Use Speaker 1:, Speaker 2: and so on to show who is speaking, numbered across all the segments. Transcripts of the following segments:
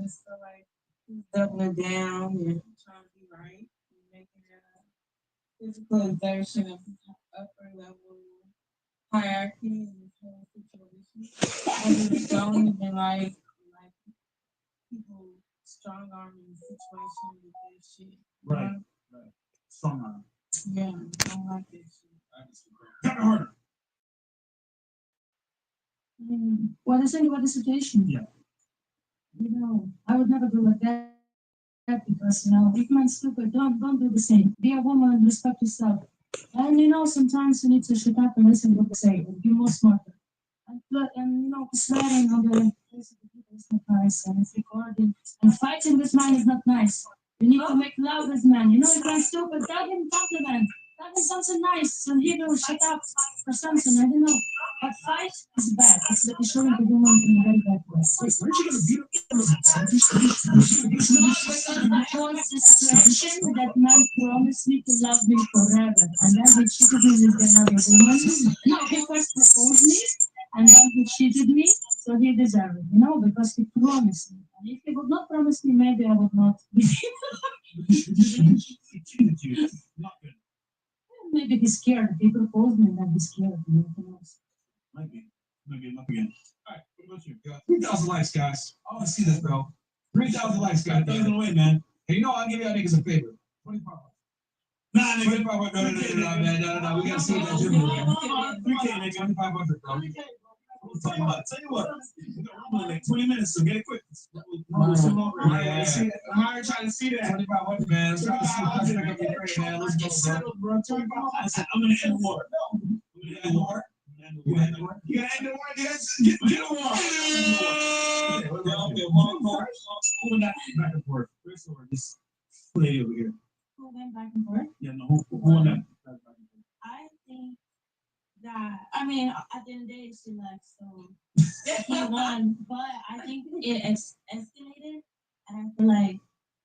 Speaker 1: So like he's doubling down and trying to be right and making it a physical exertion of his upper level hierarchy in this whole situation. And just don't even like people strong arming the situation with this shit.
Speaker 2: Right. Right. Strong arm.
Speaker 1: Yeah, don't like this shit.
Speaker 2: Captain Harden.
Speaker 3: What is any what the situation?
Speaker 2: Yeah.
Speaker 3: I would never do like that because if man's stupid, don't do the same. Be a woman, respect yourself. And sometimes you need to shut up and listen to what they say. Be more smarter. And swearing on the face of the people is not nice, and it's recording. And fighting with man is not nice. You need to make love with man. If I'm stupid, tell him compliment. Tell him something nice, and he will shut up or something. I don't know. But fight is bad. It's showing the woman in a very bad way.
Speaker 2: Wait, where did you get the
Speaker 3: Because the situation that man promised me to love me forever, and then he cheated me with another woman. No, he first proposed me, and then he cheated me, so he deserved it. Because he promised me. And if he would not promise me, maybe I would not be.
Speaker 2: Not good.
Speaker 3: Maybe he's scared. He proposed me, and then he's scared. Nothing else.
Speaker 2: Might be. Maybe enough again. All right, what about you? Got 3,000 likes, guys. I want to see this, bro. 3,000 likes, guys. 1,000 away, man. And I'll give y'all niggas a favor. 25. Nah, nigga. 25. No, man. No. We gotta see that gym, man. 3K, nigga. 2,500, bro. Tell you what. We got room in like 20 minutes, so get it quick. I'm already trying to see that. 2,500, man. Let's try to see that. Man, let's go, bro. 25. I said, I'm gonna end the war. I'm gonna end the war. You gonna end the war? Get a war. Who went back and forth? Chris or this lady over here?
Speaker 3: Who went back and forth?
Speaker 2: Yeah, no. Who won that?
Speaker 1: I think that at the end of the day she left, so he won. But I think it escalated, and I feel like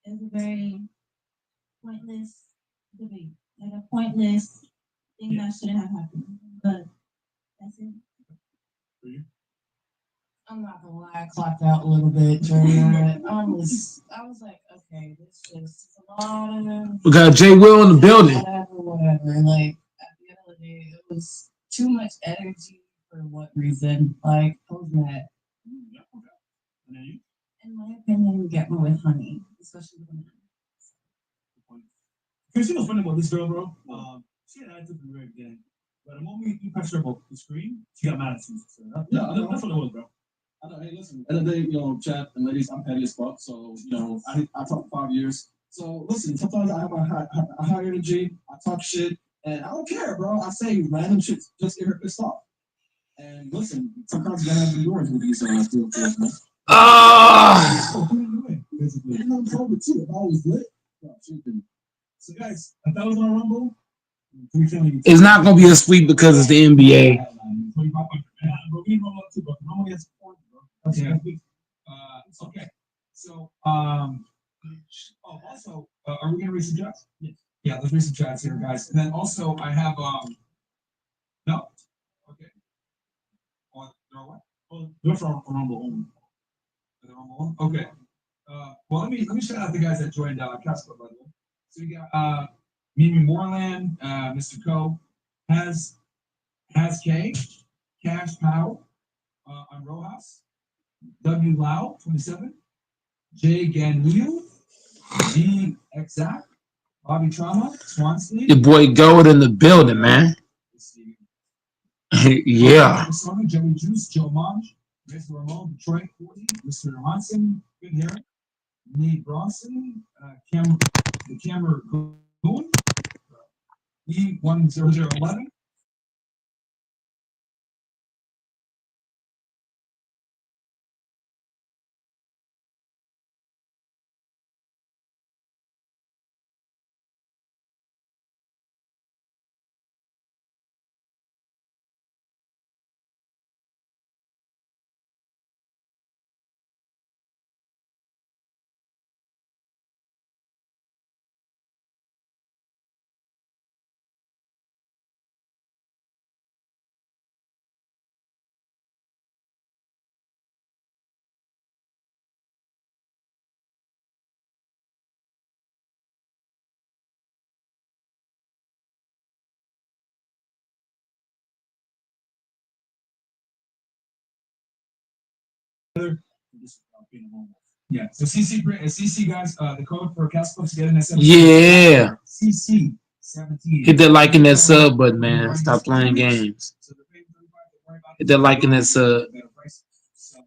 Speaker 1: it's a very pointless debate, like a pointless thing that shouldn't have happened. But that's it. I'm not gonna lie, I clocked out a little bit during that. I was like, okay, this is a lot of
Speaker 4: We got Jay Will in the building.
Speaker 1: whatever. Like at the end of the day, it was too much energy for what reason? Like I was mad. In my opinion, you get more with honey, especially with men.
Speaker 2: Because you know what's funny about this girl, bro? She had attitude from the very beginning. But the moment you pressed her about the screen, she got mad at you. So that's what it was, bro.
Speaker 5: I know, hey, listen, at the end of the day, chat and ladies, I'm petty as fuck. So, I talk 5 years. So, listen, sometimes I have a high energy, I talk shit, and I don't care, bro. I say random shit just to get her pissed off. And listen, sometimes you gotta have endurance with these things, too. Basically. And I'm over too. If I was lit,
Speaker 2: so, guys, 1,000 on Rumble.
Speaker 4: It's not gonna be a sweep because it's the NBA.
Speaker 2: Okay. So, also, are we gonna read some chats? Yeah, let's read some chats here, guys. And then also, I have no. Okay. They're what? Oh, they're from Rumble only. Okay. Well, let me shout out the guys that joined Casper, by the way. So we got Mimi Moreland, Mr. Co, has K, Cash Powell, on Rojas, W Lau 27, J Ganlio, D Exact, Bobby Trauma, Swanson.
Speaker 4: Your boy Gold in the building, man. Yeah.
Speaker 2: Joey Juice, Joe Monge, Mr. Ramon, Detroit 40, Mr. Hansen, good hearing. Nate Bronson, the camera Goon, E10011, Yeah. So CC guys, the code for Cast Books get in at 17.
Speaker 4: Yeah.
Speaker 2: CC 17.
Speaker 4: Hit that like and that sub button, man. Stop playing games.
Speaker 2: So they're paying 35, don't worry about
Speaker 4: Hit that like and that sub.
Speaker 2: better price. So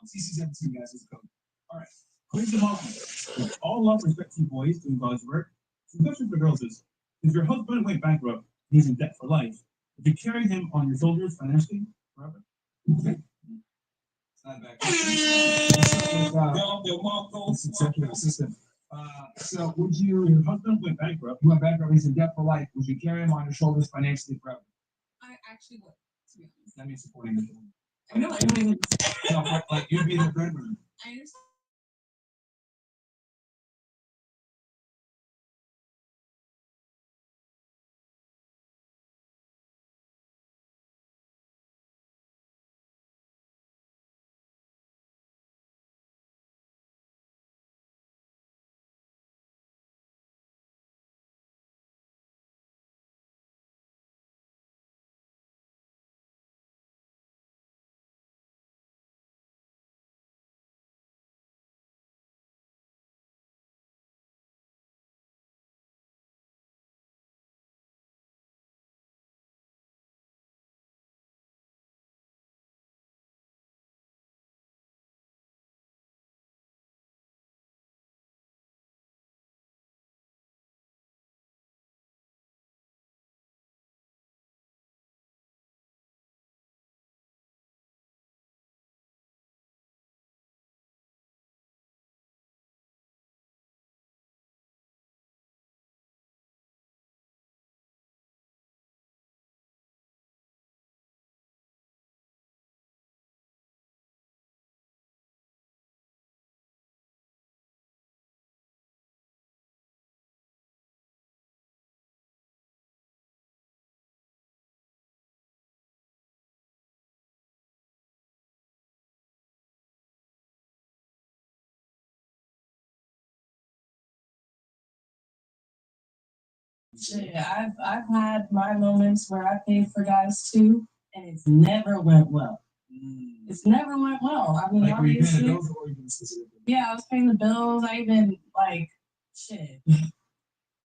Speaker 2: CC 17 guys is the code. All right. Here's the monkey. With all love, respect to you boys doing God's work. The question for the girls is: if your husband went bankrupt, he's in debt for life. Would you carry him on your shoulders financially forever? Okay. It's not a bad question. It's executive assistant. So would your husband went bankrupt, he's in debt for life, would you carry him on your shoulders financially forever?
Speaker 6: I actually would, to be honest.
Speaker 2: That means supporting him.
Speaker 6: I know, I don't even.
Speaker 2: No, but like you'd be the breadwinner.
Speaker 6: I understand.
Speaker 3: Shit, I've had my moments where I paid for guys too, and it's never went well. It's never went well. I mean,
Speaker 2: Like were you paying the
Speaker 3: obviously,
Speaker 2: bills or were you doing specific?
Speaker 3: yeah, I was paying the bills. I even like shit.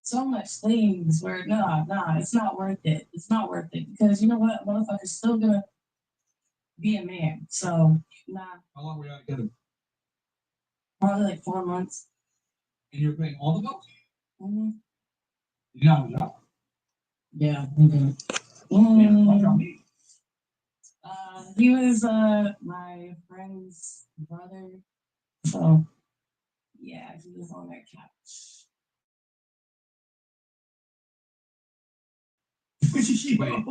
Speaker 3: So much things where nah, it's not worth it. It's not worth it because you know what, motherfucker's still gonna be a man. So nah,
Speaker 2: How long were you out together?
Speaker 3: probably like 4 months.
Speaker 2: And you were paying all the bills?
Speaker 3: Mm-hmm.
Speaker 2: You didn't have a job?
Speaker 3: Yeah. Mm-hmm.
Speaker 2: Yeah, how about me?
Speaker 3: He was my friend's brother. So yeah, he was on that couch.
Speaker 2: Wait.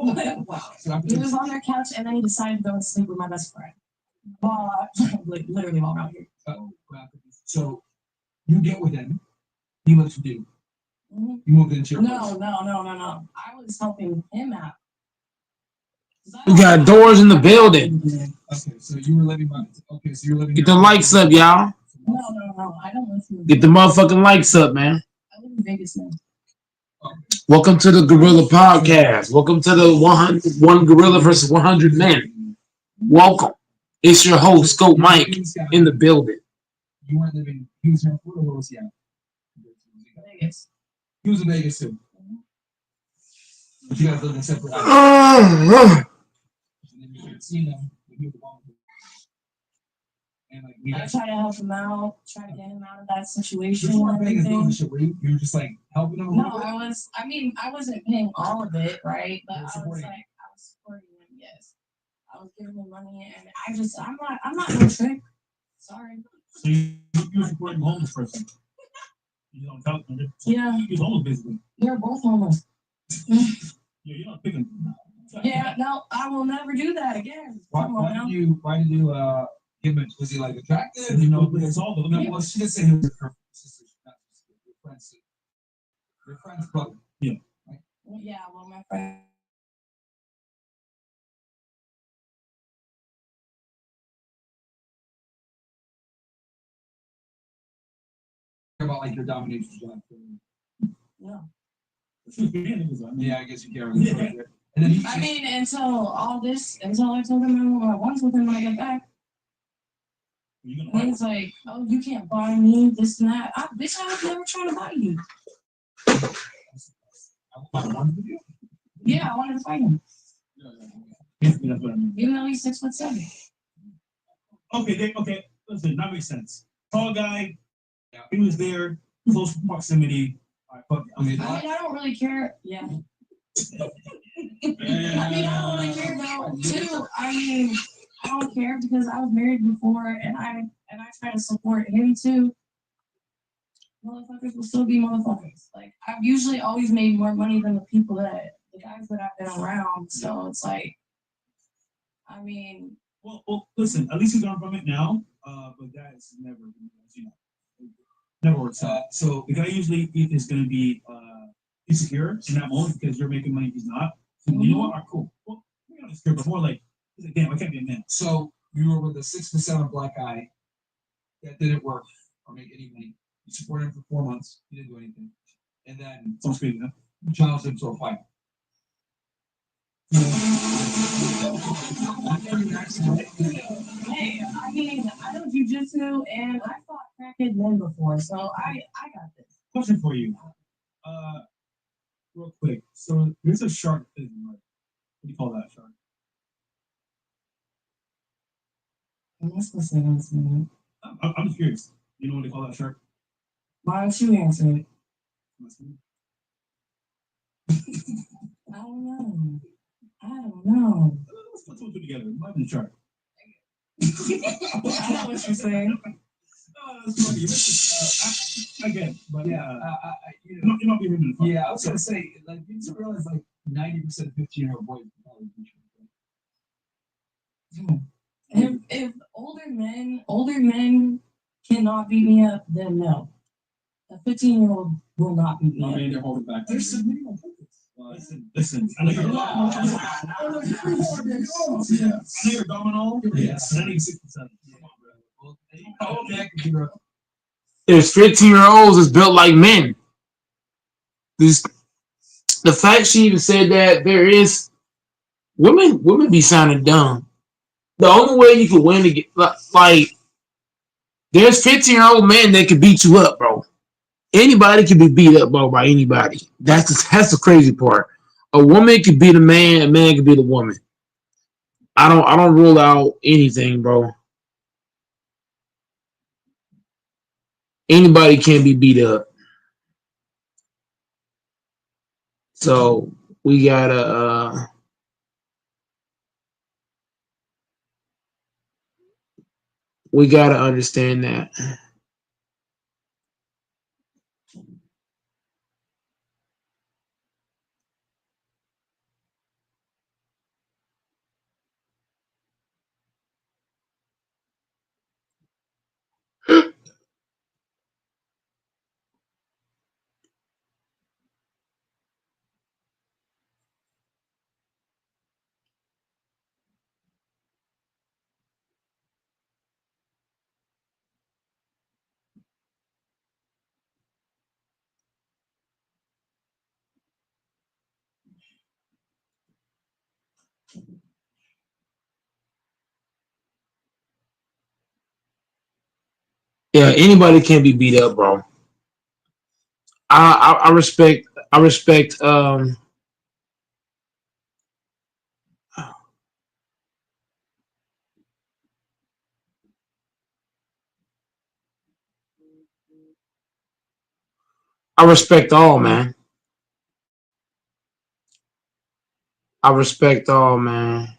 Speaker 3: Wow.
Speaker 2: So
Speaker 3: He was on their couch and then he decided to go to sleep with my best friend. Like literally all around here.
Speaker 2: So you get with him, he lets you do.
Speaker 3: Mm-hmm.
Speaker 2: You moved into your
Speaker 3: No.
Speaker 2: place.
Speaker 3: I was helping him out.
Speaker 4: We got doors in the building.
Speaker 2: Okay, so you were living by. Okay, so you're living.
Speaker 4: Get the likes up, y'all.
Speaker 3: No. I don't live in
Speaker 4: Get the motherfucking likes up, man.
Speaker 3: I live in Vegas now.
Speaker 2: Okay.
Speaker 4: Welcome to the Gorilla Podcast. Welcome to the 101 Gorilla versus 100 Men. Welcome. It's your host, Scope Mike, in the building.
Speaker 2: You weren't living. He was here in Florida. Where was he at?
Speaker 3: Vegas.
Speaker 2: He was in Vegas too. But you guys lived in separate islands. And then you should have seen him when he was alone. And like we
Speaker 3: I
Speaker 2: got.
Speaker 3: try to help him out, try to get him out of that situation.
Speaker 2: You weren't
Speaker 3: and
Speaker 2: paying his bills
Speaker 3: everything.
Speaker 2: and shit, were you? You were just like helping him a
Speaker 3: No,
Speaker 2: little bit?
Speaker 3: I wasn't paying all of it, right? But
Speaker 2: You were
Speaker 3: I was
Speaker 2: supporting
Speaker 3: like, I was supporting him, yes. I was giving him money and I'm not no trick. Sorry.
Speaker 2: So you were supporting a homeless person. You don't tell him.
Speaker 3: Yeah,
Speaker 2: He was homeless basically.
Speaker 3: they're both homeless.
Speaker 2: Yeah, you're not picking.
Speaker 3: Yeah, no, I will never do that again. Come on now.
Speaker 2: Why did you give him? Was he like attractive? You know, it's all the. No, well, she did say he was her sister, not your friend's. Your friend's brother. Yeah. Right?
Speaker 3: Yeah, well, my friend.
Speaker 2: About like your domination job.
Speaker 3: No.
Speaker 2: Yeah, I guess you care. Yeah. And then he,
Speaker 3: I mean, until I told him I want with him when I get back.
Speaker 2: You're gonna
Speaker 3: And
Speaker 2: fight.
Speaker 3: he's like, oh, you can't buy me this and that. Bitch, I was never trying to buy you.
Speaker 2: I will fight one with you.
Speaker 3: Yeah, I wanted to fight him.
Speaker 2: That's what I mean.
Speaker 3: Even though he's 6'7".
Speaker 2: Okay. Listen, that makes sense. Tall guy. He was there. Close proximity. All right, fuck it.
Speaker 3: I don't really care. Yeah. I don't really care though. Too. I don't care because I was married before, and I try to support him too. Motherfuckers will still be motherfuckers. Like I've usually always made more money than the guys that I've been around. So it's like, I mean.
Speaker 2: Well, listen. At least he's on from it now. But that's never, you know, never works out. So the guy usually is going to be insecure in that moment because you're making money, he's not. So you know what? All right, cool. Well, we're not insecure, but more like, he's like, damn, I can't be a man. So you were with a 6'7" black guy that didn't work or make any money. You supported him for 4 months. He didn't do anything, and then someone's speaking, you challenged him to a fight.
Speaker 3: Hey, I mean, I know jujitsu and I fought crackhead men before, so I got this.
Speaker 2: Question for you, real quick. So there's a shark thing, right? What do you call that shark?
Speaker 3: I'm not supposed to answer that.
Speaker 2: I'm curious. You know what they call that shark?
Speaker 3: Why don't you answer it? I don't know.
Speaker 2: Let's put two and two together. Might be the shark.
Speaker 3: I know what you're saying.
Speaker 2: That's funny. Again, but yeah, you're not being really funny.
Speaker 5: Yeah, I was gonna say, like, you need to realize, like, 90% of 15-year-old boys probably do shit.
Speaker 3: If older men cannot beat me up, then no. A 15-year-old will not beat me
Speaker 5: I
Speaker 3: up.
Speaker 5: mean, they're holding back.
Speaker 2: They're submitting on purpose. Listen. I know you're domino. Yes. I need 67. How old are
Speaker 4: There's 15-year-olds that's built like men. The fact she even said that there is women be sounding dumb. The only way you can win to get like there's 15-year-old men that can beat you up, bro. Anybody can be beat up, bro, by anybody. That's the crazy part. A woman can beat a man can beat a woman. I don't rule out anything, bro. Anybody can be beat up. So we gotta understand that. Yeah, anybody can be beat up, bro. I respect I respect all, man. I respect all, man.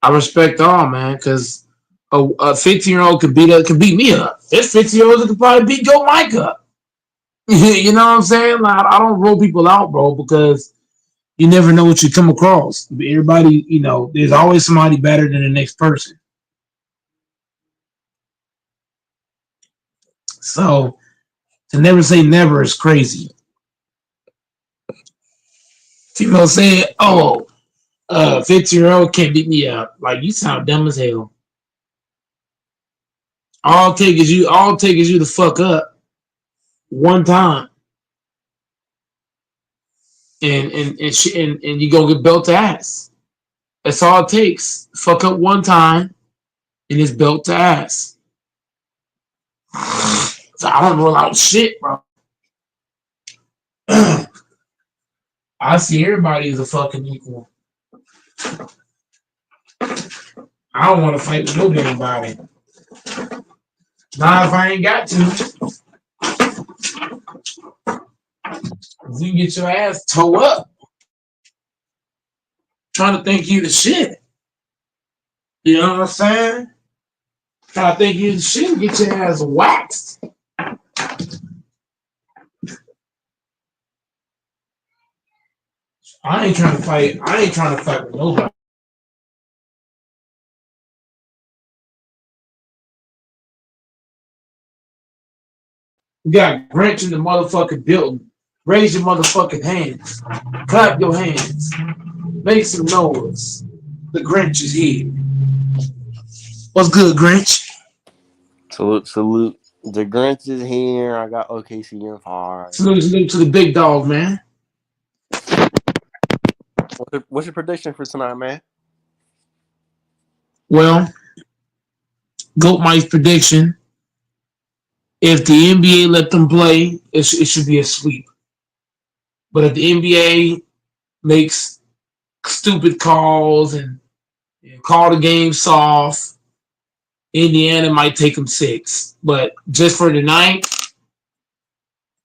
Speaker 4: I respect all, man, because a 15-year-old could beat me up. There's 15-year-olds that could probably beat Joe Mike up. You know what I'm saying? Like I don't rule people out, bro, because you never know what you come across. Everybody, there's always somebody better than the next person. So to never say never is crazy. Female saying, "Oh, 15-year-old can't beat me up." Like you sound dumb as hell. All take is you the fuck up. one time, and you gonna get belt to ass. That's all it takes. Fuck up one time, and it's belt to ass. So I don't know about shit, bro. I see everybody as a fucking equal. I don't want to fight with nobody. Not if I ain't got to. You can get your ass toe up. Trying to think you the shit. You know what I'm saying? Trying to think you the shit and get your ass waxed. I ain't trying to fight. I ain't trying to fight with nobody. We got Grinch in the motherfucking building. Raise your motherfucking hands. Clap your hands. Make some noise. The Grinch is here. What's good, Grinch?
Speaker 7: Salute, salute. The Grinch is here. I got OKC in 5.
Speaker 4: Salute to the big dog, man.
Speaker 7: What's your prediction for tonight, man?
Speaker 4: Well, Goat Mike's prediction. If the NBA let them play, it should be a sweep. But if the NBA makes stupid calls and call the game soft, Indiana might take them 6. But just for tonight,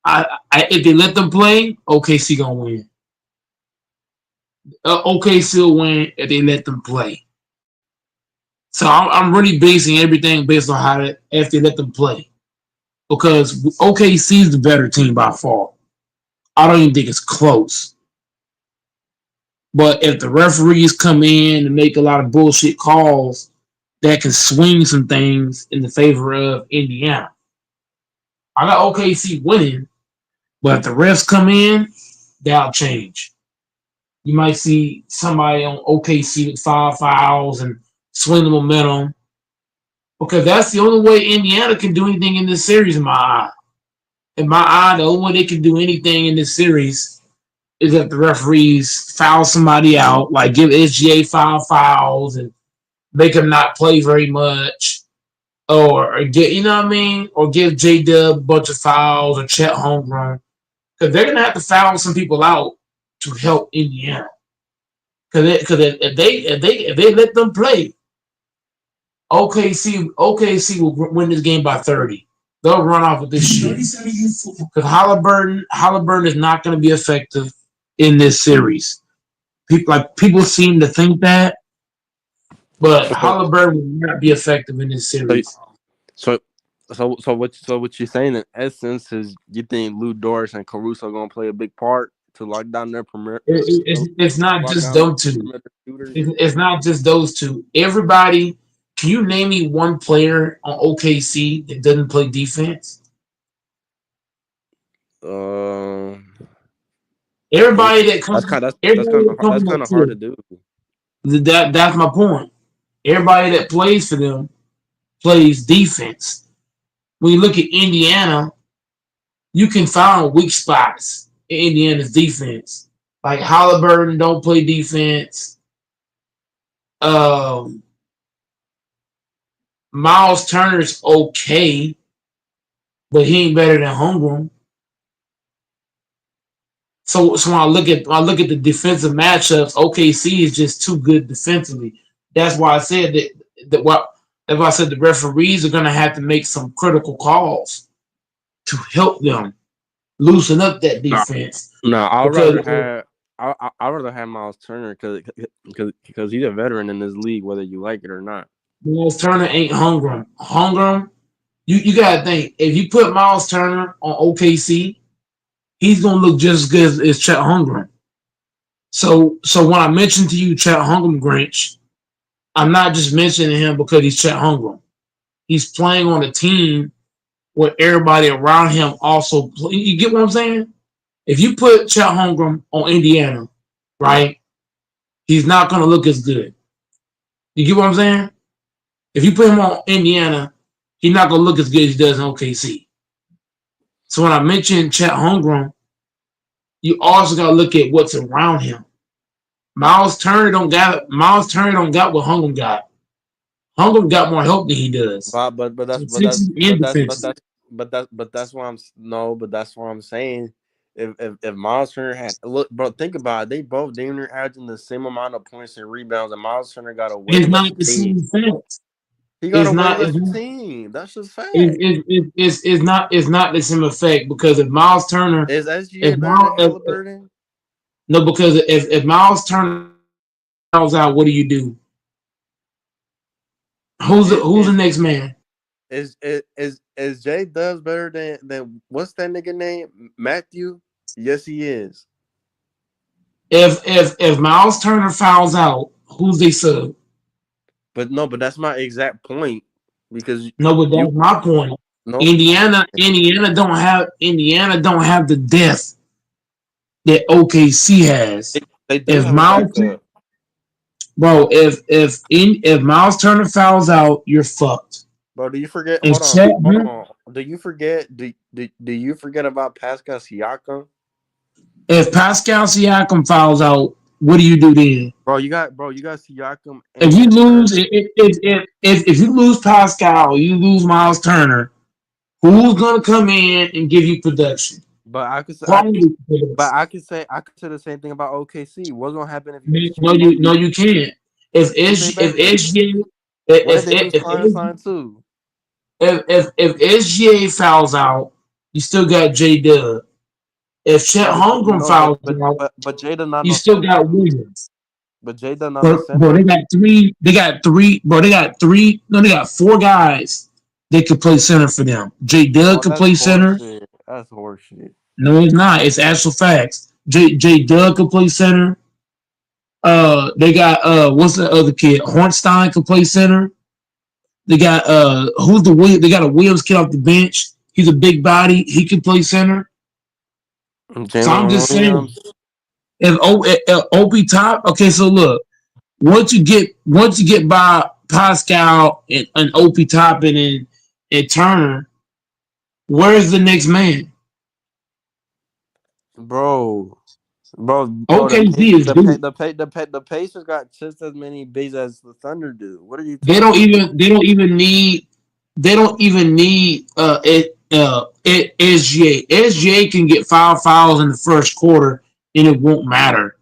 Speaker 4: if they let them play, OKC gonna win. OKC will win if they let them play. So I'm really basing everything based on how if they let them play, because OKC is the better team by far. I don't even think it's close. But if the referees come in and make a lot of bullshit calls, that can swing some things in the favor of Indiana. I got OKC winning, but if the refs come in, that'll change. You might see somebody on OKC with 5 fouls and swing the momentum, because that's the only way Indiana can do anything in this series in my eye. In my eye, the only way they can do anything in this series is if the referees foul somebody out, like give SGA 5 fouls and make him not play very much, or get, you know what I mean, or give J-Dub a bunch of fouls or Chet Holmgren, because they're gonna have to foul some people out to help Indiana. Because if they let them play, OKC will win this game by 30. They'll run off with this shit. Because Halliburton is not going to be effective in this series. People seem to think that, but Halliburton will not be effective in this series.
Speaker 7: So what you're saying in essence is you think Lou Doris and Caruso gonna play a big part to lock down their premier?
Speaker 4: It's not just them two. It's not just those two. Everybody. Can you name me one player on OKC that doesn't play defense? Everybody that comes.
Speaker 7: That's kind of hard to do.
Speaker 4: That's my point. Everybody that plays for them plays defense. When you look at Indiana, you can find weak spots in Indiana's defense. Like Halliburton don't play defense. Miles Turner's okay, but he ain't better than Holmgren. So when I look at the defensive matchups, OKC is just too good defensively. That's why I said that's why I said the referees are gonna have to make some critical calls to help them loosen up that defense.
Speaker 7: No, I'd rather have Miles Turner because he's a veteran in this league, whether you like it or not.
Speaker 4: Miles Turner ain't Holmgren. Holmgren, you gotta think, if you put Miles Turner on OKC, he's gonna look just as good as Chet Holmgren. So when I mentioned to you Chet Holmgren, Grinch, I'm not just mentioning him because he's Chet Holmgren. He's playing on a team where everybody around him also play. You get what I'm saying? If you put Chet Holmgren on Indiana, right, he's not gonna look as good. You get what I'm saying? If you put him on Indiana, he's not gonna look as good as he does in OKC. So when I mentioned Chet Holmgren, you also got to look at what's around him. Miles Turner don't got what Holmgren got. Holmgren got more help than he does.
Speaker 7: But that's but that's
Speaker 4: Offensive and
Speaker 7: but that's but
Speaker 4: defensive.
Speaker 7: that's but that's why no, but that's what I'm saying. If Miles Turner had look, bro, think about it. They both damn near averaging the same amount of points and rebounds, and Miles Turner got a way
Speaker 4: It's
Speaker 7: less
Speaker 4: not the
Speaker 7: team.
Speaker 4: same effect.
Speaker 7: He got
Speaker 4: It's
Speaker 7: a way
Speaker 4: not.
Speaker 7: less team. That's just fact.
Speaker 4: It's not the same effect because if Miles Turner,
Speaker 7: Is SGA
Speaker 4: if
Speaker 7: better
Speaker 4: Miles,
Speaker 7: than Halliburton?
Speaker 4: no, because if Miles Turner fouls out, what do? Who's the
Speaker 7: Is
Speaker 4: next man?
Speaker 7: is Jay Dubs better than what's that nigga name? Matthew? Yes, he is.
Speaker 4: If Miles Turner fouls out, who's they sub?
Speaker 7: But no, but that's my exact point because
Speaker 4: No, but
Speaker 7: you
Speaker 4: that's my point.
Speaker 7: no,
Speaker 4: Indiana don't have the depth that OKC has.
Speaker 7: they do
Speaker 4: If
Speaker 7: have a
Speaker 4: Miles,
Speaker 7: backup.
Speaker 4: bro, if Miles Turner fouls out, you're fucked.
Speaker 7: Bro, do you forget?
Speaker 4: If
Speaker 7: Hold on,
Speaker 4: Chet,
Speaker 7: hold on. Do you forget? Do you forget about Pascal Siakam?
Speaker 4: if Pascal Siakam fouls out, what do you do then?
Speaker 7: Bro, you got Siakam
Speaker 4: If you
Speaker 7: and
Speaker 4: lose, if you lose Pascal, you lose Miles Turner. Who's gonna come in and give you production?
Speaker 7: but
Speaker 4: Quality production.
Speaker 7: I could say the same thing about OKC. What's gonna happen if
Speaker 4: No, you can't.
Speaker 7: who's they
Speaker 4: If
Speaker 7: backup?
Speaker 4: SGA
Speaker 7: What did they lose Klein sign too?
Speaker 4: if SGA fouls out, you still got J Dub. If Chet
Speaker 7: No,
Speaker 4: Holmgren
Speaker 7: no,
Speaker 4: fouls out,
Speaker 7: but Jada not
Speaker 4: you
Speaker 7: no
Speaker 4: still
Speaker 7: center.
Speaker 4: got Williams.
Speaker 7: But Jada not no
Speaker 4: But bro,
Speaker 7: center.
Speaker 4: they got three. No, they got four guys that could play center for them. J Dub
Speaker 7: Oh,
Speaker 4: could
Speaker 7: that's
Speaker 4: play center.
Speaker 7: horseshit. That's horseshit.
Speaker 4: No, it's not. It's actual facts. J Dub could play center. They got what's the other kid? Hornstein could play center. They got who's the Williams? They got a Williams kid off the bench. He's a big body. He can play center. So I'm
Speaker 7: Jalen
Speaker 4: just saying,
Speaker 7: Williams.
Speaker 4: if Opie top. Okay, so look, once you get by Pascal and Opie top and Turner, where's the next man?
Speaker 7: Bro. Bro,
Speaker 4: OKC is deep.
Speaker 7: the Pacers got just as many bigs as the Thunder do. What are you
Speaker 4: They
Speaker 7: talking
Speaker 4: don't
Speaker 7: about?
Speaker 4: even they don't even need they don't even need SGA. SGA can get 5 fouls in the first quarter and it won't matter.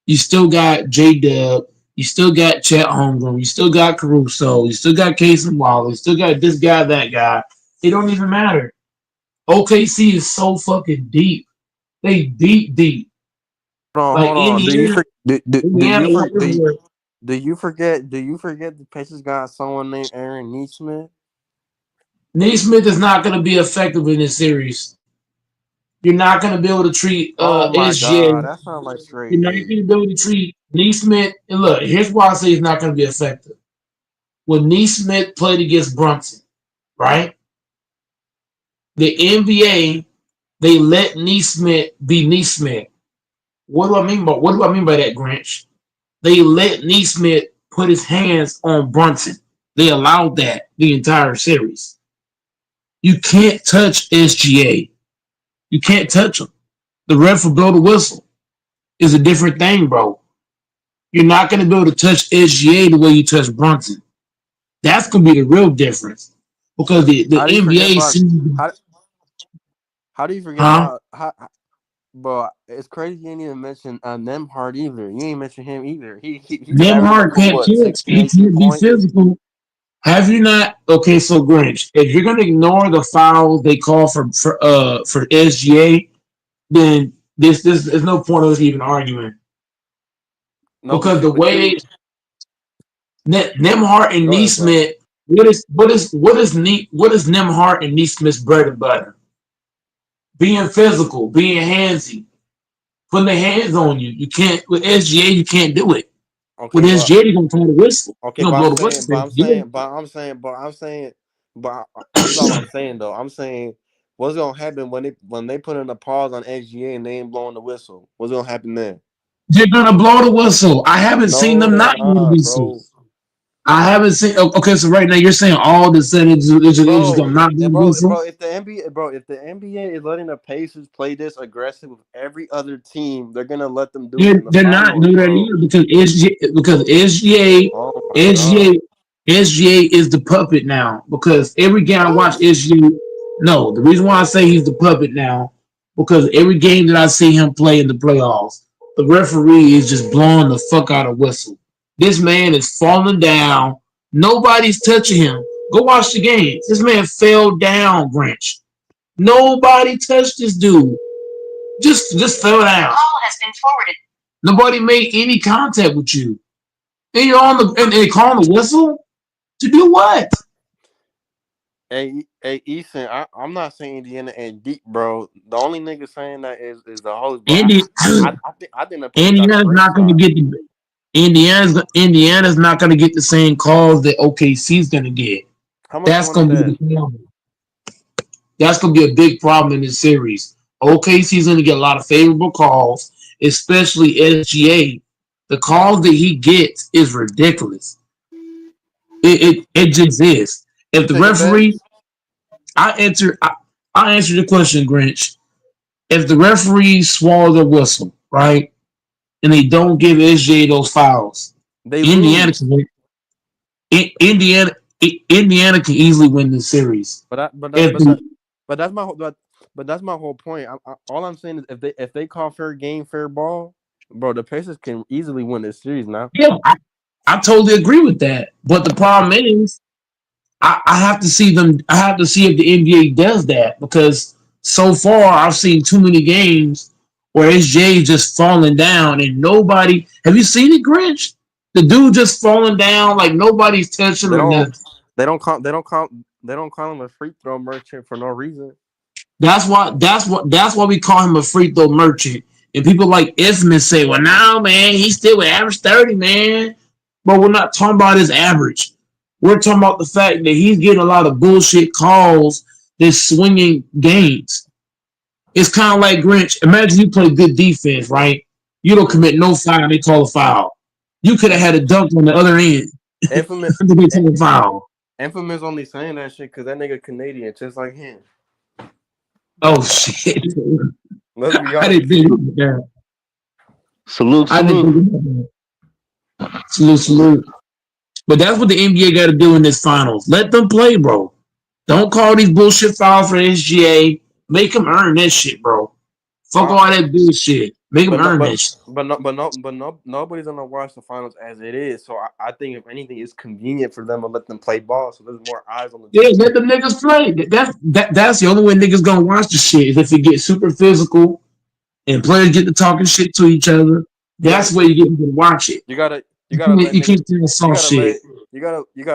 Speaker 4: You still got J Dub, you still got Chet Holmgren, you still got Caruso, you still got Casey Waller, you still got this guy, that guy. It don't even matter. OKC is so fucking deep. They deep. Like
Speaker 7: Hold on.
Speaker 4: Indiana went everywhere.
Speaker 7: Do you forget the Pacers got someone named Aaron Neesmith?
Speaker 4: Naismith is not going to be effective in this series. You're not going to be able to treat
Speaker 7: Oh my
Speaker 4: SGA.
Speaker 7: god, that sounds like straight
Speaker 4: You're not going
Speaker 7: hate.
Speaker 4: to be able to treat Neesmith. And look, here's why I say he's not going to be effective. When Neesmith played against Brunson, right? The NBA, they let Neesmith be Neesmith. What do I mean by that, Grinch? They let Neesmith put his hands on Brunson. They allowed that the entire series. You can't touch SGA. You can't touch him. The ref will blow the whistle. It's a different thing, bro. You're not going to be able to touch SGA the way you touch Brunson. That's going to be the real difference. Because the
Speaker 7: How do you forget
Speaker 4: NBA
Speaker 7: about
Speaker 4: sees,
Speaker 7: how how do you forget
Speaker 4: huh?
Speaker 7: about bro, it's crazy you didn't even mention Nemhard either. You ain't mention him either. He's averaging
Speaker 4: Nemhard
Speaker 7: over
Speaker 4: can't
Speaker 7: what
Speaker 4: catch.
Speaker 7: 16,
Speaker 4: He
Speaker 7: 18
Speaker 4: can't be
Speaker 7: points.
Speaker 4: physical. Have you not? Okay, so Grinch, if you're going to ignore the fouls they call for SGA, then this there's no point of us even arguing
Speaker 7: No,
Speaker 4: because the
Speaker 7: but
Speaker 4: way
Speaker 7: you
Speaker 4: Nemhart and
Speaker 7: go ahead, bro.
Speaker 4: Neesmith, what is Nemhart and Neesmith's bread and butter? Being physical, being handsy, putting their hands on you. You can't with SGA. You can't do it. With
Speaker 7: Okay, but
Speaker 4: SGA, they're gonna blow the whistle.
Speaker 7: okay,
Speaker 4: You're gonna
Speaker 7: but
Speaker 4: blow
Speaker 7: I'm
Speaker 4: the
Speaker 7: saying,
Speaker 4: whistle. Yeah.
Speaker 7: but that's not what I'm saying though. I'm saying what's gonna happen when they put in a pause on SGA and they ain't blowing the whistle? What's gonna happen then?
Speaker 4: They're gonna blow the whistle. I haven't seen
Speaker 7: No,
Speaker 4: them
Speaker 7: they're
Speaker 4: not blow the
Speaker 7: not,
Speaker 4: whistle.
Speaker 7: bro.
Speaker 4: I haven't seen. Okay, so right now you're saying all the settings is just
Speaker 7: Bro,
Speaker 4: gonna not be
Speaker 7: bro,
Speaker 4: whistle.
Speaker 7: if the NBA is letting the Pacers play this aggressive with every other team, they're gonna let them do it in the
Speaker 4: They're not.
Speaker 7: finals,
Speaker 4: No, they're
Speaker 7: bro.
Speaker 4: not because SGA
Speaker 7: Oh my god.
Speaker 4: SGA SGA is the puppet now. Because every game I
Speaker 7: What?
Speaker 4: watch SGA, no, the reason why I say he's the puppet now because every game that I see him play in the playoffs, the referee is just blowing the fuck out of whistle. This man is falling down. Nobody's touching him. Go watch the game. This man fell down, Grinch. Nobody touched this dude. Just fell down. Call has been forwarded. Nobody made any contact with you. And you're on the and they calling the whistle to do what?
Speaker 7: Hey, Easton, I'm not saying Indiana ain't deep, bro. The only nigga saying that is the host, but
Speaker 4: Indi-
Speaker 7: I think the Pacers got a
Speaker 4: Indiana's
Speaker 7: great
Speaker 4: not going to
Speaker 7: side.
Speaker 4: get the Indiana's not going to get the same calls that OKC's going to get.
Speaker 7: How much you
Speaker 4: That's
Speaker 7: want to
Speaker 4: going to be
Speaker 7: bet?
Speaker 4: the problem. That's going to be a big problem in this series. OKC's going to get a lot of favorable calls, especially SGA. The calls that he gets is ridiculous. It just is.
Speaker 7: You
Speaker 4: If the
Speaker 7: taking
Speaker 4: referee,
Speaker 7: bets?
Speaker 4: I answer, I answer the question, Grinch. If the referee swallows a whistle, right, and they don't give SGA those fouls,
Speaker 7: They
Speaker 4: Indiana
Speaker 7: lose.
Speaker 4: can win. Indiana Indiana can easily win this series.
Speaker 7: But that, but that,
Speaker 4: If
Speaker 7: but that,
Speaker 4: the,
Speaker 7: but that's my whole point. All I'm saying is if they call fair game, fair ball, bro, the Pacers can easily win this series now.
Speaker 4: yeah, I totally agree with that. But the problem is, I have to see them. I have to see if the NBA does that because so far I've seen too many games where SJ is just falling down and nobody. Have you seen it, Grinch? The dude just falling down like nobody's touching
Speaker 7: They
Speaker 4: him or
Speaker 7: don't
Speaker 4: nothing.
Speaker 7: they don't call him a free throw merchant for no reason.
Speaker 4: That's why we call him a free throw merchant. And people like Isman say, "Well, now, man, he's still with average 30, man." But we're not talking about his average. We're talking about the fact that he's getting a lot of bullshit calls that's swinging games. It's kind of like Grinch. Imagine you play good defense, right? You don't commit no foul, they call a foul. You could have had a dunk on the other end.
Speaker 7: Infamous,
Speaker 4: They call a foul.
Speaker 7: infamous only saying that shit because that nigga Canadian, just like him.
Speaker 4: Oh shit!
Speaker 7: Let's be
Speaker 4: I didn't
Speaker 7: honest.
Speaker 4: think about that.
Speaker 8: Salute,
Speaker 4: I didn't
Speaker 8: salute.
Speaker 4: think about that. Salute, salute. But that's what the NBA got to do in this finals. Let them play, bro. Don't call these bullshit fouls for SGA. Make them earn that shit, bro. Fuck
Speaker 7: Uh,
Speaker 4: all that bullshit. Make them
Speaker 7: but no,
Speaker 4: earn
Speaker 7: but
Speaker 4: that shit.
Speaker 7: nobody's gonna watch the finals as it is. So I think if anything, it's convenient for them to let them play ball, so there's more eyes on the
Speaker 4: Yeah,
Speaker 7: team.
Speaker 4: let them niggas play. That's the only way niggas gonna watch the shit is if it gets super physical and players get to talking shit to each other.
Speaker 7: You
Speaker 4: That's
Speaker 7: gotta,
Speaker 4: where you get to watch it.
Speaker 7: you gotta, you gotta let
Speaker 4: You
Speaker 7: niggas,
Speaker 4: can't tell
Speaker 7: you
Speaker 4: soft
Speaker 7: gotta
Speaker 4: shit.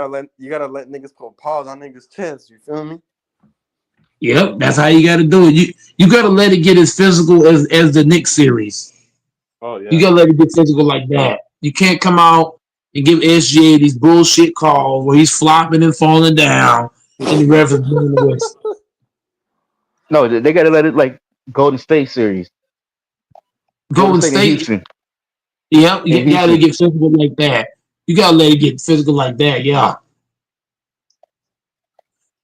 Speaker 7: let, you gotta let niggas put pause on niggas' chest. You feel me?
Speaker 4: Yep, that's how you got to do it. You got to let it get as physical as the Knicks series.
Speaker 7: Oh
Speaker 4: You
Speaker 7: yeah.
Speaker 4: gotta let it get physical like that. You can't come out and give SGA these bullshit calls where he's flopping and falling down and the ref is blowing the whistle.
Speaker 8: No, they got to let it like Golden State series. Golden
Speaker 4: Golden
Speaker 8: State and
Speaker 4: State,
Speaker 8: Houston.
Speaker 4: yep,
Speaker 8: And
Speaker 4: you gotta
Speaker 8: Houston.
Speaker 4: get physical like that. You gotta let it get physical like that, yeah.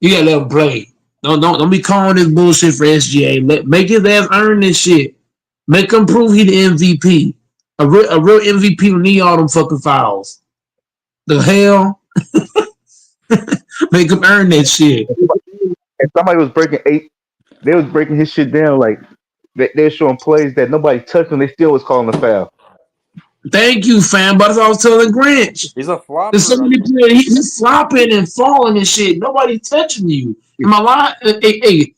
Speaker 4: You gotta let him play. Don't be calling this bullshit for SGA. Make his ass earn this shit. Make him prove he the MVP. A real MVP will need all them fucking fouls. The hell? Make him earn that shit.
Speaker 8: And somebody was breaking eight. They was breaking his shit down like they were showing plays that nobody touched and they still was calling the foul.
Speaker 4: Thank you, fam. But that's what I was telling Grinch.
Speaker 7: He's a
Speaker 4: There's so
Speaker 7: flopper. I
Speaker 4: many
Speaker 7: mean,
Speaker 4: players. He's flopping and falling and shit. Nobody's touching you. Am I lying? Hey,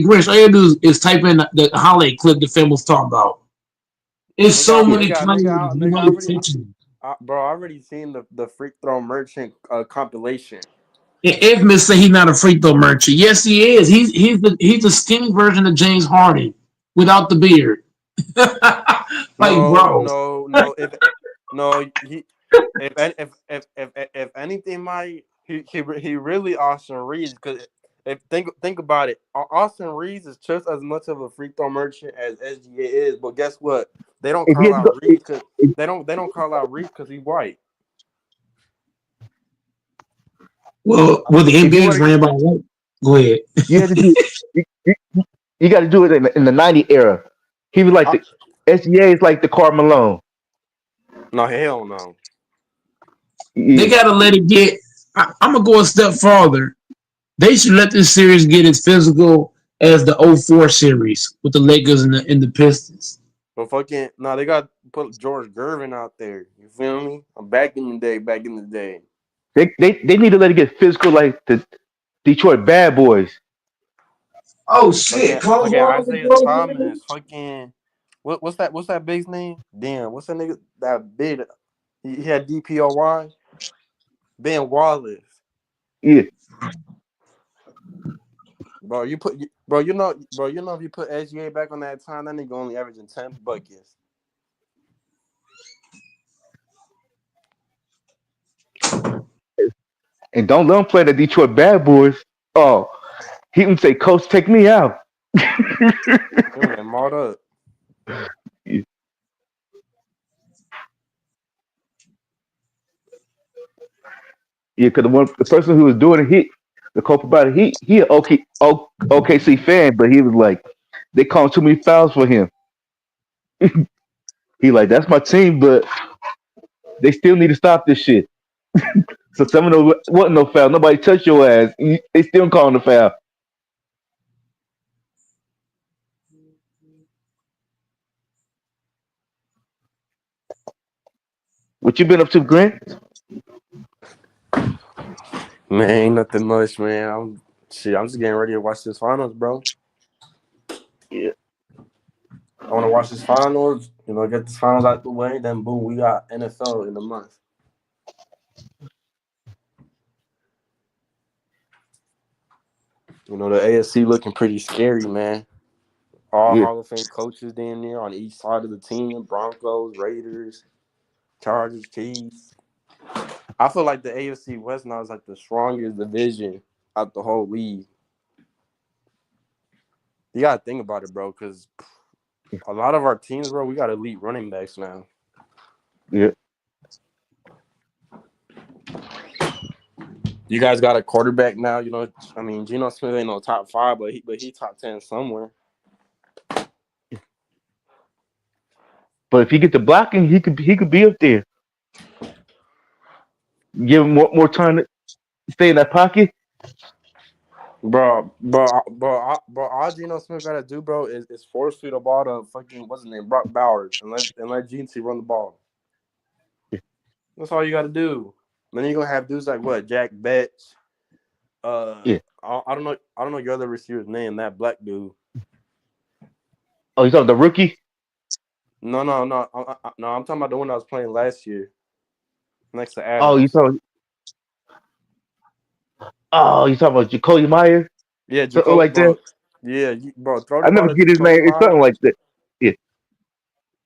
Speaker 4: Grinch, all you gotta do is type in the highlight clip the fam was talking about. There's so many players.
Speaker 7: nigga,
Speaker 4: Nobody touching you.
Speaker 7: bro, I already seen the free throw merchant compilation.
Speaker 4: And Infamous say he's not a free throw merchant. Yes, he is. He's the skinny version of James Harden without the beard. Like,
Speaker 7: No,
Speaker 4: bro.
Speaker 7: no, no. If no, he if anything, might he really Austin Reeves because if think about it, Austin Reeves is just as much of a free throw merchant as SGA is. But guess what? They don't
Speaker 8: If he
Speaker 7: call
Speaker 8: had to
Speaker 7: out
Speaker 8: go,
Speaker 7: Reeves because they don't call out Reeves because he's white.
Speaker 4: Well, the
Speaker 8: If you
Speaker 4: NBA
Speaker 8: want
Speaker 4: is
Speaker 8: to,
Speaker 4: ran by white. Go ahead.
Speaker 8: you had to do. You, you got to do it in the '90 era. He was like
Speaker 7: I,
Speaker 8: the SGA is like the Karl Malone.
Speaker 7: no, hell no.
Speaker 4: They
Speaker 8: Yeah,
Speaker 4: gotta let it get. I'm gonna go a step farther. They should let this series get as physical as the '04 series with the Lakers and the Pistons.
Speaker 7: But fucking no, they got to put George Gervin out there. You feel me? I'm back in the day. Back in the day.
Speaker 8: they need to let it get physical like the Detroit Bad Boys.
Speaker 4: Oh shit! Close
Speaker 7: Fucking
Speaker 4: one with the
Speaker 7: Isaiah
Speaker 4: door.
Speaker 7: Thomas. Fucking what's that big's name? Damn, what's that nigga that big? He had DPOY. Ben Wallace.
Speaker 8: Yeah,
Speaker 7: Bro, if you put SGA back on that time, that nigga only averaging 10 buckets.
Speaker 8: and don't let him play the Detroit Bad Boys. Oh, he can say, "Coach, take me out."
Speaker 7: He gonna get mauled up.
Speaker 8: Yeah, because the person who was doing it, the culprit about it, he an OKC fan, but he was like, they called too many fouls for him. He like, that's my team, but they still need to stop this shit. So some of them wasn't no foul. Nobody touched your ass. They still calling the foul. What you been up to, Grant?
Speaker 7: Man, ain't nothing much, man. I'm just getting ready to watch this finals, bro.
Speaker 8: Yeah,
Speaker 7: I want to watch this finals. Get this finals out the way. Then boom, we got NFL in a month. The AFC looking pretty scary, man. All
Speaker 8: yeah.
Speaker 7: Hall of Fame coaches damn near on each side of the team. Broncos, Raiders, Chargers, Chiefs. I feel like the AFC West now is like the strongest division out the whole league. You gotta think about it, bro, because a lot of our teams, bro, we got elite running backs now.
Speaker 8: Yeah.
Speaker 7: You guys got a quarterback now. I mean, Geno Smith ain't no top 5, but he top 10 somewhere.
Speaker 8: But if he get the blocking, he could be up there. Give him more time to stay in that pocket.
Speaker 7: Bro, all Geno Smith gotta do, bro, is force feed the ball to fucking what's his name, Brock Bowers, and let GT run the ball. That's all you gotta do. Then you're gonna have dudes like what, Jack Betts.
Speaker 8: Yeah.
Speaker 7: I don't know your other receiver's name. That black dude.
Speaker 8: Oh, he's talking the rookie.
Speaker 7: No, no, no, no. I'm talking about the one that was playing last year next to
Speaker 8: Oh, you
Speaker 7: Adams.
Speaker 8: talking. Oh, you talking about Jacoby Myers,
Speaker 7: Yeah,
Speaker 8: something
Speaker 7: Jacob,
Speaker 8: like that.
Speaker 7: bro. Yeah, bro. Throw the
Speaker 8: I
Speaker 7: ball
Speaker 8: never
Speaker 7: to
Speaker 8: get his
Speaker 7: Jacoby
Speaker 8: name. It's something
Speaker 7: Myers.
Speaker 8: like that. Yeah,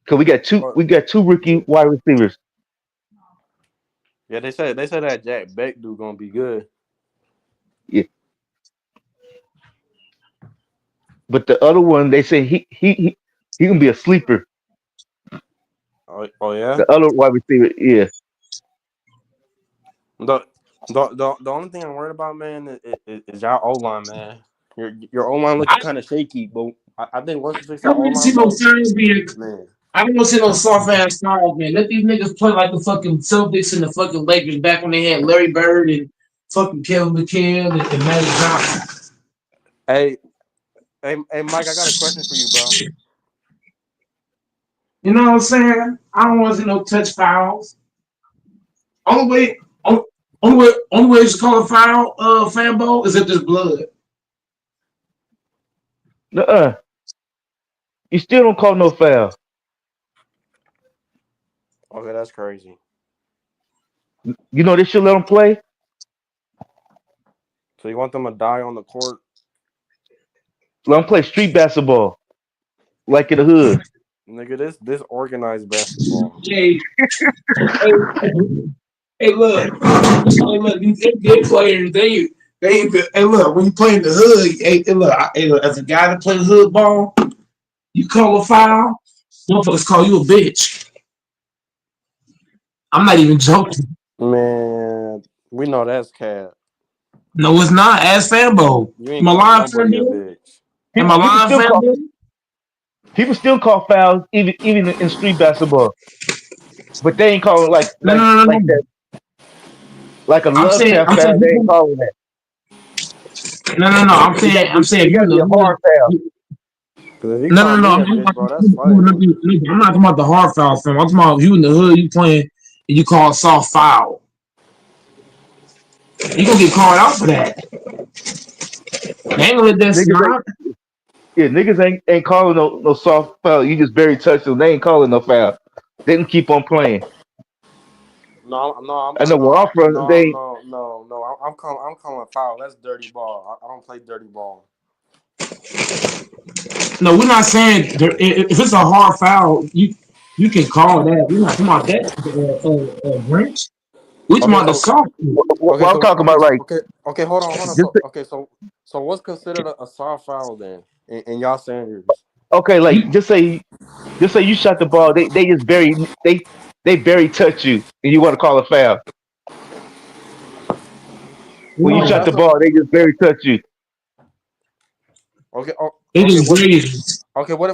Speaker 8: because we got two.
Speaker 7: Bro,
Speaker 8: We got two rookie wide receivers.
Speaker 7: yeah, they said that Jack Beck dude gonna be good.
Speaker 8: Yeah, but the other one, they say he can be a sleeper.
Speaker 7: Oh yeah.
Speaker 8: The other wide receiver, yeah,
Speaker 7: The the only thing I'm worried about, man, is y'all O line, man. Your O line looking
Speaker 4: I,
Speaker 7: kind of shaky, but I think once you fix
Speaker 4: I
Speaker 7: that
Speaker 4: don't
Speaker 7: O
Speaker 4: want to see
Speaker 7: line,
Speaker 4: no
Speaker 7: bro,
Speaker 4: fans being.
Speaker 7: man.
Speaker 4: I don't want to see no soft ass stars, man. Let these niggas play like the fucking Celtics and the fucking Lakers back when they had Larry Bird and fucking Kevin McHale and Magic Johnson.
Speaker 7: Hey, hey, Mike, I got a question for you, bro.
Speaker 4: You know what I'm saying? I don't want to see no touch fouls. Only way, only, only way you call a foul, fanbo, is if there's blood.
Speaker 8: nuh You still don't call no foul.
Speaker 7: Okay, that's crazy.
Speaker 8: You know they should let them play.
Speaker 7: So you want them to die on the court?
Speaker 8: Let them play street basketball like in the hood.
Speaker 7: Nigga, this organized basketball.
Speaker 4: Hey, hey, hey, look, hey, look, these NBA players, hey, look, when you play in the hood, hey, look, as a guy that plays hood ball, you call a foul, motherfuckers call you a bitch. I'm not even joking.
Speaker 7: Man, we know that's cat.
Speaker 4: No, it's not. Ask Fambo.
Speaker 7: You ain't
Speaker 4: Am I
Speaker 7: calling
Speaker 4: lying,
Speaker 7: nobody a
Speaker 4: Fambo?
Speaker 7: bitch.
Speaker 4: Am I
Speaker 8: People
Speaker 4: lying,
Speaker 8: still call
Speaker 4: Fambo?
Speaker 8: fouls even in street basketball, but they ain't calling
Speaker 4: No, no, no, no,
Speaker 8: like
Speaker 4: no.
Speaker 8: that like a
Speaker 4: I'm
Speaker 8: love
Speaker 4: saying,
Speaker 8: tap
Speaker 4: I'm
Speaker 8: foul.
Speaker 4: saying,
Speaker 8: They ain't calling that.
Speaker 4: no, no, no. I'm saying,
Speaker 8: It
Speaker 4: if
Speaker 8: gotta
Speaker 4: you
Speaker 8: be a hard foul.
Speaker 7: Cause if he
Speaker 4: no, no,
Speaker 7: called
Speaker 4: no.
Speaker 7: me a bitch, bro, that's
Speaker 4: I'm
Speaker 7: funny.
Speaker 4: not talking about the hard foul, fam. I'm talking about if you in the hood, you playing, and you call a soft foul. You gonna get called out for that. They ain't gonna let that
Speaker 8: Niggas ain't
Speaker 4: slide.
Speaker 8: niggas ain't calling no soft foul. You just barely touch them. They ain't calling no foul. They can keep on playing. I know where I'm from.
Speaker 7: No. I'm calling foul. That's dirty ball. I don't play dirty ball.
Speaker 4: No, we're not saying if it's a hard foul, you can call that. We're not talking about that, Grinch. We're talking
Speaker 7: Okay,
Speaker 4: about the
Speaker 7: so
Speaker 4: soft.
Speaker 8: What I'm talking about, like
Speaker 7: hold on.
Speaker 8: just
Speaker 7: So what's considered a soft foul then in y'all standards?
Speaker 8: okay, like
Speaker 4: You,
Speaker 8: just say you shot the ball. They just they very touch you, and you want to call a foul. When you
Speaker 7: Okay,
Speaker 8: shot
Speaker 4: no,
Speaker 8: the
Speaker 7: that's a
Speaker 8: ball, they just very touch you.
Speaker 7: okay.
Speaker 4: it
Speaker 7: Okay,
Speaker 4: is
Speaker 7: what?
Speaker 4: crazy.
Speaker 7: Okay, what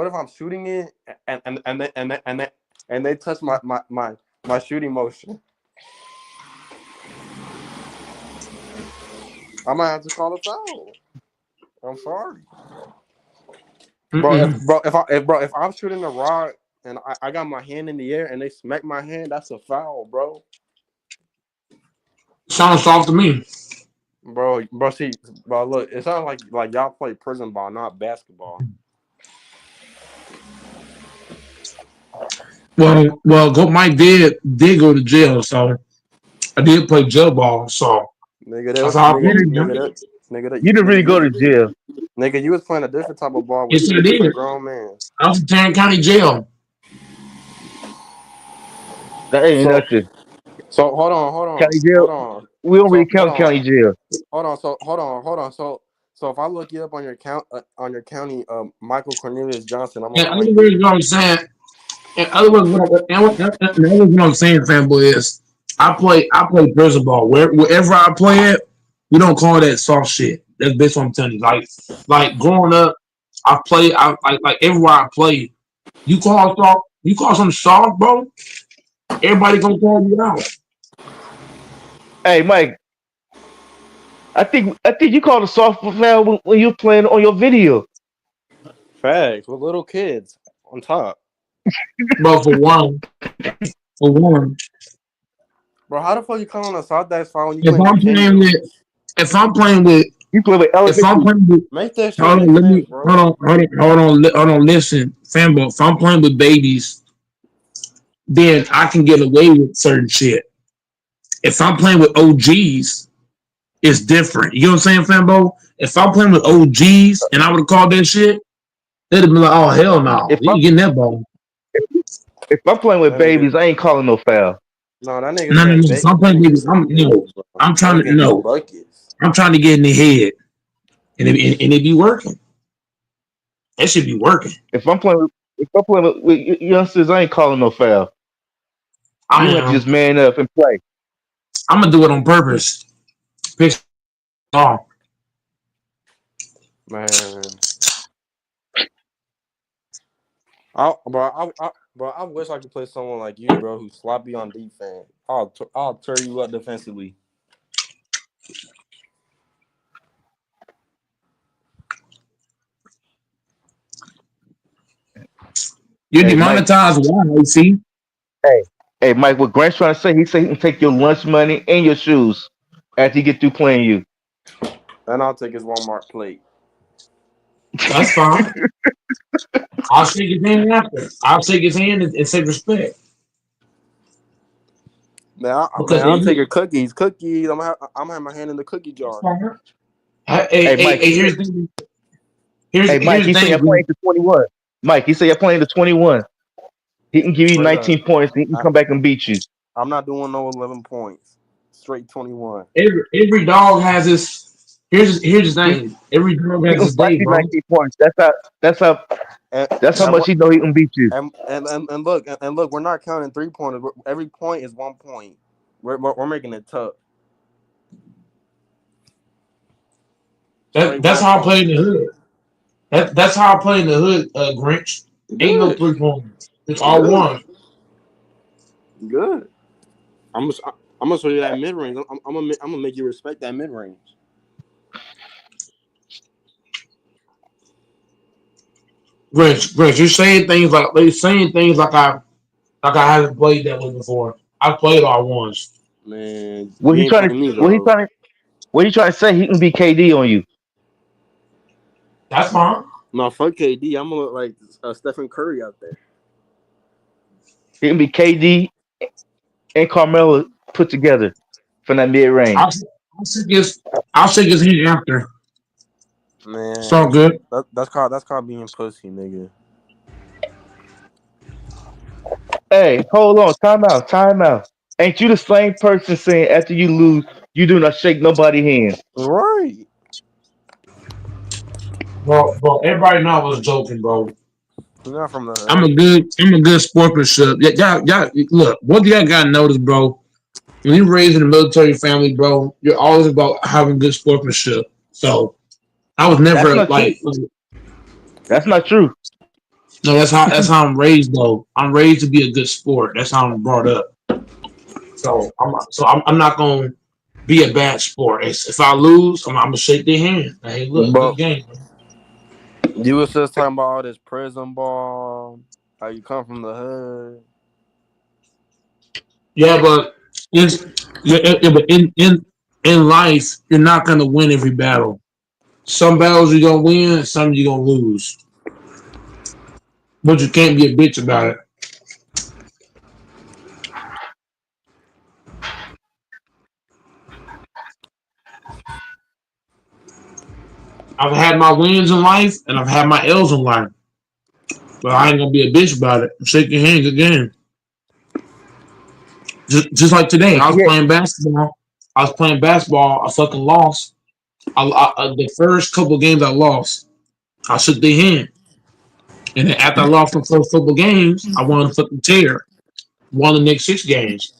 Speaker 7: if I'm shooting it and they touch my shooting motion? I might have to call a foul. I'm sorry, bro. If
Speaker 4: Mm-mm.
Speaker 7: bro if I if bro if I'm shooting a rod and I got my hand in the air and they smack my hand, that's a foul, bro.
Speaker 4: Sounds soft to me.
Speaker 7: See, bro, look, it sounds like y'all play prison ball, not basketball.
Speaker 4: Mike did go to jail, so I did play jail ball, so
Speaker 7: Nigga,
Speaker 4: that's how I
Speaker 8: You
Speaker 4: played.
Speaker 8: didn't
Speaker 4: Man.
Speaker 8: you didn't really go to jail.
Speaker 7: nigga, you was playing a different type of ball with
Speaker 4: Yes, I
Speaker 7: two
Speaker 4: did.
Speaker 7: different grown men.
Speaker 4: I was in Tarrant County Jail.
Speaker 8: That ain't
Speaker 7: So,
Speaker 8: nothing.
Speaker 7: so hold on, hold on,
Speaker 8: County jail.
Speaker 7: hold on.
Speaker 8: We don't really
Speaker 7: So hold
Speaker 8: count
Speaker 7: on,
Speaker 8: county jail.
Speaker 7: hold on. So if I look you up on your county, Michael Cornelius Johnson, I'm
Speaker 4: In
Speaker 7: gonna
Speaker 4: other
Speaker 7: find
Speaker 4: words,
Speaker 7: you.
Speaker 4: you know what I'm saying? In other words, what I'm saying, fanboy, is I play prison ball. Wherever I play it, we don't call that soft shit. That's based on what I'm telling you. Like growing up, I everywhere I play, you call something soft, bro. Everybody gonna call you out.
Speaker 8: Hey, Mike, I think you called a soft foul when you were playing on your video.
Speaker 7: Facts with little kids on top,
Speaker 4: But for one,
Speaker 7: bro. How the fuck you calling a soft dash foul when you
Speaker 4: if
Speaker 7: playing with
Speaker 4: I'm
Speaker 7: ten
Speaker 4: playing
Speaker 7: year
Speaker 4: with,
Speaker 7: olds?
Speaker 4: if I'm playing with,
Speaker 8: You play with
Speaker 4: if I'm
Speaker 8: elementary.
Speaker 4: playing with,
Speaker 7: Make that shit
Speaker 4: hold
Speaker 7: make
Speaker 4: on, let me,
Speaker 7: sense, bro.
Speaker 4: listen, fanboy. If I'm playing with babies, then I can get away with certain shit. If I'm playing with OGs, it's different. You know what I'm saying, Fambo? If I'm playing with OGs and I would have called that shit, they'd have been like, oh, hell no.
Speaker 8: If
Speaker 4: You
Speaker 8: I'm
Speaker 4: ain't getting that ball.
Speaker 8: if I'm playing with
Speaker 7: That nigga,
Speaker 8: babies, I ain't calling no foul.
Speaker 7: no, that nigga
Speaker 4: No, no,
Speaker 7: said,
Speaker 4: no. If I'm
Speaker 7: that
Speaker 4: playing
Speaker 7: nigga
Speaker 4: with,
Speaker 7: said babies, bro.
Speaker 4: I'm
Speaker 7: That
Speaker 4: trying to,
Speaker 7: nigga need
Speaker 4: no.
Speaker 7: buckets.
Speaker 4: I'm trying to get in the head. And it be working. That should be working.
Speaker 8: If I'm playing with youngsters, I ain't calling no foul.
Speaker 4: I
Speaker 8: You have to
Speaker 4: am.
Speaker 8: just man up and play.
Speaker 4: I'm going to do it on purpose. Piss off.
Speaker 7: Man, bro, I wish I could play someone like you, bro, who's sloppy on defense. I'll tear you up defensively.
Speaker 4: You're
Speaker 8: Hey, Mike.
Speaker 4: demonetized. Why, see?
Speaker 8: Hey, hey, Mike. What Grant's trying to say? He said he can take your lunch money and your shoes after he get through playing you.
Speaker 7: And I'll take his Walmart plate.
Speaker 4: That's fine. I'll shake his hand after. I'll shake his hand and say respect.
Speaker 7: Man,
Speaker 4: Because
Speaker 7: I'll take your cookies. Cookies. I'm gonna have my hand in the cookie
Speaker 4: that's
Speaker 7: jar.
Speaker 4: fine. Hey,
Speaker 8: Hey,
Speaker 4: hey,
Speaker 8: Mike.
Speaker 4: hey, here's the thing. Here's,
Speaker 8: Hey, Mike.
Speaker 4: here's the
Speaker 8: He said you're
Speaker 4: thing,
Speaker 8: playing
Speaker 4: Group.
Speaker 8: to 21. Mike. He said you're playing to 21. He can give you
Speaker 7: Bruh,
Speaker 8: 19 points. And he can
Speaker 7: I,
Speaker 8: come back and beat you.
Speaker 7: I'm not doing no 11 points. Straight 21.
Speaker 4: Every dog has his. Here's the
Speaker 8: He
Speaker 4: thing. Every dog
Speaker 8: he
Speaker 4: has
Speaker 8: gonna
Speaker 4: his
Speaker 8: spike
Speaker 4: day,
Speaker 8: you
Speaker 4: bro.
Speaker 8: 19 points.
Speaker 7: And
Speaker 8: That's how
Speaker 7: and
Speaker 8: much
Speaker 7: what
Speaker 8: he know he can beat you.
Speaker 7: and look, we're not counting 3 pointers. Every point is 1 point. We're making it tough. Straight
Speaker 4: That's
Speaker 7: one
Speaker 4: how I play
Speaker 7: pointer.
Speaker 4: in the hood. That's how I play in the hood, Grinch. Ain't no
Speaker 7: Good,
Speaker 4: 3 pointers. It's all
Speaker 7: good,
Speaker 4: one.
Speaker 7: good. I'm gonna I'm gonna show you that mid range. I'm gonna make you respect that mid range.
Speaker 4: Grinch, you're saying things like I haven't played that way before. I've played all ones.
Speaker 7: Man,
Speaker 8: What
Speaker 7: you
Speaker 8: he
Speaker 7: ain't
Speaker 8: trying to?
Speaker 7: playing me
Speaker 8: What he
Speaker 7: though.
Speaker 8: trying to? What he trying to say? He can be KD on you.
Speaker 4: That's fine.
Speaker 7: No, fuck KD. I'm gonna look like Stephen Curry out there.
Speaker 8: He can be KD and Carmelo put together from that mid
Speaker 4: I'll,
Speaker 8: range.
Speaker 4: I'll shake his I'll shake his hand after. It's all
Speaker 7: Man,
Speaker 4: good.
Speaker 7: that's called being pussy, nigga.
Speaker 8: Hey, hold on, time out, time out. Ain't you the same person saying after you lose, you do not shake nobody hand?
Speaker 7: Right.
Speaker 4: Bro, everybody know I was joking, bro.
Speaker 7: You're not from the
Speaker 4: I'm
Speaker 7: hood.
Speaker 4: a good sportsmanship. Y'all, look, what do y'all gotta notice, bro? When you're raised in a military family, bro, you're always about having good sportsmanship. So I was
Speaker 8: That's
Speaker 4: never
Speaker 8: not true.
Speaker 4: like,
Speaker 8: That's not true.
Speaker 4: no, that's how I'm raised though. I'm raised to be a good sport. That's how I'm brought up. So I'm not gonna be a bad sport. If I lose, I'm gonna shake their hand. Hey, look,
Speaker 7: But
Speaker 4: good game.
Speaker 7: you was just talking about all this prison ball, how you come from the hood.
Speaker 4: Yeah, but it's but in life, you're not gonna win every battle. Some battles you're gonna win, some you're gonna lose. But you can't be a bitch about it. I've had my wins in life and I've had my L's in life. But I ain't gonna be a bitch about it. Shake your hands again. Just like today,
Speaker 8: But
Speaker 4: I was
Speaker 8: yeah,
Speaker 4: playing basketball. I was playing basketball. I fucking lost. The first couple of games I lost, I shook their hand. And then after I lost the first couple of games, I won the fucking tear. Won the next 6 games.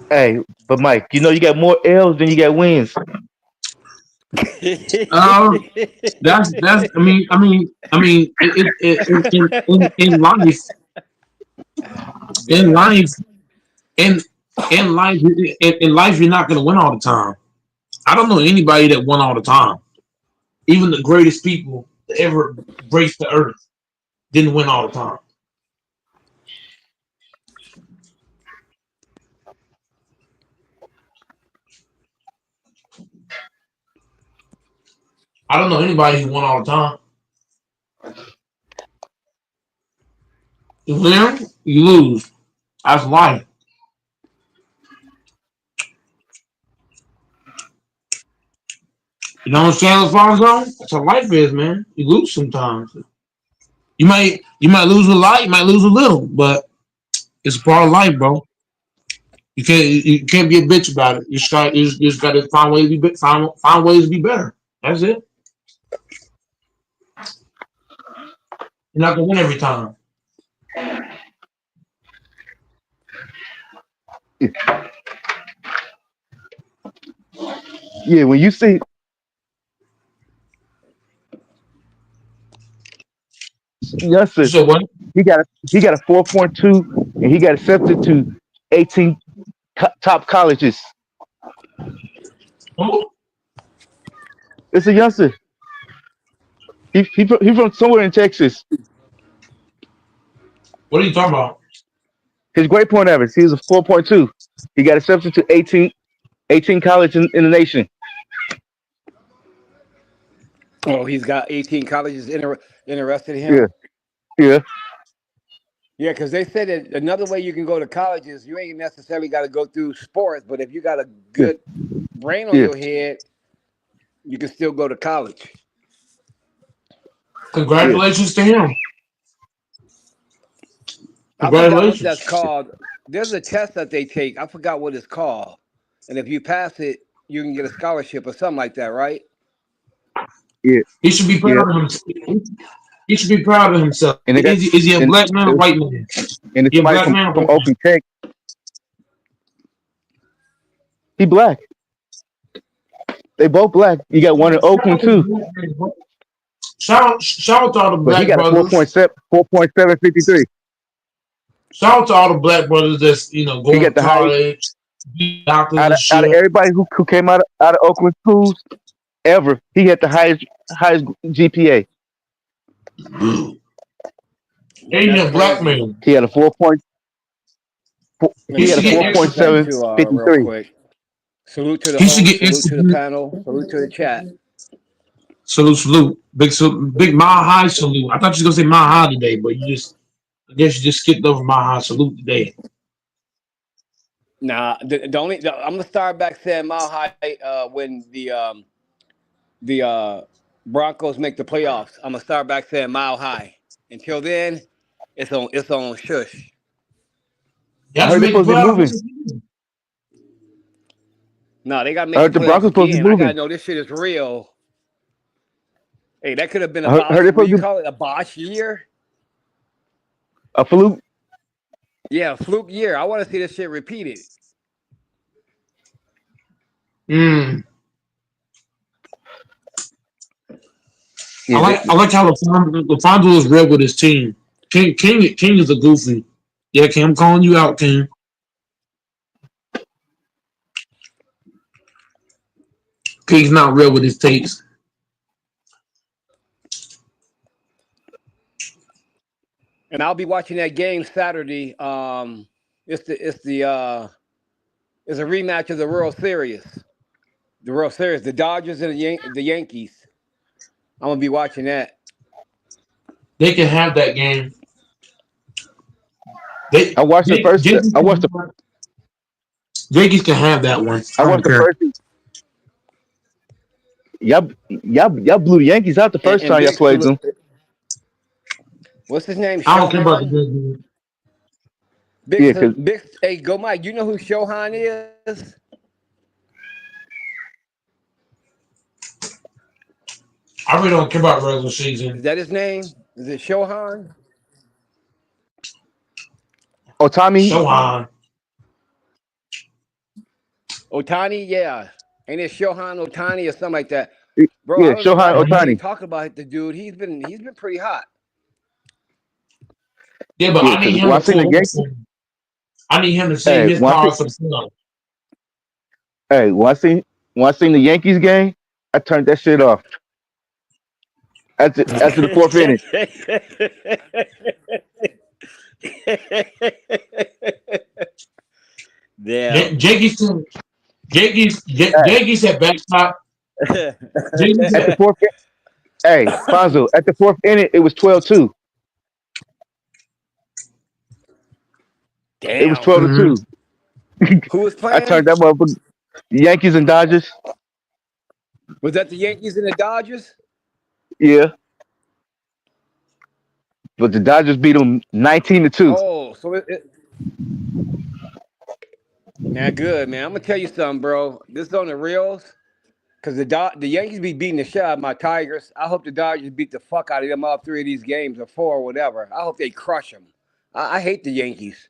Speaker 8: hey, but Mike, you know you got more L's than you got wins.
Speaker 4: Um, that's. In life, in
Speaker 7: Damn.
Speaker 4: life, in in life, in life, you're not gonna win all the time. I don't know anybody that won all the time. Even the greatest people that ever graced the earth didn't win all the time. I don't know anybody who won all the time. You win, you lose. That's life. You know what I'm saying, Alfonso? That's how life is, man. You lose sometimes. You might lose a lot, you might lose a little, but it's a part of life, bro. You can't be a bitch about it. You just gotta find ways to find ways to be better. That's it. You're not gonna win every time.
Speaker 8: Yeah, when you see yes
Speaker 4: You
Speaker 8: sir,
Speaker 4: said what?
Speaker 8: he got a 4.2 and he got accepted to 18 top colleges.
Speaker 4: Oh,
Speaker 8: It's a youngster. He from somewhere in Texas.
Speaker 4: what are you talking about?
Speaker 8: His grade point average, he was a 4.2. He got accepted to 18 colleges in the nation.
Speaker 9: Oh, he's got 18 colleges interested in him.
Speaker 8: Yeah, yeah,
Speaker 9: Yeah, because they said that another way you can go to college is you ain't necessarily got to go through sports, but if you got a
Speaker 8: yeah,
Speaker 9: good brain on
Speaker 8: yeah,
Speaker 9: your head, you can still go to college.
Speaker 8: yeah.
Speaker 4: Congratulations to him.
Speaker 9: I forgot what that's
Speaker 4: Congratulations.
Speaker 9: called. There's a test that they take. I forgot what it's called. And if you pass it, you can get a scholarship or something like that, right?
Speaker 8: Yeah,
Speaker 4: He should be
Speaker 8: yeah.
Speaker 4: proud of himself. He should be proud of himself.
Speaker 8: And they got
Speaker 4: Is he a
Speaker 8: and
Speaker 4: black man or white man?
Speaker 8: and it's
Speaker 4: He a
Speaker 8: somebody
Speaker 4: black man or
Speaker 8: from
Speaker 4: white man?
Speaker 8: Open Tech. He black. They both black. You got one in Oakland too,
Speaker 4: Shout out to all the
Speaker 8: but he
Speaker 4: black
Speaker 8: got a
Speaker 4: brothers.
Speaker 8: 4.753.
Speaker 4: Shout out to all the black brothers that's
Speaker 8: He
Speaker 4: going
Speaker 8: got
Speaker 4: to
Speaker 8: the highest
Speaker 4: college, be doctors
Speaker 8: out
Speaker 4: and
Speaker 8: of
Speaker 4: shit.
Speaker 8: everybody who came out of Oakland schools ever. He had the highest GPA.
Speaker 4: Ain't
Speaker 9: That's
Speaker 4: a black
Speaker 9: crazy.
Speaker 4: man.
Speaker 8: He had a 4.
Speaker 9: Let
Speaker 4: He
Speaker 8: He
Speaker 9: me
Speaker 8: had a
Speaker 4: should
Speaker 9: say
Speaker 4: get
Speaker 9: something to
Speaker 4: extra.
Speaker 9: the chat too, real
Speaker 8: 4.753.
Speaker 9: quick. Salute to the
Speaker 4: He should
Speaker 9: host.
Speaker 4: get
Speaker 9: Salute
Speaker 4: extra.
Speaker 9: to the panel. Salute to the chat.
Speaker 4: Salute. Big Mile High salute. I thought you was gonna say Mile High today, but I guess you just skipped over Mile High salute today.
Speaker 9: Nah, I'm gonna start back saying Mile High when the Broncos make the playoffs. I'm gonna start back saying Mile High. Until then, it's on shush.
Speaker 8: I
Speaker 4: Y'all just
Speaker 8: heard they're
Speaker 4: make the
Speaker 8: supposed to be
Speaker 4: playoffs.
Speaker 8: moving.
Speaker 9: No, they gotta
Speaker 8: I
Speaker 9: make the
Speaker 8: heard the
Speaker 9: playoffs
Speaker 8: Broncos supposed to be
Speaker 9: again. I gotta
Speaker 8: moving.
Speaker 9: know this shit is real. Hey, that could have been a
Speaker 8: Heard
Speaker 9: botch.
Speaker 8: they're
Speaker 9: What do
Speaker 8: supposed
Speaker 9: you
Speaker 8: to be
Speaker 9: call it? A botch year?
Speaker 8: a fluke.
Speaker 9: Yeah, fluke year. I want to see this shit repeated.
Speaker 4: Mm.
Speaker 8: Yeah,
Speaker 4: I like how LaFonso is real with his team. King is a goofy. Yeah, King, I'm calling you out, King. King's not real with his takes.
Speaker 9: And I'll be watching that game Saturday. It's a rematch of the World Series. The World Series, the Dodgers and the Yankees. I'm gonna be watching that.
Speaker 4: They can have that game. They,
Speaker 8: I watched the
Speaker 4: they
Speaker 8: first.
Speaker 4: Yankees can have that one.
Speaker 8: I
Speaker 4: I
Speaker 8: watched
Speaker 4: don't
Speaker 8: the
Speaker 4: care.
Speaker 8: first. Y'all blew the Yankees out the first
Speaker 9: And
Speaker 8: time y'all
Speaker 9: big
Speaker 8: played
Speaker 9: salute.
Speaker 8: them.
Speaker 9: What's his name?
Speaker 4: I don't care about the
Speaker 9: Shohan.
Speaker 4: good.
Speaker 9: Big,
Speaker 8: Yeah, because
Speaker 9: big. Hey, go Mike. You know who Shohan is?
Speaker 4: I really don't care about regular
Speaker 9: Is
Speaker 4: season.
Speaker 9: that his name? Is it Shohan?
Speaker 8: Otani.
Speaker 4: Shohan.
Speaker 9: Otani? Yeah. Ain't it Shohan Otani or something like that? Bro, I
Speaker 8: Yeah,
Speaker 9: don't know why
Speaker 8: Shohei
Speaker 9: nobody
Speaker 8: Otani.
Speaker 9: ain't talking about the dude. He's been pretty hot.
Speaker 4: Yeah, but
Speaker 8: Yeah,
Speaker 4: I need
Speaker 8: because
Speaker 4: him
Speaker 8: when I
Speaker 4: to
Speaker 8: seen the
Speaker 4: pull up.
Speaker 8: Yankees,
Speaker 4: I need him to save
Speaker 8: hey,
Speaker 4: his card for the film.
Speaker 8: when I seen the Yankees game, I turned that shit off after the fourth inning.
Speaker 9: Damn.
Speaker 8: Hey,
Speaker 4: Yankees at backstop. Yankees
Speaker 8: at the
Speaker 4: at
Speaker 8: fourth, hey, Fonzo, at the fourth inning, it was 12-2. It was
Speaker 9: Damn.
Speaker 8: 12 to
Speaker 4: Mhm.
Speaker 8: 2.
Speaker 9: Who was
Speaker 8: I
Speaker 9: playing?
Speaker 8: turned that motherfucker. Yankees and Dodgers.
Speaker 9: Was that the Yankees and the Dodgers?
Speaker 8: Yeah, but the Dodgers beat them 19-2.
Speaker 9: Oh, so man, good man. I'm gonna tell you something, bro. This is on the reels. Cause the Yankees be beating the shit out of my Tigers. I hope the Dodgers beat the fuck out of them all three of these games or four or whatever. I hope they crush them. I hate the Yankees.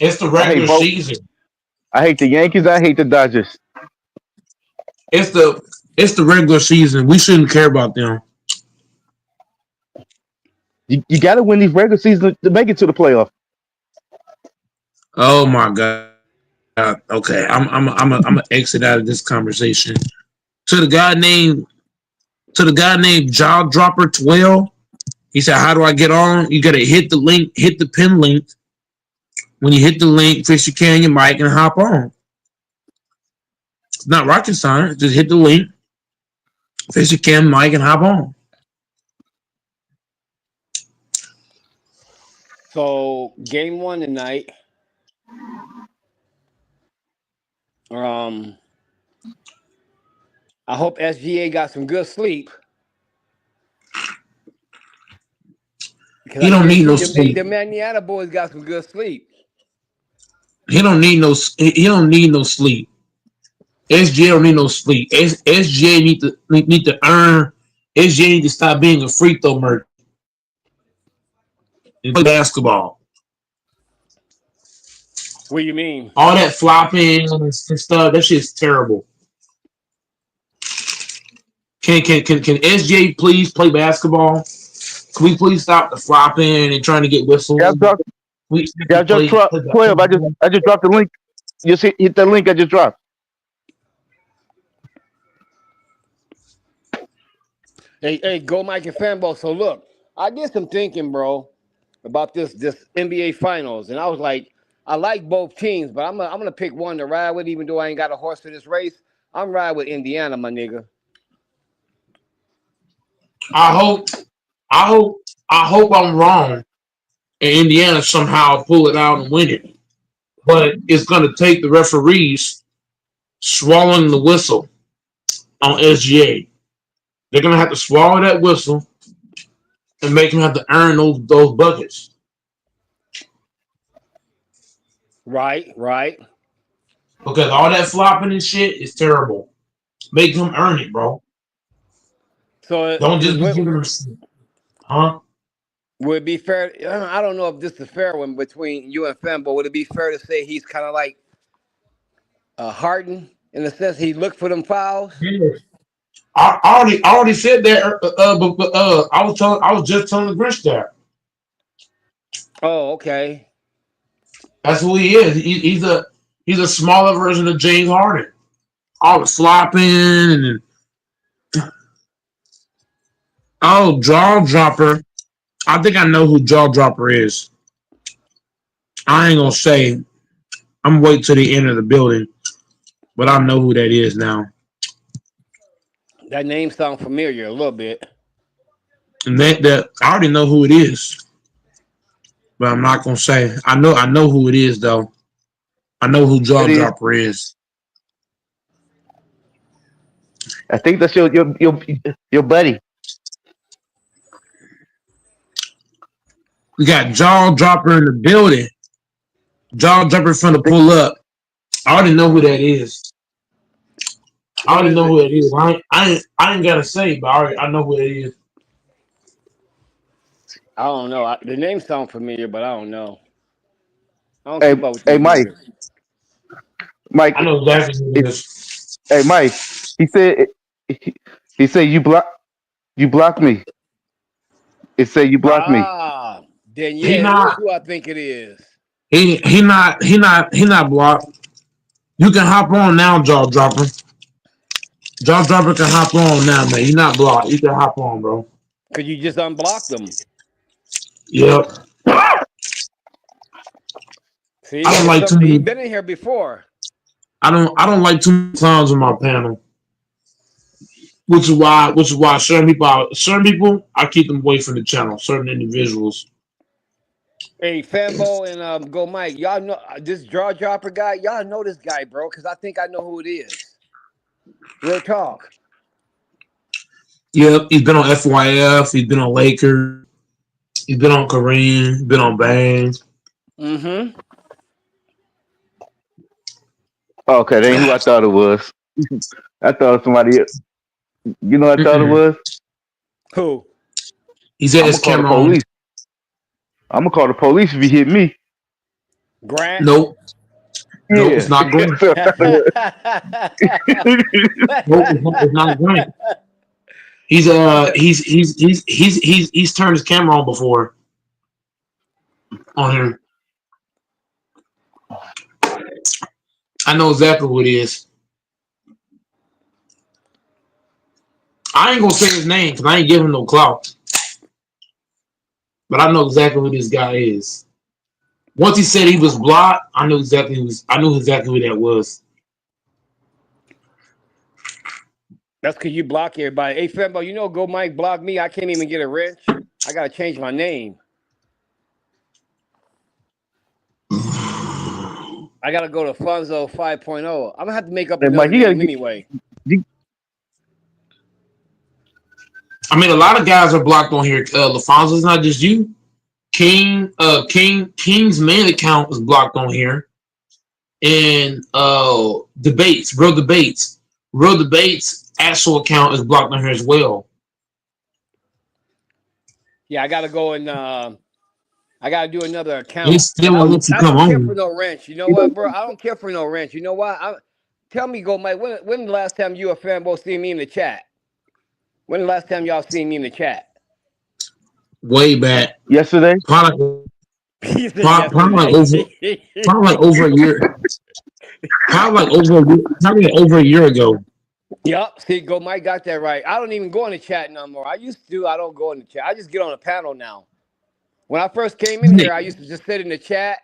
Speaker 4: it's the
Speaker 8: I hate
Speaker 4: regular
Speaker 8: both.
Speaker 4: season.
Speaker 8: I hate the Yankees. I hate the Dodgers.
Speaker 4: It's the regular season. We shouldn't care about them.
Speaker 8: You got to win these regular seasons to make it to the playoff.
Speaker 4: Oh my god. Okay, I'm a exit out of this conversation. To the guy named Jaw Dropper 12. He said, "How do I get on? You gotta hit the link, hit the pin link. When you hit the link, fish your can, your mic, and hop on. It's not rocket science. Just hit the link, fish your can, mic, and hop on."
Speaker 9: So game one tonight. Um, I hope SGA got some good sleep because
Speaker 4: He
Speaker 9: I
Speaker 4: don't need
Speaker 9: guarantee
Speaker 4: no
Speaker 9: them. Hey,
Speaker 4: sleep.
Speaker 9: the Maniata boys got some good sleep.
Speaker 4: He don't need no. He don't need no sleep. SGA don't need no sleep. SGA need to earn. SGA need to stop being a free throw merchant and play basketball.
Speaker 9: What do you mean?
Speaker 4: All that flopping and stuff, that shit's terrible. Can SJ please play basketball? Can we please stop the flopping and trying to get
Speaker 8: Yeah, I
Speaker 4: whistles?
Speaker 8: dropped.
Speaker 4: We
Speaker 8: Yeah, I
Speaker 4: can
Speaker 8: just
Speaker 4: play
Speaker 8: dropped
Speaker 4: play
Speaker 8: 12.
Speaker 4: basketball.
Speaker 8: I just dropped the link. Just hit that link I just dropped.
Speaker 9: Hey, go Mike and Fanbo. So look, I did some thinking, bro, about this NBA Finals, and I was like, I like both teams, but I'm gonna pick one to ride with, even though I ain't got a horse for this race. I'm riding with Indiana, my nigga.
Speaker 4: I hope I hope I hope I'm wrong and Indiana somehow pull it out and win it. But it's gonna take the referees swallowing the whistle on SGA. They're gonna have to swallow that whistle and make them have to earn those buckets.
Speaker 9: Right.
Speaker 4: Because all that flopping and shit is terrible. Make them earn it, bro.
Speaker 9: So
Speaker 4: Don't just be giving them shit. Huh?
Speaker 9: would it be fair? I don't know if this is a fair one between you and Fanbo. Would it be fair to say he's kind of like Harden in the sense he looked for them fouls?
Speaker 4: Yeah. I already said that. I was just telling the Grinch that.
Speaker 9: Oh, okay.
Speaker 4: That's who he is. He's a smaller version of James Harden. All the flopping and jaw dropper. I think I know who jaw dropper is. I ain't gonna say. I'm waiting till the end of the building, but I know who that is now.
Speaker 9: That name sounds familiar a little bit.
Speaker 4: And that I already know who it is, but I'm not gonna say. I know who it is though. I know who jaw
Speaker 8: It is.
Speaker 4: dropper is.
Speaker 8: I think that's your buddy.
Speaker 4: We got jaw dropper in the building. Jaw dropper from
Speaker 8: I
Speaker 4: the
Speaker 8: think
Speaker 4: pull up. I already know who that is. I
Speaker 9: What
Speaker 4: already
Speaker 9: is
Speaker 4: know
Speaker 9: it?
Speaker 4: who it is. I ain't gotta say, but I know who it is.
Speaker 9: I don't know. The name sounds familiar, but I don't know. I don't
Speaker 8: hey
Speaker 9: keep up with
Speaker 8: hey
Speaker 9: these
Speaker 8: Mike.
Speaker 9: niggas.
Speaker 4: I
Speaker 8: Mike.
Speaker 4: know exactly who it
Speaker 8: It,
Speaker 4: is.
Speaker 8: hey Mike. He said he said you blocked me. It said you blocked me.
Speaker 9: Ah, then
Speaker 4: He
Speaker 9: yeah, it is
Speaker 4: not
Speaker 9: who I think it is.
Speaker 4: he not blocked. You can hop on now, jaw dropper. Jaw dropper can hop on now, man. He not blocked. You can hop on, bro.
Speaker 9: Cause you just unblocked them.
Speaker 4: Yep.
Speaker 9: See,
Speaker 4: I don't
Speaker 9: it's
Speaker 4: like too
Speaker 9: something he
Speaker 4: many.
Speaker 9: been in here before.
Speaker 4: I don't like too many clowns on my panel. Which is why certain people I keep them away from the channel. Certain individuals.
Speaker 9: Hey, Fanbo and Go Mike, y'all know this jaw dropper guy. Y'all know this guy, bro, because I think I know who it is. Real talk.
Speaker 4: Yep, he's been on FYF. He's been on Lakers. He's been on Kareem. He's been on Bangs.
Speaker 9: Mm-hmm.
Speaker 8: Okay, that ain't who I thought it was. I thought it was somebody else. You know what I thought it
Speaker 4: Mm-mm.
Speaker 8: was?
Speaker 9: Who?
Speaker 4: He's at
Speaker 8: I'm
Speaker 4: his
Speaker 8: gonna call the
Speaker 4: camera on.
Speaker 8: police. I'm gonna call the police if you hit me.
Speaker 9: Grant.
Speaker 4: Nope. Nope, it's
Speaker 8: Yeah.
Speaker 4: not Grant.
Speaker 8: So I thought
Speaker 4: Nope, it's not Grant. He's turned his camera on before on here. I know exactly who it is. I ain't gonna say his name because I ain't giving him no clout. But I know exactly who this guy is. Once he said he was blocked, I knew exactly who that was.
Speaker 9: That's because you block everybody. Hey, Fanbo, you know Go Mike blocked me. I can't even get a wrench. I gotta change my name. I gotta go to Funzo 5.0. I'm gonna have to make up
Speaker 8: hey,
Speaker 9: another
Speaker 8: Mike, you gotta
Speaker 9: name
Speaker 8: get
Speaker 9: anyway.
Speaker 8: you,
Speaker 4: I mean, a lot of guys are blocked on here. LaFonso's not just you. King's main account is blocked on here, and real debates actual account is blocked on here as well.
Speaker 9: Yeah, I gotta go and I gotta do another
Speaker 4: They
Speaker 9: account. But
Speaker 4: still won't let you
Speaker 9: I
Speaker 4: come
Speaker 9: don't care for
Speaker 4: on.
Speaker 9: no wrench. You know what, bro? I don't care for no wrench. You know what? Tell me, Go Mike, when the last time you or Fanbo see me in the chat? When the last time y'all seen me in the chat?
Speaker 4: Way back.
Speaker 8: Yesterday.
Speaker 4: Probably,
Speaker 9: He said
Speaker 4: probably
Speaker 9: yesterday.
Speaker 4: like over a year. Probably like over a year ago.
Speaker 9: Yup. See, Go Mike got that right. I don't even go in the chat no more. I used to. I don't go in the chat. I just get on the panel now. When I first came in here, I used to just sit in the chat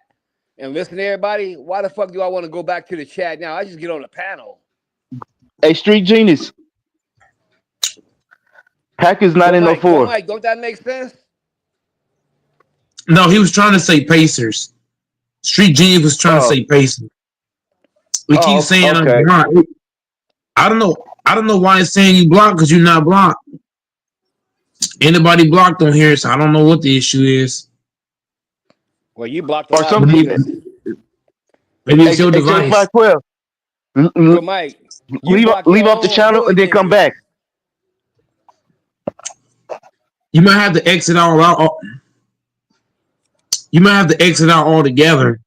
Speaker 9: and listen to everybody. Why the fuck do I want to go back to the chat now? I just get on the panel.
Speaker 8: Hey, Street Genius. Packers not
Speaker 9: Go
Speaker 8: in no
Speaker 9: Mike, Go
Speaker 8: 4.
Speaker 9: Mike, don't that make sense?
Speaker 4: No, he was trying to say Pacers. Street Genius was trying to say Pacers. We keep saying
Speaker 8: okay.
Speaker 4: I'm blocked. I don't know. I don't know why it's saying you blocked because you're not blocked. Anybody blocked on here, so I don't know what the issue is.
Speaker 9: Well, you blocked a
Speaker 8: Or
Speaker 9: lot
Speaker 8: some
Speaker 9: of
Speaker 8: people.
Speaker 9: niggas.
Speaker 4: Maybe it's your device.
Speaker 8: 512.
Speaker 9: Go Mike, you
Speaker 8: Leave
Speaker 9: blocked your
Speaker 8: off the
Speaker 9: own
Speaker 8: channel
Speaker 9: hood
Speaker 8: and then come
Speaker 9: niggas.
Speaker 8: back.
Speaker 4: You might have to exit all out. You might have to exit out altogether.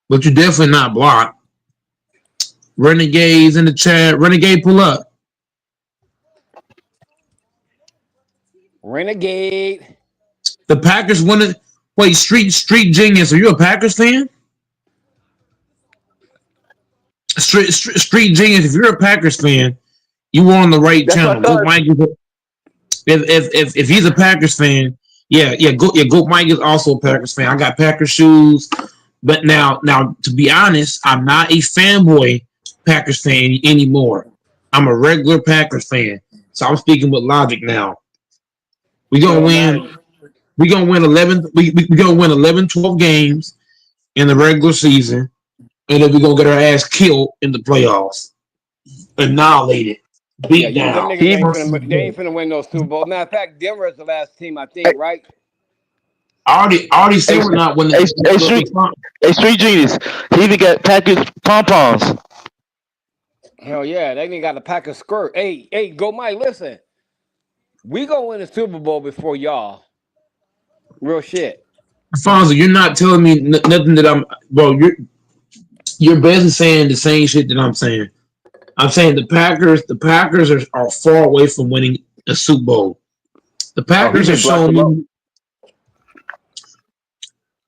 Speaker 4: But you're definitely not blocked. Renegades in the chat. Renegade, pull up.
Speaker 9: Renegade.
Speaker 4: The Packers won it. Wait, Street Genius, are you a Packers fan? Street Genius, if you're a Packers fan, you were on the right
Speaker 8: That's
Speaker 4: channel.
Speaker 8: what I
Speaker 4: Go Mike. If he's a Packers fan, Go Mike is also a Packers fan. I got Packers shoes, but now to be honest, I'm not a fanboy Packers fan anymore. I'm a regular Packers fan, so I'm speaking with logic now. We gonna win. We gonna win 11. We gonna win 11, 12 games in the regular season, and then we gonna get our ass killed in the playoffs, annihilated, beat
Speaker 9: Them
Speaker 4: down.
Speaker 9: niggas ain't finna win no Super Bowl. Matter of fact, Denver is the last team, I think, right?
Speaker 4: I already said we're not winning.
Speaker 8: Hey, Street Genius. He even got Packers pom-poms.
Speaker 9: Hell yeah, they ain't got a pack of skirt. Hey, Go Mike, listen. We gonna win the Super Bowl before y'all. Real shit.
Speaker 4: Fonzo, you're not telling me nothing that I'm. Bro, you're basically saying the same shit that I'm saying. I'm saying the Packers are far away from winning a Super Bowl. The Packers are showing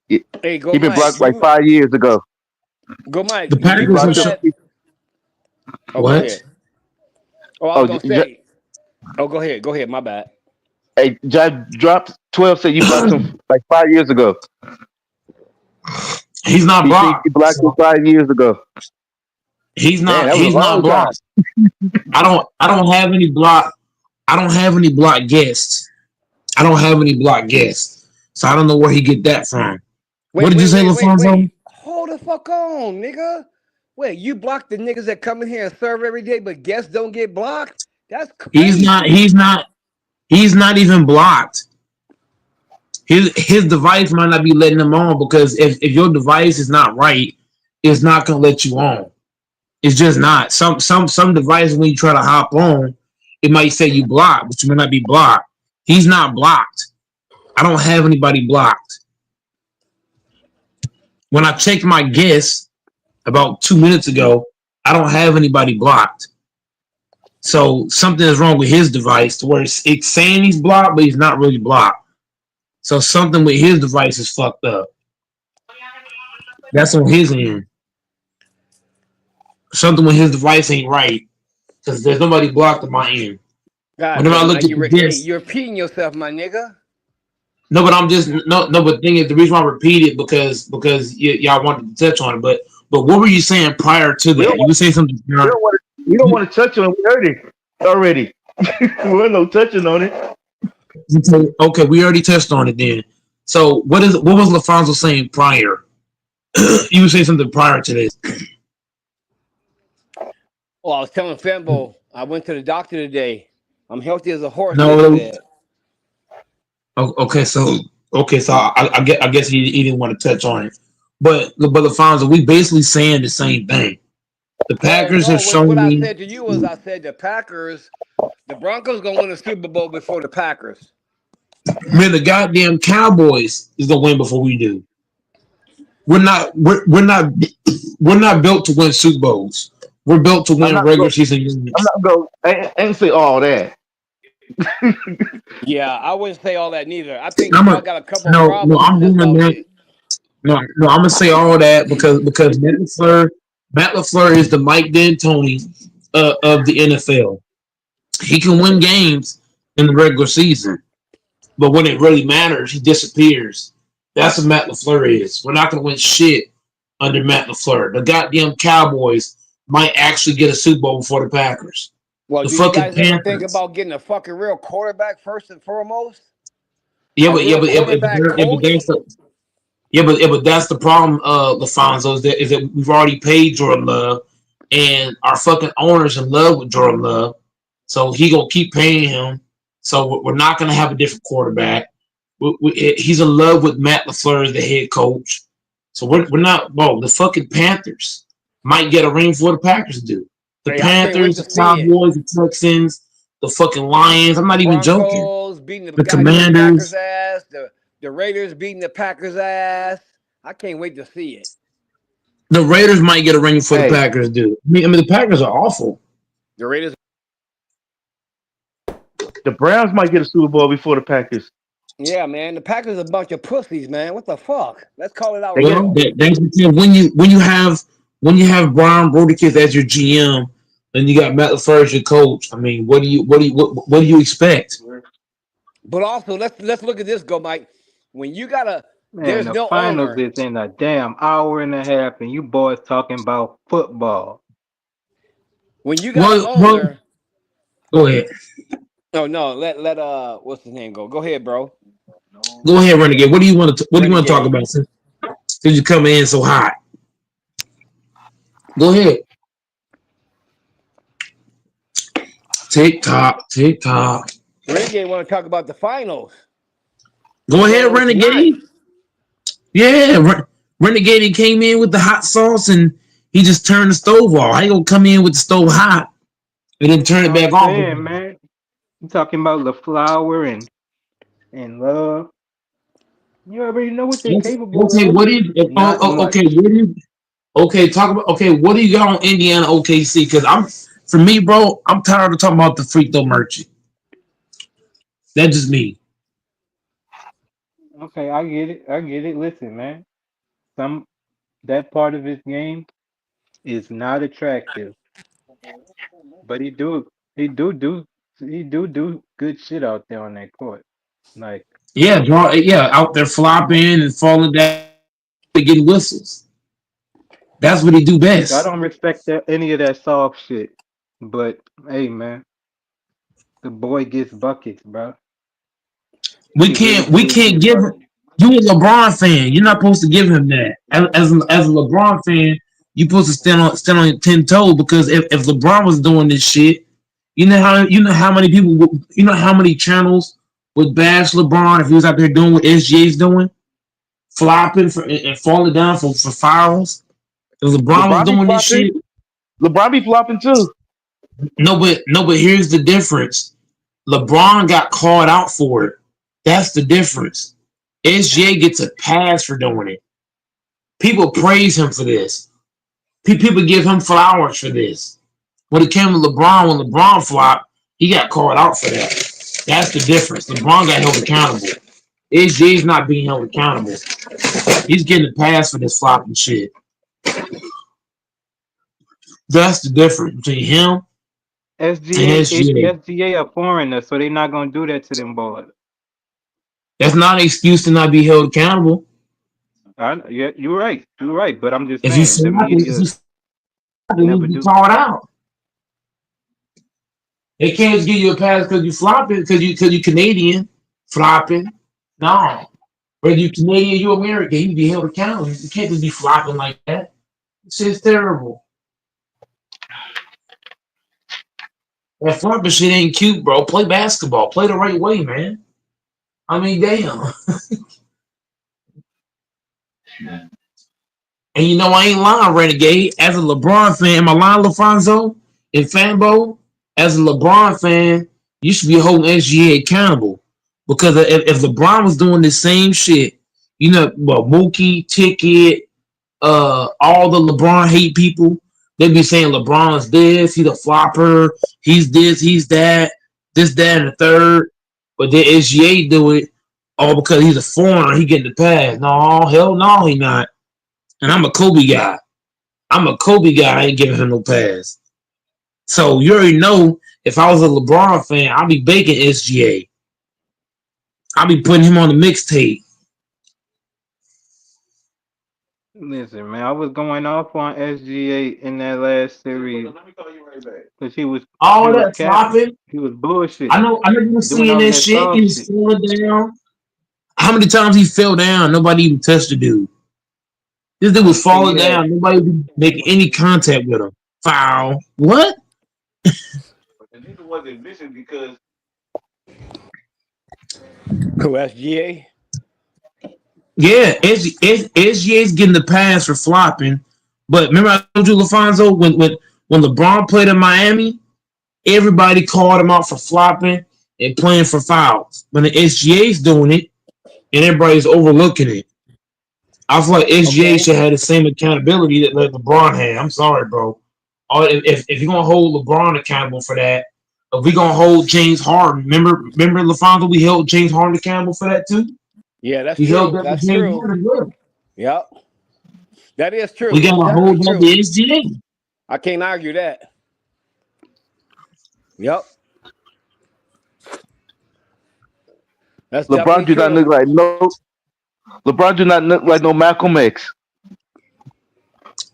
Speaker 4: me.
Speaker 9: Hey, Go
Speaker 8: He been
Speaker 9: Mike,
Speaker 8: blocked like 5 years ago.
Speaker 9: Go Mike.
Speaker 4: The Packers are
Speaker 9: Oh,
Speaker 4: what?
Speaker 9: go ahead. Oh, I was gonna say. Oh, go ahead. Go ahead. My bad.
Speaker 8: Hey, Jive dropped 12. Said you blocked him like 5 years ago.
Speaker 4: He's not blocked.
Speaker 8: He blocked him 5 years ago.
Speaker 4: He's not.
Speaker 8: Man,
Speaker 4: He's not blocked. I don't have any block. I don't have any block guests. I don't have any block guests. So I don't know where he get that from. What did you say, LaFonso?
Speaker 9: Hold the fuck on, nigga. Wait, you block the niggas that come in here and serve every day, but guests don't get blocked? That's crazy.
Speaker 4: He's not even blocked. His device might not be letting him on because if your device is not right, it's not gonna let you on. It's just not. Some devices when you try to hop on, it might say you blocked, but you might not be blocked. He's not blocked. I don't have anybody blocked. When I checked my guests about 2 minutes ago, I don't have anybody blocked. So something is wrong with his device to where it's saying he's blocked, but he's not really blocked. So something with his device is fucked up. That's on his end. Something with his device ain't right because there's nobody blocked on my end.
Speaker 9: God,
Speaker 4: whenever I look at
Speaker 9: you're repeating yourself, my nigga.
Speaker 4: No, but I'm just no. But the thing is, the reason why I repeat it because y'all wanted to touch on it. But what were you saying prior to that? You were saying something.
Speaker 8: We don't want to touch on it. We heard it already. We're no touching on it.
Speaker 4: Okay, we already touched on it then. So what was LaFonso saying prior? You were saying something prior to this.
Speaker 9: Well, I was telling Fembo, I went to the doctor today. I'm healthy as a horse.
Speaker 4: No. Okay, so I guess he didn't want to touch on it, but LaFonso, we basically saying the same thing. The Packers have shown
Speaker 9: what
Speaker 4: me.
Speaker 9: I said to you was I said the Broncos gonna win the Super Bowl before the Packers.
Speaker 4: Man, the goddamn Cowboys is gonna win before we do. We're not built to win Super Bowls. We're built to
Speaker 8: I'm
Speaker 4: win
Speaker 8: not
Speaker 4: regular
Speaker 8: go.
Speaker 4: season
Speaker 8: I'm
Speaker 4: games.
Speaker 8: not go. I ain't say all that.
Speaker 9: Yeah, I wouldn't say all that neither. I think
Speaker 4: I'm
Speaker 9: y'all
Speaker 4: a
Speaker 9: got a couple
Speaker 4: no.
Speaker 9: problems.
Speaker 4: I'm
Speaker 9: That's
Speaker 4: going
Speaker 9: about
Speaker 4: there.
Speaker 9: it.
Speaker 4: No. I'm gonna say all that because Matt LaFleur is the Mike D'Antoni of the NFL. He can win games in the regular season, but when it really matters, he disappears. That's what Matt LaFleur is. We're not gonna win shit under Matt LaFleur. The goddamn Cowboys might actually get a Super Bowl before the Packers.
Speaker 9: Well,
Speaker 4: The
Speaker 9: do you
Speaker 4: fucking
Speaker 9: guys ever think
Speaker 4: Panthers.
Speaker 9: about getting a fucking real quarterback first and foremost?
Speaker 4: Yeah,
Speaker 9: A
Speaker 4: but yeah,
Speaker 9: real
Speaker 4: but yeah, but,
Speaker 9: quarterback
Speaker 4: yeah, but
Speaker 9: coach?
Speaker 4: that's the but that's the problem, LaFonso, is that we've already paid Jordan Love, and our fucking owners in love with Jordan Love, so he gonna keep paying him. So we're not gonna have a different quarterback. He's in love with Matt LaFleur as the head coach. So we're not. Whoa, the fucking Panthers might get a ring before the Packers do. The
Speaker 9: Hey, I can't wait
Speaker 4: Panthers,
Speaker 9: to
Speaker 4: the
Speaker 9: see it.
Speaker 4: Cowboys, the Texans, the fucking Lions. I'm
Speaker 9: The
Speaker 4: not even joking.
Speaker 9: Broncos beating the
Speaker 4: The
Speaker 9: goddamn Packers
Speaker 4: Commanders.
Speaker 9: ass. The Raiders beating the Packers ass. I can't wait to see it.
Speaker 4: The Raiders might get a ring before the
Speaker 8: Hey,
Speaker 4: Packers do. I mean, the Packers are awful.
Speaker 9: The Raiders.
Speaker 8: the Browns might get a Super Bowl before the Packers.
Speaker 9: Yeah, man. The Packers are a bunch of pussies, man. What the fuck? Let's call it out
Speaker 8: They get
Speaker 4: Well,
Speaker 9: real.
Speaker 4: that's because when you have Brian Broderkis as your GM, and you got Matt LaFleur as your coach. I mean, what do you expect?
Speaker 9: But also, let's look at this, go, Mike. When you gotta,
Speaker 10: Man,
Speaker 9: there's
Speaker 10: the
Speaker 9: no
Speaker 10: finals
Speaker 9: owner.
Speaker 10: is in a damn hour and a half, and you boys talking about football.
Speaker 9: When you got an
Speaker 4: Well,
Speaker 9: owner.
Speaker 4: go ahead,
Speaker 9: Oh no, let what's his name go? Go ahead, bro.
Speaker 4: go ahead, Renegade. What do you want to talk
Speaker 9: Renegade.
Speaker 4: about since you coming in so hot? Go ahead. Tick tock, tick tock.
Speaker 9: Renegade want to talk about the finals.
Speaker 4: Go
Speaker 9: What's going
Speaker 4: ahead,
Speaker 9: on tonight?
Speaker 4: Renegade. Yeah, Renegade came in with the hot sauce and he just turned the stove off. How you gonna come in with the stove hot and then turn it
Speaker 10: I'm
Speaker 4: back off
Speaker 10: saying,
Speaker 4: again?
Speaker 10: man, you talking about LaFlower and Love. You already know what they're capable
Speaker 4: Okay,
Speaker 10: of.
Speaker 4: what do you?
Speaker 10: Not
Speaker 4: Okay,
Speaker 10: much.
Speaker 4: what do you? Okay, talk about. Okay, what do you got on Indiana OKC? Because for me, bro, I'm tired of talking about the free throw merchant. That's just me.
Speaker 10: Okay, I get it. I get it. Listen, man, some that part of his game is not attractive, but he do good shit out there on that court. Like,
Speaker 4: Yeah, out there flopping and falling down, getting whistles. That's what he do
Speaker 10: so I
Speaker 4: best.
Speaker 10: don't respect any of that soft shit. But hey, man, the boy gets buckets, bro.
Speaker 4: We
Speaker 10: He really
Speaker 4: can't we
Speaker 10: do
Speaker 4: can't
Speaker 10: get
Speaker 4: give him.
Speaker 10: buckets.
Speaker 4: You a LeBron fan. You're not supposed to give him that. As a LeBron fan, you're supposed to stand on your 10 toes because if LeBron was doing this shit, you know how many people how many channels would bash LeBron if he was out there doing what SGA's doing, flopping and falling down for fouls. If LeBron was
Speaker 8: LeBron be
Speaker 4: doing this
Speaker 8: flopping.
Speaker 4: shit,
Speaker 8: LeBron be flopping too.
Speaker 4: no, but here's the difference. LeBron got called out for it. That's the difference. SGA gets a pass for doing it. People praise him for this. People give him flowers for this. When it came to LeBron, when LeBron flopped, he got called out for that. That's the difference. LeBron got held accountable. SGA's not being held accountable. He's getting a pass for this flopping shit. That's the difference between him and SGA.
Speaker 10: SGA a foreigner, so they're not gonna do that to them boys.
Speaker 4: That's not an excuse to not be held accountable.
Speaker 10: Yeah, you're right. You're right. But I'm just
Speaker 4: If you
Speaker 10: saying the
Speaker 4: flop, if
Speaker 10: media
Speaker 4: you
Speaker 10: never
Speaker 4: be
Speaker 10: do.
Speaker 4: called out. They can't just give you a pass because you flopping, because you Canadian flopping. No. Whether you Canadian, you American, you be held accountable. You can't just be flopping like that. This shit's terrible. That flopping shit ain't cute, bro. Play basketball. Play the right way, man. I mean, damn. And I ain't lying, Renegade. As a LeBron fan, am I lying, LaFonso? In Fanbo, as a LeBron fan, you should be holding SGA accountable. Because if LeBron was doing the same shit, Mookie, Ticket, all the LeBron hate people, They be saying LeBron's this, he's a flopper, he's this, he's that, this, that, and the third. But then SGA do it all because he's a foreigner, he getting the pass. No, hell no, he not. And I'm a Kobe guy. I ain't giving him no pass. So you already know if I was a LeBron fan, I'd be baking SGA. I'll be putting him on the mixtape.
Speaker 10: Listen, man, I was going off on SGA in that last series
Speaker 8: Let me call you right back.
Speaker 10: because he was
Speaker 4: All that
Speaker 10: capping.
Speaker 4: flopping.
Speaker 10: He was bullshitting.
Speaker 4: I know you were
Speaker 10: Doing
Speaker 4: seeing
Speaker 10: all
Speaker 4: that
Speaker 10: that
Speaker 4: shit. He
Speaker 10: soft
Speaker 4: was
Speaker 10: shit.
Speaker 4: falling down. How many times he fell down? Nobody even touched the dude. This dude
Speaker 10: I'm
Speaker 4: was
Speaker 10: gonna tell you
Speaker 4: falling
Speaker 10: that.
Speaker 4: down. Nobody was making any contact with him. Foul. What?
Speaker 8: But the nigga wasn't missing because
Speaker 9: Who SGA?
Speaker 4: Yeah, SGA's getting the pass for flopping. But remember I told you, LaFonso, when LeBron played in Miami, everybody called him out for flopping and playing for fouls. When the SGA's doing it, and everybody's overlooking it. I feel like SGA
Speaker 9: Okay.
Speaker 4: should have the same accountability that LeBron had. I'm sorry, bro. If you're gonna hold LeBron accountable for that, if we're gonna hold James Harden, remember LaFonso, we held James Harden accountable for that too.
Speaker 9: Yeah, that's
Speaker 4: We held
Speaker 9: true.
Speaker 4: that with
Speaker 9: That's
Speaker 4: James
Speaker 9: true.
Speaker 4: Harden. Well.
Speaker 9: Yep. That is
Speaker 4: We
Speaker 9: true. That's
Speaker 4: gotta
Speaker 9: definitely
Speaker 4: hold that
Speaker 9: true.
Speaker 4: to SGA.
Speaker 9: I can't argue that. Yep. That's
Speaker 8: LeBron
Speaker 9: definitely
Speaker 8: do not
Speaker 9: true.
Speaker 8: look like LeBron do not look like no Malcolm X.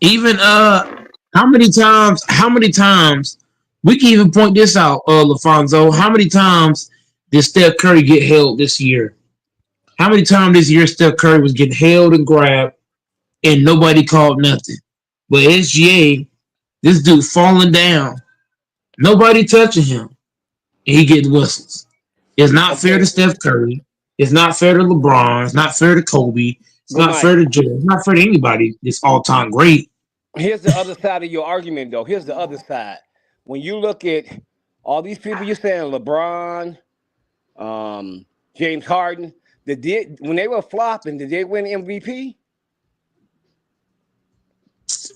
Speaker 4: Even how many times we can even point this out, LaFonso. How many times did Steph Curry get held this year? How many times this year Steph Curry was getting held and grabbed and nobody called nothing? But SGA, this dude falling down, nobody touching him, and he getting whistles. It's not fair to
Speaker 9: Okay.
Speaker 4: Steph Curry. It's not fair to LeBron. It's not fair to Kobe. It's
Speaker 9: Good
Speaker 4: not
Speaker 9: night.
Speaker 4: fair to Joe. It's not fair to anybody. This all-time great.
Speaker 9: Here's the other side of your argument, though. Here's the other side. When you look at all these people you're saying, LeBron, James Harden, when they were flopping, did they win MVP? That's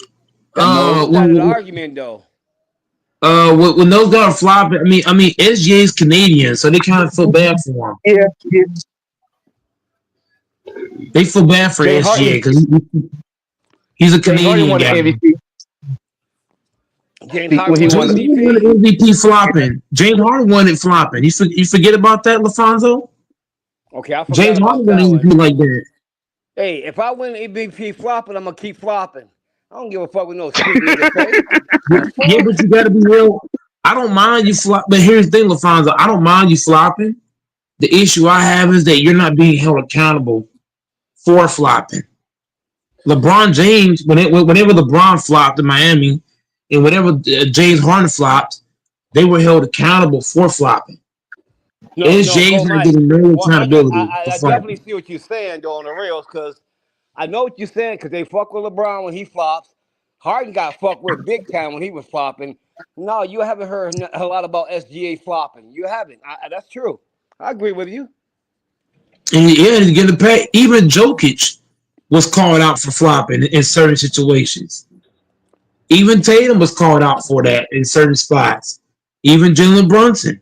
Speaker 9: the other
Speaker 4: Uh,
Speaker 9: side of the
Speaker 4: when,
Speaker 9: argument, though.
Speaker 4: when those guys are flopping, I mean, SGA's Canadian, so they kind of feel bad for him.
Speaker 8: Yeah, yeah.
Speaker 4: They feel bad for
Speaker 8: James
Speaker 4: SGA
Speaker 8: Harden.
Speaker 4: because he's a
Speaker 8: James Harden
Speaker 4: Canadian
Speaker 8: won the
Speaker 4: guy.
Speaker 8: MVP.
Speaker 9: James Harden
Speaker 8: When he
Speaker 9: won
Speaker 8: won
Speaker 4: James
Speaker 8: the
Speaker 4: Harden won
Speaker 9: MVP.
Speaker 4: the MVP flopping. James Harden won it flopping. You forget about that, LaFonso?
Speaker 9: Okay, I forgot
Speaker 4: James
Speaker 9: about
Speaker 4: Harden won
Speaker 9: that
Speaker 4: the
Speaker 9: one.
Speaker 4: MVP like that.
Speaker 9: Hey, if I win MVP flopping, I'm gonna keep flopping. I don't give a fuck what no street niggas say.
Speaker 4: Yeah, but you got to be real. I don't mind you flop, but here's the thing, LaFonso. I don't mind you flopping. The issue I have is that you're not being held accountable for flopping. LeBron James, whenever LeBron flopped in Miami, and whenever James Harden flopped, they were held accountable for flopping.
Speaker 9: No,
Speaker 4: SJ's
Speaker 9: Gold
Speaker 4: not
Speaker 9: Mike.
Speaker 4: getting no
Speaker 9: 100.
Speaker 4: accountability for
Speaker 9: I definitely
Speaker 4: flopping.
Speaker 9: see what you're saying, though, on the rails, because I know what you're saying, because they fuck with LeBron when he flops. Harden got fucked with big time when he was flopping. No, you haven't heard a lot about SGA flopping. You haven't. That's true. I agree with you.
Speaker 4: And yeah, he's getting paid. Even Jokic was called out for flopping in certain situations. Even Tatum was called out for that in certain spots. Even Jalen Brunson.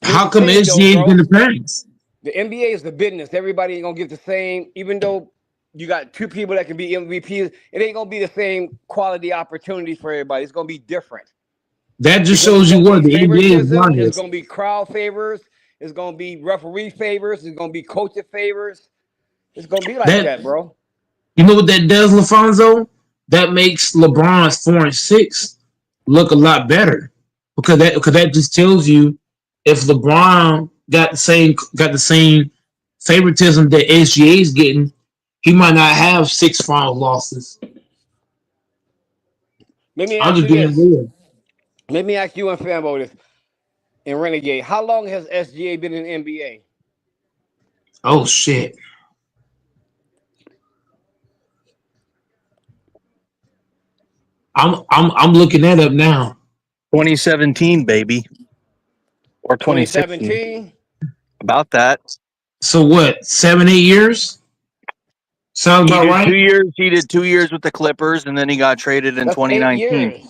Speaker 9: Here's
Speaker 4: How
Speaker 9: the
Speaker 4: come
Speaker 9: thing, though,
Speaker 4: SGA is
Speaker 9: bro.
Speaker 4: getting the pass?
Speaker 9: The NBA is the business. Everybody ain't gonna get the same, even though you got two people that can be MVPs, it ain't gonna be the same quality opportunity for everybody. It's gonna be different.
Speaker 4: That just
Speaker 9: Because it's
Speaker 4: shows you
Speaker 9: gonna be
Speaker 4: what the NBA is
Speaker 9: favoritism, it's
Speaker 4: biased.
Speaker 9: gonna be crowd favors, it's gonna be referee favors, it's gonna be coach favors. It's gonna be like
Speaker 4: That
Speaker 9: that, bro.
Speaker 4: You know what that does, LaFonso? That makes LeBron's 4-6 look a lot better because that just tells you if LeBron got the same favoritism that SGA is getting, he might not have 6 final losses.
Speaker 9: Let me
Speaker 4: I'm
Speaker 9: ask
Speaker 4: just
Speaker 9: you
Speaker 4: being
Speaker 9: this.
Speaker 4: real.
Speaker 9: Let me ask you and Fambo this. In Renegade, how long has SGA been in the NBA?
Speaker 4: Oh shit. I'm looking that up now.
Speaker 11: 2017, baby, or 2016,
Speaker 9: 2017?
Speaker 11: about that.
Speaker 4: So what? 7, 8 years? Sounds
Speaker 11: He
Speaker 4: about
Speaker 11: did 2
Speaker 4: right.
Speaker 11: years. He did 2 years with the Clippers, and then he got traded in
Speaker 9: That's 8
Speaker 11: 2019.
Speaker 9: years.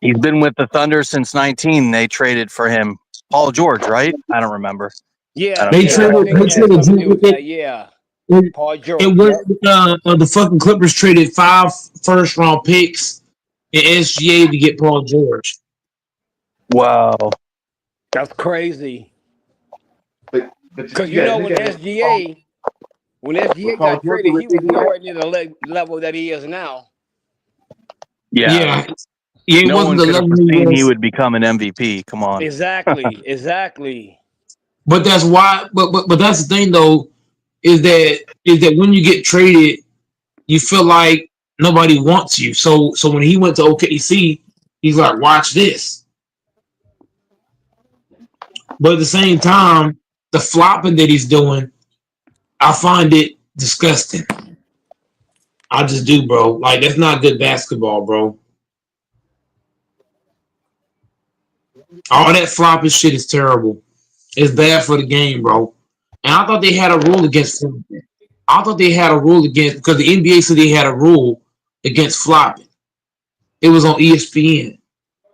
Speaker 11: He's been with the Thunder since 19. They traded for him. Paul George, right? I don't remember. I
Speaker 9: Yeah,
Speaker 11: don't
Speaker 4: They
Speaker 11: care.
Speaker 9: yeah. I
Speaker 4: traded.
Speaker 9: think
Speaker 4: They
Speaker 9: it has
Speaker 4: traded
Speaker 9: something to
Speaker 4: Drew
Speaker 9: do
Speaker 4: with
Speaker 9: with that. Yeah.
Speaker 4: it.
Speaker 9: Paul
Speaker 4: It
Speaker 9: George.
Speaker 4: was
Speaker 9: Yep.
Speaker 4: the fucking Clippers traded 5 first-round picks in SGA to get Paul George.
Speaker 11: Wow.
Speaker 9: That's crazy.
Speaker 8: But
Speaker 9: Because
Speaker 8: you got to look
Speaker 9: when
Speaker 8: at it. Paul,
Speaker 9: SGA
Speaker 8: Paul
Speaker 9: got
Speaker 8: George
Speaker 9: traded,
Speaker 8: was
Speaker 9: he
Speaker 8: with
Speaker 9: was
Speaker 8: Indiana.
Speaker 9: nowhere near the level that he is now.
Speaker 11: Yeah.
Speaker 4: Yeah, yeah, it
Speaker 11: No
Speaker 4: wasn't
Speaker 11: one
Speaker 4: the
Speaker 11: could have
Speaker 4: level he
Speaker 11: foreseen he
Speaker 4: was.
Speaker 11: would become an MVP. Come on.
Speaker 9: Exactly. Exactly.
Speaker 4: But that's why. But that's the thing though is that when you get traded, you feel like nobody wants you. So when he went to OKC, he's like, watch this. But at the same time, the flopping that he's doing, I find it disgusting. I just do, bro. Like that's not good basketball, bro. All that flopping shit is terrible. It's bad for the game, bro. And I thought they had a rule against flopping. I thought they had a rule against because the NBA said they had a rule against flopping. It was on ESPN.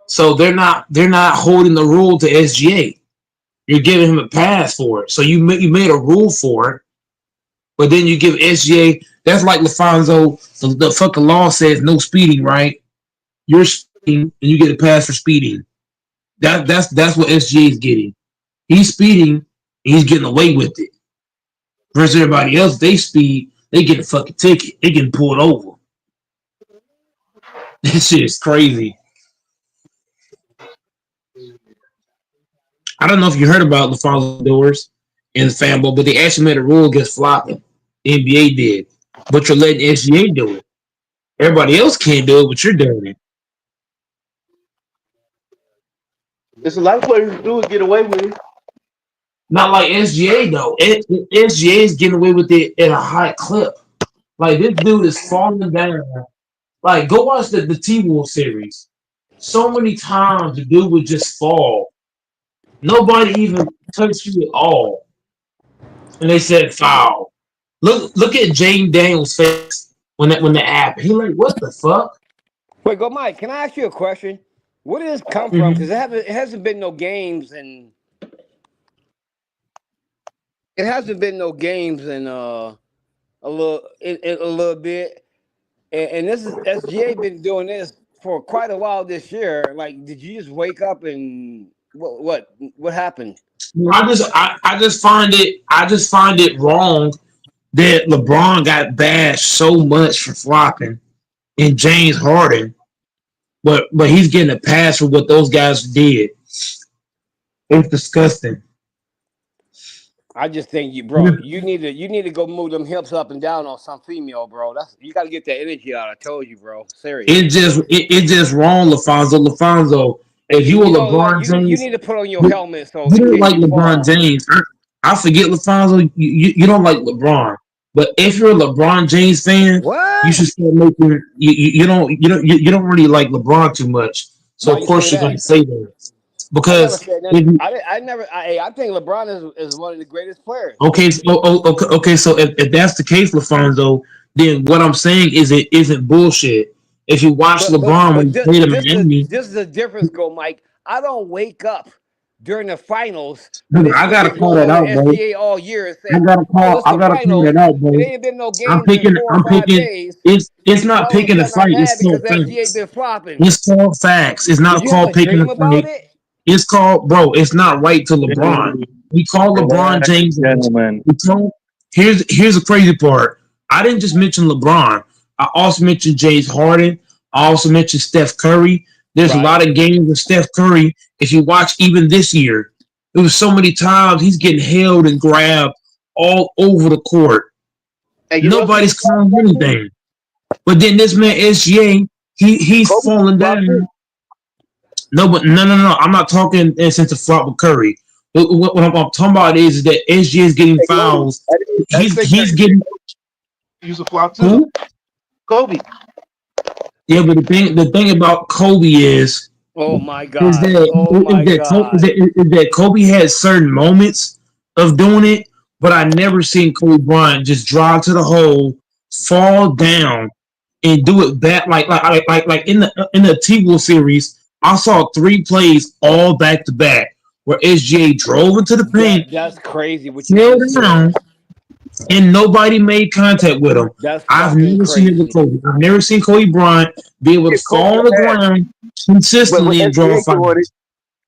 Speaker 4: So they're not holding the rule to SGA. You're giving him a pass for it. So you made a rule for it, but then you give SGA. That's like LaFonso. The fucking law says no speeding, right? You're speeding and you get a pass for speeding. That's what SGA is getting. He's speeding and he's getting away with it. Versus everybody else, they speed, they get a fucking ticket. They getting pulled over. This shit is crazy. I don't know if you heard about LaFonso Doors and the fanball, but they actually made a rule against flopping. The NBA did. But you're letting SGA do it. Everybody else can't do it, but you're doing it.
Speaker 8: There's a lot of players who do it, get away with it.
Speaker 4: Not like SGA though. SGA is getting away with it at a high clip. Like this dude is falling down. Like go watch the T-Wolf series. So many times the dude would just fall. Nobody even touched you at all. And they said foul. Look at Jane Daniels' face when the app. He like, what the fuck?
Speaker 9: Wait, go Mike. Can I ask you a question? Where did this come from?
Speaker 4: Mm-hmm.
Speaker 9: Because it hasn't been no games and it hasn't been no games in a little bit. And this is SGA been doing this for quite a while this year. Like, did you just wake up and what happened?
Speaker 4: I just find it wrong that LeBron got bashed so much for flopping and James Harden, but he's getting a pass for what those guys did. It's disgusting.
Speaker 9: I just think you need to go move them hips up and down on some female, bro. You got to get that energy out. I told you, bro. Serious.
Speaker 4: It just wrong, LaFonso. LaFonso,
Speaker 9: And
Speaker 4: if you were
Speaker 9: you don't like
Speaker 4: LeBron
Speaker 9: you
Speaker 4: James,
Speaker 9: need to put on your
Speaker 4: you,
Speaker 9: helmet so
Speaker 4: you
Speaker 9: in
Speaker 4: don't
Speaker 9: case
Speaker 4: like
Speaker 9: you
Speaker 4: LeBron
Speaker 9: fall.
Speaker 4: James. I forget LaFonso. You don't like LeBron, but if you're a LeBron James fan, you
Speaker 9: What?
Speaker 4: should start making. You don't really like LeBron too much. So
Speaker 9: Why
Speaker 4: of
Speaker 9: you say
Speaker 4: course you're going
Speaker 9: that?
Speaker 4: to say that
Speaker 9: I never
Speaker 4: because
Speaker 9: said
Speaker 4: if
Speaker 9: nothing.
Speaker 4: you,
Speaker 9: I never. I think LeBron is one of the greatest players.
Speaker 4: okay, okay. So if that's the case, LaFonso, then what I'm saying is it isn't bullshit. If you watch
Speaker 9: But but
Speaker 4: LeBron when
Speaker 9: but
Speaker 4: he
Speaker 9: this
Speaker 4: played in
Speaker 9: this is
Speaker 4: Miami,
Speaker 9: this is the difference, go Mike. I don't wake up during the finals when
Speaker 4: dude,
Speaker 9: this
Speaker 4: I
Speaker 9: shit
Speaker 4: gotta
Speaker 9: been
Speaker 4: call
Speaker 9: going
Speaker 4: that
Speaker 9: on in
Speaker 4: out, bro.
Speaker 9: SGA all year and
Speaker 4: I
Speaker 9: say,
Speaker 4: gotta
Speaker 9: "Oh,
Speaker 4: call.
Speaker 9: it's
Speaker 4: I
Speaker 9: the
Speaker 4: gotta call that
Speaker 9: finals.
Speaker 4: out,
Speaker 9: It
Speaker 4: bro.
Speaker 9: ain't been no
Speaker 4: I'm
Speaker 9: games in
Speaker 4: picking.
Speaker 9: 4 or
Speaker 4: I'm
Speaker 9: 5
Speaker 4: picking.
Speaker 9: days."
Speaker 4: It's
Speaker 9: And
Speaker 4: not
Speaker 9: all of a
Speaker 4: picking a
Speaker 9: sudden, I'm
Speaker 4: fight.
Speaker 9: mad
Speaker 4: It's
Speaker 9: because
Speaker 4: called
Speaker 9: SGA
Speaker 4: facts.
Speaker 9: been flopping.
Speaker 4: It's called facts. It's
Speaker 9: Did
Speaker 4: not
Speaker 9: you have
Speaker 4: called
Speaker 9: a
Speaker 4: picking a
Speaker 9: dream about
Speaker 4: fight.
Speaker 9: it?
Speaker 4: It's called, bro. It's not right to LeBron. We call LeBron
Speaker 11: Relax,
Speaker 4: James.
Speaker 11: gentlemen.
Speaker 4: We call, here's the crazy part. I didn't just mention LeBron. I also mentioned James Harden. I also mentioned Steph Curry. There's a
Speaker 9: Right.
Speaker 4: lot of games with Steph Curry. If you watch even this year, it was so many times he's getting held and grabbed all over the court.
Speaker 8: And you know what's
Speaker 4: Nobody's calling anything. But then this man SGA, he's
Speaker 8: Kobe
Speaker 4: falling
Speaker 8: flop too.
Speaker 4: down. No, but no. I'm not talking in sense of flop with Curry. What I'm talking about is that SGA is getting
Speaker 8: Hey, Kobe.
Speaker 4: fouls.
Speaker 8: I didn't say
Speaker 4: He's
Speaker 8: Curry.
Speaker 4: getting
Speaker 8: He used to flop too.
Speaker 4: who?
Speaker 8: Kobe.
Speaker 4: Yeah, but the thing about Kobe
Speaker 9: Oh my
Speaker 4: is
Speaker 9: God.
Speaker 4: that
Speaker 9: Oh my God.
Speaker 4: is that Kobe had certain moments of doing it, but I never seen Kobe Bryant just drive to the hole, fall down, and do it back like in the T-Wolves series. I saw 3 plays all back to back where SGA drove into the paint,
Speaker 9: That's crazy what you
Speaker 4: fell
Speaker 9: just
Speaker 4: down,
Speaker 9: said.
Speaker 4: and nobody made contact with him.
Speaker 9: That's
Speaker 4: I've
Speaker 9: fucking
Speaker 4: never seen it with
Speaker 9: crazy.
Speaker 4: Kobe. I've never seen Kobe Bryant be able to
Speaker 8: Give Kobe
Speaker 4: fall
Speaker 8: a
Speaker 4: on the
Speaker 8: pass.
Speaker 4: ground
Speaker 8: But when
Speaker 4: consistently and draw
Speaker 8: SGA doing it,
Speaker 4: fouls.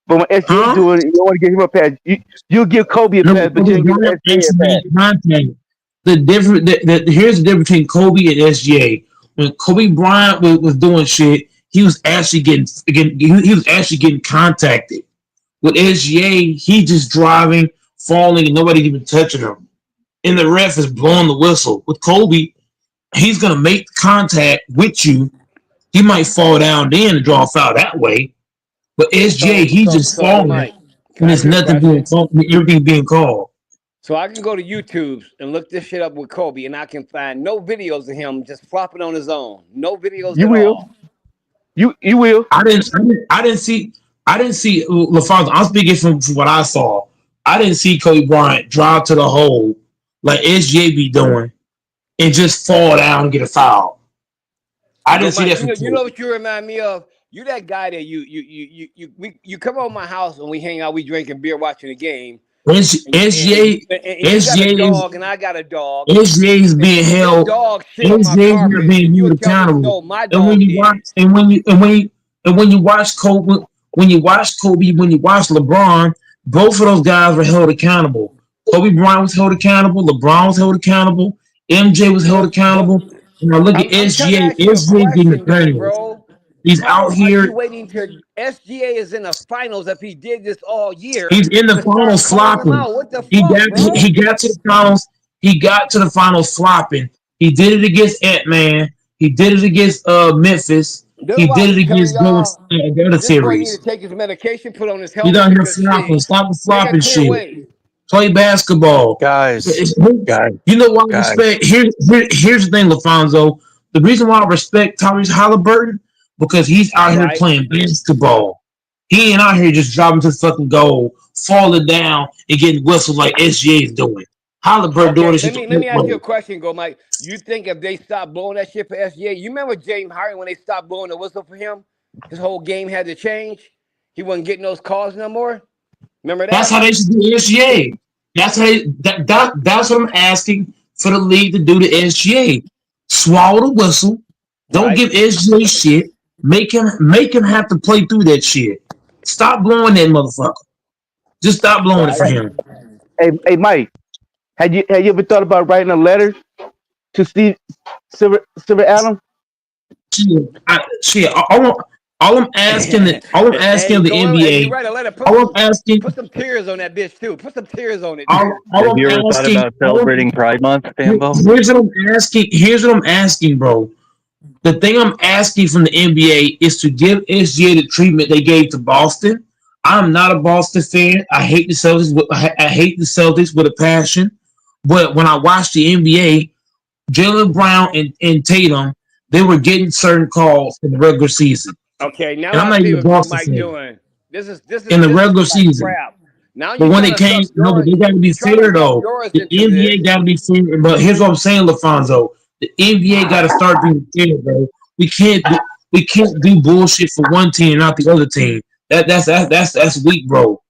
Speaker 8: but when SGA
Speaker 4: Huh?
Speaker 8: doing it, you don't want to give him a pass. You'll give Kobe a
Speaker 4: No,
Speaker 8: pass, but you
Speaker 4: Kobe
Speaker 8: ain't give
Speaker 4: Bryant
Speaker 8: SGA a
Speaker 4: actually
Speaker 8: pass.
Speaker 4: made contact. Here's the difference between Kobe and SGA. When Kobe Bryant was doing shit, he was actually he was actually getting contacted. With SGA, he just driving, falling, and nobody even touching him. And the ref is blowing the whistle. With Kobe, he's gonna make contact with you. He might fall down then and draw a foul that way. But SGA,
Speaker 9: So,
Speaker 4: he
Speaker 9: so,
Speaker 4: just
Speaker 9: so,
Speaker 4: falling
Speaker 9: Mike, can
Speaker 4: and
Speaker 9: I
Speaker 4: it's
Speaker 9: ask you a
Speaker 4: nothing being
Speaker 9: question?
Speaker 4: called, everything being called.
Speaker 9: So I can go to YouTube and look this shit up with Kobe, and I can find no videos of him just flopping on his own. No videos
Speaker 8: You
Speaker 9: at
Speaker 8: will.
Speaker 9: all.
Speaker 8: You will.
Speaker 4: I didn't see LaFonso. I'm speaking from what I saw. I didn't see Kobe Bryant drive to the hole like SGA be doing and just fall down and get a foul. I
Speaker 9: Go,
Speaker 4: didn't see
Speaker 9: Mike.
Speaker 4: that from
Speaker 9: You know
Speaker 4: Kobe.
Speaker 9: what you remind me of? You that guy that you come over my house and we hang out, we drinking beer, watching the game,
Speaker 4: SGA
Speaker 9: and you got a
Speaker 4: SGA is
Speaker 9: dog and I got a dog,
Speaker 4: SGA is being
Speaker 9: and your
Speaker 4: held.
Speaker 9: dog shit on my
Speaker 4: SGA is not
Speaker 9: carpet,
Speaker 4: being
Speaker 9: and you'll
Speaker 4: held
Speaker 9: tell me
Speaker 4: accountable.
Speaker 9: no, my
Speaker 4: And when
Speaker 9: dog
Speaker 4: you
Speaker 9: did
Speaker 4: watch
Speaker 9: it.
Speaker 4: when you watch Kobe, when you watch Kobe, when you watch LeBron, both of those guys were held accountable. Kobe Bryant was held accountable. LeBron was held accountable. MJ was held
Speaker 9: But
Speaker 4: accountable. And I look at
Speaker 9: I'm trying to
Speaker 4: SGA.
Speaker 9: ask you a
Speaker 4: SGA is getting
Speaker 9: question though,
Speaker 4: punished.
Speaker 9: bro.
Speaker 4: He's
Speaker 9: How
Speaker 4: out
Speaker 9: are you
Speaker 4: here.
Speaker 9: waiting till SGA is in the finals if he did this all year
Speaker 4: He's in the
Speaker 9: to start
Speaker 4: finals
Speaker 9: calling him
Speaker 4: flopping.
Speaker 9: out? What the
Speaker 4: He
Speaker 9: fuck,
Speaker 4: got
Speaker 9: bro?
Speaker 4: he got to the finals. He got to the finals flopping. He did it against Ant Man. He did it against Memphis.
Speaker 9: That's
Speaker 4: He
Speaker 9: why I
Speaker 4: did it
Speaker 9: be telling
Speaker 4: against Golden
Speaker 9: y'all
Speaker 4: State, the other
Speaker 9: this boy need to
Speaker 4: series.
Speaker 9: take his medication, put on his
Speaker 4: He's
Speaker 9: helmet,
Speaker 4: out here
Speaker 9: because
Speaker 4: flopping.
Speaker 9: shit,
Speaker 4: Stop the
Speaker 9: they got
Speaker 4: flopping
Speaker 9: clear
Speaker 4: shit.
Speaker 9: ways.
Speaker 4: Play basketball.
Speaker 11: Guys, guys,
Speaker 4: You know why I
Speaker 11: guys.
Speaker 4: respect? Here's the thing, LaFonso. The reason why I respect Tyrese Halliburton because he's out here
Speaker 9: Right?
Speaker 4: playing basketball. He ain't out here just driving to the fucking goal, falling down, and getting whistled like SGA is doing. Halliburton doing
Speaker 9: Okay,
Speaker 4: this shit the
Speaker 9: let me
Speaker 4: right
Speaker 9: ask you a
Speaker 4: way.
Speaker 9: question, go Mike. You think if they stop blowing that shit for SGA, you remember James Harden when they stopped blowing the whistle for him? His whole game had to change. He wasn't getting those calls no more. Remember
Speaker 4: That's
Speaker 9: that?
Speaker 4: how they should do SGA. That's what I'm asking for the league to do to SGA. Swallow the whistle. Don't
Speaker 9: Right?
Speaker 4: give SGA shit. Make him have to play through that shit. Stop blowing that motherfucker. Just stop blowing it for
Speaker 9: Right?
Speaker 4: him.
Speaker 8: Hey, Mike. Had you ever thought about writing a letter to Steve Silver Adams?
Speaker 4: Shit. All I'm asking
Speaker 9: Hey,
Speaker 4: the
Speaker 9: go on. Hey, you
Speaker 4: NBA.
Speaker 9: write a letter.
Speaker 4: All I'm asking.
Speaker 9: Put some tears on that bitch too. Put some tears on it
Speaker 4: All,
Speaker 9: too.
Speaker 11: Have
Speaker 4: all
Speaker 11: you
Speaker 4: I'm
Speaker 11: ever thought
Speaker 4: asking.
Speaker 11: about celebrating Pride Month, Bambo?
Speaker 4: Here's what I'm asking. Here's what I'm asking, bro. The thing I'm asking from the NBA is to give SGA the treatment they gave to Boston. I'm not a Boston fan. I hate the Celtics. I hate the Celtics with a passion. But when I watch the NBA, Jalen Brown and Tatum, they were getting certain calls in the regular season.
Speaker 9: Okay, now
Speaker 4: And I'm
Speaker 9: I
Speaker 4: not
Speaker 9: see
Speaker 4: even a
Speaker 9: what
Speaker 4: Boston
Speaker 9: Mike
Speaker 4: fan.
Speaker 9: doing. This is this
Speaker 4: In
Speaker 9: is
Speaker 4: the
Speaker 9: this is
Speaker 4: regular
Speaker 9: like
Speaker 4: season.
Speaker 9: crap. Now
Speaker 4: But
Speaker 9: you're
Speaker 4: when
Speaker 9: trying
Speaker 4: it
Speaker 9: to
Speaker 4: came,
Speaker 9: suck
Speaker 4: no, but
Speaker 9: yours.
Speaker 4: they got to
Speaker 9: You're
Speaker 4: be
Speaker 9: trying to
Speaker 4: fair
Speaker 9: suck
Speaker 4: though.
Speaker 9: yours
Speaker 4: The
Speaker 9: into this.
Speaker 4: NBA got to be fair. But here's what I'm saying, LaFonso. The NBA got to start being fair, bro. We can't do, we can't do bullshit for one team and not the other team. That's weak, bro.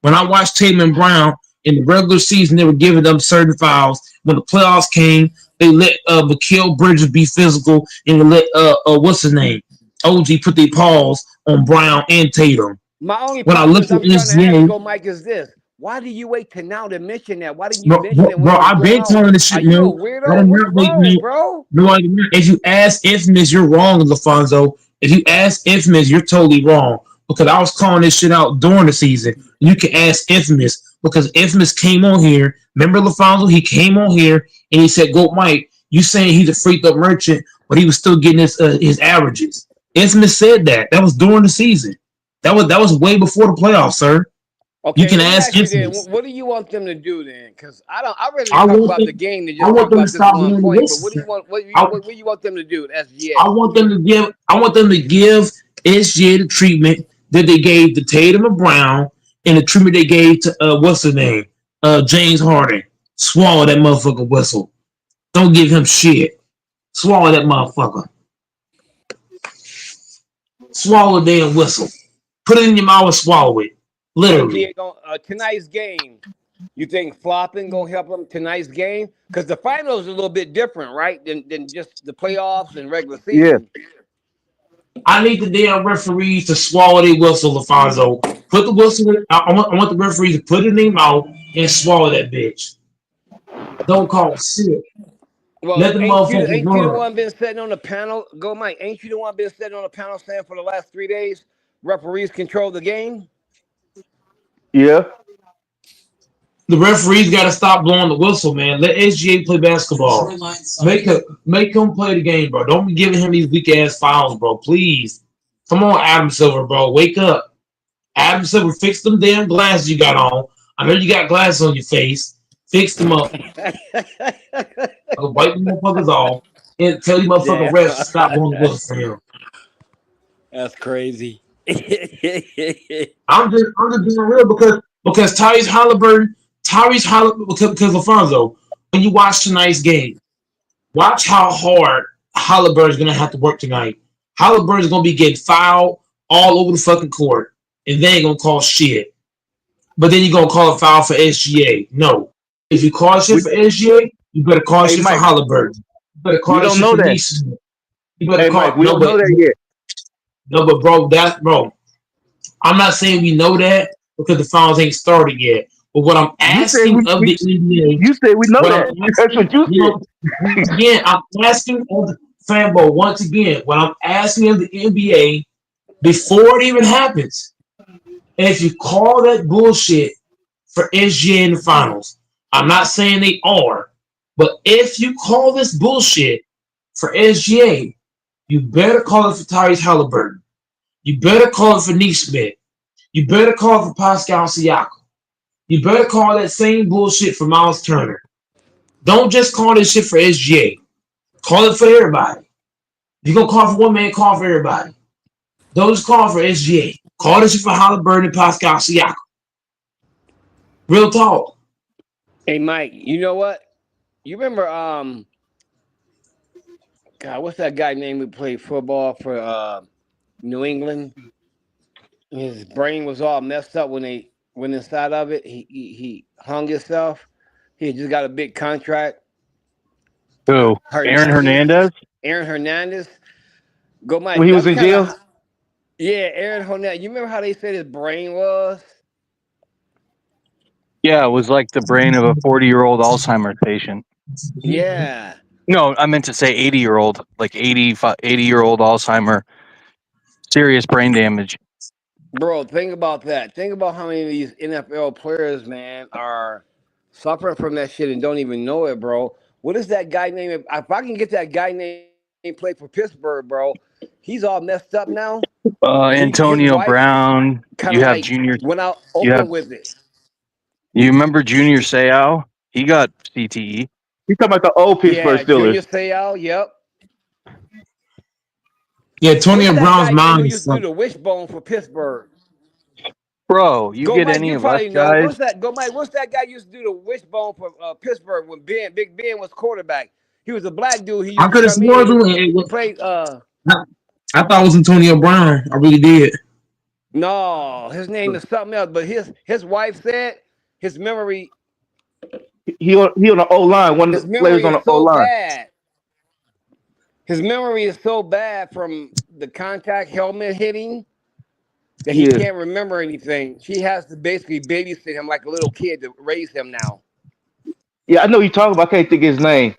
Speaker 4: When I watched Tatum and Brown in the regular season, they were giving them certain fouls. When the playoffs came, they let Mikal Bridges be physical and they let what's his name, OG, put their paws on Brown and Tatum.
Speaker 9: My only
Speaker 4: When I
Speaker 9: problem
Speaker 4: look
Speaker 9: is
Speaker 4: at
Speaker 9: I'm trying to ask
Speaker 4: SGA,
Speaker 9: go, Mike, is this. Why do you wait to now to mention that? Why didn't you
Speaker 4: bro,
Speaker 9: mention it when
Speaker 4: bro,
Speaker 9: it was
Speaker 4: I've
Speaker 9: going
Speaker 4: been
Speaker 9: on?
Speaker 4: telling this
Speaker 9: Are
Speaker 4: shit,
Speaker 9: you a
Speaker 4: no. I
Speaker 9: weirdo?
Speaker 4: did
Speaker 9: What's
Speaker 4: not wait,
Speaker 9: wrong,
Speaker 4: no.
Speaker 9: bro?
Speaker 4: No, I did not. If you ask Infamous, you're wrong, LaFonso. If you ask Infamous, you're totally wrong. Because I was calling this shit out during the season. You can ask Infamous because Infamous came on here. Remember LaFonso? He came on here and he said, "Go, Mike. You saying he's a freaked up merchant, but he was still getting his averages." Infamous said that. That was during the season. That was way before the playoffs, sir. You
Speaker 9: Okay,
Speaker 4: can
Speaker 9: let me
Speaker 4: ask
Speaker 9: ask you then.
Speaker 4: Infamous.
Speaker 9: What do you want them to do then? Because I rather
Speaker 4: I
Speaker 9: talk
Speaker 4: want
Speaker 9: about the
Speaker 4: them.
Speaker 9: game than
Speaker 4: I
Speaker 9: just talk
Speaker 4: want them to
Speaker 9: about this
Speaker 4: stop
Speaker 9: one
Speaker 4: doing the
Speaker 9: point. But what do you
Speaker 4: whistle.
Speaker 9: want?
Speaker 4: I,
Speaker 9: What do you want them to do at
Speaker 4: I
Speaker 9: SGA?
Speaker 4: want them to give. I want them to give SGA the treatment that they gave to Tatum and Brown, and the treatment they gave to what's the name, James Harden. Swallow that motherfucker whistle. Don't give him shit. Swallow that motherfucker. Swallow the damn whistle. Put it in your mouth and swallow it. Literally.
Speaker 9: Tonight's game, you think flopping gonna help them tonight's game? Because the finals are a little bit different, right? Than just the playoffs and regular
Speaker 8: Yeah.
Speaker 9: season.
Speaker 4: I need the damn referees to swallow their whistle, LaFonso. Put the whistle in. I want the referees to put it in their mouth and swallow that bitch. Don't call shit.
Speaker 9: Well,
Speaker 4: Let the motherfuckers
Speaker 9: ain't you the
Speaker 4: run.
Speaker 9: one been sitting on the panel? Go, Mike. Ain't you the one been sitting on the panel saying for the last 3 days, referees control the game?
Speaker 8: Yeah.
Speaker 4: The referees got to stop blowing the whistle, man. Let SGA play basketball. Make him play the game, bro. Don't be giving him these weak ass fouls, bro. Please. Come on, Adam Silver, bro. Wake up. Adam Silver, fix them damn glasses you got on. I know you got glasses on your face. Fix them up. Wipe the motherfuckers off and tell you motherfucking
Speaker 9: Damn.
Speaker 4: refs to stop blowing the whistle for him.
Speaker 9: That's crazy.
Speaker 4: I'm just being real because Tyrese Halliburton, because Alfonso, when you watch tonight's game, watch how hard Halliburton's gonna have to work tonight. Halliburton's gonna be getting fouled all over the fucking court, and they ain't gonna call shit. But then you're gonna call a foul for SGA. No. If you call shit for SGA, you better call shit
Speaker 8: Mike,
Speaker 4: for Halliburton. You better
Speaker 8: we
Speaker 4: call
Speaker 8: don't
Speaker 4: shit
Speaker 8: know
Speaker 4: for
Speaker 8: that.
Speaker 4: Neeson. You better
Speaker 8: Hey,
Speaker 4: call
Speaker 8: Mike, we don't know that yet.
Speaker 4: No, but bro, I'm not saying we know that because the finals ain't started yet. But what I'm asking of the NBA,
Speaker 8: You said we know
Speaker 4: what
Speaker 8: that.
Speaker 4: I'm
Speaker 8: That's what you said.
Speaker 4: again, I'm asking of the fanboy once again. What I'm asking of the NBA before it even happens, and if you call that bullshit for SGA in the finals, I'm not saying they are, but if you call this bullshit for SGA, you better call it for Tyrese Halliburton. You better call it for Neesmith. You better call it for Pascal Siakam. You better call that same bullshit for Miles Turner. Don't just call this shit for SGA. Call it for everybody. If you're going to call for one man, call for everybody. Don't just call for SGA. Call this shit for Halliburton and Pascal Siakam. Real talk.
Speaker 9: Hey, Mike, you know what? You remember, God, what's that guy name who played football for New England? His brain was all messed up when they went inside of it. He hung himself. He had just got a big contract.
Speaker 11: Who? Aaron Hernandez?
Speaker 9: Aaron Hernandez. Go, Mike.
Speaker 8: When he was
Speaker 9: That's
Speaker 8: in
Speaker 9: kinda
Speaker 8: jail?
Speaker 9: Yeah, Aaron Hernandez. You remember how they said his brain was?
Speaker 11: Yeah, it was like the brain of a 40-year-old Alzheimer's patient.
Speaker 9: Yeah.
Speaker 11: No, I meant to say 80-year-old, like 80-year-old Alzheimer, serious brain damage.
Speaker 9: Bro, think about that. Think about how many of these NFL players, man, are suffering from that shit and don't even know it, bro. What is that guy named? If I can get that guy named play for Pittsburgh, bro, he's all messed up now. His
Speaker 11: Antonio
Speaker 9: wife
Speaker 11: Brown.
Speaker 9: kind
Speaker 11: You
Speaker 9: of
Speaker 11: have
Speaker 9: like
Speaker 11: Junior.
Speaker 9: went out
Speaker 11: You have.
Speaker 9: open with it.
Speaker 11: You remember Junior Seau? He got CTE.
Speaker 8: You talking about the old Pittsburgh
Speaker 9: Yeah, Junior
Speaker 8: Steelers?
Speaker 9: Seau. Yep.
Speaker 4: Yeah,
Speaker 9: What's
Speaker 4: Antonio
Speaker 9: that
Speaker 4: Brown's
Speaker 9: guy name
Speaker 4: mom
Speaker 9: who
Speaker 4: is
Speaker 9: used to do
Speaker 4: something.
Speaker 9: the wishbone for Pittsburgh?
Speaker 11: Bro, you
Speaker 9: Go,
Speaker 11: get
Speaker 9: Mike.
Speaker 11: any
Speaker 9: You
Speaker 11: of us
Speaker 9: probably know.
Speaker 11: guys?
Speaker 9: What's that? Go, Mike. What's that guy used to do the wishbone for Pittsburgh when Big Ben was quarterback? He was a black dude. He
Speaker 4: I
Speaker 9: used to
Speaker 4: could have
Speaker 9: come
Speaker 4: sworn
Speaker 9: in.
Speaker 4: it
Speaker 9: He
Speaker 4: was,
Speaker 9: played.
Speaker 4: I thought it was Antonio Brown. I really did.
Speaker 9: No, his name is something else. But his wife said his memory
Speaker 8: He on the O line. One of the players on
Speaker 9: is
Speaker 8: the O
Speaker 9: so
Speaker 8: line.
Speaker 9: bad. His memory is so bad from the contact helmet hitting that he
Speaker 8: Yeah,
Speaker 9: can't remember anything. She has to basically babysit him like a little kid to raise him now.
Speaker 8: yeah. I know you talking about. I can't think of his name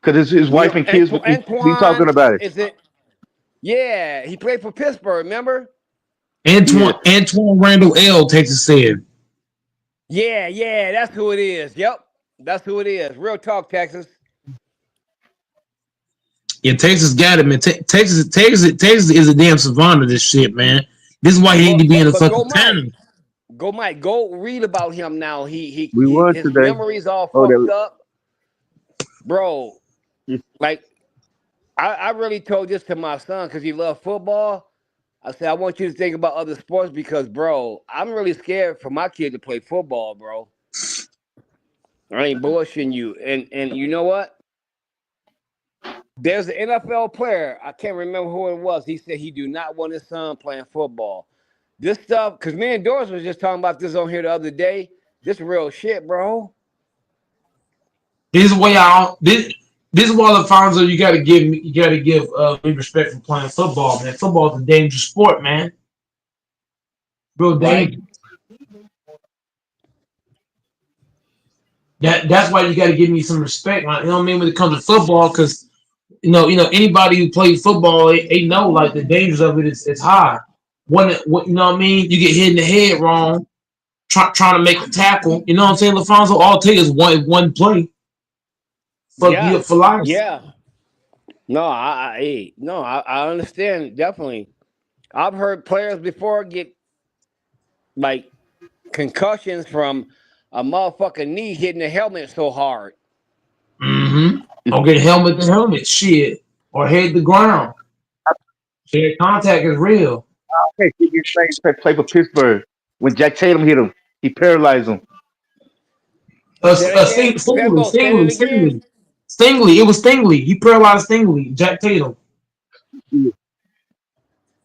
Speaker 8: because his
Speaker 9: You
Speaker 8: wife
Speaker 9: know,
Speaker 8: and kids be talking
Speaker 9: Antoine
Speaker 8: about it.
Speaker 9: is it? Yeah, he played for Pittsburgh. Remember?
Speaker 8: Yeah,
Speaker 4: Antoine Randall L. Texas said.
Speaker 9: Yeah, that's who it is. Yep, that's who it is. Real talk, Texas.
Speaker 4: Yeah, Texas got it, man. Texas is a damn savant of this shit, man. This is why he need to be in the
Speaker 9: But go,
Speaker 4: fucking
Speaker 9: Mike.
Speaker 4: panel.
Speaker 9: Go, Mike. Go read about him now.
Speaker 8: we was
Speaker 9: His
Speaker 8: today.
Speaker 9: memory's all
Speaker 8: Oh,
Speaker 9: fucked up, bro. Like I really told this to my son because he loved football. I said I want you to think about other sports because, bro, I'm really scared for my kid to play football, bro. I ain't bullshitting you. And you know what? There's an NFL player. I can't remember who it was. He said he do not want his son playing football. This stuff, because me and Doris was just talking about this on here the other day. This real shit, bro.
Speaker 4: This is why this is why Alfonso, you gotta give me respect for playing football, man. Football is a dangerous sport, man. Real
Speaker 9: Right?
Speaker 4: dangerous. That's why you gotta give me some respect, man. You know what I mean, when it comes to football, because anybody who plays football, they know like the dangers of it is high. When you know what I mean, you get hit in the head wrong, trying to make a tackle. You know what I'm saying, Alfonso? All it takes is one play. Fuck you
Speaker 9: Yeah.
Speaker 4: up for life.
Speaker 9: Yeah. No, I understand definitely. I've heard players before get like concussions from a motherfucking knee hitting the helmet so hard.
Speaker 4: Mm-hmm. Or get helmet to helmet, shit, or head to ground. Shit, contact is real.
Speaker 8: Okay, he gets play for Pittsburgh. When Jack Tatum hit him, he paralyzed him.
Speaker 9: Say that again. Fembo, say that again.
Speaker 4: Stingley. It was Stingley. He paralyzed Stingley. Jack Tatum.
Speaker 8: Yeah.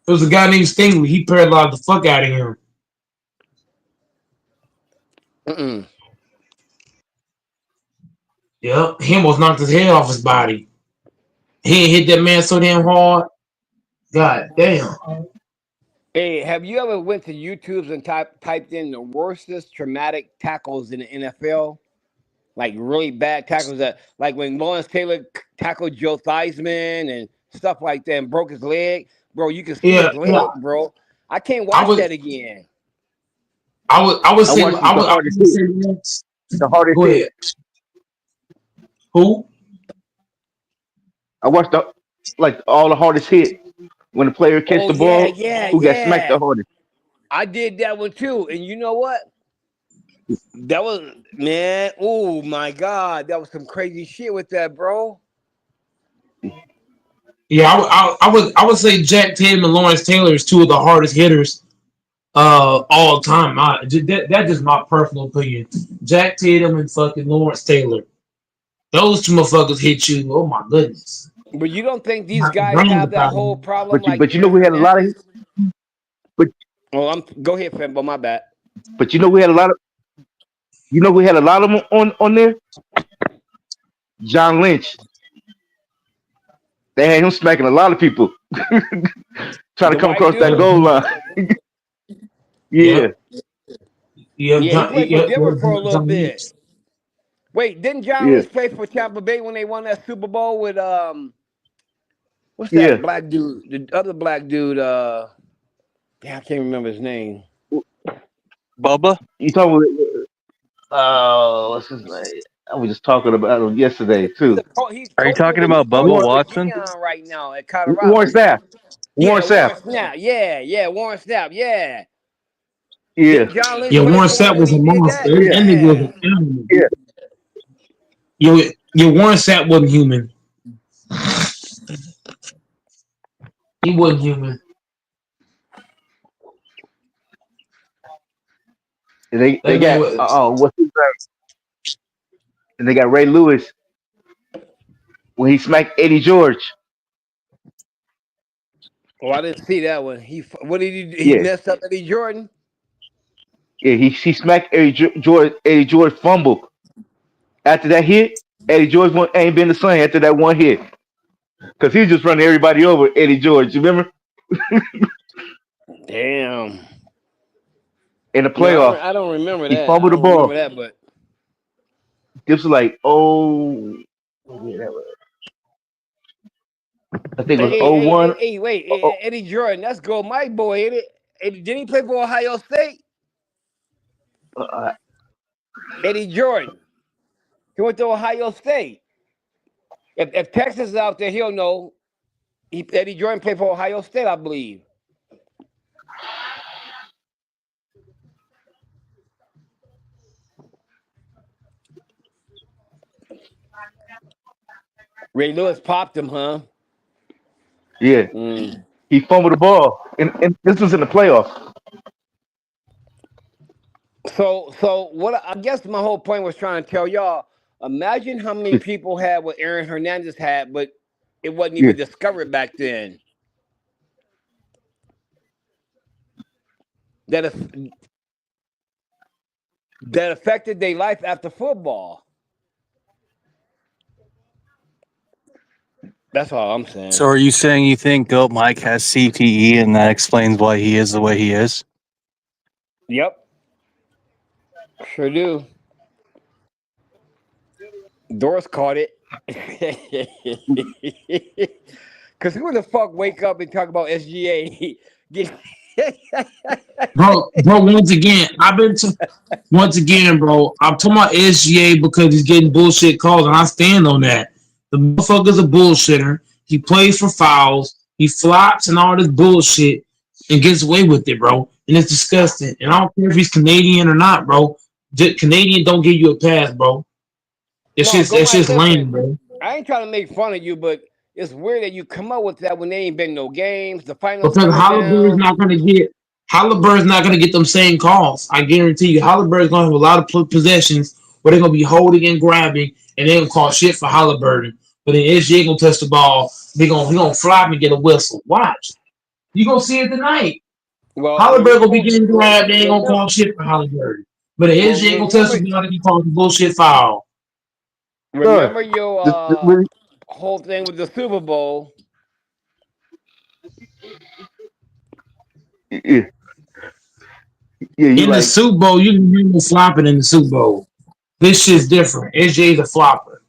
Speaker 4: There was a guy named Stingley. He paralyzed the fuck out of him.
Speaker 9: Mm-mm.
Speaker 4: Yep. He almost knocked his head off his body. He hit that man so damn hard. God damn.
Speaker 9: Hey, have you ever went to YouTube's and typed in the worstest traumatic tackles in the NFL? Like really bad tackles that, like when Lawrence Taylor tackled Joe Theismann and stuff like that and broke his leg, bro. You can see
Speaker 4: Yeah,
Speaker 9: his
Speaker 4: yeah.
Speaker 9: leg, bro. I can't
Speaker 4: I
Speaker 9: watch
Speaker 4: would
Speaker 9: that again.
Speaker 4: I would
Speaker 8: I
Speaker 4: say
Speaker 8: watched the hardest hit. The hardest
Speaker 4: go
Speaker 8: hit.
Speaker 4: ahead. Who?
Speaker 8: I watched all the hardest hit when the player catch
Speaker 9: Oh
Speaker 8: the
Speaker 9: yeah,
Speaker 8: ball.
Speaker 9: yeah,
Speaker 8: Who got smacked the
Speaker 9: yeah.
Speaker 8: hardest?
Speaker 9: I did that one too, and you know what? That was man. Oh my god, that was some crazy shit with that, bro.
Speaker 4: Yeah, I would say Jack Tatum and Lawrence Taylor is two of the hardest hitters all time. That's just my personal opinion. Jack Tatum and fucking Lawrence Taylor. Those two motherfuckers hit you. Oh my goodness.
Speaker 9: But you don't think these
Speaker 4: Knock the
Speaker 9: guys
Speaker 4: brains
Speaker 9: have that
Speaker 4: about
Speaker 9: whole
Speaker 4: them.
Speaker 9: problem
Speaker 8: But
Speaker 9: like
Speaker 8: you know
Speaker 9: Aaron
Speaker 8: we had a lot of
Speaker 9: Hernandez?
Speaker 8: but
Speaker 9: Oh, go ahead, Fembo. My bad.
Speaker 8: but you know we had a lot of them on there. John Lynch. They had him smacking a lot of people. Trying to
Speaker 9: The
Speaker 8: come
Speaker 9: white
Speaker 8: across that
Speaker 9: dude.
Speaker 8: goal line. Yeah.
Speaker 4: Yep. Yep.
Speaker 9: Yeah, he played for Denver for a little
Speaker 4: John Lynch.
Speaker 9: bit. Wait, didn't John
Speaker 8: Yeah.
Speaker 9: Lynch play for Tampa Bay when they won that Super Bowl with what's
Speaker 8: Yeah.
Speaker 9: that black dude? The other black dude, yeah, I can't remember his name.
Speaker 11: Bubba.
Speaker 8: You talking what's his name? I was just talking about him yesterday too.
Speaker 9: He's
Speaker 11: Are you talking
Speaker 9: coaching. He's
Speaker 11: about Bubba
Speaker 9: coaching
Speaker 8: Warren,
Speaker 9: with
Speaker 11: Watson?
Speaker 9: Dion right now at
Speaker 8: Warren
Speaker 9: Colorado.
Speaker 8: Sapp.
Speaker 9: Yeah,
Speaker 8: Warren Sapp.
Speaker 9: Warren Snap. Yeah, Warren Snap. Yeah.
Speaker 8: Yeah.
Speaker 9: Didn't John Lynch
Speaker 4: Yeah,
Speaker 9: play
Speaker 4: Warren
Speaker 9: for him
Speaker 4: Sapp
Speaker 9: when
Speaker 4: was
Speaker 9: he
Speaker 4: a
Speaker 9: did
Speaker 4: monster.
Speaker 9: that?
Speaker 8: Yeah.
Speaker 4: That nigga was
Speaker 9: Yeah.
Speaker 4: an animal.
Speaker 8: Yeah.
Speaker 4: Warren Sapp wasn't human. He wasn't human.
Speaker 8: And they
Speaker 4: That man
Speaker 8: got
Speaker 4: was.
Speaker 8: what's his name? And they got Ray Lewis when he smacked Eddie George.
Speaker 9: Oh, I didn't see that one. What did he do? He
Speaker 8: Yeah.
Speaker 9: messed up Eddie Jordan.
Speaker 8: Yeah, he smacked George. Eddie George fumbled. After that hit, Eddie George ain't been the same after that one hit. Because he was just running everybody over, Eddie George. You remember?
Speaker 9: Damn.
Speaker 8: In the
Speaker 9: No,
Speaker 8: playoff,
Speaker 9: I don't remember
Speaker 8: he
Speaker 9: that. I
Speaker 8: fumbled the
Speaker 9: don't remember
Speaker 8: ball.
Speaker 9: that, but
Speaker 8: This was like, yeah, I think it was
Speaker 9: hey,
Speaker 8: oh
Speaker 9: hey, hey,
Speaker 8: 01.
Speaker 9: hey, wait,
Speaker 8: Oh,
Speaker 9: Eddie Jordan, that's go my boy, ain't it? Didn't he play for Ohio State?
Speaker 8: uh,
Speaker 9: Eddie Jordan. He went to Ohio State. If Texas is out there, he'll know. Eddie Jordan played for Ohio State, I believe. Ray Lewis popped him, huh?
Speaker 8: yeah,
Speaker 9: Mm.
Speaker 8: he fumbled the ball, and this was in the playoff.
Speaker 9: So what I guess my whole point was trying to tell y'all. Imagine how many people had what Aaron Hernandez had, but it wasn't
Speaker 8: Yeah.
Speaker 9: even discovered back then. That aff- that affected their life after football. That's all I'm saying.
Speaker 11: So are you saying you think Goat Mike has CTE and that explains why he is the way he is?
Speaker 9: Yep, sure do. Doris caught it. Cause who the fuck wake up and talk about SGA? Get-
Speaker 4: Bro, once again, bro, I'm talking about SGA because he's getting bullshit calls, and I stand on that. The motherfucker's a bullshitter. He plays for fouls. He flops and all this bullshit and gets away with it, bro. And it's disgusting. And I don't care if he's Canadian or not, bro. Canadian don't give you a pass, bro.
Speaker 9: no, go
Speaker 4: It's
Speaker 9: Mike.
Speaker 4: just lame,
Speaker 9: Listen,
Speaker 4: bro.
Speaker 9: I ain't trying to make fun of you, but it's weird that you come up with that when they ain't been no games. The finals
Speaker 4: Because
Speaker 9: coming down.
Speaker 4: Halliburton's not gonna get them same calls. I guarantee you, Halliburton's gonna have a lot of possessions where they're gonna be holding and grabbing, and they're gonna call shit for Halliburton. But then SGA gonna touch the ball. He gonna flop and get a whistle. Watch, you gonna see it tonight.
Speaker 9: Well,
Speaker 4: Halliburton gonna be getting grabbed. They ain't gonna
Speaker 9: remember,
Speaker 4: call shit for Halliburton. But if
Speaker 9: well,
Speaker 4: SGA gonna touch
Speaker 9: remember,
Speaker 4: the ball, he calls a bullshit foul.
Speaker 8: Son,
Speaker 9: remember your
Speaker 8: really,
Speaker 9: whole thing with the Super Bowl.
Speaker 8: yeah, yeah, you
Speaker 4: In the
Speaker 8: like,
Speaker 4: Super Bowl, you can hear him flopping in the Super Bowl. This shit's different. SGA's a flopper.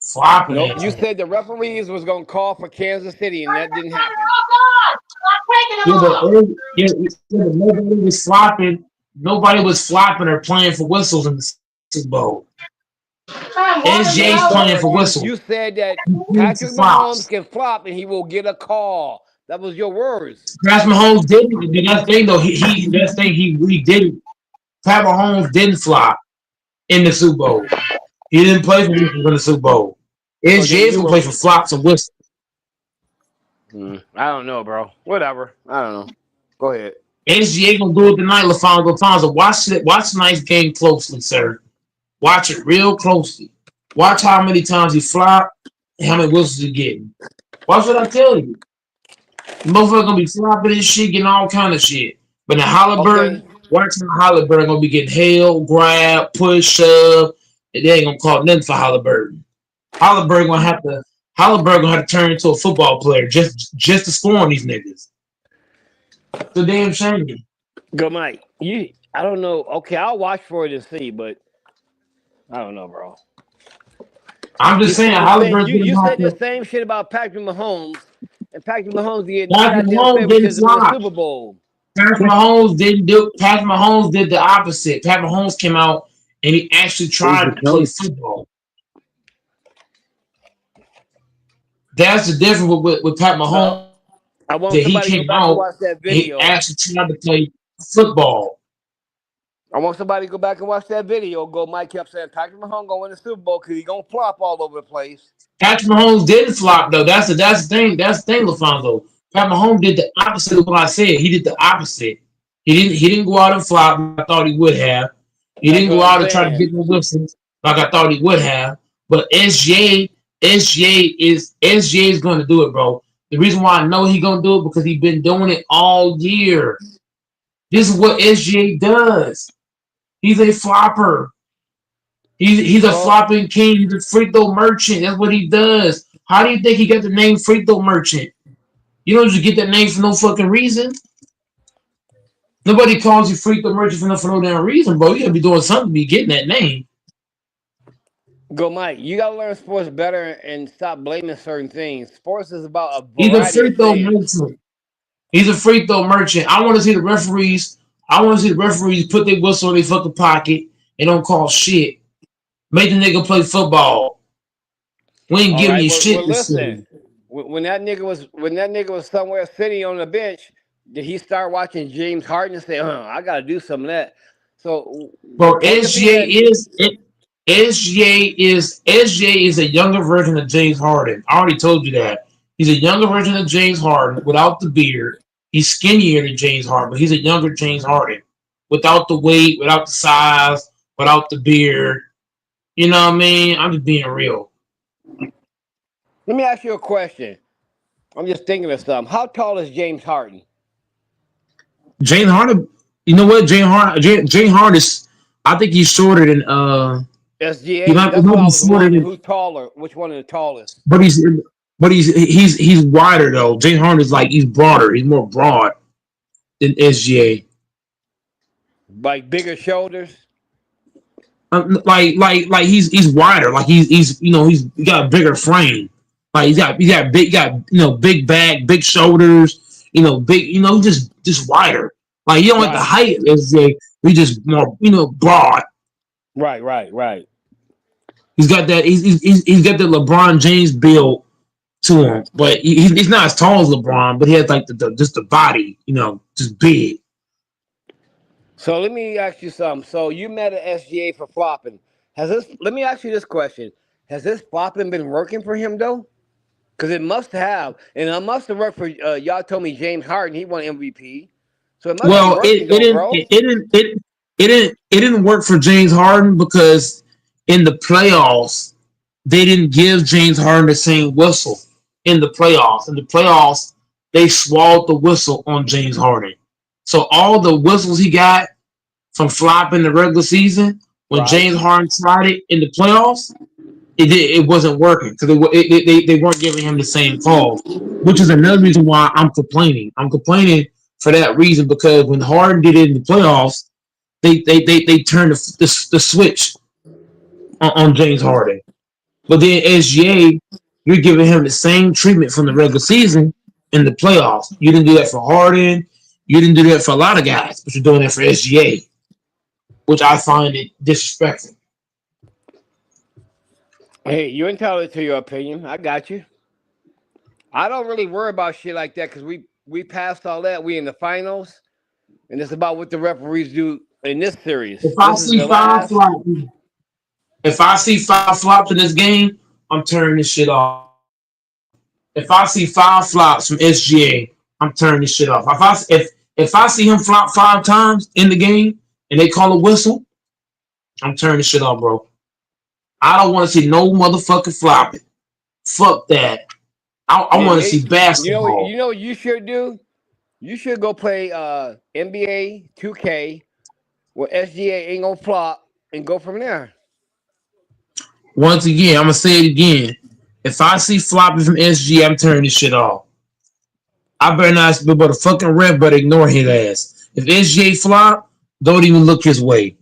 Speaker 4: Flopping
Speaker 9: Nope,
Speaker 4: ain't
Speaker 9: you
Speaker 4: it.
Speaker 9: said the referees was gonna call for Kansas City, and that didn't happen.
Speaker 4: Nobody was flopping. Nobody was flopping or playing for whistles in the Super Bowl.
Speaker 9: No,
Speaker 4: SJ's playing
Speaker 9: sir,
Speaker 4: for
Speaker 9: you
Speaker 4: whistles.
Speaker 9: said that
Speaker 4: He plays for
Speaker 9: Patrick Mahomes
Speaker 4: flops.
Speaker 9: can flop and he will get a call. That was your words.
Speaker 4: Pat Mahomes didn't. That's the thing though. He didn't. Pat Mahomes didn't flop in the Super Bowl. He didn't play for whistles in the Super Bowl.
Speaker 9: So then
Speaker 4: SJ's
Speaker 9: you
Speaker 4: gonna
Speaker 9: were.
Speaker 4: play for flops and whistles.
Speaker 9: I don't know, bro. Whatever. I don't know. Go ahead.
Speaker 4: SGA gonna do it tonight, LaFonso. Watch tonight's game closely, sir. Watch it real closely. Watch how many times he flop and how many whistles he getting. Watch what I tell you. The motherfucker gonna be flopping and shit, getting all kind of shit. But in
Speaker 9: Okay.
Speaker 4: Halliburton, watch how Halliburton gonna be getting held, grab, push, shove, and they ain't gonna call nothing for Halliburton. Halliburton gonna have to turn into a football player just to score on these niggas. It's a damn shame.
Speaker 9: Go, Mike. I don't know. Okay, I'll watch for it and see, but I don't know, bro.
Speaker 4: I'm just saying Halliburton's
Speaker 9: You
Speaker 4: gonna have
Speaker 9: said the
Speaker 4: to.
Speaker 9: same shit about Patrick Mahomes, and Patrick Mahomes getting no
Speaker 4: Patrick
Speaker 9: goddamn
Speaker 4: Mahomes didn't
Speaker 9: favoritism in the
Speaker 4: flop.
Speaker 9: Super Bowl.
Speaker 4: Patrick Mahomes did the opposite. Pat Mahomes came out and he actually
Speaker 8: it was
Speaker 4: tried
Speaker 8: just
Speaker 4: to play
Speaker 8: notice.
Speaker 4: football. That's the difference with Pat
Speaker 9: Well,
Speaker 4: Mahomes.
Speaker 9: I want
Speaker 4: That he
Speaker 9: somebody to go
Speaker 4: came
Speaker 9: back and
Speaker 4: out
Speaker 9: watch that
Speaker 4: and he
Speaker 9: video.
Speaker 4: actually tried to play football.
Speaker 9: I want somebody to go back and watch that video. Go, Mike kept saying Patrick Mahomes gonna win the Super Bowl because he gonna flop all over the place.
Speaker 4: Patrick Mahomes didn't flop though. That's the thing. That's the thing, LaFonso. Pat Mahomes did the opposite of what I said. He did the opposite. He didn't go out and flop like I thought he would have. He
Speaker 9: That's
Speaker 4: didn't
Speaker 9: what
Speaker 4: go
Speaker 9: I'm
Speaker 4: out and try to
Speaker 9: saying.
Speaker 4: get the whistles like I thought he would have. But SGA is going to do it, bro. The reason why I know he's going to do it because he's been doing it all year. This is what SGA does. He's a flopper. He's a
Speaker 9: Well,
Speaker 4: flopping king. He's a free throw merchant. That's what he does. How do you think he got the name free throw merchant? You don't just get that name for no fucking reason. Nobody calls you free throw merchant for no damn reason, bro. You gotta be doing something to be getting that name.
Speaker 9: go, Mike. You gotta learn sports better and stop blaming certain things. Sports is about a
Speaker 4: He's a
Speaker 9: variety
Speaker 4: free
Speaker 9: of
Speaker 4: throw
Speaker 9: things.
Speaker 4: merchant. He's a free throw merchant. I want to see the referees. I want to see the referees put their whistle in their fucking pocket and don't call shit. Make the nigga play football. We ain't
Speaker 9: All
Speaker 4: giving
Speaker 9: right.
Speaker 4: you
Speaker 9: Well,
Speaker 4: shit this
Speaker 9: listen.
Speaker 4: season.
Speaker 9: When that nigga was somewhere sitting on the bench, did he start watching James Harden and say, I gotta do some of that"? So
Speaker 4: Bro,
Speaker 9: one of the people that
Speaker 4: SGA is a younger version of James Harden. I already told you that. He's a younger version of James Harden without the beard. He's skinnier than James Harden, but he's a younger James Harden. without the weight, without the size, without the beard. You know what I mean? I'm just being real.
Speaker 9: Let me ask you a question. I'm just thinking of something. How tall is James Harden?
Speaker 4: James Harden, you know what? James Harden is. I think he's shorter than
Speaker 9: SGA.
Speaker 4: he
Speaker 9: That's what
Speaker 4: might
Speaker 9: I
Speaker 4: be
Speaker 9: was
Speaker 4: shorter
Speaker 9: wondering.
Speaker 4: than,
Speaker 9: Who's taller? Which one is the tallest?
Speaker 4: but he's wider though. James Harden is like he's broader. He's more broad than SGA.
Speaker 9: Like bigger shoulders?
Speaker 4: Like he's wider. Like he's he's got a bigger frame. Like he's got big back, big shoulders. Big. Just wider. Like you don't like the
Speaker 9: Right.
Speaker 4: height of SGA. He just more broad.
Speaker 9: Right.
Speaker 4: He's got that. He's got the LeBron James build to him, but he's not as tall as LeBron. But he has like just the body, just big.
Speaker 9: So let me ask you something. So you met an SGA for flopping. Let me ask you this question. Has this flopping been working for him though? Because it must have. And it must have worked for y'all told me James Harden, he won MVP. So it must be
Speaker 4: Well,
Speaker 9: working though, bro.
Speaker 4: it didn't work for James Harden because in the playoffs they didn't give James Harden the same whistle in the playoffs. In the playoffs, they swallowed the whistle on James Harden. So all the whistles he got from flopping the regular season, when
Speaker 9: Right.
Speaker 4: James Harden tried it in the playoffs, it wasn't working because they weren't giving him the same calls, which is another reason why I'm complaining. I'm complaining for that reason because when Harden did it in the playoffs, they turned the switch on James Harden. But then SGA, you're giving him the same treatment from the regular season in the playoffs. You didn't do that for Harden. You didn't do that for a lot of guys, but you're doing that for SGA, which I find it disrespectful.
Speaker 9: Hey, you're entitled to your opinion. I got you. I don't really worry about shit like that because we passed all that. We in the finals, and it's about what the referees do in this
Speaker 4: If
Speaker 9: series.
Speaker 4: I
Speaker 9: This is
Speaker 4: see
Speaker 9: the
Speaker 4: five
Speaker 9: last.
Speaker 4: flops, if I see five flops in this game, I'm turning this shit off. If I see five flops from SGA, I'm turning this shit off. If I see him flop 5 times in the game and they call a whistle, I'm turning this shit off, bro. I don't want to see no motherfucking flopping. Fuck that. I
Speaker 9: Yeah,
Speaker 4: want to see basketball.
Speaker 9: you know what you should do? You should go play NBA 2K where SGA ain't gonna flop and go from there.
Speaker 4: Once again, I'm gonna say it again. If I see flopping from SG, I'm turning this shit off. I better not be able to fucking ref, but ignore his ass. If SGA flop, don't even look his way.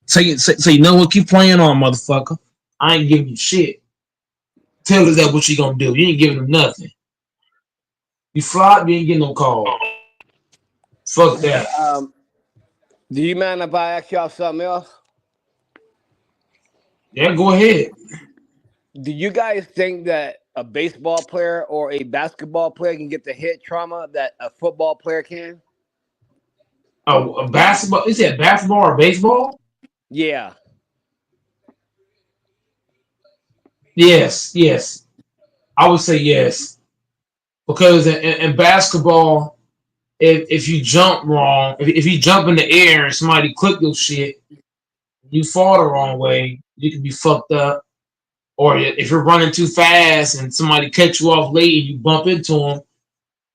Speaker 4: Say you know what? Keep playing on, motherfucker. I ain't giving you shit. Tell us that what you gonna do. You ain't giving him nothing. You flop, you ain't getting no call. Fuck that.
Speaker 9: Do you mind if I ask y'all something else?
Speaker 4: Yeah, go ahead.
Speaker 9: Do you guys think that a baseball player or a basketball player can get the head trauma that a football player can?
Speaker 4: Oh, a basketball. Is that basketball or baseball?
Speaker 9: Yeah.
Speaker 4: Yes. I would say yes because in basketball, if you jump wrong, if you jump in the air and somebody clip your shit, you fall the wrong way, you can be fucked up. Or if you're running too fast and somebody cuts you off late and you bump into them,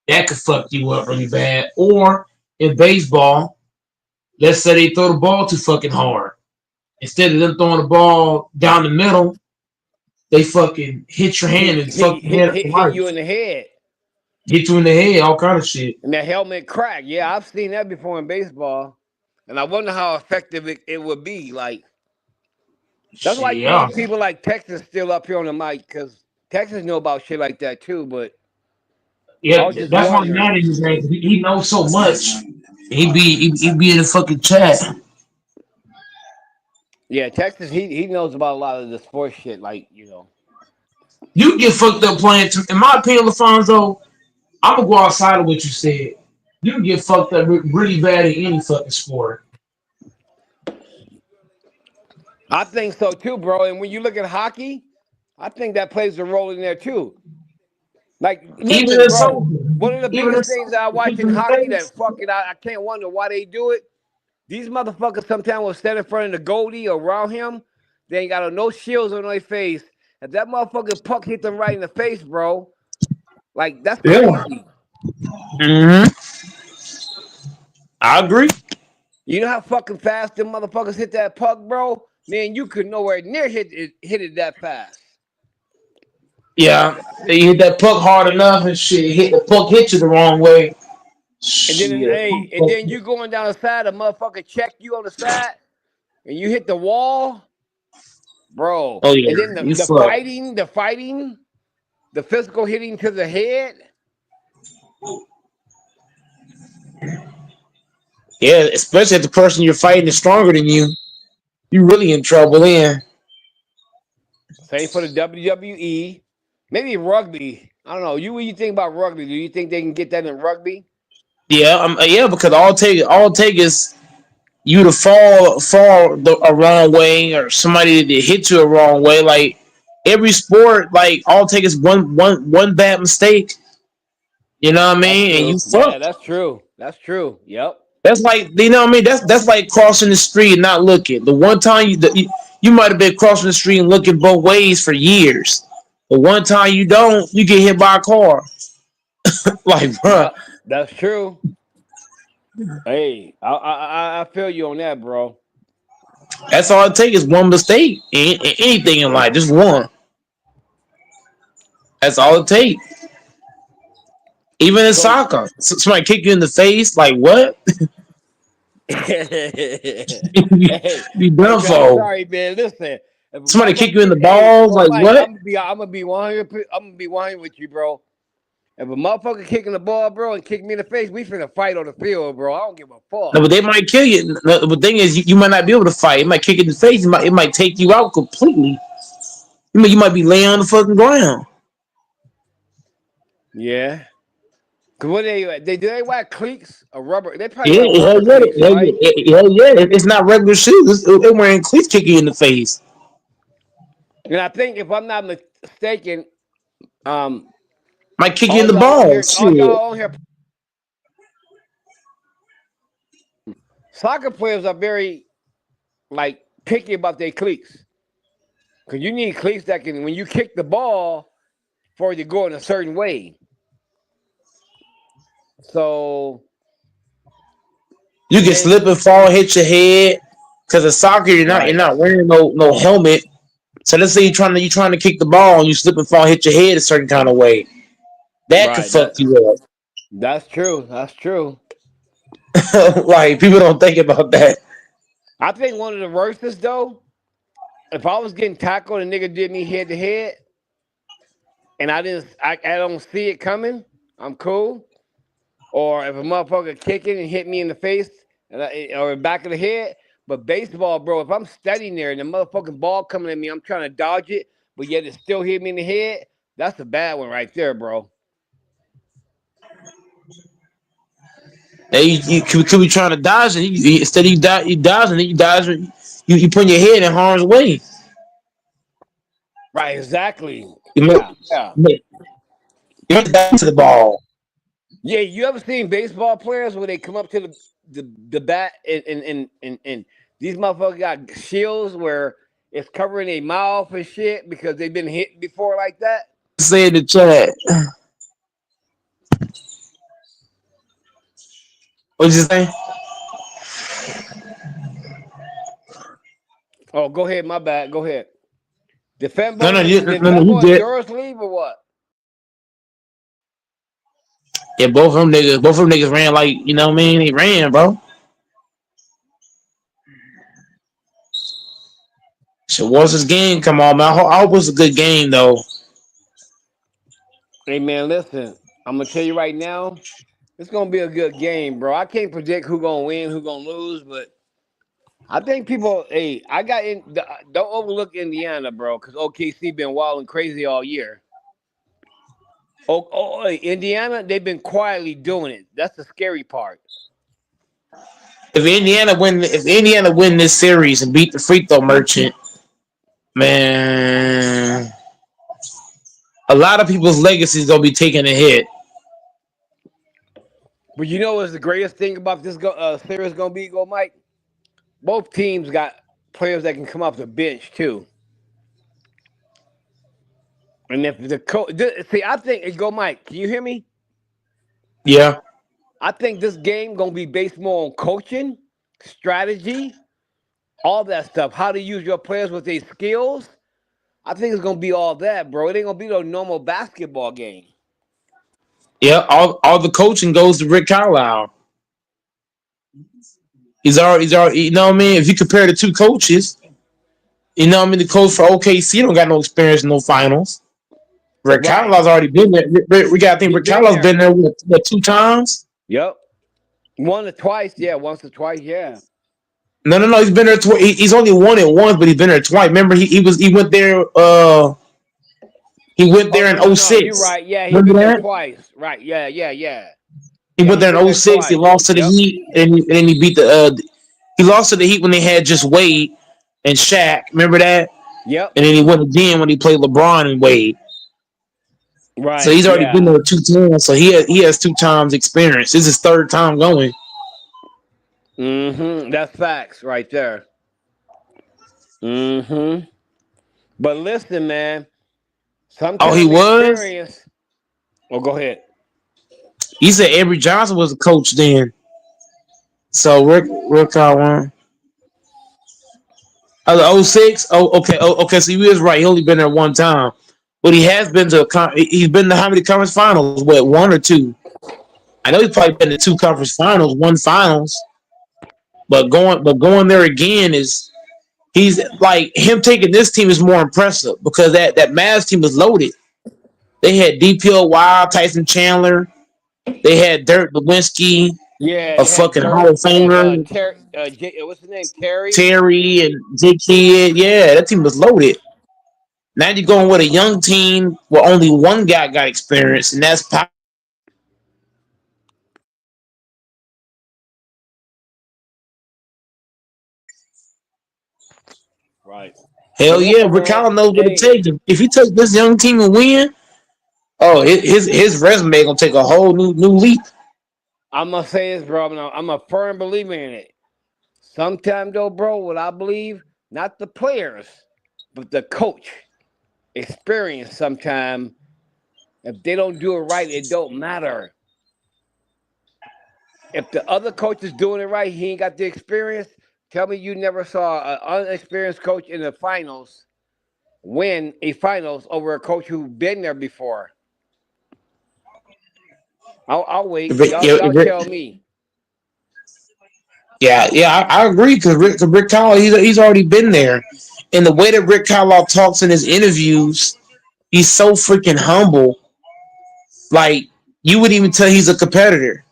Speaker 4: that could fuck you up really bad. Or in baseball, let's say they throw the ball too fucking hard. Instead of them throwing the ball down the middle, they fucking hit your hand and fuck your head up
Speaker 9: Hit
Speaker 4: right.
Speaker 9: you in the head.
Speaker 4: Hit you in the head, all kind of shit.
Speaker 9: And the helmet crack. Yeah, I've seen that before in baseball. And I wonder how effective it would be. Like, that's why
Speaker 4: Shit,
Speaker 9: you
Speaker 4: yeah.
Speaker 9: need people like Texas still up here on the mic, because Texas know about shit like that too. But I
Speaker 4: Yeah,
Speaker 9: was just
Speaker 4: that's why
Speaker 9: wondering.
Speaker 4: Matt is like, he knows so much. He be in the fucking chat.
Speaker 9: Yeah, Texas, he knows about a lot of the sports shit, like, you know.
Speaker 4: You get fucked up playing. In my opinion, LaFonso, I'm gonna go outside of what you said. You can get fucked up really bad in any fucking sport.
Speaker 9: I think so too, bro. And when you look at hockey, I think that plays a role in there too. Like,
Speaker 4: Even
Speaker 9: listen,
Speaker 4: in
Speaker 9: bro,
Speaker 4: soccer,
Speaker 9: one of the
Speaker 4: even in
Speaker 9: biggest things
Speaker 4: soccer,
Speaker 9: I watch in
Speaker 4: people in the
Speaker 9: hockey that
Speaker 4: face.
Speaker 9: fucking I can't wonder why they do it. These motherfuckers sometimes will stand in front of the goalie or around him. They ain't got no shields on their face. If that motherfucking puck hit them right in the face, bro, like that's
Speaker 4: Yeah.
Speaker 9: crazy.
Speaker 4: Mm-hmm. I agree.
Speaker 9: You know how fucking fast them motherfuckers hit that puck, bro? Man, you could nowhere near hit it that fast.
Speaker 4: Yeah. You hit that puck hard enough and shit. Hit the puck hit you the wrong way.
Speaker 9: And then
Speaker 4: Shit.
Speaker 9: hey, and then you going down the side, a motherfucker check you on the side, and you hit the wall, bro.
Speaker 4: Oh yeah.
Speaker 9: And then
Speaker 4: You
Speaker 9: the
Speaker 4: fuck.
Speaker 9: fighting, the physical hitting to the head.
Speaker 4: Yeah, especially if the person you're fighting is stronger than you. You really in trouble then.
Speaker 9: Same for the WWE. Maybe rugby. I don't know. What you think about rugby? Do you think they can get that in rugby?
Speaker 4: Yeah, yeah, because all take is you to fall a wrong way or somebody to hit you a wrong way. Like every sport, like all take is one bad mistake. You know what I
Speaker 9: That's
Speaker 4: mean? And you
Speaker 9: true. Yeah,
Speaker 4: fucked.
Speaker 9: that's true. That's true. Yep.
Speaker 4: That's like you know what I mean. That's like crossing the street and not looking. The one time you might have been crossing the street and looking both ways for years. But one time you don't, you get hit by a car. Like, bruh,
Speaker 9: Yep. That's true. Hey, I feel you on that, bro.
Speaker 4: that's all it takes is one mistake. Anything in life, just one. That's all it takes. Even in
Speaker 9: So
Speaker 4: soccer, somebody kick you in the face, like what?
Speaker 9: hey,
Speaker 4: You
Speaker 9: hey
Speaker 4: done
Speaker 9: man, I'm
Speaker 4: for?
Speaker 9: sorry, man. Listen, if a
Speaker 4: Somebody kick
Speaker 9: motherfucker
Speaker 4: you in the
Speaker 9: kick, hey,
Speaker 4: balls,
Speaker 9: bro,
Speaker 4: like
Speaker 9: Mike,
Speaker 4: what?
Speaker 9: I'm gonna be 100. I'm gonna be 100 with you, bro. If a motherfucker kicking the ball, bro, and kick me in the face, we finna fight on the field, bro. I don't give a
Speaker 4: No,
Speaker 9: fuck.
Speaker 4: but they might kill you. No, the thing is, you might not be able to fight. It might kick you in the face. It might take you out completely. You might be laying on the fucking ground.
Speaker 9: Yeah. Cause what they do they wear cleats or rubber? They probably
Speaker 4: Yeah,
Speaker 9: wear
Speaker 4: hell
Speaker 9: rubber
Speaker 4: yeah,
Speaker 9: cleats,
Speaker 4: hell
Speaker 9: right?
Speaker 4: yeah, hell yeah. It's not regular shoes. They're wearing cleats kicking you in the face.
Speaker 9: And I think if I'm not mistaken, um,
Speaker 4: Might kick you in
Speaker 9: all
Speaker 4: the
Speaker 9: y'all on here,
Speaker 4: balls. Shit.
Speaker 9: soccer players are very like picky about their cleats. Cause you need cleats that can, when you kick the ball, for it to go in a certain way. So
Speaker 4: You
Speaker 9: and
Speaker 4: can
Speaker 9: then
Speaker 4: slip and fall, hit your head. Cause of soccer, you're
Speaker 9: right,
Speaker 4: not wearing no helmet. So let's say you're trying to kick the ball and you slip and fall, hit your head a certain kind of way. That could
Speaker 9: right.
Speaker 4: fuck you
Speaker 9: That's true. That's true.
Speaker 4: up. Like people don't think about that.
Speaker 9: I think one of the worstest though, if I was getting tackled and a nigga did me head to head, and I don't see it coming, I'm cool. Or if a motherfucker kicking and hit me in the face or back of the head. But baseball, bro, if I'm standing there and the motherfucking ball coming at me, I'm trying to dodge it, but yet it still hit me in the head. That's a bad one right there, bro.
Speaker 4: You could be trying to dodge and instead of you dodging it, you dodge you putting your head in harm's way.
Speaker 9: Right, exactly.
Speaker 4: You
Speaker 9: Yeah, yeah.
Speaker 4: you have to dive to the ball.
Speaker 9: Yeah, you ever seen baseball players where they come up to the bat and these motherfuckers got shields where it's covering their mouth and shit because they've been hit before like that?
Speaker 4: Say in the chat. What'd you say?
Speaker 9: Oh, go ahead, my bad. Go ahead. The
Speaker 4: No, no,
Speaker 9: fanboy,
Speaker 4: no, no, you did.
Speaker 9: yours leave or what?
Speaker 4: Yeah, both of them niggas ran like you know what I mean. They ran, bro. So once this game come on, man, I hope it's a good game though.
Speaker 9: Hey man, listen. I'm gonna tell you right now, it's gonna be a good game, bro. I can't predict who gonna win, who gonna lose, but I think people. Hey, I got in. Don't overlook Indiana, bro, because OKC been wild and crazy all year. Hey, Indiana, they've been quietly doing it. That's the scary part.
Speaker 4: If Indiana win this series and beat the free throw merchant, man, a lot of people's legacy is gonna be taking a hit.
Speaker 9: But you know what's the greatest thing about this series gonna be, Mike? both teams got players that can come off the bench too. And if the coach, see, I think go Mike. Can you hear me?
Speaker 4: Yeah.
Speaker 9: I think this game gonna be based more on coaching, strategy, all that stuff. How to use your players with their skills. I think it's gonna be all that, bro. It ain't gonna be no normal basketball game.
Speaker 4: Yeah. All the coaching goes to Rick Carlisle. He's already. You know what I mean? If you compare the two coaches, you know what I mean. The coach for OKC don't got no experience in no finals. Rick
Speaker 9: Right.
Speaker 4: Carlisle's already been there. We got to think
Speaker 9: He
Speaker 4: Rick
Speaker 9: been
Speaker 4: Carlisle's been
Speaker 9: there.
Speaker 4: there what, 2 times.
Speaker 9: Yep. Once or twice, yeah. Once or twice, yeah.
Speaker 4: No. He's been there. He's only won it once, but he's been there twice. Remember, he went there. He went
Speaker 9: Oh
Speaker 4: there
Speaker 9: no,
Speaker 4: in
Speaker 9: no, no. You're
Speaker 4: '06.
Speaker 9: right. Yeah, he
Speaker 4: Remember
Speaker 9: been there
Speaker 4: that?
Speaker 9: twice. Right. Yeah, yeah, yeah.
Speaker 4: He
Speaker 9: Yeah,
Speaker 4: went
Speaker 9: he
Speaker 4: there
Speaker 9: been
Speaker 4: in
Speaker 9: there
Speaker 4: '06. He
Speaker 9: twice.
Speaker 4: lost to the
Speaker 9: Yep.
Speaker 4: Heat, and then he beat he lost to the Heat when they had just Wade and Shaq. Remember that?
Speaker 9: Yep.
Speaker 4: And then he won again when he played LeBron and Wade. So
Speaker 9: Right.
Speaker 4: he's already been
Speaker 9: Yeah.
Speaker 4: there 2 times. So he has 2 times experience. This is his third time going.
Speaker 9: That's facts right there. Mm-hmm. But listen, man.
Speaker 4: Oh, he
Speaker 9: Sometimes
Speaker 4: was.
Speaker 9: experience. Oh, go ahead.
Speaker 4: He said Avery Johnson was the coach then. So Rick won. Oh, 06? Oh, okay. Oh, okay. So he is right. He only been there 1 time. But he has been to he's been to how many conference finals? What, 1 or 2? I know he's probably been to 2 conference finals, 1 finals. But going there again is he's like him taking this team is more impressive because that Mavs team was loaded. They had DPO Wild, Tyson Chandler. They had Dirk Nowitzki,
Speaker 9: Yeah,
Speaker 4: a
Speaker 9: they had
Speaker 4: fucking Hall
Speaker 9: Dirk
Speaker 4: of
Speaker 9: and
Speaker 4: Famer,
Speaker 9: Terry. What's his name? Terry.
Speaker 4: Terry and J Kid. Yeah, that team was loaded. Now you're going with a young team where only one guy got experience, and that's
Speaker 9: Right.
Speaker 4: hell
Speaker 9: But
Speaker 4: yeah.
Speaker 9: listen,
Speaker 4: Rick
Speaker 9: man.
Speaker 4: Allen knows what it
Speaker 9: Hey,
Speaker 4: takes. If he takes this young team and win, oh, his resume gonna take a whole new leap.
Speaker 9: I'm gonna say this, bro. I'm a firm believer in it. Sometimes, though, bro, what I believe, not the players, but the coach experience. Sometimes, if they don't do it right, it don't matter. If the other coach is doing it right, he ain't got the experience. Tell me you never saw an unexperienced coach in the finals win a finals over a coach who been there before. I'll wait. Y'all tell me.
Speaker 4: Yeah, I agree because Rick Carlisle he's already been there, and the way that Rick Carlisle talks in his interviews, he's so freaking humble. Like you would even tell he's a competitor.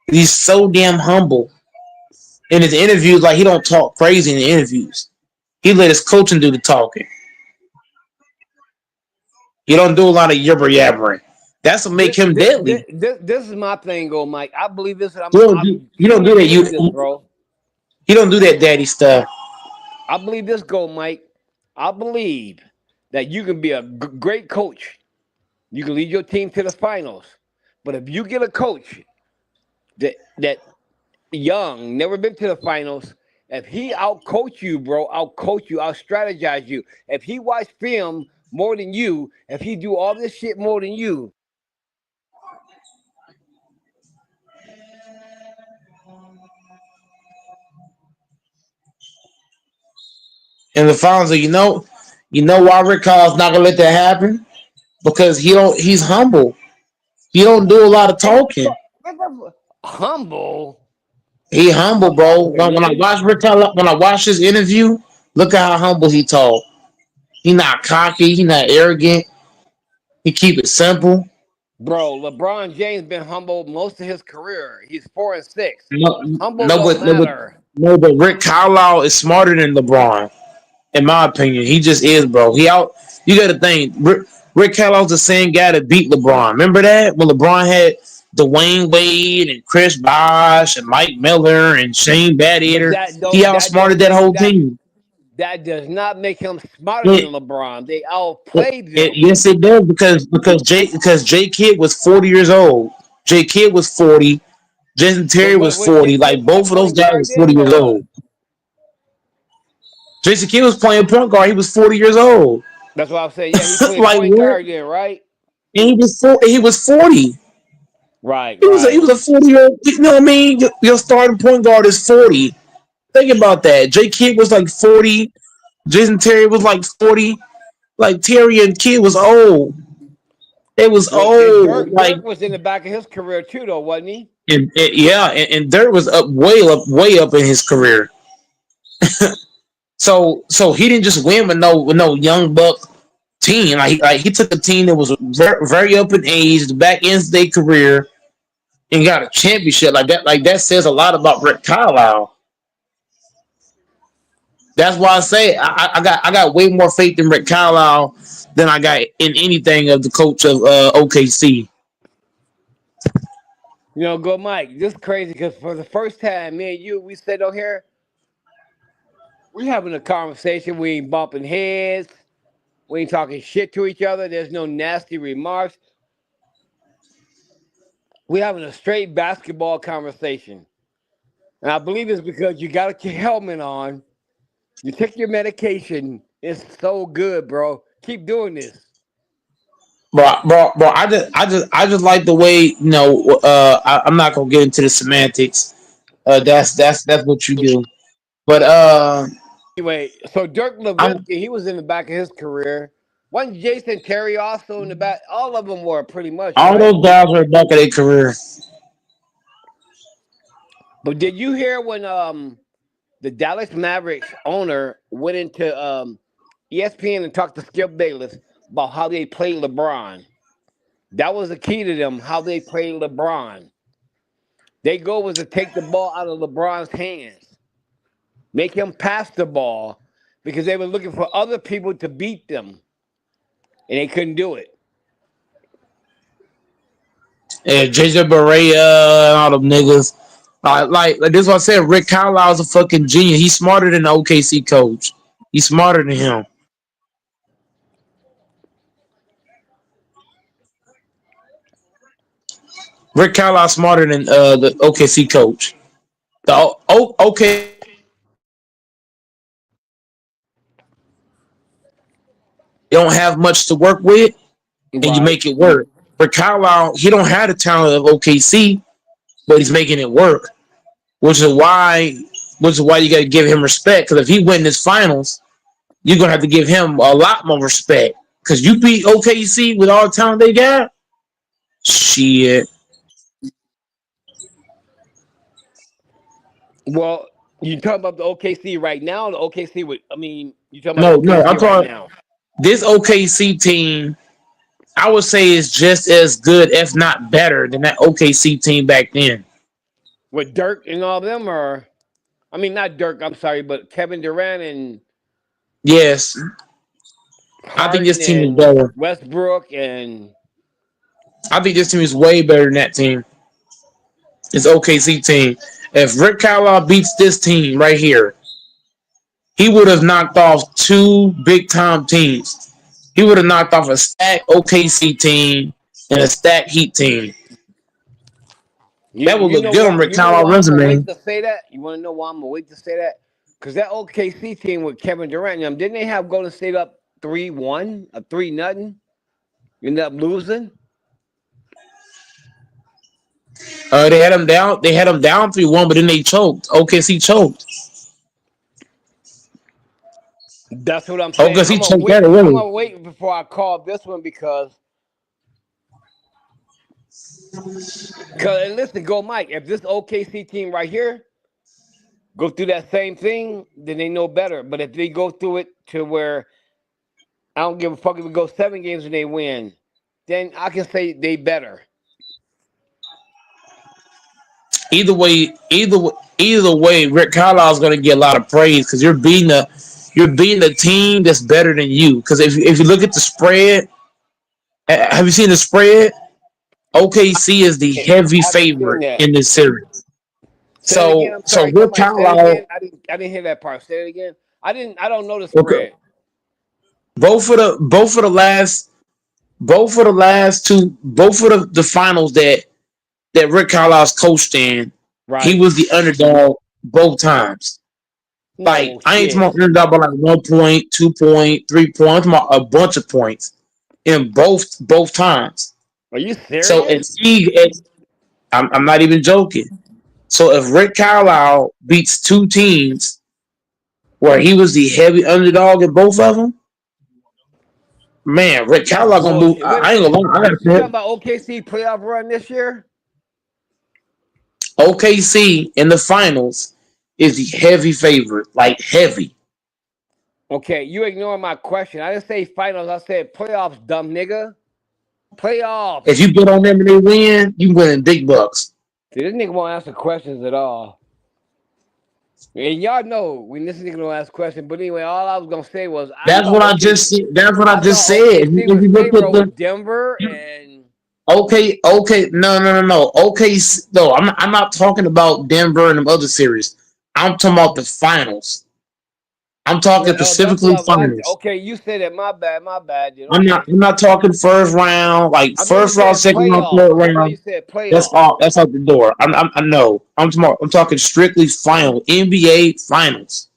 Speaker 4: He's so damn humble in his interviews. Like he don't talk crazy in the interviews. He let his coaching do the talking. He don't do a lot of yibber yabbering. That's what make him deadly.
Speaker 9: This is my thing, go Mike. I believe this.
Speaker 4: You
Speaker 9: I'm
Speaker 4: don't
Speaker 9: truly
Speaker 4: do that.
Speaker 9: believe this, bro.
Speaker 4: You don't do that daddy stuff.
Speaker 9: I believe this, go Mike. I believe that you can be a great coach. You can lead your team to the finals. But if you get a coach that young, never been to the finals, if he outcoach you, bro, outcoach you, out strategize you. If he watch film more than you, if he do all this shit more than you,
Speaker 4: In the finals, you know why Rick Carlisle's not gonna let that happen? Because he's humble. He don't do a lot of talking.
Speaker 9: humble.
Speaker 4: He humble, bro.
Speaker 9: Okay,
Speaker 4: When I watch Rick Carlisle, when I watch his interview, look at how humble he talk. He not cocky. He not arrogant. He keep it simple.
Speaker 9: bro. LeBron James been humble most of his career. He's 4-6.
Speaker 4: No,
Speaker 9: Humble
Speaker 4: no,
Speaker 9: don't
Speaker 4: but no, but
Speaker 9: matter.
Speaker 4: no, but Rick Carlisle is smarter than LeBron, in my opinion. He just is, bro. He out. You got to think. Rick Carlisle's the same guy that beat LeBron. Remember that when LeBron had Dwayne Wade and Chris Bosh and Mike Miller and Shane
Speaker 9: But
Speaker 4: Battier.
Speaker 9: that
Speaker 4: He
Speaker 9: don't that
Speaker 4: outsmarted
Speaker 9: don't
Speaker 4: that
Speaker 9: make
Speaker 4: whole team.
Speaker 9: that does not make him smarter than
Speaker 4: It,
Speaker 9: LeBron. They outplayed them.
Speaker 4: yes, it does because J Kidd was 40 years old. J Kidd was 40. Jason Terry was
Speaker 9: What
Speaker 4: 40.
Speaker 9: J Kid
Speaker 4: Like
Speaker 9: was that
Speaker 4: both of those
Speaker 9: point
Speaker 4: guys
Speaker 9: guard
Speaker 4: was 40
Speaker 9: then or
Speaker 4: years
Speaker 9: what?
Speaker 4: old. Jason Kidd was playing point guard. He was 40 years old.
Speaker 9: That's what I'm saying. Yeah, he played
Speaker 4: Like
Speaker 9: point
Speaker 4: what?
Speaker 9: guard then, right?
Speaker 4: And he was 40.
Speaker 9: Right,
Speaker 4: He
Speaker 9: right.
Speaker 4: was a 40-year-old. You know what I mean? Your starting point guard is 40. Think about that. Jay Kidd was like 40. Jason Terry was like 40. Like Terry and Kidd was old. They was
Speaker 9: Well, and
Speaker 4: old. Like
Speaker 9: Dirk was in the back of his career too, though, wasn't he?
Speaker 4: and Dirk was way up in his career. So he didn't just win with no young buck team. Like he took a team that was very up in age, the back ends of their career, and got a championship like that. Like that says a lot about Rick Carlisle. That's why I say I got way more faith in Rick Carlisle than I got in anything of the coach of OKC.
Speaker 9: You know, go Mike. This is crazy because for the first time, me and you, we sit on here, we having a conversation. We ain't bumping heads. We ain't talking shit to each other. There's no nasty remarks. We having a straight basketball conversation. And I believe it's because you got your helmet on. You take your medication. It's so good, bro. Keep doing this.
Speaker 4: Bro. I just like the way I'm not gonna get into the semantics. That's what you do. But
Speaker 9: Anyway, so Dirk
Speaker 4: I'm
Speaker 9: Nowitzki, he was in the back of his career. Wasn't Jason Terry also in the back? All of them were pretty much,
Speaker 4: all
Speaker 9: right?
Speaker 4: those guys are back of their career.
Speaker 9: But did you hear when the Dallas Mavericks owner went into ESPN and talked to Skip Bayless about how they played LeBron? That was the key to them, how they played LeBron. Their goal was to take the ball out of LeBron's hands, make him pass the ball, because they were looking for other people to beat them, and they couldn't do it.
Speaker 4: And JJ Barea and all them niggas. Like this is what I said. Rick Carlisle's a fucking genius. He's smarter than the OKC coach. He's smarter than him. Rick Carlisle's smarter than the OKC coach. The OK they don't have much to work with, and you
Speaker 9: Right.
Speaker 4: make it work. Rick Carlisle, he don't have the talent of OKC, but he's making it work, which is why you got to give him respect. Because if he win this finals, you're gonna have to give him a lot more respect. Because you beat OKC with all the talent they got. Shit.
Speaker 9: Well, you talking about the OKC right now? The OKC with, I mean, you talking about
Speaker 4: No,
Speaker 9: OKC
Speaker 4: I'm
Speaker 9: right
Speaker 4: talking
Speaker 9: now?
Speaker 4: this OKC team. I would say is just as good, if not better, than that OKC team back then.
Speaker 9: With Dirk and all them, or I mean, not Dirk. I'm sorry, but Kevin Durant and
Speaker 4: Yes, I think this
Speaker 9: Harden
Speaker 4: team is
Speaker 9: and
Speaker 4: better.
Speaker 9: Westbrook and
Speaker 4: I think this team is way better than that team. It's OKC team. If Rick Carlisle beats this team right here, he would have knocked off two big time teams. He would have knocked off a stacked OKC team and a stacked Heat team. That would
Speaker 9: you
Speaker 4: look
Speaker 9: know
Speaker 4: good
Speaker 9: why
Speaker 4: on Rick
Speaker 9: you know
Speaker 4: Carlisle's
Speaker 9: why I'm gonna
Speaker 4: resume.
Speaker 9: wait to say that. You want to know why I'm gonna wait to say that? Because that OKC team with Kevin Durant, and them, didn't they have Golden State up 3-1 or 3-0? You end up losing.
Speaker 4: They had him down. They had him down 3-1, but then they choked. OKC choked.
Speaker 9: That's what I'm saying.
Speaker 4: OKC choked that
Speaker 9: I'm
Speaker 4: away.
Speaker 9: gonna wait before I call this one because and listen, go Mike. If this OKC team right here go through that same thing, then they know better. But if they go through it to where I don't give a fuck if we go 7 games and they win, then I can say they better.
Speaker 4: Either way, Rick Carlisle's going to get a lot of praise because you're beating a team that's better than you. Because if you look at the spread, have you seen the spread? OKC is the
Speaker 9: I
Speaker 4: heavy
Speaker 9: haven't seen
Speaker 4: favorite
Speaker 9: that.
Speaker 4: in this series.
Speaker 9: Say it again. I'm
Speaker 4: So
Speaker 9: sorry.
Speaker 4: Rick
Speaker 9: Somebody say it again.
Speaker 4: Carlisle,
Speaker 9: I didn't hear that part. Say it again. I don't know the
Speaker 4: okay,
Speaker 9: spread.
Speaker 4: both of the finals that Rick Carlisle's coached in, he
Speaker 9: Right.
Speaker 4: was the underdog both times. Like
Speaker 9: No
Speaker 4: I ain't talking
Speaker 9: shit.
Speaker 4: about underdog by like 1 point, 2 point, 3 point. I'm talking about a bunch of points in both times.
Speaker 9: Are you
Speaker 4: So
Speaker 9: serious?
Speaker 4: I'm not even joking. So if Rick Carlisle beats two teams where he was the heavy underdog in both of them, man, Rick
Speaker 9: That's
Speaker 4: Carlisle gonna move.
Speaker 9: bullshit. Wait a
Speaker 4: I ain't
Speaker 9: minute.
Speaker 4: gonna lie. I gotta
Speaker 9: You talking
Speaker 4: say,
Speaker 9: about OKC playoff run this year?
Speaker 4: OKC in the finals is the heavy favorite, like heavy.
Speaker 9: Okay, you ignoring my question. I didn't say finals. I said playoffs, dumb nigga.
Speaker 4: If
Speaker 9: Playoffs.
Speaker 4: you bet on them and they win, you winning big bucks.
Speaker 9: See, this nigga won't answer questions at all. And y'all know when this nigga don't ask questions. But anyway, all I was gonna say was I
Speaker 4: That's
Speaker 9: thought
Speaker 4: what I
Speaker 9: OKC,
Speaker 4: just said. That's what I
Speaker 9: I
Speaker 4: just
Speaker 9: thought
Speaker 4: said.
Speaker 9: OKC
Speaker 4: If
Speaker 9: was
Speaker 4: you look
Speaker 9: favored
Speaker 4: at
Speaker 9: over
Speaker 4: the
Speaker 9: Denver and
Speaker 4: okay, no. Okay, no, I'm not talking about Denver and them other series. I'm talking about the finals. I'm talking
Speaker 9: that's what
Speaker 4: specifically
Speaker 9: I was.
Speaker 4: finals.
Speaker 9: Okay, you said that. My bad. Then
Speaker 4: I'm not.
Speaker 9: okay.
Speaker 4: I'm not talking first round, like
Speaker 9: I thought you
Speaker 4: first round,
Speaker 9: said
Speaker 4: second round,
Speaker 9: playoffs.
Speaker 4: third
Speaker 9: I thought you
Speaker 4: round.
Speaker 9: said
Speaker 4: That's
Speaker 9: playoffs.
Speaker 4: all. That's out the door. I know. I'm talking strictly final NBA finals.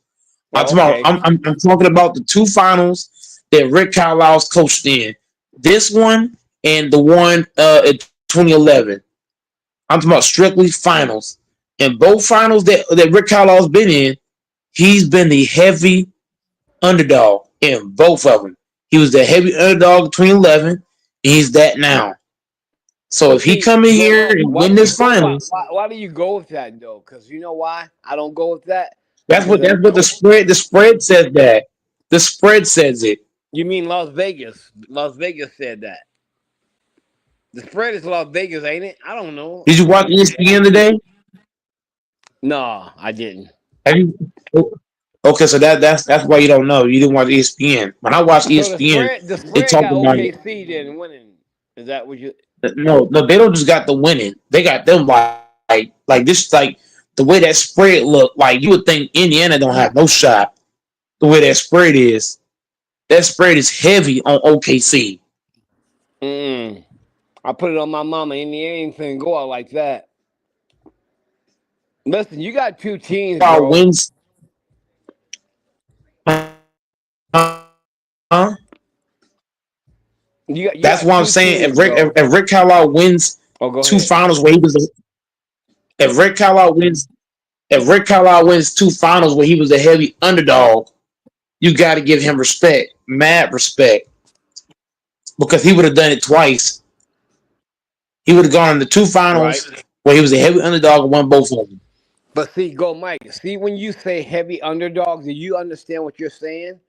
Speaker 4: I'm
Speaker 9: Oh,
Speaker 4: talking about,
Speaker 9: okay.
Speaker 4: I'm talking about the two finals that Rick Carlisle's coached in. This one and the one in 2011. I'm talking about strictly finals. And both finals that Rick Carlisle's been in, he's been the heavy underdog in both of them. He was the heavy underdog in 2011, and he's that now. So
Speaker 9: But
Speaker 4: if he
Speaker 9: see,
Speaker 4: come in
Speaker 9: but
Speaker 4: here and
Speaker 9: why
Speaker 4: win
Speaker 9: do you
Speaker 4: this
Speaker 9: go?
Speaker 4: finals,
Speaker 9: Why do you go with that though? Because you know why I don't go with that.
Speaker 4: that's
Speaker 9: Because
Speaker 4: what
Speaker 9: a
Speaker 4: that's what
Speaker 9: coach.
Speaker 4: the spread says that. The spread says it.
Speaker 9: You mean Las Vegas? Las Vegas said that. The spread is Las Vegas, ain't it? I don't know.
Speaker 4: Did you watch ESPN today?
Speaker 9: No, I didn't.
Speaker 4: Have you? Okay, so that's why you don't know. You didn't watch ESPN. When I watch
Speaker 9: So the
Speaker 4: ESPN,
Speaker 9: spread, the
Speaker 4: they
Speaker 9: spread
Speaker 4: talk
Speaker 9: got
Speaker 4: about it.
Speaker 9: OKC then winning. Is that what you?
Speaker 4: No, they don't just got the winning. They got them like this like the way that spread look. Like you would think Indiana don't have no shot. The way that spread is, that spread is heavy on OKC.
Speaker 9: Mm. I put it on my mama. Indiana ain't finna go out like that. Listen, you got two teams, bro.
Speaker 4: Wins, huh?
Speaker 9: You
Speaker 4: That's
Speaker 9: got
Speaker 4: what I'm
Speaker 9: two
Speaker 4: saying.
Speaker 9: teams, bro.
Speaker 4: If Rick Carlisle wins
Speaker 9: Oh, go
Speaker 4: two
Speaker 9: ahead.
Speaker 4: finals where he was, if Rick Carlisle wins, if Rick Carlisle wins two finals where he was a heavy underdog, you got to give him respect, mad respect, because he would have done it twice. He would have gone in the two
Speaker 9: Right.
Speaker 4: finals where he was a heavy underdog and won both of them.
Speaker 9: But see, go Mike. See, when you say heavy underdog, do you understand what you're saying?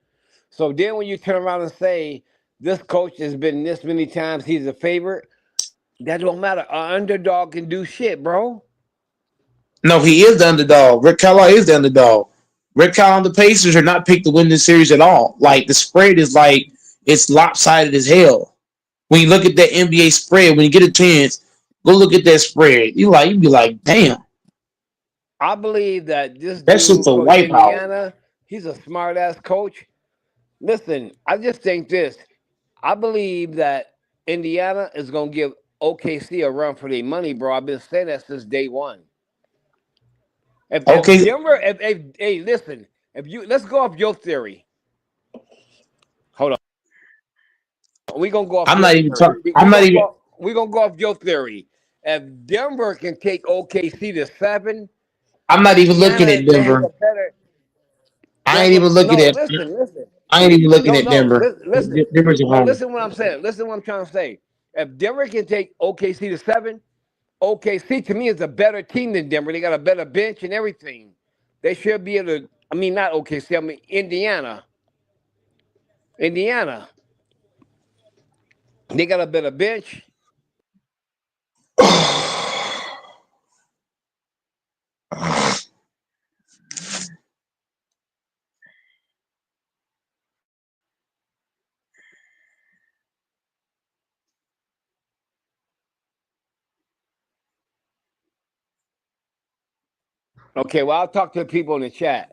Speaker 9: So then when you turn around and say this coach has been this many times, he's a favorite, that don't matter. An underdog can do shit, bro.
Speaker 4: No, he is the underdog. Rick Carlisle is the underdog. Rick Carlisle and the Pacers are not picked to win this series at all. Like the spread is like it's lopsided as hell. When you look at that NBA spread, when you get a chance, go look at that spread. You be like, damn,
Speaker 9: I believe that this
Speaker 4: that
Speaker 9: dude who
Speaker 4: shit's a
Speaker 9: coached
Speaker 4: wipeout.
Speaker 9: Indiana, he's a smart ass coach. Listen, I just think this. I believe that Indiana is gonna give OKC a run for their money, bro. I've been saying that since day one. If
Speaker 4: Okay,
Speaker 9: Denver, if hey, listen, if you let's go off your theory. Hold on. We gonna go off
Speaker 4: I'm
Speaker 9: your
Speaker 4: not even
Speaker 9: theory.
Speaker 4: talking. I'm not even.
Speaker 9: We gonna go off your theory. If Denver can take OKC to seven,
Speaker 4: I'm not even looking
Speaker 9: Indiana
Speaker 4: at
Speaker 9: then has
Speaker 4: Denver.
Speaker 9: a better.
Speaker 4: I
Speaker 9: No,
Speaker 4: ain't even
Speaker 9: no,
Speaker 4: looking
Speaker 9: no.
Speaker 4: at.
Speaker 9: Listen.
Speaker 4: I ain't even looking
Speaker 9: No,
Speaker 4: at
Speaker 9: no.
Speaker 4: Denver.
Speaker 9: Listen.
Speaker 4: Denver's at
Speaker 9: No,
Speaker 4: home.
Speaker 9: listen what I'm saying. Listen what I'm trying to say. If Denver can take OKC to seven, OKC to me is a better team than Denver. They got a better bench and everything. They should be able to. I mean, not OKC. I mean Indiana. Indiana. They got a better bench. Okay, well, I'll talk to the people in the chat.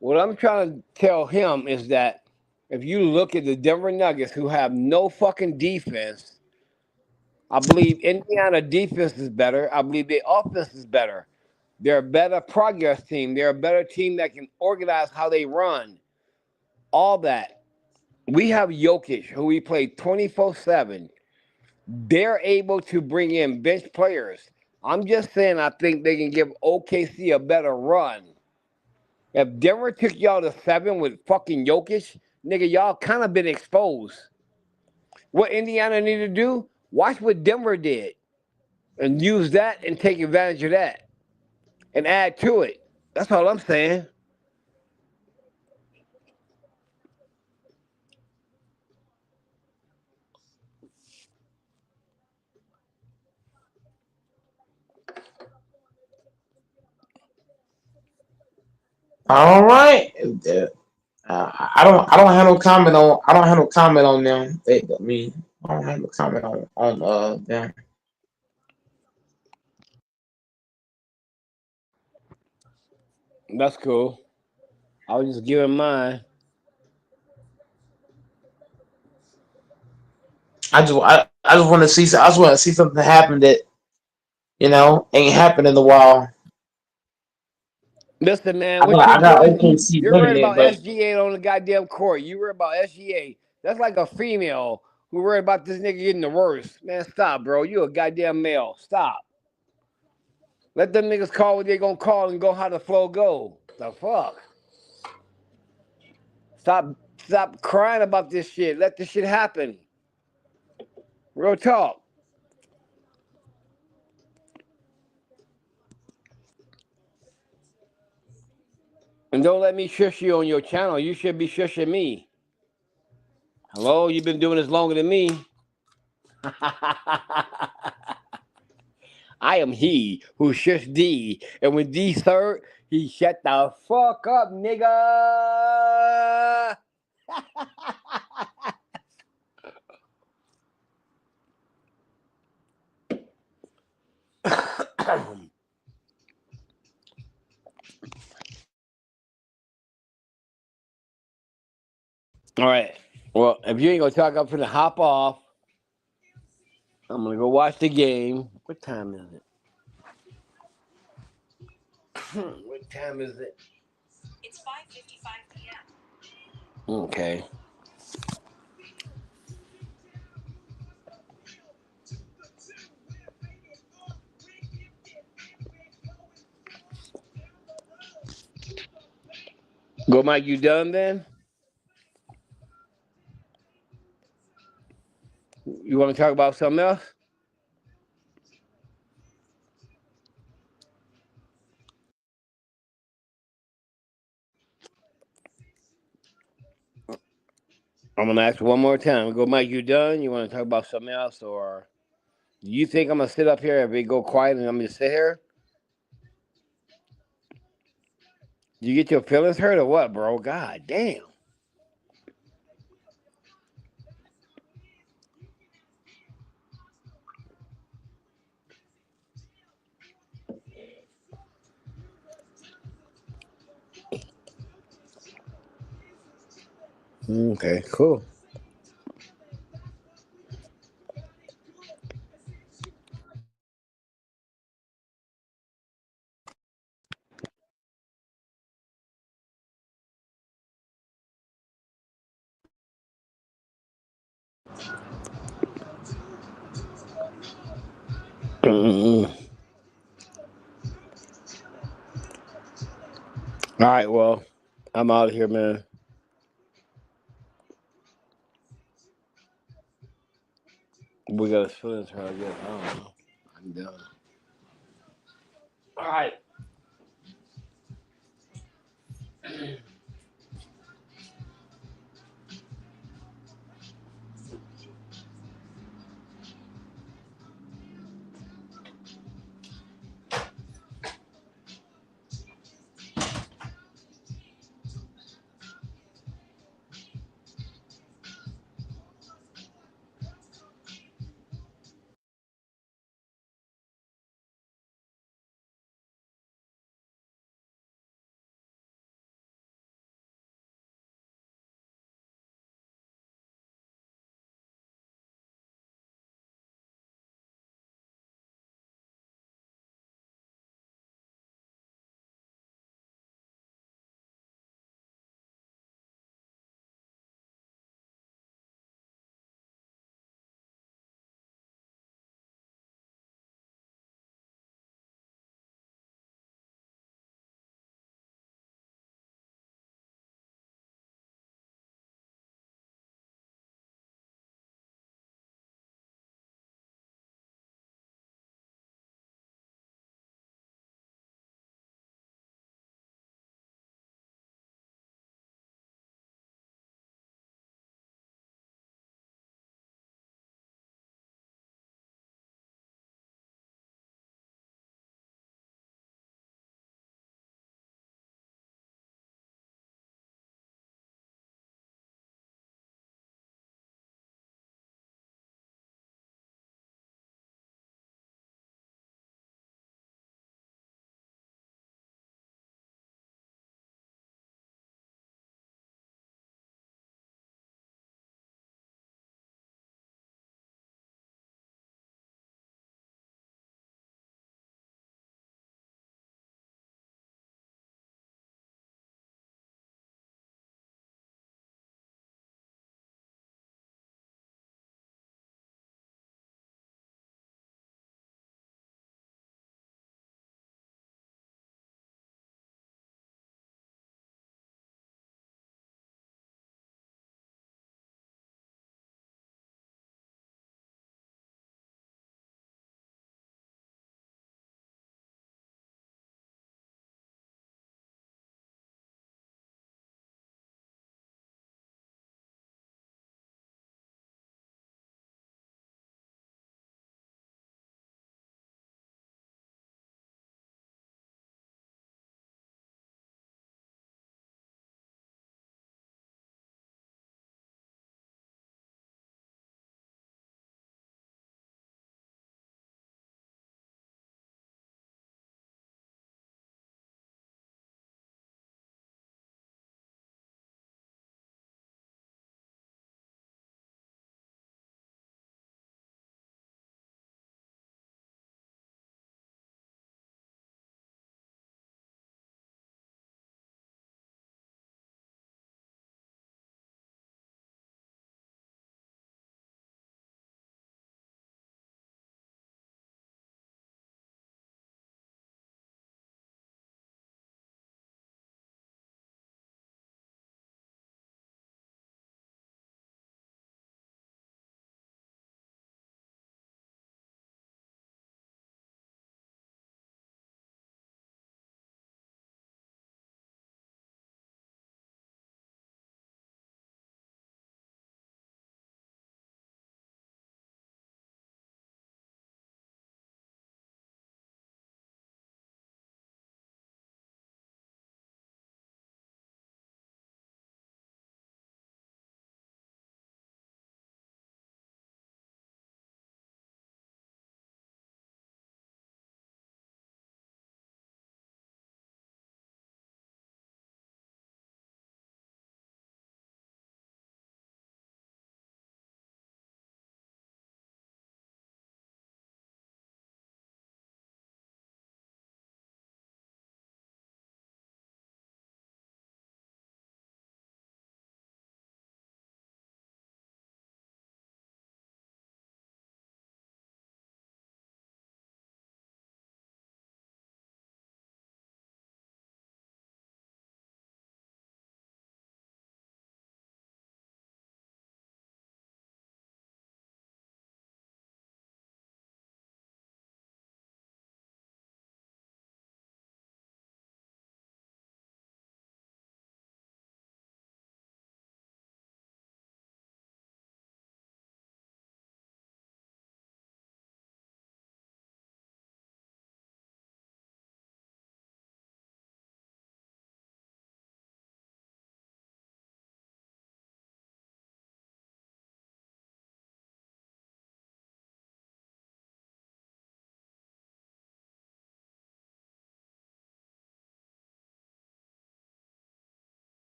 Speaker 9: What I'm trying to tell him is that if you look at the Denver Nuggets, who have no fucking defense, I believe Indiana defense is better. I believe their offense is better. They're a better progress team. They're a better team that can organize how they run. All that. We have Jokic, who we play 24/7. They're able to bring in bench players. I'm just saying I think they can give OKC a better run. If Denver took y'all to 7 with fucking Jokic, nigga, y'all kind of been exposed. What Indiana need to do, watch what Denver did and use that and take advantage of that and add to it. That's all I'm saying.
Speaker 4: All right. I don't have no comment on. I don't have no comment on them. I mean, I don't have no comment on them.
Speaker 9: That's cool. I was just giving mine.
Speaker 4: I just want to see. I just want to see something happen that ain't happened in a while.
Speaker 9: Listen, man,
Speaker 4: I
Speaker 9: what
Speaker 4: got
Speaker 9: you're
Speaker 4: I got
Speaker 9: doing,
Speaker 4: OKC
Speaker 9: you're
Speaker 4: winning
Speaker 9: worried
Speaker 4: it,
Speaker 9: about
Speaker 4: but
Speaker 9: SGA on the goddamn court. You worried about SGA. That's like a female who worried about this nigga getting the worst. Man, stop, bro. You a goddamn male. Stop. Let them niggas call what they gonna call and go how the flow go. The fuck? Stop crying about this shit. Let this shit happen. Real talk. And don't let me shush you on your channel. You should be shushing me. Hello, you've been doing this longer than me. I am he who shush thee. And when thee third, he shut the fuck up, nigga. All right. Well, if you ain't gonna talk, I'm finna hop off. I'm gonna go watch the game. What time is it? What time is it? It's 5:55 p.m. Okay. Go, Mike. You done then? You want to talk about something else? I'm gonna ask you one more time. Go, Mike. You done? You want to talk about something else, or do you think I'm gonna sit up here if we go quiet and I'm gonna sit here? You get your feelings hurt or what, bro? God damn. Okay, cool. All right, well, I'm out of here, man. We got his feelings hurt, I guess. I don't know. I'm done. All right.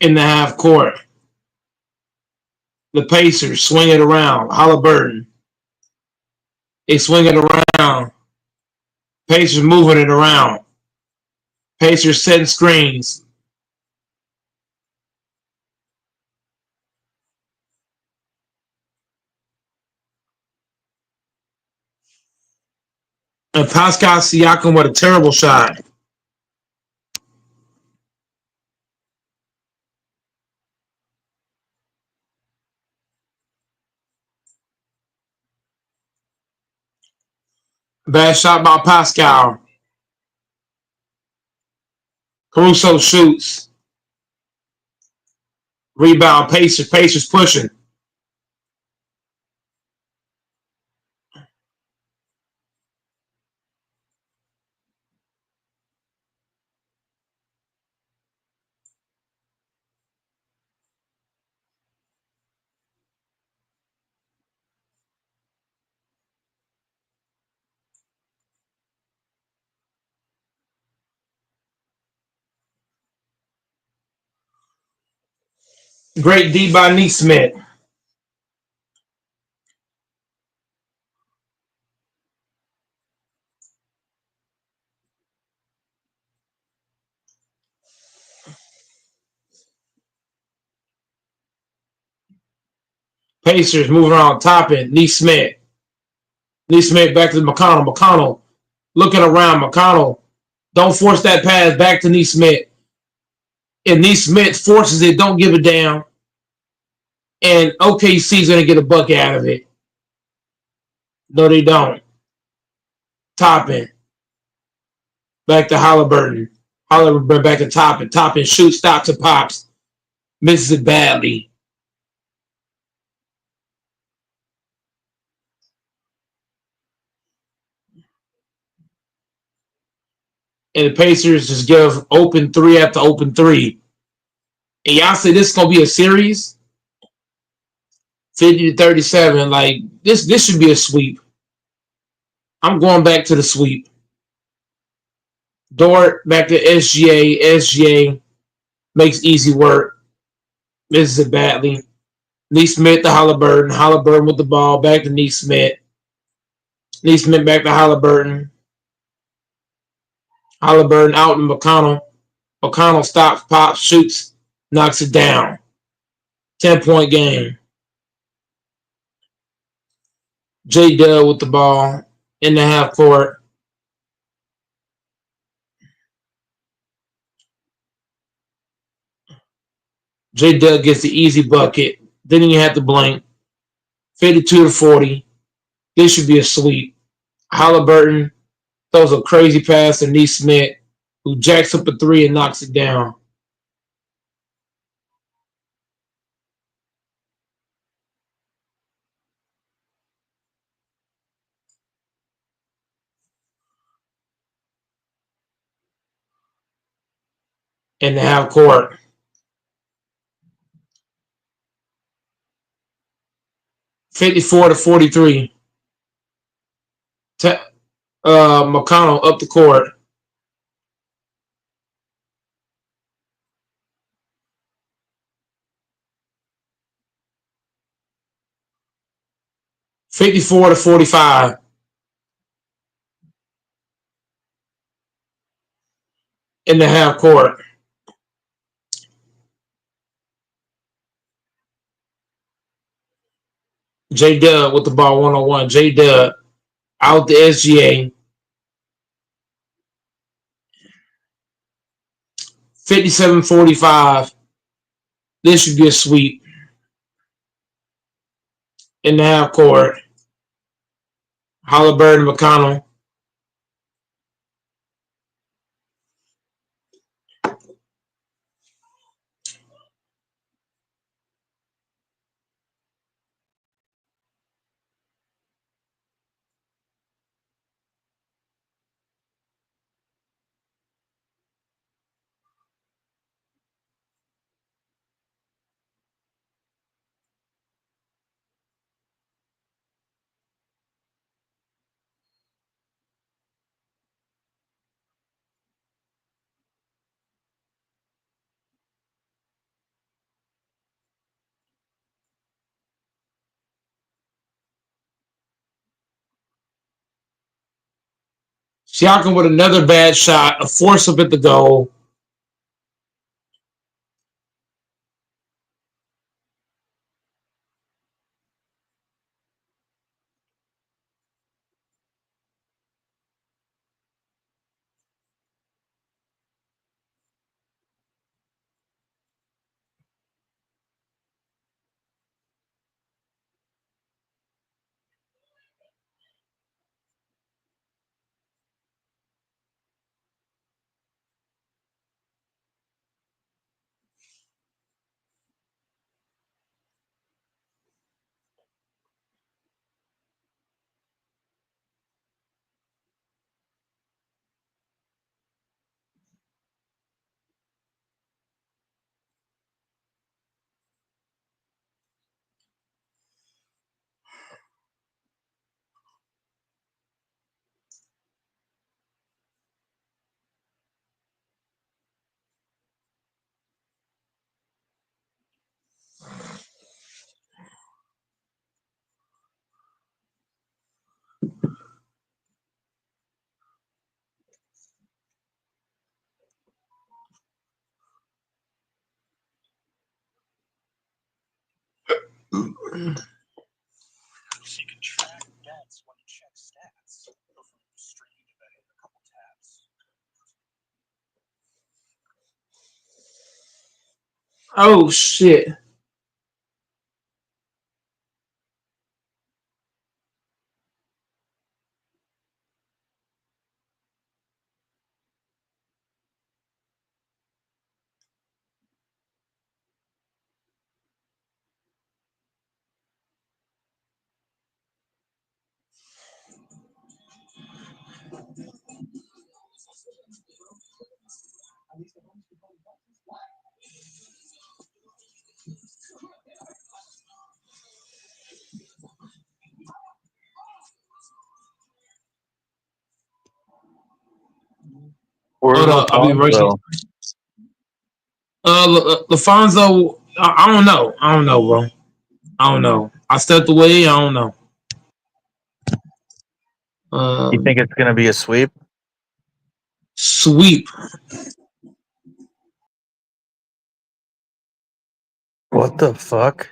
Speaker 4: in the half court. The Pacers swing it around. Halliburton. They swing it around. Pacers moving it around. Pacers setting screens. And Pascal Siakam with a terrible shot. Bad shot by Pascal. Caruso shoots. Rebound. Pacers. Pacers pushing. Great D by Neesmith. Pacers moving around top end. Neesmith. Neesmith back to McConnell. McConnell looking around. McConnell. Don't force that pass back to Neesmith. If Neesmith forces it, don't give a damn. And OKC's going to get a buck out of it. No, they don't. Toppin. Back to Halliburton. Halliburton back to Toppin. Toppin shoots, stops, and pops. Misses it badly. And the Pacers just give open three after open three. And y'all say this is going to be a series? 50-37. Like, this should be a sweep. I'm going back to the sweep. Dort back to SGA. SGA makes easy work. Misses it badly. Neesmith to Halliburton. Halliburton with the ball. Back to Neesmith. Neesmith back to Halliburton. Halliburton out to McConnell. McConnell stops, pops, shoots, knocks it down. 10-point game. J Dub with the ball in the half court. J Dub gets the easy bucket. Then you have to blink. 52-40. This should be a sweep. Halliburton throws a crazy pass to Neesmith, who jacks up a three and knocks it down. In the half court. 54-43. McConnell up the court. $54-45. In the half court. J Dub with the ball 1-on-1. J Dub out the SGA. 57-45. This should be a sweep. In the half court. Halliburton, McConnell. Siakam with another bad shot, a force up at the goal. Oh shit.
Speaker 11: Where's
Speaker 4: Hold up, I'll be right here.
Speaker 11: Alfonso?
Speaker 4: LaFonso, I don't know. I don't know, bro. I don't know. I stepped away. I don't know.
Speaker 11: You think it's gonna be a sweep?
Speaker 4: Sweep.
Speaker 11: What the fuck?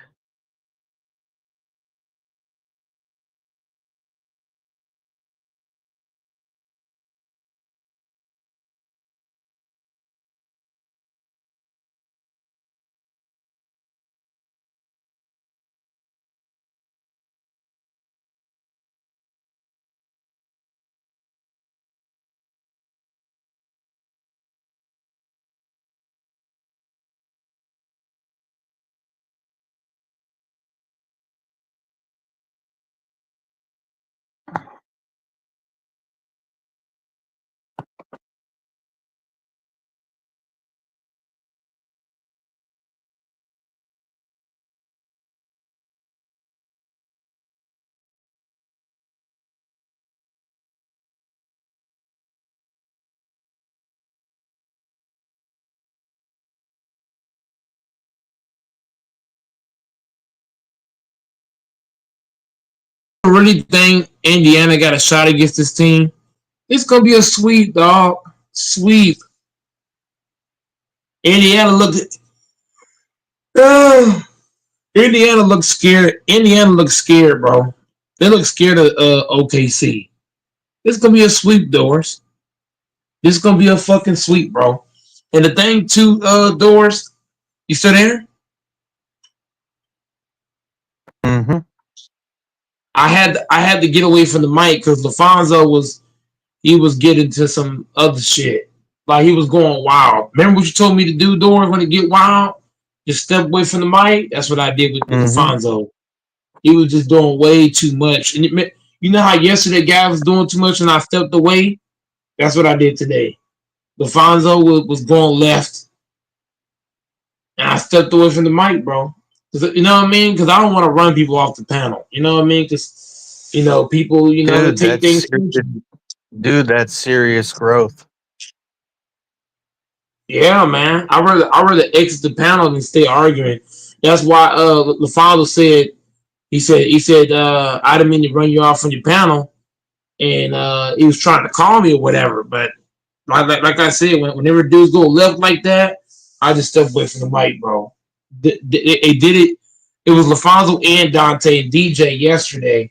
Speaker 4: I really think Indiana got a shot against this team. It's gonna be a sweep, dog. Sweep. Indiana look. Uh, Indiana looks scared. Indiana looks scared, bro. They look scared of OKC. This gonna be a sweep, Doors. This gonna be a fucking sweep, bro. And the thing too, Doors, you still there?
Speaker 11: Mm-hmm.
Speaker 4: I had to get away from the mic because LaFonso was getting to some other shit. Like he was going wild. Remember what you told me to do, Doors, when it get wild? Just step away from the mic. That's what I did with
Speaker 11: Mm-hmm.
Speaker 4: LaFonso. He was just doing way too much. And you know how yesterday guy was doing too much and I stepped away? That's what I did today. LaFonso was going left and I stepped away from the mic, bro. You know what I mean? Because I don't want to run people off the panel. You know what I mean? Because, people, they
Speaker 11: Dude,
Speaker 4: take
Speaker 11: that's
Speaker 4: things.
Speaker 11: dude, that's serious growth.
Speaker 4: Yeah, man. I rather exit the panel than stay arguing. That's why LaFonso said, he said, I didn't mean to run you off from your panel. and he was trying to call me or whatever. But like I said, whenever dudes go left like that, I just step away from the mic, bro. They did it. It was LaFonso and Dante and DJ yesterday.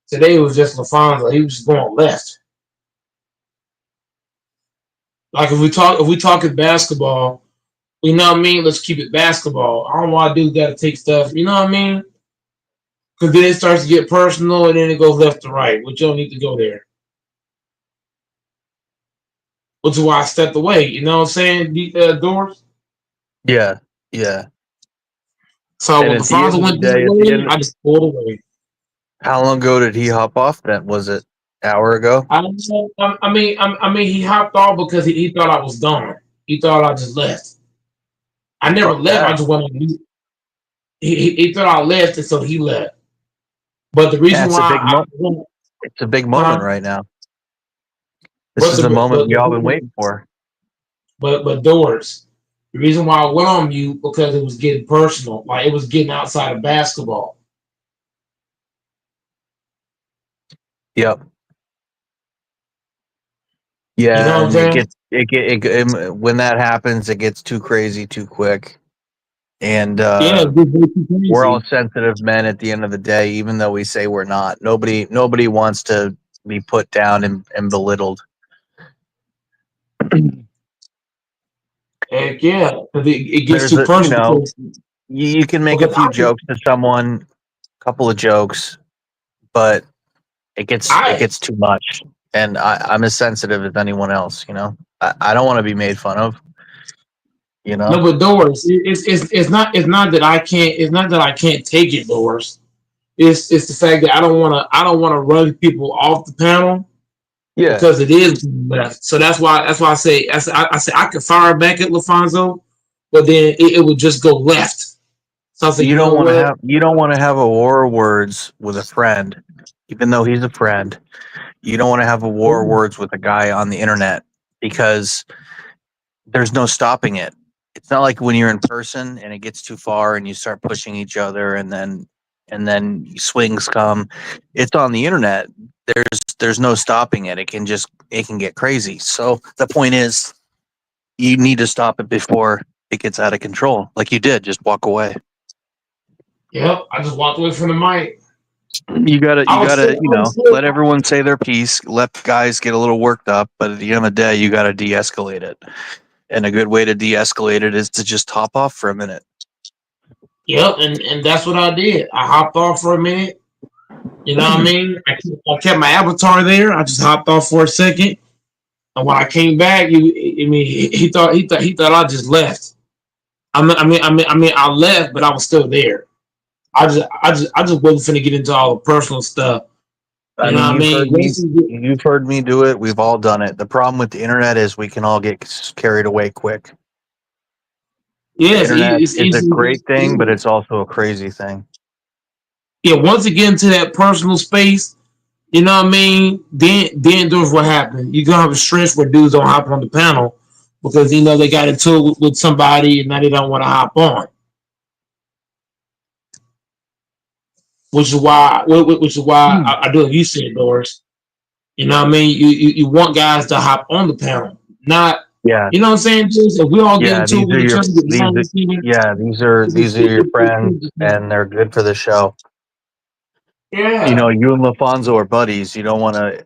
Speaker 4: Today it was just LaFonso. He was just going left. Like if we talking basketball, you know what I mean? Let's keep it basketball. I don't want dudes got to take stuff. You know what I mean? Because then it starts to get personal, and then it goes left to right, which you don't need to go there. Which is why I stepped away. You know what I'm saying, Doors?
Speaker 11: Yeah, yeah.
Speaker 4: So
Speaker 11: And
Speaker 4: when
Speaker 11: at the end
Speaker 4: LaFonso
Speaker 11: of the
Speaker 4: went that
Speaker 11: day,
Speaker 4: way, I just pulled away.
Speaker 11: how long ago did he hop off? Then was it an hour ago?
Speaker 4: I don't know. I mean, he hopped off because he thought I was gone. He thought I just left. I never
Speaker 11: Fuck
Speaker 4: left. I
Speaker 11: that.
Speaker 4: just went on mute. He thought I left, and so he left. But the reason
Speaker 11: That's a
Speaker 4: why
Speaker 11: big
Speaker 4: I
Speaker 11: It's a big moment right now. This
Speaker 4: but
Speaker 11: is the moment we all been waiting for.
Speaker 4: but Doors. The reason why I went on mute because it was getting personal. Like it was getting outside of basketball.
Speaker 11: Yep.
Speaker 4: You know
Speaker 11: Yeah,
Speaker 4: what I'm
Speaker 11: and
Speaker 4: saying?
Speaker 11: when that happens, it gets too crazy too quick, and
Speaker 4: Yeah, it gets way too
Speaker 11: we're all
Speaker 4: crazy.
Speaker 11: sensitive men at the end of the day, even though we say we're not. Nobody wants to be put down and belittled.
Speaker 4: Heck yeah, 'cause it gets
Speaker 11: There's
Speaker 4: too
Speaker 11: a
Speaker 4: personal.
Speaker 11: you can make a
Speaker 4: Because
Speaker 11: few jokes to someone, couple of jokes, but it
Speaker 4: I
Speaker 11: gets too much, and I'm as sensitive as anyone else. I don't want to be made fun of.
Speaker 4: no, but Doors, it's not that I can't take it, Doors. It's the fact that I don't want to run people off the panel
Speaker 11: Yeah,
Speaker 4: because it is left. So that's why I say I could fire back at LaFonso, but then it would just go left. So I was like, you know what?
Speaker 11: you don't want to have a war of words with a friend, even though he's a friend. You don't want to have a war of words with a guy on the internet because there's no stopping it. It's not like when you're in person and it gets too far and you start pushing each other and then swings come. It's on the internet. There's no stopping it. It can get crazy. So the point is you need to stop it before it gets out of control. Like you did, just walk away.
Speaker 4: Yep, I just walked away from the mic.
Speaker 11: You gotta
Speaker 4: I
Speaker 11: you
Speaker 4: was
Speaker 11: gotta,
Speaker 4: still, I was still
Speaker 11: let everyone say their piece, let guys get a little worked up, but at the end of the day you gotta de-escalate it. And a good way to de-escalate it is to just hop off for a minute.
Speaker 4: yep, and that's what I did. I hopped off for a minute. You know what I mean? I kept my avatar there. I just hopped off for a second, and when I came back, he thought I just left. I left, but I was still there. I just wasn't finna get into all the personal stuff.
Speaker 11: I
Speaker 4: You know
Speaker 11: mean,
Speaker 4: what I mean?
Speaker 11: you've heard me do it. We've all done it. The problem with the internet is we can all get carried away quick. The
Speaker 4: Yes,
Speaker 11: internet
Speaker 4: it's
Speaker 11: is a
Speaker 4: easy.
Speaker 11: great thing, but it's also a crazy thing.
Speaker 4: Yeah, once you get into that personal space, you know what I mean? Then there's what happened. You're gonna have a stress where dudes don't hop on the panel because they got into it with somebody and now they don't want to hop on. Which is why I do what you said, Doris. You know what I mean? You want guys to hop on the panel, not
Speaker 11: Yeah,
Speaker 4: you know what I'm saying? Just if we all get
Speaker 11: yeah.
Speaker 4: into it with each other, get behind the scenes,
Speaker 11: These are your friends, and they're good for the show.
Speaker 4: yeah,
Speaker 11: You and LaFonso are buddies. You don't want to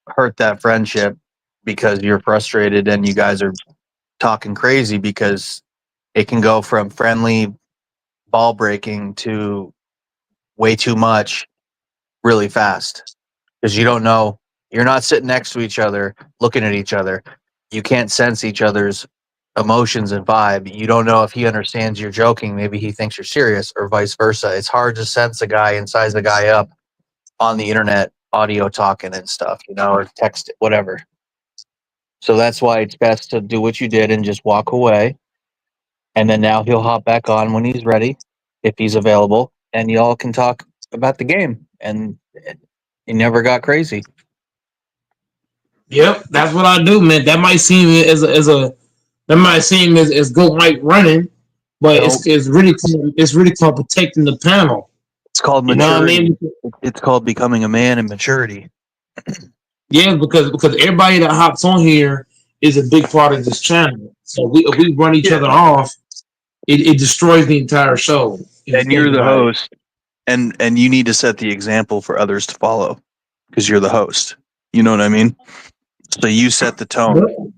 Speaker 11: hurt that friendship because you're frustrated and you guys are talking crazy because it can go from friendly ball breaking to way too much really fast because you don't know. You're not sitting next to each other, looking at each other. You can't sense each other's emotions and vibe. You don't know if he understands you're joking. Maybe he thinks you're serious, or vice versa. It's hard to sense a guy and size the guy up on the internet, audio talking and stuff, or text, whatever. So that's why it's best to do what you did and just walk away. And then now he'll hop back on when he's ready, if he's available, and y'all can talk about the game. And he never got crazy.
Speaker 4: yep. That's what I do, man. That might seem as go Mike running, but
Speaker 11: No,
Speaker 4: it's really called protecting the panel.
Speaker 11: it's called
Speaker 4: You know what I
Speaker 11: maturity.
Speaker 4: mean?
Speaker 11: It's called becoming a man and maturity.
Speaker 4: Yeah, because everybody that hops on here is a big part of this channel. So if we run each
Speaker 11: Yeah.
Speaker 4: other off, it destroys the entire show. If you
Speaker 11: And you're
Speaker 4: think
Speaker 11: the
Speaker 4: about it.
Speaker 11: host, and you need to set the example for others to follow because you're the host. You know what I mean? So you set the tone.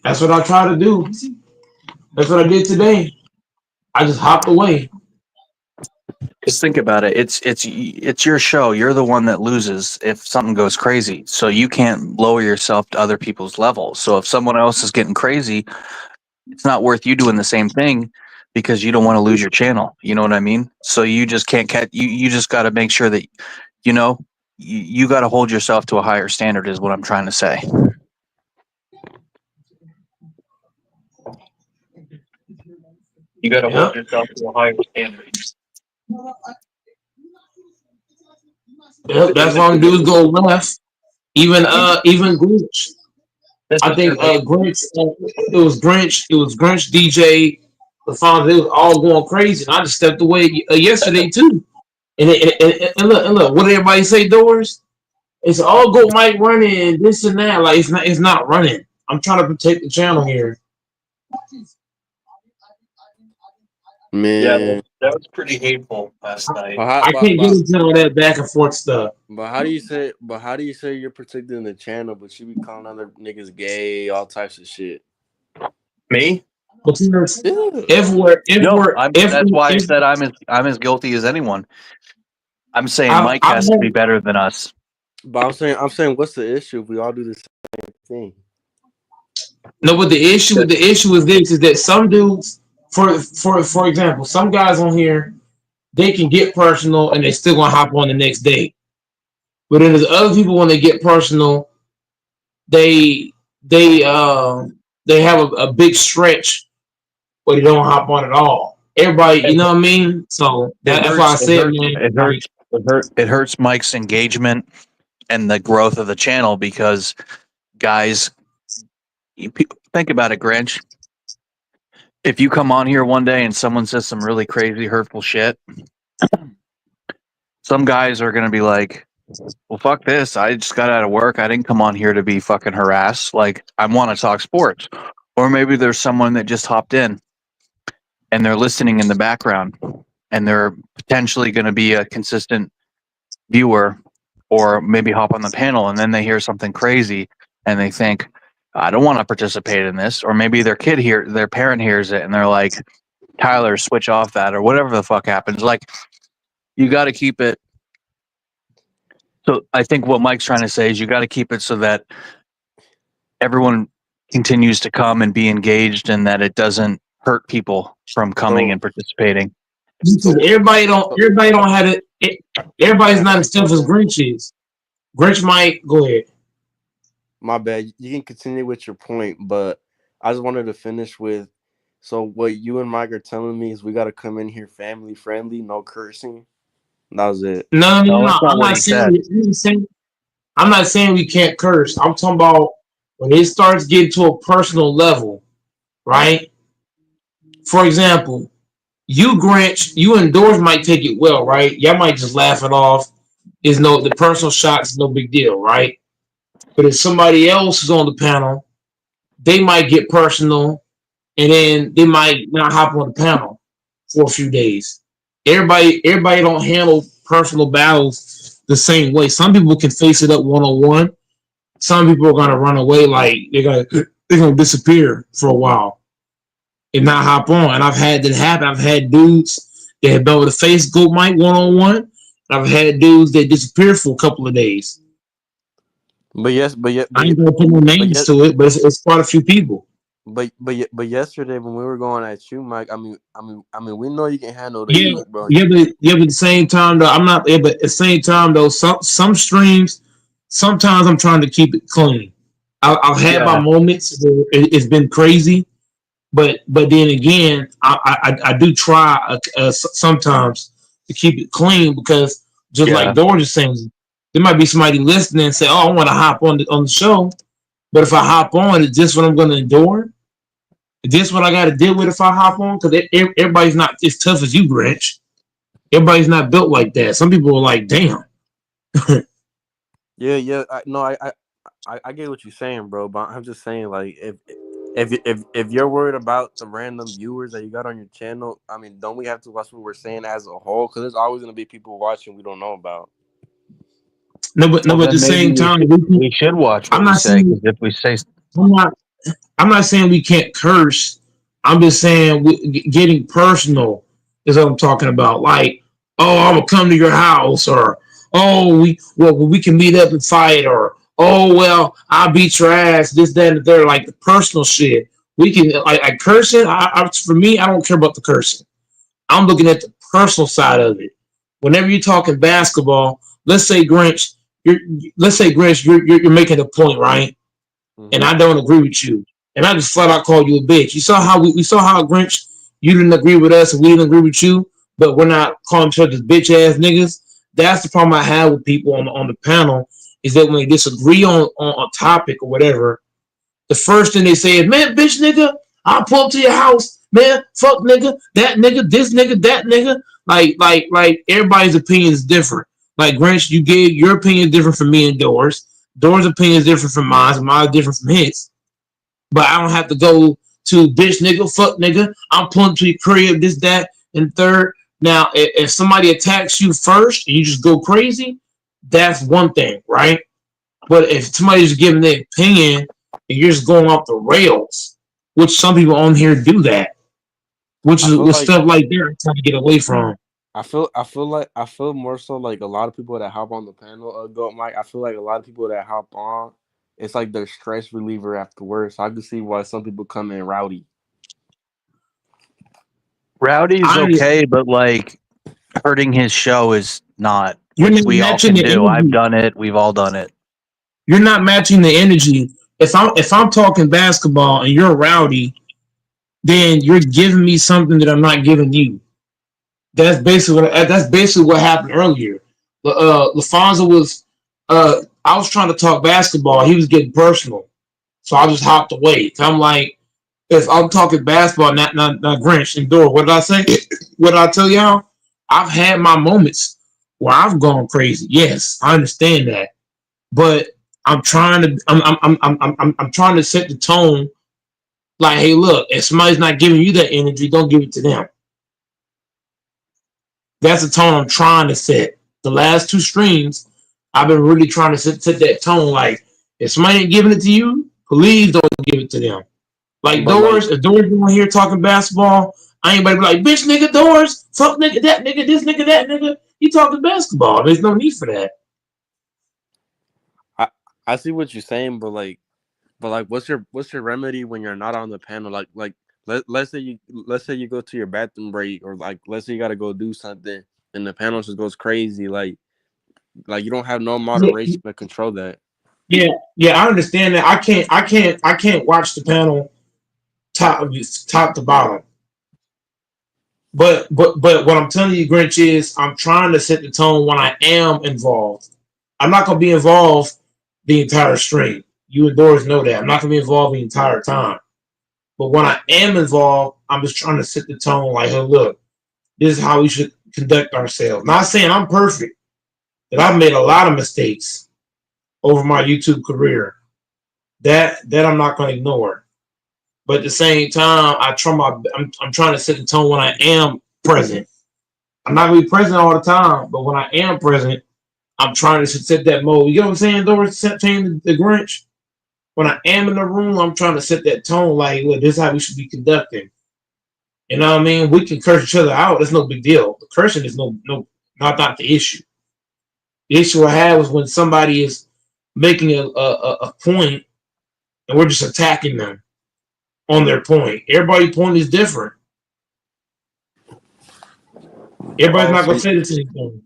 Speaker 4: That's what I try to do. That's what I did today. I just hopped away.
Speaker 11: Just think about it. It's your show. You're the one that loses if something goes crazy. So you can't lower yourself to other people's level. So if someone else is getting crazy, it's not worth you doing the same thing because you don't want to lose your channel. You know what I mean? So you just can't catch. You just got to make sure that you know you got to hold yourself to a higher standard. Is what I'm trying to say. You got to hold yourself to a higher standard.
Speaker 4: Yep, that's why dudes go left. Even Grinch. I think Grinch. It was Grinch, DJ, the father. It was all going crazy. And I just stepped away yesterday too. And look, what did everybody say? Doors. It's all go Mike running this and that. Like it's not running. I'm trying to protect the channel here.
Speaker 11: Yeah,
Speaker 7: Man,
Speaker 11: that was pretty hateful last night.
Speaker 4: I can't get into all that back and forth stuff.
Speaker 7: but how do you say? But how do you say you're protecting the channel, but you be calling other niggas gay, all types of shit?
Speaker 11: Me?
Speaker 4: Because
Speaker 7: Yeah.
Speaker 11: That's why I said I'm as guilty as anyone. I'm saying Mike has to be better than us.
Speaker 7: But I'm saying, what's the issue if we all do the same thing?
Speaker 4: No, but the issue is this: is that some dudes, for example, some guys on here, they can get personal and they still gonna hop on the next day. But then there's other people when they get personal, they have a big stretch where they don't hop on at all. Everybody, you know what I mean? So that's why I said, man,
Speaker 11: it hurts Mike's engagement and the growth of the channel because guys, think about it, Grinch. If you come on here one day and someone says some really crazy, hurtful shit, some guys are going to be like, well, fuck this. I just got out of work. I didn't come on here to be fucking harassed. Like, I want to talk sports. Or maybe there's someone that just hopped in and they're listening in the background and they're potentially going to be a consistent viewer or maybe hop on the panel and then they hear something crazy and they think, I don't want to participate in this. Or maybe their parent hears it and they're like, Tyler, switch off that or whatever the fuck happens. Like, you got to keep it. So I think what Mike's trying to say is you got to keep it so that everyone continues to come and be engaged and that it doesn't hurt people from coming and participating.
Speaker 4: Everybody don't have it. Everybody's not as tough as Grinch is. Grinch might go ahead.
Speaker 7: My bad. You can continue with your point, but I just wanted to finish with. So what you and Mike are telling me is we got to come in here family friendly, no cursing. That was it.
Speaker 4: No. I'm not saying we can't curse. I'm talking about when it starts getting to a personal level, right? For example, you Grinch, you and Doors might take it well, right? Y'all might just laugh it off. The personal shots is no big deal, right? But if somebody else is on the panel, they might get personal, and then they might not hop on the panel for a few days. Everybody don't handle personal battles the same way. Some people can face it up 1-on-1. Some people are gonna run away, like they're gonna disappear for a while and not hop on. And I've had that happen. I've had dudes that have been able to face Goat Mike 1-on-1. I've had dudes that disappear for a couple of days.
Speaker 7: But I
Speaker 4: ain't gonna put no names to it, but it's quite a few people.
Speaker 7: But yesterday when we were going at you, Mike, I mean, we know you can handle the
Speaker 4: Yeah,
Speaker 7: heat, bro.
Speaker 4: But at the same time though, I'm not. Yeah, but at the same time though, some streams, sometimes I'm trying to keep it clean. I've had my moments where it's been crazy, but then again, I do try sometimes to keep it clean because just like George is saying, there might be somebody listening and say, "Oh, I want to hop on the show," but if I hop on, is this what I'm going to endure? Is this what I got to deal with if I hop on? Because everybody's not as tough as you, Grinch. Everybody's not built like that. Some people are like, "Damn."
Speaker 7: Yeah. I get what you're saying, bro. But I'm just saying, like, if you're worried about the random viewers that you got on your channel, I mean, don't we have to watch what we're saying as a whole? Because there's always gonna be people watching we don't know about.
Speaker 11: Well,
Speaker 4: But at the
Speaker 11: then maybe
Speaker 4: same time,
Speaker 11: we should watch
Speaker 4: I'm
Speaker 11: what we
Speaker 4: not
Speaker 11: say
Speaker 4: saying
Speaker 11: because if we say
Speaker 4: I'm not I'm not saying we can't curse. I'm just saying getting personal is what I'm talking about. Like, oh, I'm gonna come to your house, or we can meet up and fight, or oh well, I'll beat your ass. This, that, and the third. Like the personal shit. We can like cursing. For me, I don't care about the cursing. I'm looking at the personal side of it. Whenever you're talking basketball, let's say Grinch, you're making a point, right? And
Speaker 7: Mm-hmm.
Speaker 4: I don't agree with you, and I just flat out call you a bitch. You saw how we saw how Grinch, you didn't agree with us and we didn't agree with you, but we're not calling each other bitch ass niggas. That's the problem I have with people on the panel, is that when they disagree on a topic or whatever, the first thing they say is, man, bitch nigga, I'll pull up to your house, man, fuck nigga, that nigga, this nigga, that nigga. Like everybody's opinion is different. Like Grinch, you gave your opinion different from me and Doors. Doors' opinion is different from mine, and mine is different from his. But I don't have to go to bitch nigga, fuck nigga. I'm pulling to your crib, this, that, and third. Now, if somebody attacks you first and you just go crazy, that's one thing, right? But if somebody's giving their opinion and you're just going off the rails, which some people on here do that, which
Speaker 7: I
Speaker 4: is
Speaker 7: feel
Speaker 4: with
Speaker 7: like
Speaker 4: stuff like that I'm trying to get away from.
Speaker 7: I feel more so like a lot of people that hop on the panel go Mike. I feel like a lot of people that hop on, it's like their stress reliever afterwards. So I can see why some people come in rowdy.
Speaker 11: Rowdy's
Speaker 4: I
Speaker 11: okay, but like hurting his show is not,
Speaker 4: You're
Speaker 11: which
Speaker 4: not
Speaker 11: we all
Speaker 4: matching
Speaker 11: can
Speaker 4: the
Speaker 11: do. I've
Speaker 4: energy.
Speaker 11: done it. We've all done it.
Speaker 4: You're not matching the energy. If I'm talking basketball and you're rowdy, then you're giving me something that I'm not giving you. That's basically what happened earlier. Lafonso was I was trying to talk basketball. He was getting personal, so I just hopped away. I'm like, if I'm talking basketball, not Grinch and Dora. What did I say? What did I tell y'all? I've had my moments where I've gone crazy. Yes, I understand that, but I'm trying to set the tone. Like, hey, look, if somebody's not giving you that energy, don't give it to them. That's the tone I'm trying to set. The last two streams, I've been really trying to set that tone. Like, if somebody ain't giving it to you, please don't give it to them. Like
Speaker 7: But like
Speaker 4: Doors, if Doors is on here talking basketball, I ain't about to be like, bitch nigga Doors, fuck nigga, that nigga, this nigga, that nigga. You talking basketball. There's no need for that.
Speaker 7: I I see what you're saying, but like what's your remedy when you're not on the panel? Like let's say you go to your bathroom break, or like let's say you gotta go do something and the panel just goes crazy. Like you don't have no
Speaker 4: Yeah,
Speaker 7: moderation to control that.
Speaker 4: yeah, yeah, I understand that. I can't watch the panel top to bottom. But what I'm telling you, Grinch, is I'm trying to set the tone when I am involved. I'm not gonna be involved the entire stream. You and Doris know that. I'm not gonna be involved the entire time. But when I am involved, I'm just trying to set the tone like, hey, look, this is how we should conduct ourselves. Not saying I'm perfect, that I've made a lot of mistakes over my YouTube career. That I'm not gonna ignore. But at the same time, I'm trying to set the tone when I am present. I'm not gonna be present all the time, but when I am present, I'm trying to set that mode. You know what I'm saying, Doris? Change the Grinch. When I am in the room, I'm trying to set that tone. Like, look, this is how we should be conducting. You know what I mean? We can curse each other out. That's no big deal. The cursing is not the issue. The issue I have is when somebody is making a point and we're just attacking them on their point. Everybody's point is different. Everybody's
Speaker 7: Oh,
Speaker 4: not
Speaker 7: so
Speaker 4: gonna say the same thing.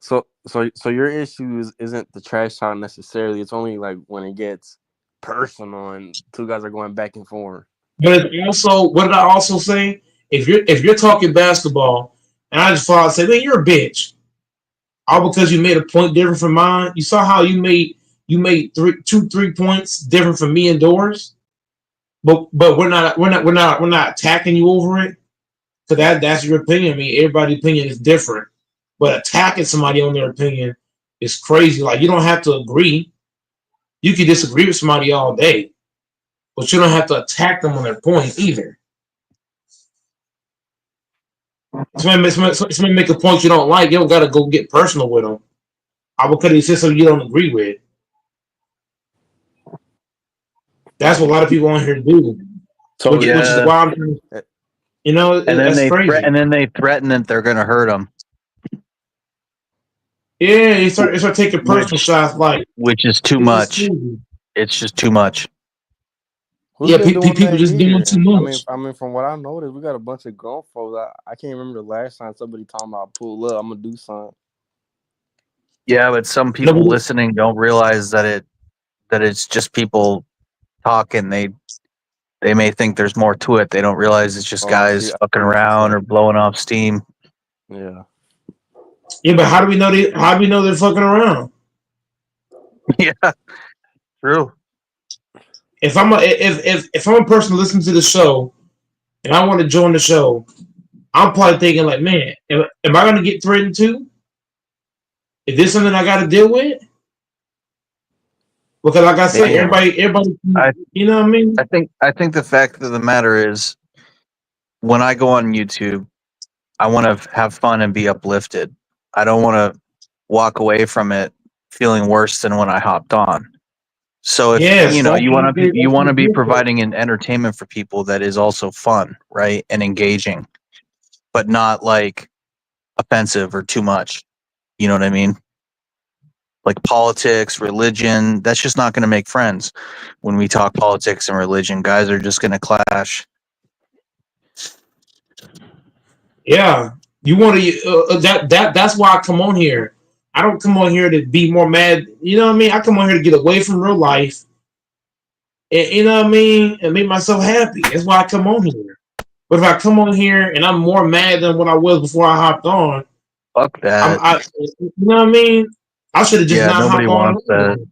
Speaker 7: so so your issues isn't the trash talk necessarily. It's only like when it gets personal and two guys are going back and forth.
Speaker 4: But also, what did I also say? If you're talking basketball, and I just fall out and say, man, you're a bitch. All because you made a point different from mine. You saw how you made 3 points different from me and Doris. But we're not attacking you over it. So that's your opinion. I mean, everybody's opinion is different. But attacking somebody on their opinion, It's crazy. Like you don't have to agree. You can disagree with somebody all day, but you don't have to attack them on their point either. Somebody make a point you don't like, you don't gotta go get personal with them. I will cut it something you don't agree with. That's what a lot of people on here do,
Speaker 7: So
Speaker 4: which is
Speaker 11: Yeah,
Speaker 4: why I'm,
Speaker 11: and then
Speaker 4: that's crazy.
Speaker 11: they threaten that they're gonna hurt them,
Speaker 4: Yeah, they start taking personal
Speaker 11: which
Speaker 4: shots. Like
Speaker 11: is too
Speaker 4: it's
Speaker 11: much.
Speaker 4: crazy.
Speaker 11: It's just too much.
Speaker 7: who's
Speaker 4: Yeah,
Speaker 7: been doing
Speaker 4: people
Speaker 7: that
Speaker 4: just doing
Speaker 7: here?
Speaker 4: too much.
Speaker 7: I mean, from what I noticed, we got a bunch of grown folks. I can't remember the last time somebody talking about pull up. I'm gonna do something.
Speaker 11: Yeah, but some people
Speaker 4: Nobody,
Speaker 11: listening don't realize that it's just people talking. They may think there's more to it. They don't realize it's just
Speaker 7: Oh,
Speaker 11: guys
Speaker 7: I
Speaker 11: fucking
Speaker 7: see what you're
Speaker 11: around or
Speaker 7: saying.
Speaker 11: blowing off steam.
Speaker 7: Yeah.
Speaker 4: yeah, but how do we know they're fucking around?
Speaker 11: Yeah, true.
Speaker 4: If I'm a person listening to the show and I want to join the show, I'm probably thinking like, man, am I gonna get threatened too? Is this something I got to deal with? Because like I said,
Speaker 7: Damn.
Speaker 4: everybody,
Speaker 11: I
Speaker 4: you know what I mean?
Speaker 11: I think the fact of the matter is when I go on YouTube, I want to have fun and be uplifted. I don't want to walk away from it feeling worse than when I hopped on. So if
Speaker 4: Yes, that's
Speaker 11: you want to be
Speaker 4: different.
Speaker 11: providing an entertainment for people that is also fun, right, and engaging, but not like offensive or too much. You know what I mean? Like politics, religion, that's just not going to make friends. When we talk politics and religion, guys are just going to clash.
Speaker 4: Yeah, you want to that's why I come on here. I don't come on here to be more mad. You know what I mean? I come on here to get away from real life, and, you know what I mean, and make myself happy. That's why I come on here. But if I come on here and I'm more mad than what I was before I hopped on,
Speaker 11: Fuck that.
Speaker 4: you know what I mean? I should have just
Speaker 11: Yeah,
Speaker 4: not
Speaker 11: nobody
Speaker 4: hopped on at
Speaker 11: wants that.
Speaker 4: all.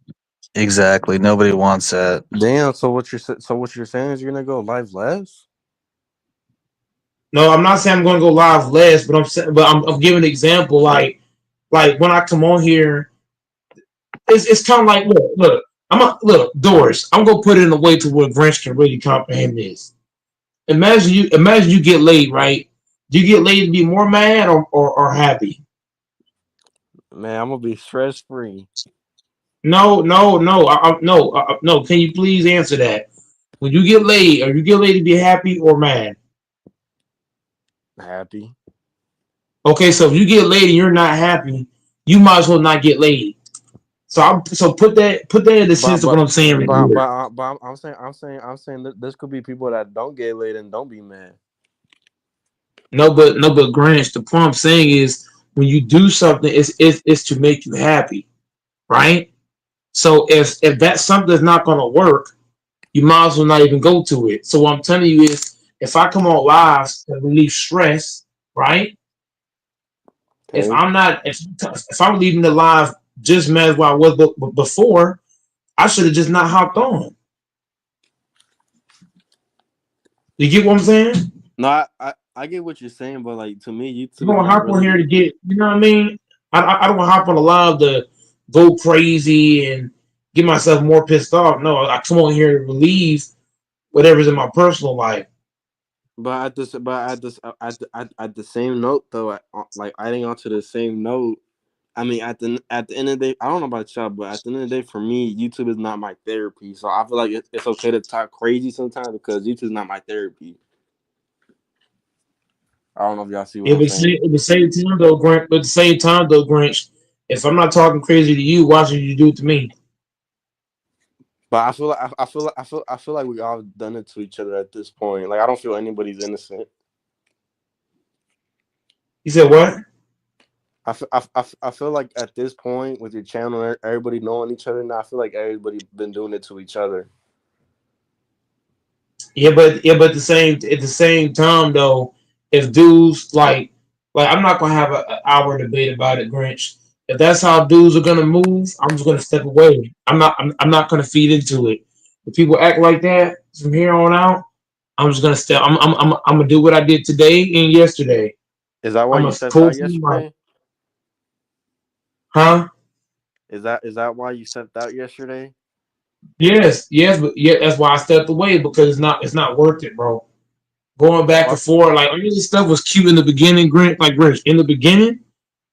Speaker 11: Exactly. Nobody wants that.
Speaker 7: Damn. So what you're saying is you're gonna go live less?
Speaker 4: No, I'm not saying I'm going to go live less, but I'm giving an example. Like when I come on here, it's kind of like look. Look Doris. I'm gonna put it in a way to where Grinch can really comprehend this. Imagine you get laid, right? Do you get laid to be more mad or happy?
Speaker 7: Man, I'm gonna be stress free.
Speaker 4: No, no, no, no, no. Can you please answer that? When you get laid, are you get laid to be happy or mad?
Speaker 7: Happy.
Speaker 4: Okay, so if you get laid and you're not happy, you might as well not get laid. So put that in the
Speaker 7: But
Speaker 4: sense of what
Speaker 7: but
Speaker 4: I'm saying right
Speaker 7: but but,
Speaker 4: here.
Speaker 7: uh, but I'm saying that this could be people that don't get laid and don't be mad.
Speaker 4: No, but Grinch, the point I'm saying is when you do something, it's to make you happy, right? So if that something is not gonna work, you might as well not even go to it. So what I'm telling you is if I come on live and relieve stress, right? If
Speaker 7: Okay.
Speaker 4: I'm not if I'm leaving the live just mad as what I was before, I should have just not hopped on. You get what I'm saying?
Speaker 7: No, I get what you're saying, but like to me,
Speaker 4: I
Speaker 7: YouTube is
Speaker 4: don't
Speaker 7: not
Speaker 4: hop on here
Speaker 7: really.
Speaker 4: to get, you know what I mean? I don't hop on a live to go crazy and get myself more pissed off. No, I come on here to relieve whatever's in my personal life.
Speaker 7: At the same note though, like adding on to the same note. I mean, at the end of the day, I don't know about y'all, but at the end of the day, for me, YouTube is not my therapy. So I feel like it's okay to talk crazy sometimes because YouTube is not my therapy. I don't know if y'all see what
Speaker 4: Yeah,
Speaker 7: I'm saying.
Speaker 4: at the same time though, Grinch, but at the same time though, Grinch, if I'm not talking crazy to you, why should you do it to me?
Speaker 7: But I feel like we all done it to each other at this point. Like I don't feel anybody's innocent.
Speaker 4: You said what?
Speaker 7: I feel like at this point with your channel, everybody knowing each other now, I feel like everybody been doing it to each other.
Speaker 4: Yeah, but at the same time though, if dudes like I'm not gonna have an hour debate about it, Grinch. If that's how dudes are gonna move, I'm just gonna step away. I'm not gonna feed into it. If people act like that from here on out, I'm just gonna step. I'm gonna do what I did today and yesterday.
Speaker 7: Is that why
Speaker 4: I'm
Speaker 7: you
Speaker 4: gonna
Speaker 7: stepped
Speaker 4: pull
Speaker 7: out
Speaker 4: from my
Speaker 7: yesterday?
Speaker 4: huh?
Speaker 7: Is that why you stepped out yesterday?
Speaker 4: Yes, but yeah, that's why I stepped away because it's not worth it, bro. Going back
Speaker 7: Why?
Speaker 4: and forth, like all this stuff was cute in the beginning, Grinch. In the beginning,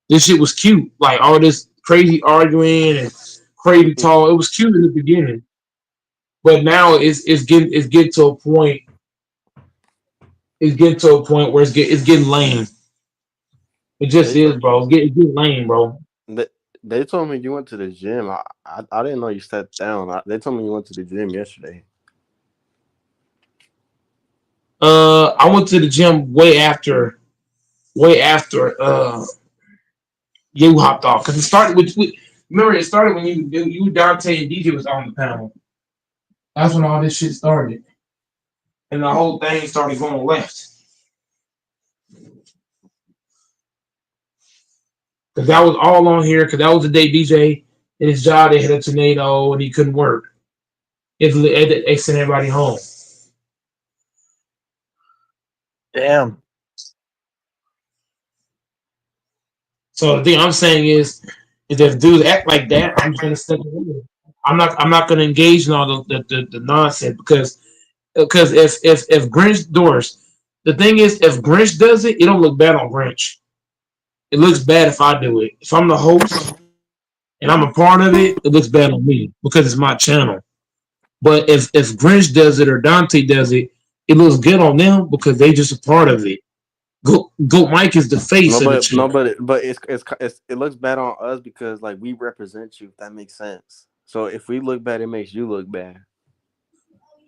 Speaker 4: this shit was cute. Like all this crazy arguing and crazy talk. It was cute in the beginning, but now it's getting to a point. It's getting to a point where it's getting lame. It just
Speaker 7: They
Speaker 4: is,
Speaker 7: told
Speaker 4: bro. It's getting lame, bro.
Speaker 7: they, they told me you went to the gym. I didn't know you stepped down. They told me you went to the gym yesterday.
Speaker 4: I went to the gym way after you hopped off because it started with. Remember, it started when you Dante and DJ was on the panel. That's when all this shit started, and the whole thing started going left. Because that was all on here. Because that was the day DJ and his job they had a tornado and he couldn't work. They sent everybody home.
Speaker 11: Damn.
Speaker 4: So the thing I'm saying is if dudes act like that, I'm just gonna step away. I'm not gonna engage in all the nonsense because if Grinch doors, the thing is if Grinch does it, it don't look bad on Grinch. It looks bad if I do it. If I'm the host and I'm a part of it, it looks bad on me because it's my channel. But if Grinch does it or Dante does it, it looks good on them because they just a part of it. Go Mike is the face
Speaker 7: No,
Speaker 4: of the
Speaker 7: but no,
Speaker 4: channel.
Speaker 7: it looks bad on us because like we represent you. If that makes sense. So if we look bad, it makes you look bad.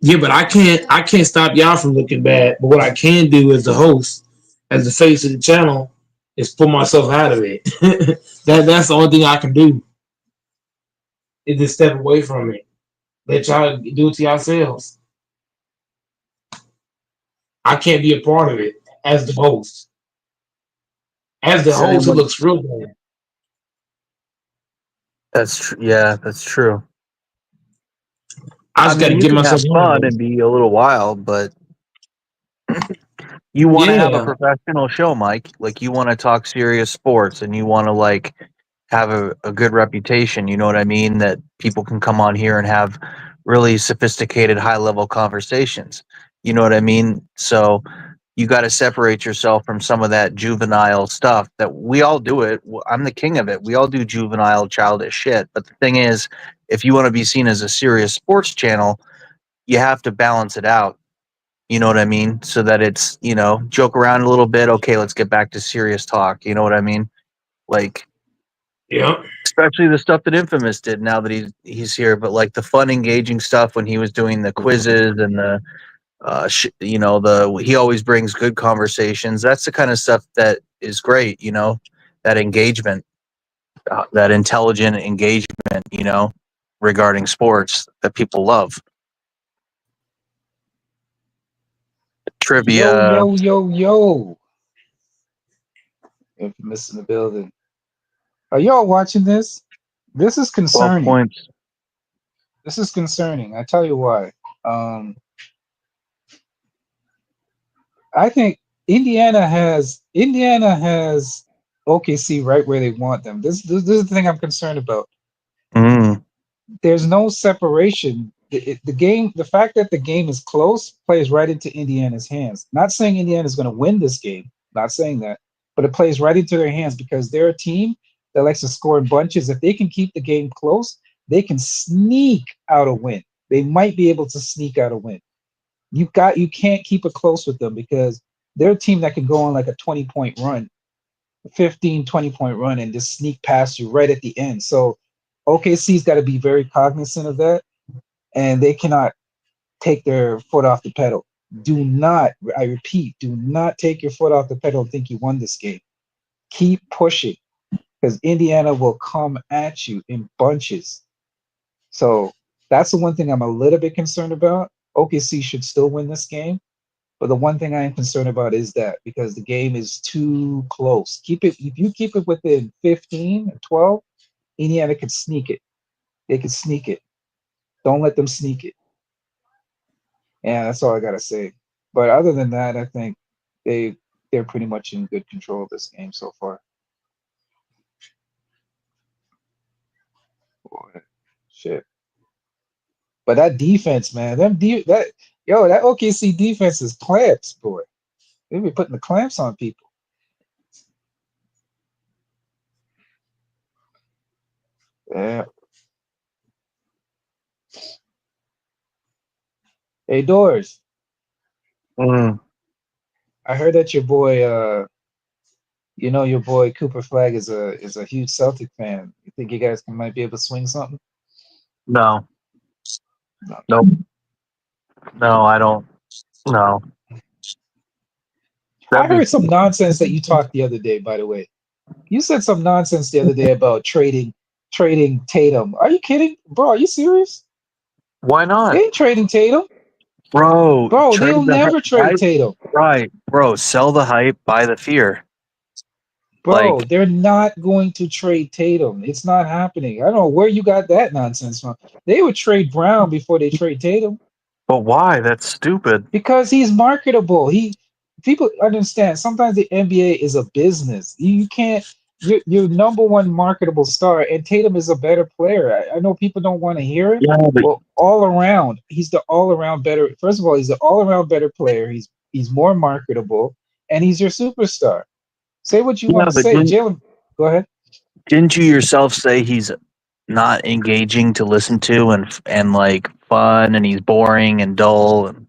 Speaker 4: Yeah, but I can't stop y'all from looking bad. But what I can do as the host, as the face of the channel, is pull myself out of it. That's the only thing I can do. Is just step away from it. Let y'all do it to yourselves. I can't be a part of it as the host. As the
Speaker 11: Same
Speaker 4: host, it
Speaker 11: with
Speaker 4: looks real bad.
Speaker 11: yeah, that's true.
Speaker 4: I
Speaker 11: I
Speaker 4: just got to
Speaker 11: mean, you
Speaker 4: get
Speaker 11: can have
Speaker 4: myself out of
Speaker 11: fun
Speaker 4: it.
Speaker 11: and be a little wild, but you want to have a
Speaker 4: Yeah,
Speaker 11: professional show, Mike. Like you want to talk serious sports and you want to like have a good reputation. You know what I mean? That people can come on here and have really sophisticated, high level conversations. You know what I mean? So you got to separate yourself from some of that juvenile stuff that we all do it. I'm the king of it. We all do juvenile, childish shit. But the thing is, if you want to be seen as a serious sports channel, you have to balance it out. You know what I mean? So that it's, joke around a little bit. Okay, let's get back to serious talk. You know what I mean? Like,
Speaker 4: yeah,
Speaker 11: especially the stuff that Infamous did now that he's here, but like the fun, engaging stuff when he was doing the quizzes and the the he always brings good conversations. That's the kind of stuff that is great, that engagement, that intelligent engagement, regarding sports that people love.
Speaker 12: Yo,
Speaker 11: Trivia,
Speaker 12: yo, yo, yo. Infamous in the building. Are y'all watching this? This is
Speaker 11: 12
Speaker 12: concerning.
Speaker 11: points.
Speaker 12: This is concerning. I tell you why. Um, I think Indiana has OKC right where they want them. This is the thing I'm concerned about.
Speaker 11: Mm,
Speaker 12: There's no separation. The game, the fact that the game is close, plays right into Indiana's hands. Not saying Indiana's going to win this game. Not saying that, but it plays right into their hands because they're a team that likes to score in bunches. If they can keep the game close, they can sneak out a win. They might be able to sneak out a win. You can't keep it close with them because they're a team that can go on like a 20-point run, 15, 20-point run and just sneak past you right at the end. So OKC's got to be very cognizant of that, and they cannot take their foot off the pedal. Do not, I repeat, do not take your foot off the pedal and think you won this game. Keep pushing because Indiana will come at you in bunches. So that's the one thing I'm a little bit concerned about. OKC should still win this game. But the one thing I am concerned about is that because the game is too close. If you keep it within 15 or 12, Indiana could sneak it. They could sneak it. Don't let them sneak it. And that's all I gotta say. But other than that, I think they they're pretty much in good control of this game so far. Shit. But that defense, man, that OKC defense is clamps, boy. They be putting the clamps on people. Yeah. Hey, Doors.
Speaker 11: Mm,
Speaker 12: I heard that your boy, your boy Cooper Flag is a huge Celtic fan. You think you guys might be able to swing something?
Speaker 11: no,
Speaker 12: No.
Speaker 11: nope, no, I don't. No,
Speaker 12: I
Speaker 11: that'd be
Speaker 12: heard some nonsense that you talked the other day. By the way, you said some nonsense the other day about trading Tatum. Are you kidding, bro? Are you serious?
Speaker 11: why
Speaker 12: They
Speaker 11: not,
Speaker 12: ain't trading Tatum,
Speaker 11: bro?
Speaker 12: bro.
Speaker 11: Trade
Speaker 12: They'll
Speaker 11: the
Speaker 12: never trade
Speaker 11: hype,
Speaker 12: Tatum.
Speaker 11: right, bro? Sell the hype, buy the fear.
Speaker 12: Bro,
Speaker 11: Like,
Speaker 12: they're not going to trade Tatum. It's not happening. I don't know where you got that nonsense from. They would trade Brown before they trade Tatum
Speaker 11: but why? That's stupid.
Speaker 12: because he's marketable. People understand. Sometimes the NBA is a business. You can't. You're number one marketable star, and Tatum is a better player. I know people don't want to hear it.
Speaker 11: Yeah, but
Speaker 12: Well, all around, he's the all around better. First of all, he's the all around better player. He's more marketable, and he's your superstar. Say what you want
Speaker 11: yeah,
Speaker 12: to
Speaker 11: but
Speaker 12: say, Jalen. Go ahead.
Speaker 11: didn't you yourself say he's not engaging to listen to and like fun, and he's boring and dull? And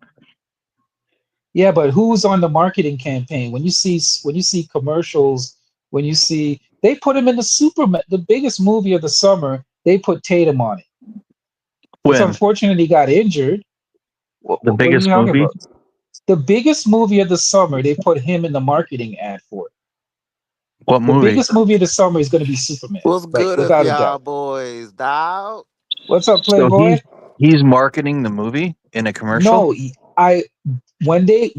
Speaker 12: Yeah, but who's on the marketing campaign? When you see commercials, when you see they put him in the biggest movie of the summer, they put Tatum on it. It's
Speaker 11: when
Speaker 12: unfortunate he got injured.
Speaker 11: the
Speaker 12: What are you
Speaker 11: biggest
Speaker 12: talking
Speaker 11: movie?
Speaker 12: about? The biggest movie of the summer, they put him in the marketing ad for it.
Speaker 11: What
Speaker 12: The
Speaker 11: movie?
Speaker 12: biggest movie of the summer is going to be Superman,
Speaker 13: What's
Speaker 12: like
Speaker 13: good if
Speaker 12: without a
Speaker 13: y'all
Speaker 12: doubt.
Speaker 13: boys, dog?
Speaker 12: What's up,
Speaker 11: So
Speaker 12: Playboy?
Speaker 11: he's marketing the movie in a commercial.
Speaker 12: No, I when they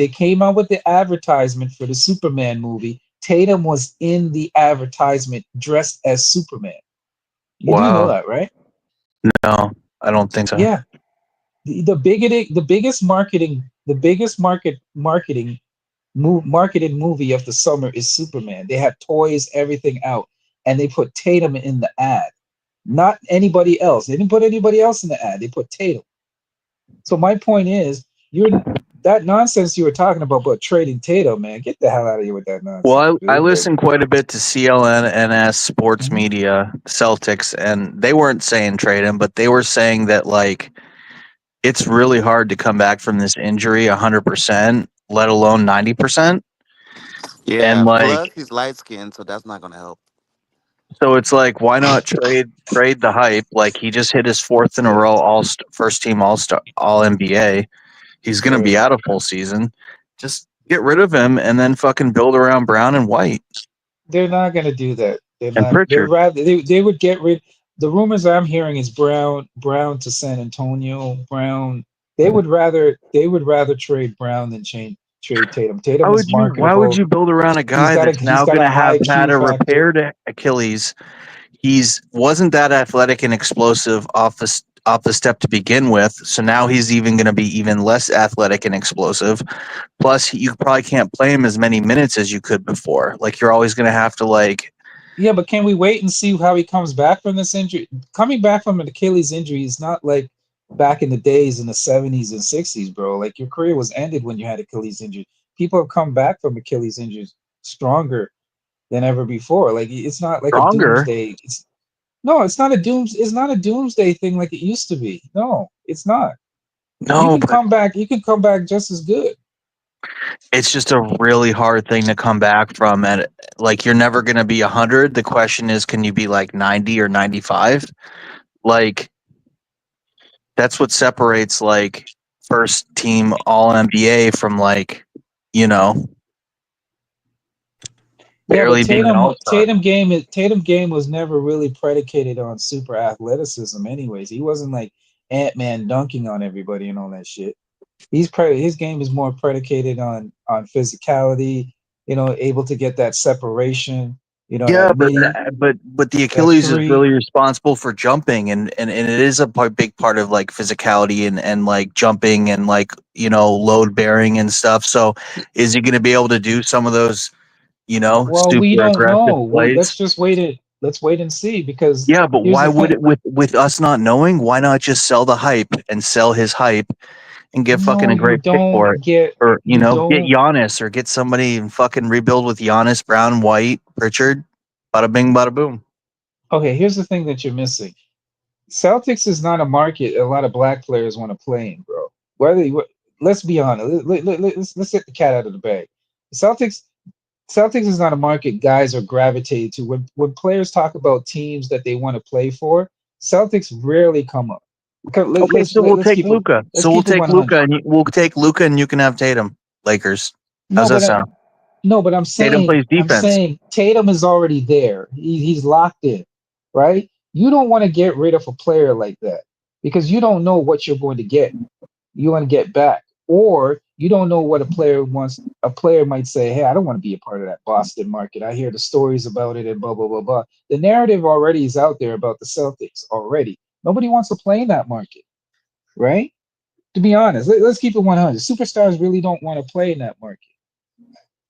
Speaker 12: came out with the advertisement for the Superman movie, Tatum was in the advertisement dressed as Superman. You do know
Speaker 11: Wow.
Speaker 12: that, right?
Speaker 11: No, I don't think so.
Speaker 12: Yeah. The biggest marketed movie of the summer is Superman. They had toys, everything out, and they put Tatum in the ad. Not anybody else. They didn't put anybody else in the ad. They put Tatum. So my point is, you're that nonsense you were talking about trading Tatum, man. Get the hell out of here with that nonsense,
Speaker 11: Well, I
Speaker 12: dude. Like,
Speaker 11: listen quite a bit to CLNS Sports
Speaker 12: mhm.
Speaker 11: Media Celtics, and they weren't saying trade him, but they were saying that like it's really hard to come back from this injury 100%, let alone 90%. And
Speaker 13: Yeah, plus
Speaker 11: like,
Speaker 13: he's light skinned, so that's not gonna help.
Speaker 11: so it's like, why not trade the hype? Like he just hit his fourth in a
Speaker 12: Yeah,
Speaker 11: row first team All Star All NBA. He's gonna
Speaker 12: right.
Speaker 11: be out a full season. Just get rid of him and then fucking build around Brown and White
Speaker 12: They're not gonna do that. They're
Speaker 11: and
Speaker 12: not. They're
Speaker 11: Pritchard.
Speaker 12: rather they would get rid. The rumors I'm hearing is Brown to San Antonio. Brown. They would rather trade Brown than trade Tatum. Tatum is
Speaker 11: Why would
Speaker 12: marketable.
Speaker 11: you build around a
Speaker 12: He's
Speaker 11: guy
Speaker 12: got a
Speaker 11: that's
Speaker 12: he's
Speaker 11: now
Speaker 12: got
Speaker 11: going
Speaker 12: a
Speaker 11: to have
Speaker 12: high
Speaker 11: had
Speaker 12: Q
Speaker 11: a
Speaker 12: factor.
Speaker 11: repaired Achilles? He's wasn't that athletic and explosive off the step to begin with, so now he's even going to be even less athletic and explosive. Plus, you probably can't play him as many minutes as you could before. Like you're always going to have to like.
Speaker 12: Yeah, but can we wait and see how he comes back from this injury? Coming back from an Achilles injury is not like back in the days in the 70s and 60s, bro. Like your career was ended when you had Achilles injury. People have come back from Achilles injuries stronger than ever before. Like it's not like a
Speaker 11: Stronger.
Speaker 12: doomsday. It's not a doomsday thing like it used to be. No, it's not. You
Speaker 11: No,
Speaker 12: can
Speaker 11: but
Speaker 12: come back, you can come back just as good.
Speaker 11: it's just a really hard thing to come back from. And like, you're never going to be 100. The question is, can you be like 90 or 95? Like, that's what separates like first team All NBA from like, you know,
Speaker 12: Yeah, but
Speaker 11: barely being an All Star.
Speaker 12: Tatum game was never really predicated on super athleticism. Anyways, he wasn't like Ant-Man dunking on everybody and all that shit. His game is more predicated on physicality. Able to get that separation.
Speaker 11: Yeah,
Speaker 12: That midi,
Speaker 11: but the
Speaker 12: that
Speaker 11: Achilles is
Speaker 12: three.
Speaker 11: really responsible for jumping, and it is a big part of like physicality and like jumping and like load bearing and stuff. So is he going to be able to do some of those
Speaker 12: Well, we
Speaker 11: super
Speaker 12: don't
Speaker 11: aggressive
Speaker 12: know.
Speaker 11: plays?
Speaker 12: Let's just wait it. let's wait and see because
Speaker 11: Yeah, but
Speaker 12: here's
Speaker 11: why
Speaker 12: the
Speaker 11: would
Speaker 12: thing.
Speaker 11: it with us not knowing? Why not just sell the hype and sell his hype and get fucking
Speaker 12: No,
Speaker 11: a
Speaker 12: you
Speaker 11: great pick for
Speaker 12: don't
Speaker 11: it?
Speaker 12: get.
Speaker 11: Or,
Speaker 12: You
Speaker 11: get
Speaker 12: don't.
Speaker 11: Giannis or get somebody and fucking rebuild with Giannis, Brown, White, Pritchard. Bada bing, bada boom.
Speaker 12: Okay, here's the thing that you're missing. Celtics is not a market a lot of black players want to play in, bro. Let's be honest. Let's get the cat out of the bag. Celtics Celtics is not a market guys are gravitated to. When players talk about teams that they want to play for, Celtics rarely come up. Because
Speaker 11: Okay, so we'll
Speaker 12: let's
Speaker 11: take
Speaker 12: keep it
Speaker 11: Luca.
Speaker 12: let's
Speaker 11: So we'll
Speaker 12: keep it
Speaker 11: take
Speaker 12: 100.
Speaker 11: Luca, and we'll take Luca, and you can have Tatum. Lakers. How's
Speaker 12: No,
Speaker 11: that
Speaker 12: but
Speaker 11: sound?
Speaker 12: no, but
Speaker 11: Tatum plays
Speaker 12: I'm
Speaker 11: defense.
Speaker 12: saying Tatum is already there. He's locked in, right? You don't want to get rid of a player like that because you don't know what you're going to get. You want to get back, or you don't know what a player wants. A player might say, "Hey, I don't want to be a part of that Boston market. I hear the stories about it and blah blah blah blah." The narrative already is out there about the Celtics already. Nobody wants to play in that market, right? To be honest, let's keep it 100. Superstars really don't want to play in that market.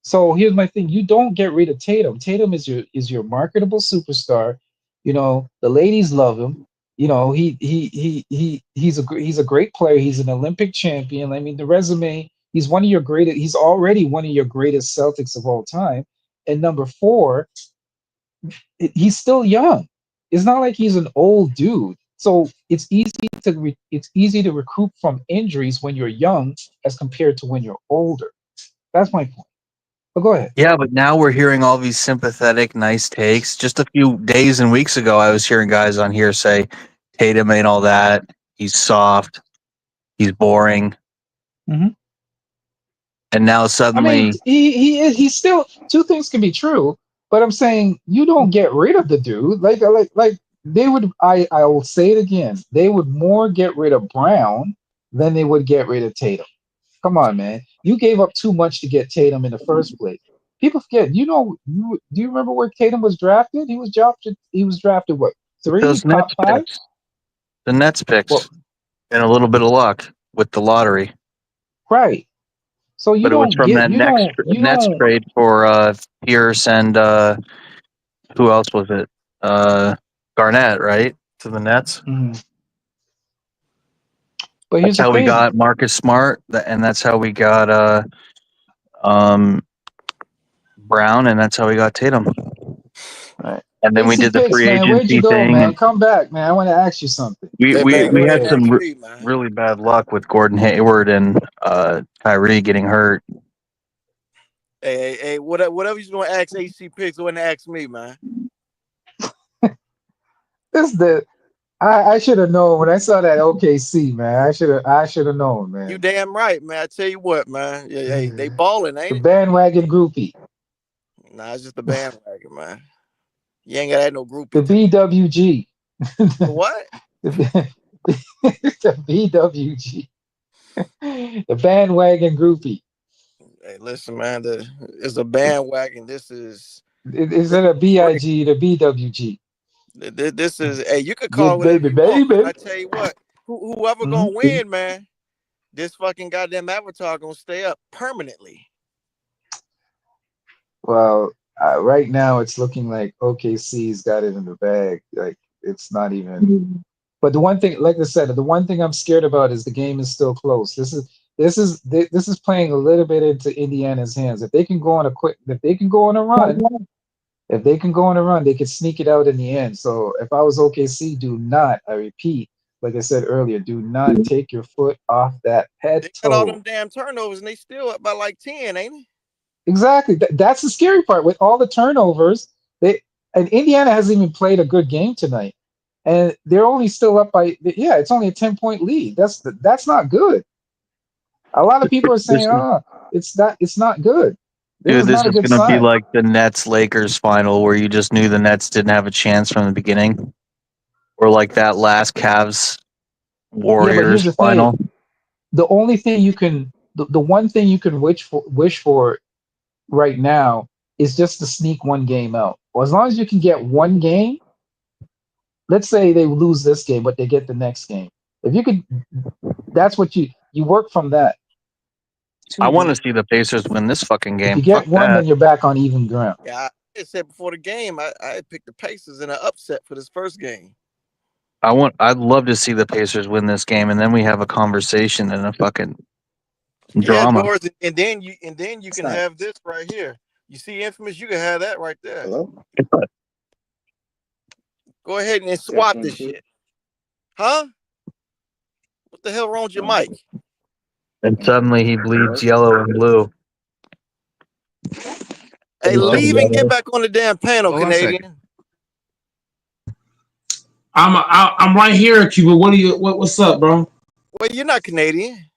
Speaker 12: So here's my thing: you don't get rid of Tatum. Tatum is your marketable superstar. You know the ladies love him. You know he's a great player. He's an Olympic champion. I mean the resume. He's one of your greatest. He's already one of your greatest Celtics of all time. And number four, he's still young. It's not like he's an old dude. So it's easy to recruit from injuries when you're young as compared to when you're older. That's my point. But go ahead.
Speaker 11: Yeah, but now we're hearing all these sympathetic, nice takes. Just a few days and weeks ago, I was hearing guys on here say Tatum ain't all that. He's soft. He's boring.
Speaker 12: Mhm.
Speaker 11: And now
Speaker 12: I mean,
Speaker 11: suddenly,
Speaker 12: he's still two things can be true, but I'm saying you don't get rid of the dude. Like they would. I will say it again. They would more get rid of Brown than they would get rid of Tatum. Come on, man. You gave up too much to get Tatum in the first place. People forget. Do you remember where Tatum was drafted? He was drafted. He was drafted what three?
Speaker 11: those
Speaker 12: Top
Speaker 11: Nets
Speaker 12: five?
Speaker 11: picks, the Nets
Speaker 12: Well,
Speaker 11: picks, and a little bit of luck with the lottery.
Speaker 12: right. So
Speaker 11: But it was from that
Speaker 12: you
Speaker 11: Nets
Speaker 12: don't.
Speaker 11: trade for Pierce and who else was it? Garnett, right? To the Nets.
Speaker 12: Mhm. But
Speaker 11: That's
Speaker 12: here's the
Speaker 11: how we
Speaker 12: thing.
Speaker 11: got Marcus Smart, and that's how we got um, Brown, and that's how we got Tatum.
Speaker 12: Right.
Speaker 11: And then we
Speaker 12: AC
Speaker 11: did the
Speaker 12: Picks,
Speaker 11: free
Speaker 12: man. Where'd you
Speaker 11: agency
Speaker 12: go,
Speaker 11: thing,
Speaker 12: man?
Speaker 11: and
Speaker 12: Come back, man. I want to ask you something.
Speaker 11: we,
Speaker 9: Hey
Speaker 11: we,
Speaker 9: man,
Speaker 11: we
Speaker 9: go
Speaker 11: had
Speaker 9: ahead and
Speaker 12: Yeah.
Speaker 11: some
Speaker 9: ask me, man.
Speaker 11: really bad luck with Gordon Hayward and Kyrie getting hurt.
Speaker 9: Hey, whatever you gonna ask AC Picks, go ahead and ask me, man.
Speaker 12: This the I should have known when I saw that OKC, man. I should have known,
Speaker 9: You
Speaker 12: man.
Speaker 9: damn right, man. I tell you what, man. Yeah, hey, they balling,
Speaker 12: The
Speaker 9: ain't it?
Speaker 12: bandwagon groupie.
Speaker 9: Nah, it's just the bandwagon, man. You ain't gotta have no
Speaker 12: The
Speaker 9: groupies.
Speaker 12: BWG.
Speaker 9: The what?
Speaker 12: the, the BWG. The bandwagon groupie.
Speaker 9: Hey, listen, man. It's a bandwagon. This is this
Speaker 12: Instead
Speaker 9: is
Speaker 12: of
Speaker 9: great.
Speaker 12: BIG, the BWG.
Speaker 9: This is hey, you could call it
Speaker 12: Get
Speaker 9: whatever
Speaker 12: baby,
Speaker 9: you want, but
Speaker 12: baby.
Speaker 9: I tell you what, whoever
Speaker 12: Mhm.
Speaker 9: gonna win, man, this fucking goddamn avatar gonna stay up permanently.
Speaker 12: Well, right now it's looking like OKC's got it in the bag. Like it's not even. But the one thing, like I said, the one thing I'm scared about is the game is still close. This is playing a little bit into Indiana's hands. If they can go on a run, if they can go on a run, they could sneak it out in the end. So if I was OKC, do not, I repeat, like I said earlier, do not take your foot off that
Speaker 9: They got all
Speaker 12: pedal.
Speaker 9: them damn turnovers and they still up by like 10, ain't it?
Speaker 12: Exactly. That's the scary part. With all the turnovers, they and Indiana hasn't even played a good game tonight, and they're only still up by yeah. It's only a 10-point lead. That's not good. A lot of people are saying,
Speaker 11: This is,
Speaker 12: "Oh, it's not good." This
Speaker 11: dude,
Speaker 12: is
Speaker 11: this
Speaker 12: not a
Speaker 11: is
Speaker 12: good
Speaker 11: gonna be
Speaker 12: sign.
Speaker 11: like the Nets Lakers final, where you just knew the Nets didn't have a chance from the beginning, or like that last Cavs
Speaker 12: Yeah, but here's
Speaker 11: Warriors
Speaker 12: the thing:
Speaker 11: final.
Speaker 12: the one thing you can wish for right now is just to sneak one game out. Well, as long as you can get one game, let's say they lose this game, but they get the next game. If you could, that's what you work from that.
Speaker 11: I want to see the Pacers win this fucking
Speaker 12: If
Speaker 11: game.
Speaker 12: you
Speaker 11: Fuck
Speaker 12: get one,
Speaker 11: that.
Speaker 12: then you're back on even ground.
Speaker 9: Yeah,
Speaker 14: had said before the game, I had picked the Pacers in an upset for this first game.
Speaker 11: I'd love to see the Pacers win this game, and then we have a conversation and a fucking
Speaker 14: Yeah,
Speaker 11: drama.
Speaker 14: George, and then you can
Speaker 5: Stop.
Speaker 14: have this right here. You see, Infamous, you can have that right there.
Speaker 5: Hello?
Speaker 14: Go ahead and
Speaker 5: Check
Speaker 14: swap
Speaker 5: one,
Speaker 14: this
Speaker 5: two.
Speaker 14: shit, huh? What the hell wrong with your mic?
Speaker 11: And suddenly he bleeds yellow and blue.
Speaker 14: Hey,
Speaker 11: He said
Speaker 14: leave and get
Speaker 11: yellow.
Speaker 14: back on the damn panel,
Speaker 5: Hold on a second.
Speaker 14: Canadian.
Speaker 4: I'm right here, Cuba. What's up, bro?
Speaker 14: Well, you're not Canadian.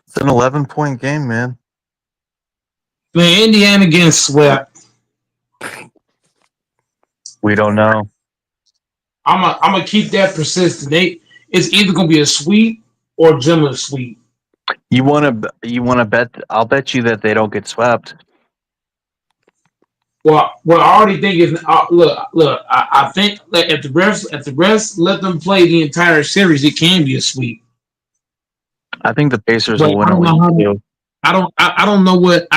Speaker 11: It's an 11-point game, man.
Speaker 4: Man, Indiana getting swept.
Speaker 11: We don't know.
Speaker 4: I'm gonna keep that persistent. It's either gonna be a sweep or Gemma sweep.
Speaker 11: You want to bet? I'll bet you that they don't get swept.
Speaker 4: Well, I already think is look. I think that if the refs let them play the entire series, it can be a sweep.
Speaker 11: I think the Pacers
Speaker 4: But
Speaker 11: will win
Speaker 4: I
Speaker 11: a
Speaker 4: don't know
Speaker 11: week
Speaker 4: how.
Speaker 11: too.
Speaker 4: I don't know what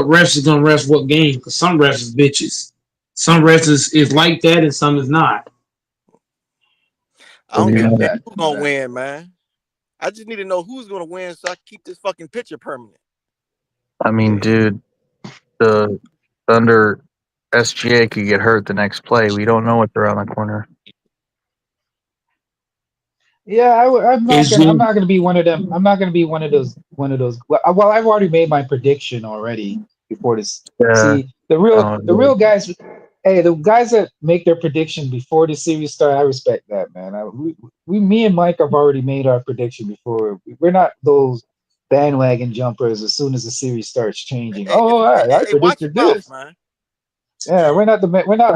Speaker 4: refs is gonna ref what game, because some refs is bitches. Some refs is like that and some is not.
Speaker 14: I don't give a damn
Speaker 5: Exactly.
Speaker 14: who's gonna win, man. I just need to know who's gonna win so I can keep this fucking picture permanent.
Speaker 11: I mean, dude, the Thunder SGA could get hurt the next play. We don't know what's around the corner.
Speaker 12: Yeah,
Speaker 4: It's
Speaker 12: I'm
Speaker 4: just,
Speaker 12: not gonna be one of them. I'm not gonna be one of those. Well, I've already made my prediction already before this.
Speaker 11: Yeah.
Speaker 12: See, the real guys. Hey, the guys that make their prediction before the series start, I respect that, man. Me and Mike have already made our prediction before. We're not those bandwagon jumpers as soon as the series starts changing.
Speaker 14: Hey,
Speaker 12: Oh, all right, I
Speaker 14: watch your
Speaker 12: predicted
Speaker 14: mouth,
Speaker 12: this.
Speaker 14: man.
Speaker 12: Yeah, we're not
Speaker 4: yeah.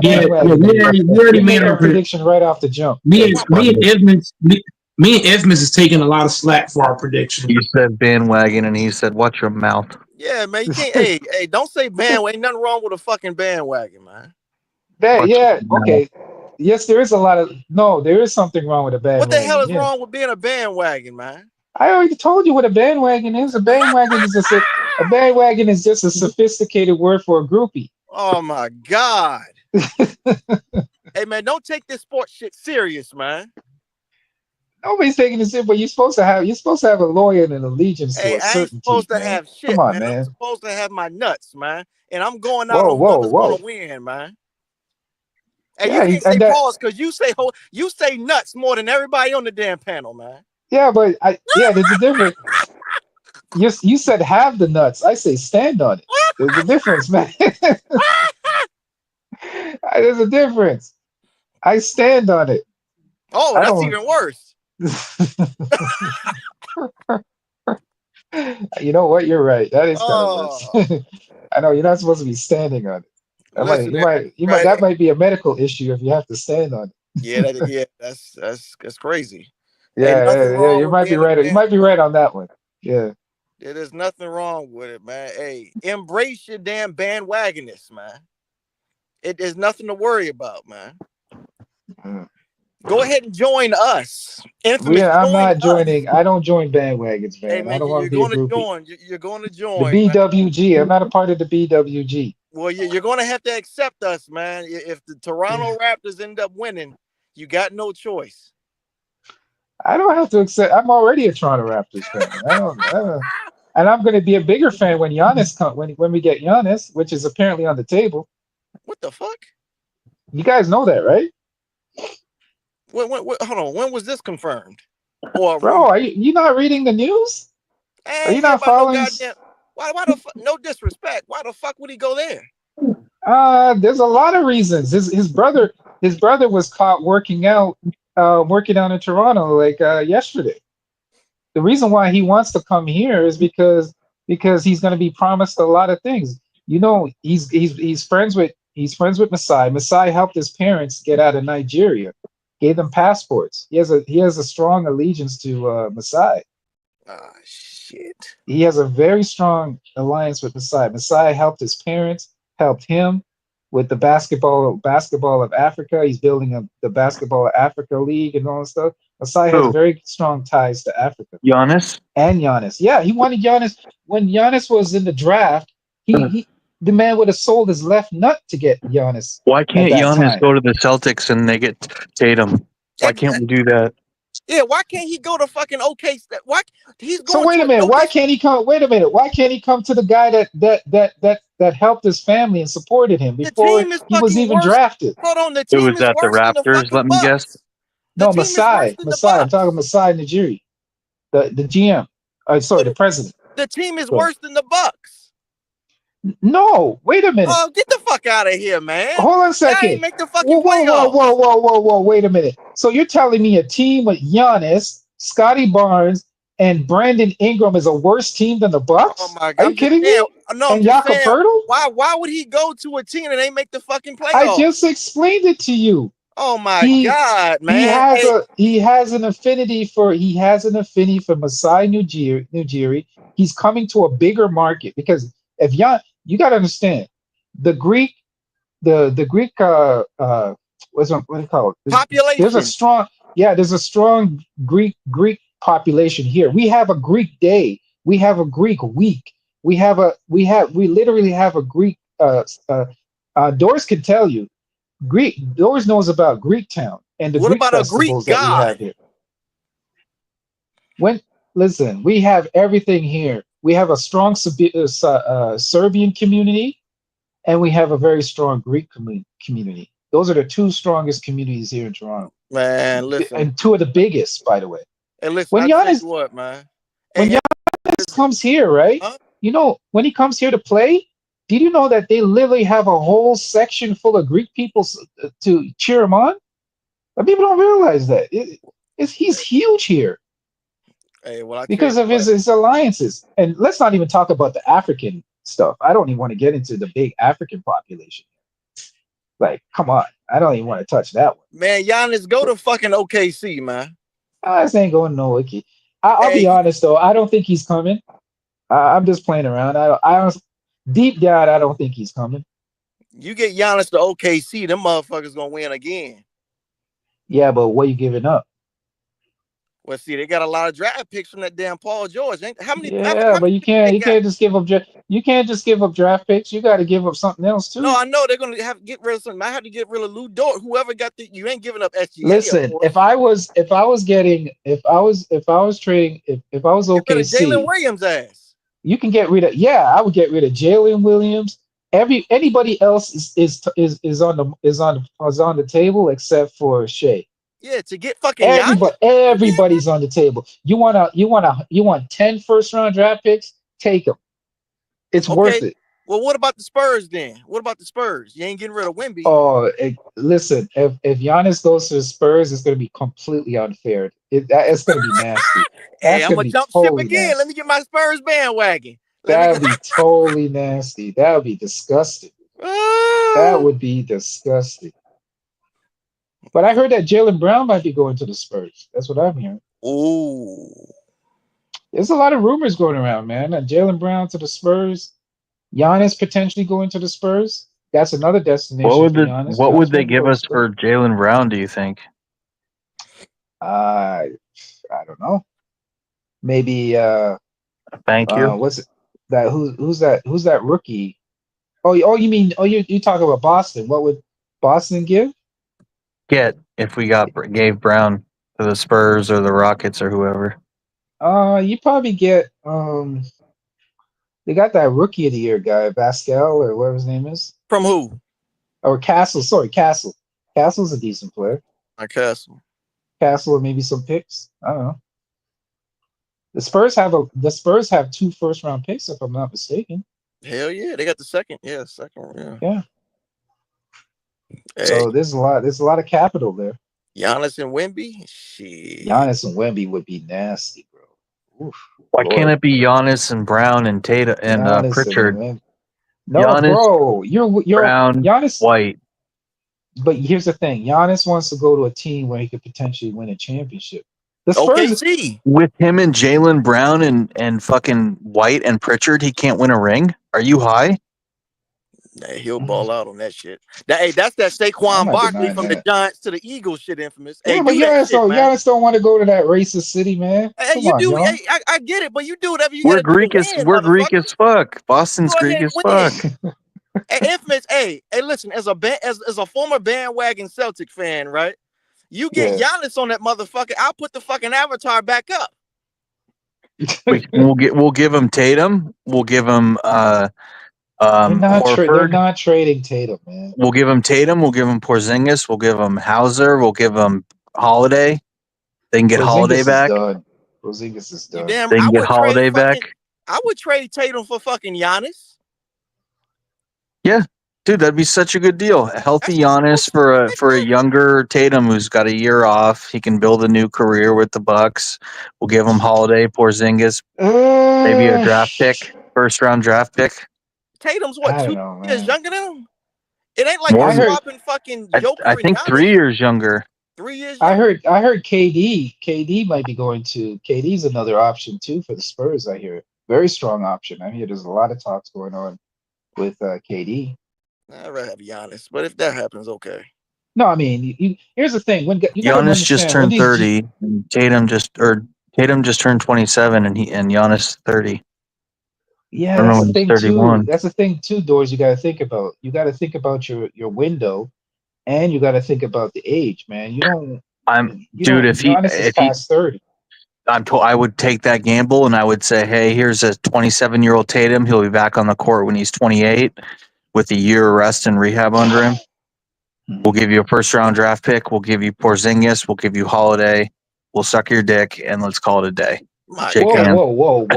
Speaker 12: bandwagon
Speaker 4: We
Speaker 12: people.
Speaker 4: already
Speaker 12: We
Speaker 4: made
Speaker 12: make
Speaker 4: our
Speaker 12: our prediction right off the jump.
Speaker 4: me and Edmonds is taking a lot of slack for our prediction.
Speaker 11: You said bandwagon, and he said, "Watch your mouth."
Speaker 14: Yeah, man. You can't. hey, don't say bandwagon. Ain't nothing wrong with a fucking bandwagon, man.
Speaker 12: That
Speaker 11: Watch
Speaker 12: yeah,
Speaker 11: your mouth.
Speaker 12: okay. Yes, there is a lot of no, there is something wrong with a
Speaker 14: What the hell
Speaker 12: bandwagon.
Speaker 14: is
Speaker 12: Yeah.
Speaker 14: wrong with being a bandwagon, man?
Speaker 12: I already told you what a bandwagon is. A bandwagon is just a sophisticated word for a groupie.
Speaker 14: Oh my god. Hey, man, don't take this sports shit serious, man.
Speaker 12: Nobody's taking this in, but you're supposed to have a loyal and an allegiance to
Speaker 14: Hey,
Speaker 12: a
Speaker 14: I ain't
Speaker 12: certain team,
Speaker 14: supposed to
Speaker 12: man.
Speaker 14: have
Speaker 12: Come
Speaker 14: shit,
Speaker 12: on,
Speaker 14: man. I'm
Speaker 12: man.
Speaker 14: supposed to have my nuts, man. And I'm going out
Speaker 12: Whoa,
Speaker 14: on
Speaker 12: whoa,
Speaker 14: whoever's
Speaker 12: whoa.
Speaker 14: gonna win, man. And you
Speaker 12: Yeah,
Speaker 14: can't say
Speaker 12: and that
Speaker 14: pause because you say nuts more than everybody on the damn panel, man.
Speaker 12: yeah, but there's a difference. You said have the nuts. I say stand on it. There's a difference, man. There's a difference. I stand on it.
Speaker 14: Oh,
Speaker 12: I
Speaker 14: that's
Speaker 12: don't.
Speaker 14: even worse.
Speaker 12: You know what? You're right. That is kind of worse.
Speaker 14: Oh,
Speaker 12: I know you're not supposed to be standing on it.
Speaker 14: listen,
Speaker 12: That
Speaker 14: right?
Speaker 12: might be a medical issue if you have to stand on it.
Speaker 14: Yeah, that's crazy. Ain't nothing
Speaker 12: Yeah.
Speaker 14: wrong
Speaker 12: You
Speaker 14: with
Speaker 12: might be
Speaker 14: being a
Speaker 12: right. You
Speaker 14: band.
Speaker 12: might be right on that one. Yeah.
Speaker 14: There's nothing wrong with it, man. Hey, embrace your damn bandwagonness, man. There's nothing to worry about, man.
Speaker 12: Mm.
Speaker 14: Go ahead and join us. Infamous,
Speaker 12: I'm
Speaker 14: join
Speaker 12: not
Speaker 14: us.
Speaker 12: joining. I don't join bandwagons,
Speaker 14: Hey,
Speaker 12: man. I
Speaker 14: man,
Speaker 12: don't want
Speaker 14: you're
Speaker 12: to be a
Speaker 14: going to
Speaker 12: groupie.
Speaker 14: join. You're going to
Speaker 12: The
Speaker 14: join, man.
Speaker 12: BWG. I'm not a part of the BWG.
Speaker 14: Well, you're going to have to accept us, man. If the Toronto Raptors end up winning, you got no choice.
Speaker 12: I don't have to accept. I'm already a Toronto Raptors fan. I don't. And I'm going to be a bigger fan when Giannis when we get Giannis, which is apparently on the table.
Speaker 14: What the fuck?
Speaker 12: You guys know that, right?
Speaker 14: Hold on. When was this confirmed? Or a
Speaker 12: Bro,
Speaker 14: rumor?
Speaker 12: are you not reading the news?
Speaker 14: I
Speaker 12: Are
Speaker 14: ain't
Speaker 12: you
Speaker 14: hear
Speaker 12: not
Speaker 14: about no
Speaker 12: following?
Speaker 14: goddamn. Why the fuck? No disrespect. Why the fuck would he go there?
Speaker 12: There's a lot of reasons. His brother was caught working out in Toronto like yesterday. The reason why he wants to come here is because he's going to be promised a lot of things. You know, he's friends with Masai. Masai helped his parents get out of Nigeria, gave them passports. He has a strong allegiance to Masai.
Speaker 14: Ah, shit.
Speaker 12: He has a very strong alliance with Masai. Masai helped his parents, helped him with the basketball of Africa. He's building the basketball of Africa league and all that stuff. Masai has
Speaker 11: Who?
Speaker 12: very strong ties to Africa.
Speaker 11: Giannis?
Speaker 12: And Giannis. Yeah, he wanted Giannis when Giannis was in the draft. He The man would have sold his left nut to get Giannis
Speaker 11: Why
Speaker 12: at
Speaker 11: can't
Speaker 12: that
Speaker 11: Giannis
Speaker 12: time.
Speaker 11: go to the Celtics and they get Tatum? Why can't we do that?
Speaker 14: Yeah, why can't he go to fucking OK? Why he's
Speaker 12: So
Speaker 14: going
Speaker 12: wait
Speaker 14: to
Speaker 12: a minute.
Speaker 14: OK?
Speaker 12: Why can't he come? Wait a minute. Why can't he come to the guy that helped his family and supported him
Speaker 14: The
Speaker 12: before
Speaker 14: team is
Speaker 12: he was
Speaker 14: fucking
Speaker 12: even
Speaker 14: worse.
Speaker 12: drafted?
Speaker 14: Hold on, the
Speaker 11: It
Speaker 14: team
Speaker 11: was
Speaker 14: is
Speaker 11: at the
Speaker 14: worse than the
Speaker 11: Raptors, let
Speaker 14: fucking
Speaker 11: me guess.
Speaker 14: Bucks. The
Speaker 12: No,
Speaker 14: team is worse than the
Speaker 12: Masai. I'm
Speaker 14: Bucks.
Speaker 12: talking Masai Najiri, the GM. Sorry, the president.
Speaker 14: The team is
Speaker 12: Sorry.
Speaker 14: worse than the Bucks.
Speaker 12: No, wait a minute.
Speaker 14: Oh, get the fuck out of here, man.
Speaker 12: Hold on a
Speaker 14: Y'all
Speaker 12: second.
Speaker 14: ain't make the fucking
Speaker 12: Whoa. Wait a minute. So you're telling me a team with Giannis, Scotty Barnes, and Brandon Ingram is a worse team than the Bucks?
Speaker 14: Oh my
Speaker 12: Are
Speaker 14: God,
Speaker 12: you
Speaker 14: I'm just
Speaker 12: kidding
Speaker 14: saying.
Speaker 12: me?
Speaker 14: No, I'm
Speaker 12: And
Speaker 14: just
Speaker 12: Jakob
Speaker 14: saying.
Speaker 12: Poeltl?
Speaker 14: Why would he go to a team and they make the fucking
Speaker 12: I
Speaker 14: playoffs?
Speaker 12: just explained it to you.
Speaker 14: Oh my
Speaker 12: He
Speaker 14: God, man.
Speaker 12: he has an affinity for Masai Ujiri. He's coming to a bigger market because if you got to understand the Greek what do you call it? There's a
Speaker 14: Population.
Speaker 12: strong Greek population here. We have a Greek day. We have a Greek week. We literally have a Greek. Doris can tell you. Doris knows about Greek Town and the
Speaker 14: What
Speaker 12: Greek
Speaker 14: about a Greek
Speaker 12: festivals that we have
Speaker 14: god?
Speaker 12: here. Listen, we have everything here. We have a strong Serbian community, and we have a very strong Greek community. Those are the two strongest communities here in Toronto.
Speaker 14: Man, listen.
Speaker 12: And two of the biggest, by the way.
Speaker 14: Hey, listen,
Speaker 12: When
Speaker 14: I tell you
Speaker 12: Giannis
Speaker 14: what, man.
Speaker 12: when
Speaker 14: Hey,
Speaker 12: Giannis comes here, right?
Speaker 14: huh?
Speaker 12: You know, when he comes here to play, did you know that they literally have a whole section full of Greek people to cheer him on? But people don't realize that. He's huge here
Speaker 14: Hey, well, I tell you
Speaker 12: because of
Speaker 14: what.
Speaker 12: his alliances. And let's not even talk about the African stuff. I don't even want to get into the big African population. Like, come on. I don't even want to touch that one.
Speaker 14: Man, Giannis, go to fucking OKC, man.
Speaker 12: This ain't going no wiki. I'll be honest though. I don't think he's coming. I'm just playing around. Deep down, I don't think he's coming.
Speaker 14: You get Giannis to OKC, them motherfuckers gonna win again.
Speaker 12: Yeah, but what are you giving up?
Speaker 14: Well, see, they got a lot of draft picks from that damn Paul George. How many?
Speaker 12: Yeah, but you can't just give up. You can't just give up draft picks. You got to give up something else too.
Speaker 14: No, I know they're gonna have to get rid of something. I have to get rid of Lou Dort. Whoever got you ain't giving up SGA.
Speaker 12: Listen, if I was trading, if I was
Speaker 14: get rid of Jalen
Speaker 12: OKC,
Speaker 14: Williams' ass.
Speaker 12: you can get rid of. Yeah, I would get rid of Jalen Williams. Anybody else is on the table except for Shea.
Speaker 14: Yeah, to get fucking Giannis.
Speaker 12: Everybody's on the table. You want 10 first round draft picks? Take them. It's worth it.
Speaker 14: Well, what about the Spurs then? What about the Spurs? You ain't getting rid of Wemby.
Speaker 12: Oh, listen, if Giannis goes to the Spurs, it's going to be completely unfair. It's going to be nasty.
Speaker 14: Hey, I'm gonna jump ship again.
Speaker 12: Nasty.
Speaker 14: Let me get my Spurs bandwagon.
Speaker 12: That would be totally nasty. That would be disgusting. That would be disgusting. But I heard that Jaylen Brown might be going to the Spurs. That's what I'm hearing.
Speaker 14: Ooh.
Speaker 12: There's a lot of rumors going around, man. Jaylen Brown to the Spurs, Giannis potentially going to the Spurs. That's another destination for Giannis.
Speaker 11: What would they give us for Jaylen Brown, do you think?
Speaker 12: I don't know. Maybe
Speaker 11: thank you.
Speaker 12: What's it? Who's that rookie? You mean you talk about Boston. What would Boston give?
Speaker 11: If we gave Brown to the Spurs or the Rockets or whoever.
Speaker 12: You probably get they got that rookie of the year guy, Pascal or whatever his name is.
Speaker 14: From who?
Speaker 12: Or Castle. Sorry, Castle. Castle's a decent player.
Speaker 14: Castle.
Speaker 12: Castle or maybe some picks. I don't know. The Spurs have 2 first round picks, if I'm not mistaken.
Speaker 14: Hell yeah, they got the second. Yeah, second.
Speaker 12: Yeah.
Speaker 14: Hey.
Speaker 12: So there's a lot of capital there.
Speaker 14: Giannis and Wemby? Shit.
Speaker 12: Giannis and Wemby would be nasty, bro. Oof,
Speaker 11: Why can't it be Giannis and Brown and Tatum and Pritchard?
Speaker 12: No,
Speaker 11: Giannis,
Speaker 12: bro. You're
Speaker 11: Brown,
Speaker 12: Giannis
Speaker 11: White.
Speaker 12: But here's the thing: Giannis wants to go to a team where he could potentially win a championship. The Spurs,
Speaker 11: with him and Jaylen Brown and fucking White and Pritchard, he can't win a ring. Are you high?
Speaker 14: Hey, he'll ball out on that shit. That's that Saquon Barkley from the Giants to the Eagles shit infamous.
Speaker 12: Yeah,
Speaker 14: hey,
Speaker 12: but Giannis don't want to go to that racist city, man.
Speaker 14: Hey,
Speaker 12: Come
Speaker 14: you
Speaker 12: on,
Speaker 14: do.
Speaker 12: John.
Speaker 14: Hey, I get it, but you do whatever you got to do.
Speaker 11: We're Greek as fuck. Boston's Greek as fuck.
Speaker 14: Infamous. Hey, listen. As a former bandwagon Celtic fan, right? You get
Speaker 12: Yeah.
Speaker 14: Giannis on that motherfucker. I'll put the fucking avatar back up.
Speaker 11: We'll give him Tatum. We'll give him
Speaker 12: They're
Speaker 11: Horford.
Speaker 12: not trading Tatum, man.
Speaker 11: We'll give him Tatum. We'll give him Porzingis. We'll give him Hauser. We'll give him Holiday. They can get Holiday
Speaker 12: Porzingis is
Speaker 11: back.
Speaker 12: done. Porzingis is
Speaker 14: You
Speaker 12: done.
Speaker 14: damn.
Speaker 11: They can get Holiday back.
Speaker 14: I would trade Tatum for fucking Giannis.
Speaker 11: Yeah, dude, that'd be such a good deal. A healthy Giannis for a younger Tatum who's got a year off. He can build a new career with the Bucks. We'll give him Holiday, Porzingis, maybe a draft pick, first round draft pick.
Speaker 14: Tatum's what,
Speaker 12: I don't
Speaker 14: 2
Speaker 12: know,
Speaker 14: years
Speaker 12: man.
Speaker 14: younger than him? It ain't like
Speaker 11: More
Speaker 14: you're
Speaker 11: than-
Speaker 14: swapping fucking Joker
Speaker 11: I
Speaker 14: and
Speaker 11: think
Speaker 14: Giannis.
Speaker 11: 3 years younger.
Speaker 14: 3 years
Speaker 12: I
Speaker 14: younger.
Speaker 12: heard KD. KD might be going to. KD's another option too for the Spurs. I hear very strong option. I hear there's a lot of talks going on with KD.
Speaker 14: I'd rather have Giannis, but if that happens, okay.
Speaker 12: No, I mean, here's the thing. When you gotta
Speaker 11: Giannis just
Speaker 12: understand when
Speaker 11: turned
Speaker 12: these
Speaker 11: 30. And Tatum just turned 27, and Giannis 30.
Speaker 12: Yeah,
Speaker 11: I don't know
Speaker 12: that's the
Speaker 11: when he's
Speaker 12: thing too.
Speaker 11: 31.
Speaker 12: That's the thing too, Doors. You got to think about. You got to think about your window, and you got to think about the age, man. Giannis is past 30.
Speaker 11: I would take that gamble and I would say, hey, here's a 27-year-old Tatum. He'll be back on the court when he's 28 with a year of rest and rehab under him. We'll give you a first round draft pick. We'll give you Porzingis. We'll give you Holiday. We'll suck your dick and let's call it a day. Shake hands.
Speaker 12: Whoa.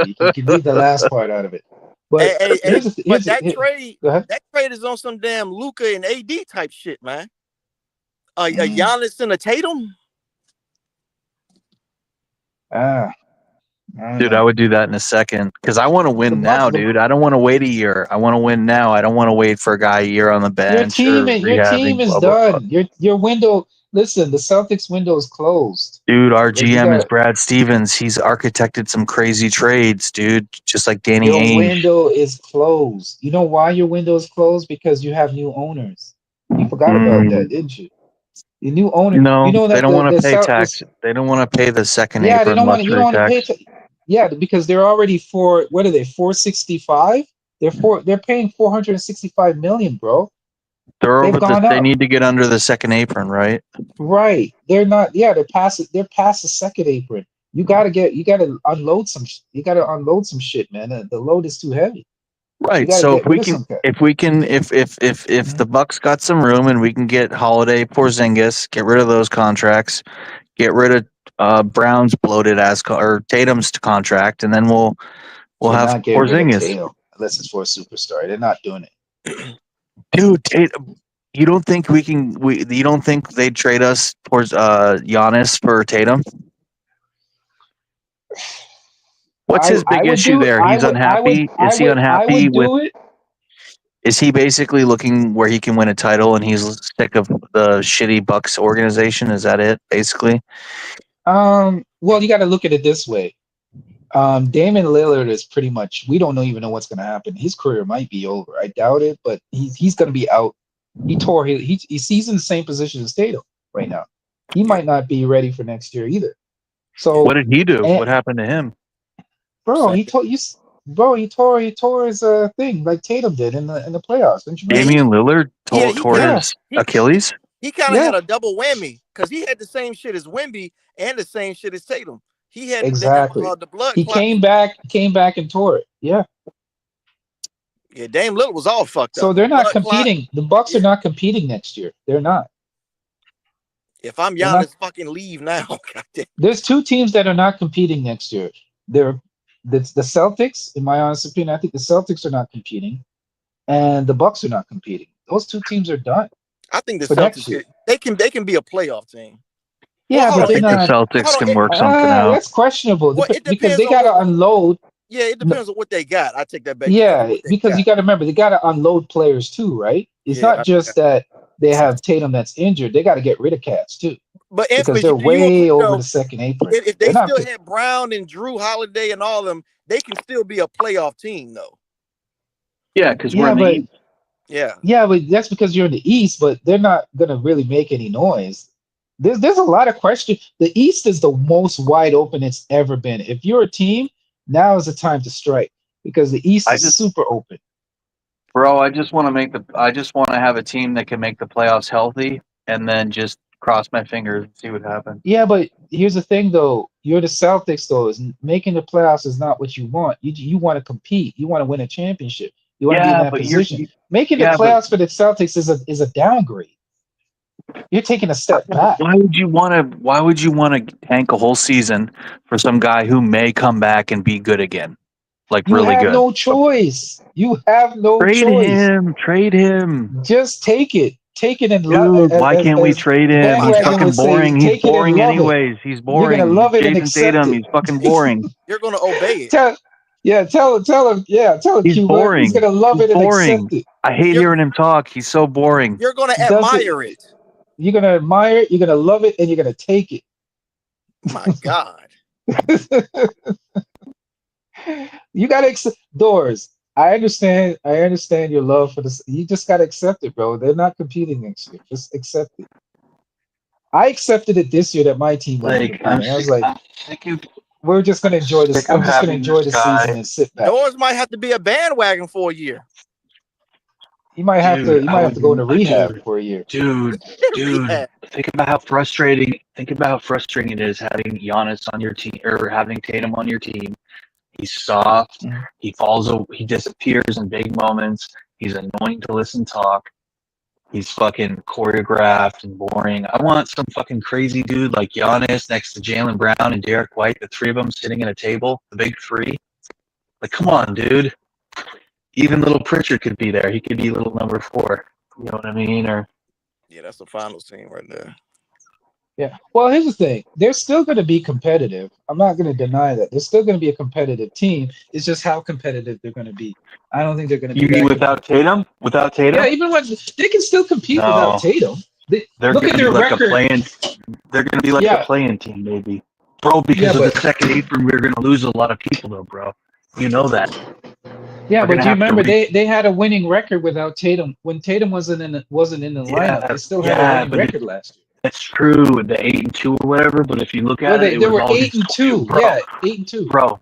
Speaker 12: You can leave the last part out of it. But
Speaker 14: that trade is on some damn Luka and AD type shit, man. A Giannis and a Tatum.
Speaker 11: Dude, I would do that in a second because I want to win now, dude. I don't want to wait a year. I want to win now. I don't want to wait for a guy a year on the bench.
Speaker 12: Your team is done. Your window. Listen, the Celtics window is closed.
Speaker 11: Dude, our GM is Brad Stevens. He's architected some crazy trades, dude. Just like Danny Ainge.
Speaker 12: Your window is closed. You know why your window is closed? Because you have new owners. You forgot about that, didn't you? The new owner.
Speaker 11: No,
Speaker 12: you know that
Speaker 11: they don't want to pay tax. They don't want to pay the second apron.
Speaker 12: They don't want. You don't want to pay.
Speaker 11: Yeah,
Speaker 12: because they're already what are they? 465. They're paying 465 million, bro.
Speaker 11: They're over. They need to get under the second apron, right?
Speaker 12: Right. They're not. Yeah, they're past it. They're past the second apron. You gotta unload some. You gotta unload some shit, man. The load is too heavy.
Speaker 11: Right. So if the Bucks got some room and we can get Holiday, Porzingis, get rid of those contracts, get rid of Brown's bloated ass or Tatum's contract, and then we'll have Porzingis.
Speaker 12: Unless it's for a superstar, they're not doing it.
Speaker 11: Dude, you don't think you don't think they'd trade us towards Giannis for Tatum? What's his big issue there? He's unhappy. Is he unhappy with? Is he basically looking where he can win a title and he's sick of the shitty Bucks organization? Is that it, basically?
Speaker 12: Well, you got to look at it this way. Damian Lillard is pretty much. We don't even know what's going to happen. His career might be over. I doubt it, but he's going to be out. He's in the same position as Tatum right now. He might not be ready for next year either. So
Speaker 11: what did he do? What happened to him?
Speaker 12: Bro, he tore his thing like Tatum did in the playoffs. Didn't you know?
Speaker 11: Damian Lillard tore his Achilles.
Speaker 14: He kind of had a double whammy because he had the same shit as Wemby and the same shit as Tatum. He had the blood.
Speaker 12: He came back and tore it. Yeah.
Speaker 14: Yeah, Dame Lillard was all fucked up.
Speaker 12: So they're not competing. The Bucks are not competing next year. They're not.
Speaker 14: If I'm Giannis, fucking leave now.
Speaker 12: There's two teams that are not competing next year. The Celtics, in my honest opinion, I think the Celtics are not competing, and the Bucks are not competing. Those two teams are done.
Speaker 14: I think the Celtics they can be a playoff team.
Speaker 12: Yeah, but
Speaker 11: the Celtics can work something out.
Speaker 12: That's questionable because they got to unload.
Speaker 14: Yeah, it depends on what they got. I take that back.
Speaker 12: Yeah, because you got to remember they got to unload players too, right? It's not just that they have Tatum that's injured. They got to get rid of cats too.
Speaker 14: But
Speaker 12: because they're way over the second apron.
Speaker 14: If they still had Brown and Drew Holiday and all of them, they can still be a playoff team though.
Speaker 11: Yeah, because we're in the East.
Speaker 12: Yeah, but that's because you're in the East. But they're not gonna really make any noise. There's a lot of questions. The East is the most wide open it's ever been. If you're a team, now is the time to strike because the East is super open.
Speaker 11: Bro, I just want to have a team that can make the playoffs healthy, and then just cross my fingers and see what happens.
Speaker 12: Yeah, but here's the thing, though. You're the Celtics, though. Is making the playoffs is not what you want. You want to compete. You want to win a championship. You want to be in
Speaker 11: Yeah,
Speaker 12: that
Speaker 11: but
Speaker 12: position. Making the
Speaker 11: yeah, but
Speaker 12: playoffs for the Celtics is a downgrade. You're taking a step back.
Speaker 11: why would you want to tank a whole season for some guy who may come back and be good again, like
Speaker 12: You
Speaker 11: really
Speaker 12: have
Speaker 11: good?
Speaker 12: no choice. You have no
Speaker 11: Trade
Speaker 12: choice.
Speaker 11: him, trade him.
Speaker 12: Just take it. Take it and
Speaker 11: Dude, why can't we
Speaker 12: as
Speaker 11: trade him?
Speaker 14: My
Speaker 11: He's
Speaker 12: bandwagon
Speaker 11: fucking
Speaker 12: would
Speaker 14: God,
Speaker 12: say,
Speaker 11: boring. He's
Speaker 12: take it and
Speaker 11: boring
Speaker 12: love it.
Speaker 11: anyways. He's
Speaker 12: You're gonna
Speaker 11: boring.
Speaker 12: love it and
Speaker 11: Jason
Speaker 12: accept
Speaker 11: Tatum,
Speaker 12: it.
Speaker 11: he's fucking boring.
Speaker 14: you're gonna obey it.
Speaker 12: tell him,
Speaker 11: He's
Speaker 12: Cuba. He's
Speaker 11: boring.
Speaker 12: gonna love
Speaker 11: He's
Speaker 12: it and
Speaker 11: boring.
Speaker 12: accept it.
Speaker 11: I hate
Speaker 14: You're
Speaker 11: hearing him talk. He's so boring.
Speaker 14: you're gonna
Speaker 12: Does
Speaker 14: admire
Speaker 12: it?
Speaker 14: it.
Speaker 12: You're gonna admire it, you're gonna love it, and you're gonna take it.
Speaker 14: My God.
Speaker 12: You gotta accept doors. I understand your love for this. You just gotta accept it, bro. They're not competing next year. Just accept it. I accepted it this year that my team wasn't
Speaker 11: Like I'm
Speaker 12: competing. I was
Speaker 11: sick.
Speaker 12: like,
Speaker 11: I'm sick of.
Speaker 12: we're just gonna
Speaker 11: I'm
Speaker 12: enjoy this.
Speaker 11: sick of
Speaker 12: I'm just gonna
Speaker 11: having this
Speaker 12: enjoy the season
Speaker 11: guy,
Speaker 12: and sit back.
Speaker 14: Doors might have to be a bandwagon for a year.
Speaker 12: You might have to.
Speaker 11: dude.
Speaker 12: You
Speaker 11: I
Speaker 12: might have
Speaker 11: would,
Speaker 12: to go into rehab
Speaker 11: dude,
Speaker 12: for a year.
Speaker 14: Rehab.
Speaker 11: Think about how frustrating. Think about how frustrating it is having Giannis on your team or having Tatum on your team. He's soft.
Speaker 12: Mhm.
Speaker 11: He falls. He disappears in big moments. He's annoying to listen talk. He's fucking choreographed and boring. I want some fucking crazy dude like Giannis next to Jalen Brown and Derek White, the three of them sitting at a table, the big three. Like, come on, dude. Even little Pritchard could be there. He could be little number 4. You know what I mean? Or
Speaker 14: Yeah, that's the finals team right there.
Speaker 12: Yeah. Well, here's the thing. They're still going to be competitive. I'm not going to deny that. They're still going to be a competitive team. It's just how competitive they're going to be. I don't think they're going to
Speaker 11: you
Speaker 12: be
Speaker 11: mean
Speaker 12: that
Speaker 11: without
Speaker 12: competitive.
Speaker 11: Tatum? Without Tatum?
Speaker 12: Yeah, even when they can still compete without
Speaker 11: No,
Speaker 12: Tatum.
Speaker 11: they're
Speaker 12: Look at
Speaker 11: gonna be
Speaker 12: their
Speaker 11: like a
Speaker 12: record.
Speaker 11: playing. They're gonna be like a
Speaker 12: Yeah,
Speaker 11: playing team, maybe, bro.
Speaker 12: yeah,
Speaker 11: Because of the
Speaker 12: but
Speaker 11: second apron, we're gonna lose a lot of people, though, bro. You know that.
Speaker 12: yeah,
Speaker 11: We're
Speaker 12: but
Speaker 11: gonna
Speaker 12: do you
Speaker 11: have to
Speaker 12: remember they had a winning record without Tatum when Tatum wasn't in the lineup?
Speaker 11: Yeah,
Speaker 12: They still had a
Speaker 11: yeah,
Speaker 12: winning
Speaker 11: but
Speaker 12: record last year.
Speaker 11: that's true. The 8-2 or whatever. But if you look
Speaker 12: Well,
Speaker 11: at it, it
Speaker 12: they
Speaker 11: was
Speaker 12: were
Speaker 11: all
Speaker 12: eight
Speaker 11: against
Speaker 12: and two.
Speaker 11: bro,
Speaker 12: Yeah, 8-2.
Speaker 11: bro.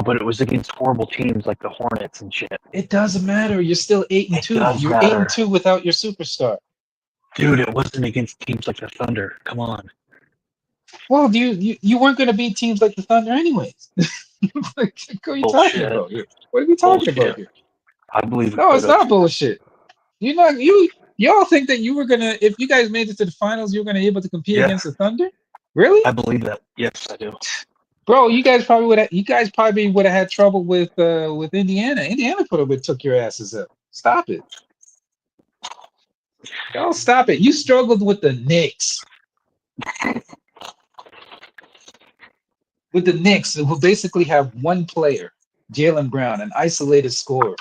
Speaker 11: But it was against horrible teams like the Hornets and shit.
Speaker 12: It doesn't matter. You're still eight and
Speaker 11: It
Speaker 12: two.
Speaker 11: does
Speaker 12: You're eight and
Speaker 11: matter,
Speaker 12: two without your superstar.
Speaker 11: dude. It wasn't against teams like the Thunder. Come on.
Speaker 12: Well, you weren't going to beat teams like the Thunder anyways. Like, what are you talking
Speaker 11: Bullshit.
Speaker 12: about here? What are we talking about
Speaker 11: Bullshit.
Speaker 12: here?
Speaker 11: I believe we
Speaker 12: No,
Speaker 11: could
Speaker 12: it's
Speaker 11: have.
Speaker 12: not bullshit. You're not y'all think that you were gonna if you guys made it to the finals, you were gonna be able to compete
Speaker 11: Yeah,
Speaker 12: against the Thunder? Really?
Speaker 11: I believe that. Yes, I do.
Speaker 12: Bro, you guys probably would have had trouble with Indiana. Indiana would took your asses up. Stop it. Y'all stop it. You struggled with the Knicks. With the Knicks, who basically have one player, Jalen Brown, an isolated scorer,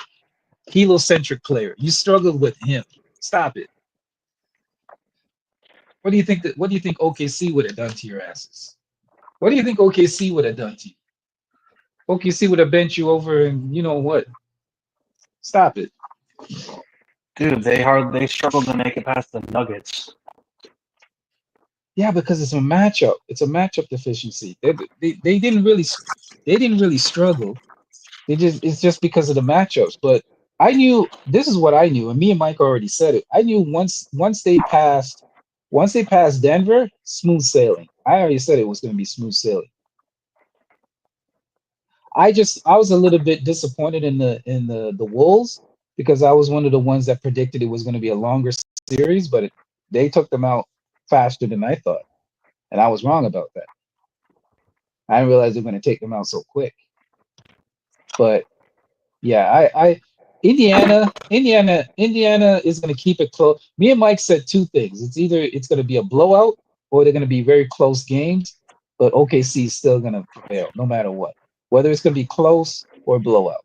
Speaker 12: heliocentric player. You struggled with him. Stop it. What do you think OKC would have done to your asses? What do you think OKC would have done to you? OKC would have bent you over and you know what? Stop it.
Speaker 11: Dude, they struggled to make it past the Nuggets.
Speaker 12: Yeah, because it's a matchup. It's a matchup deficiency. They didn't really struggle. It's just because of the matchups. But I knew this is what I knew, and me and Mike already said it. I knew once they passed Denver, smooth sailing. I already said it was going to be smooth sailing. I was a little bit disappointed in the Wolves because I was one of the ones that predicted it was going to be a longer series, but they took them out faster than I thought, and I was wrong about that. I didn't realize they were going to take them out so quick. But yeah, I Indiana is going to keep it close. Me and Mike said two things. It's either it's going to be a blowout or they're going to be very close games, but OKC is still going to prevail no matter what. Whether it's going to be close or blowout.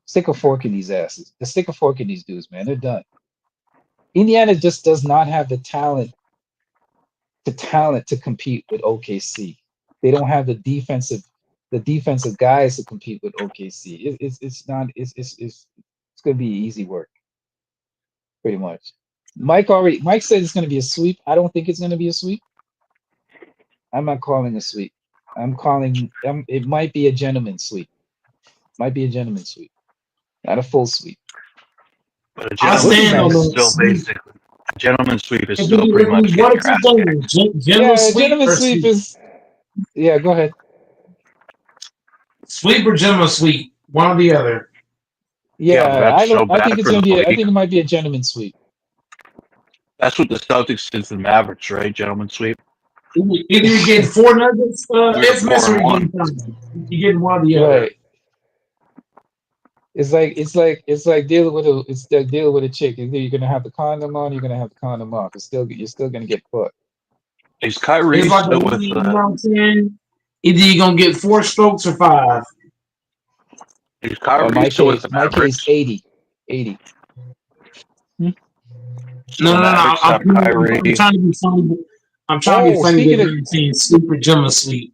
Speaker 12: Stick a fork in these asses. Just stick a fork in these dudes, man. They're done. Indiana just does not have the talent to compete with OKC. They don't have the defensive guys to compete with OKC. It's not it's gonna be easy work, pretty much. Mike said it's gonna be a sweep. I don't think it's gonna be a sweep. I'm not calling a sweep. It might be a gentleman's sweep. Might be a gentleman's sweep. Not a full sweep.
Speaker 8: But a
Speaker 4: I
Speaker 12: It would
Speaker 8: gentleman's
Speaker 12: be
Speaker 4: stand
Speaker 8: sweep
Speaker 4: on
Speaker 8: is
Speaker 12: nice.
Speaker 4: the
Speaker 8: still
Speaker 4: sweep.
Speaker 8: basically a gentleman's sweep is
Speaker 4: If
Speaker 8: still pretty much
Speaker 4: what
Speaker 8: getting
Speaker 4: are
Speaker 8: your
Speaker 4: you
Speaker 8: ass kicked.
Speaker 4: saying? General
Speaker 12: Yeah,
Speaker 4: sweep
Speaker 12: gentleman
Speaker 4: or
Speaker 12: sweep
Speaker 4: sweep?
Speaker 12: is. Yeah, go ahead.
Speaker 4: Sweep or general sweep? One or the other.
Speaker 8: Yeah, but
Speaker 12: Yeah,
Speaker 8: that's
Speaker 12: I
Speaker 8: so
Speaker 12: don't. I
Speaker 8: bad
Speaker 12: think it's
Speaker 8: for the
Speaker 12: gonna be. I
Speaker 8: league.
Speaker 12: think it might be a gentleman sweep.
Speaker 8: That's what the Celtics did to the Mavericks, right? Gentleman sweep.
Speaker 4: Either you're getting four nuggets,
Speaker 8: You're
Speaker 4: infamous,
Speaker 8: four
Speaker 4: or
Speaker 8: and
Speaker 4: you're
Speaker 8: one.
Speaker 4: getting five. You're getting one or the other.
Speaker 12: Right. It's like dealing with a it's like dealing with a chick. Either you're gonna have the condom on, you're gonna have the condom off. You're still gonna get fucked.
Speaker 8: Is Kyrie
Speaker 4: It's like a
Speaker 8: still
Speaker 4: woman,
Speaker 8: with
Speaker 4: you know what I'm saying? Either you're gonna get four strokes or five.
Speaker 8: is Kyrie still with the
Speaker 12: My case,
Speaker 8: Mavericks?
Speaker 12: 80. 80. Hmm?
Speaker 8: So
Speaker 4: No,
Speaker 8: the
Speaker 4: no, no, no.
Speaker 8: Mavericks have
Speaker 4: I'm
Speaker 8: Kyrie.
Speaker 4: trying to be funny. I'm trying to be
Speaker 12: Oh,
Speaker 4: funny
Speaker 12: speaking
Speaker 4: because
Speaker 12: of
Speaker 4: you're saying super general sweep.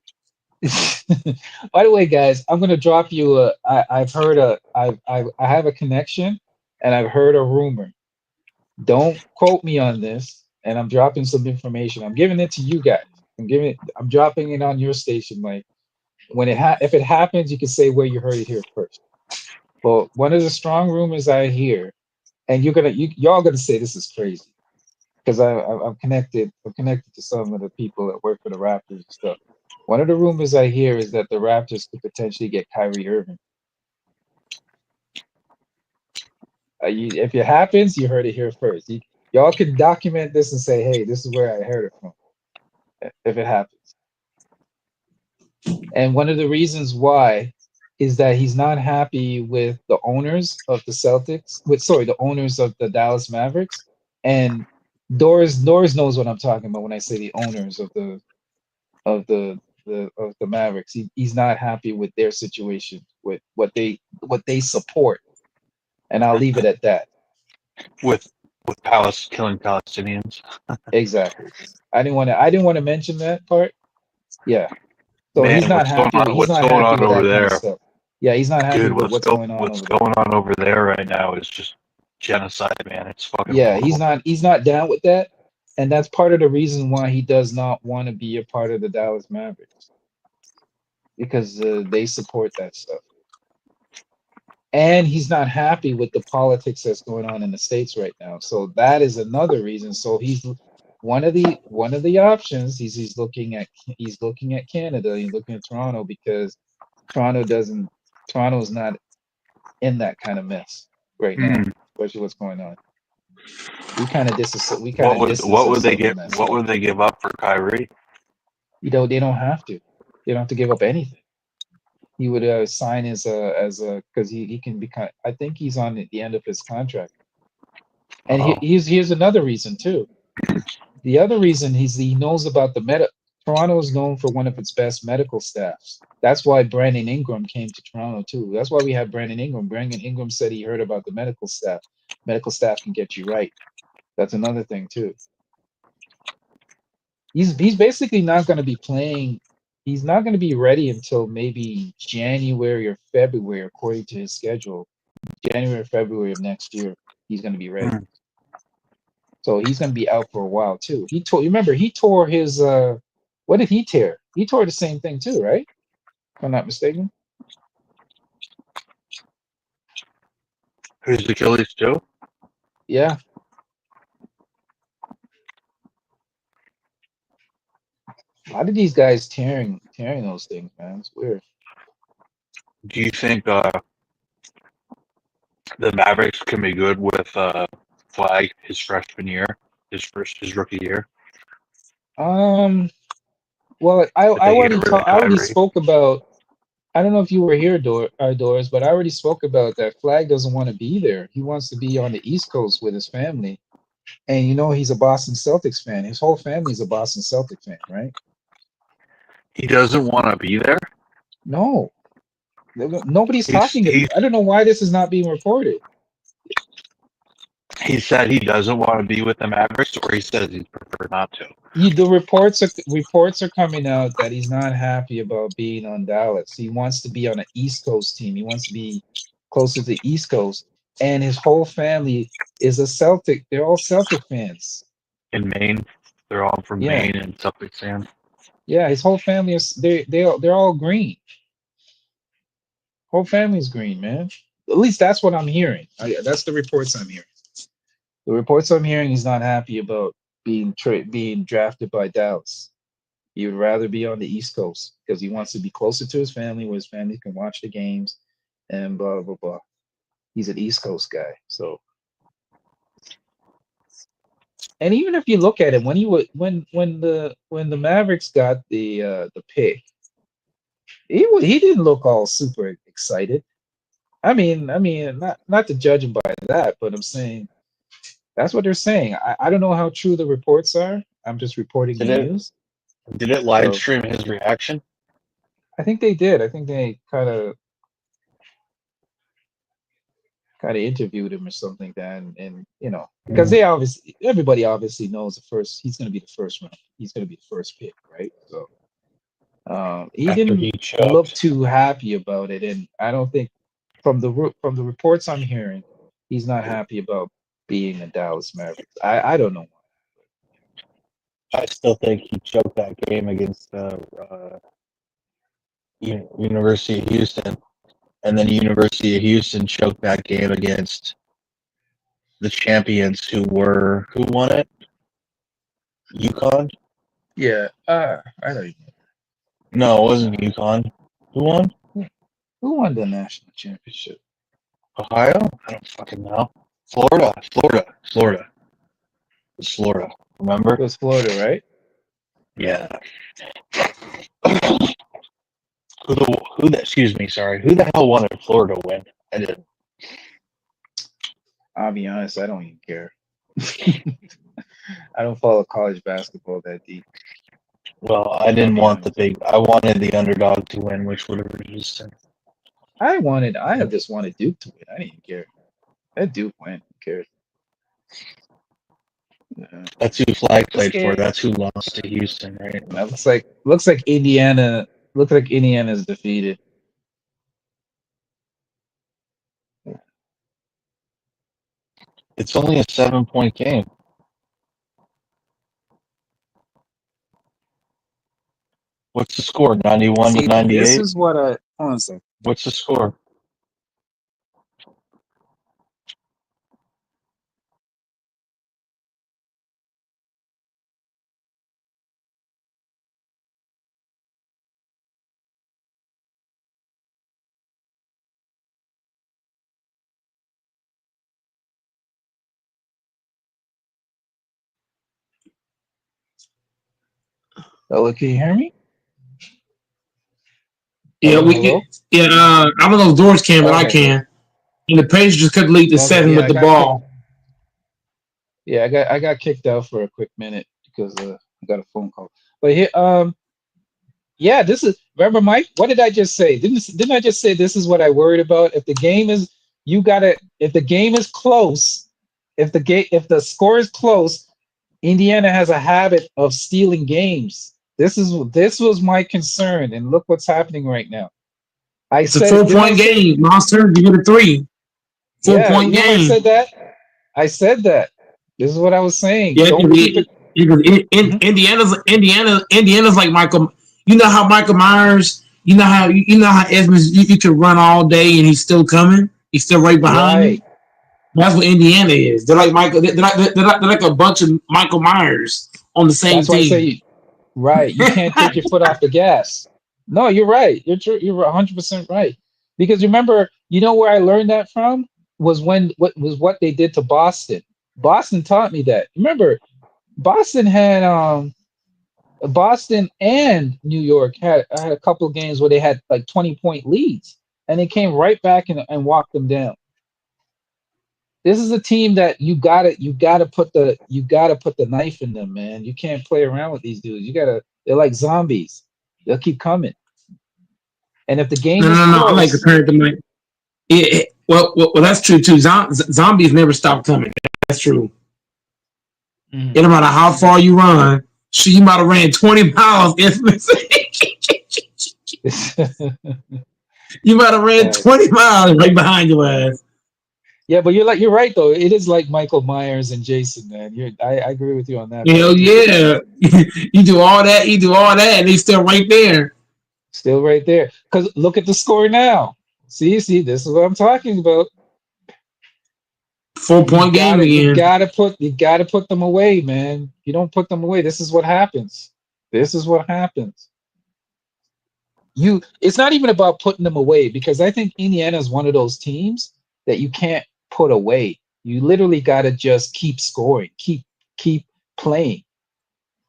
Speaker 12: by the way, guys, I'm gonna drop you a I've heard a I have a connection and I've heard a rumor. Don't quote me on this, and I'm dropping some information. I'm giving it to you guys. I'm dropping it on your station. Like when if it happens, you can say where you heard it here first. But one of the strong rumors I hear, and y'all gonna say this is crazy because I'm connected to some of the people that work for the Raptors and stuff. One of the rumors I hear is that the Raptors could potentially get Kyrie Irving. If it happens, you heard it here first. Y'all can document this and say, "Hey, this is where I heard it from." If it happens, and one of the reasons why is that he's not happy with the owners of the Celtics. The owners of the Dallas Mavericks. And Doris knows what I'm talking about when I say the owners of the Mavericks. He's not happy with their situation, with what they support, and I'll leave it at that.
Speaker 8: with killing Palestinians.
Speaker 12: Exactly. I didn't want to mention that part. Yeah. So
Speaker 8: Man, what's going on?
Speaker 12: he's
Speaker 8: What's
Speaker 12: not
Speaker 8: going
Speaker 12: happy
Speaker 8: on
Speaker 12: with
Speaker 8: over
Speaker 12: that kind of
Speaker 8: there,
Speaker 12: stuff. Yeah, he's not happy
Speaker 8: dude?
Speaker 12: with what's going on
Speaker 8: What's
Speaker 12: over there.
Speaker 8: going on over there right now is just genocide, man. It's fucking
Speaker 12: Yeah,
Speaker 8: horrible.
Speaker 12: he's not down with that. And that's part of the reason why he does not want to be a part of the Dallas Mavericks because they support that stuff. And he's not happy with the politics that's going on in the states right now. So that is another reason. So he's one of the options. He's looking at Canada. He's looking at Toronto because Toronto doesn't Toronto's not in that kind of mess right now,
Speaker 8: Hmm.
Speaker 12: especially what's going on. We kind
Speaker 8: What
Speaker 12: of
Speaker 8: would
Speaker 12: distance
Speaker 8: they
Speaker 12: ourselves from
Speaker 8: get?
Speaker 12: that
Speaker 8: What
Speaker 12: stuff.
Speaker 8: would they give up for Kyrie?
Speaker 12: They don't have to. They don't have to give up anything. He would sign as a because he can become. I think he's on the end of his contract. And
Speaker 8: Oh,
Speaker 12: here's another reason too. The other reason he knows about the meta. Toronto is known for one of its best medical staffs. That's why Brandon Ingram came to Toronto too. That's why we had Brandon Ingram. Brandon Ingram said he heard about the medical staff. Medical staff can get you right. That's another thing too. He's basically not going to be playing. He's not going to be ready until maybe January or February, according to his schedule. January or February of next year, he's going to be ready.
Speaker 8: hmm.
Speaker 12: So he's going to be out for a while too. Remember he tore his what did he tear? He tore the same thing too, right? If I'm not mistaken.
Speaker 8: Who's Achilles too?
Speaker 12: Yeah. A lot of these guys tearing those things, man. It's weird.
Speaker 8: Do you think the Mavericks can be good with Flag his freshman year, his rookie year?
Speaker 12: Well,
Speaker 8: If they get rid of
Speaker 12: I already
Speaker 8: Kyrie,
Speaker 12: spoke about. I don't know if you were here, Doris, but I already spoke about that. Flag doesn't want to be there. He wants to be on the East Coast with his family. And he's a Boston Celtics fan. His whole family is a Boston Celtics fan, right?
Speaker 8: he doesn't want to be there.
Speaker 12: No, nobody's
Speaker 8: He's
Speaker 12: talking.
Speaker 8: he's
Speaker 12: I don't know why this is not being reported.
Speaker 8: he said he doesn't want to be with the Mavericks, or he says he'd prefer not to.
Speaker 12: The reports are coming out that he's not happy about being on Dallas. He wants to be on an East Coast team. He wants to be closer to the East Coast, and his whole family is a Celtic. They're all Celtic fans.
Speaker 8: In Maine, they're all from
Speaker 12: Yeah,
Speaker 8: Maine and Celtics fans.
Speaker 12: yeah. His whole family is they're all green. Whole family's green, man. At least that's what I'm hearing. That's the reports I'm hearing. The reports I'm hearing, he's not happy about being drafted by Dallas. He would rather be on the East Coast because he wants to be closer to his family, where his family can watch the games, and blah blah blah. He's an East Coast guy. So, and even if you look at it, when he would when the Mavericks got the pick, he didn't look all super excited. I mean, not to judge him by that, but I'm saying that's what they're saying. I don't know how true the reports are. I'm just reporting the
Speaker 11: Did it
Speaker 12: news.
Speaker 11: did it live
Speaker 12: So
Speaker 11: stream his reaction?
Speaker 12: I think they did. I think they kind of interviewed him or something like that, and because
Speaker 11: Mm.
Speaker 12: they obviously everybody obviously knows the first he's going to be the first round. He's going to be the first pick, right? So he
Speaker 11: After
Speaker 12: didn't
Speaker 11: he
Speaker 12: look
Speaker 11: choked.
Speaker 12: too happy about it, and I don't think from the reports I'm hearing, he's not happy about being a Dallas Mavericks. I don't know.
Speaker 11: I still think he choked that game against University of Houston, and then University of Houston choked that game against the champions who won it? UConn?
Speaker 12: Yeah, I don't even
Speaker 11: No, it wasn't
Speaker 12: know.
Speaker 11: UConn. Who won?
Speaker 12: Who won the national championship?
Speaker 11: Ohio? I don't fucking know. Florida. It was Florida.
Speaker 12: It
Speaker 11: Remember?
Speaker 12: was Florida, right?
Speaker 11: Yeah. Who that? Excuse me. Sorry. Who the hell wanted Florida to win? I didn't.
Speaker 12: I'll be honest, I don't even care. I don't follow college basketball that deep.
Speaker 11: Well, I
Speaker 12: I'll
Speaker 11: didn't
Speaker 12: be
Speaker 11: want the
Speaker 12: honest.
Speaker 11: big. I wanted the underdog to win, which would have been Houston.
Speaker 12: I just wanted Duke to win. I didn't care. Let Duke win. Who cares? Yeah.
Speaker 11: That's who Flag
Speaker 12: This
Speaker 11: played for.
Speaker 12: game,
Speaker 11: That's who lost to Houston, right?
Speaker 12: looks like Indiana. Looks like Indiana's defeated.
Speaker 11: It's only a 7-point game. What's the score? 91 to
Speaker 12: See, this
Speaker 11: 98.
Speaker 12: is what I hold on a second.
Speaker 11: What's the score?
Speaker 12: Hello, can you hear me?
Speaker 4: Yeah,
Speaker 12: Hello,
Speaker 4: we get.
Speaker 12: hello.
Speaker 4: Yeah, I don't know if Doors can, but I
Speaker 12: Okay, cool.
Speaker 4: can. And the Pacers could lead to
Speaker 12: Okay,
Speaker 4: 7
Speaker 12: yeah,
Speaker 4: with
Speaker 12: I
Speaker 4: the
Speaker 12: got kicked.
Speaker 4: ball.
Speaker 12: Yeah, I got kicked out for a quick minute because I got a phone call. But here, yeah, this is remember Mike. What did I just say? Didn't I just say this is what I worried about? If the game is you gotta if the game is close, if the score is close, Indiana has a habit of stealing games. This was my concern, and look what's happening right now. I
Speaker 4: It's a
Speaker 12: said
Speaker 4: four
Speaker 12: it. Didn't I
Speaker 4: point
Speaker 12: say?
Speaker 4: game. Monster, give it a 3. Four
Speaker 12: Yeah, you
Speaker 4: point
Speaker 12: remember I
Speaker 4: game.
Speaker 12: said that. I said that. This is what I was saying.
Speaker 4: Yeah,
Speaker 12: Don't keep it.
Speaker 4: because
Speaker 12: Mhm.
Speaker 4: Indiana's like Michael. You know how Michael Myers. You know how Edmonds. You can run all day and he's still coming. He's still right behind you.
Speaker 12: Right.
Speaker 4: That's what Indiana is. They're like Michael. They're like a bunch of Michael Myers on the same
Speaker 12: That's why I
Speaker 4: team.
Speaker 12: say right. You can't take your foot off the gas. No, you're right. You're true. You're 100% right. Because remember, you know where I learned that from was when what they did to Boston. Boston taught me that. Remember, Boston had Boston and New York had a couple of games where they had like 20-point leads, and they came right back and walked them down. This is a team that you gotta put the knife in them, man. You can't play around with these dudes. They're like zombies. They'll keep coming. And if the
Speaker 4: No,
Speaker 12: game is
Speaker 4: no, no. I like
Speaker 12: close,
Speaker 4: comparing it to like. Well, that's true too. Zombies never stop coming. That's true. It
Speaker 12: Mhm.
Speaker 4: don't matter how far you run. You might have ran 20 miles. You might have ran
Speaker 12: Uh,
Speaker 4: 20 miles right behind your ass.
Speaker 12: yeah, but you're right though. It is like Michael Myers and Jason, man. I agree with you on that
Speaker 4: Hell
Speaker 12: part too.
Speaker 4: yeah. You do all that, and they still right there.
Speaker 12: Still right there. Because look at the score now. See, this is what I'm talking about.
Speaker 4: 4 point game again.
Speaker 12: You gotta put them away, man. You don't put them away. This is what happens. This is what happens. It's not even about putting them away because I think Indiana is one of those teams that you can't put away. You literally gotta just keep scoring, keep playing.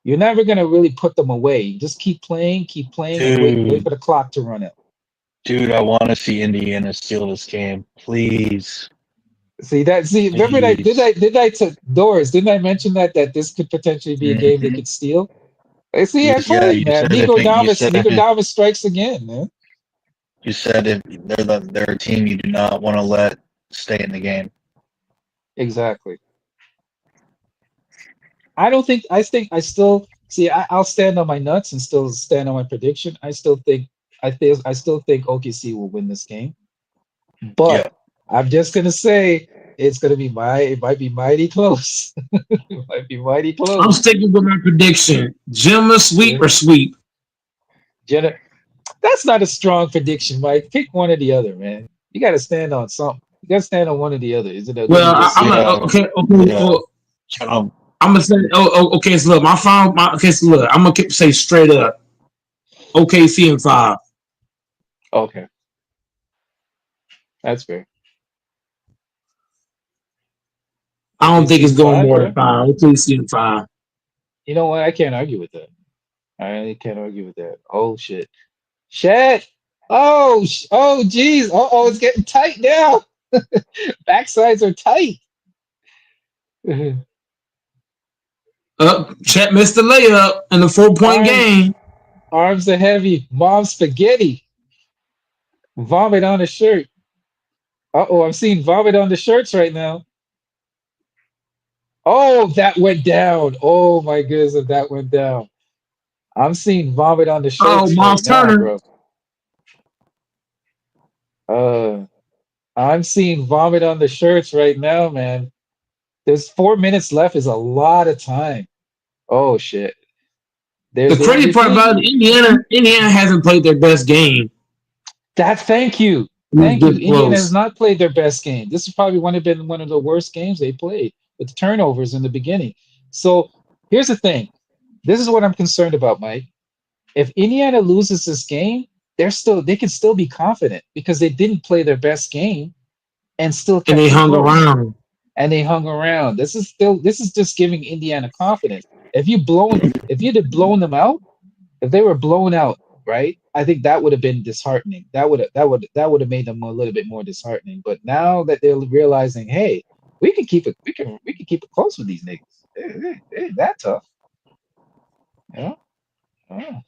Speaker 12: You're never gonna really put them away. You just keep playing, and wait
Speaker 11: Dude,
Speaker 12: for the clock to run out.
Speaker 11: dude, I want to see Indiana steal this game. Please.
Speaker 12: Remember that
Speaker 11: Please.
Speaker 12: Doris, didn't I mention that this could potentially be a game they
Speaker 11: Mhm.
Speaker 12: could steal? See, I
Speaker 11: Yeah,
Speaker 12: told you, man. Nico Davis strikes again, man.
Speaker 11: you said if they're a team you do not want to let stay in the game.
Speaker 12: Exactly. I still see. I'll stand on my nuts and still stand on my prediction. I still think OKC will win this game,
Speaker 11: Yeah.
Speaker 12: but I'm just gonna say it might be mighty close. It might be mighty
Speaker 4: I'm
Speaker 12: close.
Speaker 4: sticking with my prediction. Jimma sweep
Speaker 12: Yeah.
Speaker 4: or sweep.
Speaker 12: Jenna, that's not a strong prediction, Mike. Pick one or the other, man. You got to stand on something. You got to stand on one or the other. Is it going to
Speaker 4: Well,
Speaker 12: be a
Speaker 4: I'm
Speaker 12: sweep?
Speaker 4: a,
Speaker 11: Yeah.
Speaker 4: okay.
Speaker 11: Yeah.
Speaker 4: Well, I'm gonna say. Okay. So look, okay. So look, I'm gonna say straight up. OKC in 5.
Speaker 12: Okay, that's fair.
Speaker 4: I don't think
Speaker 12: OKC
Speaker 4: it's
Speaker 12: in
Speaker 4: going
Speaker 12: five,
Speaker 4: more than
Speaker 12: okay.
Speaker 4: 5. OKC in 5.
Speaker 12: You know what? I can't argue with that. I really can't argue with that. Oh shit. Shit. Oh, geez. Oh, it's getting tight now. Backsides are tight.
Speaker 4: Chet missed the layup in the 4 point
Speaker 12: Arms,
Speaker 4: game.
Speaker 12: arms are heavy. Mom spaghetti. Vomit on the shirt. Uh-oh, I'm seeing vomit on the shirts right now. Oh, that went down. Oh my goodness, if that went down. I'm seeing vomit on the
Speaker 4: Oh,
Speaker 12: shirts right
Speaker 4: Miles
Speaker 12: now,
Speaker 4: Turner.
Speaker 12: bro. Uh, I'm seeing vomit on the shirts right now, man. There's 4 minutes left is a lot of time. Oh shit.
Speaker 4: The crazy
Speaker 12: They're
Speaker 4: part
Speaker 12: being
Speaker 4: about it, Indiana hasn't played their best game.
Speaker 12: thank you.
Speaker 4: It's
Speaker 12: Thank you.
Speaker 4: this
Speaker 12: Indiana has
Speaker 4: close.
Speaker 12: not played their best game. This has probably been one of the worst games they played with turnovers in the beginning. So here's the thing. This is what I'm concerned about, Mike. If Indiana loses this game, they can still be confident because they didn't play their best game and still
Speaker 4: And
Speaker 12: kept
Speaker 4: they
Speaker 12: it
Speaker 4: hung
Speaker 12: close.
Speaker 4: around.
Speaker 12: And they hung around. This is just giving Indiana confidence. If you'd have blown them out, if they were blown out, right? I think that would have been disheartening. That would have made them a little bit more disheartening. But now that they're realizing, hey, we can keep it close with these niggas. They ain't that tough, you know? Oh.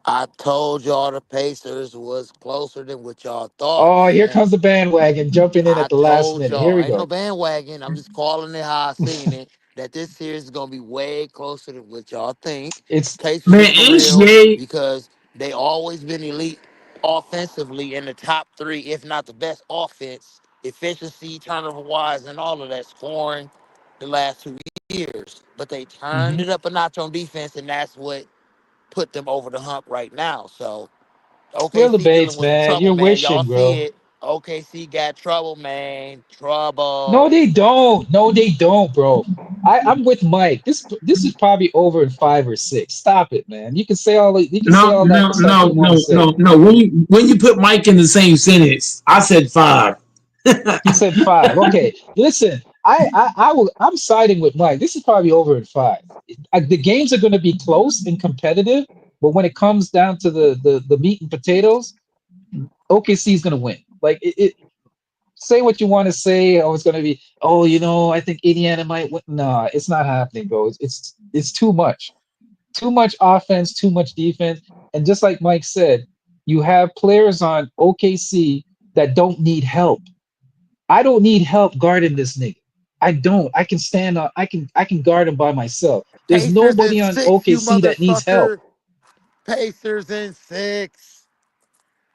Speaker 13: I told y'all the Pacers was closer than what y'all thought,
Speaker 12: Oh, here
Speaker 13: man.
Speaker 12: comes the bandwagon jumping in
Speaker 13: I
Speaker 12: at the last
Speaker 13: told
Speaker 12: minute. Here
Speaker 13: y'all,
Speaker 12: we
Speaker 13: ain't no
Speaker 12: go.
Speaker 13: bandwagon. I'm just calling it how I seen it. That this series is gonna be way closer than what y'all think.
Speaker 12: It's
Speaker 13: Pacers
Speaker 4: Man,
Speaker 13: is for real
Speaker 4: HJ,
Speaker 13: because they always been elite offensively in the top three, if not the best offense, efficiency, turnover wise, and all of that scoring the last 2 years. But they turned
Speaker 12: mhm.
Speaker 13: it up a notch on defense, and that's what put them over the hump right now. So
Speaker 12: Will
Speaker 13: OKC dealing
Speaker 12: Bates,
Speaker 13: with some
Speaker 12: man.
Speaker 13: trouble,
Speaker 12: You're
Speaker 13: man. Y'all
Speaker 12: wishing,
Speaker 13: see
Speaker 12: bro.
Speaker 13: it. OKC got trouble, man.
Speaker 12: No,
Speaker 13: Trouble.
Speaker 12: they don't. No, they don't, bro. I'm with Mike. This is probably over in 5 or 6. Stop it, man. You can say
Speaker 4: no,
Speaker 12: all that
Speaker 4: no,
Speaker 12: stuff
Speaker 4: no,
Speaker 12: you want to
Speaker 4: no,
Speaker 12: say.
Speaker 4: no, no. When you put Mike in the same sentence, I said 5.
Speaker 12: He said 5. Okay, listen. I'm siding with Mike. This is probably over in 5. The games are going to be close and competitive, but when it comes down to the meat and potatoes, OKC is going to win. Like say what you want to say. Oh, it's going to be. Oh, I think Indiana might win. Nah, it's not happening, bro. It's too much. Too much offense, too much defense, and just like Mike said, you have players on OKC that don't need help. I don't need help guarding this nigga. I don't. I can stand on. I can guard him by myself. There's
Speaker 13: Pacers in
Speaker 12: nobody on
Speaker 13: 6, you
Speaker 12: OKC that needs help.
Speaker 13: motherfucker. Pacers in 6.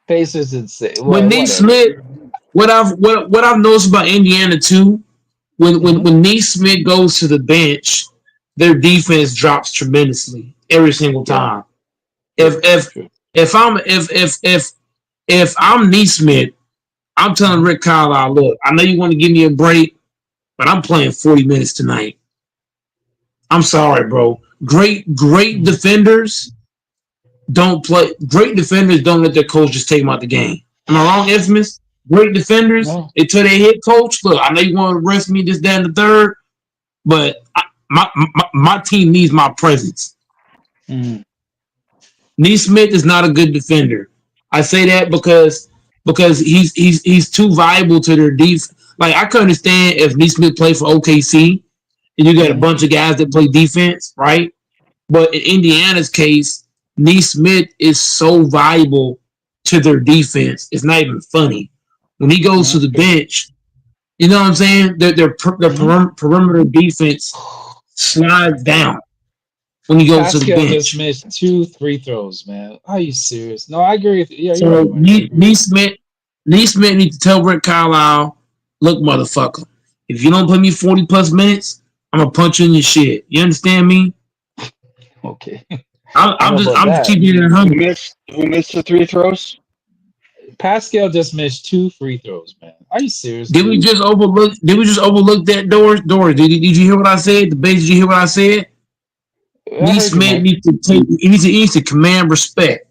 Speaker 12: Pacers and say
Speaker 4: When
Speaker 12: well, whatever.
Speaker 4: Neesmith, what I've noticed about Indiana too,
Speaker 12: Hmm.
Speaker 4: when Neesmith goes to the bench, their defense drops tremendously every single
Speaker 12: Yeah,
Speaker 4: time. If
Speaker 12: true,
Speaker 4: if
Speaker 12: true.
Speaker 4: if I'm Neesmith, I'm telling Rick Carlisle, look, I know you want to give me a break. but I'm playing 40 minutes tonight. I'm sorry, bro. Great defenders don't play. Great defenders don't let their coaches take them out the game. Am I wrong, Infamous? Great defenders,
Speaker 12: No.
Speaker 4: they tell their head coach, look, I know you want to rest me this, that, and the third, but my team needs my presence.
Speaker 12: Mm.
Speaker 4: Neesmith is not a good defender. I say that because he's too valuable to their defense. Like I can understand if Neesmith played for OKC and you got a bunch of guys that play defense, right? But in Indiana's case, Neesmith is so valuable to their defense. It's not even funny. When he goes to the bench, you know what I'm saying? Their perimeter defense slides down when he goes to the
Speaker 12: Pascal just
Speaker 4: bench.
Speaker 12: missed 2 free throws, man. Are you serious? No, I agree with you. Yeah, you're
Speaker 4: So
Speaker 12: right, Mike. I agree with you.
Speaker 4: Neesmith needs to tell Rick Carlisle, look, motherfucker, if you don't play me 40 plus minutes, I'm gonna punch you in your shit. You understand me?
Speaker 12: Okay. I don't know about
Speaker 4: I'm just
Speaker 12: that.
Speaker 4: keeping it
Speaker 10: Who
Speaker 4: 100.
Speaker 10: missed the 3 throws?
Speaker 12: Pascal just misshed 2 free throws, man. Are you serious,
Speaker 4: Did we
Speaker 12: dude?
Speaker 4: just overlook? Did we just overlook that Doris? Doris, did you hear what I said? The base, did you hear what I said?
Speaker 12: I heard you,
Speaker 4: Neesmith
Speaker 12: Mike.
Speaker 4: needs to take. He needs to command respect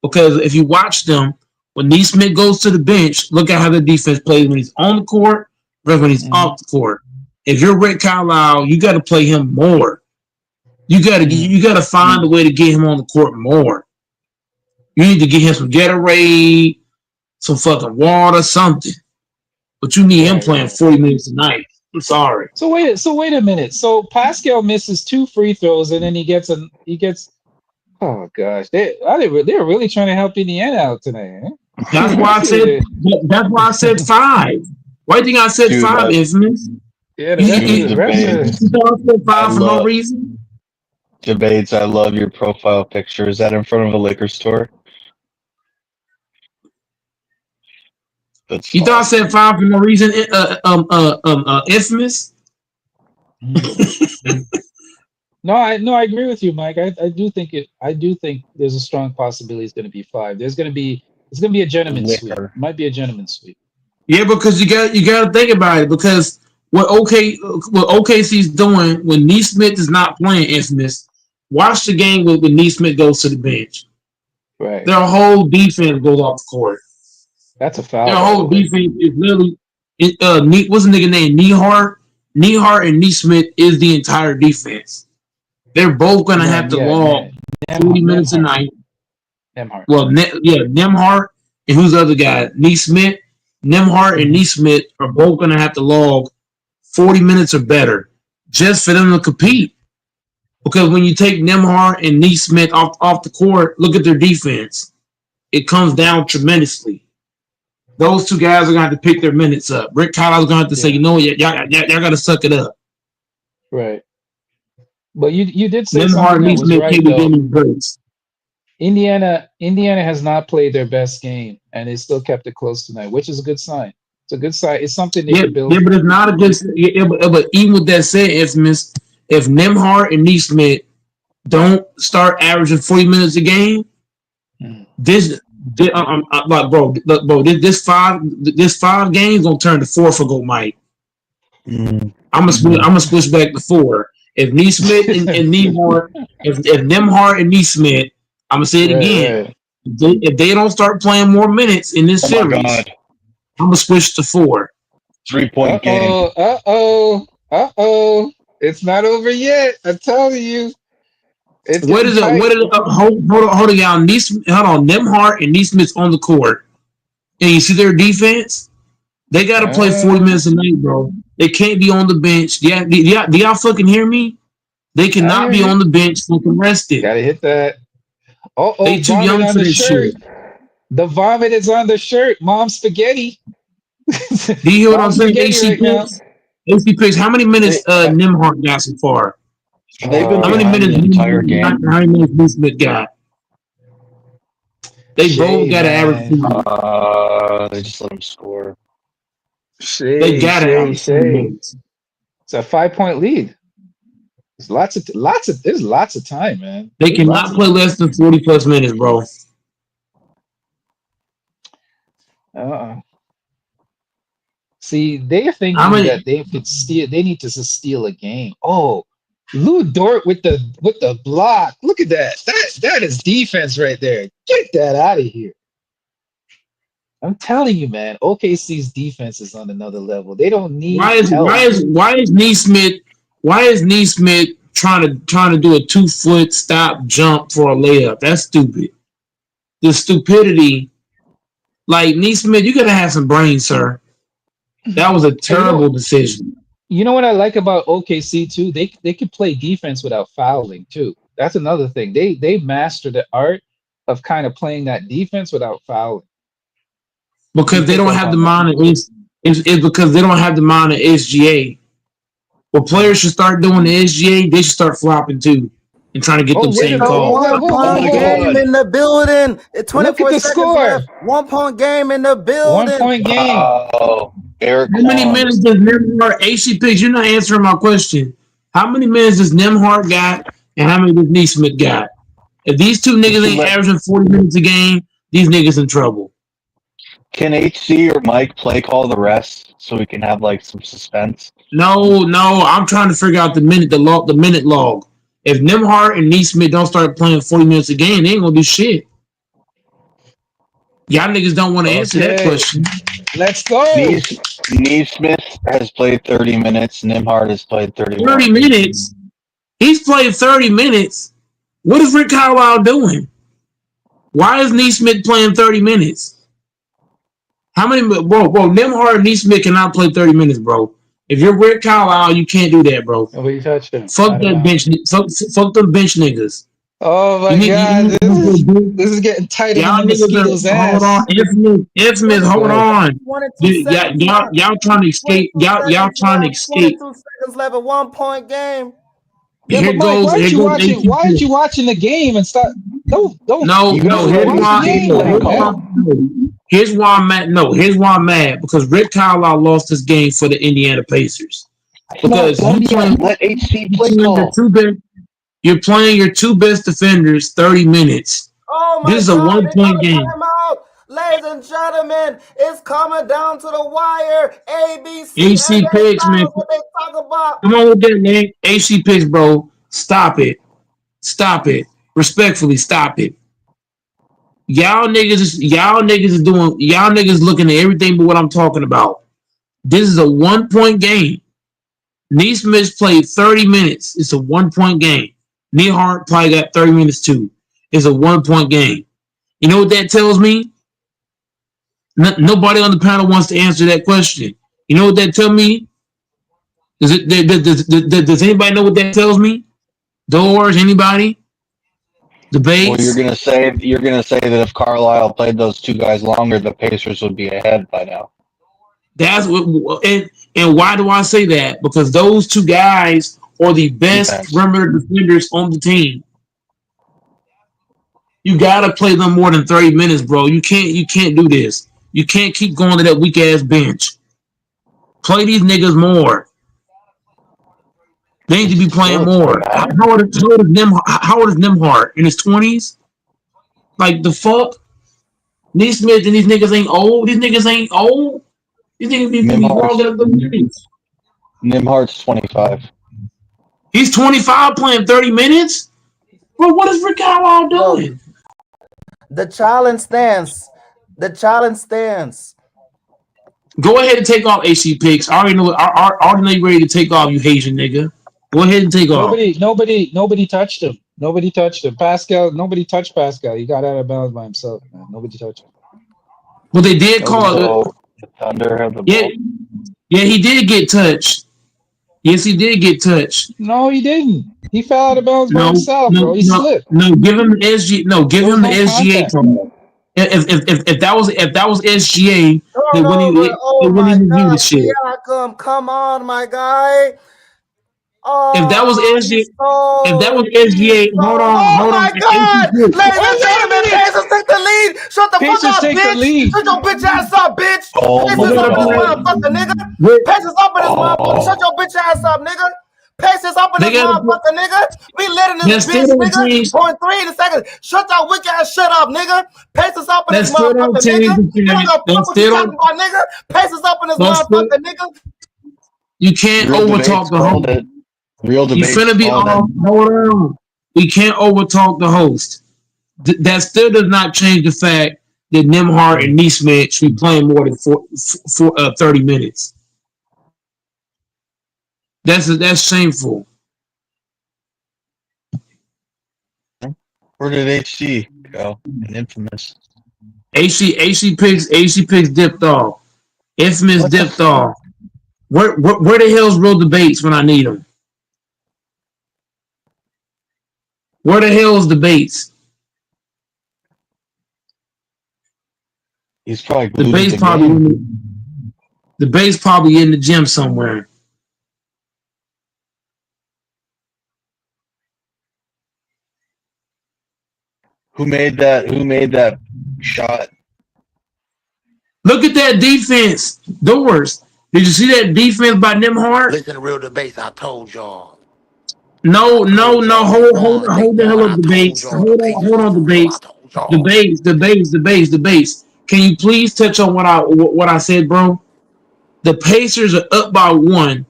Speaker 4: because if you watch them, when Neesmith goes to the bench, look at how the defense plays when he's on the court versus when he's off the court. If you're Rick Carlisle, you got to play him more. You got to find a way to get him on the court more. You need to get him some Gatorade, some fucking water, something. But you need him playing 40 minutes a night. I'm sorry.
Speaker 12: So wait a minute. So Pascal misses 2 free throws and then he gets. Oh gosh, they're really trying to help Indiana out tonight. Eh?
Speaker 4: That's
Speaker 12: I
Speaker 4: why I
Speaker 12: see
Speaker 4: said.
Speaker 12: it.
Speaker 4: That's why I said 5. Why do you think I said
Speaker 10: Dude,
Speaker 4: 5, Infamous?
Speaker 12: Yeah,
Speaker 10: dude,
Speaker 12: the refs are.
Speaker 10: debates.
Speaker 4: You thought I said
Speaker 10: I
Speaker 4: 5 for no
Speaker 10: love
Speaker 4: reason?
Speaker 10: debates. I love your profile picture. Is that in front of a liquor store? That's
Speaker 4: You thought I
Speaker 10: fire.
Speaker 4: said 5 for no reason? Infamous.
Speaker 12: No, I agree with you, Mike. I do think it. I do think there's a strong possibility it's going to be 5. It's going to be a gentleman's sweep.
Speaker 10: Liquor.
Speaker 12: Might be a gentleman's sweep.
Speaker 4: Yeah, because you got to think about it. Because what OKC's doing when Neesmith is not playing, Infamous. Watch the game when Neesmith goes to the bench.
Speaker 12: Right.
Speaker 4: Their whole defense goes off the court.
Speaker 12: That's a foul,
Speaker 4: Their
Speaker 12: by the
Speaker 4: whole
Speaker 12: way.
Speaker 4: defense is literally. What's the nigga name? Nehart. Nehart and Neesmith is the entire defense. They're both gonna have to log 40 minutes a night.
Speaker 12: Nemhart.
Speaker 4: Well, Nemhart and who's the other guy? Neesmith. Nemhart and Neesmith are both gonna have to log 40 minutes or better just for them to compete. Because when you take Nemhart and Neesmith off the court, look at their defense. It comes down tremendously. Those two guys are going to have to pick their minutes up. Rick Carlisle's going to have to say, you know what, y'all got to suck it up.
Speaker 12: Right. But you did say
Speaker 4: Nemhart
Speaker 12: something
Speaker 4: and
Speaker 12: that was
Speaker 4: Neesmith
Speaker 12: right
Speaker 4: can't be
Speaker 12: though.
Speaker 4: getting breaks.
Speaker 12: Indiana has not played their best game, and they still kept it close tonight, which is a good sign. It's a good sign. It's something they could build.
Speaker 4: Yeah, but it's not a good. But even with that said, Infamous, if Nemhart and Neesmith don't start averaging 40 minutes a game, this five games gonna turn to 4 for Go Mike. I'm gonna switch back to 4. If Neesmith and Nemhart, if Nemhart and Neesmith, I'm gonna say it again.
Speaker 12: Right.
Speaker 4: If they don't start playing more minutes in this
Speaker 10: Oh my
Speaker 4: series,
Speaker 10: God.
Speaker 4: I'm gonna switch to 4.
Speaker 10: 3-point game.
Speaker 12: It's not over yet. I'm telling you. It's
Speaker 4: What
Speaker 12: getting
Speaker 4: is it?
Speaker 12: tight.
Speaker 4: What is it? Hold on, y'all. Hold on. Nemhart and Neesmith's on the court, and you see their defense. They got to play 40 minutes a night, bro. They can't be on the bench. Do y'all fucking hear me? They cannot be on the bench fucking rested.
Speaker 12: Gotta hit that.
Speaker 4: They too
Speaker 12: vomit
Speaker 4: young
Speaker 12: on
Speaker 4: for
Speaker 12: the
Speaker 4: this
Speaker 12: shirt.
Speaker 4: shit.
Speaker 12: The vomit is on the shirt. Mom spaghetti.
Speaker 4: Do you hear what
Speaker 12: Mom
Speaker 4: I'm saying?
Speaker 12: spaghetti right now.
Speaker 4: AC picks. How many minutes Nemhart got so far?
Speaker 10: They've been
Speaker 4: How many
Speaker 10: behind
Speaker 4: minutes?
Speaker 10: the entire game.
Speaker 4: How many minutes Neesmith got? They both got to average.
Speaker 10: They just let them score.
Speaker 4: They got to average 20 minutes.
Speaker 12: It's a 5-point lead. There's lots of time, man.
Speaker 4: They cannot play less than 40 plus minutes, bro.
Speaker 12: See, they're
Speaker 4: How
Speaker 12: thinking
Speaker 4: many?
Speaker 12: that they could steal. They need to just steal a game. Oh, Lou Dort with the block. Look at that. That is defense right there. Get that out of here. I'm telling you, man. OKC's defense is on another level. They don't
Speaker 4: Why
Speaker 12: need
Speaker 4: is
Speaker 12: help.
Speaker 4: why is why is Neesmith? Why is Neesmith trying to do a 2 foot stop jump for a layup? That's stupid. The stupidity. Like Neesmith, you gotta have some brains, sir. That was a
Speaker 12: And
Speaker 4: terrible decision.
Speaker 12: you know what I like about OKC too? They could play defense without fouling too. That's another thing. They master the art of kind of playing that defense without fouling. What do you
Speaker 4: Because they
Speaker 12: think
Speaker 4: don't have the
Speaker 12: on that?
Speaker 4: mind of it's because they don't have the mind of SGA. What players should start doing the SGA, they should start flopping too and trying to get
Speaker 12: Oh,
Speaker 4: them
Speaker 12: wait,
Speaker 4: same
Speaker 14: The
Speaker 12: hold
Speaker 4: calls.
Speaker 12: on,
Speaker 14: 1 point
Speaker 12: hold on.
Speaker 14: game in the building. It's
Speaker 12: Look at
Speaker 14: 24
Speaker 12: the
Speaker 14: seconds
Speaker 12: score.
Speaker 14: left. 1 point game in the
Speaker 12: 1 point
Speaker 14: building.
Speaker 12: game.
Speaker 8: Oh, Eric
Speaker 4: How many
Speaker 8: Kwon.
Speaker 4: minutes does Nemhart AC picks? You're not answering my question. How many minutes does Nemhart got and how many does Neesmith got? If these two
Speaker 8: You
Speaker 4: niggas
Speaker 8: should
Speaker 4: ain't
Speaker 8: let
Speaker 4: averaging 40 minutes a game, these niggas in trouble.
Speaker 8: Can HC or Mike play call the rest so we can have like some suspense?
Speaker 4: No, I'm trying to figure out the minute log. If Nemhart and Neesmith don't start playing 40 minutes a game, they ain't gonna do shit. Y'all niggas don't want to answer that
Speaker 12: Okay,
Speaker 4: question.
Speaker 12: let's go.
Speaker 8: Neesmith has played 30 minutes. Nimhard has played 31.
Speaker 4: 30 minutes? He's played 30 minutes. What is Rick Carlisle doing? Why is Neesmith playing 30 minutes? How many? Bro, Nemhard and Neesmith cannot play 30 minutes, bro. If you're Rick Carlisle, you can't do that, bro.
Speaker 12: Nobody touched him.
Speaker 4: Fuck
Speaker 12: Out of
Speaker 4: that
Speaker 12: bounds.
Speaker 4: bench. Fuck them bench niggas.
Speaker 12: Oh my
Speaker 4: You need,
Speaker 12: God,
Speaker 4: you,
Speaker 12: this is getting tighter than
Speaker 4: y'all
Speaker 12: the
Speaker 4: niggas
Speaker 12: mosquito's
Speaker 4: are hold on,
Speaker 12: ass.
Speaker 4: infamous,
Speaker 12: Go
Speaker 4: hold
Speaker 12: ahead.
Speaker 4: on.
Speaker 14: 22
Speaker 4: Dude,
Speaker 14: seconds left.
Speaker 4: y'all trying to escape.
Speaker 14: 22
Speaker 4: Y'all
Speaker 14: seconds
Speaker 4: trying to
Speaker 14: left.
Speaker 4: escape.
Speaker 14: 22 seconds left. A 1 point game.
Speaker 12: Yeah, but
Speaker 4: Here
Speaker 12: Mike,
Speaker 4: goes AC.
Speaker 12: why aren't you watching the game and start? Don't
Speaker 4: No,
Speaker 8: You gotta let
Speaker 12: watch the
Speaker 8: HC
Speaker 12: game,
Speaker 8: play
Speaker 12: though,
Speaker 8: call.
Speaker 12: man.
Speaker 4: Here's why I'm mad. No, here's why I'm mad. Because Rick Carlisle lost this game for the Indiana Pacers.
Speaker 8: It's not
Speaker 4: Because
Speaker 8: done yet. Let HC play call.
Speaker 4: you're playing your two best defenders 30 minutes.
Speaker 14: Oh my
Speaker 4: This is a
Speaker 14: God, they got
Speaker 4: 1 point
Speaker 14: a
Speaker 4: game.
Speaker 14: timeout. Ladies and gentlemen, it's coming down to the wire. ABC and
Speaker 4: AC
Speaker 14: they
Speaker 4: picks, man.
Speaker 14: styles what they talk about.
Speaker 4: Come on with that, man. AC picks, bro. Stop it. Stop it. Respectfully, stop it. Y'all niggas is looking at everything but what I'm talking about. This is a 1 point game. Neesmith played 30 minutes. It's a 1 point game. Nehart probably got 30 minutes too. It's a 1 point game. You know what that tells me? Nobody on the panel wants to answer that question. You know what that tells me? Does anybody know what that tells me? Doors, anybody?
Speaker 8: Well, you're
Speaker 4: Debates?
Speaker 8: gonna say that if Carlisle played those two guys longer, the Pacers would be ahead by now.
Speaker 4: That's what, and why do I say that? Because those two guys are the best
Speaker 8: Defense.
Speaker 4: perimeter defenders on the team. You gotta play them more than 30 minutes, bro. You can't do this. You can't keep going to that weak ass bench. Play these niggas more. They need to be playing more. How old is Nimhart? In his 20s? Like the fuck? Neesmith and these niggas ain't old. These niggas ain't old. These niggas need to be logging up the minutes.
Speaker 8: Nimhart's 25.
Speaker 4: He's 25 playing 30 minutes? Bro, what is Rick Carlisle doing?
Speaker 14: The challenge stands. The challenge stands.
Speaker 4: Go ahead and take off AC picks. I already know you're ready to take off, you Haitian nigga. Go ahead and take off.
Speaker 12: Nobody touched him. Nobody touched him. Pascal, nobody touched Pascal. He got out of bounds by himself, man. Nobody touched him.
Speaker 4: Well, they did call it.
Speaker 8: So the Thunder have the ball.
Speaker 4: Yeah, he did get touched. Yes, he did get touched.
Speaker 12: No, he didn't. He fell out of bounds by himself, bro. He slipped.
Speaker 4: No, give him the SG. No, give him the SGA
Speaker 12: contact.
Speaker 4: call. If that was SGA, then when he
Speaker 14: Oh my
Speaker 4: review the
Speaker 14: God,
Speaker 4: shit.
Speaker 14: Siakam, come on, my guy. Oh,
Speaker 4: If that was SGA, hold on.
Speaker 14: Oh my God, ladies and gentlemen, Pacers take the lead. Shut the fuck up, bitch. Shut your bitch ass up, bitch.
Speaker 8: Oh
Speaker 14: Pacers up in this motherfucker, nigga. Pacers up in this motherfucker. Shut your bitch ass up, nigga. Pacers up in
Speaker 4: They
Speaker 14: this
Speaker 4: got
Speaker 14: motherfucker, nigga. We lit in
Speaker 4: that
Speaker 14: this
Speaker 4: still
Speaker 14: bitch,
Speaker 4: don't
Speaker 14: nigga.
Speaker 4: change.
Speaker 14: Point three in a second. Shut your weak ass shut up, nigga. Pacers up in
Speaker 4: That
Speaker 14: this
Speaker 4: still don't
Speaker 14: motherfucker,
Speaker 4: change
Speaker 14: nigga.
Speaker 4: the
Speaker 14: You don't
Speaker 4: fact.
Speaker 14: know
Speaker 4: That
Speaker 14: fuck what you
Speaker 4: still
Speaker 14: talking
Speaker 4: don't.
Speaker 14: about, nigga. Pacers up in this
Speaker 4: That still.
Speaker 14: motherfucker, nigga.
Speaker 4: You can't
Speaker 11: Real debates
Speaker 4: overtalk the
Speaker 11: called
Speaker 4: host.
Speaker 11: it. Real
Speaker 4: You
Speaker 11: debates
Speaker 4: finna be
Speaker 11: called it.
Speaker 4: off. Hold on. We can't overtalk the host. That still does not change the fact that Nimhart and Neesmith should be playing more than 30 minutes. That's shameful.
Speaker 11: Where did HC go? An infamous.
Speaker 4: AC picks dipped off. Infamous
Speaker 11: What the
Speaker 4: dipped
Speaker 11: fuck?
Speaker 4: off. Where the hell's real debates when I need them? Where the hell's debates?
Speaker 11: He's probably
Speaker 4: The
Speaker 11: glued
Speaker 4: base
Speaker 11: into
Speaker 4: probably
Speaker 11: game.
Speaker 4: in the gym somewhere.
Speaker 11: Who made that? Who made that shot?
Speaker 4: Look at that defense. Doors. Did you see that defense by Nimhart?
Speaker 13: Listen to real debates. I told y'all.
Speaker 4: No,
Speaker 13: I
Speaker 4: no,
Speaker 13: told
Speaker 4: no.
Speaker 13: y'all they won. They
Speaker 4: Hold the hell
Speaker 13: won.
Speaker 4: up,
Speaker 13: I told
Speaker 4: debates.
Speaker 13: y'all the Pacers
Speaker 4: Hold
Speaker 13: was
Speaker 4: on,
Speaker 13: for real. I
Speaker 4: debates.
Speaker 13: told y'all.
Speaker 4: Debates. Can you please touch on what I said, bro? The Pacers are up by one,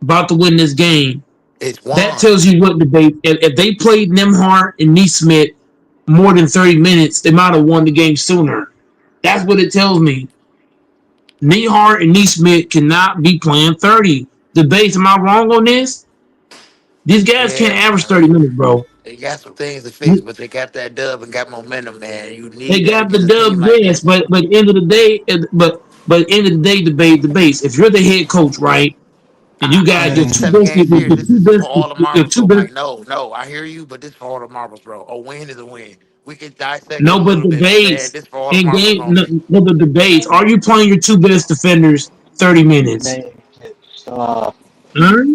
Speaker 4: about to win this game.
Speaker 13: It's
Speaker 4: That
Speaker 13: won.
Speaker 4: tells you what debate. If they played Nimhart and Neesmith more than 30 minutes, they might have won the game sooner. That's what it tells me. Nehart and Neesmith cannot be playing 30. Debates, am I wrong on this? These guys can't
Speaker 13: Yeah,
Speaker 4: average
Speaker 13: man.
Speaker 4: 30 minutes, bro.
Speaker 13: They got some things to fix, but they got that dub and got momentum, man. You
Speaker 4: They
Speaker 13: need that
Speaker 4: got the
Speaker 13: against a team
Speaker 4: dub,
Speaker 13: like
Speaker 4: yes,
Speaker 13: this.
Speaker 4: but end of the day, end of the day, debates. If you're the head coach, right, and you got
Speaker 13: It's
Speaker 4: your
Speaker 13: a
Speaker 4: two
Speaker 13: 7 game series. This is for all the
Speaker 4: your
Speaker 13: marbles,
Speaker 4: two
Speaker 13: though,
Speaker 4: best,
Speaker 13: Mike. No, I hear you, but this for all the marbles, bro. A win is a win. We can dissect it
Speaker 4: no,
Speaker 13: a
Speaker 4: but
Speaker 13: little bit, but man,
Speaker 4: debates
Speaker 13: this for all the
Speaker 4: in
Speaker 13: marbles,
Speaker 4: game, no,
Speaker 13: homie.
Speaker 4: no, the debates. Are you playing your two best defenders 30 minutes?
Speaker 10: Man, stop.
Speaker 4: Hmm?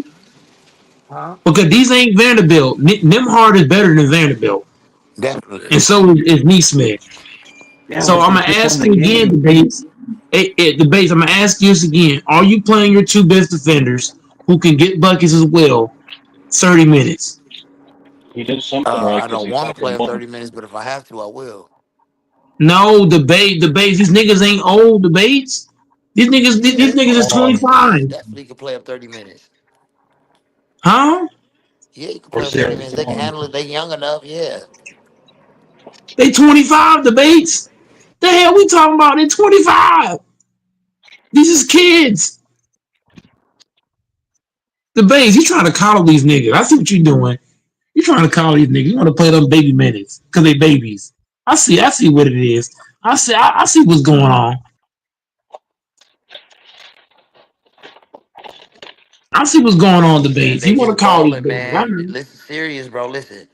Speaker 13: Huh?
Speaker 4: Because these ain't Vanderbilt. Nimhard is better than Vanderbilt,
Speaker 13: Definitely.
Speaker 4: and so is Neesmith.
Speaker 10: Yeah,
Speaker 4: So
Speaker 10: but
Speaker 4: I'm
Speaker 10: they
Speaker 4: gonna
Speaker 10: just won
Speaker 4: ask
Speaker 10: the
Speaker 4: you again,
Speaker 10: game.
Speaker 4: debates. Debates. I'm gonna ask you this again. Are you playing your two best defenders who can get buckets as well? 30 minutes.
Speaker 10: He did something right
Speaker 13: I
Speaker 10: because
Speaker 13: don't
Speaker 10: he
Speaker 13: want to play
Speaker 10: fucking
Speaker 13: him
Speaker 10: won.
Speaker 13: 30 minutes, but if I have to, I will.
Speaker 4: No, debates. These niggas ain't old debates. These
Speaker 13: Yeah,
Speaker 4: niggas is
Speaker 10: Oh,
Speaker 4: 25.
Speaker 13: definitely could play him 30 minutes.
Speaker 4: Huh?
Speaker 13: Yeah, you can
Speaker 10: we're
Speaker 13: play him 30
Speaker 10: saying
Speaker 13: minutes. They can handle it. They young enough. Yeah.
Speaker 4: They 25 debates. The hell we talking about? They 25. These is kids. Debates. You trying to coddle these niggas. I see what you doing. You trying to call these niggas. You want to play them baby minutes because they babies. I see what it is. I see what's going on. I see what's going on,
Speaker 13: Man,
Speaker 4: debates.
Speaker 13: they
Speaker 4: You want
Speaker 13: just
Speaker 4: to call these
Speaker 13: balling,
Speaker 4: babies. I
Speaker 13: man.
Speaker 4: know.
Speaker 13: Listen, serious, bro. Listen.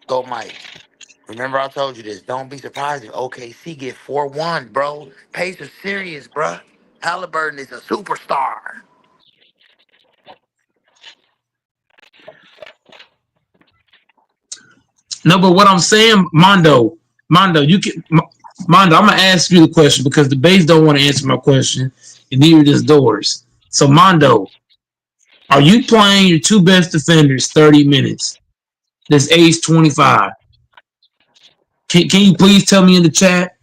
Speaker 13: Go, Mike. Remember I told you this. Don't be surprised if OKC get 4-1, bro. Pacers serious, bro. Halliburton is a superstar.
Speaker 4: No, but what I'm saying, Mondo, Mondo, I'm gonna ask you the question because the base don't want to answer my question, and neither does Doors. So, Mondo, are you playing your two best defenders 30 minutes? That's age 25. Can you please tell me in the chat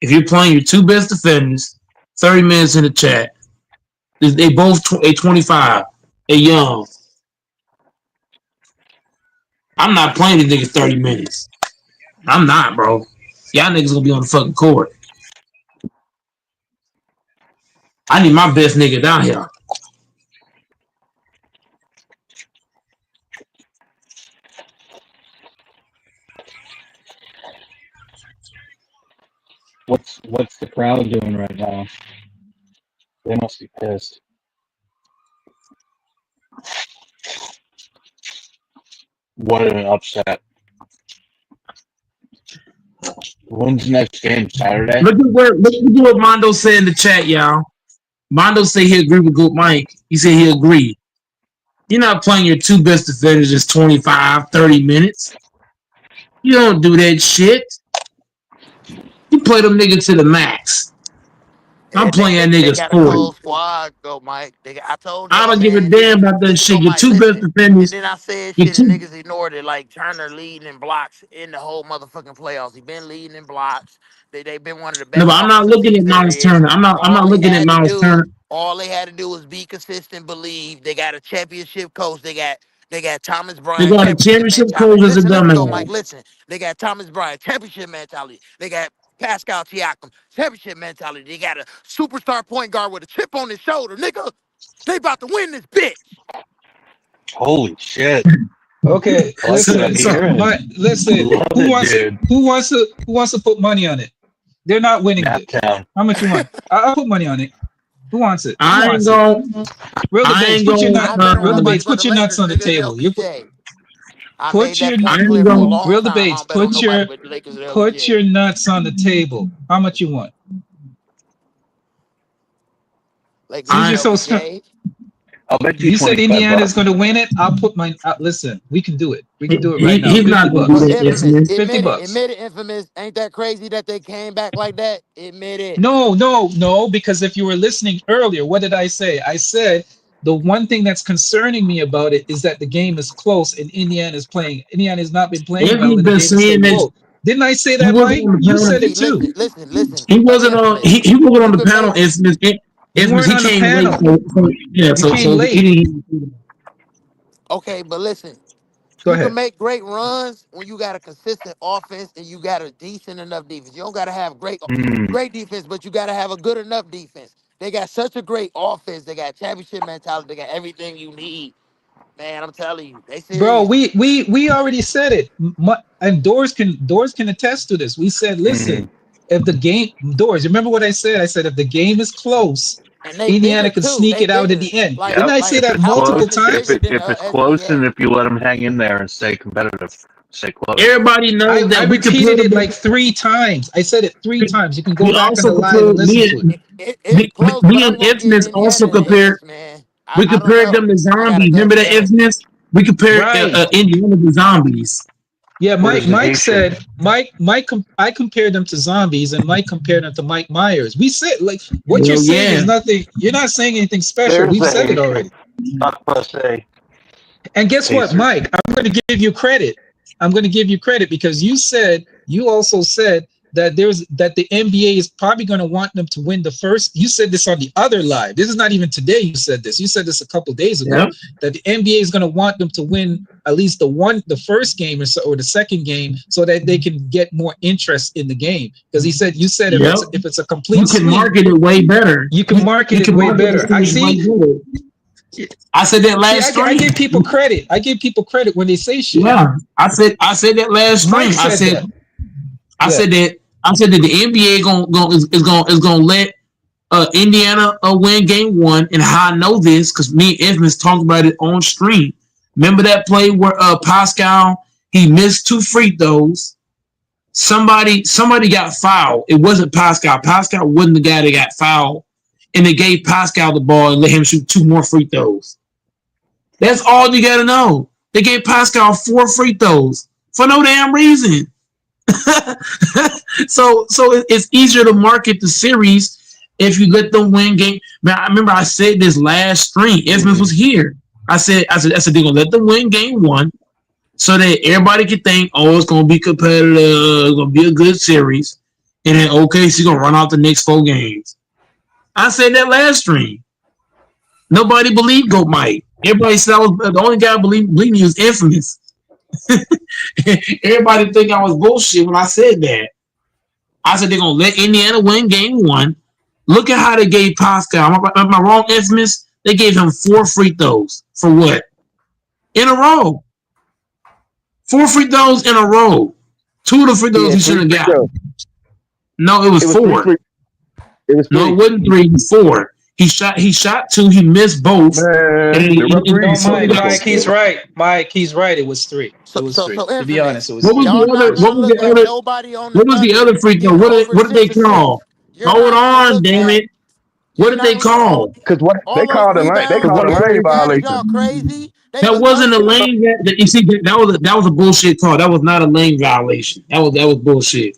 Speaker 4: if you're playing your two best defenders 30 minutes in the chat? They both 25. They young. I'm not playing these niggas 30 minutes. I'm not, bro. Y'all niggas gonna be on the fucking court. I need my best nigga down here.
Speaker 10: what's the crowd doing right now? They must be pissed. What an upset. When's next game? Saturday?
Speaker 4: Look at what Mondo said in the chat, y'all. Mondo said he agreed with Good Mike. He said he agreed. You're not playing your two best defenders just 25, 30 minutes. You don't do that shit. You play them niggas to the max. I'm playing that
Speaker 13: They
Speaker 4: nigga
Speaker 13: got a
Speaker 4: 40.
Speaker 13: cold squad, go Mike. I told
Speaker 4: I
Speaker 13: y'all,
Speaker 4: don't give a
Speaker 13: man.
Speaker 4: damn about that
Speaker 13: Go
Speaker 4: shit. Your
Speaker 13: Mike,
Speaker 4: two best
Speaker 13: listen. And
Speaker 4: defenders,
Speaker 13: then I said
Speaker 4: your
Speaker 13: shit and
Speaker 4: two.
Speaker 13: niggas ignored it, like Turner leading in blocks in the whole motherfucking playoffs. He been leading in blocks. They been one of the
Speaker 4: No,
Speaker 13: best
Speaker 4: but I'm not
Speaker 13: offensive
Speaker 4: looking at
Speaker 13: teams there
Speaker 4: Miles
Speaker 13: is.
Speaker 4: Turner. I'm not
Speaker 13: All they
Speaker 4: looking at
Speaker 13: had to
Speaker 4: Miles
Speaker 13: do,
Speaker 4: Turner.
Speaker 13: all they had to do was be consistent, believe. They got a championship coach. They got Thomas
Speaker 4: They
Speaker 13: Bryant,
Speaker 4: got a
Speaker 13: championship
Speaker 4: championship
Speaker 13: mentality.
Speaker 4: coach as a
Speaker 13: Listen, go Mike.
Speaker 4: dumbass.
Speaker 13: Listen, they got Thomas Bryant, championship mentality. They got Pascal Siakam, championship mentality. They got a superstar point guard with a chip on his shoulder, nigga. They about to win this bitch.
Speaker 11: Holy shit.
Speaker 12: Okay,
Speaker 11: I like
Speaker 4: So,
Speaker 11: what I'm
Speaker 12: listen,
Speaker 4: so
Speaker 11: hearing.
Speaker 12: listen.
Speaker 11: Love it, dude.
Speaker 12: Who wants to put money on it? They're not winning this.
Speaker 11: Naptown.
Speaker 12: How much you want? I'll put money on it. Who wants it? Who
Speaker 4: I ain't
Speaker 12: wants it?
Speaker 4: gonna,
Speaker 12: Real
Speaker 4: I
Speaker 12: debates.
Speaker 4: ain't
Speaker 12: Put your
Speaker 4: gonna,
Speaker 12: nut.
Speaker 13: I've been
Speaker 12: Real
Speaker 13: around money
Speaker 12: debates.
Speaker 13: for
Speaker 12: Put
Speaker 13: the
Speaker 12: your nuts
Speaker 13: Lakers,
Speaker 12: on the
Speaker 13: nigga.
Speaker 12: table. You
Speaker 13: LBJ. I made
Speaker 12: put
Speaker 13: that
Speaker 12: your
Speaker 4: I
Speaker 13: point
Speaker 4: ain't
Speaker 13: clear for a
Speaker 4: gonna.
Speaker 13: long
Speaker 12: real
Speaker 13: time. I
Speaker 12: debates.
Speaker 13: don't bet on nobody but the Lakers and
Speaker 12: Put
Speaker 13: LBJ.
Speaker 12: your nuts on the table. How much you want?
Speaker 13: Lakers
Speaker 12: Since
Speaker 13: and
Speaker 4: I
Speaker 12: you're so strong,
Speaker 13: LBJ.
Speaker 11: I'll bet you
Speaker 12: you said
Speaker 11: 25
Speaker 12: Indiana is
Speaker 11: bucks.
Speaker 12: going to win it. I'll put my. Listen, we can do it. We can do it right now.
Speaker 4: he's not
Speaker 12: 50
Speaker 4: gonna do
Speaker 13: But
Speaker 12: bucks.
Speaker 4: that,
Speaker 13: infamous,
Speaker 4: Infamous.
Speaker 12: 50 bucks.
Speaker 13: admit it, infamous. Ain't that crazy that they came back like that? Admit it.
Speaker 12: No, no, no, because if you were listening earlier, what did I say? I said the one thing that's concerning me about it is that the game is close and Indiana is playing. Indiana has not been playing well
Speaker 4: Anthony's
Speaker 12: and the
Speaker 4: been
Speaker 12: game is still
Speaker 4: saying that
Speaker 12: close. Didn't I say
Speaker 4: he
Speaker 12: that,
Speaker 4: wasn't
Speaker 12: Mike?
Speaker 4: on the
Speaker 12: You
Speaker 4: panel.
Speaker 12: said it
Speaker 13: See,
Speaker 12: too.
Speaker 13: listen.
Speaker 4: He wasn't on.
Speaker 13: Infamous.
Speaker 4: He wasn't on
Speaker 13: You
Speaker 4: the
Speaker 13: can
Speaker 4: panel.
Speaker 13: make
Speaker 4: Infamous.
Speaker 12: You
Speaker 4: Infamous.
Speaker 12: weren't
Speaker 4: He
Speaker 12: on the
Speaker 4: came late.
Speaker 12: panel.
Speaker 4: Yeah.
Speaker 12: You
Speaker 4: So
Speaker 12: came
Speaker 4: so he
Speaker 12: late.
Speaker 4: didn't.
Speaker 13: okay, but listen.
Speaker 12: Go
Speaker 13: You can
Speaker 12: ahead.
Speaker 13: make great runs when you got a consistent offense and you got a decent enough defense. You don't gotta have
Speaker 11: Mm.
Speaker 13: great defense, but you gotta have a good enough defense. They got such a great offense. They got championship mentality. They got everything you need. Man, I'm telling you, they
Speaker 12: Bro,
Speaker 13: serious.
Speaker 12: we already said it. And doors can attest to this. We said, listen,
Speaker 11: Mm.
Speaker 12: if the game doors, remember what I said? I said if the game is close,
Speaker 13: And they
Speaker 12: Indiana
Speaker 13: bigger
Speaker 12: could
Speaker 13: too.
Speaker 12: sneak
Speaker 13: They
Speaker 12: it out at
Speaker 13: bigger.
Speaker 12: the end.
Speaker 13: Like
Speaker 12: Didn't
Speaker 11: Yep.
Speaker 12: I say
Speaker 11: If
Speaker 13: like
Speaker 12: that
Speaker 11: it's
Speaker 12: multiple
Speaker 11: close,
Speaker 13: Alabama is
Speaker 11: if
Speaker 12: times?
Speaker 13: bigger
Speaker 11: it
Speaker 13: than
Speaker 11: if it's close, and
Speaker 13: SGA.
Speaker 11: if you let them hang in there and stay competitive, stay close.
Speaker 4: Everybody knows
Speaker 12: I
Speaker 4: that we
Speaker 12: repeated
Speaker 4: compared
Speaker 12: it
Speaker 4: them.
Speaker 12: like 3 times. I said it 3 times. You can go
Speaker 4: We
Speaker 12: back on
Speaker 4: also
Speaker 12: the live and
Speaker 4: compared
Speaker 12: listen to it.
Speaker 13: It's close, but
Speaker 4: me
Speaker 13: I'm
Speaker 4: and
Speaker 13: gonna give
Speaker 4: Infamous also
Speaker 13: Indiana the
Speaker 4: compared.
Speaker 13: edge, man.
Speaker 4: We
Speaker 13: I don't
Speaker 4: compared them
Speaker 13: know.
Speaker 4: to
Speaker 13: I got a
Speaker 4: zombies.
Speaker 13: gut
Speaker 4: Remember that
Speaker 13: feeling.
Speaker 4: Infamous? We compared
Speaker 12: Right.
Speaker 4: Indiana to zombies.
Speaker 12: Yeah,
Speaker 11: Where's the
Speaker 12: Mike
Speaker 11: nation?
Speaker 12: said, I compared them to zombies and Mike compared them to Mike Myers. We said, like, what you're
Speaker 4: Well,
Speaker 12: saying is
Speaker 4: yeah.
Speaker 12: nothing. You're not saying anything special.
Speaker 11: There's
Speaker 12: We've
Speaker 11: the
Speaker 12: said it
Speaker 11: Haitian.
Speaker 12: already.
Speaker 11: Not per se.
Speaker 12: And guess what,
Speaker 11: Pacers.
Speaker 12: Mike? I'm going to give you credit. I'm going to give you credit because you also said that the NBA is probably going to want them to win the first. You said this on the other live. This is not even today. You said this. You said this a couple days ago
Speaker 4: Yep.
Speaker 12: that the NBA is going to want them to win at least the first game or the second game so that they can get more interest in the game. Because you said
Speaker 4: Yep.
Speaker 12: if it's a
Speaker 4: You
Speaker 12: complete
Speaker 4: can
Speaker 12: sweep,
Speaker 4: market it way better.
Speaker 12: you can market
Speaker 4: You
Speaker 12: it
Speaker 4: can
Speaker 12: way
Speaker 4: market the
Speaker 12: better. I
Speaker 4: series way
Speaker 12: see.
Speaker 4: better. I said that
Speaker 12: See,
Speaker 4: last
Speaker 12: I
Speaker 4: stream.
Speaker 12: give people credit. I give people credit when they say shit.
Speaker 4: Yeah. I said that last
Speaker 12: Mike
Speaker 4: stream. I
Speaker 12: said
Speaker 4: said
Speaker 12: that.
Speaker 4: I
Speaker 12: Yeah.
Speaker 4: said that I said that the NBA is gonna let Indiana win game one, and how I know this because me and Infamous talked about it on stream. Remember that play where Pascal he missed two free throws. Somebody got fouled. It wasn't Pascal. Pascal wasn't the guy that got fouled, and they gave Pascal the ball and let him shoot two more free throws. That's all you gotta know. They gave Pascal four free throws for no damn reason. So it's easier to market the series if you let them win game. Man, I remember I said this last stream. Infamous was here. I said they're gonna let them win game one so that everybody can think, oh, it's gonna be competitive, it's gonna be a good series, and then OKC gonna run out the next four games. I said that last stream. Nobody believed Goat Mike. Everybody said I was the only guy believe me was Infamous. Everybody think I was bullshit when I said that. I said they're gonna let Indiana win game one. Look at how they gave Pascal. Am I wrong, Infamous? They gave him four free throws for what? In a row. Four free throws in a row. Two of the free throws
Speaker 8: Yeah,
Speaker 4: he
Speaker 8: three
Speaker 4: shouldn't
Speaker 8: free
Speaker 4: have got.
Speaker 8: throws.
Speaker 4: No, it
Speaker 8: It
Speaker 4: was
Speaker 8: was three
Speaker 4: four.
Speaker 8: free. It was
Speaker 4: No, it
Speaker 8: three.
Speaker 4: wasn't three. It was four. He shot two. He missed both. And
Speaker 8: Man,
Speaker 4: then
Speaker 8: the
Speaker 12: No,
Speaker 8: referees
Speaker 4: so he
Speaker 8: told
Speaker 12: Mike,
Speaker 4: got.
Speaker 8: us.
Speaker 12: Mike, he's right. Mike, he's right. It was three. It was three.
Speaker 13: So
Speaker 12: To be honest,
Speaker 13: infamous.
Speaker 12: it was
Speaker 4: What was
Speaker 12: three.
Speaker 4: the
Speaker 13: Y'all
Speaker 4: other?
Speaker 13: not
Speaker 4: What
Speaker 13: gonna
Speaker 4: was
Speaker 13: look
Speaker 4: the
Speaker 13: at
Speaker 4: other?
Speaker 13: nobody on the
Speaker 4: What was the
Speaker 13: Thunder
Speaker 4: other free throw?
Speaker 13: getting over
Speaker 4: What did
Speaker 13: six
Speaker 4: they
Speaker 13: assists.
Speaker 4: call?
Speaker 13: You're
Speaker 4: Hold
Speaker 13: not gonna
Speaker 4: on,
Speaker 13: look
Speaker 4: damn
Speaker 13: at
Speaker 4: it! What did they
Speaker 13: all
Speaker 4: call?
Speaker 8: Because what they
Speaker 13: all those
Speaker 8: called a lane, they
Speaker 13: rebounds
Speaker 8: called
Speaker 13: and
Speaker 8: a lane
Speaker 13: different stats.
Speaker 8: violation.
Speaker 13: Y'all crazy? They
Speaker 4: That
Speaker 13: look
Speaker 4: wasn't a
Speaker 13: perfect.
Speaker 4: lane. You see, that was a bullshit call. That was not a lane violation. That was bullshit.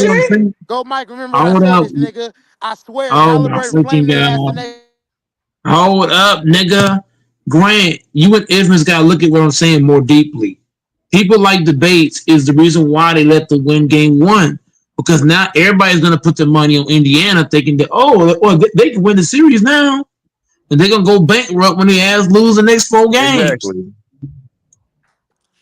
Speaker 4: at what I'm saying.
Speaker 13: Go, Mike. Remember when I
Speaker 4: Hold
Speaker 13: said
Speaker 4: up.
Speaker 13: this, nigga? I swear,
Speaker 4: Oh my
Speaker 13: Halliburton
Speaker 4: freaking
Speaker 13: flame their ass the
Speaker 4: god.
Speaker 13: next.
Speaker 4: Hold up, nigga. Grant, you and Ismail's gotta look at what I'm saying more deeply. People like debates is the reason why they let the win game one. Because now everybody's gonna put their money on Indiana thinking that well, they can win the series now. And they're gonna go bankrupt when they lose the next 4 games.
Speaker 15: Exactly.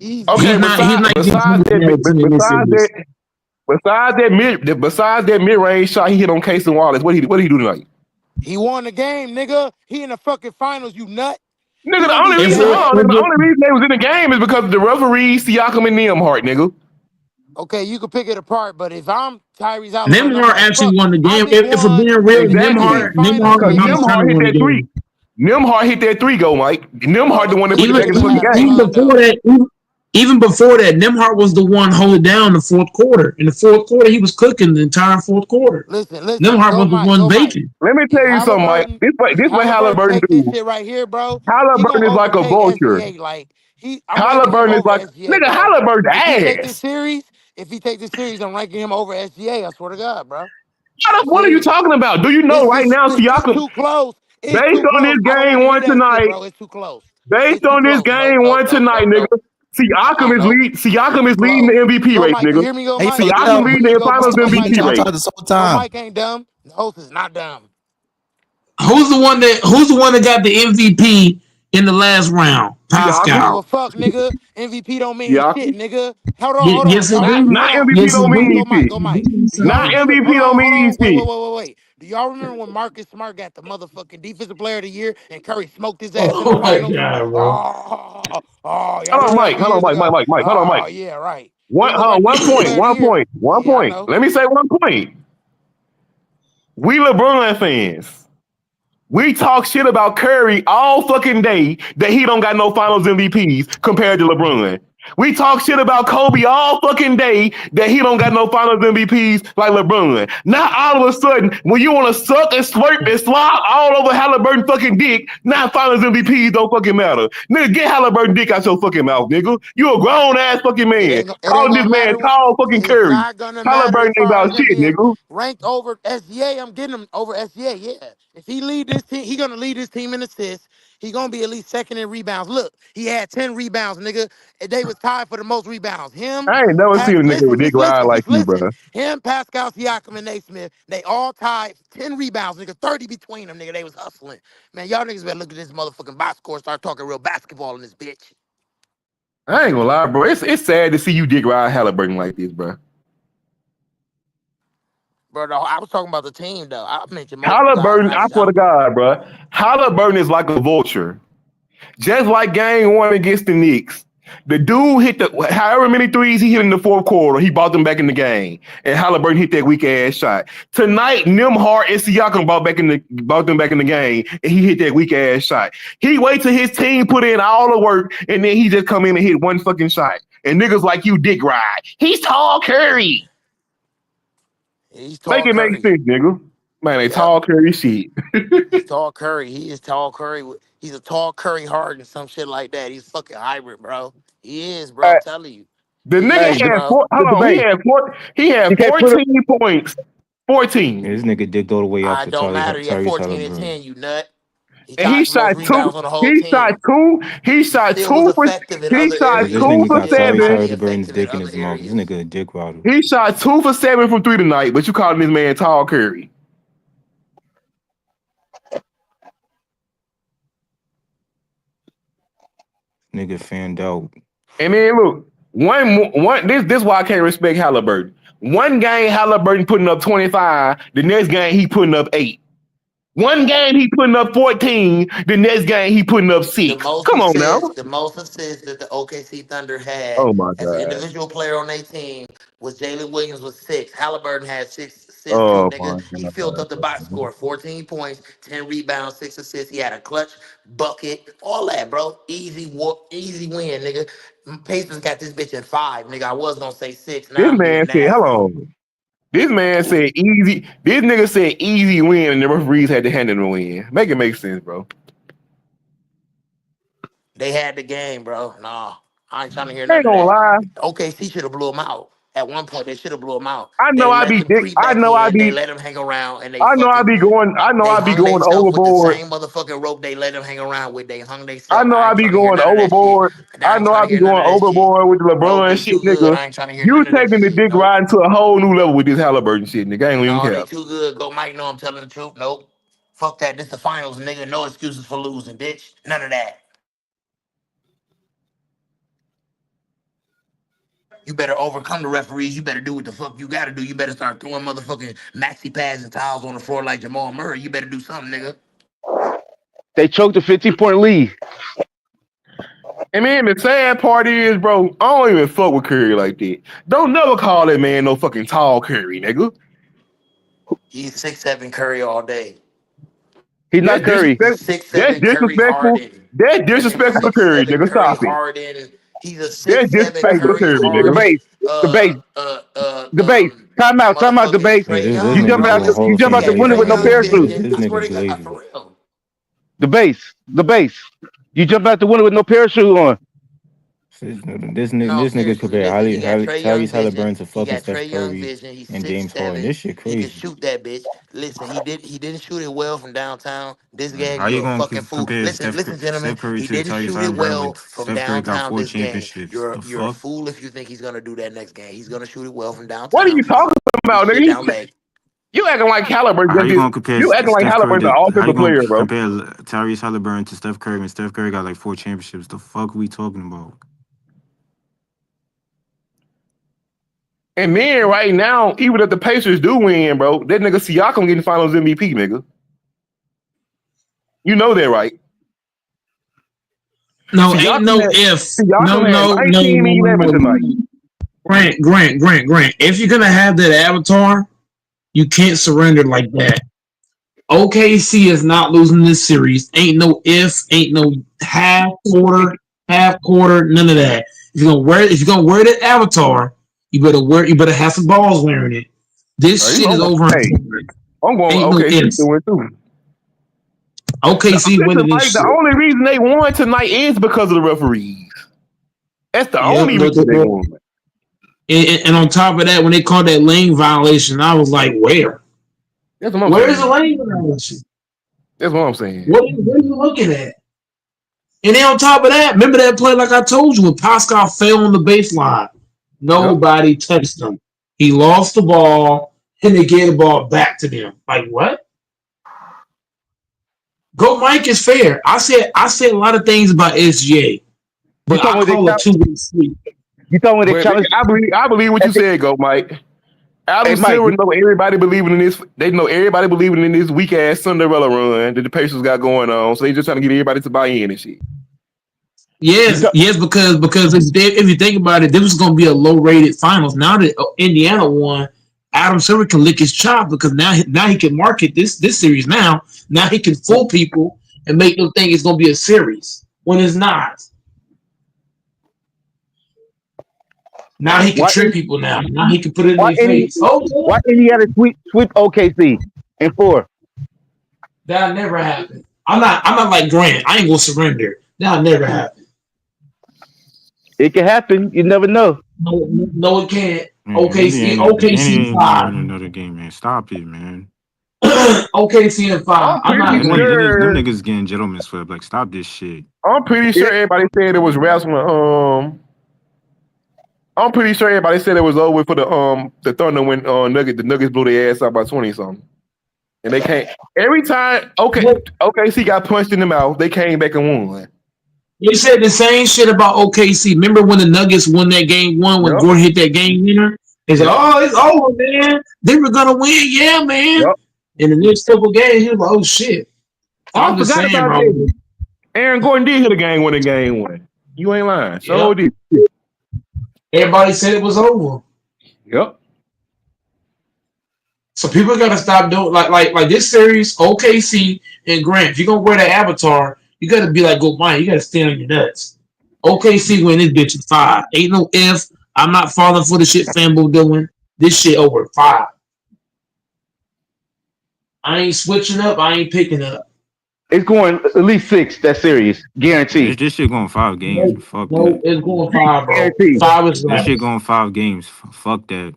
Speaker 13: Easy.
Speaker 15: Okay,
Speaker 4: He's not
Speaker 15: besides
Speaker 4: getting
Speaker 15: besides
Speaker 4: 20
Speaker 15: that,
Speaker 4: yards in this
Speaker 15: besides
Speaker 4: series.
Speaker 15: that, besides that mid range shot he hit on Casey Wallace, what he do tonight?
Speaker 13: He won the game, nigga. He in the fucking finals, you nut.
Speaker 15: Nigga,
Speaker 13: He
Speaker 15: the
Speaker 13: don't
Speaker 15: only
Speaker 13: be
Speaker 4: If
Speaker 15: reason, hold
Speaker 4: it,
Speaker 13: shit.
Speaker 15: on,
Speaker 4: if
Speaker 15: nigga, the
Speaker 4: it,
Speaker 15: only reason they was in the game is because of the referees, Siakam and Nembhard, nigga.
Speaker 13: Okay, you can pick it apart, but if I'm Tyrese Halliburton, I'm
Speaker 4: Nemhart
Speaker 13: like,
Speaker 4: actually
Speaker 13: fuck.
Speaker 4: won the
Speaker 13: I
Speaker 4: game.
Speaker 13: just
Speaker 4: If we're
Speaker 13: won
Speaker 4: being real,
Speaker 13: the NBA
Speaker 15: Exactly.
Speaker 13: finals,
Speaker 15: Because
Speaker 4: Nemhart
Speaker 13: nigga.
Speaker 4: trying to
Speaker 15: Nembhard
Speaker 4: win
Speaker 15: hit
Speaker 4: the
Speaker 15: that three.
Speaker 4: game.
Speaker 15: Nembhard hit that three goal, Mike. Nembhard the
Speaker 13: Bro,
Speaker 15: one that put
Speaker 13: he
Speaker 15: it back
Speaker 4: Even
Speaker 15: in
Speaker 13: really
Speaker 15: the fucking
Speaker 13: had
Speaker 4: even
Speaker 15: game.
Speaker 13: fun
Speaker 4: before
Speaker 13: though.
Speaker 4: that, even before that, Nemhart was the one holding down the fourth quarter. In the fourth quarter, he was cooking the entire fourth quarter.
Speaker 13: Listen.
Speaker 4: Nemhart
Speaker 13: Go
Speaker 4: was the
Speaker 13: Mike,
Speaker 4: one
Speaker 13: go Mike.
Speaker 4: baking.
Speaker 15: Let me
Speaker 13: If
Speaker 15: tell you something, Mike.
Speaker 13: Halliburton, if
Speaker 15: This what
Speaker 13: Halliburton
Speaker 15: Halliburton
Speaker 13: take this
Speaker 15: do.
Speaker 13: shit right here, bro, he gonna
Speaker 15: Halliburton is like a
Speaker 13: overtake
Speaker 15: vulture.
Speaker 13: SGA. Like I'm ranking him
Speaker 15: Halliburton is
Speaker 13: over
Speaker 15: like,
Speaker 13: SGA,
Speaker 15: nigga,
Speaker 13: bro.
Speaker 15: Halliburton
Speaker 13: If he take this
Speaker 15: ass.
Speaker 13: series, I'm ranking him over SGA. I swear to God, bro. I'm
Speaker 15: What are you
Speaker 13: serious.
Speaker 15: talking about? Do you know
Speaker 13: It's
Speaker 15: right
Speaker 13: just
Speaker 15: now
Speaker 13: it's
Speaker 15: Siakam,
Speaker 13: too close. It's
Speaker 15: based
Speaker 13: too
Speaker 15: on
Speaker 13: close.
Speaker 15: this
Speaker 13: I don't want
Speaker 15: game
Speaker 13: to hear
Speaker 15: one
Speaker 13: that shit,
Speaker 15: tonight,
Speaker 13: bro. It's too close.
Speaker 15: based
Speaker 13: It's too
Speaker 15: on this
Speaker 13: close.
Speaker 15: game one tonight, nigga,
Speaker 13: No. It's
Speaker 15: Siakam
Speaker 13: too
Speaker 15: is leading the
Speaker 13: close.
Speaker 15: MVP
Speaker 13: Go
Speaker 15: race,
Speaker 13: Mike. You
Speaker 15: nigga.
Speaker 13: hear me? Go
Speaker 16: Hey,
Speaker 13: Mike.
Speaker 16: so
Speaker 15: Siakam
Speaker 16: yo,
Speaker 15: leading
Speaker 13: Yeah,
Speaker 15: the
Speaker 13: go
Speaker 15: finals
Speaker 13: Mike. Go Mike
Speaker 15: MVP
Speaker 16: y'all
Speaker 13: dumb.
Speaker 15: race.
Speaker 16: talking this whole
Speaker 13: Go
Speaker 16: time.
Speaker 13: Mike ain't dumb. The host is not dumb.
Speaker 4: Who's the one that got the MVP in the last round?
Speaker 13: I don't
Speaker 15: Siakam,
Speaker 13: give a
Speaker 4: Pascal.
Speaker 13: fuck, nigga. MVP don't mean shit,
Speaker 15: Siakam.
Speaker 13: nigga. Hold on.
Speaker 4: Yes, it
Speaker 13: Y'all,
Speaker 4: do.
Speaker 15: Not
Speaker 13: hold on.
Speaker 15: MVP
Speaker 4: Yes, it
Speaker 15: don't
Speaker 4: do.
Speaker 15: mean shit.
Speaker 13: Go
Speaker 4: It do
Speaker 13: Mike.
Speaker 4: mean
Speaker 13: Do y'all
Speaker 15: Not
Speaker 4: something.
Speaker 13: remember?
Speaker 15: MVP don't mean shit.
Speaker 13: Wait. Do y'all remember when Marcus Smart got the motherfucking defensive player of the year and Curry smoked his ass in the
Speaker 4: Oh my
Speaker 13: finals?
Speaker 4: god, bro.
Speaker 13: Y'all remember that a few
Speaker 15: Hold on,
Speaker 13: years ago?
Speaker 15: Mike, hold on, Mike.
Speaker 13: Yeah, right. He
Speaker 15: One,
Speaker 13: was
Speaker 15: hold on,
Speaker 13: ranked defensive player of the year.
Speaker 15: one
Speaker 13: Yeah, I
Speaker 15: point.
Speaker 13: know.
Speaker 15: Let me say one point. We LeBron fans. We talk shit about Curry all fucking day that he don't got no Finals MVPs compared to LeBron. We talk shit about Kobe all fucking day that he don't got no Finals MVPs like LeBron. Now all of a sudden, when you want to suck and slurp and slob all over Halliburton fucking dick, now Finals MVPs don't fucking matter. Nigga, get Halliburton dick out your fucking mouth, nigga. You a grown ass fucking man.
Speaker 13: It ain't
Speaker 15: Calling this
Speaker 13: gonna
Speaker 15: man
Speaker 13: matter.
Speaker 15: tall fucking
Speaker 13: It's
Speaker 15: Curry.
Speaker 13: not gonna matter
Speaker 15: Halliburton
Speaker 13: as
Speaker 15: ain't
Speaker 13: far
Speaker 15: about
Speaker 13: as him
Speaker 15: shit,
Speaker 13: being
Speaker 15: nigga.
Speaker 13: ranked over SGA. I'm getting him over SGA. Yeah, if he lead this team, he gonna lead his team in assists. He gonna be at least second in rebounds. Look, he had 10 rebounds, nigga. And they was tied for the most rebounds. Him,
Speaker 15: I ain't never seen a nigga with dick ride like
Speaker 13: just
Speaker 15: you,
Speaker 13: listen.
Speaker 15: bro.
Speaker 13: Him, Pascal Siakam, and Naismith, they all tied 10 rebounds, nigga. 30 between them, nigga. They was hustling. Man, y'all niggas better look at this motherfucking box score. Start talking real basketball in this bitch.
Speaker 15: I ain't gonna lie, bro. It's sad to see you dick ride Halliburton like this, bro.
Speaker 13: Bro, no, I was talking about the team though. I mentioned multiple guys,
Speaker 15: Halliburton,
Speaker 13: not
Speaker 15: I
Speaker 13: just
Speaker 15: swear to
Speaker 13: Halliburton.
Speaker 15: God, bro. Halliburton is like a vulture. Just like game one against the Knicks. The dude hit the however many threes he hit in the fourth quarter, he brought them back in the game. And Halliburton hit that weak ass shot. Tonight, Nembhard and Siakam brought them back in the game, and he hit that weak ass shot. He wait till his team put in all the work, and then he just come in and hit one fucking shot. And niggas like you dick ride. He's tall Curry.
Speaker 13: He's
Speaker 15: Make
Speaker 13: tall
Speaker 15: it make
Speaker 13: Curry.
Speaker 15: sense, nigga. Man, they
Speaker 13: Yep.
Speaker 15: tall Curry shit.
Speaker 13: He's tall Curry. He is tall Curry. He's a tall Curry Harden, some shit like that. He's fucking hybrid, bro. He is, bro. I'm telling you.
Speaker 15: The
Speaker 13: He
Speaker 15: nigga
Speaker 10: Hey,
Speaker 13: is,
Speaker 15: had
Speaker 13: bro.
Speaker 10: the debate.
Speaker 15: he had
Speaker 10: You can't put it.
Speaker 15: 14 points.
Speaker 17: Yeah,
Speaker 15: 14.
Speaker 17: this nigga dicked all the way out
Speaker 13: I
Speaker 17: to
Speaker 13: don't matter. He had
Speaker 17: Tyrese
Speaker 13: 14 and
Speaker 17: Halliburton.
Speaker 13: 10, you nut. He
Speaker 15: And he
Speaker 13: tied for
Speaker 15: shot
Speaker 13: most
Speaker 15: two.
Speaker 13: rebounds on the whole
Speaker 15: He shot
Speaker 13: team.
Speaker 15: two. He
Speaker 13: He
Speaker 15: shot
Speaker 13: still was
Speaker 15: two for
Speaker 13: effective in
Speaker 15: he
Speaker 13: other
Speaker 15: shot
Speaker 17: Cause this
Speaker 13: areas.
Speaker 15: two
Speaker 17: nigga
Speaker 15: for
Speaker 13: He's
Speaker 17: got
Speaker 13: still
Speaker 17: Tyrese
Speaker 15: seven.
Speaker 13: highly
Speaker 17: Halliburton's
Speaker 13: effective in
Speaker 17: dick in
Speaker 13: other
Speaker 17: his mouth. This
Speaker 13: areas.
Speaker 17: nigga a dick rider.
Speaker 15: He shot 2 for 7 from three tonight, but you calling this man tall Curry.
Speaker 17: Nigga fanned out.
Speaker 15: And then look, one this why I can't respect Halliburton. One game Halliburton putting up 25, the next game he putting up 8. One game he putting up 14, the next game he putting up 6. Come on now.
Speaker 13: The most assists that the OKC Thunder had
Speaker 15: Oh my
Speaker 13: as an
Speaker 15: God.
Speaker 13: individual player on their team was Jalen Williams with 6. Halliburton had 6 assists too,
Speaker 15: Oh
Speaker 13: nigga.
Speaker 15: my
Speaker 13: He filled up the box
Speaker 15: God.
Speaker 13: score, 14 points, 10 rebounds, 6 assists. He had a clutch bucket, all that, bro. Easy win, nigga. Pacers got this bitch at 5, nigga. I was gonna say 6. Now
Speaker 15: This
Speaker 13: I'm
Speaker 15: man
Speaker 13: being
Speaker 15: said, hold
Speaker 13: nasty.
Speaker 15: on. This man said easy. This nigga said easy win, and the referees had to hand him the win. Make it make sense, bro.
Speaker 13: They had the game, bro. Nah, I ain't trying to hear
Speaker 15: I ain't
Speaker 13: none of
Speaker 15: gonna
Speaker 13: that.
Speaker 15: lie.
Speaker 13: OKC should have blew him out. At one point, they should have blew him out.
Speaker 15: I know
Speaker 13: They
Speaker 15: I
Speaker 13: let
Speaker 15: be
Speaker 13: them
Speaker 15: dick.
Speaker 13: creep back in. They let him hang around, and
Speaker 15: I know I be going. I know
Speaker 13: they
Speaker 15: I be
Speaker 13: hung
Speaker 15: going
Speaker 13: themselves with the
Speaker 15: overboard.
Speaker 13: same motherfucking rope they let him hang around with. They hung
Speaker 15: I
Speaker 13: themselves.
Speaker 15: know
Speaker 13: I
Speaker 15: I
Speaker 13: ain't
Speaker 15: be
Speaker 13: trying to hear
Speaker 15: going
Speaker 13: none of that shit.
Speaker 15: overboard.
Speaker 13: I
Speaker 15: I
Speaker 13: ain't
Speaker 15: know
Speaker 13: trying
Speaker 15: I
Speaker 13: to
Speaker 15: be
Speaker 13: hear none
Speaker 15: going
Speaker 13: of that shit.
Speaker 15: overboard with the
Speaker 13: Nope,
Speaker 15: LeBron
Speaker 13: they
Speaker 15: shit,
Speaker 13: too good.
Speaker 15: nigga.
Speaker 13: I ain't trying to hear
Speaker 15: You
Speaker 13: none of that
Speaker 15: taking the
Speaker 13: shit.
Speaker 15: dick
Speaker 13: Nope.
Speaker 15: riding to a whole new level with this Halliburton shit, nigga. I ain't even
Speaker 13: No, they
Speaker 15: cap.
Speaker 13: too good. Go Mike, know I'm telling the truth. Nope. Fuck that. This the finals, nigga. No excuses for losing, bitch. None of that. You better overcome the referees. You better do what the fuck you gotta do. You better start throwing motherfucking maxi pads and towels on the floor like Jamal Murray. You better do something, nigga.
Speaker 8: They choked a 15-point lead.
Speaker 15: And man, the sad part is, bro, I don't even fuck with Curry like that. Don't never call that man no fucking tall Curry, nigga.
Speaker 13: He's 6'7" Curry all day.
Speaker 8: He's
Speaker 15: That's
Speaker 8: not Curry.
Speaker 13: He's
Speaker 15: That's
Speaker 13: 6'7" Curry
Speaker 15: disrespectful.
Speaker 13: Harden.
Speaker 15: That's
Speaker 13: That nigga's
Speaker 15: disrespectful to Curry,
Speaker 13: 6'7"
Speaker 15: nigga.
Speaker 13: Curry
Speaker 15: Stop it.
Speaker 13: Harden. He's a
Speaker 15: That's
Speaker 13: 6'7"
Speaker 15: disrespectful to
Speaker 13: Curry
Speaker 15: Curry,
Speaker 8: The
Speaker 15: nigga.
Speaker 13: Harden.
Speaker 8: base. The base. The base. Time out. The
Speaker 13: Motherfucking
Speaker 8: base.
Speaker 17: Hey,
Speaker 13: Trey
Speaker 17: this
Speaker 8: You
Speaker 13: Young.
Speaker 17: nigga
Speaker 8: jumping
Speaker 13: No,
Speaker 8: out.
Speaker 17: doing
Speaker 8: You
Speaker 17: Hall of
Speaker 8: jump
Speaker 13: he
Speaker 8: out
Speaker 17: Fame
Speaker 8: the
Speaker 13: got
Speaker 8: window
Speaker 13: Trey
Speaker 8: with no
Speaker 17: bullshit.
Speaker 13: Young's
Speaker 8: parachute.
Speaker 13: vision.
Speaker 17: This
Speaker 13: I swear
Speaker 17: nigga
Speaker 13: to God,
Speaker 17: lazy.
Speaker 13: for real.
Speaker 8: The base. The base. You jump out the window with no parachute on.
Speaker 17: This
Speaker 13: No,
Speaker 17: nigga
Speaker 13: seriously,
Speaker 17: compare
Speaker 13: listen. He got Trey Young
Speaker 17: Tyrese Halliburton
Speaker 13: vision.
Speaker 17: to
Speaker 13: He
Speaker 17: fucking
Speaker 13: got
Speaker 17: Steph
Speaker 13: Trey Young
Speaker 17: Curry
Speaker 13: vision. He's
Speaker 17: and
Speaker 13: six
Speaker 17: James Harden.
Speaker 13: seven.
Speaker 17: This shit
Speaker 13: He can
Speaker 17: crazy.
Speaker 13: shoot that bitch. Listen, he didn't shoot it well from downtown. This game,
Speaker 17: How you
Speaker 13: you're a
Speaker 17: gonna
Speaker 13: fucking fool.
Speaker 17: compare
Speaker 13: Listen, gentlemen.
Speaker 17: Steph Curry
Speaker 13: He
Speaker 17: to
Speaker 13: didn't
Speaker 17: Tyrese
Speaker 13: shoot it
Speaker 17: Halliburton
Speaker 13: well
Speaker 17: when
Speaker 13: from
Speaker 17: Steph Curry got
Speaker 13: downtown
Speaker 17: 4
Speaker 13: this game.
Speaker 17: championships?
Speaker 13: You're
Speaker 17: The
Speaker 13: you're a
Speaker 17: fuck?
Speaker 13: fool if you think he's gonna do that next game. He's gonna shoot it well from
Speaker 15: What are
Speaker 13: downtown.
Speaker 15: you talking
Speaker 13: His
Speaker 15: about,
Speaker 13: shit
Speaker 15: nigga?
Speaker 13: down late.
Speaker 15: You acting like Halliburton
Speaker 17: How
Speaker 15: just
Speaker 17: you
Speaker 15: this.
Speaker 17: gonna compare
Speaker 15: You acting like
Speaker 17: Steph Curry
Speaker 15: Halliburton's an
Speaker 17: to how you
Speaker 15: offensive
Speaker 17: gonna
Speaker 15: player, bro.
Speaker 17: compare Tyrese Halliburton to Steph Curry when Steph Curry got like 4 championships? The fuck we talking about?
Speaker 15: And then right now, even if the Pacers do win, bro, that nigga Siakam getting Finals MVP, nigga. You know that, right?
Speaker 4: No, ain't
Speaker 15: Siakam
Speaker 4: no
Speaker 15: had
Speaker 4: if. No,
Speaker 15: Siakam had
Speaker 4: no, no,
Speaker 15: 19
Speaker 4: no,
Speaker 15: and
Speaker 4: no,
Speaker 15: 11 tonight.
Speaker 4: no. Grant. If you're gonna have that avatar, you can't surrender like that. OKC is not losing this series. Ain't no if, ain't no half quarter, none of that. If you're gonna wear that avatar, you better have some balls wearing it. This
Speaker 15: You
Speaker 4: shit is
Speaker 15: know,
Speaker 4: over.
Speaker 15: hey, I'm going
Speaker 4: Ain't no
Speaker 15: OKC
Speaker 4: ifs.
Speaker 15: to win too.
Speaker 4: OKC
Speaker 15: Listen,
Speaker 4: winning this
Speaker 15: Mike, the
Speaker 4: shit.
Speaker 15: only reason they won tonight is because of the referees. That's the
Speaker 4: Yep.
Speaker 15: only reason they won.
Speaker 4: And on top of that, when they called that lane violation, I was like, where?
Speaker 15: That's what I'm
Speaker 4: Where is
Speaker 15: saying.
Speaker 4: the lane violation?
Speaker 15: That's what I'm saying.
Speaker 4: What are you looking at? And then on top of that, remember that play like I told you when Pascal fell on the baseline? Nobody touched him. He lost the ball and they gave the ball back to them. Like what? Go Mike is fair. I said a lot of things about SGA, but I call it 2 weeks sleep.
Speaker 8: You told me they
Speaker 15: But
Speaker 8: challenged.
Speaker 15: I believe what you said, go Mike. Adam
Speaker 8: Hey, Mike,
Speaker 15: Silver know everybody believing in this. They know everybody believing in this weak ass Cinderella run that the Pacers got going on. So they just trying to get everybody to buy in and shit.
Speaker 4: Yes, because if you think about it, this was going to be a low rated finals. Now that Indiana won, Adam Silver can lick his chop because now he can market this series. Now he can fool people and make them think it's going to be a series when it's not. Now he can trick people. Now he can put it in their face.
Speaker 8: Why Indiana sweep OKC in 4?
Speaker 4: That'll never happen. I'm not like Grant. I ain't gonna surrender. That'll never happen.
Speaker 8: It can happen. You never know.
Speaker 4: No, it can't.
Speaker 17: Man,
Speaker 4: OKC
Speaker 17: ain't gonna
Speaker 4: 5.
Speaker 17: win another game, man. Stop it, man.
Speaker 4: OKC and 5. I'm not
Speaker 17: Them
Speaker 4: Grant.
Speaker 17: niggas getting gentlemen's flip. Like, stop this shit.
Speaker 15: I'm pretty sure everybody said it was wrestling. I'm pretty sure everybody said it was over for the Thunder when the Nuggets blew their ass out by 20 something. And they can't every time OKC got punched in the mouth, they came back and won.
Speaker 4: You said the same shit about OKC. Remember when the Nuggets won that game 1 when Gordon hit that game winner? They said, "Oh, it's over, man. They were gonna win, yeah, man." In the next couple games, he was like, "Oh shit." I'm just saying, bro.
Speaker 15: Aaron Gordon did hit a game winning game 1. You ain't lying. So did.
Speaker 4: Everybody said it was over.
Speaker 15: Yep.
Speaker 4: So people gotta stop doing like this series, OKC and Grant. If you're gonna wear the avatar, you gotta be like Go Mike. You gotta stand on your nuts. OKC win this bitch in 5. Ain't no if. I'm not falling for the shit Fanbo doing. This shit over 5. I ain't switching up. I ain't picking up.
Speaker 8: It's going at least 6, that series. Guaranteed.
Speaker 17: This shit going 5 games. Fuck
Speaker 4: No,
Speaker 17: that.
Speaker 4: it's going 5, bro.
Speaker 8: Guaranteed.
Speaker 4: 5 is
Speaker 17: This
Speaker 4: left.
Speaker 17: shit going 5 games. Fuck that.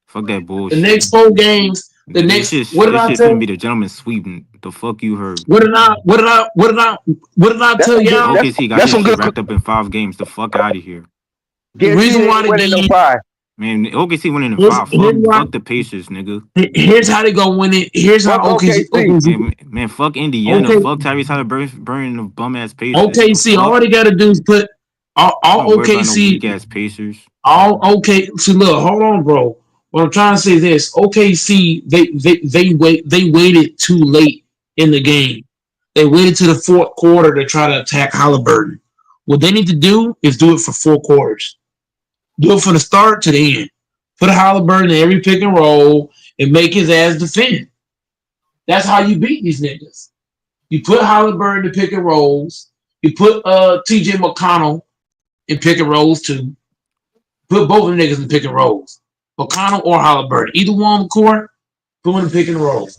Speaker 17: Fuck that bullshit.
Speaker 4: The next 4 games.
Speaker 17: This shit finna be the gentleman sweeping. The fuck you heard?
Speaker 4: What did I tell y'all?
Speaker 17: OKC got this shit wrapped up in 5 games. The fuck out of here.
Speaker 4: The reason why they game,
Speaker 17: man, OKC winning in 5. Fuck the Pacers, nigga.
Speaker 4: Here's how they gonna win it. Here's how OKC.
Speaker 17: Man, fuck Indiana. Fuck Tyrese Halliburton burning the bum ass Pacers.
Speaker 4: OKC. All they gotta do is put
Speaker 17: Don't
Speaker 4: All
Speaker 17: worry about no
Speaker 4: OKC,
Speaker 17: weak ass Pacers.
Speaker 4: all okay. See, look, hold on, bro. What I'm trying to say is this: OKC, they waited too late in the game. They waited to the fourth quarter to try to attack Halliburton. What they need to do is do it for 4 quarters. Do it from the start to the end. Put Halliburton in every pick and roll and make his ass defend. That's how you beat these niggas. You put Halliburton in pick and rolls. You put TJ McConnell in pick and rolls too. Put both of them niggas in pick and rolls. McConnell or Halliburton. Either one on the court, put them in pick and roll.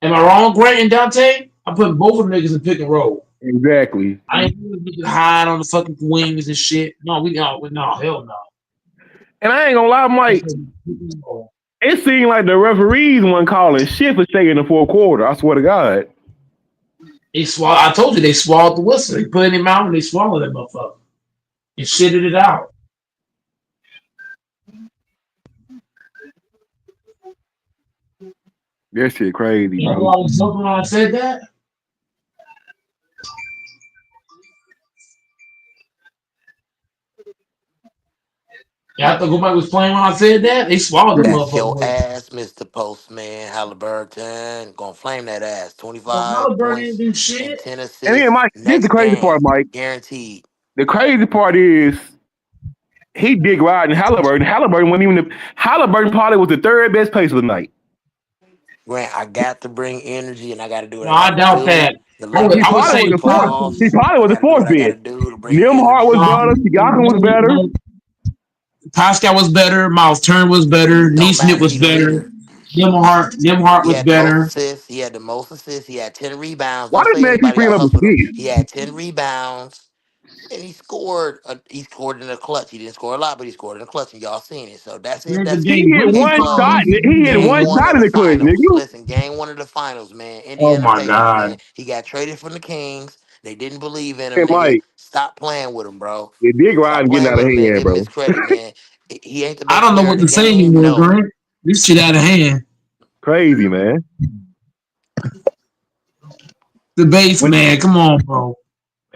Speaker 4: Am I wrong, Grant and Dante? I'm putting both of them niggas in pick and roll.
Speaker 15: Exactly.
Speaker 4: I ain't niggas hide on the fucking wings and shit. No, hell no.
Speaker 15: And I ain't gonna lie, Mike. It seemed like the referees weren't calling shit for Shea in the fourth quarter. I swear to God.
Speaker 4: I told you they swallowed the whistle. They put it in their mouth and they swallowed that motherfucker and shitted it out.
Speaker 15: That shit crazy,
Speaker 4: You know
Speaker 15: bro.
Speaker 4: I was joking when I said that? You have to go back was playing when I said that? They swallowed the
Speaker 13: That's your
Speaker 4: motherfucker.
Speaker 13: ass, Mr. Postman Halliburton. Gonna flame that ass.
Speaker 4: But
Speaker 13: 25
Speaker 4: Halliburton didn't
Speaker 13: points
Speaker 4: do
Speaker 13: and
Speaker 4: shit.
Speaker 13: 10
Speaker 15: And then,
Speaker 13: assists
Speaker 15: Mike, here's the
Speaker 13: next
Speaker 15: crazy
Speaker 13: game.
Speaker 15: part, Mike.
Speaker 13: Guaranteed.
Speaker 15: The crazy part is he dick riding Halliburton. Halliburton probably was the third best pacer of the night.
Speaker 13: Grant, I got to bring energy and I got to do what
Speaker 4: No,
Speaker 13: I
Speaker 4: I
Speaker 13: got to
Speaker 4: doubt
Speaker 13: do
Speaker 4: that.
Speaker 13: to let the
Speaker 15: He
Speaker 4: I would
Speaker 13: team
Speaker 15: probably
Speaker 13: make
Speaker 15: was
Speaker 4: say
Speaker 13: the
Speaker 15: the fourth.
Speaker 4: fourth.
Speaker 15: He
Speaker 13: playoffs.
Speaker 15: probably
Speaker 13: I
Speaker 15: was the
Speaker 13: got to do
Speaker 15: fourth
Speaker 13: what I got
Speaker 15: best.
Speaker 13: to do to bring
Speaker 15: Nimhart was
Speaker 13: energy.
Speaker 15: better. Siakam was better.
Speaker 4: Pascal was better. Miles Turner was better.
Speaker 13: Don't
Speaker 4: Neesmith
Speaker 13: matter.
Speaker 4: was
Speaker 13: He the
Speaker 4: better.
Speaker 13: leader.
Speaker 4: Nimhart
Speaker 13: He
Speaker 4: was
Speaker 13: had the most
Speaker 4: better.
Speaker 13: assists. He had the most assists. He had 10 rebounds.
Speaker 15: Why
Speaker 13: Don't
Speaker 15: this
Speaker 13: say
Speaker 15: man keep
Speaker 13: anybody
Speaker 15: bringing
Speaker 13: else
Speaker 15: up
Speaker 13: hustled him.
Speaker 15: assists?
Speaker 13: He had 10 rebounds. And he scored. He scored in the clutch. He didn't score a lot, but he scored in the clutch, and y'all seen it. So that's it.
Speaker 4: Remember the
Speaker 13: That's
Speaker 15: He
Speaker 4: game
Speaker 15: hit
Speaker 4: winning
Speaker 13: A
Speaker 15: one
Speaker 13: plus.
Speaker 15: shot.
Speaker 4: song?
Speaker 15: He hit
Speaker 13: Game
Speaker 15: one
Speaker 13: one
Speaker 15: shot
Speaker 13: of
Speaker 15: in
Speaker 13: the
Speaker 15: the clutch,
Speaker 13: finals.
Speaker 15: nigga.
Speaker 13: Listen, game one of the finals, man.
Speaker 4: Oh
Speaker 13: Indiana
Speaker 4: my
Speaker 13: Pacers,
Speaker 4: god.
Speaker 13: man. He got traded from the Kings. They didn't believe in
Speaker 15: Hey,
Speaker 13: him, nigga.
Speaker 15: Mike,
Speaker 13: Stop playing with him, bro.
Speaker 15: the dick
Speaker 13: Stop
Speaker 15: riding getting
Speaker 13: playing
Speaker 15: out
Speaker 13: with
Speaker 15: of
Speaker 13: him, man.
Speaker 15: hand,
Speaker 13: Give him
Speaker 15: bro.
Speaker 13: his credit, man. He ain't the
Speaker 4: I
Speaker 13: best
Speaker 4: don't know
Speaker 13: player
Speaker 4: what
Speaker 13: in the
Speaker 4: to say
Speaker 13: game,
Speaker 4: anymore,
Speaker 13: no.
Speaker 4: Grant. This shit out of hand.
Speaker 15: Crazy, man.
Speaker 4: The base
Speaker 15: When
Speaker 4: man, come on, bro.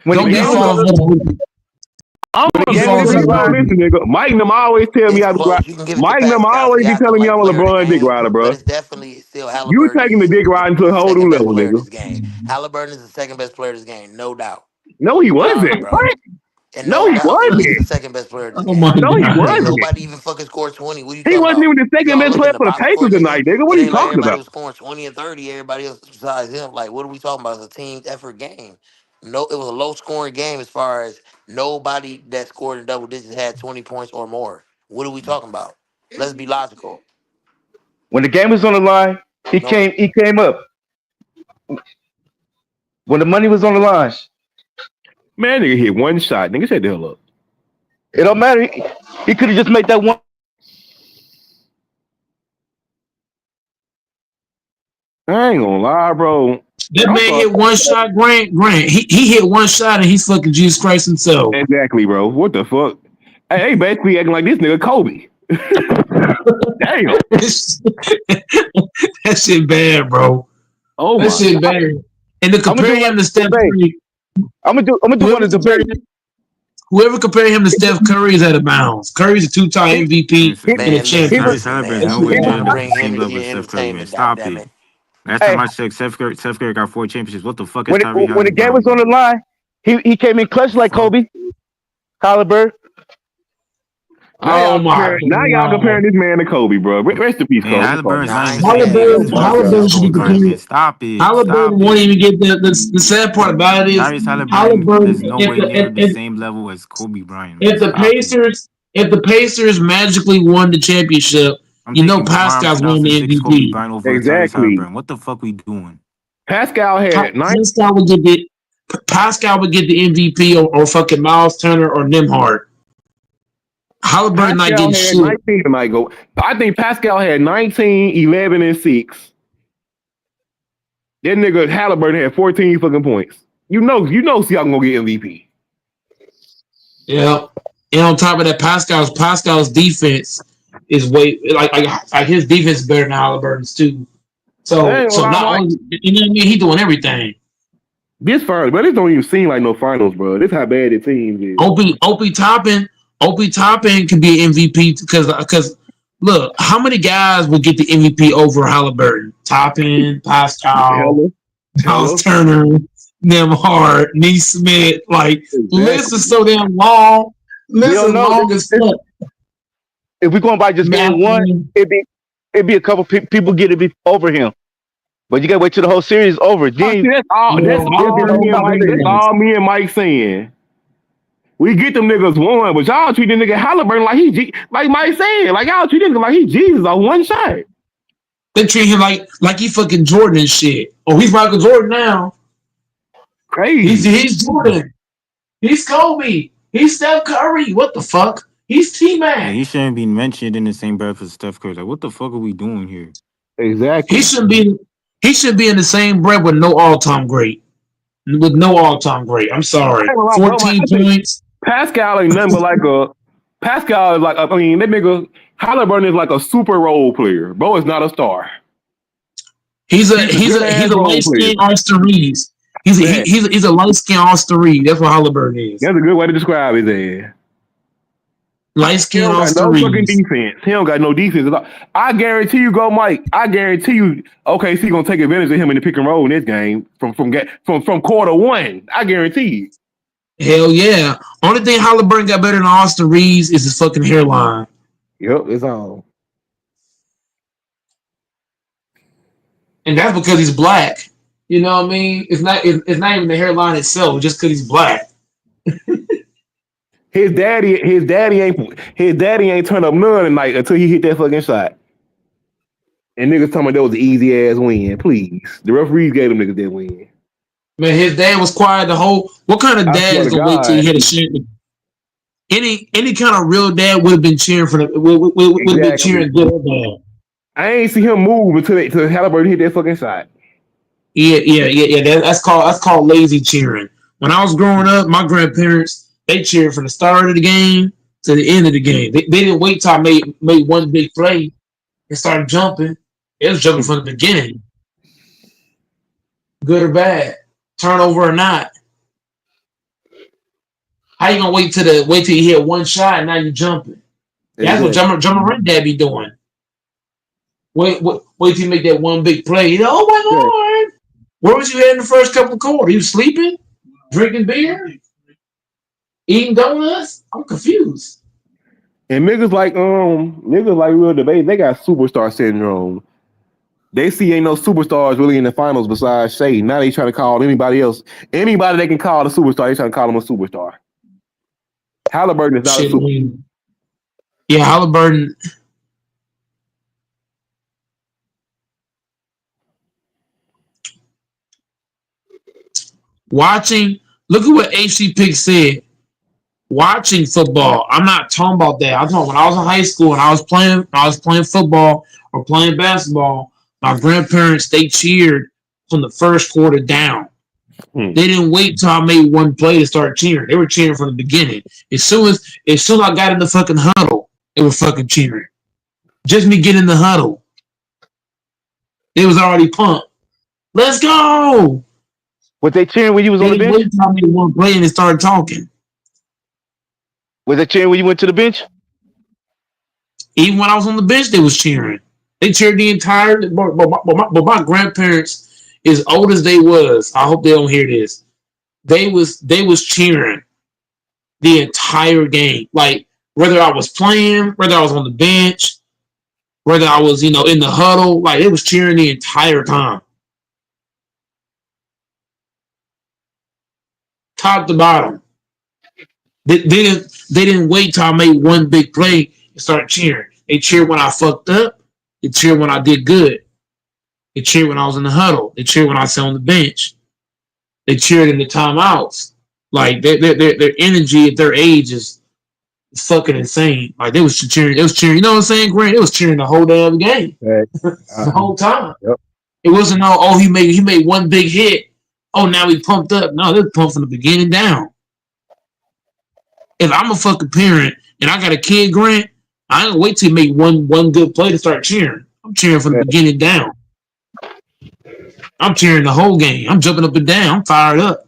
Speaker 15: when the
Speaker 4: Don't
Speaker 15: game
Speaker 4: get
Speaker 15: was
Speaker 4: falling
Speaker 15: on,
Speaker 4: for the
Speaker 15: I'm
Speaker 4: don't
Speaker 15: a
Speaker 4: get
Speaker 15: game
Speaker 4: falling for
Speaker 15: nigga.
Speaker 4: the
Speaker 15: You don't
Speaker 4: booty.
Speaker 15: listen, nigga. Mike and them always tell me
Speaker 13: It's
Speaker 15: I be right.
Speaker 13: close. You can give it to
Speaker 15: Mike and them
Speaker 13: Pascal
Speaker 15: always be
Speaker 13: Siakam
Speaker 15: telling me
Speaker 13: like
Speaker 15: I'm a
Speaker 13: player of the
Speaker 15: LeBron dick
Speaker 13: game,
Speaker 15: rider,
Speaker 13: but
Speaker 15: bro.
Speaker 13: it's definitely still
Speaker 15: You
Speaker 13: Halliburton
Speaker 15: taking the
Speaker 13: is
Speaker 15: dick riding to a
Speaker 13: the
Speaker 15: whole new
Speaker 13: second best
Speaker 15: level,
Speaker 13: player of
Speaker 15: nigga.
Speaker 13: this game. Halliburton is the second best player of this game, no doubt.
Speaker 15: No, he
Speaker 13: Sorry,
Speaker 15: wasn't.
Speaker 13: bro.
Speaker 15: What?
Speaker 13: And
Speaker 15: No,
Speaker 13: no
Speaker 15: he
Speaker 13: doubt, at least
Speaker 15: wasn't.
Speaker 13: the second best player of this
Speaker 4: Oh my
Speaker 13: game.
Speaker 15: No, he
Speaker 4: god.
Speaker 13: Ain't
Speaker 15: wasn't.
Speaker 13: nobody even fucking scored 20. What are you
Speaker 15: He
Speaker 13: talking
Speaker 15: wasn't
Speaker 13: about?
Speaker 15: even the second
Speaker 13: Y'all
Speaker 15: best
Speaker 13: look in
Speaker 15: player
Speaker 13: the
Speaker 15: for the
Speaker 13: box score,
Speaker 15: Pacers
Speaker 13: nigga.
Speaker 15: tonight, nigga. What
Speaker 13: It
Speaker 15: are you
Speaker 13: ain't like
Speaker 15: talking
Speaker 13: everybody
Speaker 15: about?
Speaker 13: was scoring 20 and 30. Everybody else besides him. Like, what are we talking about? It's a team effort game. No, it was a low scoring game as far as nobody that scored in double digits had 20 points or more. What are we talking about? Let's be logical.
Speaker 8: When the game was on the line, he
Speaker 13: No,
Speaker 8: came up. When the money was on the line,
Speaker 15: Man, nigga hit one shot. Nigga, shut the hell up.
Speaker 8: it don't matter. He could have just made that one.
Speaker 15: I ain't gonna lie, bro.
Speaker 4: That
Speaker 15: I'm
Speaker 4: man
Speaker 15: sorry.
Speaker 4: hit one shot, Grant. He hit one shot and he's fucking Jesus Christ himself.
Speaker 15: Exactly, bro. What the fuck? Hey, they basically acting like this nigga Kobe. Damn.
Speaker 4: That shit bad, bro.
Speaker 15: Oh
Speaker 4: That
Speaker 15: my
Speaker 4: shit
Speaker 15: god.
Speaker 4: bad. And to
Speaker 8: I'm gonna
Speaker 4: compare
Speaker 8: do one
Speaker 4: him to
Speaker 8: of the
Speaker 4: Steph
Speaker 8: debate.
Speaker 4: Curry,
Speaker 8: I'm gonna do one
Speaker 4: whoever
Speaker 8: of the
Speaker 4: compare
Speaker 8: debate.
Speaker 4: him, whoever compare him to Steph Curry is out of bounds. Curry's a two-time
Speaker 8: He
Speaker 4: MVP
Speaker 8: he
Speaker 4: and a
Speaker 13: man,
Speaker 8: he
Speaker 13: listen,
Speaker 8: was
Speaker 4: champion.
Speaker 17: Tyrese
Speaker 13: listen,
Speaker 17: Halliburton's
Speaker 13: man.
Speaker 4: That
Speaker 17: nowhere
Speaker 4: shit
Speaker 13: We
Speaker 17: near
Speaker 13: gotta
Speaker 4: bad.
Speaker 17: the
Speaker 13: bring
Speaker 17: same level
Speaker 13: energy
Speaker 17: as
Speaker 13: and
Speaker 17: Steph Curry, man.
Speaker 13: entertainment. God
Speaker 17: Stop
Speaker 13: damn
Speaker 17: it.
Speaker 13: it.
Speaker 17: Last time
Speaker 8: hey
Speaker 17: I checked, Steph Curry got 4 championships. What the fuck is
Speaker 8: when
Speaker 17: Tyrese
Speaker 8: when the game
Speaker 17: Halliburton
Speaker 8: was on the
Speaker 17: doing?
Speaker 8: line, he came in clutch
Speaker 17: The
Speaker 8: like
Speaker 17: fuck?
Speaker 8: Kobe, Halliburton.
Speaker 4: Oh my
Speaker 15: Now y'all
Speaker 4: god.
Speaker 15: comparing this man to Kobe, bro. Rest in peace,
Speaker 17: Man,
Speaker 15: Kobe. Come on,
Speaker 17: Halliburton's
Speaker 15: man.
Speaker 13: Nah,
Speaker 17: not
Speaker 13: I
Speaker 17: even
Speaker 13: ain't
Speaker 17: the same
Speaker 13: saying he
Speaker 17: level
Speaker 13: is,
Speaker 17: as
Speaker 13: but I'm
Speaker 17: Kobe,
Speaker 13: saying
Speaker 4: Halliburton
Speaker 17: man.
Speaker 13: so
Speaker 4: should be
Speaker 17: Kobe
Speaker 13: is
Speaker 17: Bryant,
Speaker 13: Curry.
Speaker 17: man.
Speaker 4: compared.
Speaker 17: Stop it.
Speaker 4: Halliburton
Speaker 17: Stop
Speaker 4: won't
Speaker 17: it.
Speaker 4: even get the sad part about it is
Speaker 17: Tyrese Halliburton
Speaker 4: Halliburton
Speaker 17: is nowhere near the same level as Kobe Bryant, man.
Speaker 4: if the
Speaker 17: Stop it.
Speaker 4: Pacers magically won the championship,
Speaker 17: I'm
Speaker 4: you know
Speaker 17: taking LeBron
Speaker 4: Pascal's winning the
Speaker 17: 2006 Kobe
Speaker 4: MVP.
Speaker 17: Bryant over Tyrese
Speaker 15: Exactly.
Speaker 17: Halliburton. What the fuck we doing?
Speaker 15: Pascal had nine.
Speaker 4: Pascal would get the MVP or fucking Miles Turner or Nimhard. Halliburton not
Speaker 15: Pascal
Speaker 4: getting
Speaker 15: had
Speaker 4: shit.
Speaker 15: 19 tonight. Go. I think Pascal had 19, 11, and 6. That nigga Halliburton had 14 fucking points. You know, Siakam gonna get MVP.
Speaker 4: Yeah. And on top of that, Pascal's defense is way like his defense is better than Halliburton's too.
Speaker 15: I
Speaker 4: So
Speaker 15: ain't gonna lie,
Speaker 4: not
Speaker 15: Mike.
Speaker 4: only you know what I mean, he doing everything.
Speaker 15: This finals, but this don't even seem like no finals, bro. This how bad the team is.
Speaker 4: Opie Toppin can be an MVP because look, how many guys will get the MVP over Halliburton? Toppin, Pascal,
Speaker 15: Hella,
Speaker 4: Miles
Speaker 15: hella.
Speaker 4: Turner, Nemhard, Neesmith. Like list is
Speaker 15: Exactly.
Speaker 4: so damn long.
Speaker 8: We
Speaker 4: List
Speaker 8: don't
Speaker 4: is
Speaker 8: know.
Speaker 4: long as fuck.
Speaker 8: If we're going by just game one,
Speaker 4: Matthew,
Speaker 8: it'd be a couple people get it over him. But you gotta wait till the whole series is over.
Speaker 15: Oh, see,
Speaker 8: Then
Speaker 15: that's all.
Speaker 4: yeah,
Speaker 15: That's all
Speaker 8: get the
Speaker 15: me
Speaker 8: whole
Speaker 15: and Mike. That's
Speaker 8: conversation.
Speaker 4: Halliburton.
Speaker 15: all me and Mike saying. We get them niggas one, but y'all treat the nigga Halliburton like like Mike said, like y'all treat him like he Jesus on one shot.
Speaker 4: They treat him like he fucking Jordan and shit. Oh, he's Michael Jordan now.
Speaker 15: Crazy.
Speaker 4: He's Jordan. He's Kobe. He's Steph Curry. What the fuck? He's T
Speaker 17: Yeah, he
Speaker 4: Mac.
Speaker 17: shouldn't be mentioned in the same breath as Steph Curry. Like, what the fuck are we doing here?
Speaker 4: He
Speaker 15: Exactly.
Speaker 4: should be. He should be in the same breath with no all-time great. With no all-time great. I'm
Speaker 15: I
Speaker 4: sorry.
Speaker 15: ain't gonna lie, bro. Like,
Speaker 4: 14
Speaker 15: I think
Speaker 4: points.
Speaker 15: Pascal ain't nothing but like a Pascal is like I mean that nigga Halliburton is like a super role player. Bro is not a star.
Speaker 4: He's a
Speaker 15: He's a
Speaker 4: he's
Speaker 15: good
Speaker 4: a
Speaker 15: ass
Speaker 4: he's a
Speaker 15: role player.
Speaker 4: light-skinned Austin Reeves. He's a
Speaker 15: Man,
Speaker 4: he's a light-skinned Austin Reeves. That's what Halliburton is.
Speaker 15: that's a good way to describe his ass. He
Speaker 4: Light-skinned
Speaker 15: don't got
Speaker 4: Austin
Speaker 15: no fucking
Speaker 4: Reeves.
Speaker 15: defense. He don't got no defense at all. I guarantee you, go Mike. I guarantee you, OKC gonna take advantage of him in the pick and roll in this game from quarter one. I guarantee you.
Speaker 4: Hell yeah. Only thing Halliburton got better than Austin Reeves is his fucking hairline.
Speaker 15: Yep, it's on.
Speaker 4: And that's because he's black. You know what I mean? It's not even the hairline itself, just because he's black.
Speaker 15: His daddy ain't turned up none tonight until he hit that fucking shot. And niggas talking about that was an easy ass win. Please, the referees gave them niggas that win.
Speaker 4: Man, his dad was quiet the whole. What kind of
Speaker 15: I
Speaker 4: dad
Speaker 15: swear
Speaker 4: is
Speaker 15: to
Speaker 4: gonna wait till he
Speaker 15: God,
Speaker 4: hit a shit? Any kind of real dad would have been cheering for the would have been
Speaker 15: exactly.
Speaker 4: cheering good or bad.
Speaker 15: I ain't see him move until Halliburton hit that fucking shot.
Speaker 4: Yeah. That's called lazy cheering. When I was growing up, my grandparents they cheered from the start of the game to the end of the game. They didn't wait till I made one big play and started jumping. It was jumping from the beginning, good or bad, turnover or not. How you gonna wait till you hit one shot and now you jumping? That's what
Speaker 15: Exactly.
Speaker 4: Jummer Run Dad be doing. Wait till you make that one big play. Oh my
Speaker 15: Yeah.
Speaker 4: lord! Where was you at in the first couple of quarters? You was sleeping, drinking beer, eating donuts. I'm confused.
Speaker 15: And niggas like real debate, they got superstar syndrome. They see ain't no superstars really in the finals besides Shea. Now they trying to call anybody else. Anybody they can call a superstar, they trying to call them a superstar. Halliburton is not a
Speaker 4: Shit, I
Speaker 15: super.
Speaker 4: mean, yeah, Halliburton. Watching, look at what HC Pick said. Watching football. I'm not talking about that. I'm talking when I was in high school and I was playing football or playing basketball. My grandparents they cheered from the first quarter down. They didn't wait till I made one play to start cheering. They were cheering from the beginning. As soon as I got in the fucking huddle, they were fucking cheering. Just me getting in the huddle. They was already pumped. Let's go.
Speaker 8: Was they cheering when you was
Speaker 4: They
Speaker 8: on the
Speaker 4: didn't
Speaker 8: bench?
Speaker 4: wait till I made one play and they started talking.
Speaker 8: Was they cheering when you went to the bench?
Speaker 4: Even when I was on the bench, they was cheering. They cheered the entire. But my grandparents, as old as they was, I hope they don't hear this. They was cheering the entire game. Like whether I was playing, whether I was on the bench, whether I was in the huddle, like they was cheering the entire time, top to bottom. They didn't wait till I made one big play and start cheering. They cheered when I fucked up. They cheered when I did good. They cheered when I was in the huddle. They cheered when I sat on the bench. They cheered in the timeouts. Like their energy at their age is fucking insane. Like they was cheering. You know what I'm saying, Grant? It was cheering the whole damn game, the whole time.
Speaker 8: Yep.
Speaker 4: It wasn't he made one big hit. Oh, now he pumped up. No, they were pumped from the beginning down. If I'm a fucking parent and I got a kid, Grant, I ain't gonna wait till he make one good play to start cheering. I'm cheering from the beginning down. I'm cheering the whole game. I'm jumping up and down. I'm fired up.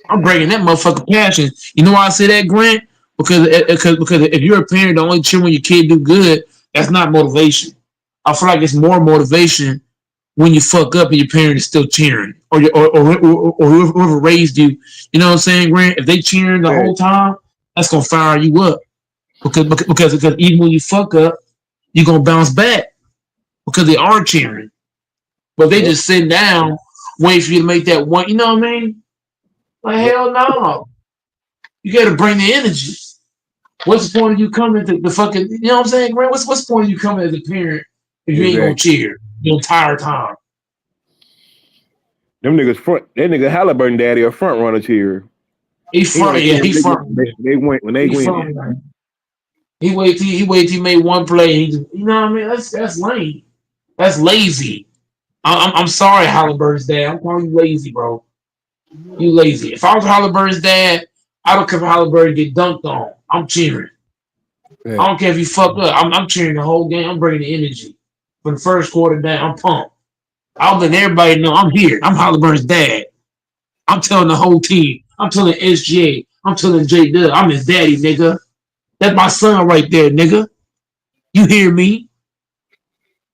Speaker 4: I'm bringing that motherfucking passion. You know why I say that, Grant? Because if you're a parent, the only cheer when your kid do good, that's not motivation. I feel like it's more motivation when you fuck up and your parent is still cheering, or whoever raised you. You know what I'm saying, Grant? If they cheering the whole time, that's gonna fire you up. Because even when you fuck up, you're gonna bounce back because they are cheering. But they just sitting down, waiting for you to make that one. You know what I mean? Like hell no. You got to bring the energy. What's the point of you coming to the fucking? You know what I'm saying, Grant? What's the point of you coming as a parent if you ain't gonna cheer the entire time?
Speaker 15: Them niggas front. That nigga Halliburton daddy a front runner cheer.
Speaker 4: He front. Yeah, he front.
Speaker 15: They went when they went.
Speaker 4: He wait till he made one play. He just, you know what I mean? That's lame. That's lazy. I'm sorry, Halliburton's dad. I'm calling you lazy, bro. You lazy. If I was Halliburton's dad, I don't care if Halliburton get dunked on. I'm cheering. I don't care if you fuck up. I'm cheering the whole game. I'm bringing the energy. From the first quarter down, I'm pumped. I'll let everybody know I'm here. I'm Halliburton's dad. I'm telling the whole team. I'm telling SGA. I'm telling J Dub. I'm his daddy, nigga. That's my son right there, nigga. You hear me?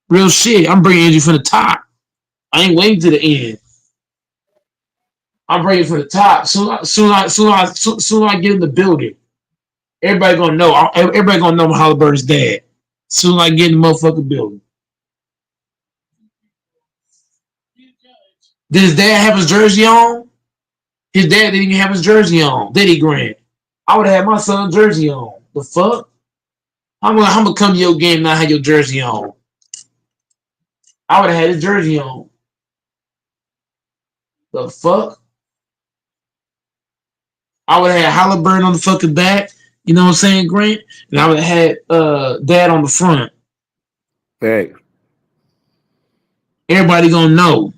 Speaker 4: Real shit. I'm bringing energy from the top. I ain't waiting to the end. I'm bringing it from the top. Soon I get in the building, everybody gonna know. Everybody gonna know I'm Halliburton's dad. Soon I get in the motherfucking building. Did his dad have his jersey on? His dad didn't even have his jersey on. Did he, Grant? I would have had my son's jersey on. The fuck? I'm gonna come to your game and not have your jersey on. I would have had his jersey on. The fuck? I would have had Halliburton on the fucking back. You know what I'm saying, Grant? And I would have had dad on the front.
Speaker 15: Hey.
Speaker 4: Everybody gonna know.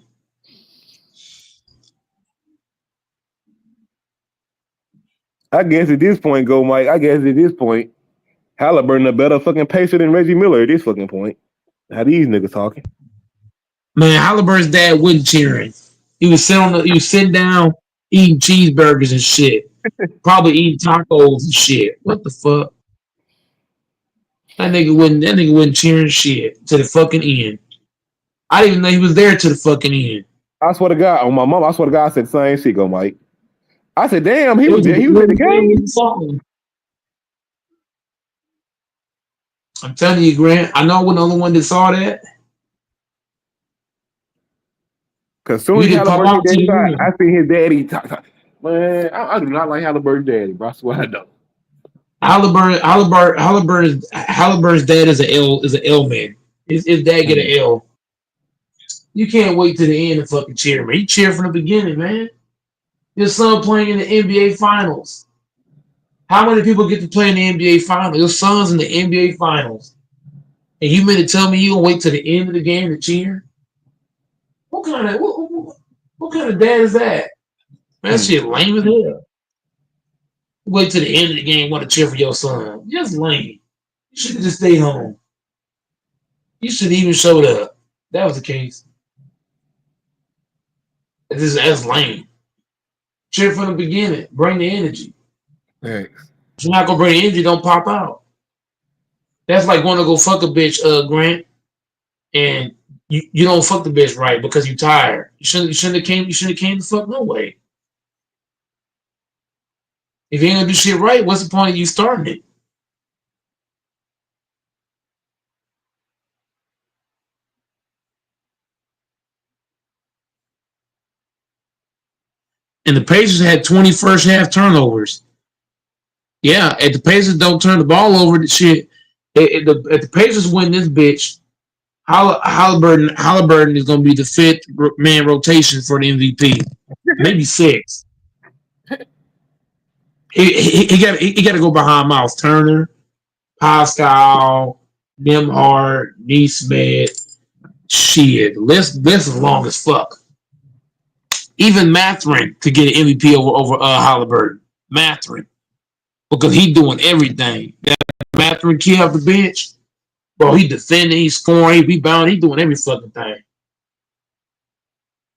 Speaker 15: I guess at this point, go Mike. I guess at this point, Halliburton a better fucking pacer than Reggie Miller at this fucking point. How these niggas talking?
Speaker 4: Man, Halliburton's dad wasn't cheering. He was sitting down eating cheeseburgers and shit. Probably eating tacos and shit. What the fuck? That nigga wasn't cheering shit to the fucking end. I didn't even know he was there to the fucking end.
Speaker 15: I swear to God, on my mom, I swear to God, I said the same shit, go Mike. I said, damn, he was there. He was in the game.
Speaker 4: I'm telling you, Grant, I know I wasn't the only one that saw that.
Speaker 15: Because soon as Halliburton daddy, I see his daddy talk. Man, I do not like Halliburton's daddy, bro. I swear I don't.
Speaker 4: Halliburton's dad is an L man. His dad get an L. You can't wait to the end to fucking cheer, man. You cheer from the beginning, man. Your son playing in the NBA Finals. How many people get to play in the NBA Finals? Your son's in the NBA Finals. And you meant to tell me you gonna wait to the end of the game to cheer? What kind of dad is that? Man, that shit lame as hell. Wait to the end of the game, want to cheer for your son. Just lame. You should have just stayed home. You should have even showed up. That was the case. That's lame. Cheer from the beginning. Bring the energy.
Speaker 15: Thanks.
Speaker 4: If you're not gonna bring the energy, don't pop out. That's like going to go fuck a bitch, Grant, and you don't fuck the bitch right because you're tired. You shouldn't have came to fuck no way. If you ain't gonna do shit right, what's the point of you starting it? And the Pacers had 20 first half turnovers. Yeah, if the Pacers don't turn the ball over, the shit. If the Pacers win this bitch, Halliburton is going to be the fifth man rotation for the MVP, maybe six. He got to go behind Miles Turner, Pascal, Nembhard, Neesmith. Shit, list is long as fuck. Even Mathurin could get an MVP over Halliburton. Mathurin, because he doing everything. That Mathurin kid off the bench, Bro, he defending, he's scoring, he rebounding, he's doing every fucking thing.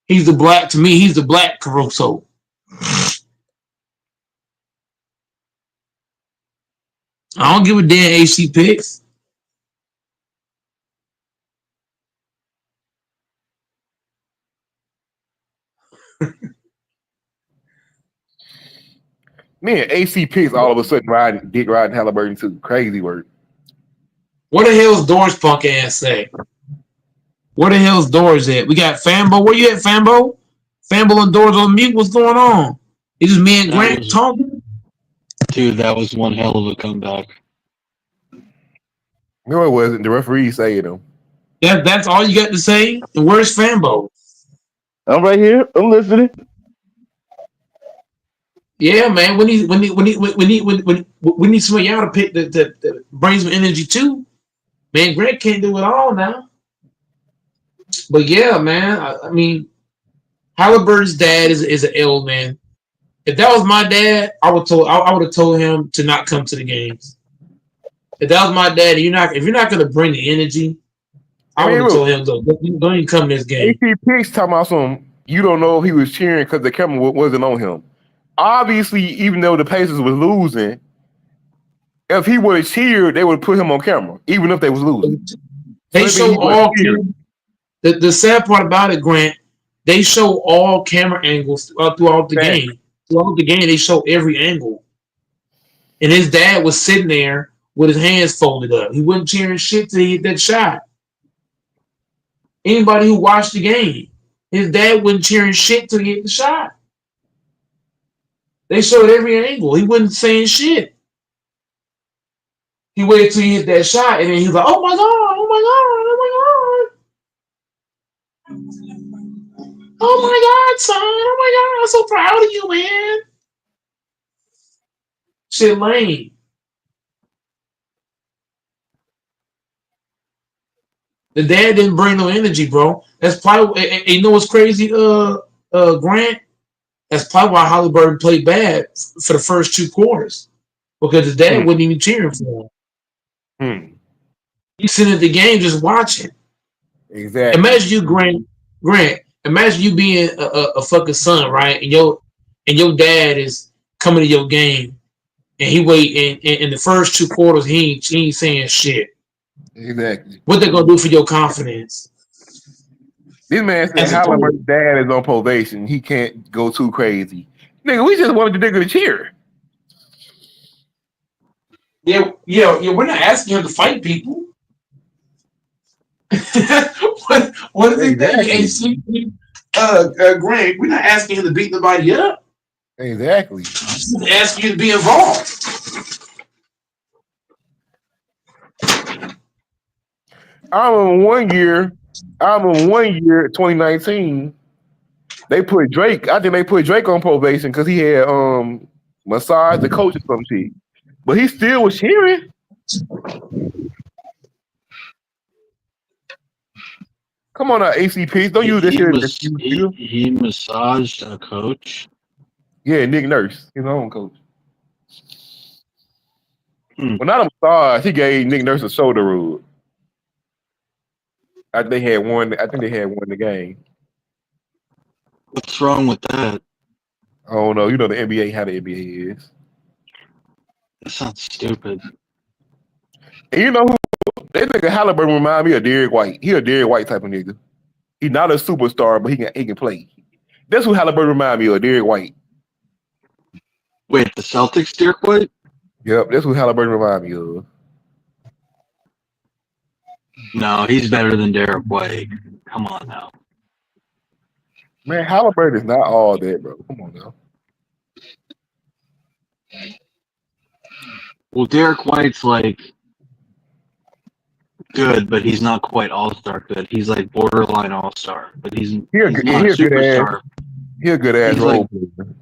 Speaker 4: He's the black, to me, he's the black Caruso. I don't give a damn AC picks.
Speaker 15: Man, AC picks all of a sudden dick riding Halliburton too. Crazy word.
Speaker 4: What the hell's Doris punk ass say? Where the hell's Doors at? We got Fambo. Where you at, Fambo? Fambo and Doors on mute. What's going on? It's just me and Grant talking.
Speaker 18: Dude, that was one hell of a comeback.
Speaker 15: No, it wasn't. The referee saying them.
Speaker 4: That's all you got to say? And where's Fambo?
Speaker 8: I'm right here. I'm listening.
Speaker 4: Yeah, man. We need some of y'all to pick that brings some energy too. Man, Grant can't do it all now. But yeah, man. I mean, Halliburton's dad is an L man. If that was my dad, I would have told him to not come to the games. If that was my dad, if you're not gonna bring the energy, I would have told him don't even come to this game.
Speaker 15: AC Picks talking about some. You don't know if he was cheering because the camera wasn't on him. Obviously, even though the Pacers was losing, if he would have cheered, they would have put him on camera, even if they was losing.
Speaker 4: They show all. The sad part about it, Grant, they show all camera angles throughout the game. Throughout the game, they show every angle. And his dad was sitting there with his hands folded up. He wasn't cheering shit till he hit that shot. Anybody who watched the game, his dad wasn't cheering shit till he hit the shot. They showed every angle. He wasn't saying shit. He waited till he hit that shot, and then he was like, "Oh my god! Oh my god! Oh my god! Oh my god, son! Oh my god! I'm so proud of you, man!" Shit, lame. The dad didn't bring no energy, bro. That's probably. You know what's crazy, Grant? That's probably why Halliburton played bad for the first 2 quarters, because his dad wasn't even cheering for him. He's sitting at the game just watching.
Speaker 15: Exactly.
Speaker 4: Imagine you, Grant. Imagine you being a fucking son, right? And your dad is coming to your game, and he in the first 2 quarters he ain't saying shit.
Speaker 15: Exactly.
Speaker 4: What they gonna do for your confidence?
Speaker 15: This man said Halliburton's dad is on probation. He can't go too crazy. Nigga, we just wanted the nigga to cheer.
Speaker 4: Yeah. We're not asking him to fight people. what is he Grant? We're not asking him to beat nobody up.
Speaker 15: Exactly.
Speaker 4: We're asking you to be involved.
Speaker 15: I remember one year, 2019, they put Drake. I think they put Drake on probation because he had massaged the coach or some shit. But he still was cheering. Come on now, ACPs. Don't use this shit.
Speaker 18: He massaged a coach?
Speaker 15: Yeah, Nick Nurse, his own coach. Well, not a massage. He gave Nick Nurse a shoulder rub. I think they had won the game.
Speaker 18: What's wrong with that?
Speaker 15: I don't know. You know the NBA, how the NBA is.
Speaker 18: That sounds stupid.
Speaker 15: And you know who? That nigga Halliburton remind me of Derek White. He a Derek White type of nigga. He's not a superstar, but he can play. That's who Halliburton remind me of, Derek White.
Speaker 18: Wait, the Celtics, Derek White?
Speaker 15: Yep, that's who Halliburton remind me of.
Speaker 18: No, he's better than Derek White. Come on now.
Speaker 15: Man, Halliburton is not all that, bro. Come on now.
Speaker 18: Well, Derek White's like good, but he's not quite all-star good. He's like borderline all-star, but he's not a superstar.
Speaker 15: He's a good ass role player.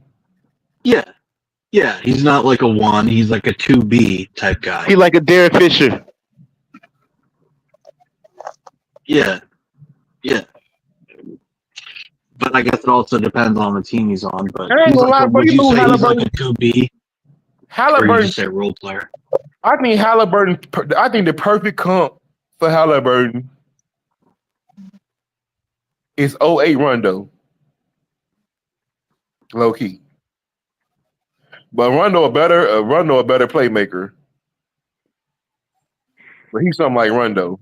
Speaker 18: Yeah, he's not like a 1. He's like a 2B type guy.
Speaker 8: He's like a Derek Fisher.
Speaker 18: Yeah. But I guess it also depends on the team he's on. But he's like a 2B? Or you just say role player?
Speaker 15: I think Halliburton. I think the perfect comp for Halliburton is '08 Rondo. Low key. But Rondo a better playmaker. But he's something like Rondo.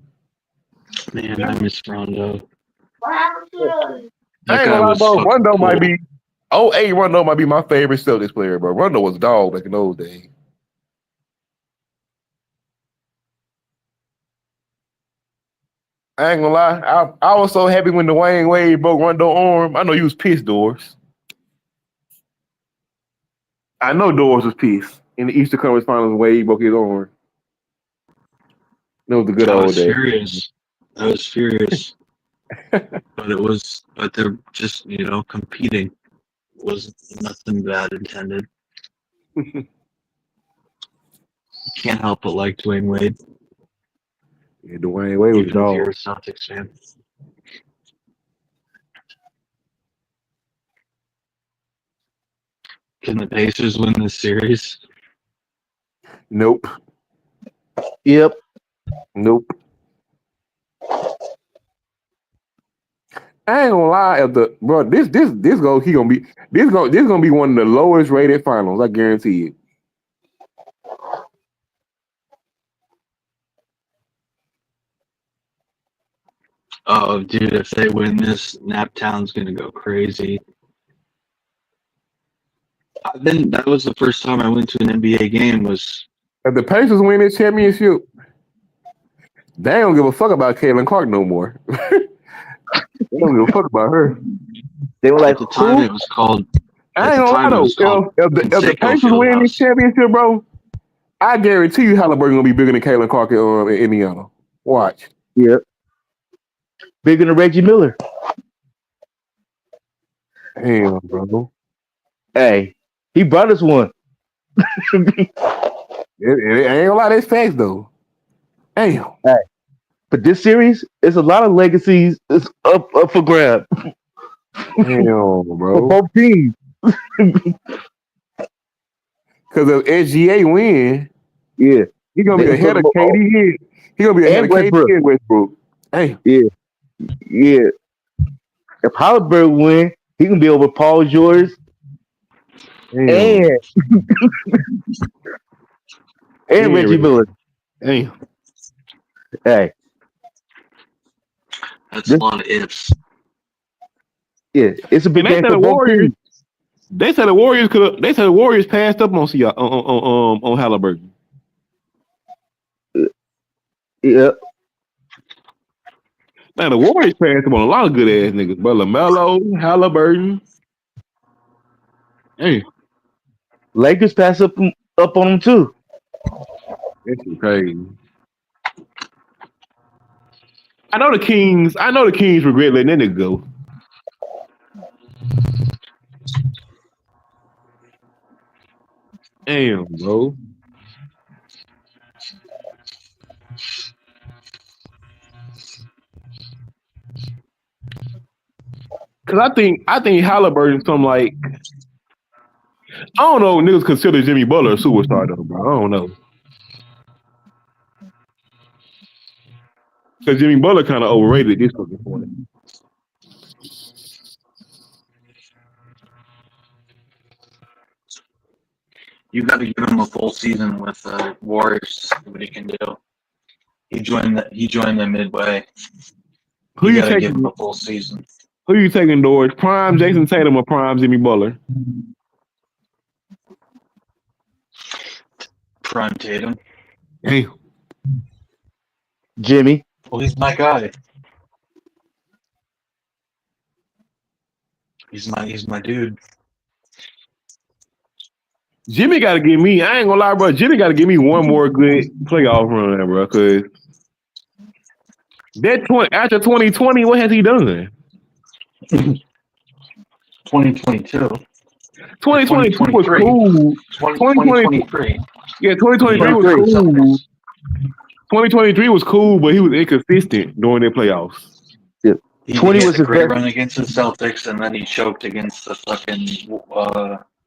Speaker 18: Man, I miss Rondo.
Speaker 15: I
Speaker 18: That
Speaker 15: ain't
Speaker 18: guy
Speaker 15: gonna lie,
Speaker 18: was
Speaker 15: bro.
Speaker 18: fucking
Speaker 15: Rondo
Speaker 18: cool.
Speaker 15: might be '08 Rondo might be my favorite Celtics player, bro. Rondo was a dog back in those days. I ain't gonna lie. I was so happy when Dwayne Wade broke Rondo arm. I know you was pissed, Doris. I know Doris was pissed in the Eastern Conference Finals when Wade broke his arm. It was a good
Speaker 18: I
Speaker 15: old
Speaker 18: was
Speaker 15: day.
Speaker 18: furious. I was furious. But they're just, competing. It was nothing bad intended. Can't help but like Dwayne Wade.
Speaker 15: Yeah, Dwayne Wade was
Speaker 18: Even if you're a
Speaker 15: dog.
Speaker 18: Celtics fan. Can the Pacers win this series?
Speaker 15: Nope.
Speaker 8: Yep.
Speaker 15: Nope. I ain't gonna lie, this gonna be one of the lowest rated finals. I guarantee it.
Speaker 18: Oh, dude, if they win this, Naptown's gonna go crazy. That was the first time I went to an NBA game. Was
Speaker 15: If the Pacers win this championship, they don't give a fuck about Caitlin Clark no more. They don't give a fuck about her.
Speaker 8: They were like,
Speaker 18: at the time
Speaker 8: who?
Speaker 18: it was called.
Speaker 15: I
Speaker 18: At
Speaker 15: ain't
Speaker 18: the
Speaker 15: gonna lie
Speaker 18: time it was called
Speaker 15: though. If the
Speaker 18: Conseco
Speaker 15: Pacers win this
Speaker 18: Fieldhouse.
Speaker 15: championship, bro, I guarantee you Halliburton gonna be bigger than Caitlin Clark in Indiana. Watch.
Speaker 8: Yep. Bigger than Reggie Miller.
Speaker 15: Damn, bro.
Speaker 8: Hey, he brought us one.
Speaker 15: It ain't gonna lie, that's facts though. Damn.
Speaker 8: Hey, but this series is a lot of legacies. It's up for grab
Speaker 15: Damn,
Speaker 8: for
Speaker 15: bro.
Speaker 8: both teams.
Speaker 15: Because if SGA win,
Speaker 8: Yeah,
Speaker 15: he gonna be
Speaker 8: it's
Speaker 15: ahead of
Speaker 8: gonna go-
Speaker 15: KD. He gonna be ahead
Speaker 8: and
Speaker 15: of KD
Speaker 8: Westbrook.
Speaker 15: and Westbrook. Damn.
Speaker 8: Yeah. If Halliburton win, he can be over Paul George
Speaker 15: Damn.
Speaker 8: and Reggie Miller.
Speaker 15: Damn.
Speaker 8: Hey,
Speaker 18: That's a lot of ifs.
Speaker 8: yeah, it's a big
Speaker 15: And they
Speaker 8: game
Speaker 15: said
Speaker 8: for
Speaker 15: the
Speaker 8: both
Speaker 15: Warriors.
Speaker 8: teams.
Speaker 15: They said the Warriors could. They said the Warriors passed up on Halliburton.
Speaker 8: Yeah,
Speaker 15: Now the Warriors passed up on a lot of good ass niggas, but LaMelo, Halliburton. Hey,
Speaker 8: Lakers pass up on them too.
Speaker 15: that's crazy. I know the Kings regret letting that nigga go. Damn, bro. Cause I think Halliburton's something like, I don't know, niggas consider Jimmy Butler a superstar though, bro. I don't know. Cause Jimmy Butler kind of overrated at this fucking point.
Speaker 18: You got to give him a full season with Warriors to see what he can do. He joined them midway.
Speaker 15: Who
Speaker 18: You
Speaker 15: you
Speaker 18: got to give
Speaker 15: taking?
Speaker 18: him a full season.
Speaker 15: Who you taking, Doris? Prime Jason Tatum or prime Jimmy Butler?
Speaker 18: Prime Tatum.
Speaker 15: Hey,
Speaker 8: Jimmy.
Speaker 18: Well, he's my guy. He's my dude.
Speaker 15: Jimmy got to give me. I ain't gonna lie, bro. Jimmy got to give me one more good playoff run, bro. Cause after 2020, what has he done?
Speaker 18: 2022.
Speaker 15: 2022 was cool.
Speaker 18: 2023.
Speaker 15: Yeah, 2023 was cool. 2023 was cool, but he was inconsistent during their playoffs.
Speaker 8: Yeah.
Speaker 18: He
Speaker 8: 20
Speaker 18: had
Speaker 8: was
Speaker 18: a
Speaker 8: his
Speaker 18: great
Speaker 8: best.
Speaker 18: run against the Celtics, and then he choked against the fucking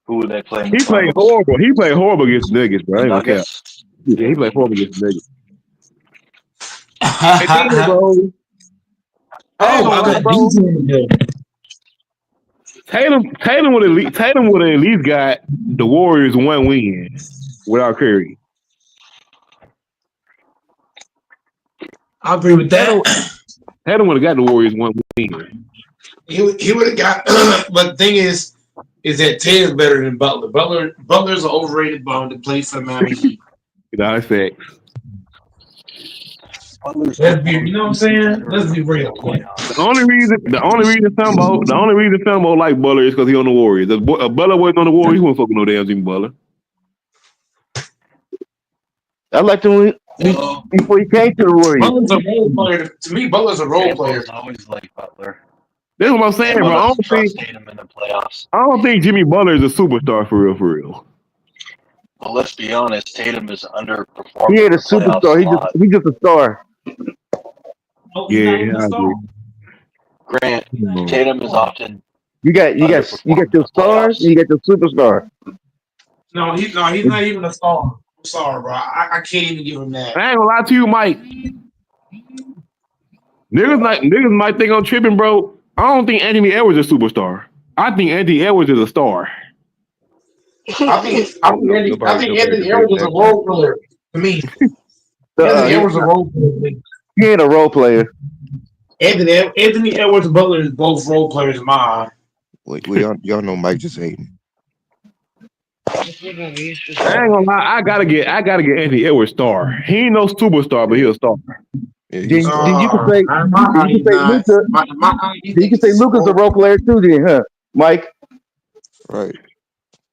Speaker 18: who were they playing?
Speaker 15: He played horrible. He played horrible against the Nuggets, bro. I ain't gonna cap.
Speaker 18: Nuggets.
Speaker 15: Yeah, he played horrible against the Nuggets. And then, bro, I ain't
Speaker 4: Oh,
Speaker 15: gonna
Speaker 4: I
Speaker 15: lie,
Speaker 4: got
Speaker 15: bro.
Speaker 4: DJ in there.
Speaker 15: Tatum would have at least got the Warriors one win without Curry.
Speaker 4: I agree with
Speaker 15: Tatum,
Speaker 4: that.
Speaker 15: Tatum would have got the Warriors one win.
Speaker 4: He would have got. But the thing is that Tatum's better than Butler. Butler's an overrated bum to play for Miami Heat.
Speaker 15: That's fact.
Speaker 4: Let's be, you know what I'm saying? Let's be real.
Speaker 15: The only reason Sambo like Butler is because he on the Warriors. If Butler wasn't on the Warriors, he wouldn't fucking no damn Jimmy Butler.
Speaker 8: I liked him before he came to the Warriors.
Speaker 4: Butler's a role player. To me, Butler's a role player.
Speaker 18: Sambo's always like Butler.
Speaker 15: That's what I'm saying,
Speaker 18: Sambo
Speaker 15: bro.
Speaker 18: doesn't trust Tatum in the playoffs.
Speaker 15: I don't think Jimmy Butler is a superstar for real, for real.
Speaker 18: Well, let's be honest. Tatum is underperforming
Speaker 8: He ain't a
Speaker 18: in the playoffs
Speaker 8: superstar.
Speaker 18: a lot.
Speaker 8: He just a star.
Speaker 1: Oh, he's not even
Speaker 15: Yeah,
Speaker 1: a
Speaker 15: I
Speaker 1: star.
Speaker 15: agree.
Speaker 18: Grant, Tatum is often
Speaker 8: You got your stars and you got your superstar.
Speaker 4: No, he's not even a star. I'm sorry, bro. I can't even give him that.
Speaker 15: I ain't gonna lie to you, Mike. Niggas might think I'm tripping, bro. I don't think Anthony Edwards is a superstar. I think Anthony Edwards is a star.
Speaker 4: I think Anthony Edwards is a role player to me. Anthony Edwards is a role player to me.
Speaker 8: He ain't a role player.
Speaker 4: Anthony Edwards and Butler is both role players in my eye.
Speaker 16: Well, y'all know Mike just hating.
Speaker 15: I ain't gonna lie. I gotta get Anthony Edwards star. He ain't no superstar, but he a star.
Speaker 16: Yeah,
Speaker 8: Then you can say Luka. You can say Luka's a role player too, then, huh, Mike?
Speaker 16: Right.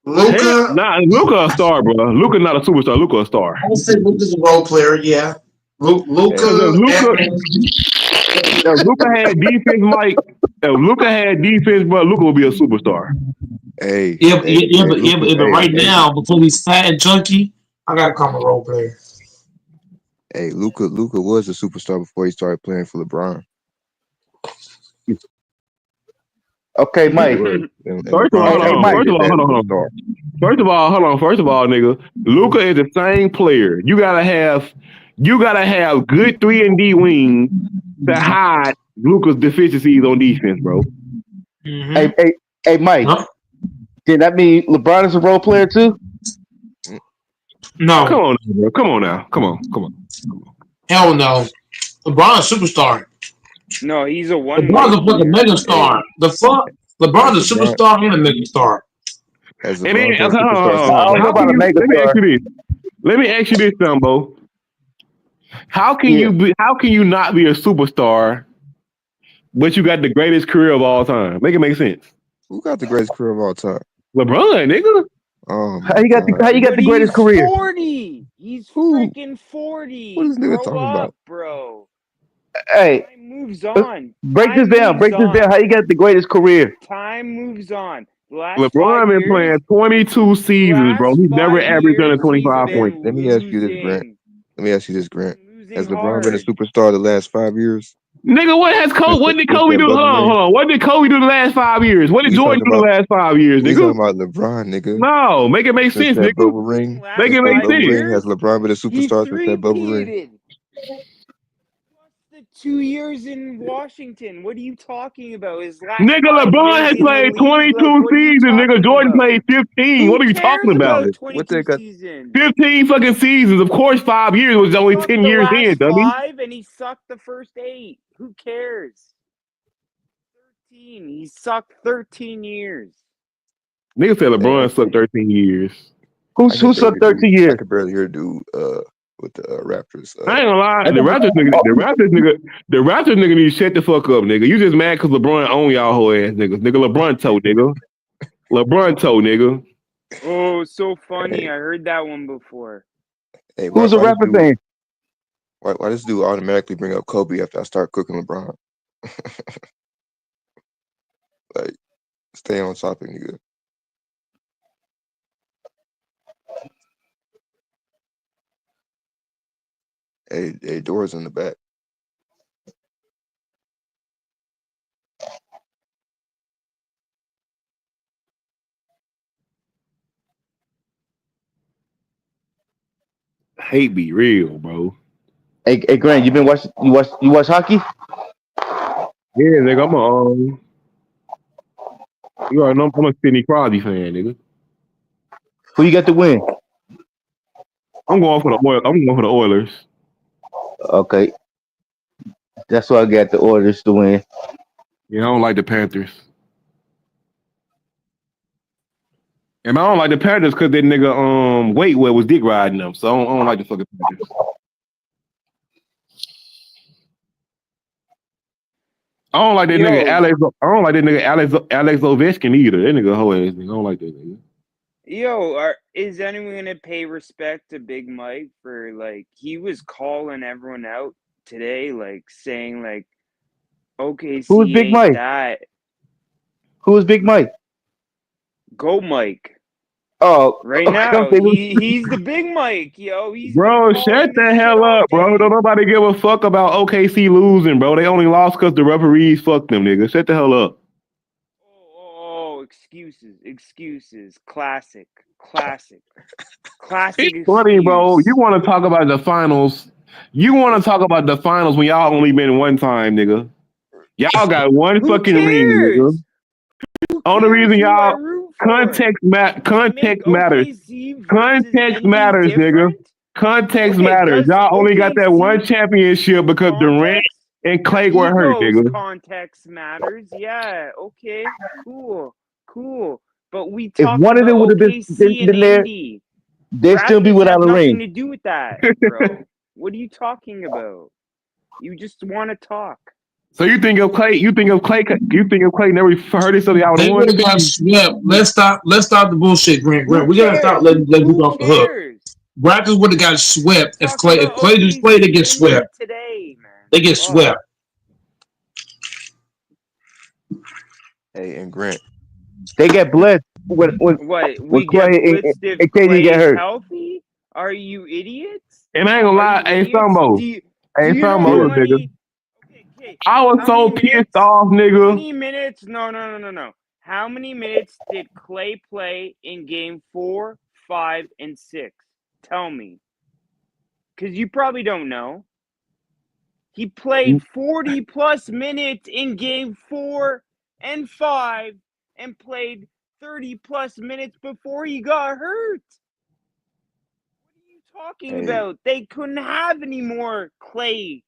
Speaker 15: Luka a star, bro. Luka not a superstar. Luka a star.
Speaker 4: I would say Luka's a role player, yeah. Luka
Speaker 15: had defense, Mike. If Luka had defense, bro, Luka would be a superstar.
Speaker 16: Hey.
Speaker 4: But right now, because he's fat and chunky, I gotta call him a role player.
Speaker 16: Hey, Luka was a superstar before he started playing for LeBron.
Speaker 8: Okay, Mike.
Speaker 15: First of all, nigga, Luka is the same player. You gotta have good 3-and-D wings to hide Luka's deficiencies on defense, bro.
Speaker 8: Mm-hmm. Hey, Mike. Huh? Did that mean LeBron is a role player too?
Speaker 4: No.
Speaker 15: Come on, bro. Come on.
Speaker 4: Hell no. LeBron's a superstar.
Speaker 19: No, he's a one.
Speaker 4: LeBron's a fucking mega star. The fuck? LeBron's a superstar and a mega star.
Speaker 16: As
Speaker 15: and then,
Speaker 8: I don't know about a mega star.
Speaker 15: Let me ask you this, Dumbo. How can you not be a superstar, but you got the greatest career of all time? Make it make sense.
Speaker 16: Who got the greatest career of all time?
Speaker 15: LeBron, nigga.
Speaker 8: How you got the greatest career?
Speaker 19: 40. He's freaking 40.
Speaker 16: What is this nigga talking about,
Speaker 19: bro?
Speaker 8: Hey,
Speaker 19: time moves on.
Speaker 8: Break this down. How you got the greatest career?
Speaker 19: Time moves on.
Speaker 15: LeBron been playing 22 seasons, bro. He's never averaged under 25 points.
Speaker 16: Let me ask you this, Grant. Has LeBron been a superstar the last 5 years?
Speaker 15: Nigga, what did Kobe do? Hold on. What did Kobe do the last 5 years? What did Jordan do the last 5 years, nigga?
Speaker 16: We talking about LeBron, nigga.
Speaker 15: No, make it make sense, nigga.
Speaker 16: Bubble ring.
Speaker 15: Make it make sense.
Speaker 16: Has LeBron been a superstar since that bubble ring?
Speaker 19: The 2 years in Washington. What are you talking about?
Speaker 15: Nigga, LeBron has played 22 seasons. Nigga, Jordan played 15. What are you talking about? 15 fucking seasons. Of course, 5 years was only 10 years in, dummy.
Speaker 19: 5 and he sucked the first 8. Who cares? 13. He sucked 13 years.
Speaker 15: Nigga said LeBron sucked 13 years.
Speaker 8: Who sucked 13 years?
Speaker 16: I could barely hear dude with the Raptors.
Speaker 15: I ain't gonna lie. The Raptors nigga need to shut the fuck up, nigga. You just mad because LeBron own y'all whole ass niggas. Nigga, LeBron toe, nigga. Nigga.
Speaker 19: Oh, so funny. Hey. I heard that one before.
Speaker 16: Hey,
Speaker 8: who's a Raptor fan?
Speaker 16: Why this dude automatically bring up Kobe after I start cooking LeBron? Like, stay on topic, nigga. Hey, doors in the back.
Speaker 15: Hate be real, bro.
Speaker 8: Hey, Grant, you watch hockey?
Speaker 15: Yeah, nigga, you already know I'm a Sidney Crosby fan, nigga.
Speaker 8: Who you got to win?
Speaker 15: I'm going for the Oilers.
Speaker 8: Okay, that's why I got the orders to win.
Speaker 15: Yeah, I don't like the Panthers. And I don't like the Panthers because that nigga Waitwell was dick riding them. So I don't like the fucking Panthers. I don't like that nigga Alex. I don't like that nigga Alex Ovechkin either. That nigga hoe ass nigga. I don't like that nigga.
Speaker 19: Is anyone gonna pay respect to Big Mike for like he was calling everyone out today, like saying like
Speaker 8: Who is
Speaker 19: OKC
Speaker 8: Big
Speaker 19: ain't
Speaker 8: Mike?
Speaker 19: that.
Speaker 8: Who is Big Mike?
Speaker 19: Go Mike.
Speaker 8: Oh,
Speaker 19: Right now, he's the Big Mike, yo. He's been
Speaker 15: Bro, shut
Speaker 19: calling
Speaker 15: the
Speaker 19: this shit
Speaker 15: hell
Speaker 19: all
Speaker 15: up, bro.
Speaker 19: day.
Speaker 15: Don't nobody give a fuck about OKC losing, bro. They only lost because the referees fucked them, nigga. Shut the hell up.
Speaker 19: Oh, excuses. Classic
Speaker 15: It's funny, bro. You
Speaker 19: excuse.
Speaker 15: want to talk about the finals. You want to talk about the finals when y'all only been one time, nigga. Y'all got one
Speaker 19: Who
Speaker 15: fucking ring, nigga.
Speaker 19: cares? Who
Speaker 15: Only
Speaker 19: cares
Speaker 15: reason
Speaker 19: who I
Speaker 15: y'all
Speaker 19: root for?
Speaker 15: context
Speaker 19: Make
Speaker 15: matters.
Speaker 19: OKC versus
Speaker 15: Context
Speaker 19: Indy
Speaker 15: matters, nigga.
Speaker 19: different?
Speaker 15: Context
Speaker 19: Okay,
Speaker 15: matters.
Speaker 19: does
Speaker 15: Y'all only got that one
Speaker 19: OKC
Speaker 15: championship because Durant
Speaker 19: context?
Speaker 15: and
Speaker 19: Your
Speaker 15: Clay were hurt,
Speaker 19: ego's
Speaker 15: nigga.
Speaker 19: context matters. Yeah, okay, cool. But we
Speaker 8: if
Speaker 19: talking
Speaker 8: one of
Speaker 19: about
Speaker 8: them would have
Speaker 19: OKC and
Speaker 8: been there,
Speaker 19: Indy.
Speaker 8: they'd still be
Speaker 19: Raptors have
Speaker 8: without a
Speaker 19: nothing
Speaker 8: ring.
Speaker 19: to do with that, bro. What are you talking about? You just want to talk.
Speaker 15: So you think of Clay never heard it so y'all would
Speaker 4: They
Speaker 15: have
Speaker 4: would
Speaker 15: won?
Speaker 4: have got swept. Let's stop the bullshit, Grant.
Speaker 19: Who
Speaker 4: We gotta stop
Speaker 19: cares?
Speaker 4: letting dudes
Speaker 19: Who
Speaker 4: off the hook.
Speaker 19: cares?
Speaker 4: Raptors would have got swept if
Speaker 19: Talking about
Speaker 4: Clay just played, they
Speaker 19: OKC
Speaker 4: get
Speaker 19: Indy
Speaker 4: swept.
Speaker 19: today, man.
Speaker 4: They get
Speaker 19: Fuck.
Speaker 4: swept.
Speaker 16: Hey, and Grant.
Speaker 8: They get blessed when
Speaker 19: What? We get
Speaker 8: Clay
Speaker 19: blitzed if
Speaker 8: and KD
Speaker 19: Clay
Speaker 8: get
Speaker 19: is
Speaker 8: hurt.
Speaker 19: healthy? Are you idiots?
Speaker 15: And I ain't gonna
Speaker 19: Are
Speaker 15: lie,
Speaker 19: you
Speaker 15: hey
Speaker 19: idiots?
Speaker 15: Sambo.
Speaker 19: Do
Speaker 15: Hey
Speaker 19: you know how
Speaker 15: Sambo, nigga.
Speaker 19: many? Okay.
Speaker 15: I was
Speaker 19: How
Speaker 15: so
Speaker 19: many
Speaker 15: pissed
Speaker 19: minutes?
Speaker 15: off,
Speaker 19: How
Speaker 15: nigga.
Speaker 19: many minutes? No. How many minutes did Clay play in game 4, 5, and 6? Tell me. Because you probably don't know. He played 40 plus minutes in game 4 and 5 and played 30 plus minutes before he got hurt. What are you talking about? They couldn't have any more Clay.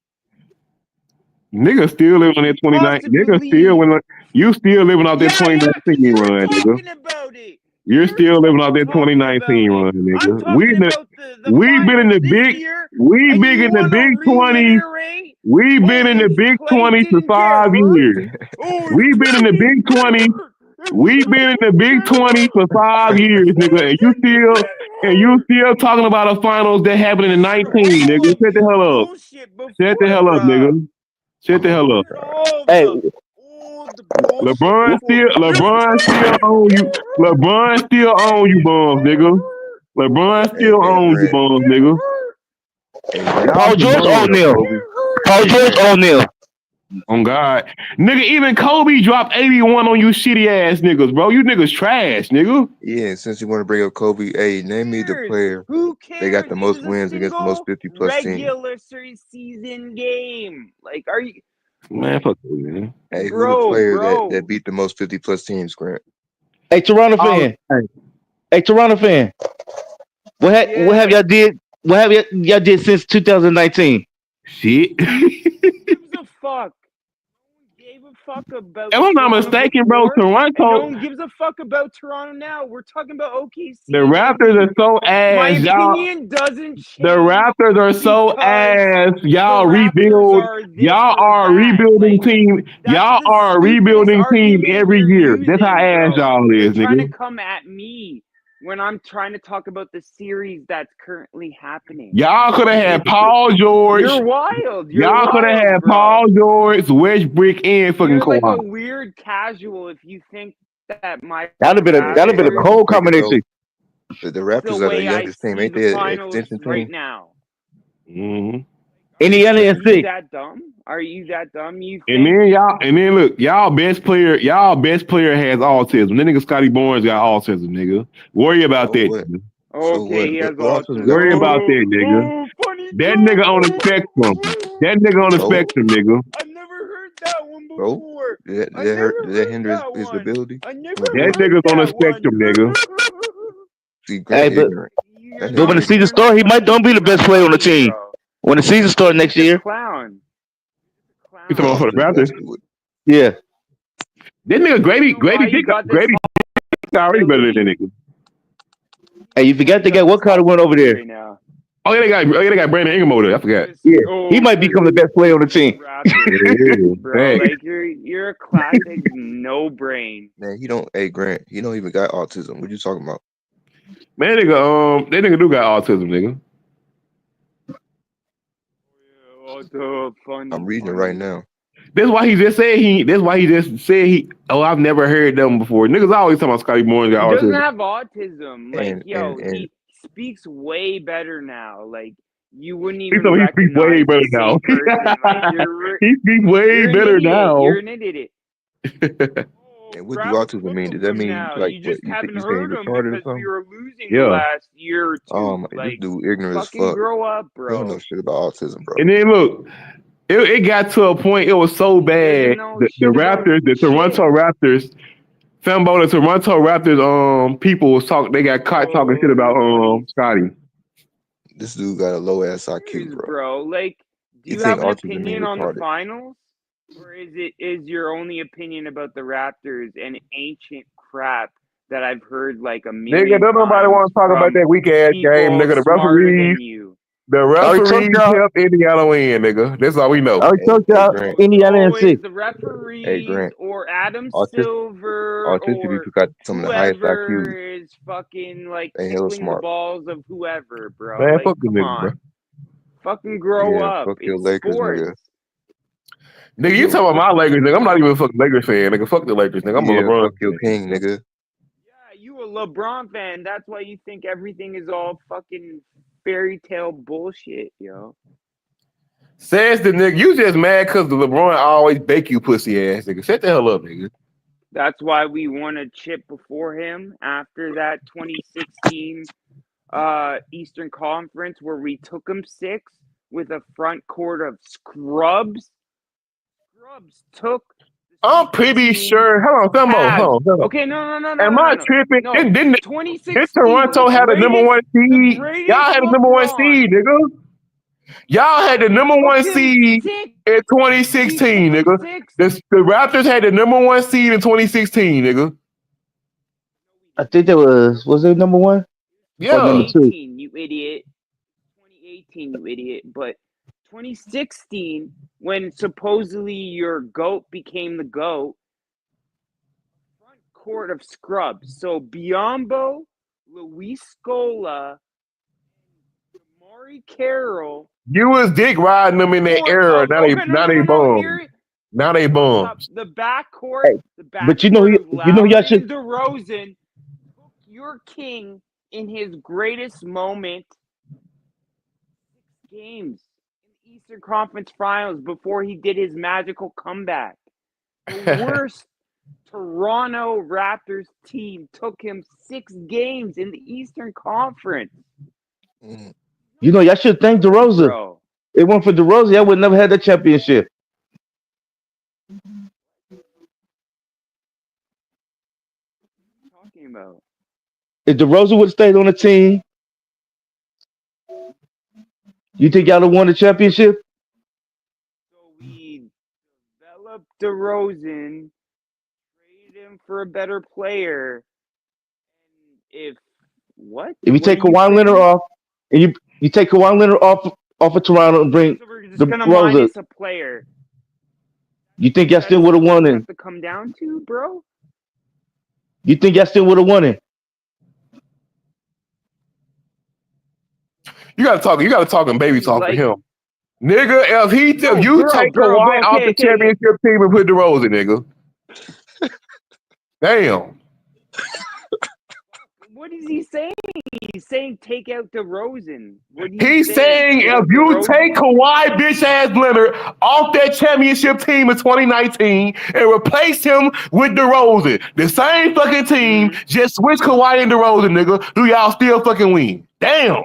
Speaker 15: Nigga still living on that 29. Nigga still when you still living off that
Speaker 19: Yeah, because
Speaker 15: 2019
Speaker 19: you're
Speaker 15: run, nigga.
Speaker 19: talking about it.
Speaker 15: You're still living off that
Speaker 19: Talking about
Speaker 15: 2019
Speaker 19: it.
Speaker 15: run,
Speaker 19: I'm
Speaker 15: nigga.
Speaker 19: talking about the
Speaker 15: We been in
Speaker 19: finals
Speaker 15: the
Speaker 19: this
Speaker 15: big
Speaker 19: year,
Speaker 15: we
Speaker 19: and
Speaker 15: big
Speaker 19: you
Speaker 15: in the
Speaker 19: want to
Speaker 15: big 20.
Speaker 19: reiterate.
Speaker 15: We been in the
Speaker 19: If
Speaker 15: big
Speaker 19: Clay
Speaker 15: 20 for
Speaker 19: didn't get
Speaker 15: 5
Speaker 19: hurt,
Speaker 15: years.
Speaker 19: if
Speaker 15: We been in
Speaker 19: Clay
Speaker 15: the
Speaker 19: didn't
Speaker 15: big
Speaker 19: get
Speaker 15: 20.
Speaker 19: hurt,
Speaker 15: We been in the big 20 for 5 years, nigga. And you still talking about a finals that happened in the 19, nigga.
Speaker 19: all of
Speaker 15: Shut the
Speaker 19: your
Speaker 15: hell up.
Speaker 19: bullshit
Speaker 15: Shut
Speaker 19: before,
Speaker 15: the hell up,
Speaker 19: bruh.
Speaker 15: nigga. Shut the hell up.
Speaker 19: All of
Speaker 8: Hey,
Speaker 19: the bullshit
Speaker 15: LeBron
Speaker 19: before.
Speaker 15: still own you. LeBron still own you bums, nigga. LeBron
Speaker 16: Hey,
Speaker 15: still
Speaker 16: hey,
Speaker 15: owns you
Speaker 16: Grant.
Speaker 15: bums, nigga.
Speaker 16: Hey, Grant.
Speaker 15: Y'all
Speaker 8: Paul
Speaker 15: some
Speaker 8: George
Speaker 15: bums,
Speaker 8: O'Neal.
Speaker 15: Kobe.
Speaker 8: Paul
Speaker 16: Hey,
Speaker 8: George
Speaker 16: Grant.
Speaker 8: O'Neal.
Speaker 15: On God. Nigga, even Kobe dropped 81 on you shitty ass niggas, bro. You niggas trash, nigga.
Speaker 16: Yeah, since you want to bring up Kobe, hey, name me the player
Speaker 19: Who
Speaker 16: they got
Speaker 19: cares?
Speaker 16: the
Speaker 19: It
Speaker 16: most
Speaker 19: was a
Speaker 16: wins against the most
Speaker 19: single
Speaker 16: 50 plus teams.
Speaker 19: regular season game. Like, are you,
Speaker 15: Man, fuck you, man.
Speaker 16: Hey, who the
Speaker 19: bro?
Speaker 16: player that beat the most 50 plus teams, Grant?
Speaker 8: Hey, Toronto
Speaker 15: All
Speaker 8: fan.
Speaker 15: right.
Speaker 8: Hey, Toronto fan. What have
Speaker 19: Yeah.
Speaker 8: y'all did? What have y'all did since 2019?
Speaker 15: Shit.
Speaker 19: Gives a fuck. Gave a fuck about
Speaker 15: If I'm not
Speaker 19: Toronto
Speaker 15: mistaken, bro,
Speaker 19: before, and no
Speaker 15: Toronto,
Speaker 19: one gives a fuck about Toronto now. We're talking about
Speaker 15: the
Speaker 19: OKC and
Speaker 15: Raptors
Speaker 19: Indy.
Speaker 15: are so
Speaker 19: My
Speaker 15: ass, y'all.
Speaker 19: opinion doesn't
Speaker 15: The
Speaker 19: change
Speaker 15: Raptors are so
Speaker 19: because
Speaker 15: ass.
Speaker 19: the
Speaker 15: Y'all
Speaker 19: Raptors
Speaker 15: rebuild.
Speaker 19: are this
Speaker 15: Y'all
Speaker 19: or
Speaker 15: are a
Speaker 19: that.
Speaker 15: rebuilding
Speaker 19: Like,
Speaker 15: team.
Speaker 19: that's
Speaker 15: Y'all
Speaker 19: the
Speaker 15: are a
Speaker 19: stupidest
Speaker 15: rebuilding team
Speaker 19: argument
Speaker 15: every
Speaker 19: you're
Speaker 15: year. That's how
Speaker 19: using,
Speaker 15: ass
Speaker 19: bro.
Speaker 15: y'all
Speaker 19: You're
Speaker 15: is,
Speaker 19: trying to
Speaker 15: nigga.
Speaker 19: come at me when I'm trying to talk about the series that's currently happening.
Speaker 15: Y'all could have had Paul George.
Speaker 19: You're wild.
Speaker 15: Y'all could have had
Speaker 19: bro.
Speaker 15: Paul George, Westbrook, and fucking
Speaker 19: You're like a
Speaker 15: Kawhi.
Speaker 19: weird casual if you think that my
Speaker 8: That'd have been a
Speaker 19: Raptors
Speaker 8: cold
Speaker 16: Quick
Speaker 8: combination.
Speaker 16: though, the
Speaker 19: the
Speaker 16: Raptors are the
Speaker 19: way I
Speaker 16: youngest team.
Speaker 19: see
Speaker 16: Ain't
Speaker 19: the
Speaker 16: they an
Speaker 19: finals
Speaker 16: extension
Speaker 19: right
Speaker 16: team?
Speaker 19: now.
Speaker 15: Mm-hmm.
Speaker 8: Indiana
Speaker 19: Are
Speaker 8: and
Speaker 19: you
Speaker 8: 6.
Speaker 19: that dumb? Are you that dumb? You
Speaker 15: And
Speaker 19: think
Speaker 15: then look, y'all best player has autism. That nigga Scotty Barnes got autism, nigga. Worry about
Speaker 16: Oh
Speaker 15: that.
Speaker 16: what?
Speaker 15: Nigga.
Speaker 16: So
Speaker 19: Okay,
Speaker 16: what?
Speaker 19: he has
Speaker 16: What autism got to
Speaker 15: Worry
Speaker 16: do with
Speaker 15: about
Speaker 16: it?
Speaker 15: that, nigga.
Speaker 19: Funny
Speaker 15: That
Speaker 19: joke.
Speaker 15: nigga on the spectrum. That nigga on the
Speaker 16: So
Speaker 15: spectrum, nigga.
Speaker 19: I've never heard that one
Speaker 16: so
Speaker 19: before.
Speaker 16: did
Speaker 19: I
Speaker 16: that
Speaker 19: never
Speaker 16: hurt? Did that
Speaker 19: heard
Speaker 16: hinder
Speaker 19: that
Speaker 16: his
Speaker 19: one.
Speaker 16: ability?
Speaker 19: I never
Speaker 16: I'm
Speaker 15: That
Speaker 19: heard
Speaker 15: nigga's on the
Speaker 19: that one.
Speaker 15: spectrum, nigga.
Speaker 16: See,
Speaker 8: Hey,
Speaker 16: Grant
Speaker 8: but
Speaker 16: ignorant.
Speaker 19: You're
Speaker 16: That
Speaker 8: but
Speaker 16: nigga
Speaker 8: when the
Speaker 19: not.
Speaker 8: season
Speaker 16: ignorant.
Speaker 19: You're not
Speaker 8: starts, he might
Speaker 19: funny.
Speaker 8: don't be the
Speaker 19: You're not
Speaker 8: best player on the
Speaker 19: funny,
Speaker 8: team.
Speaker 19: bro.
Speaker 8: When the season starts
Speaker 19: You're
Speaker 8: next
Speaker 19: just a
Speaker 8: year,
Speaker 19: clown.
Speaker 15: You talking
Speaker 16: What
Speaker 15: about
Speaker 19: Clown.
Speaker 15: for the
Speaker 16: autism got
Speaker 15: Raptors?
Speaker 16: to do with it?
Speaker 8: yeah.
Speaker 15: That nigga
Speaker 19: I don't
Speaker 15: Grady,
Speaker 19: know why you got this
Speaker 15: Grady already better than that
Speaker 19: hostility.
Speaker 15: nigga.
Speaker 8: Hey, you
Speaker 19: Why
Speaker 8: forgot
Speaker 19: you
Speaker 8: they
Speaker 19: got
Speaker 8: got
Speaker 19: this
Speaker 8: what Carter went over
Speaker 19: hostility
Speaker 8: there?
Speaker 19: right now?
Speaker 15: Oh yeah, they got Brandon Ingram over there. I forgot.
Speaker 8: Yeah, he
Speaker 19: Oh,
Speaker 8: might become the best player on the team.
Speaker 19: Raptors,
Speaker 15: Yeah,
Speaker 19: bro.
Speaker 15: thanks.
Speaker 19: Like you're a classic no brain.
Speaker 16: Man, he don't. Hey, Grant, he don't even got autism. What you talking about?
Speaker 15: Man, that nigga do got autism, nigga.
Speaker 19: Oh, the
Speaker 16: I'm
Speaker 19: funny,
Speaker 16: reading it right
Speaker 19: funny.
Speaker 16: now.
Speaker 15: That's why he just said he. That's why he just said he. Oh, I've never heard them before. Niggas always talking about Scotty Barnes
Speaker 19: He
Speaker 15: got
Speaker 19: doesn't
Speaker 15: autism.
Speaker 19: have autism. Like,
Speaker 16: And
Speaker 19: yo, he speaks way better now. Like, you wouldn't
Speaker 15: He
Speaker 19: even
Speaker 15: told me he speaks way
Speaker 19: recognize the
Speaker 15: better now.
Speaker 19: same person. Like,
Speaker 15: He speaks way
Speaker 19: you're an
Speaker 15: better
Speaker 19: idiot.
Speaker 15: now.
Speaker 19: You're an idiot. Oh,
Speaker 16: what do
Speaker 19: grab a
Speaker 16: autism
Speaker 19: book
Speaker 16: mean? Does
Speaker 19: of
Speaker 16: that
Speaker 19: him
Speaker 16: mean
Speaker 19: now.
Speaker 16: like
Speaker 19: You
Speaker 16: what?
Speaker 19: just haven't
Speaker 16: You saying
Speaker 19: heard
Speaker 16: he
Speaker 19: him
Speaker 16: retarded or
Speaker 19: because we
Speaker 16: something?
Speaker 19: were losing the
Speaker 15: Yeah.
Speaker 19: last year or two.
Speaker 16: This
Speaker 19: Like,
Speaker 16: dude ignorant as
Speaker 19: fucking
Speaker 16: fuck.
Speaker 19: grow up,
Speaker 16: He don't know
Speaker 19: bro.
Speaker 16: shit about autism, bro.
Speaker 15: And then look, it got to a point. It was so
Speaker 19: He doesn't
Speaker 15: bad.
Speaker 19: know
Speaker 15: The
Speaker 19: shit about
Speaker 15: Raptors, the Toronto
Speaker 19: shit.
Speaker 15: Raptors, Fembo, the Toronto Raptors, people was talking. They got caught talking shit about
Speaker 19: Funny.
Speaker 15: Scotty.
Speaker 16: This dude got a low ass IQ,
Speaker 19: Serious,
Speaker 16: bro.
Speaker 19: bro. Like, do
Speaker 16: He
Speaker 19: you
Speaker 16: think
Speaker 19: have an
Speaker 16: autism mean
Speaker 19: opinion on the
Speaker 16: retarded.
Speaker 19: finals? Or is your only opinion about the Raptors an ancient crap that I've heard like a
Speaker 15: Nigga,
Speaker 19: million
Speaker 15: don't nobody
Speaker 19: times
Speaker 15: want to talk about
Speaker 19: from
Speaker 15: that weak ass game,
Speaker 19: people
Speaker 15: nigga.
Speaker 19: smarter than you?
Speaker 15: The
Speaker 8: I already told
Speaker 15: referees
Speaker 8: y'all.
Speaker 15: helped Indiana win, nigga. That's all we
Speaker 8: I
Speaker 15: know.
Speaker 8: already told
Speaker 16: Hey,
Speaker 8: y'all.
Speaker 16: Grant.
Speaker 19: It's
Speaker 8: Indiana and
Speaker 19: always
Speaker 8: six.
Speaker 19: the
Speaker 16: Hey,
Speaker 19: referees
Speaker 16: Grant.
Speaker 19: or Adam
Speaker 16: Autistic
Speaker 19: Silver or
Speaker 16: people got some of the highest
Speaker 19: whoever
Speaker 16: IQs.
Speaker 19: is fucking like
Speaker 16: They hella
Speaker 19: tickling the
Speaker 16: smart.
Speaker 19: balls of whoever, bro.
Speaker 15: Man,
Speaker 19: Like,
Speaker 15: fuck the
Speaker 19: come
Speaker 15: nigga, bro.
Speaker 19: on. Fucking grow
Speaker 16: Yeah,
Speaker 19: up.
Speaker 16: fuck your
Speaker 19: It's
Speaker 16: Lakers,
Speaker 19: sports.
Speaker 16: nigga.
Speaker 15: Nigga, you talking about my Lakers, nigga. I'm not even a fucking Lakers fan, nigga. Fuck the Lakers, nigga. I'm a
Speaker 16: Yeah,
Speaker 15: LeBron
Speaker 16: fuck your
Speaker 15: fan.
Speaker 16: king, nigga.
Speaker 19: Yeah, you a LeBron fan. That's why you think everything is all fucking fairy tale bullshit, yo.
Speaker 15: Says the nigga, you just mad because the LeBron always bake you pussy ass, nigga. Shut the hell up, nigga.
Speaker 19: That's why we won a chip before him after that 2016 Eastern Conference where we took him 6 with a front court of scrubs. Scrubs took
Speaker 15: I'm pretty sure. Hold on,
Speaker 19: Cavs.
Speaker 15: hold on.
Speaker 19: Okay, no.
Speaker 15: Am I tripping?
Speaker 19: No,
Speaker 15: Didn't
Speaker 19: 2016.
Speaker 15: Toronto have the number one seed? Y'all had the number one seed, nigga. Y'all had the number one seed in 2016, nigga. The Raptors had the number one seed in 2016, nigga.
Speaker 8: I think that was it number one?
Speaker 15: Yeah.
Speaker 8: Or number 2?
Speaker 19: 2018, you idiot. 2018, you idiot. But 2016, when supposedly your GOAT became the GOAT, front court of scrubs. So Biombo, Luis Scola, Amari Carroll.
Speaker 15: You was dick riding them in that era. Now they bums. Now they bums.
Speaker 19: The backcourt,
Speaker 8: Hey, but you know y'all should.
Speaker 19: DeRozan took your king in his greatest moment. 6 games in the Eastern Conference Finals before he did his magical comeback. The worst Toronto Raptors team took him 6 games in the Eastern Conference.
Speaker 8: You know y'all should thank DeRozan.
Speaker 19: Bro.
Speaker 8: It went for DeRozan, I would never had that championship.
Speaker 19: Talking about.
Speaker 8: If DeRozan would have stayed on the team, you think y'all would have won the championship?
Speaker 19: So we developed DeRozan, traded him for a better player. And if
Speaker 8: you take Kawhi Leonard off, and you take Kawhi Leonard off of Toronto and bring
Speaker 19: So we're just gonna
Speaker 8: DeRozan,
Speaker 19: minus a player.
Speaker 8: you think y'all still would have won it?
Speaker 19: Have to come down to, bro.
Speaker 8: You think y'all still would have won it?
Speaker 15: You gotta talk and baby talk for him. Nigga, if you take Kawhi off the championship team and put DeRozan, nigga. Damn.
Speaker 19: What is he saying? he's saying take out DeRozan. What do you
Speaker 15: He's saying
Speaker 19: Take
Speaker 15: if
Speaker 19: out
Speaker 15: you
Speaker 19: DeRozan?
Speaker 15: take Kawhi bitch ass Leonard off that championship team in 2019 and replace him with DeRozan, the same fucking team, just switch Kawhi and DeRozan, nigga, do y'all still fucking win? Damn.
Speaker 19: No.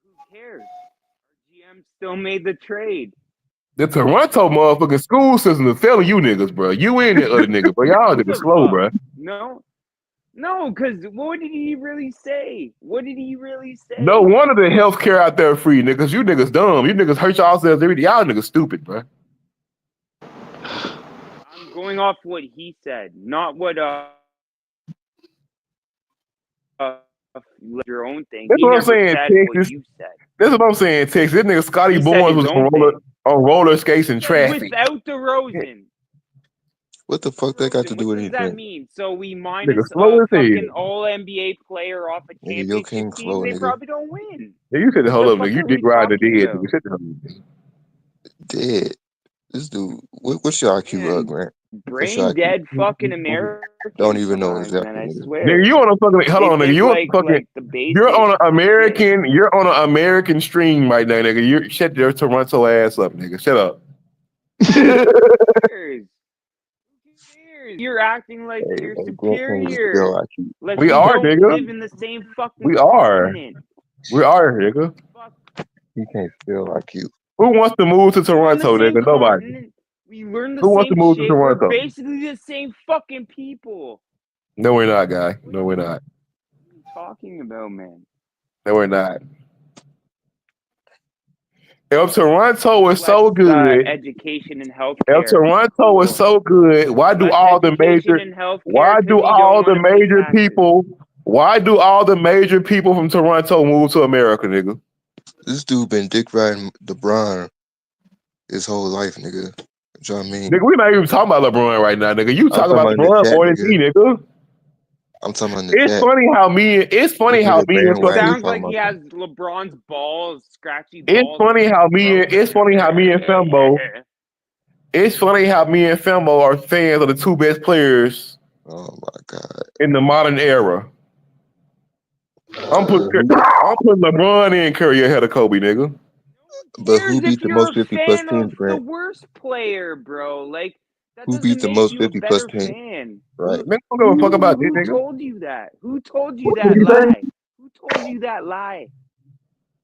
Speaker 19: Who cares? Our GM still made the trade.
Speaker 15: The Toronto motherfucking school system is failing you niggas, bro. You and the other nigga, bro. Y'all niggas slow, bro.
Speaker 19: No, because what did he really say?
Speaker 15: No wonder the healthcare out there free, niggas. You niggas dumb. You niggas hurt yourselves every day. Y'all niggas stupid, bro.
Speaker 19: I'm going off what he said, not what your own thing.
Speaker 15: That's
Speaker 19: He
Speaker 15: what I'm
Speaker 19: never
Speaker 15: saying,
Speaker 19: said
Speaker 15: Texas.
Speaker 19: what you said.
Speaker 15: That's what I'm saying, Texas. This nigga Scotty
Speaker 19: He said
Speaker 15: Barnes
Speaker 19: his
Speaker 15: was
Speaker 19: own
Speaker 15: on roller skates in traffic.
Speaker 19: Without DeRozan.
Speaker 16: What the fuck that got to do with
Speaker 19: What does that
Speaker 16: anything?
Speaker 19: mean? So we
Speaker 15: Nigga
Speaker 19: minus
Speaker 15: slow
Speaker 19: a
Speaker 15: as hell.
Speaker 19: fucking all NBA player off a
Speaker 16: Nigga, your
Speaker 19: championship
Speaker 16: king
Speaker 19: team?
Speaker 16: slow,
Speaker 19: They
Speaker 16: nigga.
Speaker 19: probably don't win.
Speaker 15: Yeah, you said, hold up,
Speaker 19: fuck
Speaker 15: nigga. You
Speaker 19: are
Speaker 15: dick
Speaker 19: we
Speaker 15: riding the
Speaker 19: talking
Speaker 15: dead,
Speaker 19: about?
Speaker 15: nigga. Shut the hell up.
Speaker 16: Dead. This dude, what's your IQ,
Speaker 19: Man,
Speaker 16: Grant?
Speaker 19: brain dead fucking American.
Speaker 16: Don't even know
Speaker 19: sometimes,
Speaker 16: exactly.
Speaker 19: man. I
Speaker 16: Nigga.
Speaker 19: swear.
Speaker 15: Nigga, you on a fucking hold on,
Speaker 19: They
Speaker 15: nigga.
Speaker 19: think
Speaker 15: You on
Speaker 19: like
Speaker 15: fucking
Speaker 19: the basic
Speaker 15: you're on an
Speaker 19: shit.
Speaker 15: American. You're on an American stream right now, nigga. You shut your Toronto ass up, nigga. Shut up.
Speaker 19: You're acting like you're superior. Like
Speaker 15: We are,
Speaker 19: don't
Speaker 15: nigga.
Speaker 19: live in the same fucking
Speaker 15: We are.
Speaker 19: continent.
Speaker 15: We are, nigga.
Speaker 16: He can't spell IQ.
Speaker 15: Who wants to move to
Speaker 19: We're in the
Speaker 15: Toronto,
Speaker 19: same
Speaker 15: nigga? Nobody.
Speaker 19: continent. We learn the
Speaker 15: Who wants to
Speaker 19: same
Speaker 15: move to
Speaker 19: shit. We're
Speaker 15: Toronto?
Speaker 19: basically the same fucking people.
Speaker 15: No, we're not, guy. No, we're not.
Speaker 19: What are you talking about, man?
Speaker 15: No, we're not. If Toronto is so good,
Speaker 19: Education and
Speaker 15: if
Speaker 19: healthcare.
Speaker 15: Toronto is so good, why do
Speaker 19: Less
Speaker 15: all the
Speaker 19: education
Speaker 15: major
Speaker 19: and healthcare
Speaker 15: why
Speaker 19: 'cause
Speaker 15: do
Speaker 19: you don't
Speaker 15: all the
Speaker 19: wanna pay
Speaker 15: major
Speaker 19: taxes.
Speaker 15: people why do all the major people from Toronto move to America, nigga?
Speaker 16: This dude been dick riding LeBron his whole life, nigga. You know what I mean?
Speaker 15: Nigga, we're not even talking about LeBron right now, nigga. You
Speaker 16: I'm
Speaker 15: talking about
Speaker 16: in the
Speaker 15: LeBron
Speaker 16: chat,
Speaker 15: more than me, nigga.
Speaker 16: I'm talking about in the
Speaker 15: It's
Speaker 16: chat.
Speaker 15: funny how me and
Speaker 16: This nigga
Speaker 19: It
Speaker 16: bandwagon
Speaker 19: sounds
Speaker 16: talking
Speaker 19: like he
Speaker 16: about
Speaker 19: has LeBron's balls, scratchy balls.
Speaker 15: it's funny how me and Fembo it's funny how me and Fembo are fans of the two best players in the modern era. I'm putting LeBron and Curry ahead of Kobe, nigga.
Speaker 16: But who beat the most 50 plus teams,
Speaker 19: The
Speaker 16: Grant?
Speaker 19: worst player, bro. Like that
Speaker 16: Who
Speaker 19: doesn't
Speaker 16: beat the
Speaker 19: make
Speaker 16: most
Speaker 19: you a
Speaker 16: 50 plus
Speaker 19: better
Speaker 16: teams?
Speaker 19: fan.
Speaker 16: Right.
Speaker 15: Man, I don't give a fuck about this,
Speaker 19: Who
Speaker 15: nigga.
Speaker 19: told you that? Who told you
Speaker 15: What
Speaker 19: that
Speaker 15: did you say?
Speaker 19: lie? Who told you that lie?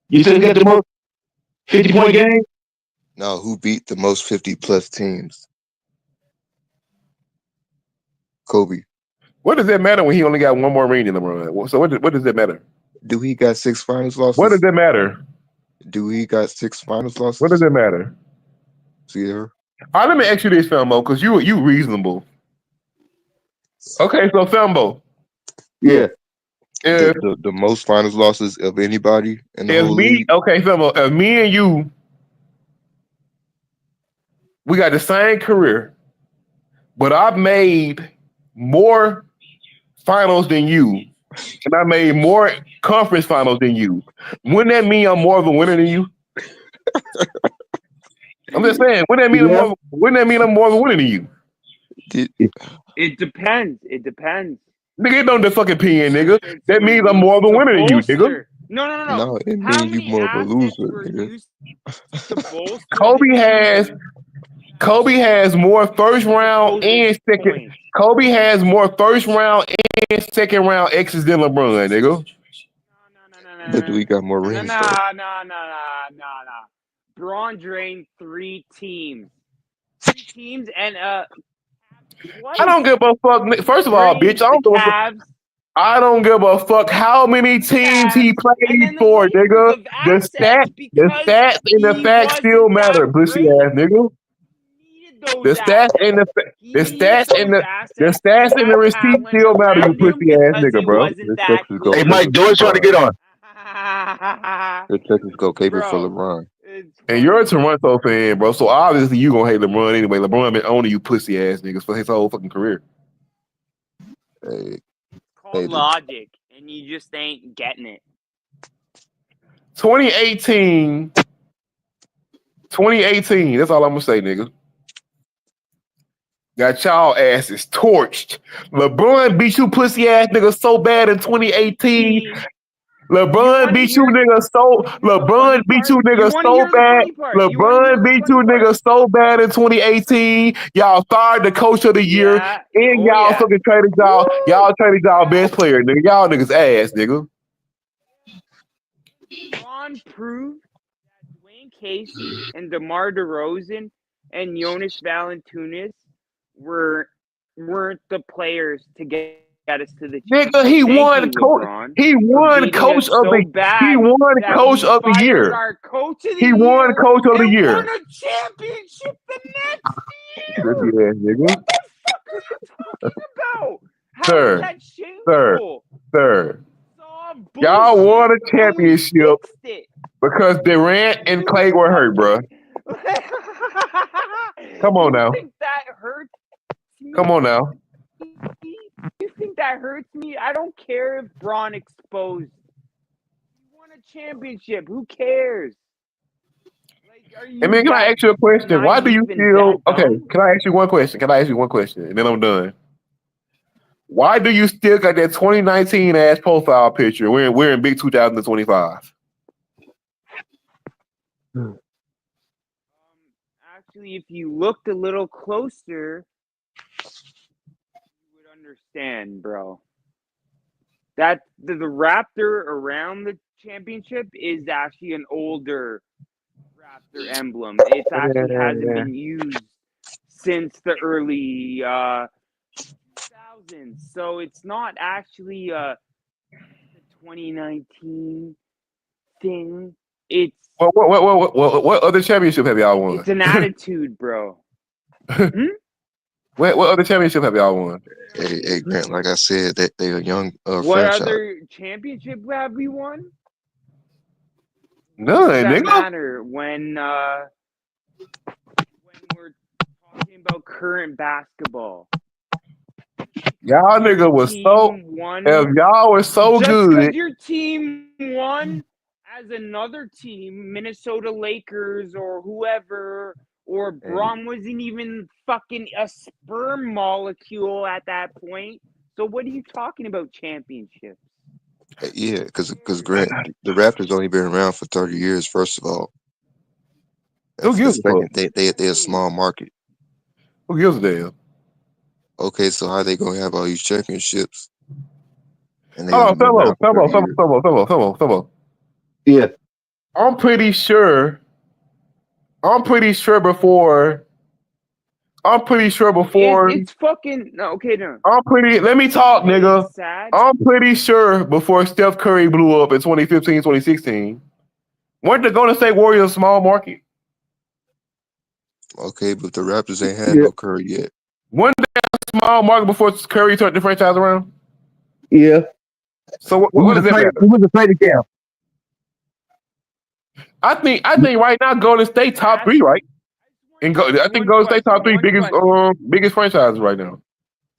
Speaker 8: You said got the most 50-point game?
Speaker 16: No, who beat the most 50 plus teams? Kobe.
Speaker 15: What does that matter when he only got one more ring in LeBron? So what does that matter?
Speaker 16: Do he got 6 finals losses?
Speaker 15: What does that matter?
Speaker 16: Do he got 6 finals losses?
Speaker 15: What does that matter?
Speaker 16: See there?
Speaker 15: All right, let me ask you this, Felmo, because you reasonable. Okay, so Felmo.
Speaker 16: Yeah. The most finals losses of anybody in the whole league.
Speaker 15: Okay, Felmo, if me and you, we got the same career, but I've made more finals than you, and I made more conference finals than you. Wouldn't that mean I'm more of a winner than you? I'm just saying. Wouldn't that mean I'm more of a winner than you?
Speaker 19: It depends. It depends.
Speaker 15: Nigga, it don't the fucking opinion, nigga. That means I'm more of a winner than you, nigga.
Speaker 19: No.
Speaker 16: No, it
Speaker 19: How
Speaker 16: means you
Speaker 19: many
Speaker 16: more of a
Speaker 19: assets
Speaker 16: loser,
Speaker 19: were
Speaker 16: nigga.
Speaker 19: used to bolster
Speaker 15: Kobe has more first round and second. Kobe has more first round and second round X's than LeBron, nigga.
Speaker 16: But do we got more rings?
Speaker 19: Nah. Braun drained 3 teams. 3 teams and
Speaker 15: I don't give a fuck. First of all, bitch, I don't give a fuck how many teams he played for, nigga. The stats and the facts still matter, pussy ass nigga. The stats and the receipts still matter, you pussy ass nigga, bro.
Speaker 8: Hey, Mike, George trying to get on.
Speaker 16: The Texas go caper for LeBron.
Speaker 15: And you're a Toronto fan, bro. So obviously you gonna hate LeBron anyway. LeBron been owning you pussy ass niggas for his whole fucking career.
Speaker 16: Hey,
Speaker 19: called logic, and you just ain't getting it.
Speaker 15: 2018. That's all I'm gonna say, nigga. Got y'all asses torched. LeBron beat you pussy ass niggas so bad in 2018. LeBron beat you niggas so. LeBron beat you niggas so bad. LeBron beat you niggas so bad in 2018. Y'all fired the coach of the year, and y'all fucking traded y'all. Y'all traded y'all best player, nigga. Y'all niggas ass, nigga.
Speaker 19: LeBron proved that Dwayne Casey and DeMar DeRozan and Jonas Valanciunas weren't the players to get us to the
Speaker 15: Nigga, he won coach. He won coach of the. He won coach of the year.
Speaker 19: Our coach of the
Speaker 15: he
Speaker 19: year
Speaker 15: won coach of the year.
Speaker 19: won a championship the next year.
Speaker 15: Yes, nigga.
Speaker 19: What the fuck are you talking about? How
Speaker 15: Sir,
Speaker 19: is that shameful?
Speaker 15: Sir. Y'all won a championship because Durant and Clay were hurt, bro. Come on now.
Speaker 19: You think that hurts me?
Speaker 15: Come on now.
Speaker 19: You think that hurts me? I don't care if Braun exposed. He won a championship. Who cares?
Speaker 15: I mean, can I ask you a question? Why do you feel okay? Can I ask you one question? And then I'm done. Why do you still got that 2019 ass profile picture? We're in big 2025.
Speaker 19: Actually, if you looked a little closer, you would understand, bro. That the Raptor around the championship is actually an older Raptor emblem. It actually hasn't been used since the early 2000s, so it's not actually a 2019 thing. It's
Speaker 15: what other championship have y'all won?
Speaker 19: It's an attitude, bro.
Speaker 15: What other championship have y'all won?
Speaker 16: Hey, Grant, like I said, they're a young
Speaker 19: what
Speaker 16: franchise.
Speaker 19: other championship have we won?
Speaker 15: None,
Speaker 19: Does that
Speaker 15: nigga.
Speaker 19: matter when we're talking about current basketball?
Speaker 15: Y'all nigga was so. If y'all were so
Speaker 19: just
Speaker 15: good,
Speaker 19: because your team won as another team, Minnesota Lakers or whoever, or Braun wasn't even fucking a sperm molecule at that point. So what are you talking about championships?
Speaker 16: Yeah, because Grant, the Raptors only been around for 30 years. First of all,
Speaker 15: who gives a fuck?
Speaker 16: They're a small market.
Speaker 15: Who gives a damn?
Speaker 16: Okay, so how they gonna have all these championships? And they
Speaker 15: Come on.
Speaker 8: Yeah.
Speaker 15: I'm pretty sure before.
Speaker 19: It's fucking no. Okay, no.
Speaker 15: Let me talk, nigga.
Speaker 19: Sad.
Speaker 15: I'm pretty sure before Steph Curry blew up in 2015, 2016, weren't the Golden State Warriors a small market?
Speaker 16: Okay, but the Raptors ain't had no Curry yet.
Speaker 15: Wasn't they a small market before Curry turned the franchise around?
Speaker 8: Yeah.
Speaker 15: So what does that matter?
Speaker 8: Who was the trade account?
Speaker 15: I think right now Golden State top 3, right? I think Golden State top 3 biggest franchises right now.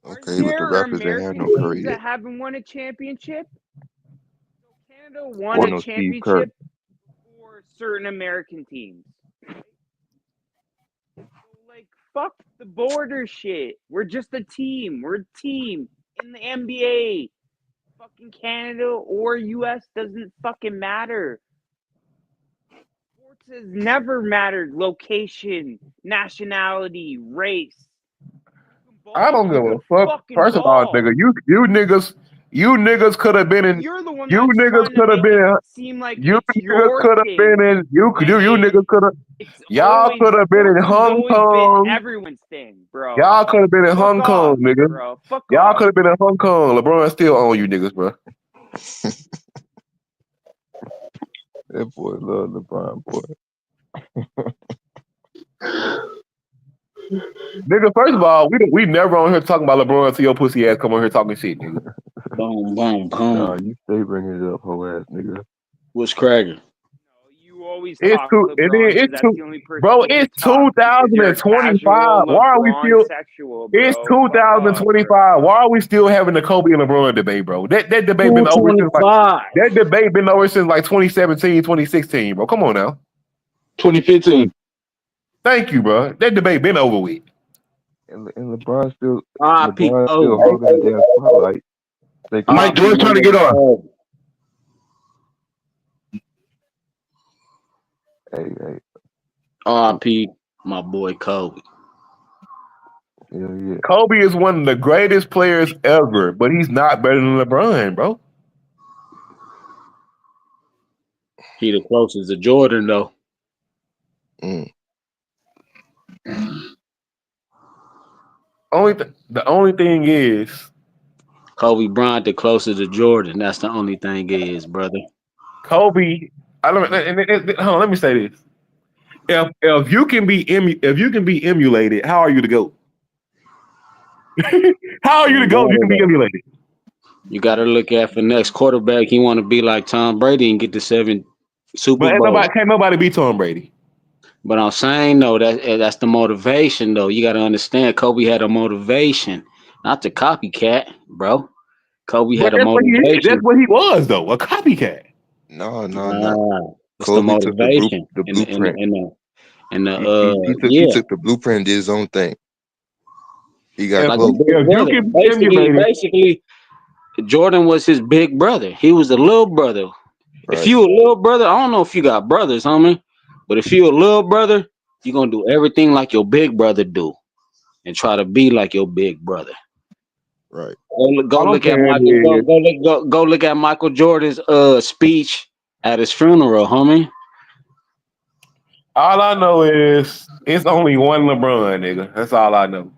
Speaker 16: Okay, but the Raptors ain't had no Curry yet.
Speaker 19: That haven't won a championship. So Canada won a championship for certain American teams. So, like, fuck the border shit. We're just a team. We're a team in the NBA. Fucking Canada or US doesn't fucking matter. Sports has never mattered. Location, nationality, race.
Speaker 15: I don't give a fuck. First of all, nigga, you niggas could have been in.
Speaker 19: You're the one
Speaker 15: you
Speaker 19: that's
Speaker 15: niggas could have been.
Speaker 19: Seem like
Speaker 15: you
Speaker 19: it's
Speaker 15: niggas could have been in. You niggas could have. Y'all could have been in Hong Kong.
Speaker 19: Everyone's thing, bro.
Speaker 15: Y'all could have been in Hong Kong, nigga.
Speaker 19: Bro. Fuck
Speaker 15: y'all
Speaker 19: off.
Speaker 15: could have been in Hong Kong. LeBron still on you niggas, bro.
Speaker 16: That boy love LeBron, boy.
Speaker 15: Nigga, first of all, we never on here talking about LeBron until your pussy ass come on here talking shit, nigga.
Speaker 20: Boom.
Speaker 16: Nah, you stay bringing it up, hoe ass nigga.
Speaker 20: What's cracking?
Speaker 19: You always
Speaker 15: It's
Speaker 19: talk
Speaker 15: two,
Speaker 19: LeBron,
Speaker 15: it's
Speaker 19: that's
Speaker 15: two,
Speaker 19: the only person
Speaker 15: bro.
Speaker 19: you
Speaker 15: It's
Speaker 19: talk because you're a
Speaker 15: 2025.
Speaker 19: casual
Speaker 15: Why are we
Speaker 19: LeBron
Speaker 15: still?
Speaker 19: sexual, bro.
Speaker 15: It's 2025. Why are we still having the Kobe and LeBron debate, bro? That debate been over since that debate been over since like 2017, 2016, bro. Come on now.
Speaker 20: 2015.
Speaker 15: Thank you, bro. That debate been over with.
Speaker 16: And LeBron still
Speaker 20: R.I.P. Kobe.
Speaker 16: hogging the damn spotlight. They
Speaker 8: Mike
Speaker 16: can't.
Speaker 20: R.I.P.
Speaker 8: George
Speaker 20: my
Speaker 8: trying to
Speaker 20: nigga
Speaker 8: get on.
Speaker 20: Kobe.
Speaker 16: Hey,
Speaker 20: R.I.P. my boy Kobe.
Speaker 16: yeah.
Speaker 15: Kobe is one of the greatest players ever, but he's not better than LeBron, bro.
Speaker 20: He the closest to Jordan though.
Speaker 16: Mm.
Speaker 15: The only thing is
Speaker 20: Kobe Bryant the closest to Jordan. That's the only thing is, brother.
Speaker 15: Kobe. I don't. Hold on, let me say this: if you can be emulated, how are you to go? How are you to go if you can be emulated?
Speaker 20: You got to look at for next quarterback. He want to be like Tom Brady and get the 7 Super
Speaker 15: But
Speaker 20: Bowls.
Speaker 15: can't nobody beat Tom Brady.
Speaker 20: But I'm saying though that's the motivation though. You got to understand Kobe had a motivation, not the copycat, bro. Kobe
Speaker 15: But
Speaker 20: had a motivation.
Speaker 15: that's what he was though, a copycat.
Speaker 16: No.
Speaker 20: It's the
Speaker 16: Kobe took
Speaker 20: motivation
Speaker 16: the
Speaker 20: and
Speaker 16: blueprint.
Speaker 20: yeah,
Speaker 16: He took the blueprint and did his own thing. He got
Speaker 20: like a
Speaker 16: close.
Speaker 20: big brother. Basically, Jordan was his big brother. He was the little brother.
Speaker 16: Right.
Speaker 20: If you a little brother, I don't know if you got brothers, homie, but if you a little brother, you gonna do everything like your big brother do, and try to be like your big brother.
Speaker 16: Right.
Speaker 20: Go look at Michael. Go look at Michael Jordan's speech at his funeral, homie.
Speaker 15: All I know is it's only one LeBron, nigga. That's all I know.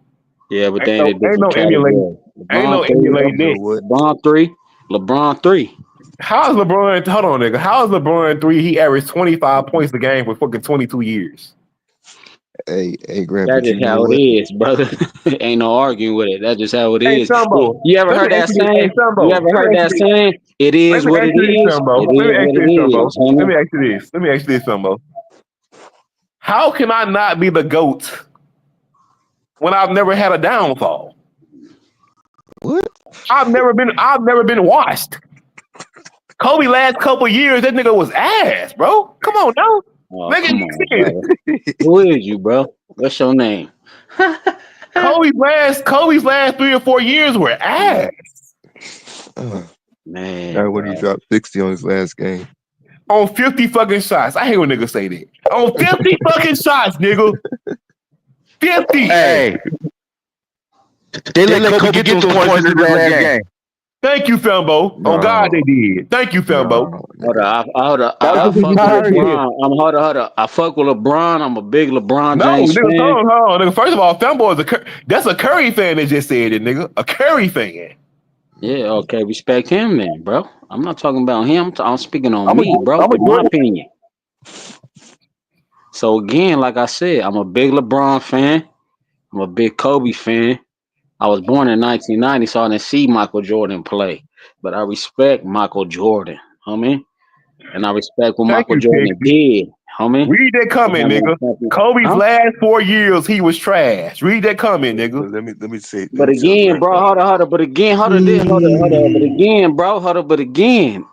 Speaker 20: Yeah, but they in a
Speaker 15: Ain't
Speaker 20: different
Speaker 15: no emulating.
Speaker 20: category.
Speaker 15: Ain't no emulating it.
Speaker 20: LeBron 3. LeBron 3.
Speaker 15: How's LeBron? Hold on, nigga. How's LeBron 3? He averaged 25 points a game for fucking 22 years.
Speaker 16: Hey, Grant.
Speaker 20: That is how it is, brother. Ain't no arguing with it. That's just how it is.
Speaker 15: Sambo,
Speaker 20: You ever heard that saying? You ever heard that saying? It is what it is. It is what it is.
Speaker 15: Let me ask you this. Let me ask you this, Sambo. How can I not be the GOAT when I've never had a downfall?
Speaker 16: What?
Speaker 15: I've never been washed. Kobe last couple years, that nigga was ass, bro. Come on now.
Speaker 20: Oh, come on, brother. Who is you, bro? What's your name?
Speaker 15: Kobe's last 3 or 4 years were ass.
Speaker 20: Man.
Speaker 16: Now when he dropped 60 on his last game.
Speaker 15: On 50 fucking shots. I hate when niggas say that. On 50 fucking shots, nigga. 50.
Speaker 8: Hey. They let Kobe get those points in the last game.
Speaker 15: Thank you, Fembo.
Speaker 16: No.
Speaker 15: Oh God, they did. Thank you, Fembo.
Speaker 20: Hold on. I fuck with LeBron. I fuck with LeBron. I'm a big LeBron James fan.
Speaker 15: Hold on, nigga. First of all, Fembo is that's a Curry fan that just said it, nigga. A Curry fan.
Speaker 20: Yeah, okay. Respect him then, bro. I'm not talking about him. I'm speaking on me, bro. In my opinion. So again, like I said, I'm a big LeBron fan. I'm a big Kobe fan. I was born in 1990, so I didn't see Michael Jordan play. But I respect Michael Jordan, homie. And I respect what Michael Jordan did, homie.
Speaker 15: Read that comment, nigga. Kobe's last 4 years, he was trash. Read that comment, nigga.
Speaker 16: Let me say.
Speaker 20: But again, bro, hold on. But again, hold on. But again,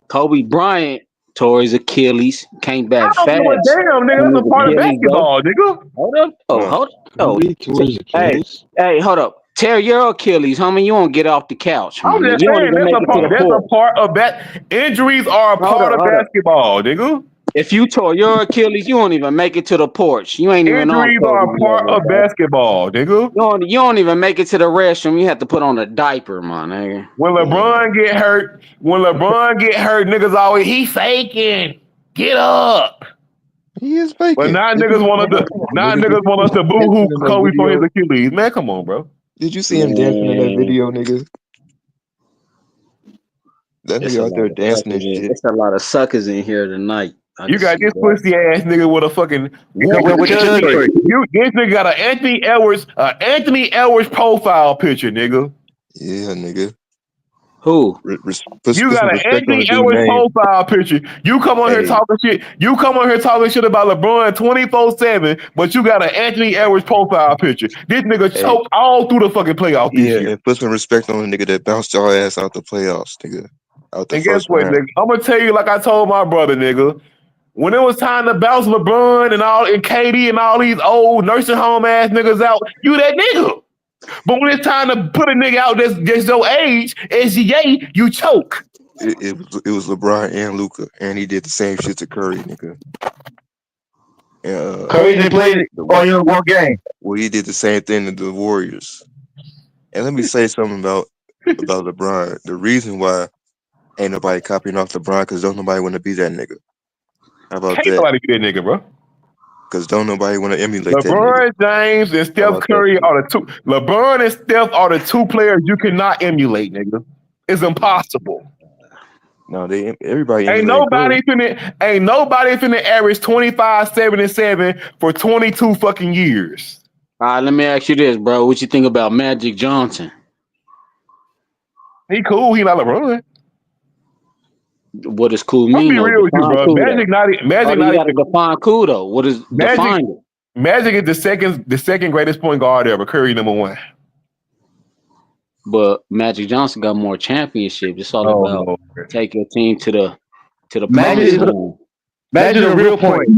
Speaker 20: Kobe Bryant tore his Achilles, came back fast.
Speaker 15: Damn, nigga, that's a part of basketball, nigga.
Speaker 20: Hold up. Hey, hold up. Tear your Achilles, homie. You won't get off the couch.
Speaker 15: I'm just saying, that's a part of that. Injuries are a part of basketball, nigga.
Speaker 20: If you tore your Achilles, you won't even make it to the porch. You ain't even on.
Speaker 15: Injuries are a part of basketball, nigga.
Speaker 20: You don't even make it to the restroom. You have to put on a diaper, man, nigga.
Speaker 15: When LeBron get hurt, niggas always he faking. Get up.
Speaker 16: He is faking.
Speaker 15: But now niggas want us to boo-hoo Kobe for his Achilles. Man, come on, bro.
Speaker 16: Did you see him dancing in that video, nigga? That nigga out there dancing and shit.
Speaker 20: There's a lot of suckers in here tonight.
Speaker 15: You got this pussy ass nigga with a fucking this nigga got an Anthony Edwards profile picture, nigga.
Speaker 16: Yeah, nigga.
Speaker 20: Who?
Speaker 15: You got an Anthony Edwards profile picture. You come on here talking shit. You come on here talking shit about LeBron 24/7, but you got an Anthony Edwards profile picture. This nigga choked all through the fucking playoffs this year.
Speaker 16: And put some respect on the nigga that bounced your ass out the playoffs, nigga.
Speaker 15: And guess what, nigga? I'm gonna tell you like I told my brother, nigga. When it was time to bounce LeBron and KD and all these old nursing home ass niggas out, you that nigga. But when it's time to put a nigga out that's your age, SGA, you choke.
Speaker 16: It was LeBron and Luka, and he did the same shit to Curry, nigga.
Speaker 8: Curry didn't play all your one game.
Speaker 16: Well, he did the same thing to the Warriors. And let me say something about LeBron. The reason why ain't nobody copying off LeBron because don't nobody want to be that nigga. How about
Speaker 15: Can't
Speaker 16: that?
Speaker 15: nobody be that nigga, bro.
Speaker 16: Because don't nobody want to emulate that
Speaker 15: LeBron
Speaker 16: nigga.
Speaker 15: James and Steph Curry are the two. LeBron and Steph are the two players you cannot emulate, nigga. It's impossible.
Speaker 16: No, everybody
Speaker 15: Ain't nobody finna average 25, 7, and 7 for 22 fucking years.
Speaker 20: All right, let me ask you this, bro. What you think about Magic Johnson?
Speaker 15: He cool. He not LeBron.
Speaker 20: What does cool
Speaker 15: I'm
Speaker 20: mean?
Speaker 15: be real with you, bro. Magic not
Speaker 20: you gotta define cool though. What is define it?
Speaker 15: Magic is the second greatest point guard ever. Curry number 1.
Speaker 20: But Magic Johnson got more championships. It's all about take your team to the
Speaker 8: Magic is a real point.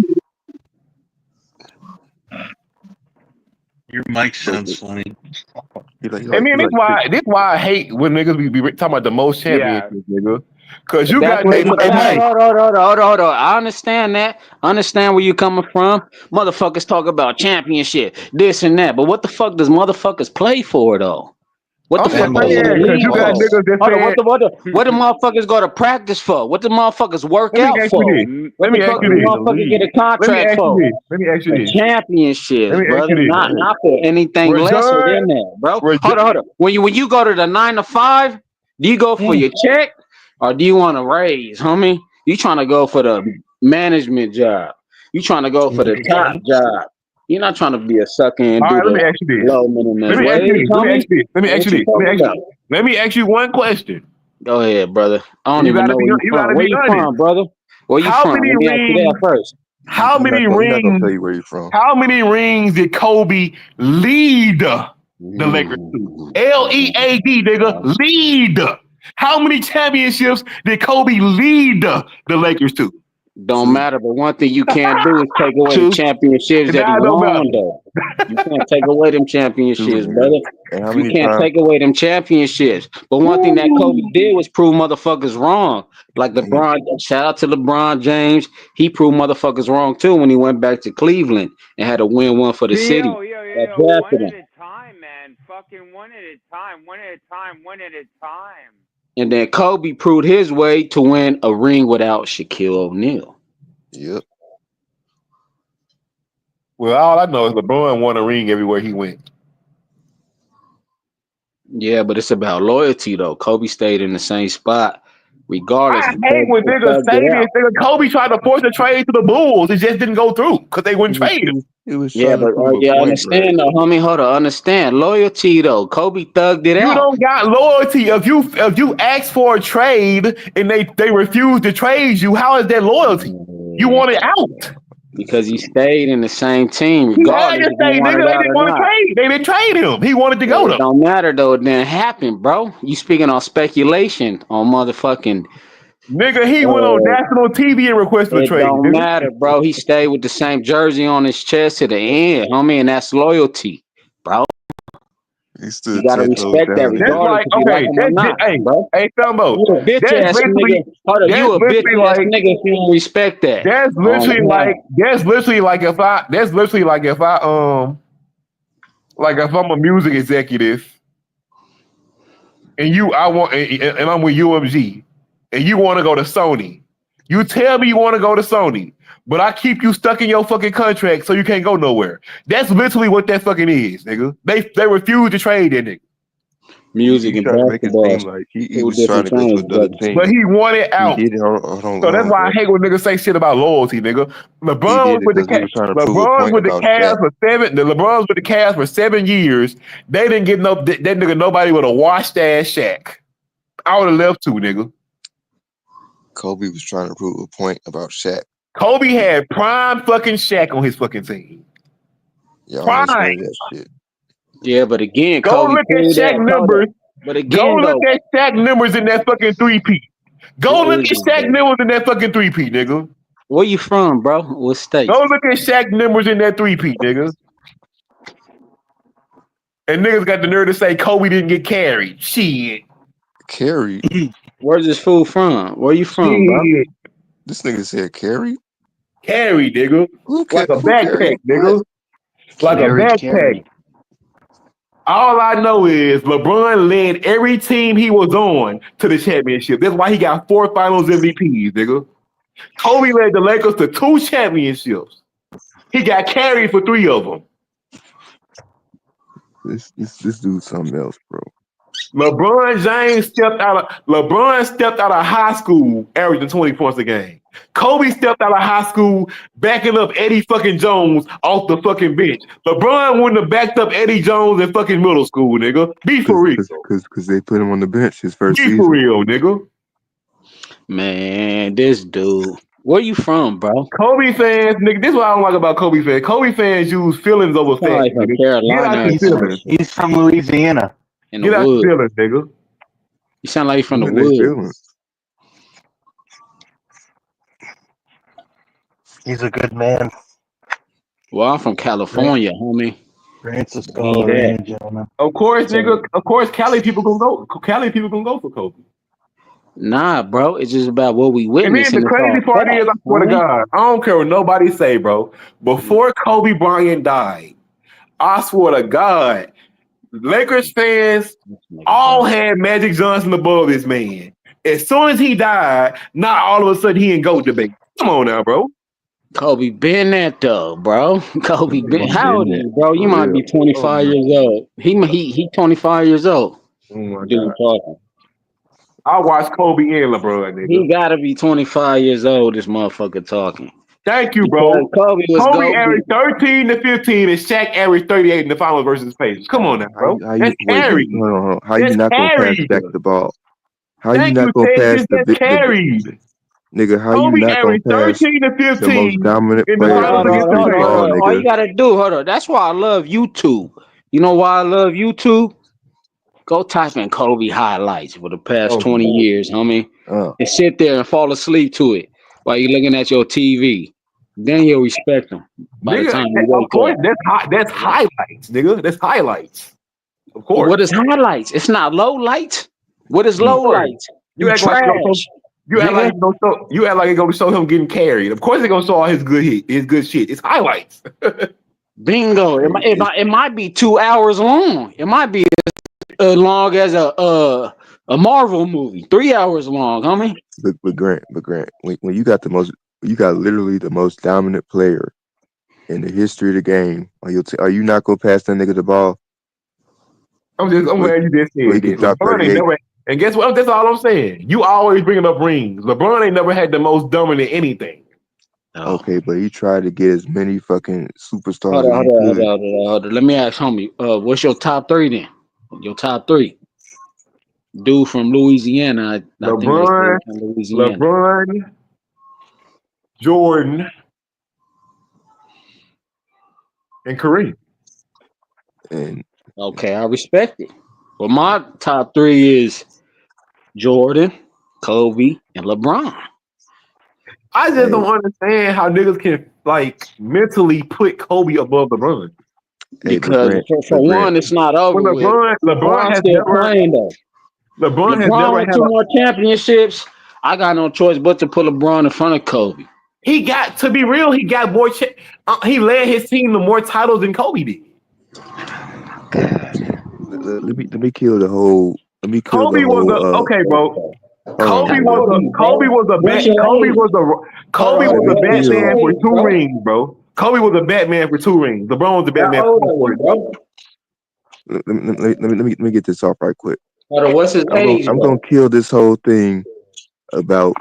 Speaker 18: Your mic sounds funny.
Speaker 15: I mean, this why I hate when niggas be talking about the most championships, nigga. Because you got
Speaker 20: hold on. I understand that. I understand where you coming from. Motherfuckers talk about championship, this and that. But what the fuck does motherfuckers play for though? What the fuck are they in the league for? What do motherfuckers go to practice for? What do motherfuckers work out for?
Speaker 15: Let me ask you this.
Speaker 20: Motherfuckers get a contract for?
Speaker 15: Let me ask you this.
Speaker 20: Championships, brother. Not for anything lesser than that, bro. Hold on. When you go to the 9 to 5, do you go for your check or do you want to raise, homie? You trying to go for the management job? You trying to go for the top job? You're not trying to be a sucker and do
Speaker 15: let me ask you this. Let me ask you one question.
Speaker 20: Go ahead, brother. I don't even know where you from. Where you from, brother? Where you from? Let me ask you that first.
Speaker 15: How many rings? How many rings did Kobe lead the Lakers to? LEAD, nigga, lead. How many championships did Kobe lead the Lakers to?
Speaker 20: Don't matter, but one thing you can't do is take away the championships that he won, though. You can't take away them championships, brother. You can't take away them championships. But one thing that Kobe did was prove motherfuckers wrong. Like LeBron, shout out to LeBron James. He proved motherfuckers wrong too when he went back to Cleveland and had a win-1 for the city.
Speaker 19: One at a time, man. Fucking one at a time.
Speaker 20: And then Kobe proved his way to win a ring without Shaquille O'Neal.
Speaker 16: Yep.
Speaker 15: Well, all I know is LeBron won a ring everywhere he went.
Speaker 20: Yeah, but it's about loyalty, though. Kobe stayed in the same spot, regardless.
Speaker 15: I hate when niggas say this. Kobe tried to force a trade to the Bulls. It just didn't go through because they wouldn't trade him.
Speaker 20: I understand though, homie. Hold on, understand loyalty though. Kobe thugged it out.
Speaker 15: You don't got loyalty if you ask for a trade and they refuse to trade you. How is that loyalty? You want it out
Speaker 20: because he stayed in the same team. Regardless,
Speaker 15: they didn't want to trade. They didn't trade him. He wanted to go though.
Speaker 20: It don't matter though. It didn't happen, bro. You speaking on speculation on motherfucking.
Speaker 15: Nigga, he went on national TV and requested a trade.
Speaker 20: It don't matter, bro. He stayed with the same jersey on his chest to the end, homie, and that's loyalty, bro. You gotta respect that regardless if you like him or not, bro.
Speaker 15: Hey, Thumbo.
Speaker 20: You a bitch ass nigga. Hold on, you a bitch ass nigga if you don't respect that.
Speaker 15: That's literally like if I'm a music executive and I'm with UMG. And you want to go to Sony. You tell me you want to go to Sony, but I keep you stuck in your fucking contract so you can't go nowhere. That's literally what that fucking is, nigga. They refuse to trade that nigga.
Speaker 20: Music and basketball.
Speaker 16: Like he was trying to go to another team.
Speaker 15: But he wanted out. So that's why I hate when niggas say shit about loyalty, nigga. LeBron was with the Cavs for 7 years. They didn't get that nigga nobody with a washed ass Shaq. I would have left too, nigga.
Speaker 16: Kobe was trying to prove a point about Shaq.
Speaker 15: Kobe had prime fucking Shaq on his fucking team.
Speaker 16: Prime. That shit.
Speaker 20: Yeah, but again,
Speaker 15: go look at Shaq numbers. But again, go look at Shaq numbers in that fucking 3-peat. Go look at Shaq numbers in that fucking 3-peat, nigga.
Speaker 20: Where you from, bro? What state?
Speaker 15: Go look at Shaq numbers in that three-peat, nigga. And niggas got the nerve to say Kobe didn't get carried. Shit.
Speaker 16: Carried.
Speaker 20: Where's this fool from? Where you from, bro?
Speaker 15: Shit.
Speaker 16: This nigga said carried.
Speaker 15: Carried, nigga. Like a
Speaker 16: Who
Speaker 15: backpack,
Speaker 16: carried what?
Speaker 15: nigga. Like a backpack. All I know is LeBron led every team he was on to the championship. That's why he got 4 finals MVPs, nigga. Kobe led the Lakers to 2 championships. He got carried for 3 of them.
Speaker 16: This dude's something else, bro.
Speaker 15: LeBron stepped out of high school averaging 20 points a game. Kobe stepped out of high school backing up Eddie fucking Jones off the fucking bench. LeBron wouldn't have backed up Eddie Jones in fucking middle school, nigga. Be for real.
Speaker 16: Because they put him on the bench his first season.
Speaker 15: Be for real, nigga.
Speaker 20: Man, this dude. Where you from, bro?
Speaker 15: Kobe fans, nigga, this is what I don't like about Kobe fans. Kobe fans use feelings over facts,
Speaker 20: Like
Speaker 15: nigga.
Speaker 20: Carolina.
Speaker 8: He's from Louisiana.
Speaker 20: In
Speaker 15: Get
Speaker 20: the
Speaker 15: out
Speaker 20: woods.
Speaker 15: the feelings, nigga.
Speaker 20: You sound like you from the
Speaker 16: What they
Speaker 20: woods.
Speaker 16: feeling?
Speaker 8: He's a good man.
Speaker 20: Well, I'm from California, homie.
Speaker 8: Francisco,
Speaker 20: Ain't that.
Speaker 8: gentlemen.
Speaker 15: Of course, nigga. Of course, Cali people gonna go. Cali people gonna go for Kobe.
Speaker 20: Nah, bro. It's just about what we
Speaker 15: And then
Speaker 20: witnessing.
Speaker 15: the
Speaker 20: It's
Speaker 15: crazy
Speaker 20: all
Speaker 15: part is, I
Speaker 20: facts,
Speaker 15: swear to
Speaker 20: homie.
Speaker 15: God, I don't care what nobody say, bro. Before Kobe Bryant died, I swear to God, Lakers fans all had Magic Johnson above this man. As soon as he died, not all of a sudden he in GOAT debate. Come on now, bro.
Speaker 20: Kobe been that though, bro. Kobe been. How old are
Speaker 16: Been
Speaker 20: you, bro? You
Speaker 16: for
Speaker 20: might be
Speaker 16: real.
Speaker 20: 25 years old. He 25 years old.
Speaker 15: Oh my
Speaker 20: Dude
Speaker 15: God.
Speaker 20: talking.
Speaker 15: I watched Kobe and LeBron, nigga.
Speaker 20: He gotta be 25 years old. This motherfucker talking.
Speaker 15: Thank you,
Speaker 20: Because
Speaker 15: bro.
Speaker 20: Kobe was
Speaker 15: Kobe
Speaker 20: GOAT.
Speaker 15: averaged 13 to 15 and Shaq averaged 38 in the finals versus Pacers. Come on now, bro. That's carried.
Speaker 16: Hold on. How you
Speaker 15: That's
Speaker 16: not gonna pass
Speaker 15: carried.
Speaker 16: back the ball? How you
Speaker 15: Thank you,
Speaker 16: not gonna pass
Speaker 15: Texas.
Speaker 16: the
Speaker 15: That's
Speaker 16: big
Speaker 15: carried.
Speaker 16: nigga? How you
Speaker 15: Kobe
Speaker 16: not gonna
Speaker 15: averaged
Speaker 16: pass
Speaker 15: 13 to
Speaker 16: the most
Speaker 15: 15
Speaker 16: dominant
Speaker 15: in the
Speaker 16: player
Speaker 15: finals
Speaker 16: in the
Speaker 15: against the
Speaker 16: history of the ball,
Speaker 15: Pacers.
Speaker 20: All you
Speaker 16: nigga?
Speaker 20: gotta do, hold on. That's why I love YouTube. You know why I love YouTube? Go type in Kobe highlights for the past 20 years, homie, and sit there and fall asleep to it while you're looking at your TV. Then you'll respect them. By the
Speaker 15: Nigga,
Speaker 20: time you
Speaker 15: of
Speaker 20: wake
Speaker 15: course,
Speaker 20: up.
Speaker 15: that's highlights, nigga. That's highlights. Of course.
Speaker 20: What is highlights? It's not low lights. What is
Speaker 15: Of
Speaker 20: low
Speaker 15: course.
Speaker 20: lights?
Speaker 15: You
Speaker 20: You
Speaker 15: act like
Speaker 20: trash.
Speaker 15: you act like
Speaker 20: Nigga.
Speaker 15: it's gonna show, you act like it's gonna show him getting carried. Of course, it's gonna show all his good shit. It's highlights.
Speaker 20: Bingo. It might be 2 hours long. It might be as long as a Marvel movie. 3 hours long, homie.
Speaker 16: But Grant, when you got you got literally the most dominant player in the history of the game. Are you not gonna pass that nigga the ball?
Speaker 15: I'm glad you just
Speaker 16: So he
Speaker 15: said
Speaker 16: can
Speaker 15: this.
Speaker 16: drop
Speaker 15: LeBron ain't
Speaker 16: 38.
Speaker 15: never, and guess what? That's all I'm saying. You always bringing up rings. LeBron ain't never had the most dominant anything.
Speaker 16: Okay, but he tried to get as many fucking superstars
Speaker 20: Hold on,
Speaker 16: as he could.
Speaker 20: hold on. Let me ask homie, what's your top 3 then? Your top 3. Dude from Louisiana. I think they
Speaker 15: LeBron,
Speaker 20: say from Louisiana.
Speaker 15: LeBron, Jordan, and Kareem.
Speaker 16: And
Speaker 20: Okay, I respect it. Well, my top 3 is Jordan, Kobe, and LeBron.
Speaker 15: I just don't understand how niggas can like mentally put Kobe above LeBron.
Speaker 20: Because for one, it's not over
Speaker 15: When
Speaker 20: with.
Speaker 15: LeBron has
Speaker 20: still
Speaker 15: never
Speaker 20: playing though.
Speaker 15: LeBron has never
Speaker 20: with
Speaker 15: had
Speaker 20: 2 more championships. I got no choice but to put LeBron in front of Kobe.
Speaker 15: He got, to be real, he got more. He led his team to more titles than Kobe did.
Speaker 16: let me kill the whole. Let me kill
Speaker 15: Kobe
Speaker 16: the whole.
Speaker 15: was okay, bro. Kobe
Speaker 16: Let
Speaker 15: was a Batman for 2 rings, bro. Kobe was a Batman for 2 rings. LeBron was the Batman for 4 rings.
Speaker 16: Let me get this off right quick.
Speaker 20: What's his age?
Speaker 16: I'm gonna kill this whole thing about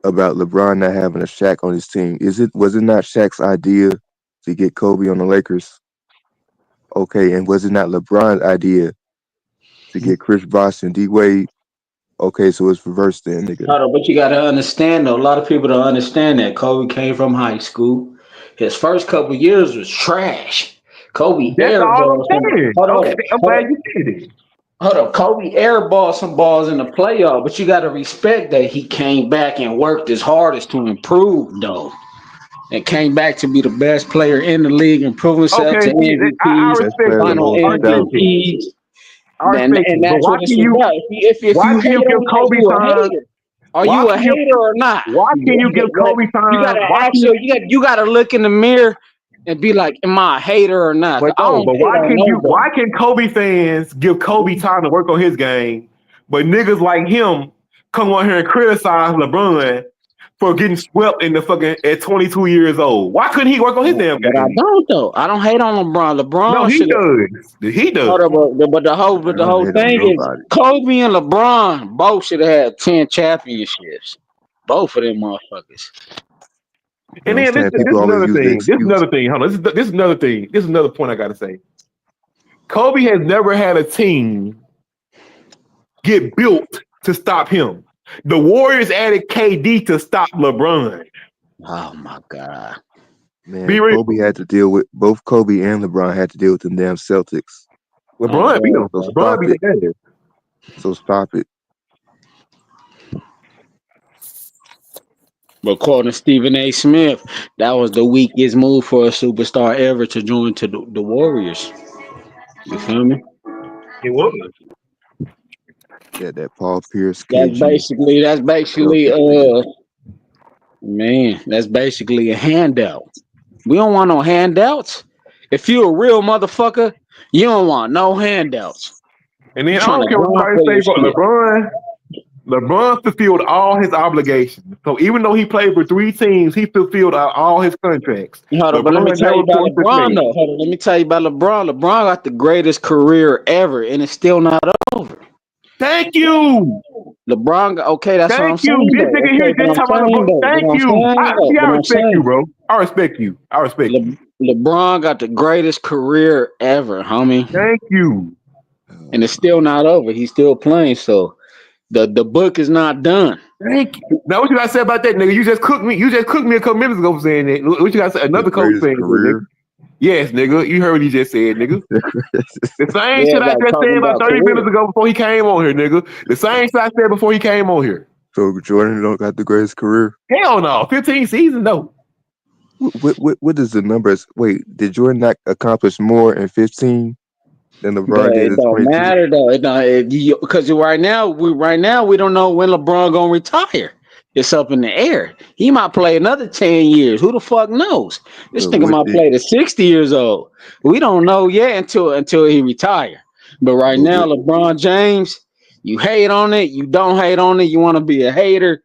Speaker 16: LeBron not having a Shaq on his team. Was it not Shaq's idea to get Kobe on the Lakers? Okay, and was it not LeBron's idea to get Chris Bosh and D Wade? Okay, so it's reversed then, nigga.
Speaker 20: But you gotta understand though, a lot of people don't understand that Kobe came from high school. His first couple years was trash. Kobe
Speaker 15: That's all I'm saying.
Speaker 20: Hold on.
Speaker 15: Okay, I'm glad you said it.
Speaker 20: Hold up, Kobe airballed some balls in the playoff, but you got to respect that he came back and worked his hardest to improve, though, and came back to be the best player in the league, and prove himself
Speaker 15: Okay,
Speaker 20: to
Speaker 15: see, I
Speaker 20: MVPs,
Speaker 16: Best
Speaker 15: respect
Speaker 16: player of
Speaker 15: you.
Speaker 16: the
Speaker 20: final
Speaker 16: whole
Speaker 15: I respect
Speaker 16: 2000s.
Speaker 15: you.
Speaker 20: MVPs.
Speaker 15: I respect
Speaker 20: And
Speaker 15: you. But
Speaker 20: that's what it's about. If
Speaker 15: why
Speaker 20: you
Speaker 15: can
Speaker 20: hate
Speaker 15: you give
Speaker 20: on him, are
Speaker 15: Kobe
Speaker 20: you a
Speaker 15: time?
Speaker 20: hater? Are
Speaker 15: Why
Speaker 20: you a
Speaker 15: can you
Speaker 20: hater or not?
Speaker 15: why can you give Kobe
Speaker 20: You
Speaker 15: time?
Speaker 20: gotta
Speaker 15: Why
Speaker 20: ask
Speaker 15: can you
Speaker 20: you gotta look in the mirror and be like, am I a hater or not?
Speaker 15: but
Speaker 20: I
Speaker 15: no,
Speaker 20: don't
Speaker 15: but
Speaker 20: hate on nobody.
Speaker 15: why can Kobe fans give Kobe time to work on his game, but niggas like him come on here and criticize LeBron for getting swept in the fucking at 22 years old? Why couldn't he work on his damn
Speaker 20: But I
Speaker 15: game?
Speaker 20: don't though. I don't hate on LeBron.
Speaker 15: No,
Speaker 20: LeBron
Speaker 15: he
Speaker 20: should
Speaker 15: does. He does.
Speaker 20: hold up, but
Speaker 16: I
Speaker 20: the
Speaker 16: don't
Speaker 20: whole
Speaker 16: hate on
Speaker 20: thing is
Speaker 16: nobody.
Speaker 20: Kobe and LeBron both should have had 10 championships. Both of them motherfuckers.
Speaker 16: You know
Speaker 15: And
Speaker 16: what I'm
Speaker 15: then
Speaker 16: saying?
Speaker 15: this
Speaker 16: People
Speaker 15: is
Speaker 16: always
Speaker 15: another
Speaker 16: use the
Speaker 15: thing. This is
Speaker 16: excuse.
Speaker 15: another thing. Hold on. This is another thing. This is another point I gotta say. Kobe has never had a team get built to stop him. The Warriors added KD to stop LeBron.
Speaker 20: Oh my God.
Speaker 15: Be
Speaker 16: Man,
Speaker 15: real.
Speaker 16: Kobe had to deal with both Kobe and LeBron had to deal with them damn Celtics.
Speaker 20: Oh
Speaker 15: LeBron beat him.
Speaker 16: So
Speaker 20: God.
Speaker 15: LeBron
Speaker 16: stop
Speaker 15: beat
Speaker 16: it.
Speaker 15: the game.
Speaker 16: So stop it.
Speaker 20: But according to Stephen A. Smith, that was the weakest move for a superstar ever to join to the Warriors. You feel me?
Speaker 15: It was.
Speaker 16: That Paul Pierce,
Speaker 20: That's
Speaker 16: KG,
Speaker 20: basically
Speaker 16: Celtics nigga.
Speaker 20: man, that's basically a handout. We don't want no handouts. If you a real motherfucker, you don't want no handouts.
Speaker 15: And
Speaker 20: You
Speaker 15: then I
Speaker 20: trying
Speaker 15: don't
Speaker 20: to
Speaker 15: care what
Speaker 20: grind
Speaker 15: nobody
Speaker 20: for
Speaker 15: say,
Speaker 20: your
Speaker 15: but
Speaker 20: shit.
Speaker 15: LeBron fulfilled all his obligations. So even though he played for 3 teams, he fulfilled all his contracts.
Speaker 20: Hold on, but let me
Speaker 15: LeBron
Speaker 20: tell you
Speaker 15: never
Speaker 20: about
Speaker 15: forced his
Speaker 20: LeBron
Speaker 15: hand.
Speaker 20: though. Hold on, let me tell you about LeBron. LeBron got the greatest career ever, and it's still not over.
Speaker 15: Thank you.
Speaker 20: LeBron, okay, that's what I'm
Speaker 15: Thank you.
Speaker 20: saying
Speaker 15: This
Speaker 20: though.
Speaker 15: nigga here
Speaker 20: Okay, but
Speaker 15: just
Speaker 20: I'm
Speaker 15: talking about
Speaker 20: saying
Speaker 15: LeBron.
Speaker 20: though. But
Speaker 15: Thank
Speaker 20: I'm
Speaker 15: you.
Speaker 20: saying though.
Speaker 15: I
Speaker 20: But I'm
Speaker 15: respect you,
Speaker 20: saying
Speaker 15: bro. I respect you. I respect you.
Speaker 20: LeBron got the greatest career ever, homie,
Speaker 15: Thank you.
Speaker 20: and it's still not over. He's still playing, so the book is not done.
Speaker 15: Thank you. Now what you gotta say about that, nigga? You just cooked me. You just cooked me a couple minutes ago for saying that. What you gotta say?
Speaker 16: The
Speaker 15: Another Kobe
Speaker 16: greatest
Speaker 15: fan, nigga.
Speaker 16: career.
Speaker 15: Yes, nigga. You heard what he just said, nigga. The same
Speaker 20: Yeah,
Speaker 15: shit I
Speaker 20: about
Speaker 15: just said
Speaker 20: talking
Speaker 15: about
Speaker 20: about
Speaker 15: 30
Speaker 20: career.
Speaker 15: minutes ago before he came on here, nigga. The same shit I said before he came on here.
Speaker 16: So Jordan don't got the greatest career.
Speaker 15: Hell no. 15 seasons, no.
Speaker 16: What is the numbers? Wait, did Jordan not accomplish more in 15 than
Speaker 20: But
Speaker 16: LeBron did
Speaker 20: it
Speaker 16: in
Speaker 20: don't
Speaker 16: 22?
Speaker 20: matter though. It don't because right now we don't know when LeBron gonna retire. It's up in the air. He might play another 10 years. Who the fuck knows? This
Speaker 16: But
Speaker 20: nigga
Speaker 16: what
Speaker 20: might
Speaker 16: did
Speaker 20: play to 60 years old. We don't know yet until he retire. But right
Speaker 16: but
Speaker 20: now,
Speaker 16: what,
Speaker 20: LeBron James, you hate on it, you don't hate on it, you want to be a hater.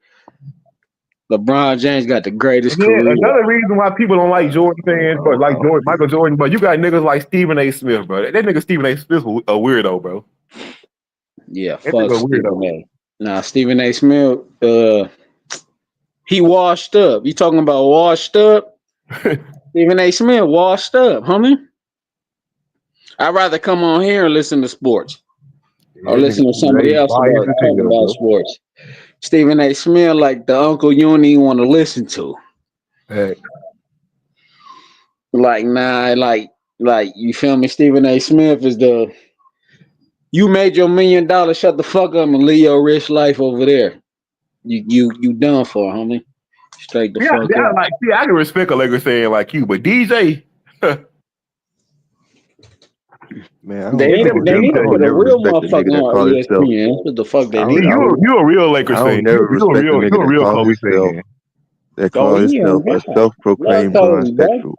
Speaker 20: LeBron James got the greatest
Speaker 15: And then
Speaker 20: career.
Speaker 15: another reason why people don't like Jordan fans, but like Jordan, Michael Jordan, but you got niggas like Stephen A. Smith, bro. That nigga Stephen A. Smith a weirdo, bro.
Speaker 20: Yeah,
Speaker 15: That
Speaker 20: fuck
Speaker 15: nigga a
Speaker 20: Stephen
Speaker 15: weirdo.
Speaker 20: A. Nah, Stephen A. Smith, he washed up. You talking about washed up? Stephen A. Smith washed up, homie. I'd rather come on here and listen to sports or
Speaker 15: That nigga
Speaker 20: listen to
Speaker 15: Stephen A.
Speaker 20: somebody else
Speaker 15: biased
Speaker 20: about
Speaker 15: as
Speaker 20: talking
Speaker 15: hell,
Speaker 20: about
Speaker 15: bro.
Speaker 20: sports. Stephen A. Smith, like the uncle you don't even want to listen to.
Speaker 15: Hey.
Speaker 20: Like, nah, like you feel me? Stephen A. Smith is the you made your $1 million, shut the fuck up and live your rich life over there. You done for, homie. Straight the
Speaker 15: Yeah,
Speaker 20: fuck up.
Speaker 15: I can respect a Lakers fan like you, but DJ,
Speaker 16: man, I
Speaker 20: They
Speaker 16: don't
Speaker 20: need
Speaker 16: I
Speaker 20: to
Speaker 16: don't
Speaker 20: they
Speaker 16: never
Speaker 20: need
Speaker 16: I
Speaker 20: to
Speaker 16: don't
Speaker 20: put a
Speaker 16: never
Speaker 20: real
Speaker 16: respect a nigga
Speaker 20: motherfucker
Speaker 16: that
Speaker 20: on
Speaker 16: call himself
Speaker 20: ESPN. That's what the fuck they
Speaker 16: I
Speaker 20: need
Speaker 16: don't
Speaker 20: to
Speaker 16: I
Speaker 20: do.
Speaker 16: don't
Speaker 15: you a real
Speaker 16: I
Speaker 15: Lakers
Speaker 16: don't
Speaker 15: fan.
Speaker 16: never
Speaker 15: You
Speaker 16: respect a nigga
Speaker 15: a
Speaker 16: that
Speaker 15: real
Speaker 16: call
Speaker 15: Kobe
Speaker 16: himself
Speaker 15: fan.
Speaker 20: Oh yeah,
Speaker 16: a
Speaker 20: God. Love
Speaker 16: self-proclaimed
Speaker 20: Kobe, bro.
Speaker 16: transsexual.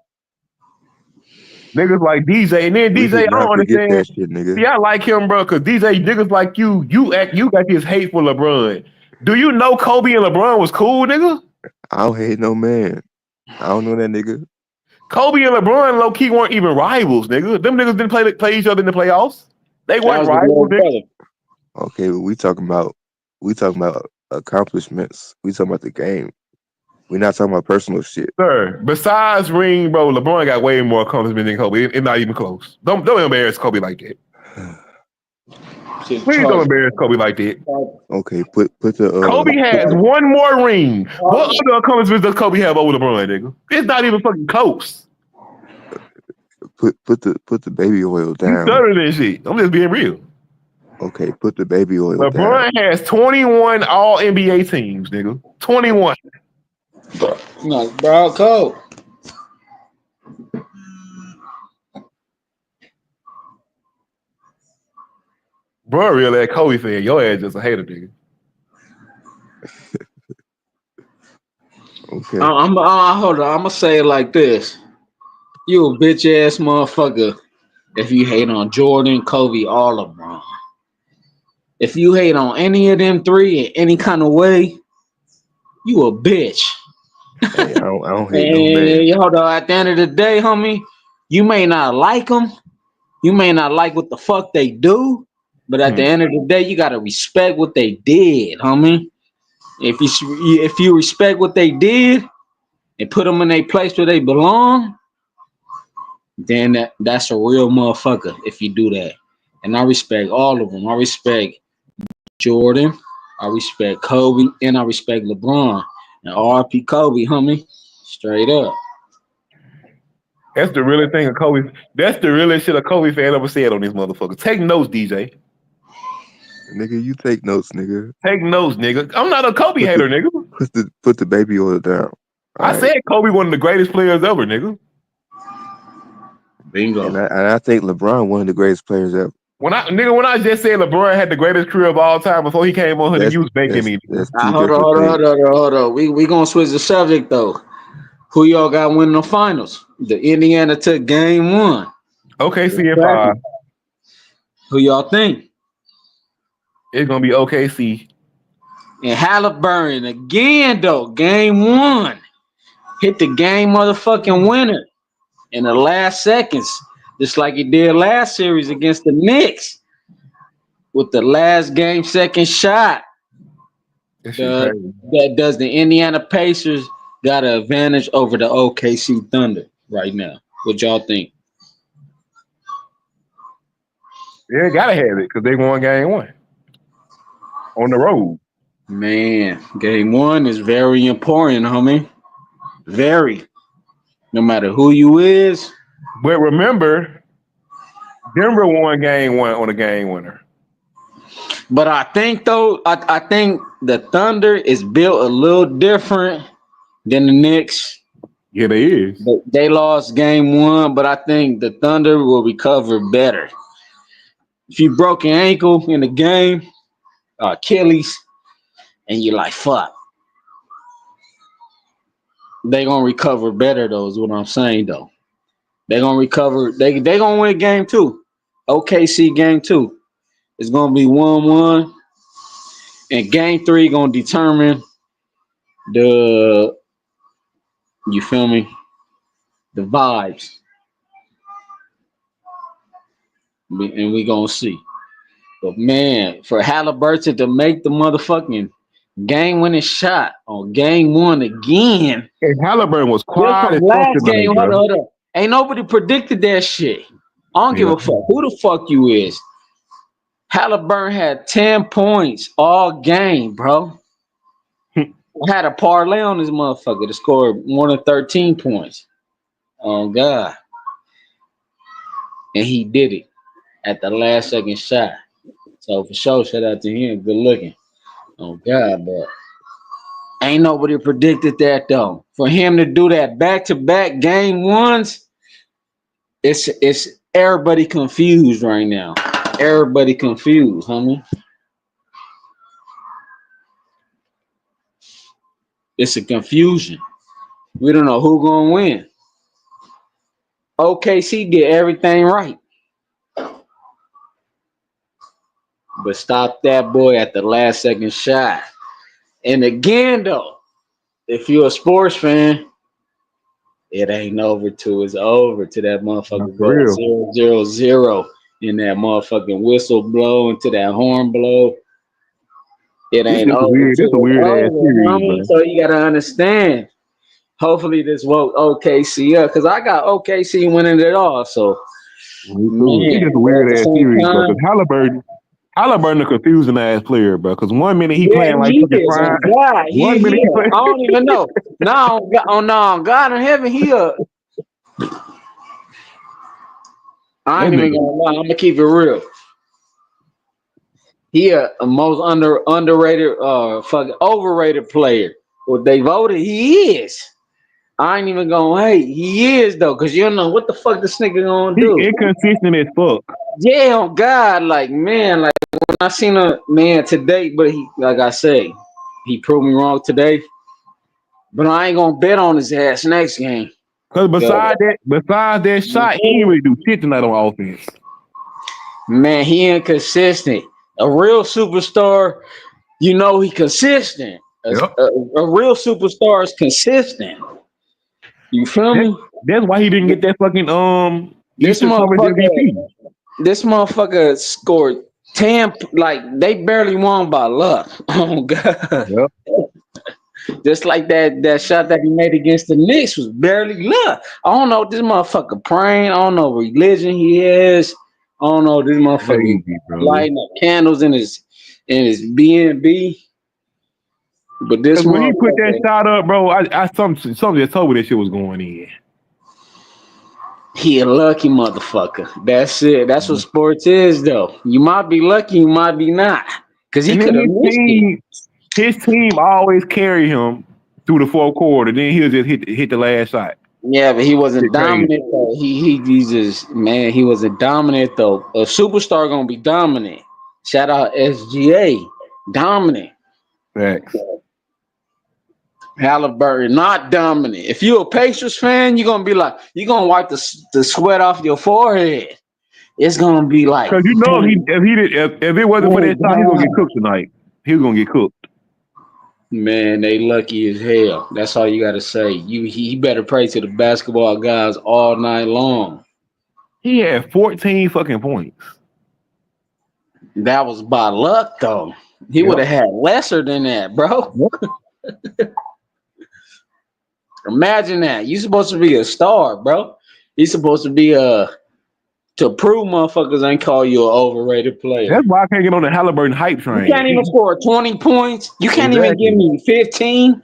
Speaker 15: Niggas like DJ, and then
Speaker 16: We
Speaker 15: DJ,
Speaker 16: should
Speaker 15: I don't
Speaker 16: not forget
Speaker 15: understand.
Speaker 16: that shit, nigga.
Speaker 15: See, I like him, bro, because DJ niggas like you got this hate for LeBron. Do you know Kobe and LeBron was cool, nigga?
Speaker 16: I don't hate no man. I don't know that nigga.
Speaker 15: Kobe and LeBron low key weren't even rivals, nigga. Them niggas didn't play each other in the playoffs. They
Speaker 20: That
Speaker 15: weren't
Speaker 20: was his
Speaker 15: rivals,
Speaker 20: little
Speaker 15: nigga.
Speaker 20: brother.
Speaker 16: Okay, but we talking about accomplishments. We talking about the game. We not talking about personal shit.
Speaker 15: Sir, besides ring, bro, LeBron got way more accomplishments than Kobe. It's not even close. Don't embarrass Kobe like that. Please don't embarrass Kobe like that.
Speaker 16: Okay, put the
Speaker 15: Kobe has one more ring. What other accomplishments does Kobe have over LeBron, nigga? It's not even fucking close.
Speaker 16: put the baby oil
Speaker 15: You
Speaker 16: down.
Speaker 15: stuttering that shit. I'm just being real.
Speaker 16: Okay, put the baby oil down.
Speaker 15: LeBron has 21 All NBA teams, nigga. 21.
Speaker 20: No, bro, cold.
Speaker 15: Bro, real ass Kobe fan. Your ass just a hater, nigga.
Speaker 16: Okay.
Speaker 20: Hold on. I'm gonna say it like this: you a bitch ass motherfucker if you hate on Jordan, Kobe, or LeBron. If you hate on any of them three in any kind of way, you a bitch.
Speaker 16: Hey, I don't hate no man.
Speaker 20: And hold on. At the end of the day, homie, you may not like them. You may not like what the fuck they do, but at the end of the day, you gotta respect what they did, homie. If you respect what they did and put them in a place where they belong, then that's a real motherfucker if you do that. And I respect all of them. I respect Jordan, I respect Kobe, and I respect LeBron. And RP Kobe, homie, straight up.
Speaker 15: That's the realest thing of Kobe. That's the realest shit a Kobe fan ever said on this motherfucker. Take notes, DJ.
Speaker 16: Nigga, you take notes, nigga.
Speaker 15: Take notes, nigga. I'm not a Kobe hater, nigga.
Speaker 16: Put the baby oil down.
Speaker 15: I said Kobe one of the greatest players ever, nigga.
Speaker 20: Bingo.
Speaker 16: And I think LeBron one of the greatest players ever.
Speaker 15: When I just said LeBron had the greatest career of all time before he came on here, you was banking me.
Speaker 16: That's
Speaker 20: Hold on. We gonna switch the subject though. Who y'all got winning the finals? The Indiana took game 1.
Speaker 15: OKC in 5.
Speaker 20: Who y'all think?
Speaker 15: It's gonna be OKC.
Speaker 20: And Halliburton again though, game 1. Hit the game motherfucking winner in the last seconds, just like he did last series against the Knicks with the last game second shot. That does the Indiana Pacers got an advantage over the OKC Thunder right now. What y'all think?
Speaker 15: Yeah, gotta have it because they won game 1 on the road.
Speaker 20: Man, game 1 is very important, homie. Very. No matter who you is.
Speaker 15: But remember, Denver won game 1 on a game winner.
Speaker 20: But I think though, I think the Thunder is built a little different than the Knicks.
Speaker 15: Yeah, they is.
Speaker 20: They lost game 1, but I think the Thunder will recover better. If you broke your ankle in the game, Achilles, and you're like, fuck. They gonna recover better though, is what I'm saying though. They gonna recover, they gonna win game 2. OKC game 2. It's gonna be 1-1. And game 3 gonna determine the, you feel me? The vibes. And we gonna see. But man, for Halliburton to make the motherfucking game-winning shot on game 1 again.
Speaker 15: And Halliburton was quiet.
Speaker 20: Last game, hold up. Ain't nobody predicted that shit. I don't give a fuck who the fuck you is. Halliburton had 10 points all game, bro. I had a parlay on this motherfucker to score more than 13 points. Oh, God. And he did it at the last second shot. So, for sure, shout out to him. Good looking. Oh, God, but ain't nobody predicted that, though. For him to do that back-to-back game 1s, it's everybody confused right now. Everybody confused, homie. It's a confusion. We don't know who gonna win. OKC did everything right, but stopped that boy at the last second shot. And again, though, if you're a sports fan, it ain't over till it's over. To that motherfucker go 0-0 in that motherfucking whistle blow into that horn blow. It ain't over.
Speaker 15: It's a weird ass series,
Speaker 20: so you gotta understand. Hopefully this woke OKC up because I got OKC winning it all. So
Speaker 15: it's just a weird ass series, bro. Because Halliburton a confusing ass player, bro. Because 1 minute he playing like fucking prime. 1 minute he playing.
Speaker 20: I don't even know. No, God in heaven, I ain't even gonna lie. I'm gonna keep it real. He a most underrated, fucking overrated player. What they voted, he is. I ain't even gonna hate. He is though, cause you don't know what the fuck this nigga gonna
Speaker 15: He
Speaker 20: do.
Speaker 15: inconsistent as fuck.
Speaker 20: Yeah, oh God, like man, like when I seen a man today, but he, like I say, he proved me wrong today. But I ain't gonna bet on his ass next game.
Speaker 15: Cause
Speaker 20: Yo,
Speaker 15: besides that shot, he ain't really do shit tonight on offense.
Speaker 20: man, he inconsistent. A real superstar, you know, he consistent.
Speaker 15: Yep.
Speaker 20: A real superstar is consistent. You feel
Speaker 15: That,
Speaker 20: me?
Speaker 15: that's why he didn't get that fucking
Speaker 20: This
Speaker 15: Eastern Conference
Speaker 20: motherfucker,
Speaker 15: MVP.
Speaker 20: this motherfucker scored 10. Like they barely won by luck. Oh God.
Speaker 15: Yep.
Speaker 20: Just like that shot that he made against the Knicks was barely luck. I don't know what this motherfucker praying. I don't know what religion he is. I don't know this motherfucker
Speaker 15: Crazy, bro.
Speaker 20: lighting up candles in his B&B. But this
Speaker 15: Cause when he put that
Speaker 20: motherfucker,
Speaker 15: shot up, bro, I something just told me that shit was going in.
Speaker 20: he a lucky motherfucker. That's it. That's what sports is, though. You might be lucky, you might be not. Cause he
Speaker 15: And then
Speaker 20: could have missed it.
Speaker 15: his team always carry him through the fourth quarter. Then he'll just hit the last shot.
Speaker 20: Yeah, but he wasn't
Speaker 15: Shit crazy.
Speaker 20: dominant though. He just man, he wasn't dominant though. A superstar gonna be dominant. Shout out SGA, dominant.
Speaker 15: Facts.
Speaker 20: Halliburton, not dominant. If you're a Pacers fan, you're gonna be like, you're gonna wipe the sweat off your forehead. It's gonna be like,
Speaker 15: Cause you know if it wasn't for that shot, he's gonna get cooked tonight. He was gonna get cooked.
Speaker 20: man, they lucky as hell. That's all you gotta say. He better pray to the basketball guys all night long.
Speaker 15: He had 14 fucking points.
Speaker 20: That was by luck though. He
Speaker 15: Yep.
Speaker 20: would have had lesser than that, bro.
Speaker 15: Yep.
Speaker 20: Imagine that. You supposed to be a star, bro. You supposed to be to prove motherfuckers ain't call you an overrated player.
Speaker 15: That's why I can't get on the Halliburton hype train.
Speaker 20: You can't even score 20 points. You can't even give me 15.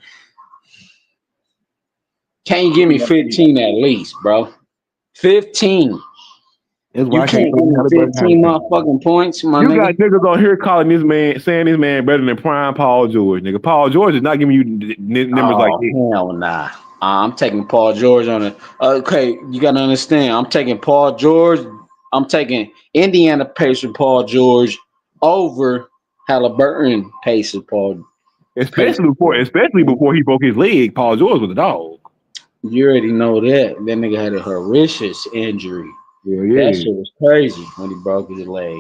Speaker 20: Can you give me 15 at least, bro? 15.
Speaker 15: That's why
Speaker 20: You
Speaker 15: I can't
Speaker 20: can't
Speaker 15: get
Speaker 20: give
Speaker 15: on the
Speaker 20: me
Speaker 15: Halliburton hype
Speaker 20: 15
Speaker 15: train.
Speaker 20: motherfucking points, my
Speaker 15: You
Speaker 20: nigga.
Speaker 15: got niggas on here calling this man, saying this man better than prime Paul George, nigga. Paul George is not giving you numbers like
Speaker 20: Oh,
Speaker 15: this.
Speaker 20: hell nah. I'm taking Paul George on it. Okay, you gotta understand. I'm taking Paul George. I'm taking Indiana Pacer Paul George over Halliburton Pacer Paul.
Speaker 15: Especially before he broke his leg, Paul George was a dog.
Speaker 20: You already know that. That nigga had a horrendous injury.
Speaker 15: Yeah,
Speaker 20: That
Speaker 15: yeah.
Speaker 20: shit was crazy when he broke his leg.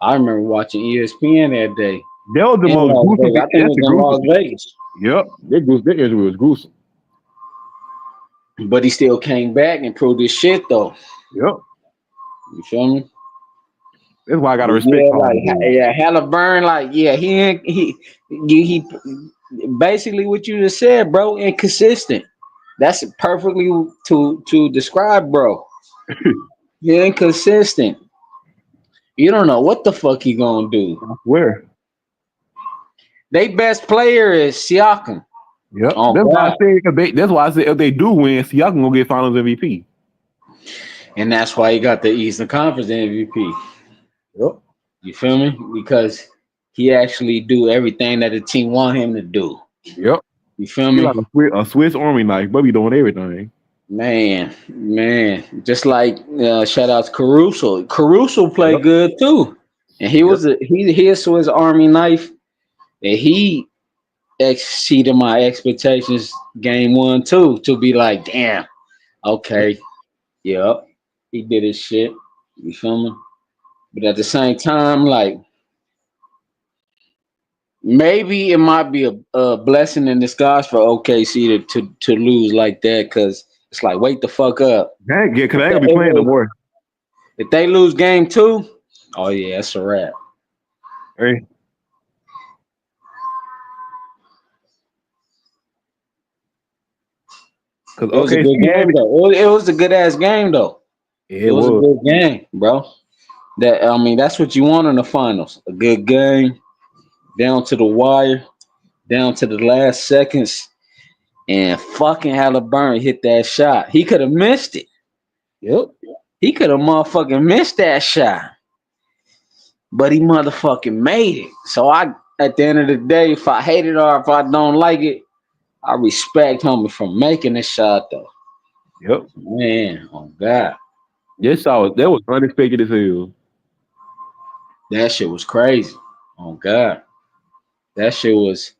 Speaker 20: I remember watching ESPN that day
Speaker 15: That was the
Speaker 20: in
Speaker 15: most
Speaker 20: Las
Speaker 15: gruesome.
Speaker 20: Vegas. I think it
Speaker 15: That's
Speaker 20: was
Speaker 15: the
Speaker 20: in
Speaker 15: gruesome.
Speaker 20: Las Vegas.
Speaker 15: Yep, that injury was gruesome.
Speaker 20: But he still came back and proved his shit though.
Speaker 15: Yep.
Speaker 20: You feel me?
Speaker 15: That's why I gotta respect
Speaker 20: Yeah,
Speaker 15: Paul
Speaker 20: like
Speaker 15: George.
Speaker 20: yeah, Halliburton, like yeah, he basically what you just said, bro, inconsistent. That's perfectly to describe, bro. He inconsistent. You don't know what the fuck he gonna do.
Speaker 15: I swear.
Speaker 20: They best player is Siakam.
Speaker 15: Yep.
Speaker 20: Oh
Speaker 15: That's why I
Speaker 20: God.
Speaker 15: said if they do win, Siakam gonna get Finals MVP.
Speaker 20: And that's why he got the Eastern Conference MVP.
Speaker 15: Yep.
Speaker 20: You feel me? Because he actually do everything that the team want him to do.
Speaker 15: Yep.
Speaker 20: You feel
Speaker 15: He
Speaker 20: me?
Speaker 15: like a Swiss Army knife, but he doing everything.
Speaker 20: Man, just like shout out to Caruso. Caruso played
Speaker 15: Yep.
Speaker 20: good too, and he was he is Swiss Army knife, and he exceeded my expectations game 1 too. To be like, damn, okay, yep, he did his shit. You feel me? But at the same time, like maybe it might be a blessing in disguise for OKC to lose like that, because it's like wake the fuck up.
Speaker 15: Yeah, because they ain't gonna be playing no more.
Speaker 20: If they lose game 2, oh yeah, it's a wrap.
Speaker 15: Hey.
Speaker 20: It was a good game though. It was a good ass game though.
Speaker 15: Yeah,
Speaker 20: it was a good game, bro. That's what you want in the finals. A good game, down to the wire, down to the last seconds, and fucking Halliburton hit that shot. He could have missed it.
Speaker 15: Yep.
Speaker 20: He could have motherfucking missed that shot. but he motherfucking made it. So at the end of the day, if I hate it or if I don't like it, I respect him for making the shot though.
Speaker 15: Yep.
Speaker 20: Man, oh God.
Speaker 15: Yes, that was unexpected as hell.
Speaker 20: That shit was crazy. Oh God. That shit was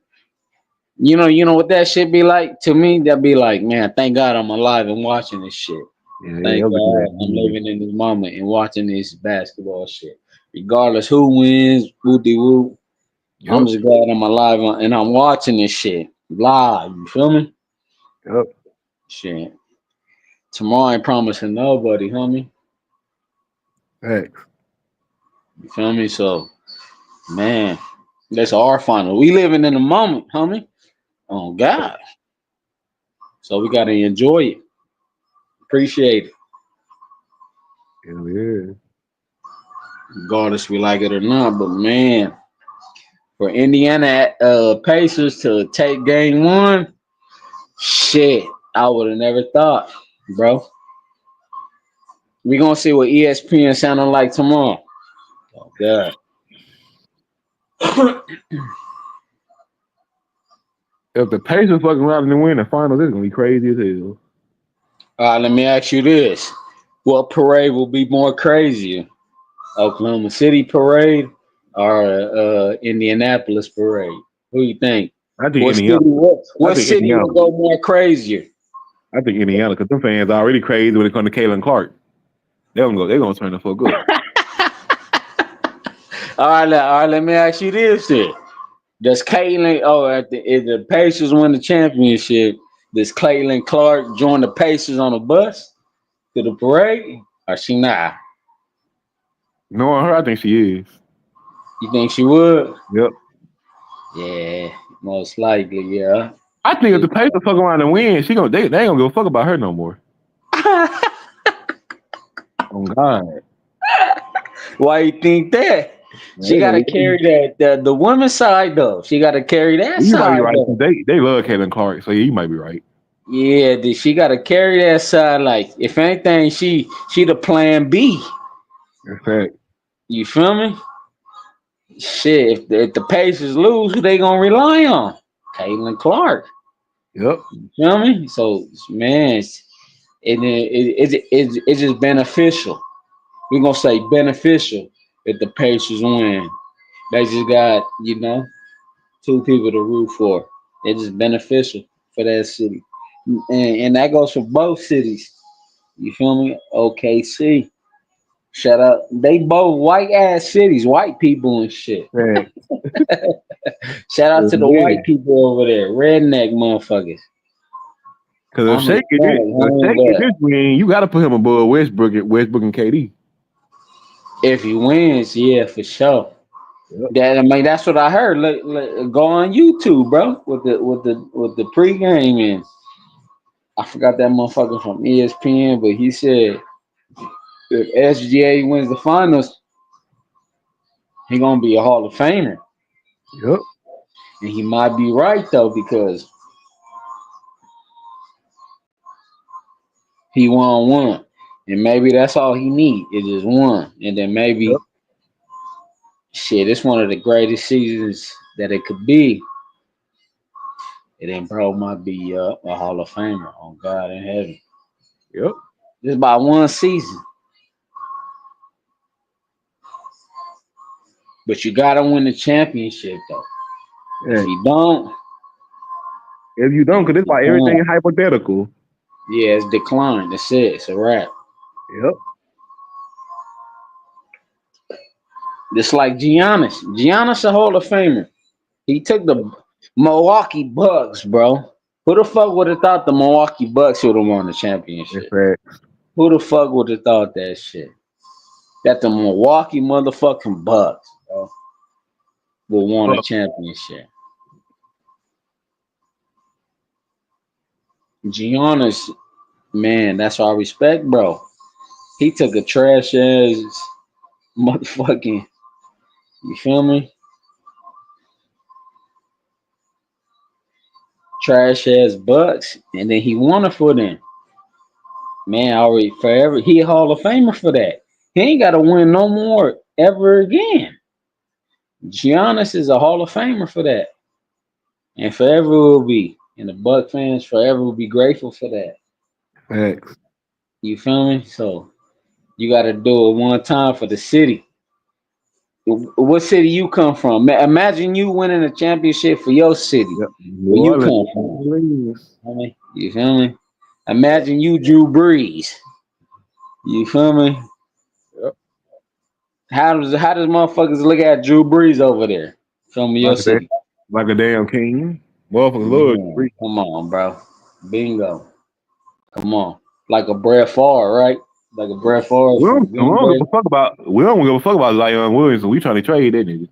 Speaker 20: you know what that shit be like? To me, that be like, man, thank God I'm alive and watching this shit.
Speaker 15: Yeah,
Speaker 20: Thank
Speaker 15: that was a
Speaker 20: God
Speaker 15: good
Speaker 20: I'm
Speaker 15: ass.
Speaker 20: living in this moment and watching this basketball shit. Regardless who wins, whoopty whoop. I'm
Speaker 15: Yep.
Speaker 20: just glad I'm alive and I'm watching this shit live. You feel me?
Speaker 15: Yep.
Speaker 20: Shit. Tomorrow ain't promising nobody, homie.
Speaker 15: Thanks.
Speaker 20: You feel me? So, man, that's our final. We living in the moment, homie. Oh God. So we gotta enjoy it. Appreciate it.
Speaker 15: Hell yeah.
Speaker 20: Regardless we like it or not. But man, for Indiana Pacers to take game one, shit, I would have never thought, bro. We gonna see what ESPN sounding like tomorrow. Oh God.
Speaker 15: If the Pacers fucking around and win the finals, it's gonna be crazy as hell.
Speaker 20: Let me ask you this. What parade will be more crazier? Oklahoma City parade or Indianapolis parade? Who you think?
Speaker 15: I think
Speaker 20: What city
Speaker 15: Indiana. I
Speaker 20: what
Speaker 15: think
Speaker 20: city
Speaker 15: Indiana.
Speaker 20: will go more crazier?
Speaker 15: I think Indiana, because them fans are already crazy when it comes to Kalen Clark. They're gonna turn the fuck up.
Speaker 20: All right, let me ask you this then. Does Caitlin if the Pacers win the championship, does Caitlin Clark join the Pacers on a bus to the parade? Or she not?
Speaker 15: Knowing her, I think she is.
Speaker 20: You think she would?
Speaker 15: Yep.
Speaker 20: Yeah, most likely, yeah.
Speaker 15: I think if the Pacers fuck around and win, they ain't gonna give a fuck about her no more. Oh God.
Speaker 20: Why you think that? She
Speaker 15: They
Speaker 20: gotta
Speaker 15: gonna,
Speaker 20: carry the women's side though. She gotta carry that
Speaker 15: you might be
Speaker 20: side
Speaker 15: right.
Speaker 20: though.
Speaker 15: They love Kalen Clark, so yeah, you might be right.
Speaker 20: Yeah, she gotta carry that side. Like if anything, she the plan B.
Speaker 15: In fact.
Speaker 20: You feel me? Shit, if the Pacers lose, who they gonna rely on? Caitlin Clark.
Speaker 15: Yep.
Speaker 20: You feel me? So man, it's just beneficial. We're gonna say beneficial if the Pacers win. They just got, two people to root for. It's just beneficial for that city. And that goes for both cities. You feel me? OKC. Shout out. They both white ass cities, white people and shit.
Speaker 15: Right.
Speaker 20: Shout out to the
Speaker 15: Yeah.
Speaker 20: white people over there, redneck motherfuckers.
Speaker 15: Because
Speaker 20: I'm
Speaker 15: if Shaq get this win, you gotta put him above Westbrook and KD.
Speaker 20: If he wins, yeah, for sure.
Speaker 15: Yep.
Speaker 20: That's what I heard. Look, go on YouTube, bro, with the pregame, and I forgot that motherfucker from ESPN, but he said if SGA wins the finals, he gonna be a Hall of Famer.
Speaker 15: Yep.
Speaker 20: And he might be right though, because he won one. And maybe that's all he need is just one. And then maybe shit, it's one of the greatest seasons that it could be. And then bro might be a Hall of Famer on God in heaven.
Speaker 15: Yep.
Speaker 20: Just by one season. But you gotta win the championship though.
Speaker 15: Yeah.
Speaker 20: If you don't,
Speaker 15: because it's like everything is hypothetical.
Speaker 20: yeah, it's declined. That's it. It's a wrap.
Speaker 15: Yep.
Speaker 20: Just like Giannis. Giannis a Hall of Famer. He took the Milwaukee Bucks, bro. Who the fuck would have thought the Milwaukee Bucks would have won the championship? Who the fuck would have thought that shit? That the Milwaukee motherfucking Bucks, bro, will won a championship. Giannis, man, that's why I respect, bro. He took a trash ass motherfucking, you feel me? Trash ass Bucks, and then he won it for them. Man, already forever. He a Hall of Famer for that. He ain't got to win no more ever again. Giannis is a Hall of Famer for that, and forever will be. And the Buck fans forever will be grateful for that.
Speaker 15: Facts.
Speaker 20: You feel me? So you got to do it one time for the city. What city you come from? Imagine you winning a championship for your city.
Speaker 15: Yep.
Speaker 20: Where
Speaker 15: New
Speaker 20: you come
Speaker 15: Orleans.
Speaker 20: from?
Speaker 15: New Orleans.
Speaker 20: You feel me? Imagine you Drew Brees. You feel me?
Speaker 15: Yep.
Speaker 20: How does motherfuckers look at Drew Brees over there? Feel me? Your
Speaker 15: Like a damn,
Speaker 20: city.
Speaker 15: like a damn king. Motherfuckers love
Speaker 20: Yeah.
Speaker 15: free.
Speaker 20: Come on, bro. Bingo. Come on. Like a Brett Favre, right? Like a Brett Favre from
Speaker 15: We
Speaker 20: Green
Speaker 15: don't give
Speaker 20: Bay.
Speaker 15: a fuck about. We don't give a fuck about Zion Williamson. We trying to trade that nigga.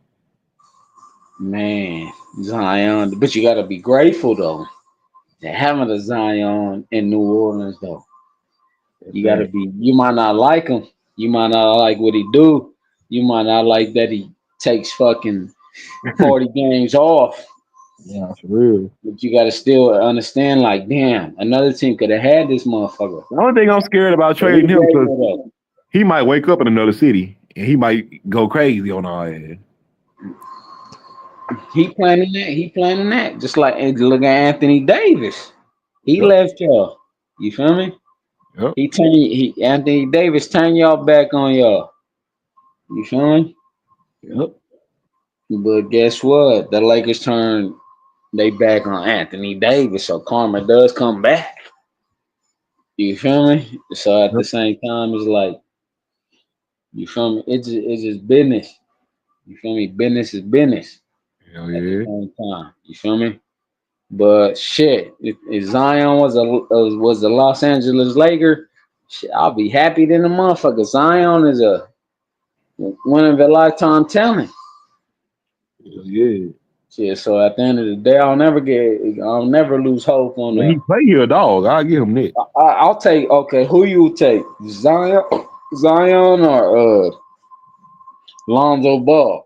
Speaker 20: Man, Zion. But you gotta be grateful though. To having a Zion in New Orleans though. You gotta
Speaker 15: Fact.
Speaker 20: be. You might not like him. You might not like what he do. You might not like that he takes fucking 40 games off.
Speaker 15: Yeah, for real.
Speaker 20: But you gotta still understand, like, damn, another team could have had this motherfucker.
Speaker 15: The only thing I'm scared about
Speaker 20: But we
Speaker 15: trading him because
Speaker 20: grateful though.
Speaker 15: he might wake up in another city and he might go crazy on our ass.
Speaker 20: He planning that. He planning that. Just like look at Anthony Davis. He
Speaker 15: Yep.
Speaker 20: left y'all. You feel me?
Speaker 15: Yep.
Speaker 20: Anthony Davis turned y'all back on y'all. You feel me?
Speaker 15: Yep.
Speaker 20: But guess what? The Lakers turned they back on Anthony Davis, so karma does come back. You feel me? So at the
Speaker 15: Yep.
Speaker 20: same time, it's like, you feel me? It's just business. You feel me? Business is business
Speaker 15: Hell
Speaker 20: at the
Speaker 15: yeah.
Speaker 20: same time. You feel me? But shit, if Zion was the Los Angeles Laker, shit, I'll be happy than a motherfucker. Zion is a one of a lifetime talent.
Speaker 15: Hell yeah.
Speaker 20: Shit, so at the end of the day, I'll never lose hope on
Speaker 15: When he play here, dog, I'll give him that.
Speaker 20: I'll take. Okay, who you take, Zion or Lonzo Ball?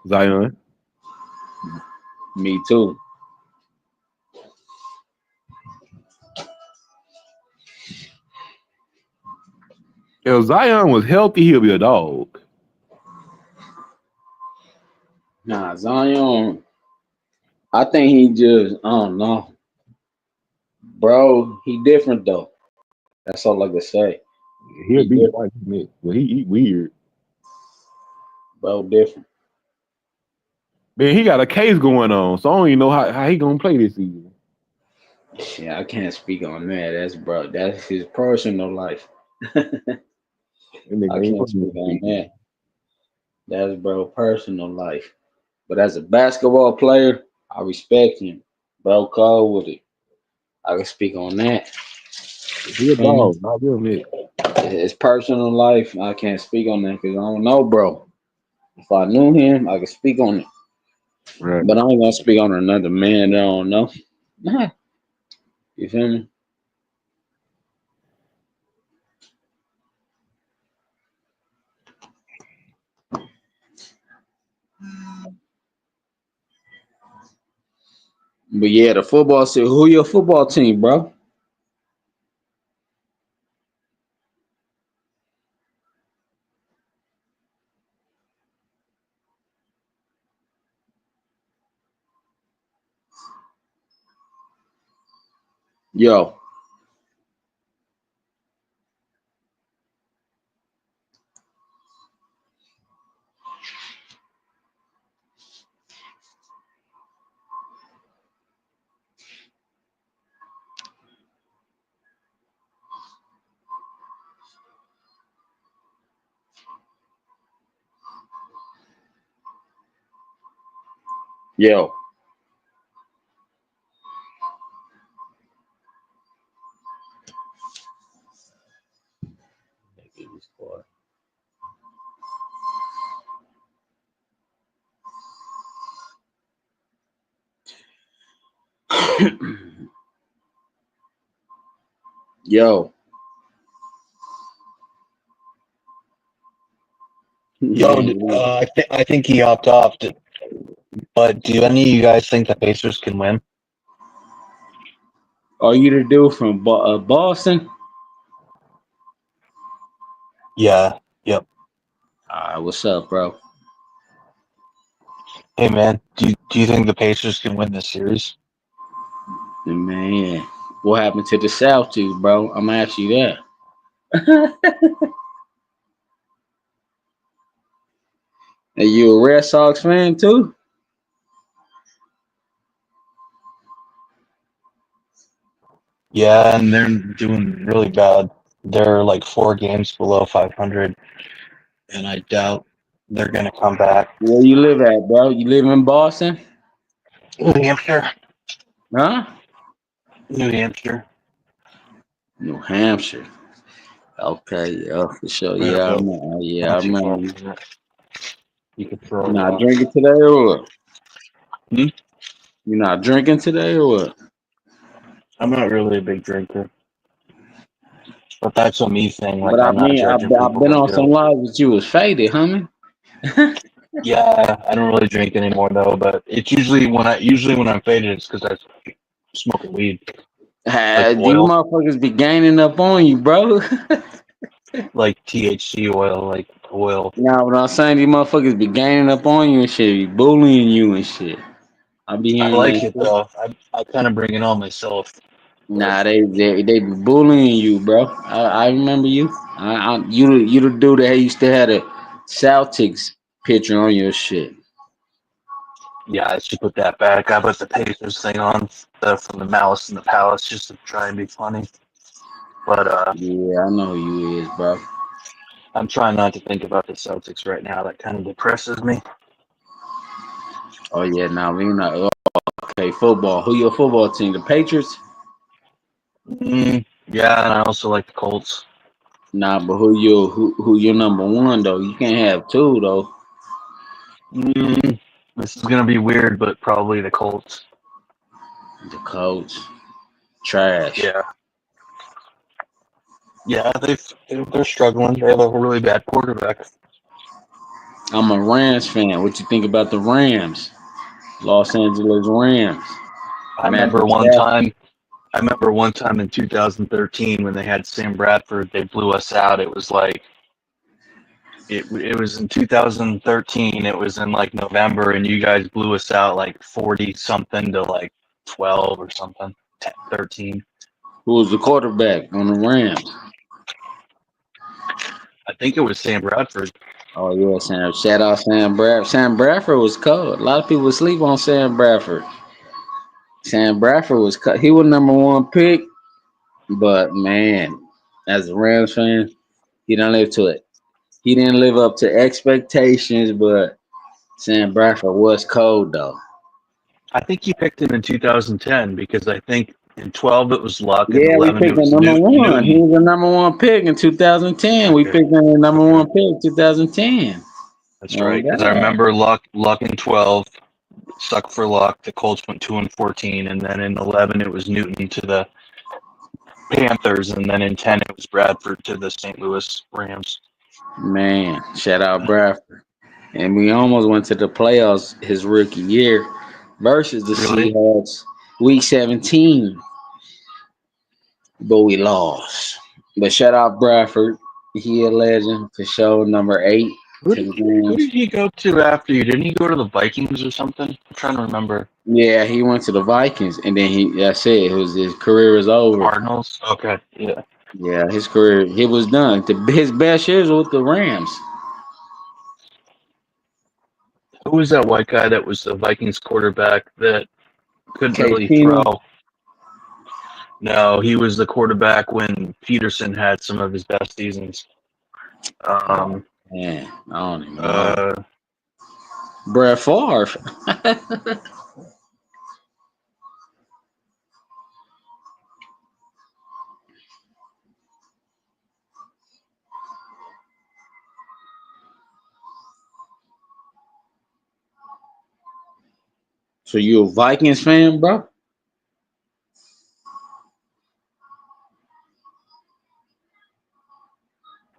Speaker 15: Zion.
Speaker 20: Me too.
Speaker 15: If Zion was healthy, he'll be a dog.
Speaker 20: Nah, Zion. I think he just. I don't know, bro. He different though. That's all I can say.
Speaker 15: He'll
Speaker 20: He
Speaker 15: be
Speaker 20: different,
Speaker 15: white, but he weird.
Speaker 20: bro. Different.
Speaker 15: Man, he got a case going on, so I don't even know how he gonna play this season.
Speaker 20: Shit, I can't speak on that. That's his personal life.
Speaker 15: That
Speaker 20: I
Speaker 15: nigga ain't
Speaker 20: can't
Speaker 15: playing
Speaker 20: speak
Speaker 15: this
Speaker 20: on
Speaker 15: season.
Speaker 20: that. That's bro personal life. But as a basketball player, I respect him. Bro, cold with it. I can speak on that.
Speaker 15: He
Speaker 20: You
Speaker 15: a
Speaker 20: feel me?
Speaker 15: dog. I'll give him that.
Speaker 20: His personal life, I can't speak on that because I don't know, bro. If I knew him, I could speak on it.
Speaker 15: Right.
Speaker 20: But I ain't gonna speak on another man that I don't know. Nah. You feel me? But yeah, the football team. Who your football team, bro? Yo. Yo. Yo.
Speaker 11: Yo, I think he hopped off. But do any of you guys think the Pacers can win?
Speaker 20: Are you the dude from Boston?
Speaker 11: Yeah. Yep.
Speaker 20: All right, what's up, bro?
Speaker 11: Hey man, do you think the Pacers can win this series?
Speaker 20: Man, what happened to the Celtics, bro? I'm gonna ask you that. And you a Red Sox fan too?
Speaker 11: Yeah, and they're doing really bad. They're like 4 games below 500, and I doubt they're gonna come back.
Speaker 20: Where you live at, bro? You live in Boston?
Speaker 11: New Hampshire,
Speaker 20: Huh?
Speaker 11: New Hampshire.
Speaker 20: New Hampshire. Okay, yeah, for sure.
Speaker 11: Right
Speaker 20: Yeah, I
Speaker 11: about,
Speaker 20: remember. Yeah, I
Speaker 11: not too far
Speaker 20: remember.
Speaker 11: from it. You could throw
Speaker 20: You
Speaker 11: a
Speaker 20: not
Speaker 11: rock.
Speaker 20: drinking today or what?
Speaker 11: Hmm?
Speaker 20: You not drinking today or what?
Speaker 11: I'm not really a big drinker, but that's a me thing.
Speaker 20: But
Speaker 11: Like
Speaker 20: I
Speaker 11: I'm not
Speaker 20: mean,
Speaker 11: judging
Speaker 20: I've
Speaker 11: people
Speaker 20: been
Speaker 11: that
Speaker 20: on some
Speaker 11: do.
Speaker 20: lives that you was faded, homie.
Speaker 11: Yeah, I don't really drink anymore though. But it's usually when I'm faded, it's because I smoking weed, like
Speaker 20: These
Speaker 11: oil,
Speaker 20: motherfuckers be gaining up on you, bro.
Speaker 11: like THC oil, like oil.
Speaker 20: Nah, but I'm saying these motherfuckers be gaining up on you and shit, be bullying you and shit. I be
Speaker 11: I
Speaker 20: hearing
Speaker 11: like
Speaker 20: that
Speaker 11: it
Speaker 20: shit.
Speaker 11: though. I kind of bring it on myself. But
Speaker 20: Nah, they be bullying you, bro. I remember you. You the dude that used to have a Celtics picture on your shit.
Speaker 11: yeah, I should put that back. I put the Pacers thing on from the Malice in the Palace just to try and be funny. But
Speaker 20: Yeah, I know who you is, bro.
Speaker 11: I'm trying not to think about the Celtics right now. That kind of depresses me.
Speaker 20: Oh yeah, now we not okay. Football. Who your football team? The Patriots?
Speaker 11: Yeah, and I also like the Colts.
Speaker 20: Nah, but who your number one though? You can't have two though.
Speaker 11: This is gonna be weird, but probably the Colts.
Speaker 20: The Colts. Trash.
Speaker 11: Yeah, yeah, they're struggling. They have a really bad quarterback.
Speaker 20: I'm a Rams fan. What you think about the Rams? Los Angeles Rams.
Speaker 11: I
Speaker 20: Matthew
Speaker 11: remember one
Speaker 20: Stafford.
Speaker 11: time. I remember one time in 2013 when they had Sam Bradford. They blew us out. It was like it was in 2013. It was in like November, and you guys blew us out like 40 something to like 12 or something, 10, 13.
Speaker 20: Who was the quarterback on the Rams?
Speaker 11: I think it was Sam Bradford.
Speaker 20: Oh yeah, Sam. Shout out Sam Bradford. Sam Bradford was cold. A lot of people sleep on Sam Bradford. Sam Bradford was cut. He was number one pick, but man, as a Rams fan, he didn't live to it. He didn't live up to expectations, but Sam Bradford was cold though.
Speaker 11: I think you picked him in 2010 because I think in 12 it was Luck and
Speaker 20: Yeah, we
Speaker 11: 11 it
Speaker 20: picked him
Speaker 11: was
Speaker 20: number one. He
Speaker 11: Newton.
Speaker 20: was the number one pick in 2010. We
Speaker 11: Okay,
Speaker 20: picked him the number
Speaker 11: okay,
Speaker 20: one pick 2010.
Speaker 11: that's
Speaker 20: Oh
Speaker 11: right. Because I
Speaker 20: God,
Speaker 11: remember Luck in 12 sucked for Luck. The Colts went 2-14, and then in 11 it was Newton to the Panthers, and then in 10 it was Bradford to the St. Louis Rams.
Speaker 20: man! Shout out Bradford. And we almost went to the playoffs his rookie year versus the
Speaker 11: Really?
Speaker 20: Seahawks, week 17, but we lost. But shout out Bradford. He a legend for sure. Number 8
Speaker 11: Who
Speaker 20: to
Speaker 11: did
Speaker 20: the
Speaker 11: who
Speaker 20: Rams.
Speaker 11: did he go to after you? Didn't he go to the Vikings or something? I'm trying to remember.
Speaker 20: Yeah, he went to the Vikings, and then that's it. It was his career is over.
Speaker 11: Cardinals? Okay, yeah.
Speaker 20: Yeah, his career he was done. His best years were with the Rams.
Speaker 11: Who was that white guy that was the Vikings quarterback that couldn't
Speaker 20: Case
Speaker 11: really throw?
Speaker 20: Keenum.
Speaker 11: No, he was the quarterback when Peterson had some of his best seasons.
Speaker 20: Oh man, I don't even know.
Speaker 11: Uh,
Speaker 20: Brett Favre. So you a Vikings fan, bro?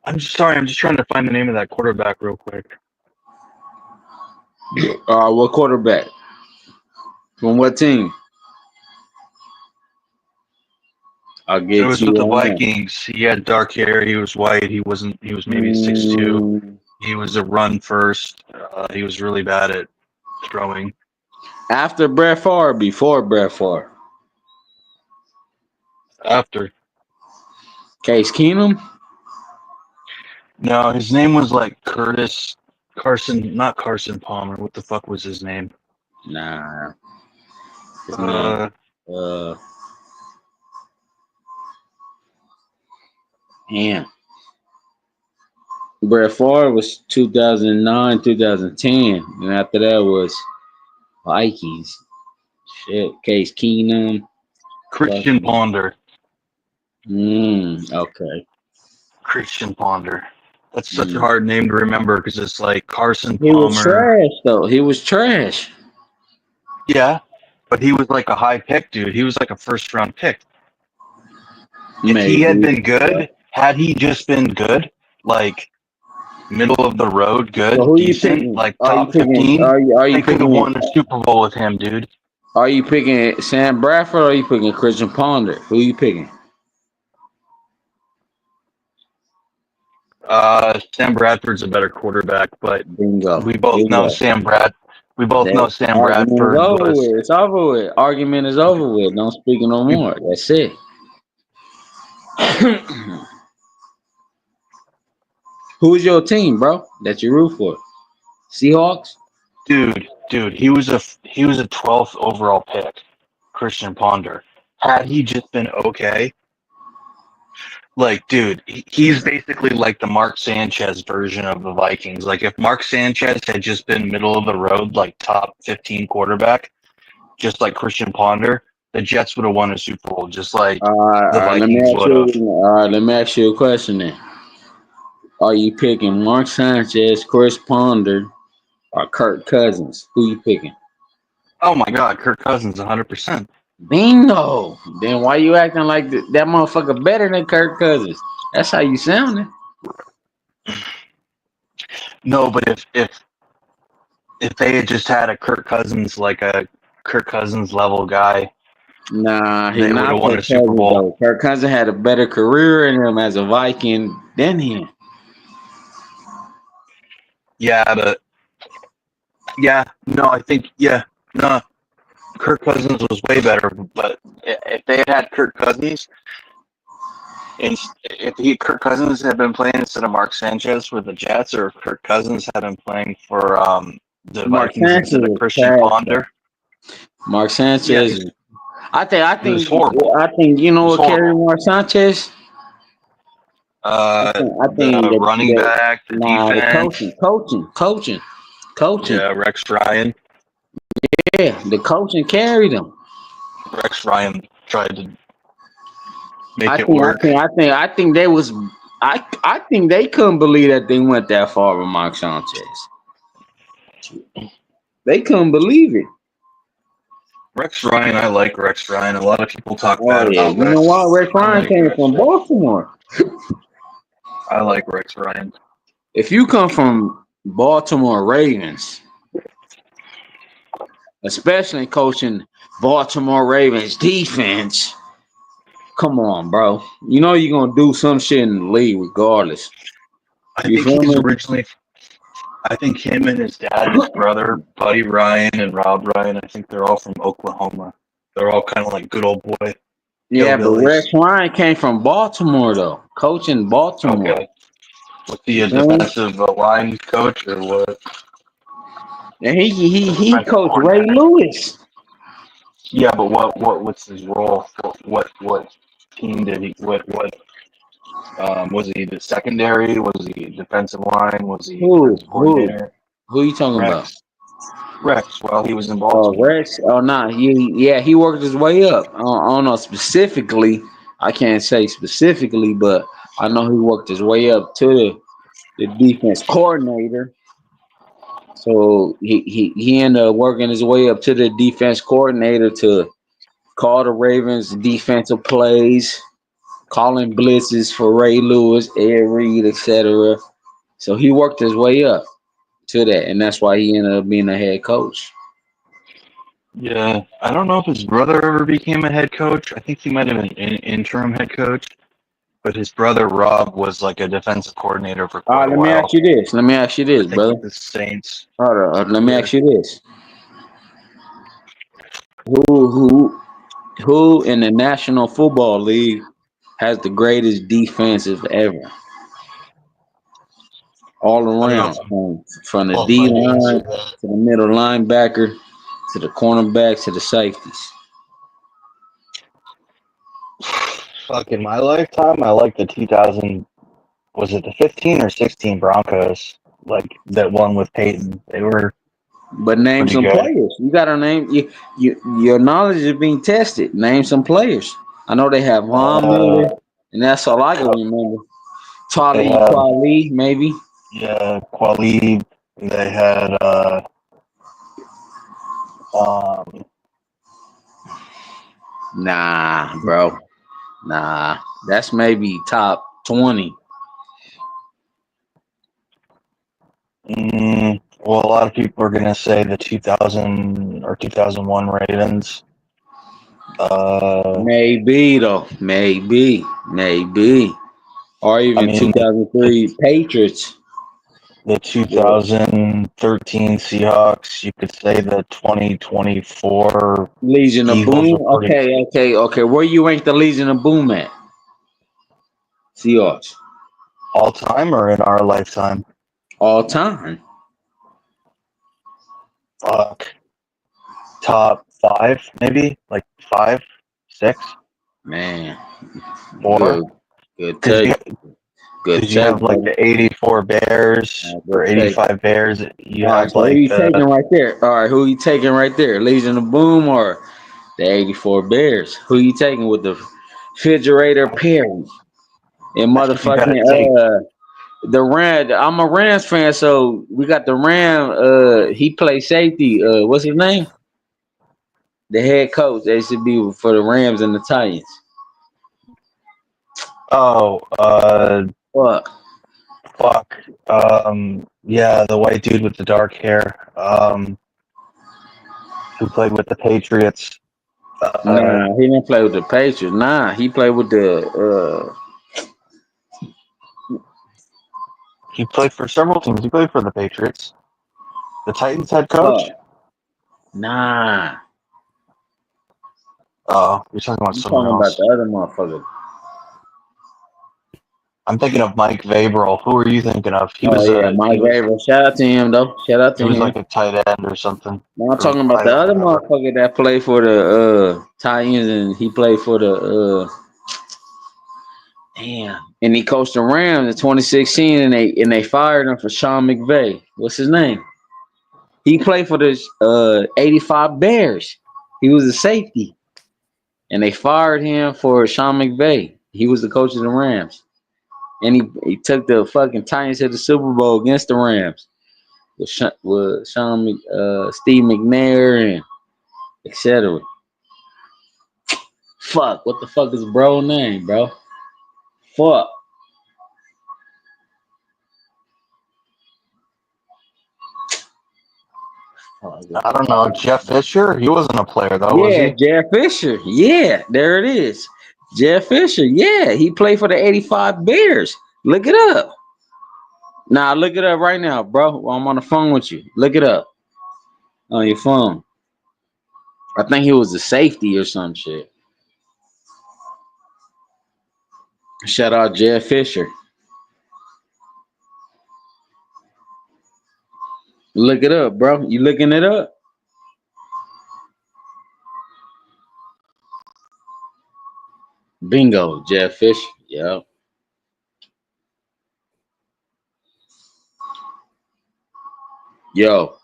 Speaker 11: I'm sorry. I'm just trying to find the name of that quarterback real quick.
Speaker 20: What quarterback? From what team? I'll
Speaker 11: It
Speaker 20: get
Speaker 11: was
Speaker 20: you
Speaker 11: with the
Speaker 20: on.
Speaker 11: Vikings. He had dark hair. He was white. He wasn't. He was maybe 6'2".
Speaker 20: Mm,
Speaker 11: He was a run first. He was really bad at
Speaker 18: throwing.
Speaker 20: After Brett Favre, or before Brett Favre?
Speaker 18: After.
Speaker 20: Case Keenum?
Speaker 18: No, his name was like not Carson Palmer. What the fuck was his name?
Speaker 20: Nah. His name. Damn. Brett Favre was 2009, 2010. And after that was Vikings. Shit. Case Keenum.
Speaker 18: Christian Ponder.
Speaker 20: Okay.
Speaker 18: Christian Ponder. That's such a hard name to remember because it's like Carson
Speaker 20: He was
Speaker 18: Palmer.
Speaker 20: trash, though. He was trash.
Speaker 18: Yeah, but he was like a high pick, dude. He was like a first round pick. If he had been good, had he just been good, like middle of the road, good,
Speaker 20: So who you
Speaker 18: decent,
Speaker 20: picking?
Speaker 18: like
Speaker 20: Are you
Speaker 18: top
Speaker 20: picking?
Speaker 18: 15,
Speaker 20: Are you
Speaker 18: they could have
Speaker 20: picking?
Speaker 18: won the Super Bowl with him, dude.
Speaker 20: Are you picking Sam Bradford or are you picking Christian Ponder? Who you picking?
Speaker 18: Sam Bradford's a better quarterback, but
Speaker 20: Bingo.
Speaker 18: we both
Speaker 20: Bingo.
Speaker 18: know Sam Bradford
Speaker 20: Argument is over
Speaker 18: was.
Speaker 20: with. It's over with. Argument is over with. Don't speak no more. That's it. Who's your team, bro? That you root for? Seahawks?
Speaker 18: Dude, he was a 12th overall pick, Christian Ponder. Had he just been okay, like, dude, he's basically like the Mark Sanchez version of the Vikings. Like, if Mark Sanchez had just been middle of the road, like top 15 quarterback, just like Christian Ponder, the Jets would have won a Super Bowl, just like the Vikings would have.
Speaker 20: All right, let me ask you a question then. Are you picking Mark Sanchez, Chris Ponder, or Kirk Cousins? Who you picking?
Speaker 18: Oh my God, Kirk Cousins, 100%.
Speaker 20: Bingo. Then why you acting like that motherfucker better than Kirk Cousins? That's how you sounding.
Speaker 18: No, but if they had just had a Kirk Cousins, like a Kirk Cousins level guy,
Speaker 20: Nah, he
Speaker 18: they would
Speaker 20: not
Speaker 18: have won
Speaker 20: Kirk
Speaker 18: a Super
Speaker 20: Cousins
Speaker 18: Bowl.
Speaker 20: though. Kirk Cousins had a better career in him as a Viking than him.
Speaker 18: No, Kirk Cousins was way better. But if they had Kirk Cousins, and Kirk Cousins had been playing instead of Mark Sanchez for the Jets, or if Kirk Cousins had been playing for the
Speaker 20: Mark
Speaker 18: Vikings
Speaker 20: Sanchez
Speaker 18: instead of
Speaker 20: was
Speaker 18: Christian
Speaker 20: trash.
Speaker 18: Ponder,
Speaker 20: Mark
Speaker 18: yeah,
Speaker 20: Sanchez. I
Speaker 18: he was horrible.
Speaker 20: think you know
Speaker 18: He was
Speaker 20: what carried
Speaker 18: horrible.
Speaker 20: Mark Sanchez. I think
Speaker 18: The running back, the defense.
Speaker 20: the coaching.
Speaker 18: Yeah, Rex Ryan.
Speaker 20: Yeah, the coaching carried him.
Speaker 18: Rex Ryan tried to make
Speaker 20: I
Speaker 18: it work.
Speaker 20: think they was. I think they couldn't believe that they went that far with Mark Sanchez. They couldn't believe it.
Speaker 18: Rex Ryan, I like Rex Ryan. A lot of people talk
Speaker 20: Oh
Speaker 18: bad
Speaker 20: yeah,
Speaker 18: about
Speaker 20: you know
Speaker 18: Rex.
Speaker 20: what? Rex Ryan came from Baltimore.
Speaker 18: I like Rex Ryan.
Speaker 20: If you come from Baltimore Ravens, especially coaching Baltimore Ravens defense, come on, bro. You know you're gonna do some shit in the league regardless.
Speaker 18: I think him and his dad, his brother, Buddy Ryan and Rob Ryan, I think they're all from Oklahoma. They're all kind of like good old boy.
Speaker 20: Yeah, but
Speaker 18: hillbillies.
Speaker 20: Rex Ryan came from Baltimore though, coaching Baltimore.
Speaker 18: Okay. Was he a defensive line coach or what?
Speaker 20: And he coached Ray Lewis.
Speaker 18: Yeah, but what's his role? What team did he? What was he the secondary? Was he defensive line? Was he defensive coordinator?
Speaker 20: Who you talking about?
Speaker 18: Rex. Well, he was in
Speaker 20: Oh,
Speaker 18: Baltimore.
Speaker 20: Rex. Oh, nah. He worked his way up. I don't know specifically. I can't say specifically, but I know he worked his way up to the defense coordinator. So he ended up working his way up to the defense coordinator to call the Ravens defensive plays, calling blitzes for Ray Lewis, Ed Reed, etc. So he worked his way up to that, and that's why he ended up being a head coach.
Speaker 18: Yeah, I don't know if his brother ever became a head coach. I think he might have been an interim head coach, but his brother Rob was like a defensive coordinator for quite a while.
Speaker 20: Let me ask you this,
Speaker 18: I think
Speaker 20: brother.
Speaker 18: with the Saints.
Speaker 20: Hold on, let me ask you this. Who in the National Football League has the greatest defensive ever? All
Speaker 11: I don't know.
Speaker 20: around, from the
Speaker 11: I'll
Speaker 20: D
Speaker 11: find the answer
Speaker 20: line
Speaker 11: to that.
Speaker 20: to the middle linebacker to the cornerback to the safeties.
Speaker 18: Fuck, in my lifetime, I like the 2000. Was it the 15 or 16 Broncos? Like that one with Peyton. They were
Speaker 20: But name
Speaker 18: pretty
Speaker 20: some
Speaker 18: good.
Speaker 20: players. You got to name your knowledge is being tested. Name some players. I know they have Von
Speaker 18: Uh,
Speaker 20: Miller, and that's all I can remember.
Speaker 18: they
Speaker 20: Talib
Speaker 18: had
Speaker 20: Kweli, maybe.
Speaker 18: Quali. They had um,
Speaker 20: Nah, bro. Nah, that's maybe top 20.
Speaker 18: well, a lot of people are gonna say the 2000 or 2001 Ravens.
Speaker 20: Maybe though, maybe, or
Speaker 18: I
Speaker 20: even
Speaker 18: mean
Speaker 20: 2003 Patriots.
Speaker 18: the
Speaker 20: Yeah.
Speaker 18: 2013 Seahawks. You could say the 2024
Speaker 20: Legion of
Speaker 18: Eagles are
Speaker 20: Boom.
Speaker 18: pretty
Speaker 20: Okay. Where you rank the Legion of Boom at? Seahawks.
Speaker 18: all time or in our lifetime.
Speaker 20: All time.
Speaker 18: Fuck. Top 5, maybe like 5, 6,
Speaker 20: Man,
Speaker 18: 4.
Speaker 20: good
Speaker 18: Because
Speaker 20: take. Good
Speaker 18: you
Speaker 20: take,
Speaker 18: have like
Speaker 20: brother.
Speaker 18: the 84 Bears or
Speaker 20: Good take.
Speaker 18: 85 Bears. You
Speaker 20: All right,
Speaker 18: have
Speaker 20: so who
Speaker 18: like
Speaker 20: you taking
Speaker 18: the
Speaker 20: right there? All right, who you taking right there? Legion of Boom or the 84 Bears? Who you taking with the refrigerator Perry and
Speaker 18: I think you got to
Speaker 20: motherfucking
Speaker 18: take.
Speaker 20: the Ram? I'm a Rams fan, so we got the Ram. He plays safety. What's his name? The head coach. They should be for the Rams and the Titans.
Speaker 18: Oh,
Speaker 20: Fuck.
Speaker 18: fuck. Yeah, the white dude with the dark hair. Who played with the Patriots.
Speaker 20: Nah, he didn't play with the Patriots. Nah, he played with the
Speaker 18: He played for several teams. He played for the Patriots. The Titans head
Speaker 20: fuck.
Speaker 18: coach.
Speaker 20: Nah.
Speaker 18: Oh, you're talking about
Speaker 20: I'm
Speaker 18: someone
Speaker 20: talking about
Speaker 18: else.
Speaker 20: the other motherfucker.
Speaker 18: I'm thinking of Mike Vrabel. Who are you thinking of?
Speaker 20: Oh yeah, Mike Vrabel. Shout out to him though. Shout out
Speaker 18: He
Speaker 20: to
Speaker 18: was
Speaker 20: him.
Speaker 18: like a tight end or something.
Speaker 20: Now I'm
Speaker 18: Or
Speaker 20: talking about the
Speaker 18: pilot,
Speaker 20: other
Speaker 18: whatever.
Speaker 20: motherfucker that played for the Titans and he played for the damn. And he coached the Rams in 2016 and they fired him for Sean McVay. What's his name? He played for the 85 Bears. He was a safety. And they fired him for Sean McVay. He was the coach of the Rams. And he took the fucking Titans to the Super Bowl against the Rams with Steve McNair and etc. Fuck, what the fuck is bro name, bro? Fuck.
Speaker 18: I don't know. Jeff Fisher? He wasn't a player though, was
Speaker 20: Yeah,
Speaker 18: he?
Speaker 20: Jeff Fisher. Yeah, there it is. Jeff Fisher. Yeah, he played for the 85 Bears. Look it up. Nah, look it up right now, bro. While I'm on the phone with you. Look it up on your phone. I think he was a safety or some shit. Shout out Jeff Fisher. Look it up, bro. You looking it up? Bingo, Jeff Fisher. Yep. Yo.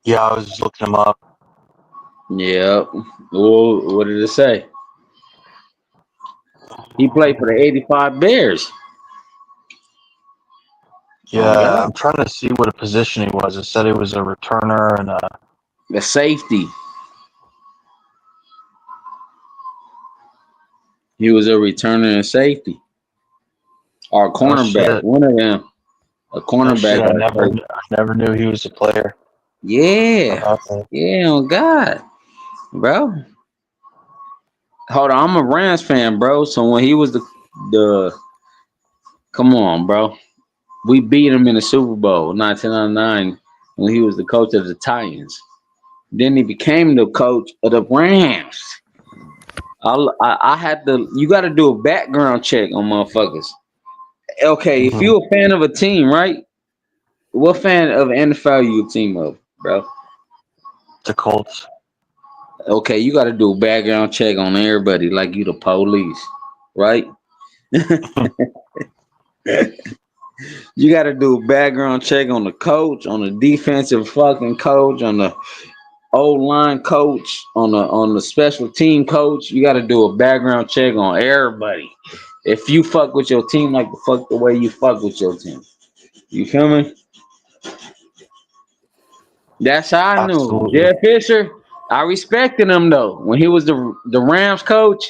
Speaker 18: Yeah, I was looking him up.
Speaker 20: Yep. Well, what did it say? He played for the 85 Bears. Oh
Speaker 18: Yeah,
Speaker 20: God.
Speaker 18: I'm trying to see what a position he was. It said he was a returner and a
Speaker 20: The safety. He was a returner and safety. Or a
Speaker 18: oh
Speaker 20: cornerback.
Speaker 18: shit.
Speaker 20: One of them. A
Speaker 18: Oh shit,
Speaker 20: cornerback
Speaker 18: I
Speaker 20: or a safety.
Speaker 18: never knew he was a player.
Speaker 20: Yeah.
Speaker 18: Okay.
Speaker 20: Yeah, oh God. Bro. Hold on, I'm a Rams fan, bro. So when he was the come on, bro. We beat him in the Super Bowl 1999 when he was the coach of the Titans. Then he became the coach of the Rams. I had to. You got to do a background check on motherfuckers. Okay, if
Speaker 11: Mhm.
Speaker 20: you a fan of a team, right? What fan of NFL you a team of, bro?
Speaker 11: The Colts.
Speaker 20: Okay, you got to do a background check on everybody, like you the police, right? You got to do a background check on the coach, on the defensive fucking coach, on the old line coach, on the special team coach. You got to do a background check on everybody. If you fuck with your team like the fuck the way you fuck with your team, you feel me? That's how I knew
Speaker 11: Absolutely.
Speaker 20: Jeff Fisher. I respected him though. When he was the Rams coach,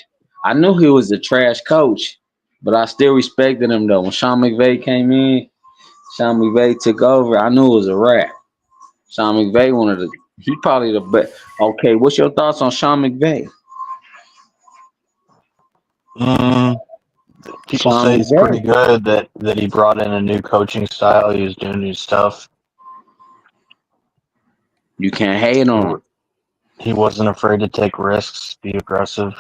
Speaker 20: I knew he was a trash coach, but I still respected him though. When Sean McVay came in, Sean McVay took over. I knew it was a wrap. Sean McVay one of the he probably the best. Okay, what's your thoughts on Sean McVay?
Speaker 11: Mm, people
Speaker 20: Sean
Speaker 11: say he's pretty
Speaker 20: McVay.
Speaker 11: good. That he brought in a new coaching style. He was doing new stuff.
Speaker 20: You can't hate
Speaker 11: He
Speaker 20: on him.
Speaker 11: wa- he wasn't afraid to take risks, be aggressive.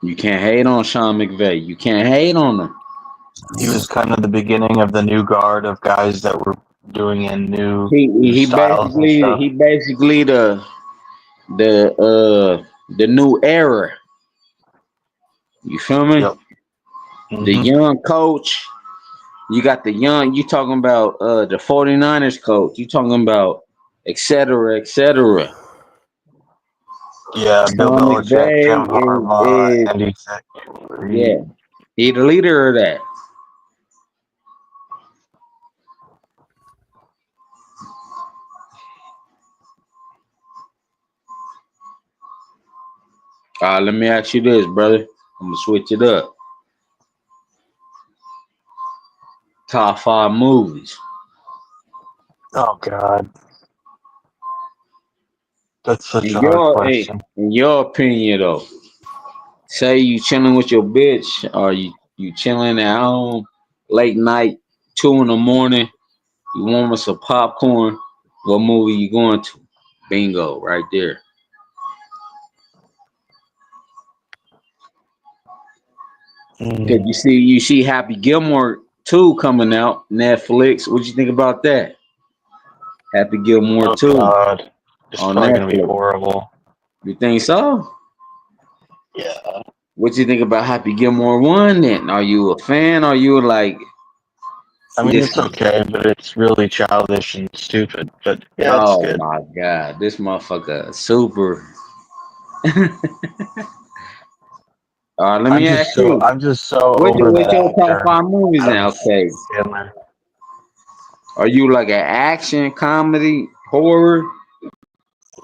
Speaker 20: You can't hate on Sean McVay. You can't hate on him.
Speaker 11: He was kind of the beginning of the new guard of guys that were doing in new
Speaker 20: He
Speaker 11: styles and
Speaker 20: basically
Speaker 11: stuff.
Speaker 20: he basically the new era. You feel me?
Speaker 11: Yep.
Speaker 20: The
Speaker 11: Hmm.
Speaker 20: young coach. You got the young. You talking about the 49ers coach. You talking about et cetera, et cetera.
Speaker 11: Yeah, Bill
Speaker 20: Sean
Speaker 11: Belichick,
Speaker 20: McVay
Speaker 11: Jim Harbaugh,
Speaker 20: is
Speaker 11: Andy Reid.
Speaker 20: yeah. He the leader of that. Let me ask you this, brother. I'm gonna switch it up. Top 5 movies.
Speaker 11: Oh God, that's such
Speaker 20: In
Speaker 11: a hard
Speaker 20: your
Speaker 11: question.
Speaker 20: in your opinion though, say you chilling with your bitch, or you chilling at home late night, 2 in the morning. You want some popcorn. What movie you going to? Bingo, right there. Cause
Speaker 11: Mm.
Speaker 20: you see Happy Gilmore 2 coming out Netflix. What you think about that? Happy Gilmore
Speaker 11: Oh
Speaker 20: 2
Speaker 11: God, it's
Speaker 20: on
Speaker 11: probably gonna be
Speaker 20: Netflix.
Speaker 11: horrible.
Speaker 20: You think so?
Speaker 11: Yeah.
Speaker 20: What you think about Happy Gilmore 1 then? Are you a fan? Are you like
Speaker 11: I mean,
Speaker 20: this?
Speaker 11: it's okay, but it's really childish and stupid. But yeah, it's
Speaker 20: Oh
Speaker 11: good.
Speaker 20: my god, this motherfucker super. Let me ask you,
Speaker 11: I'm just so
Speaker 20: what's your,
Speaker 11: over
Speaker 20: what's
Speaker 11: that
Speaker 20: your top
Speaker 11: actor,
Speaker 20: 5 movies
Speaker 11: Adam
Speaker 20: now? Okay,
Speaker 11: Sandler.
Speaker 20: are you like an action, comedy, horror,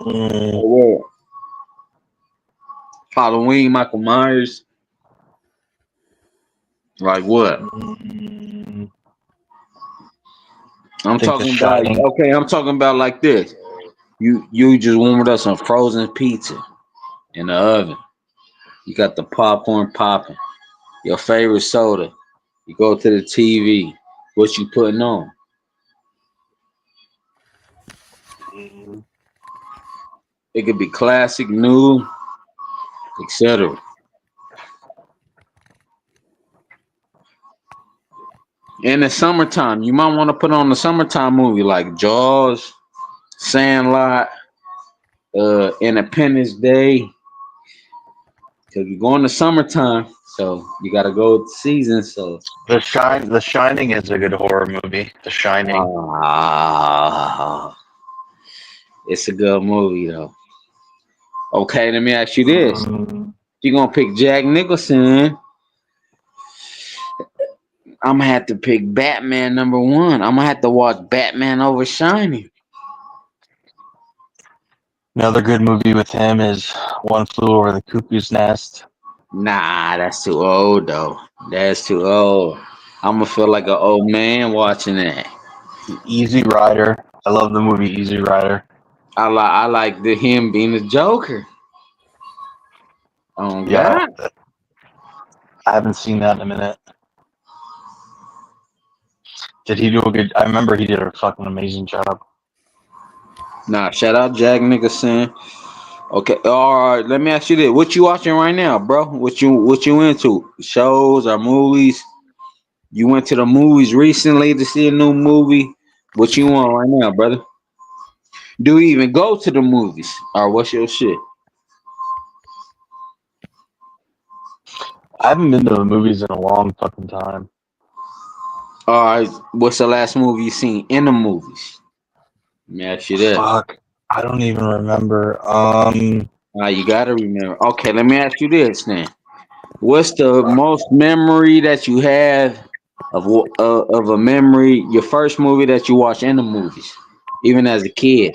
Speaker 11: Mm,
Speaker 20: or what? Halloween, Michael Myers, like what?
Speaker 11: mm,
Speaker 20: I'm
Speaker 11: I think The
Speaker 20: talking about
Speaker 11: Shining.
Speaker 20: okay. I'm talking about like this. You just warmed up some frozen pizza in the oven. You got the popcorn popping. Your favorite soda. You go to the TV. What you putting on?
Speaker 11: Mm,
Speaker 20: It could be classic, new, etc. In the summertime, you might want to put on the summertime movie like Jaws, Sandlot, Independence Day. Cause you go in the summertime, so you gotta go with the season. So
Speaker 11: The Shining is a good horror movie. The Shining.
Speaker 20: ah, it's a good movie though. Okay, let me ask you this:
Speaker 11: Mm,
Speaker 20: if you're gonna pick Jack Nicholson, I'm gonna have to pick Batman #1. I'm gonna have to watch Batman over Shining.
Speaker 11: Another good movie with him is One Flew Over the Cuckoo's Nest.
Speaker 20: Nah, that's too old though. That's too old. I'm gonna feel like an old man watching that.
Speaker 11: Easy Rider. I love the movie Easy Rider.
Speaker 20: I like him being the Joker. Oh
Speaker 11: Yeah,
Speaker 20: God.
Speaker 11: I haven't seen that in a minute. Did he do a good? I remember he did a fucking amazing job.
Speaker 20: Nah, shout out Jack Nicholson. Okay, all right. Let me ask you this: what you watching right now, bro? What you into? Shows or movies? You went to the movies recently to see a new movie. What you on right now, brother? Do you even go to the movies, or what's your shit?
Speaker 18: I haven't been to the movies in a long fucking time.
Speaker 20: All right, what's the last movie you seen in the movies? Let me ask you that.
Speaker 18: Fuck, I don't even remember.
Speaker 20: You gotta remember. Okay, let me ask you this then. What's the most memory that you have of a memory? Your first movie that you watched in the movies, even as a kid.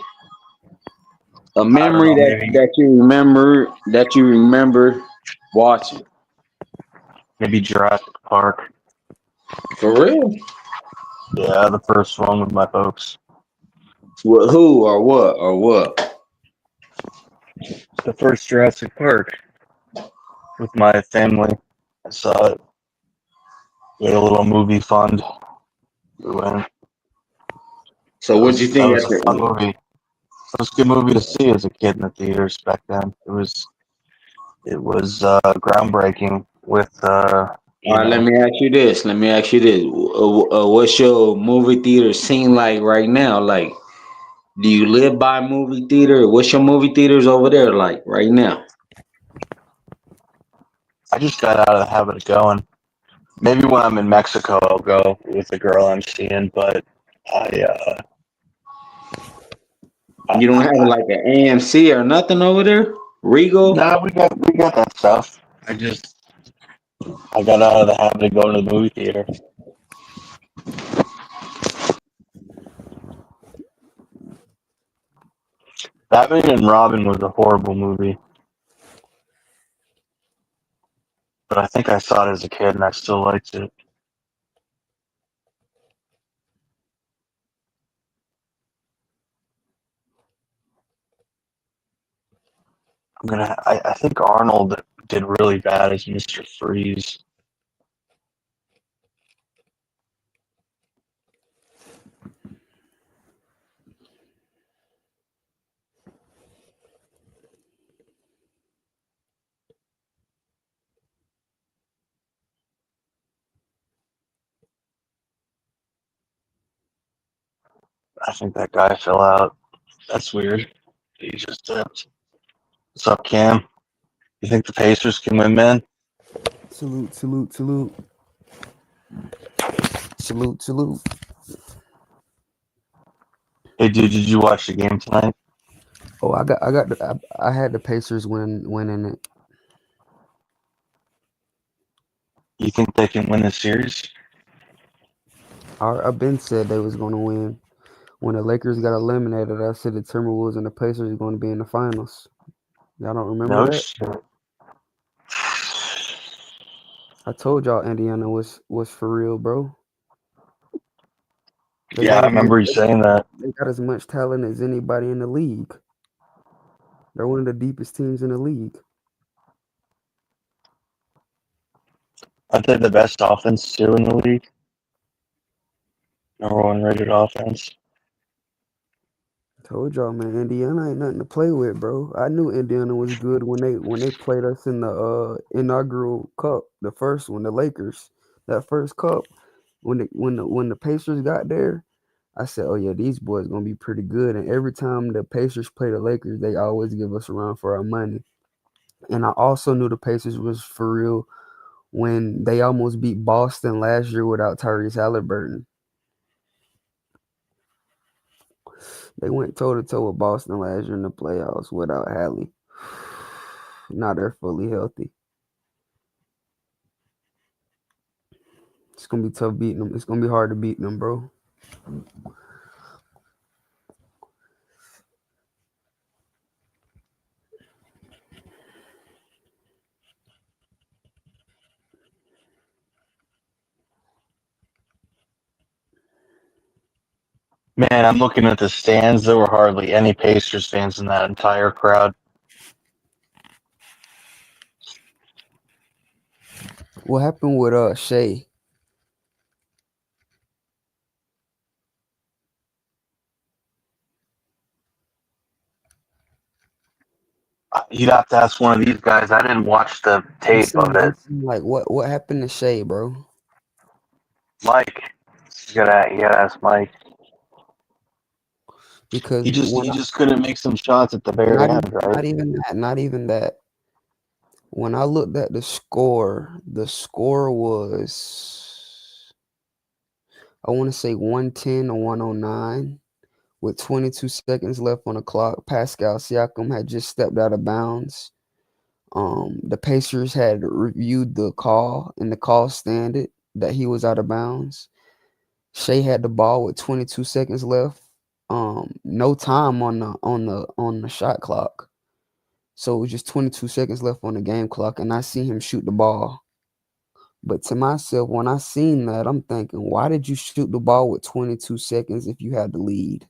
Speaker 20: A
Speaker 18: I don't
Speaker 20: memory
Speaker 18: know,
Speaker 20: that
Speaker 18: maybe
Speaker 20: that you remember watching.
Speaker 18: maybe Jurassic Park.
Speaker 20: For real?
Speaker 18: Yeah, the first one with my folks.
Speaker 20: With who or what or what?
Speaker 18: The first Jurassic Park with my family. I saw it. We had a little movie fund. We went.
Speaker 20: So
Speaker 18: It
Speaker 20: what'd you
Speaker 18: was that
Speaker 20: think
Speaker 18: was
Speaker 20: at
Speaker 18: a fun
Speaker 20: the
Speaker 18: movie. It was a good movie to see as a kid in the theaters back then. It was groundbreaking with
Speaker 20: All
Speaker 18: you
Speaker 20: right, let
Speaker 18: know.
Speaker 20: me ask you this. Let me ask you this. What's your movie theater scene like right now? Like, do you live by a movie theater? What's your movie theaters over there like right now?
Speaker 18: I just got out of the habit of going. Maybe when I'm in Mexico, I'll go with the girl I'm seeing. But I,
Speaker 20: You don't have like an AMC or nothing over there? Regal?
Speaker 18: no, we got that stuff. I got out of the habit of going to the movie theater. Batman and Robin was a horrible movie, but I think I saw it as a kid and I still liked it. I think Arnold did really bad as Mr. Freeze. I think that guy fell out. That's weird. He just dipped. What's up, Cam? You think the Pacers can win, man?
Speaker 3: Salute, salute, salute. Salute, salute.
Speaker 18: Hey, dude, did you watch the game tonight?
Speaker 3: Oh, I had the Pacers winning it.
Speaker 18: You think they can win this series?
Speaker 3: I've been said they was gonna win. When the Lakers got eliminated, I said the Timberwolves and the Pacers are going to be in the finals. Y'all don't remember
Speaker 18: No
Speaker 3: that?
Speaker 18: shit.
Speaker 3: I told y'all Indiana was for real, bro. They
Speaker 18: Yeah,
Speaker 3: got
Speaker 18: I
Speaker 3: as much
Speaker 18: remember you saying that.
Speaker 3: they got as much talent as anybody in the league. They're one of the deepest teams in the league.
Speaker 18: Aren't they the best offense too in the league? Number one rated offense.
Speaker 3: Told y'all, man, Indiana ain't nothing to play with, bro. I knew Indiana was good when they played us in the inaugural cup, the first one, the Lakers. That first cup, when the Pacers got there, I said, "Oh yeah, these boys gonna be pretty good." And every time the Pacers play the Lakers, they always give us a run for our money. And I also knew the Pacers was for real when they almost beat Boston last year without Tyrese Halliburton. They went toe to toe with Boston last year in the playoffs without Hallie. Now they're fully healthy. It's gonna be tough beating them. It's gonna be hard to beat them, bro.
Speaker 18: Man, I'm looking at the stands. There were hardly any Pacers fans in that entire crowd.
Speaker 3: What happened with Shea?
Speaker 18: you'd have to ask one of these guys. I didn't watch the tape of it.
Speaker 3: Like what happened to Shay, bro?
Speaker 18: Mike, you gotta ask Mike.
Speaker 3: Because
Speaker 18: He
Speaker 3: when
Speaker 18: just couldn't make some shots at the very end, right?
Speaker 3: not even that. When I looked at the score was, I want to say 110 or 109 with 22 seconds left on the clock. Pascal Siakam had just stepped out of bounds. The Pacers had reviewed the call, and the call standed that he was out of bounds. Shea had the ball with 22 seconds left. No time on the shot clock. So it was just 22 seconds left on the game clock, and I see him shoot the ball. But to myself, when I seen that, I'm thinking, why did you shoot the ball with 22 seconds if you had the lead?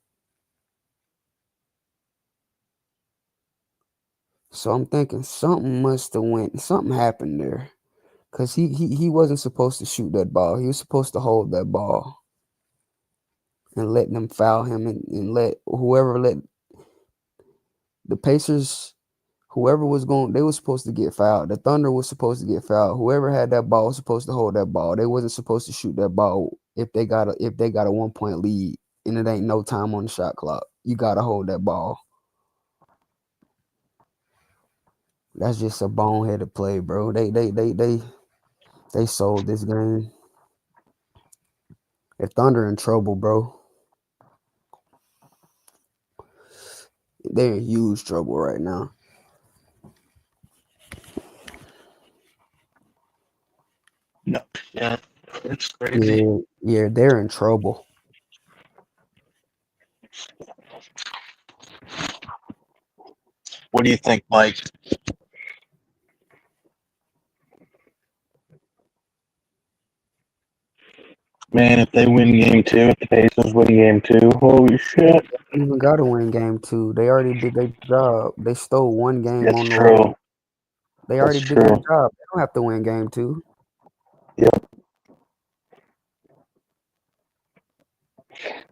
Speaker 3: So I'm thinking something happened there. Because he wasn't supposed to shoot that ball. He was supposed to hold that ball and let them foul him and let the Pacers, whoever was going, they were supposed to get fouled. The Thunder was supposed to get fouled. Whoever had that ball was supposed to hold that ball. They wasn't supposed to shoot that ball if they got a 1-point lead and it ain't no time on the shot clock. You gotta hold that ball. That's just a boneheaded play, bro. They sold this game. The Thunder in trouble, bro. They're in huge trouble right now.
Speaker 18: No, yeah, it's crazy.
Speaker 3: Yeah, they're in trouble.
Speaker 18: What do you think, Mike? Man, if they win game 2, if the Pacers win game 2, holy shit.
Speaker 3: They don't even got to win game 2. They already did their job. They stole one game
Speaker 18: That's
Speaker 3: on the
Speaker 18: true.
Speaker 3: road. They already
Speaker 18: That's
Speaker 3: did their
Speaker 18: true.
Speaker 3: job. They don't have to win game 2.
Speaker 18: Yep.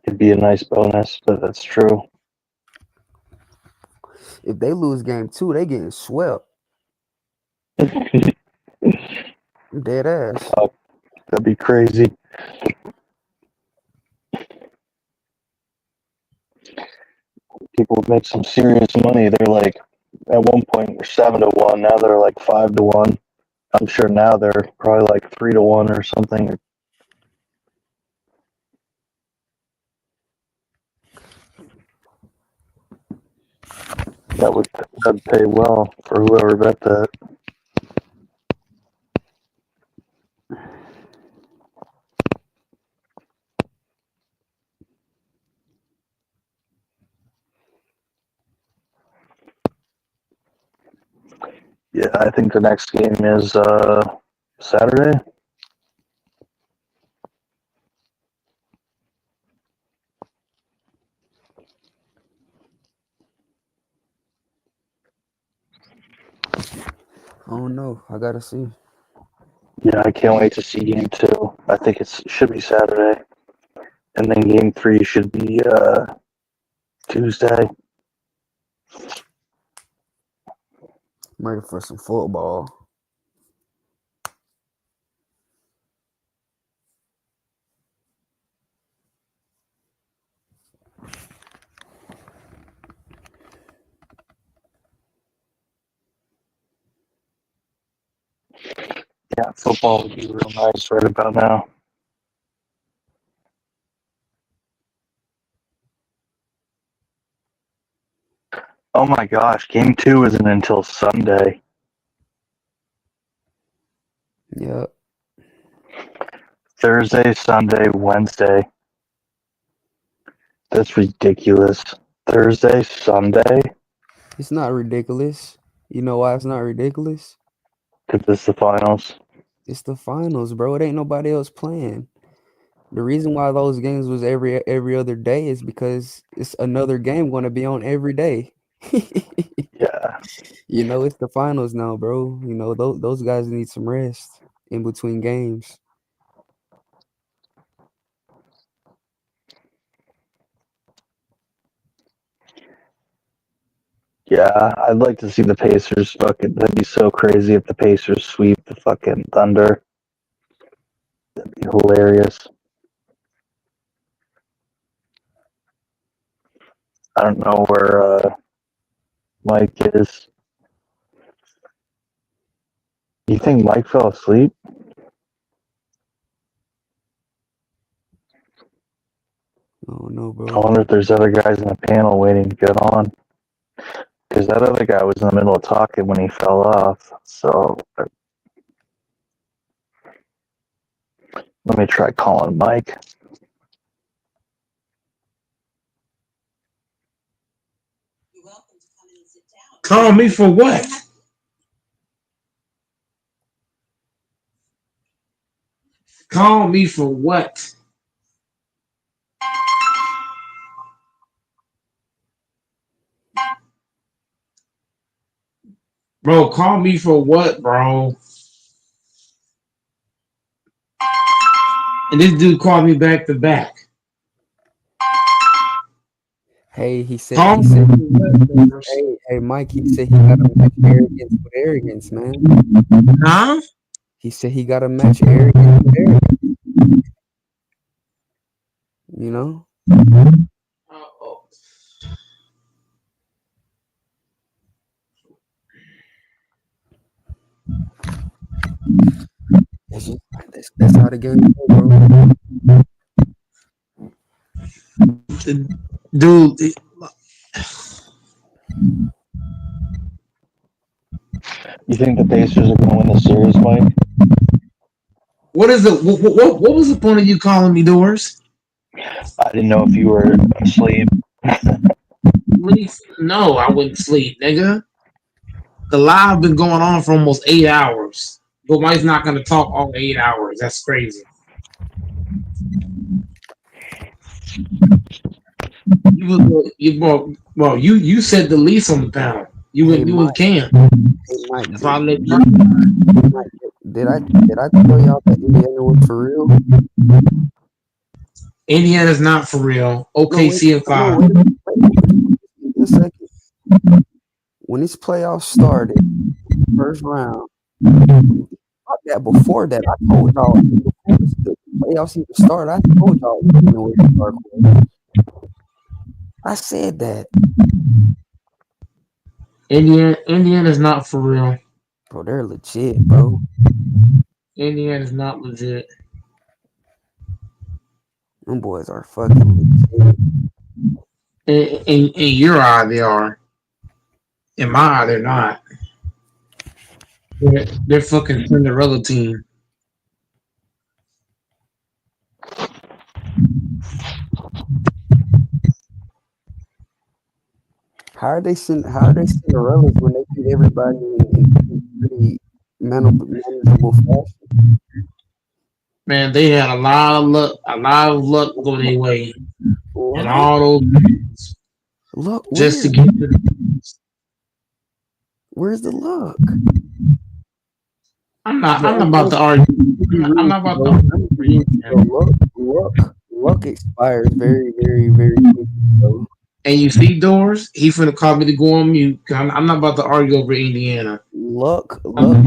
Speaker 18: It'd be a nice bonus, but that's true.
Speaker 3: If they lose game 2, they getting swept. Dead ass.
Speaker 18: Fuck, that'd be crazy. People would make some serious money. They're like, at one point, they're 7-1. Now they're like 5-1. I'm sure now they're probably like 3-1 or something. That'd pay well for whoever bet that. Yeah, I think the next game is Saturday.
Speaker 3: I don't know. I gotta see.
Speaker 18: Yeah, I can't wait to see game 2. I think it should be Saturday. And then game 3 should be Tuesday.
Speaker 3: I'm ready for some football.
Speaker 18: Yeah, football would be real nice right about now. Oh my gosh, game 2 isn't until Sunday.
Speaker 3: Yep.
Speaker 18: Thursday, Sunday, Wednesday. That's ridiculous. Thursday, Sunday?
Speaker 3: It's not ridiculous. You know why it's not ridiculous?
Speaker 18: Because it's the finals.
Speaker 3: It's the finals, bro. It ain't nobody else playing. The reason why those games was every other day is because it's another game going to be on every day.
Speaker 18: Yeah.
Speaker 3: You know, it's the finals now, bro. You know, those guys need some rest in between games.
Speaker 11: Yeah, I'd like to see the Pacers fucking. That'd be so crazy if the Pacers sweep the fucking Thunder. That'd be hilarious. I don't know where Mike is. You think Mike fell asleep?
Speaker 2: Oh no,
Speaker 11: I
Speaker 2: bro.
Speaker 11: wonder if there's other guys in the panel waiting to get on. Because that other guy was in the middle of talking when he fell off. So let me try calling Mike.
Speaker 4: Call me for what? Call me for what? Bro, call me for what, bro? And this dude called me back to back.
Speaker 2: Hey, he said.
Speaker 4: Call
Speaker 2: He
Speaker 4: me
Speaker 2: said.
Speaker 4: for what?
Speaker 2: Hey, Mike. He said he got to match arrogance with arrogance, man.
Speaker 4: Huh?
Speaker 2: He said he got to match arrogance with arrogance. You know. That's how the game goes, bro.
Speaker 4: Dude.
Speaker 11: You think the Pacers are going to win the series, Mike?
Speaker 4: What is the what was the point of you calling me, Doors?
Speaker 11: I didn't know if you were asleep.
Speaker 4: No, I wouldn't sleep, nigga. The live been going on for almost 8 hours. But Mike's not gonna talk all 8 hours. That's crazy. You said the least on the panel. You and Cam.
Speaker 2: Hey Mike,
Speaker 4: That's why I let
Speaker 2: did I tell y'all that Indiana was for real?
Speaker 4: Indiana's not for real. OKC and 5.
Speaker 2: Wait a second. When this playoff started, first round, that before that, I told y'all before the playoffs even started, I told y'all I said that.
Speaker 4: Indiana's not for real.
Speaker 2: Bro, they're legit, bro.
Speaker 4: Indiana's not legit.
Speaker 2: Them boys are fucking legit.
Speaker 4: In your eye, they are. In my eye, they're not. They're fucking Cinderella team.
Speaker 2: How are they Cinderellas when they beat everybody in pretty manageable fashion?
Speaker 4: Man, they had a lot of luck going their way, and all those games
Speaker 2: look
Speaker 4: just
Speaker 2: where?
Speaker 4: to get to the.
Speaker 2: Where's the luck?
Speaker 4: I'm not about to argue. I'm not about to argue.
Speaker 2: Luck expires very, very, very quickly, bro.
Speaker 4: And you see, Doors, he finna call me to go on mute. I'm not about to argue over Indiana.
Speaker 2: Luck doesn't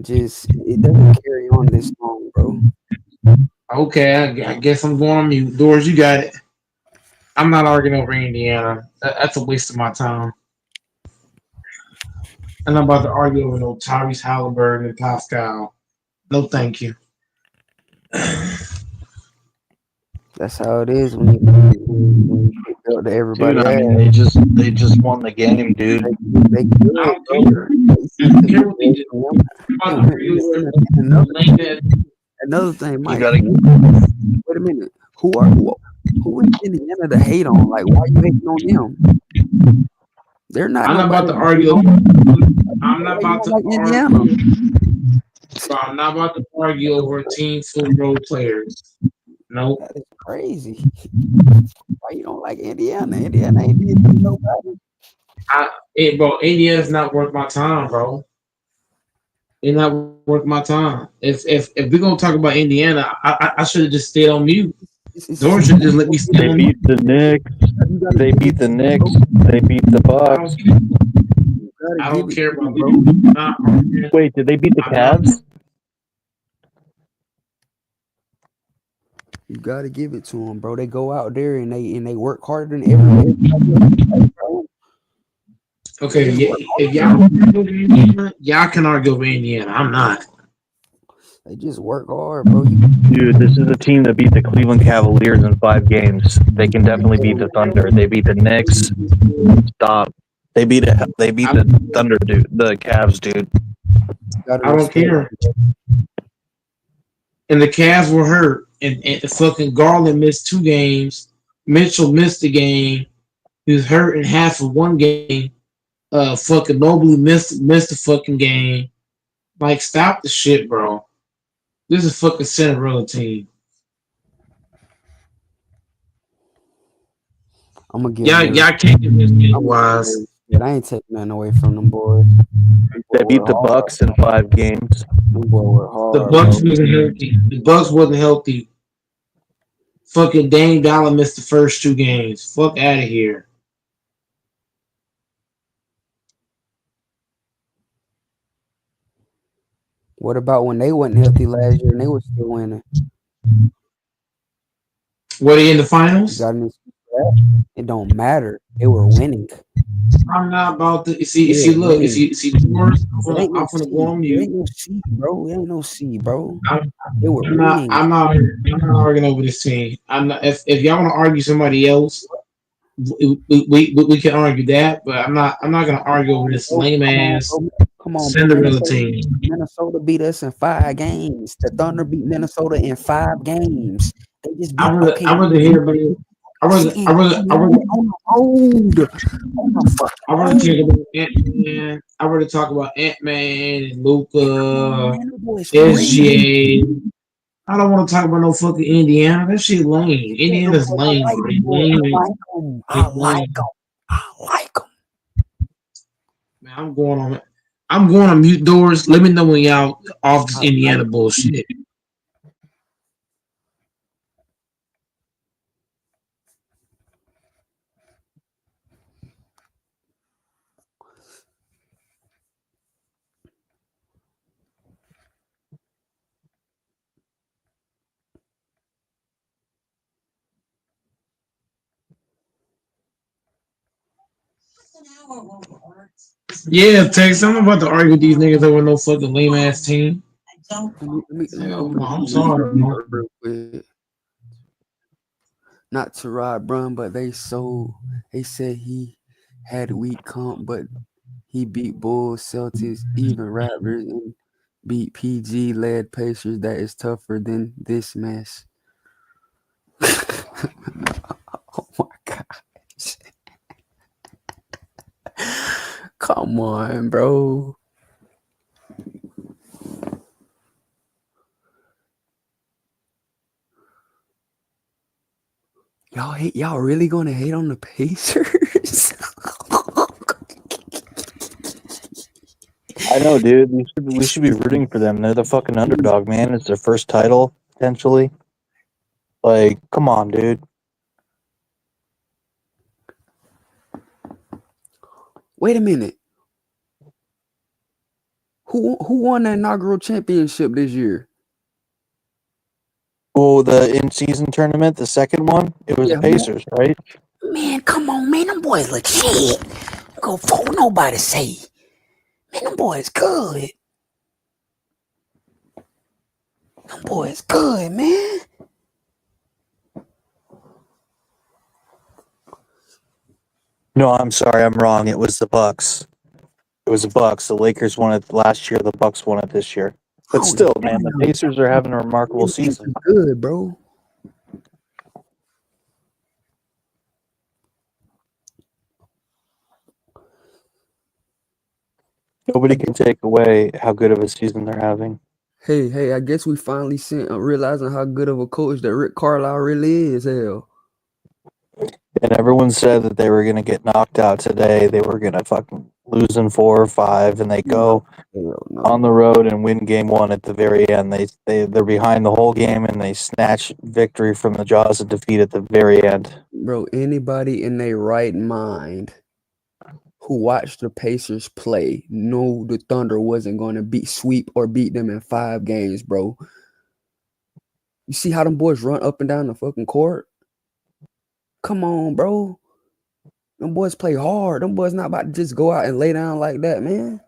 Speaker 2: just it doesn't carry on this long, bro.
Speaker 4: Okay, I guess I'm going on mute. Doors, you got it. I'm not arguing over Indiana. That's a waste of my time. I'm not about to argue over no Tyrese Halliburton and Pascal. No, thank you.
Speaker 2: That's how it is when you kick out to everybody.
Speaker 11: Dude, I mean, they just won the game, dude.
Speaker 2: They good,
Speaker 4: I don't care what they did.
Speaker 2: Another thing, Mike.
Speaker 11: Gotta...
Speaker 2: Wait a minute. Who is Indiana to hate on? Like, why are you hating on them? They're not.
Speaker 4: I'm not about to argue. I'm not about to argue. So I'm not about to argue over a team full of role players. Nope.
Speaker 2: That is crazy. Why you don't like Indiana? Indiana ain't did nobody.
Speaker 4: Bro, Indiana's not worth my time, bro. It's not worth my time. If we're gonna talk about Indiana, I should have just stayed on mute. Georgia just let me
Speaker 11: They
Speaker 4: stand.
Speaker 11: beat the Knicks. They beat the Knicks. They beat the Bucks.
Speaker 4: I don't care about
Speaker 20: bro.
Speaker 11: Wait, did they beat the Cavs?
Speaker 2: You gotta give it to them, bro. They go out there and they work harder than everybody.
Speaker 4: Okay, if y'all can argue with Indiana, I'm not.
Speaker 2: They just work hard, bro.
Speaker 11: Dude, this is a team that beat the Cleveland Cavaliers in 5 games. They can definitely beat the Thunder. They beat the Knicks. Stop. They beat the Thunder, dude. The Cavs, dude.
Speaker 4: I don't care. And the Cavs were hurt, and the fucking Garland missed 2 games. Mitchell missed a game. He was hurt in half of 1 game. Fucking Mobley missed the fucking game. Like, stop the shit, bro. This is fucking Cinderella team.
Speaker 2: I'm gonna give
Speaker 4: y'all can't get this wise.
Speaker 2: I ain't taking nothing away from them boys.
Speaker 11: They beat the Bucks in 5 games.
Speaker 2: Them boys were hard.
Speaker 4: The Bucks wasn't healthy. The Bucks wasn't healthy. Fucking Dame Dollar missed the first 2 games. Fuck out of here.
Speaker 2: What about when they wasn't healthy last year and they was still winning?
Speaker 4: Were they in the finals?
Speaker 2: It don't matter. They were winning.
Speaker 4: I'm not about to see. Look. I'm gonna go on mute.
Speaker 2: It ain't no C, bro. It ain't no C, bro. They were
Speaker 4: I'm not arguing over this team. I'm not. If y'all want to argue somebody else, we can argue that. But I'm not gonna argue over this lame ass Cinderella team.
Speaker 2: Minnesota beat us in 5 games. The Thunder beat Minnesota in 5 games. They just beat.
Speaker 4: I rather hear about it. I rather talk about Ant-Man. I rather talk about Ant-Man and Luka, SGA. I don't want to talk about no fucking Indiana. That shit lame. Indiana's lame.
Speaker 2: I like them.
Speaker 4: Man, I'm going on mute doors. Let me know when y'all off this Indiana bullshit. Yeah, Tex, I'm about to argue with these niggas over no fucking lame ass team. I'm sorry, bro.
Speaker 2: Not to Rod Brun, but they said he had a weak comp, but he beat Bulls, Celtics, even Raptors, and beat PG led Pacers. That is tougher than this mess. Oh my gosh. Come on, bro. Y'all really gonna hate on the Pacers?
Speaker 11: I know, dude. We should be rooting for them. They're the fucking underdog, man. It's their first title, potentially. Like, come on, dude.
Speaker 2: Wait a minute. Who won the inaugural championship this year?
Speaker 11: Oh, the in-season tournament, the second one, it was the Pacers, right?
Speaker 2: Man, come on, man. Them boys legit. Go for nobody say. Man, them boys good. Them boys good, man.
Speaker 11: No, I'm sorry, I'm wrong. It was the Bucks. It was the Bucks. The Lakers won it last year. The Bucks won it this year. But still, man, the Pacers are having a remarkable season.
Speaker 2: Good, bro.
Speaker 11: Nobody can take away how good of a season they're having.
Speaker 2: Hey, I guess we finally realizing how good of a coach that Rick Carlisle really is. Hell.
Speaker 11: And everyone said that they were going to get knocked out today. They were going to fucking lose in 4 or 5, and they go on the road and win game 1 at the very end. They're behind the whole game, and they snatch victory from the jaws of defeat at the very end.
Speaker 14: Bro, anybody in their right mind who watched the Pacers play knew the Thunder wasn't going to sweep or beat them in 5 games, bro. You see how them boys run up and down the fucking court? Come on, bro. Them boys play hard. Them boys not about to just go out and lay down like that, man.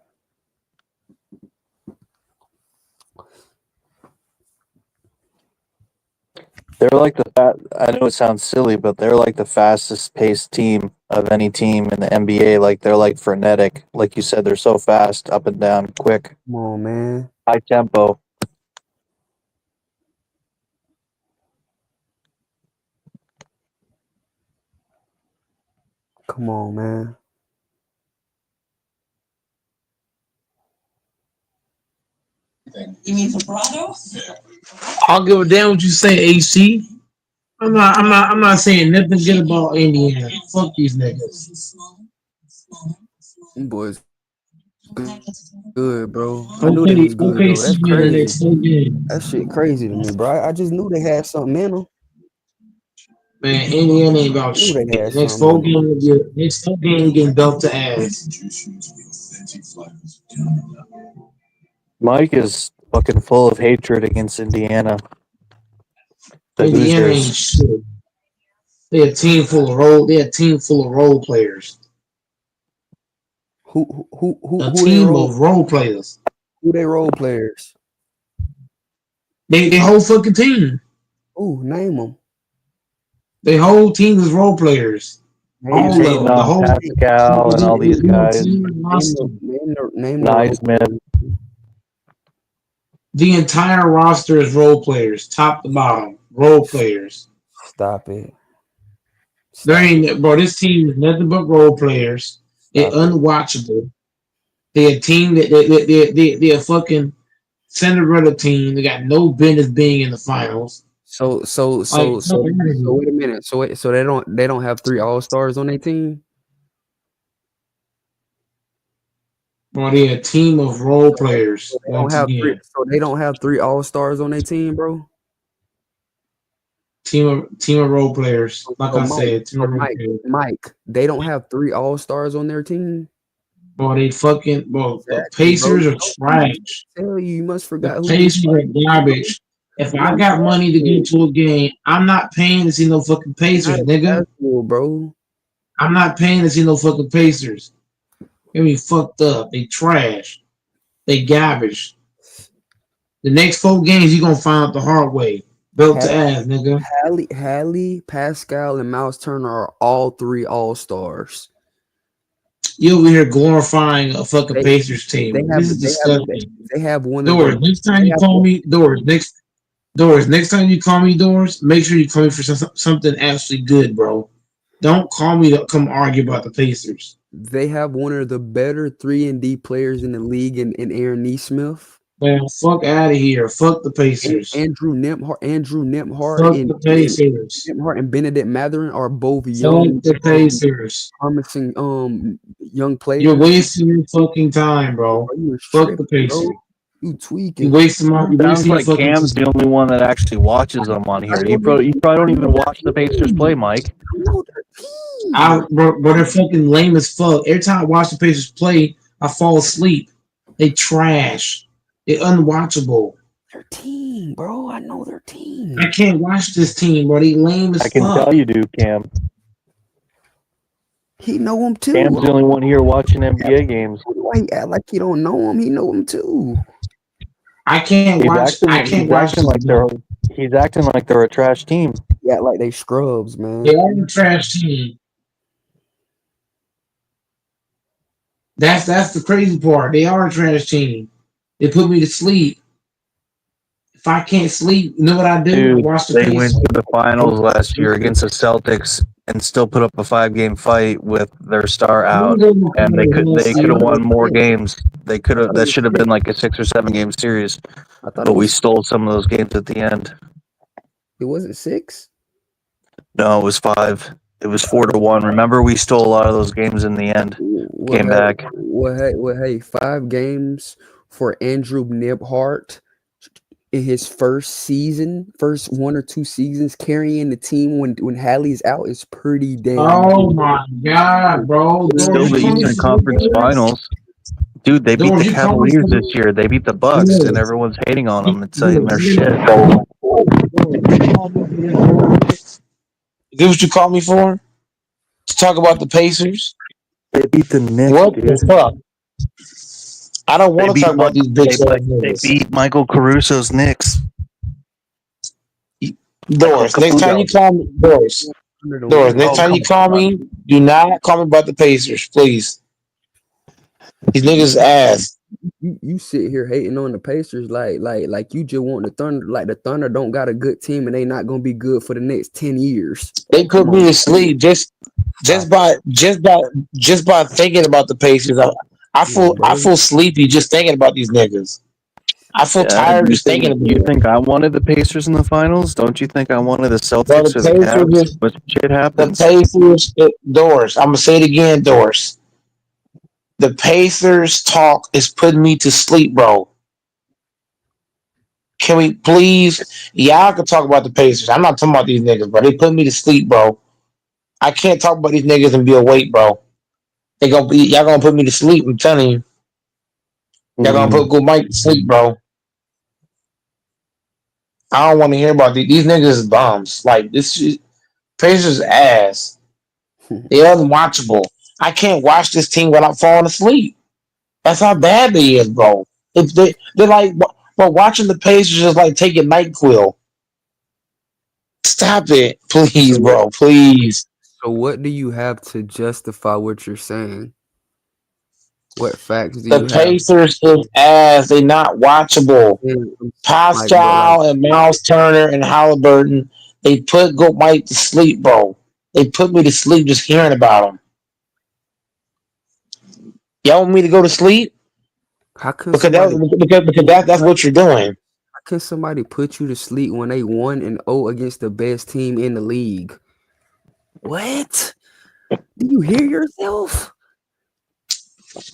Speaker 11: They're like I know it sounds silly, but they're like the fastest paced team of any team in the NBA. Like they're like frenetic. Like you said, they're so fast, up and down, quick.
Speaker 14: Come on, man.
Speaker 11: High tempo.
Speaker 14: Come on, man.
Speaker 1: You mean vibrato?
Speaker 4: I'll give a damn what you say, AC. I'm not saying nothing good about Indiana. Fuck these niggas.
Speaker 14: Them boys good, bro. I knew they was good,
Speaker 4: Okay,
Speaker 14: though. That's
Speaker 4: see you in the next
Speaker 14: crazy.
Speaker 4: game.
Speaker 14: That shit crazy to me, bro. I just knew they had something in them.
Speaker 4: Man, Indiana ain't about
Speaker 14: I knew
Speaker 4: shit.
Speaker 14: they had
Speaker 4: The next
Speaker 14: something
Speaker 4: four
Speaker 14: in them.
Speaker 4: games, next 4 games, getting belt to ass.
Speaker 11: Mike is fucking full of hatred against Indiana. The
Speaker 4: Indiana ain't
Speaker 11: Hoosiers.
Speaker 4: shit. They're a team full of role players.
Speaker 14: Who
Speaker 4: A
Speaker 14: they
Speaker 4: team
Speaker 14: role?
Speaker 4: of role players.
Speaker 14: Who they role players?
Speaker 4: They whole fucking team.
Speaker 14: Ooh, name them.
Speaker 4: Their whole team is role players. All of
Speaker 11: Hating
Speaker 4: them. The
Speaker 11: on
Speaker 4: whole
Speaker 11: Pascal and all these guys.
Speaker 14: Name
Speaker 11: Nice, man.
Speaker 4: The entire roster is role players, top to bottom. Role players.
Speaker 14: Stop it.
Speaker 4: There ain't, bro. This team is nothing but role players. They're unwatchable. They're a team that they're a fucking Cinderella team. They got no business being in the finals.
Speaker 14: So wait a minute. So they don't have 3 All-Stars on their team?
Speaker 4: Bro, they're a team of role players.
Speaker 14: They don't have 3 All-Stars on their team, bro.
Speaker 4: Team of role players. Like I said, team of role players.
Speaker 14: Mike, they don't have 3 All-Stars on their team.
Speaker 4: Bro, the Pacers are trash.
Speaker 14: Tell you must forgot
Speaker 4: The Pacers are garbage. If I got money to get to a game, I'm not paying to see no fucking Pacers, nigga.
Speaker 14: Bro.
Speaker 4: I'm not paying to see no fucking Pacers. Get me fucked up. They trash. They garbage. The next 4 games, you're gonna find out the hard way. Belt to ass, nigga.
Speaker 14: Hallie, Pascal, and Mouse Turner are all 3 All-Stars.
Speaker 4: You over here glorifying a fucking Pacers team. This is disgusting.
Speaker 14: They have one.
Speaker 4: Doors, next time you call me, next time you call me, Doors, make sure you call me for something actually good, bro. Don't call me to come argue about the Pacers.
Speaker 14: They have one of the better 3-and-D players in the league in Aaron Nesmith.
Speaker 4: Man, fuck out of here. Fuck the Pacers.
Speaker 14: Andrew Nemhart
Speaker 4: Fuck the Pacers.
Speaker 14: Nemhart and Benedict Mathurin are both
Speaker 4: Fuck
Speaker 14: young,
Speaker 4: the Pacers.
Speaker 14: promising young players.
Speaker 4: You're wasting your fucking time, bro. Fuck the Pacers.
Speaker 14: You tweaking.
Speaker 4: You wasting my
Speaker 11: Sounds like Cam's the only one that actually watches them on here. You probably don't even watch the Pacers play, Mike.
Speaker 4: Bro, they're fucking lame as fuck. Every time I watch the Pacers play, I fall asleep. They trash. They're unwatchable.
Speaker 14: Their team, bro. I know their team.
Speaker 4: I can't watch this team, bro. They lame as fuck.
Speaker 11: I can tell you do, Cam.
Speaker 14: He know them too.
Speaker 11: Cam's the only one here watching NBA games.
Speaker 14: Why he act like he don't know him? He know them too.
Speaker 4: I can't watch.
Speaker 11: He's acting like they're a trash team.
Speaker 14: Yeah, like they scrubs, man.
Speaker 4: They are a trash team. That's the crazy part. They are a trash team. They put me to sleep. If I can't sleep, you know what I do?
Speaker 11: Dude,
Speaker 4: Watch the
Speaker 11: they
Speaker 4: Pacers.
Speaker 11: went to the finals last year against the Celtics and still put up a 5-game fight with their star out, and they could have won more games. They could have. That should have been like a 6 or 7 game series, but we stole some of those games at the end.
Speaker 14: It wasn't 6.
Speaker 11: No, it was 5. It was 4-1. Remember, we stole a lot of those games in the end.
Speaker 14: Well,
Speaker 11: Came
Speaker 14: hey,
Speaker 11: back.
Speaker 14: well, hey, 5 games for Andrew Nembhard in his first season, first 1 or 2 seasons, carrying the team when Hallie's out is pretty damn
Speaker 4: Oh
Speaker 14: good.
Speaker 4: my god, bro.
Speaker 11: Still
Speaker 4: Doris,
Speaker 11: the
Speaker 4: you call me
Speaker 11: Eastern
Speaker 4: for
Speaker 11: Conference
Speaker 4: this?
Speaker 11: Finals. Dude, they beat the
Speaker 4: Doris, you call me
Speaker 11: Cavaliers
Speaker 4: for
Speaker 11: this year. They beat the Bucks, and
Speaker 4: this?
Speaker 11: everyone's hating on them and saying they're
Speaker 4: Doris, you
Speaker 11: shit.
Speaker 4: call me for this, Doris? This what you call me for? To talk about the Pacers?
Speaker 11: They beat the Knicks,
Speaker 4: What
Speaker 11: dude.
Speaker 4: the fuck? I don't
Speaker 11: They
Speaker 4: want to
Speaker 11: beat
Speaker 4: talk about these bitch ass
Speaker 11: they
Speaker 4: niggas.
Speaker 11: beat Michael Caruso's Knicks. Michael
Speaker 4: Doris, next time you
Speaker 11: Caputo.
Speaker 4: call me, Doris,
Speaker 14: Under the
Speaker 4: Doris, next
Speaker 11: Oh,
Speaker 14: win.
Speaker 4: time you
Speaker 11: come
Speaker 4: call
Speaker 11: on.
Speaker 4: me, do not call me about the Pacers, please. These niggas ass.
Speaker 14: You sit here hating on the Pacers like you just want the Thunder. Like the Thunder don't got a good team and they not gonna be good for the next 10 years.
Speaker 4: They put
Speaker 14: Come
Speaker 4: me
Speaker 14: on,
Speaker 4: to sleep
Speaker 14: stop
Speaker 4: just by thinking about the Pacers. I
Speaker 14: it, bro.
Speaker 4: feel sleepy just thinking about these niggas. I feel
Speaker 11: Yeah,
Speaker 4: tired just thinking about
Speaker 11: you
Speaker 4: it.
Speaker 11: think I wanted the Pacers in the finals? Don't you think I wanted the
Speaker 4: Bro,
Speaker 11: Celtics
Speaker 4: the
Speaker 11: or the
Speaker 4: Pacers
Speaker 11: Cavs?
Speaker 4: is
Speaker 11: But shit
Speaker 4: the
Speaker 11: happens.
Speaker 4: Pacers. Doors. I'm gonna say it again, Doors. The Pacers talk is putting me to sleep, bro. Can we please? Y'all can talk about the Pacers. I'm not talking about these niggas, bro. They put me to sleep, bro. I can't talk about these niggas and be awake, bro. Y'all gonna put me to sleep. I'm telling you, y'all gonna put good Mike to sleep, bro. I don't want to hear about these niggas is bums. Like this shit, Pacers ass. They're unwatchable. I can't watch this team without falling asleep. That's how bad they is, bro. If they're like, but watching the Pacers is like taking NyQuil. Stop it, please,
Speaker 14: So
Speaker 4: bro. Please.
Speaker 14: so what do you have to justify what you're saying? What facts do
Speaker 4: The
Speaker 14: you have?
Speaker 4: Pacers is ass. They not watchable.
Speaker 14: Like, bro, like,
Speaker 4: Pascal and Miles Turner and Halliburton, they put Go Mike to sleep, bro. They put me to sleep just hearing about them. Y'all want me to go to sleep?
Speaker 14: how can
Speaker 4: Because
Speaker 14: somebody
Speaker 4: that's what you're doing.
Speaker 14: how can somebody put you to sleep when they 1-0 against the best team in the league? What? Do you hear yourself?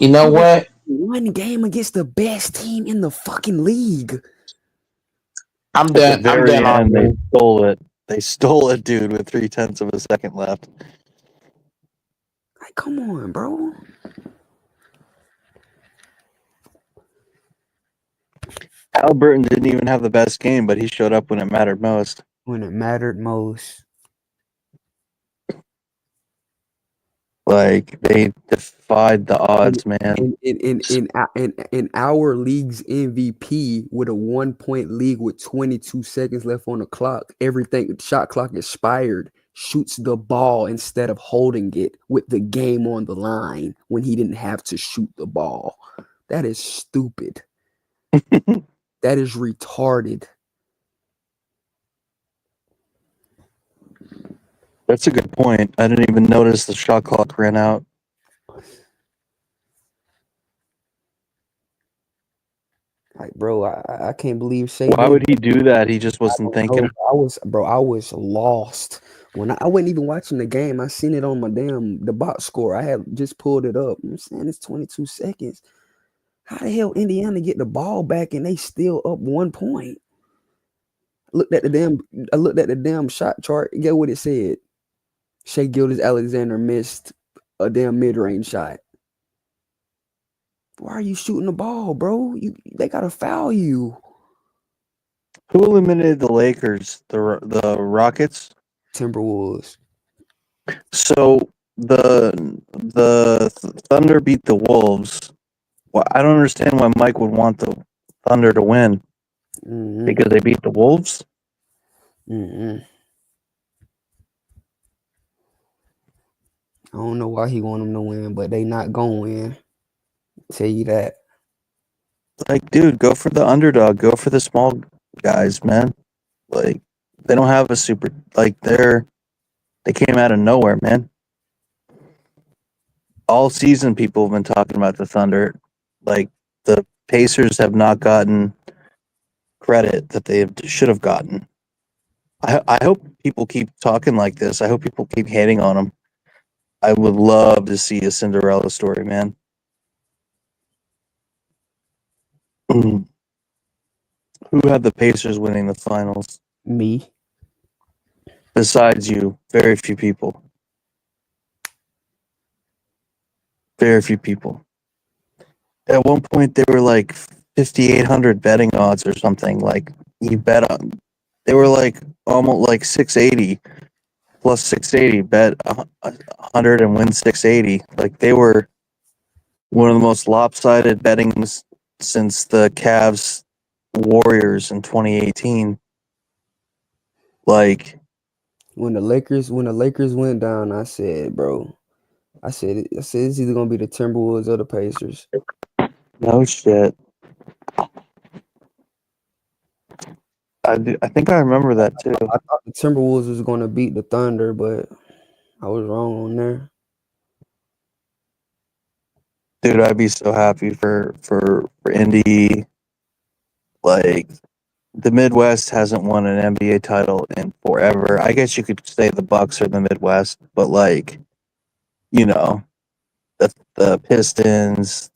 Speaker 4: You know
Speaker 14: You
Speaker 4: what?
Speaker 14: won 1 game against the best team in the fucking league.
Speaker 4: I'm
Speaker 11: At the
Speaker 4: done. I'm
Speaker 11: very
Speaker 4: done
Speaker 11: end, they
Speaker 4: arguing.
Speaker 11: stole it. They stole it, dude, with 0.3 of a second left.
Speaker 14: Like, come on, bro.
Speaker 11: Halliburton didn't even have the best game, but he showed up when it mattered most.
Speaker 14: When it mattered most.
Speaker 11: Like they defied the
Speaker 14: In
Speaker 11: odds, man.
Speaker 14: in our league's MVP with a 1 point league with 22 seconds left on the clock, everything shot clock expired, shoots the ball instead of holding it with the game on the line when he didn't have to shoot the ball. That is stupid. That is retarded.
Speaker 11: That's a good point. I didn't even notice the shot clock ran out.
Speaker 14: Like, bro, I can't believe Shea
Speaker 11: Why
Speaker 14: did
Speaker 11: would he
Speaker 14: that.
Speaker 11: do that? He just wasn't thinking.
Speaker 14: I was lost when I wasn't even watching the game. I seen it on my the box score. I had just pulled it up. I'm saying it's 22 seconds. How the hell Indiana get the ball back and they still up 1 point? I looked at the damn shot chart. Get what it said. Shea Gilgeous-Alexander missed a damn mid-range shot. Why are you shooting the ball, bro? They gotta foul you.
Speaker 11: Who eliminated the Lakers? The Rockets?
Speaker 14: Timberwolves.
Speaker 11: So the Thunder beat the Wolves. Well, I don't understand why Mike would want the Thunder to win.
Speaker 14: Mm-hmm.
Speaker 11: Because they beat the Wolves?
Speaker 14: Mm-hmm. I don't know why he want them to win, but they not gonna win. Tell you that.
Speaker 11: Like, dude, go for the underdog. Go for the small guys, man. Like, they don't have a super. Like, they came out of nowhere, man. All season, people have been talking about the Thunder. Like, the Pacers have not gotten credit that they should have gotten. I hope people keep talking like this. I hope people keep hating on him. I would love to see a Cinderella story, man. Who had the Pacers winning the finals?
Speaker 14: Me.
Speaker 11: Besides you, very few people. Very few people. At one point, they were like 5,800 betting odds or something. Like you bet on, they were like almost like 680 plus 680. Bet 100 and win 680. Like they were one of the most lopsided bettings since the Cavs Warriors in 2018. Like
Speaker 14: When the Lakers went down, I said, bro, I said it's either gonna be the Timberwolves or the Pacers.
Speaker 11: no shit. I think I remember that too.
Speaker 14: I thought the Timberwolves was gonna beat the Thunder, but I was wrong on there.
Speaker 11: Dude, I'd be so happy for Indy. Like the Midwest hasn't won an NBA title in forever. I guess you could say the Bucks are the Midwest, but like, you know, the Pistons,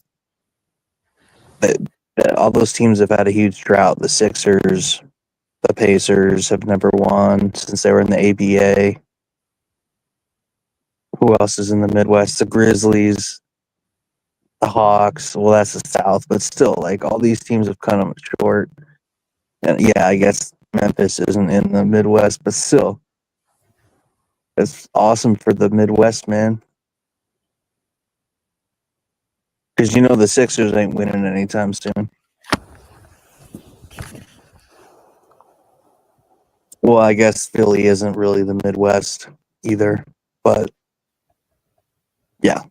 Speaker 11: all those teams have had a huge drought. The Sixers, the Pacers have never won since they were in the ABA. Who else is in the Midwest? The Grizzlies, the Hawks. Well, that's the South, but still, like all these teams have come up short. And yeah, I guess Memphis isn't in the Midwest, but still, it's awesome for the Midwest, man. Because you know the Sixers ain't winning anytime soon. Well, I guess Philly isn't really the Midwest either, but yeah.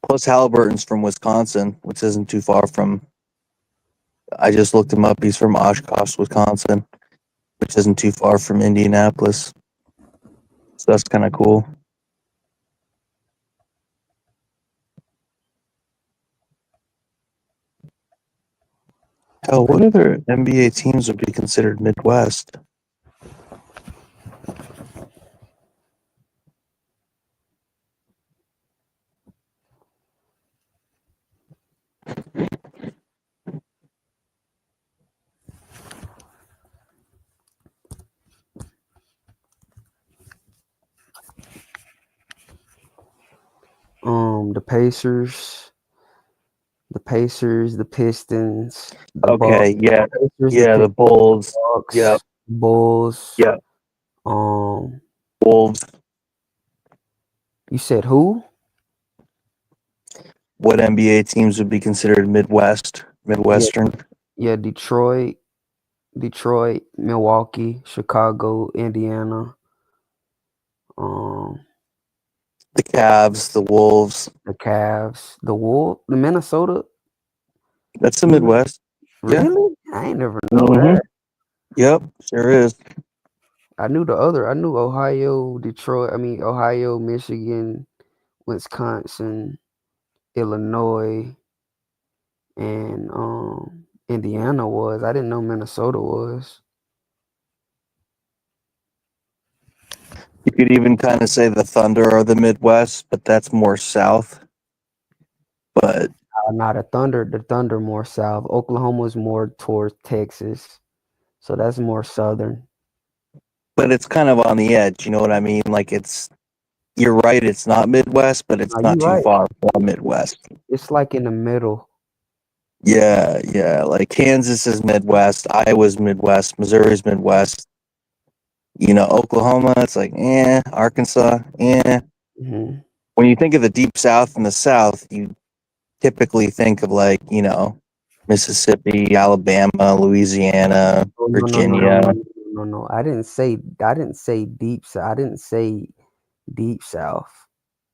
Speaker 11: Plus, Halliburton's from Wisconsin, which isn't too far from. I just looked him up. He's from Oshkosh, Wisconsin, which isn't too far from Indianapolis. So that's kind of cool. Hell, what other NBA teams would be considered Midwest?
Speaker 14: The Pacers, the Pistons, the
Speaker 11: Okay,
Speaker 14: Bucks,
Speaker 11: yeah,
Speaker 14: Pacers, the
Speaker 11: yeah, the
Speaker 14: Pistons,
Speaker 11: Bulls,
Speaker 14: Bucks,
Speaker 11: yep,
Speaker 14: Bulls.
Speaker 11: yep,
Speaker 14: Um,
Speaker 11: Wolves.
Speaker 14: you said who?
Speaker 11: What NBA teams would be considered Midwestern?
Speaker 14: Yeah, Detroit, Milwaukee, Chicago, Indiana.
Speaker 11: The Cavs, the Wolves.
Speaker 14: The Cavs, the Minnesota.
Speaker 11: That's the Midwest. Yeah.
Speaker 14: Really? I ain't never know
Speaker 11: Mhm.
Speaker 14: that.
Speaker 11: Yep, sure is.
Speaker 14: I knew Ohio, Ohio, Michigan, Wisconsin, Illinois, and Indiana was. I didn't know Minnesota was.
Speaker 11: You could even kind of say the Thunder are the Midwest, but that's more south. But
Speaker 14: Not the Thunder more south. Oklahoma's more towards Texas, so that's more southern.
Speaker 11: it's kind of on the edge, you know what I mean? Like you're right, it's not Midwest, but it's
Speaker 14: No,
Speaker 11: not
Speaker 14: you
Speaker 11: too
Speaker 14: right.
Speaker 11: far from Midwest.
Speaker 14: It's like in the middle.
Speaker 11: Yeah, yeah. Like Kansas is Midwest, Iowa's Midwest, Missouri's Midwest. You know, Oklahoma, it's like, Arkansas,
Speaker 14: Mm-hmm.
Speaker 11: When you think of the deep south and the south, you typically think of like, Mississippi, Alabama, Louisiana, Virginia.
Speaker 14: No. I didn't say deep south. I didn't say deep south.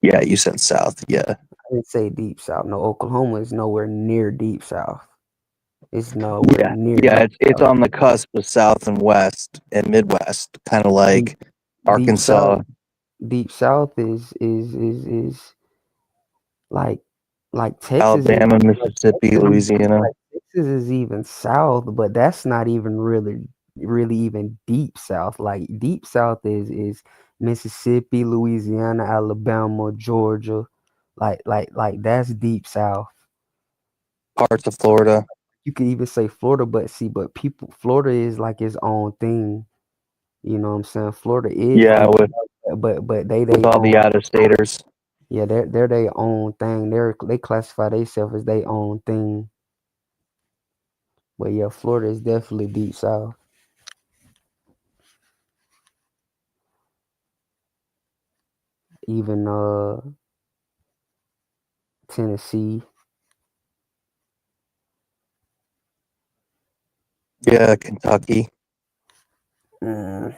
Speaker 11: Yeah, you said south. Yeah.
Speaker 14: I didn't say deep south. No, Oklahoma is nowhere near deep south. It's nowhere near.
Speaker 11: Yeah, it's on the cusp of south and west and Midwest, kind of like Arkansas.
Speaker 14: Deep south is like Texas,
Speaker 11: Alabama, Mississippi, Louisiana.
Speaker 14: Like Texas is even south, but that's not even really even deep south. Like deep south is Mississippi, Louisiana, Alabama, Georgia. Like that's deep south.
Speaker 11: Parts of Florida.
Speaker 14: You could even say Florida, but see, but people Florida is like its own thing. You know what I'm saying? Florida is
Speaker 11: Yeah,
Speaker 14: deep,
Speaker 11: with
Speaker 14: but
Speaker 11: with
Speaker 14: they
Speaker 11: all the
Speaker 14: own.
Speaker 11: out of staters.
Speaker 14: Yeah, they're their own thing. They classify themselves as their own thing. But yeah, Florida is definitely deep south. Even Tennessee.
Speaker 11: Yeah, Kentucky.
Speaker 14: Mm.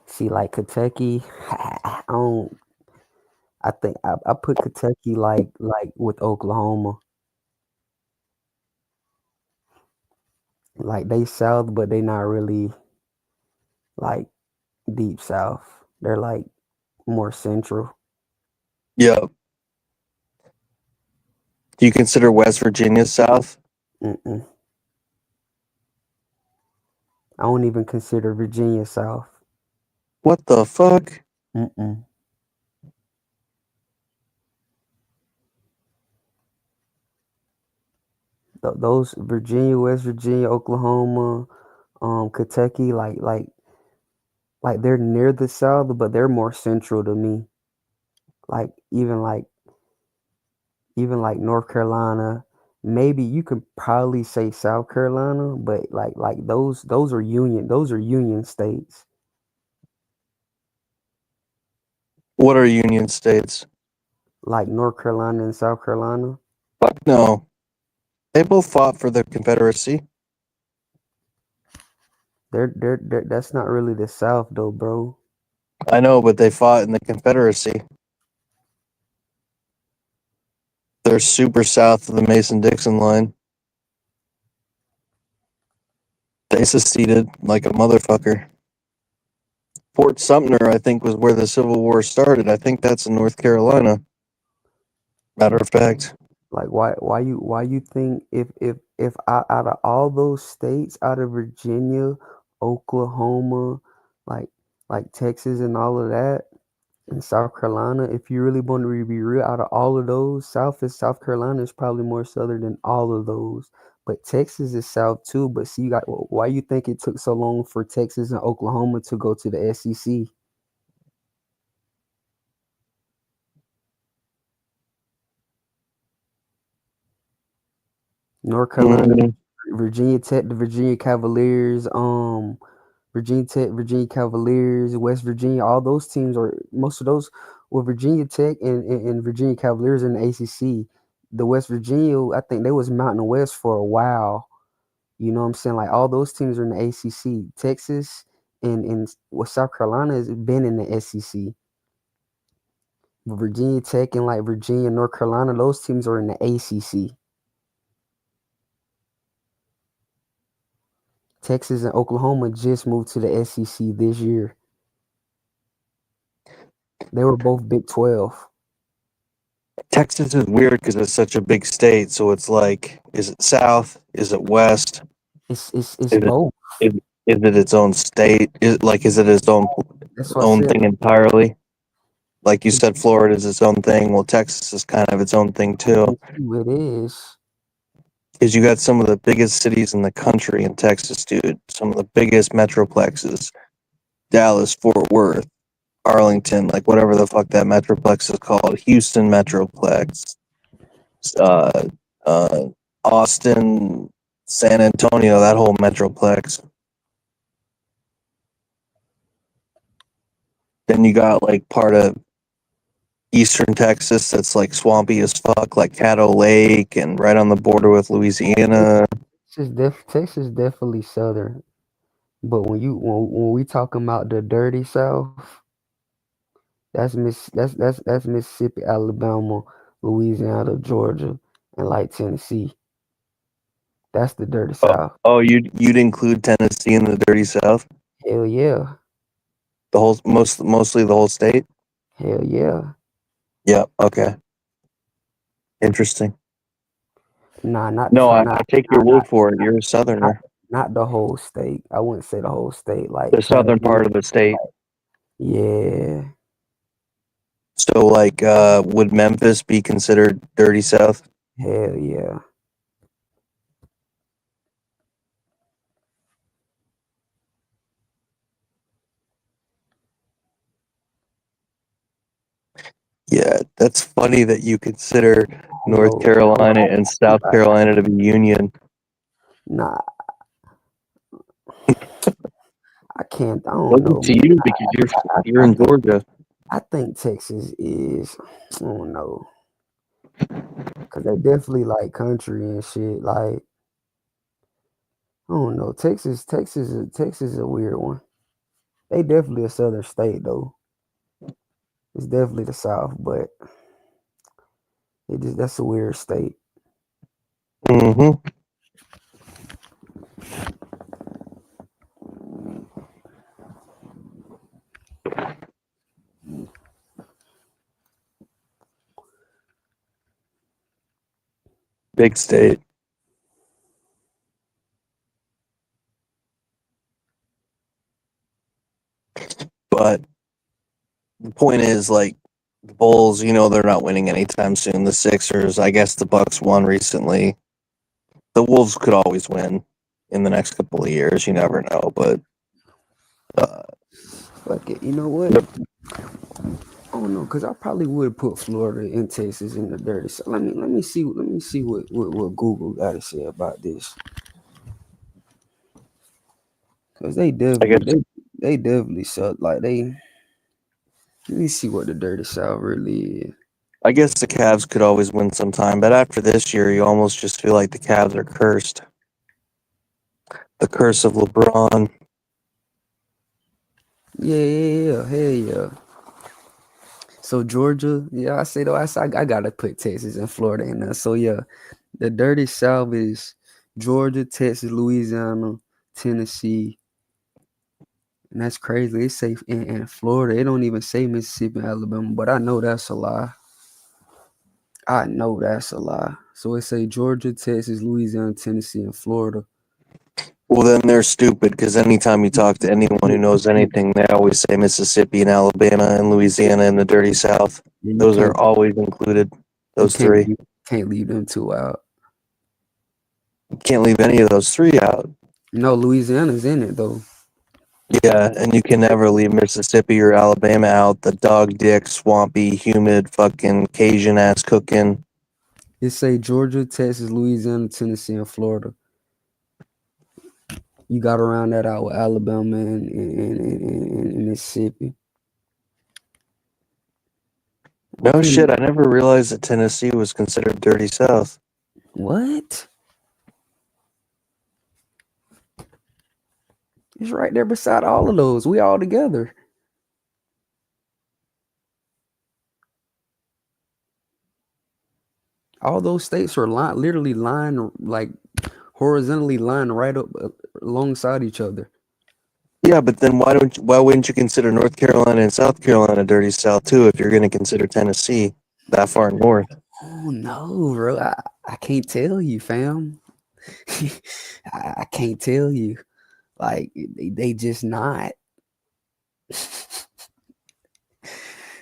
Speaker 14: See, like Kentucky, I don't. I think I put Kentucky like with Oklahoma. Like they south, but they not really like deep south. They're like more central.
Speaker 11: Yeah. Do you consider West Virginia South?
Speaker 14: Mm-mm. I don't even consider Virginia south.
Speaker 11: What the fuck?
Speaker 14: Mm-mm. Those Virginia, West Virginia, Oklahoma, Kentucky, like they're near the south, but they're more central to me. Like even like North Carolina, maybe you could probably say South Carolina, but like those are union states.
Speaker 11: What are Union states?
Speaker 14: Like North Carolina and South Carolina.
Speaker 11: Fuck no. They both fought for the Confederacy.
Speaker 14: They're that's not really the South though, bro.
Speaker 11: I know, but they fought in the Confederacy. They're super south of the Mason-Dixon line. They seceded like a motherfucker. Fort Sumter, I think, was where the Civil War started. I think that's in North Carolina. Matter of fact.
Speaker 14: Like why you think if out of all those states, out of Virginia, Oklahoma, like like Texas and all of that, and South Carolina, if you really want to be real, out of all of those, South Carolina is probably more southern than all of those. But Texas is south too. But see, you got why you think it took so long for Texas and Oklahoma to go to the SEC? North Carolina,
Speaker 11: Mm,
Speaker 14: Virginia Tech, the Virginia Cavaliers, Virginia Tech, Virginia Cavaliers, West Virginia, all those teams are most of those. Well, Virginia Tech and Virginia Cavaliers in the ACC. The West Virginia, I think they was Mountain West for a while. You know what I'm saying? Like all those teams are in the ACC. Texas and well, South Carolina has been in the SEC. But Virginia Tech and like Virginia, North Carolina, those teams are in the ACC. Texas and Oklahoma just moved to the SEC this year. They were both Big 12.
Speaker 11: Texas is weird because it's such a big state. So it's like, is it south? Is it west?
Speaker 14: It's
Speaker 11: Is it
Speaker 14: both.
Speaker 11: is it its own state? Is it its
Speaker 14: That's what I
Speaker 11: own
Speaker 14: said.
Speaker 11: thing entirely? Like you
Speaker 14: It's,
Speaker 11: said, Florida is its own thing. Well, Texas is kind of its own thing too.
Speaker 14: it is.
Speaker 11: Because you got some of the biggest cities in the country in Texas, dude. Some of the biggest metroplexes: Dallas, Fort Worth, Arlington, like whatever the fuck that metroplex is called. Houston metroplex, uh, uh, Austin, San Antonio, that whole metroplex. Then you got like part of Eastern Texas that's like swampy as fuck, like Caddo Lake, and right on the border with Louisiana.
Speaker 14: Texas definitely southern. But when we talking about the dirty South, that's Mississippi, Alabama, Louisiana, Georgia, and like Tennessee. That's the dirty
Speaker 11: Oh,
Speaker 14: South.
Speaker 11: you'd include Tennessee in the dirty South?
Speaker 14: Hell yeah.
Speaker 11: The whole mostly the whole state?
Speaker 14: Hell yeah.
Speaker 11: Yeah, okay. Interesting.
Speaker 14: Nah, not
Speaker 11: No, I
Speaker 14: not
Speaker 11: take your
Speaker 14: not
Speaker 11: word
Speaker 14: not
Speaker 11: for it. You're a
Speaker 14: not
Speaker 11: southerner.
Speaker 14: not the whole state. I wouldn't say the whole state. Like
Speaker 11: The southern
Speaker 14: Chattanooga.
Speaker 11: part of the state.
Speaker 14: Yeah,
Speaker 11: So, like, would Memphis be considered dirty South?
Speaker 14: hell yeah.
Speaker 11: Yeah, that's funny that you consider
Speaker 14: I
Speaker 11: North
Speaker 14: know.
Speaker 11: Carolina and South Carolina to be union.
Speaker 14: Nah, I can't. I don't
Speaker 11: Wasn't
Speaker 14: know,
Speaker 11: to
Speaker 14: man.
Speaker 11: you because you're
Speaker 14: I
Speaker 11: in
Speaker 14: think
Speaker 11: Georgia.
Speaker 14: I think Texas is. I don't know, cause they definitely like country and shit. Like I don't know, Texas is a weird one. They definitely a southern state though. It's definitely the South, but that's a weird state.
Speaker 11: Mm-hmm. Big state. But the point is, like, the Bulls, they're not winning anytime soon. The Sixers, I guess the Bucks won recently. The Wolves could always win in the next couple of years. You never know, but
Speaker 14: Fuck it. You know what? I don't know, cause I probably would put Florida and Texas in the dirty. So let me see what Google got to say about this. Cause they
Speaker 11: I guess
Speaker 14: definitely suck. Like they. Let me see what the dirty South really is.
Speaker 11: the Cavs could always win sometime. But after this year, you almost just feel like the Cavs are cursed. The curse of LeBron.
Speaker 14: Yeah, hell yeah. So Georgia, yeah, I say though, I gotta put Texas and Florida in there. So yeah, the dirty South is Georgia, Texas, Louisiana, Tennessee, and that's crazy. They say in Florida, they don't even say Mississippi and Alabama, but I know that's a lie. I know that's a lie. So it say Georgia, Texas, Louisiana, Tennessee, and Florida.
Speaker 11: Well, then they're stupid because anytime you talk to anyone who knows anything, they always say Mississippi and Alabama and Louisiana and the dirty South.
Speaker 14: Yeah,
Speaker 11: Those are always included.
Speaker 14: you
Speaker 11: Those three.
Speaker 14: can't leave them two out.
Speaker 11: You can't leave any of those three out.
Speaker 14: No, Louisiana's in it though.
Speaker 11: Yeah, and you can never leave Mississippi or Alabama out. The dog dick, swampy, humid, fucking Cajun ass cooking.
Speaker 14: It say Georgia, Texas, Louisiana, Tennessee, and Florida. You got to round that out with Alabama and Mississippi.
Speaker 11: No shit, I never realized that Tennessee was considered dirty South.
Speaker 14: What? It's right there beside all of those. We all together. All those states are literally lying, like horizontally lying right up alongside each other.
Speaker 11: Yeah, but then why wouldn't you consider North Carolina and South Carolina dirty South too if you're going to consider Tennessee that far north?
Speaker 14: Oh no, bro. I can't tell you, fam. I can't tell you. Like they just not.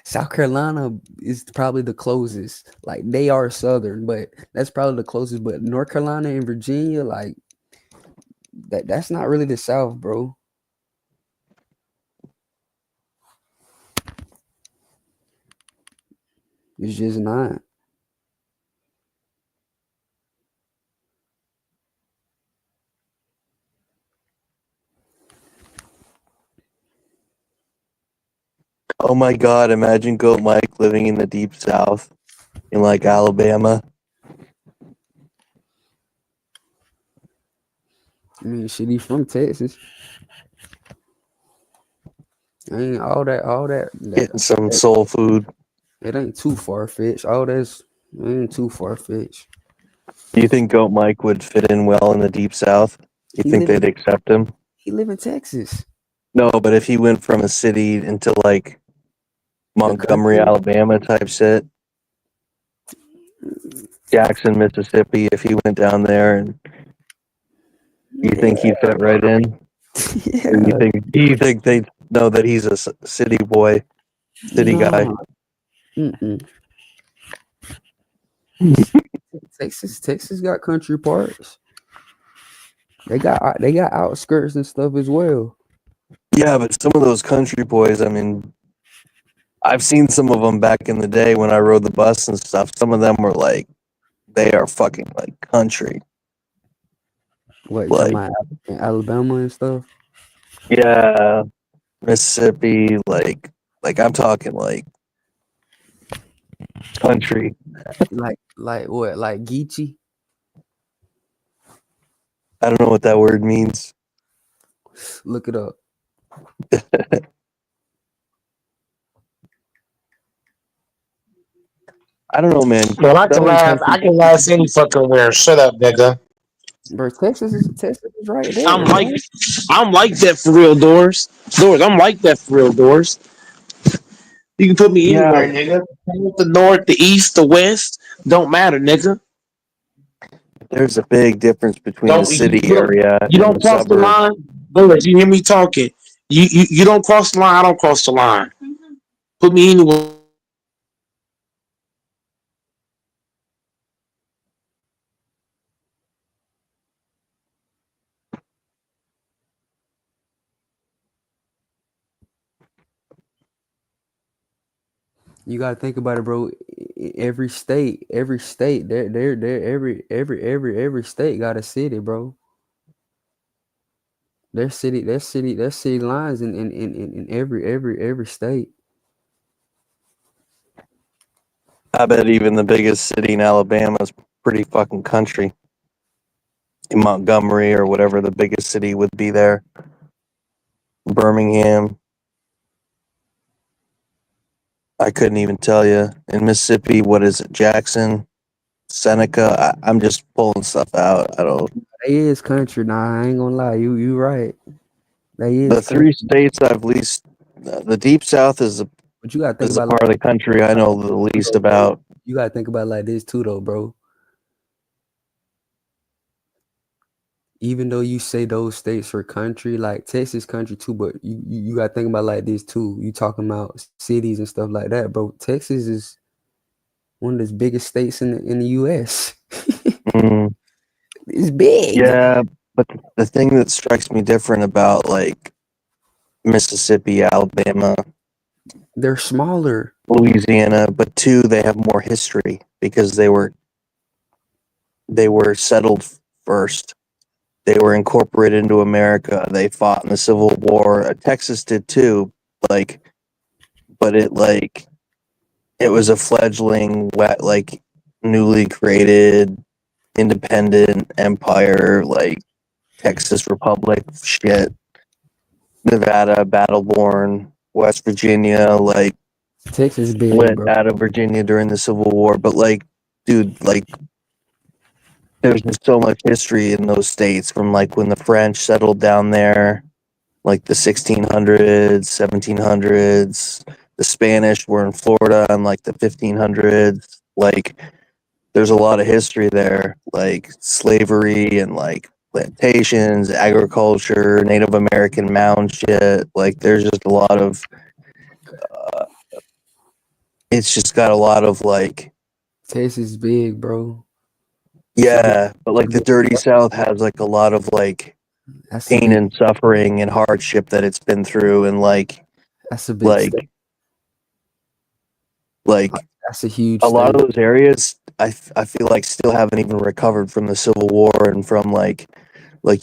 Speaker 14: South Carolina is probably the closest. Like they are southern, but that's probably the closest. But North Carolina and Virginia, like that's not really the South, bro. It's just not.
Speaker 11: Oh my God, imagine Goat Mike living in the deep South in like Alabama.
Speaker 14: I mean, shit, he from Texas. I ain't all that.
Speaker 11: Getting some soul food.
Speaker 14: It ain't too far fetched. All that's ain't too far fetched.
Speaker 11: Do you think Goat Mike would fit in well in the deep South? You think they'd accept him?
Speaker 14: He live in Texas.
Speaker 11: No, but if he went from a city into like Montgomery, Alabama type shit. Jackson, Mississippi, if he went down there, and you think he'd fit right in? Or
Speaker 14: Yeah.
Speaker 11: do you think they know that he's a city boy, city guy?
Speaker 14: Nah. Mm-mm. Texas got country parts. They got outskirts and stuff as well.
Speaker 11: Yeah, but some of those country boys, I mean, I've seen some of them back in the day when I rode the bus and stuff. Some of them were like, they are fucking like country.
Speaker 14: What you talking
Speaker 11: Like,
Speaker 14: about in Alabama and stuff?
Speaker 11: yeah, Mississippi, like I'm talking like country.
Speaker 14: Like what? Like Geechee?
Speaker 11: I don't know what that word means.
Speaker 14: Look it up.
Speaker 11: I don't know, man.
Speaker 4: Well, I can
Speaker 11: Southern
Speaker 4: laugh.
Speaker 11: country.
Speaker 4: I can laugh any fucking where. Shut up, nigga.
Speaker 14: Bro, Texas is right
Speaker 4: I'm
Speaker 14: there,
Speaker 4: like,
Speaker 14: bro.
Speaker 4: I'm like that for real, doors. Doors. I'm like that for real, doors. You can put me
Speaker 11: Yeah,
Speaker 4: anywhere, nigga. The north, the east, the west. Don't matter, nigga.
Speaker 11: there's a big difference between the
Speaker 4: Don't
Speaker 11: city
Speaker 4: you don't
Speaker 11: area
Speaker 4: you
Speaker 11: and
Speaker 4: don't
Speaker 11: the
Speaker 4: cross the
Speaker 11: suburbs.
Speaker 4: line? Doors, you hear me talking? You don't cross the line. I don't cross the line. Put me anywhere.
Speaker 14: You gotta think about it, bro. Every state, they're every state got a city, bro. There's city lines in every state.
Speaker 11: I bet even the biggest city in Alabama is pretty fucking country. In Montgomery or whatever the biggest city would be there. Birmingham. I couldn't even tell you. In Mississippi, what is it? Jackson, Seneca. I'm just pulling stuff out. I don't.
Speaker 14: They is country. Nah, I ain't gonna lie. You right. They
Speaker 11: The
Speaker 14: is
Speaker 11: three
Speaker 14: country.
Speaker 11: states I've least. The Deep South is
Speaker 14: But you gotta think
Speaker 11: the
Speaker 14: about
Speaker 11: part of the country I know the least
Speaker 14: bro.
Speaker 11: about.
Speaker 14: You gotta think about it like this too, though, bro. Even though you say those states are country, like Texas country too, but you gotta think about it like this too. You talking about cities and stuff like that, bro. Texas is one of the biggest states in the US.
Speaker 11: Mm,
Speaker 14: It's big.
Speaker 11: yeah, but the thing that strikes me different about like Mississippi, Alabama,
Speaker 14: They're smaller.
Speaker 11: Louisiana, but two, they have more history because they were settled first. They were incorporated into America. They fought in the Civil War. Texas did too. Like, but it was a fledgling, like newly created independent empire, like Texas Republic shit. Nevada, Battleborn, West Virginia, like
Speaker 14: Texas big,
Speaker 11: split
Speaker 14: bro.
Speaker 11: out of Virginia during the Civil War. But like, dude, like there's just so much history in those states from like when the French settled down there, like the 1600s, 1700s. The Spanish were in Florida in like the 1500s. Like, there's a lot of history there, like slavery and like plantations, agriculture, Native American mound shit. Like, there's just a lot of. Uh, it's just got a lot of like.
Speaker 14: Texas big, bro.
Speaker 11: Yeah, but like the dirty South has like a lot of like
Speaker 14: That's a
Speaker 11: pain
Speaker 14: big.
Speaker 11: and suffering and hardship that it's been through, and
Speaker 14: That's a big
Speaker 11: like
Speaker 14: state.
Speaker 11: like
Speaker 14: That's a huge
Speaker 11: a lot
Speaker 14: state.
Speaker 11: of those areas I feel like still haven't even recovered from the Civil War and from like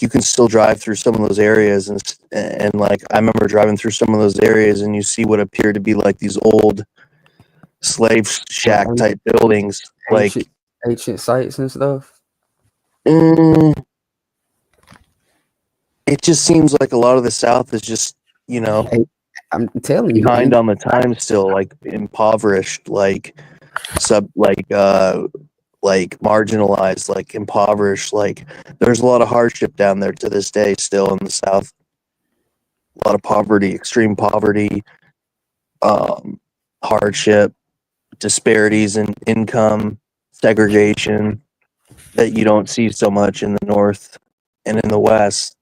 Speaker 11: you can still drive through some of those areas and like I remember driving through some of those areas and you see what appear to be like these old slave
Speaker 14: What
Speaker 11: shack type buildings like
Speaker 14: ancient sites and stuff.
Speaker 11: mm, it just seems like a lot of the South is just
Speaker 14: Hey, I'm telling you,
Speaker 11: behind
Speaker 14: ancient
Speaker 11: on the times still, like impoverished, like sub like marginalized, like impoverished. Like there's a lot of hardship down there to this day still in the South. A lot of poverty, extreme poverty, hardship, disparities in income, segregation that you don't see so much in the North and in the West.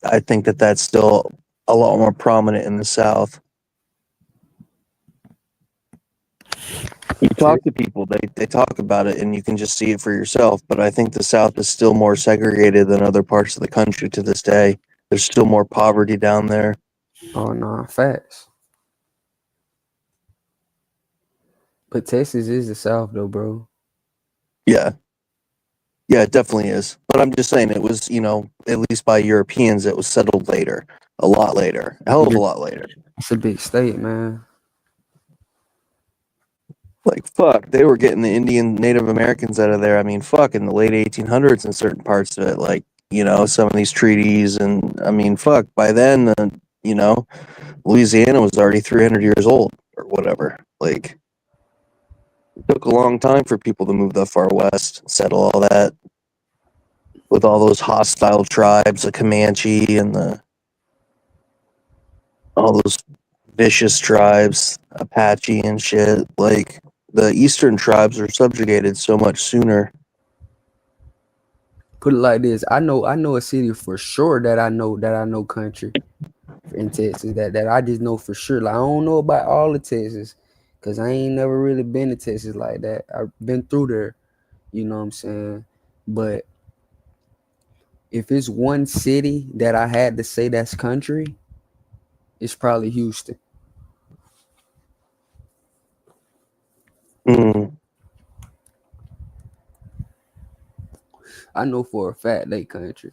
Speaker 11: I think that that's still a lot more prominent in the South. You talk to people, they talk about it, and you can just see it for yourself. But I think the South is still more segregated than other parts of the country to this day. There's still more poverty down there.
Speaker 14: Oh no, facts. But Texas is the South though, bro.
Speaker 11: Yeah. Yeah, it definitely is. But I'm just saying it was, at least by Europeans, it was settled later. A lot later. A hell of a lot later.
Speaker 14: It's a big state, man.
Speaker 11: Like, fuck, they were getting the Indian Native Americans out of there. I mean, fuck, in the late 1800s in certain parts of it. Like, some of these treaties. And, I mean, fuck, by then, Louisiana was already 300 years old or whatever. Like, it took a long time for people to move that far west, settle all that. With all those hostile tribes, the Comanche and all those vicious tribes, Apache and shit. Like, the eastern tribes were subjugated so much sooner.
Speaker 14: Put it like this: I know a city for sure that I know country in Texas that I just know for sure. Like I don't know about all of Texas, cause I ain't never really been to Texas like that. I've been through there, you know what I'm saying. But if it's one city that I had to say that's country, it's probably Houston.
Speaker 11: Mm.
Speaker 14: I know for a fact they country.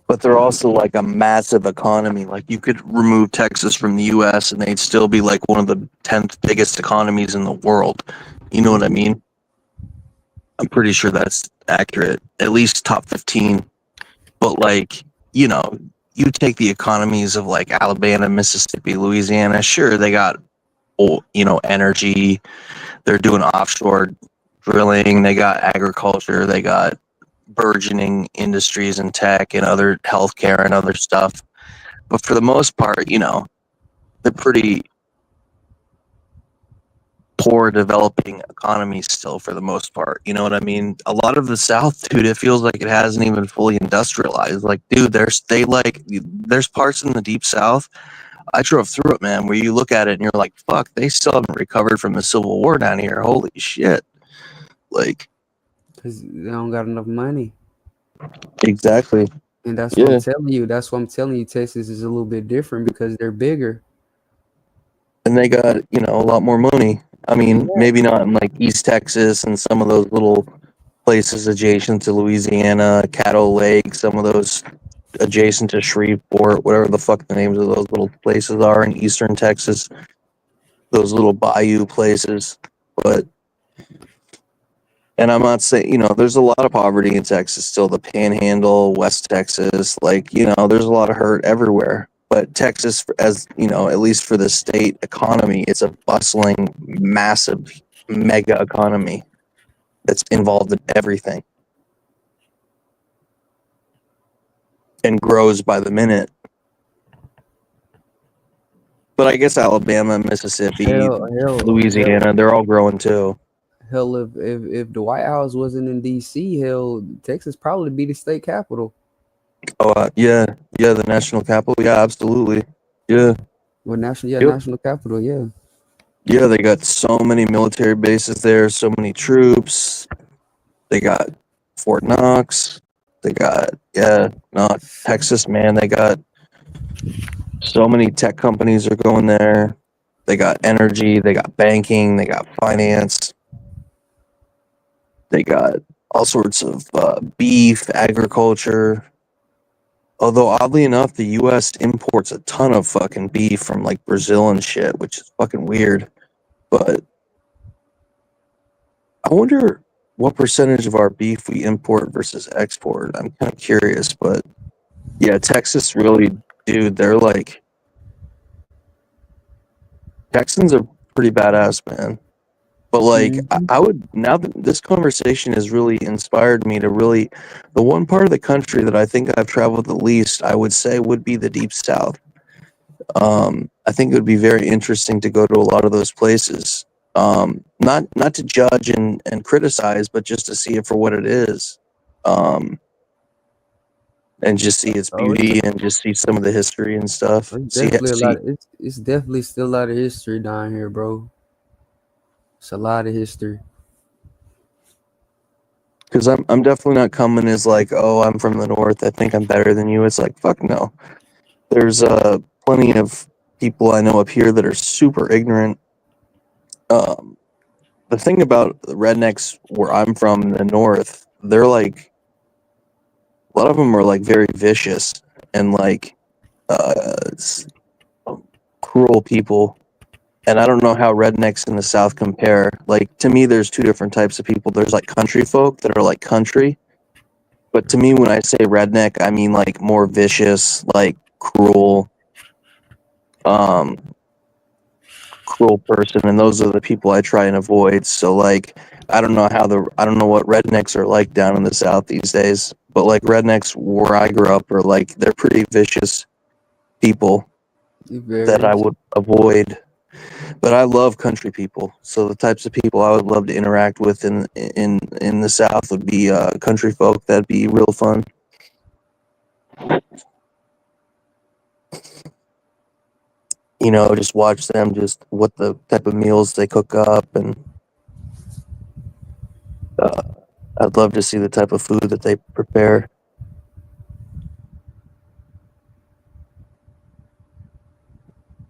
Speaker 11: But they're also like a massive economy. Like you could remove Texas from the U.S. and they'd still be like one of the 10th biggest economies in the world. You know what I mean? I'm pretty sure that's accurate. At least top 15. But like, you take the economies of like Alabama, Mississippi, Louisiana. Sure, they got, energy. They're doing offshore drilling. They got agriculture. They got burgeoning industries and tech and other healthcare and other stuff. But for the most part, they're pretty poor developing economies still for the most part. You know what I mean? A lot of the South, dude, it feels like it hasn't even fully industrialized. Like, dude, there's parts in the deep South. I drove through it, man, where you look at it and you're like, fuck, they still haven't recovered from the Civil War down here. Holy shit. Like,
Speaker 14: because they don't got enough money.
Speaker 11: Exactly.
Speaker 14: And that's what I'm telling you. That's what I'm telling you. Texas is a little bit different because they're bigger.
Speaker 11: And they got, a lot more money. I mean, maybe not in like East Texas and some of those little places adjacent to Louisiana, Caddo Lake, some of those adjacent to Shreveport, whatever the fuck the names of those little places are in Eastern Texas. Those little bayou places. And I'm not saying, there's a lot of poverty in Texas still, the Panhandle, West Texas, like, there's a lot of hurt everywhere. But Texas, as, at least for the state economy, it's a bustling, massive, mega economy that's involved in everything and grows by the minute. But I guess Alabama, Mississippi, Louisiana, they're all growing too.
Speaker 14: Hell, if the White House wasn't in D.C., hell, Texas probably be the state capital.
Speaker 11: Oh, yeah, the national capital. Yeah, absolutely. Yeah.
Speaker 14: Well, national capital, yeah.
Speaker 11: Yeah, they got so many military bases there, so many troops. They got Fort Knox. They got, Texas, man. They got so many tech companies are going there. They got energy. They got banking. They got finance. They got all sorts of beef, agriculture. Although, oddly enough, the U.S. imports a ton of fucking beef from, like, Brazil and shit, which is fucking weird. But I wonder what percentage of our beef we import versus export. I'm kind of curious, but yeah, Texas really, dude, they're like... Texans are pretty badass, man. But, like, I would, now that this conversation has really inspired me to really, the one part of the country that I think I've traveled the least, I would say would be the Deep South. I think it would be very interesting to go to a lot of those places. Not to judge and criticize, but just to see it for what it is. And just see its
Speaker 14: Oh, it's
Speaker 11: beauty and just see some of the history and stuff.
Speaker 14: definitely a lot.
Speaker 11: See,
Speaker 14: It's definitely still a lot of history down here, bro. It's a lot of history.
Speaker 11: because I'm definitely not coming as like, oh, I'm from the north, I think I'm better than you. It's like, fuck no. There's plenty of people I know up here that are super ignorant. Um, the thing about the rednecks where I'm from in the north, they're like, a lot of them are like very vicious and like s- cruel people. And I don't know how rednecks in the south compare. Like, to me, there's two different types of people. There's like country folk that are like country, but to me, when I say redneck, I mean like more vicious, like cruel, um, cruel person, and those are the people I try and avoid. So like, I don't know what rednecks are like down in the south these days, but like rednecks where I grew up are like, they're pretty vicious people
Speaker 14: It
Speaker 11: that I
Speaker 14: varies.
Speaker 11: would avoid. But I love country people. So the types of people I would love to interact with in the South would be country folk. That'd be real fun. You know, just watch them, just what the type of meals they cook up, and uh, I'd love to see the type of food that they prepare.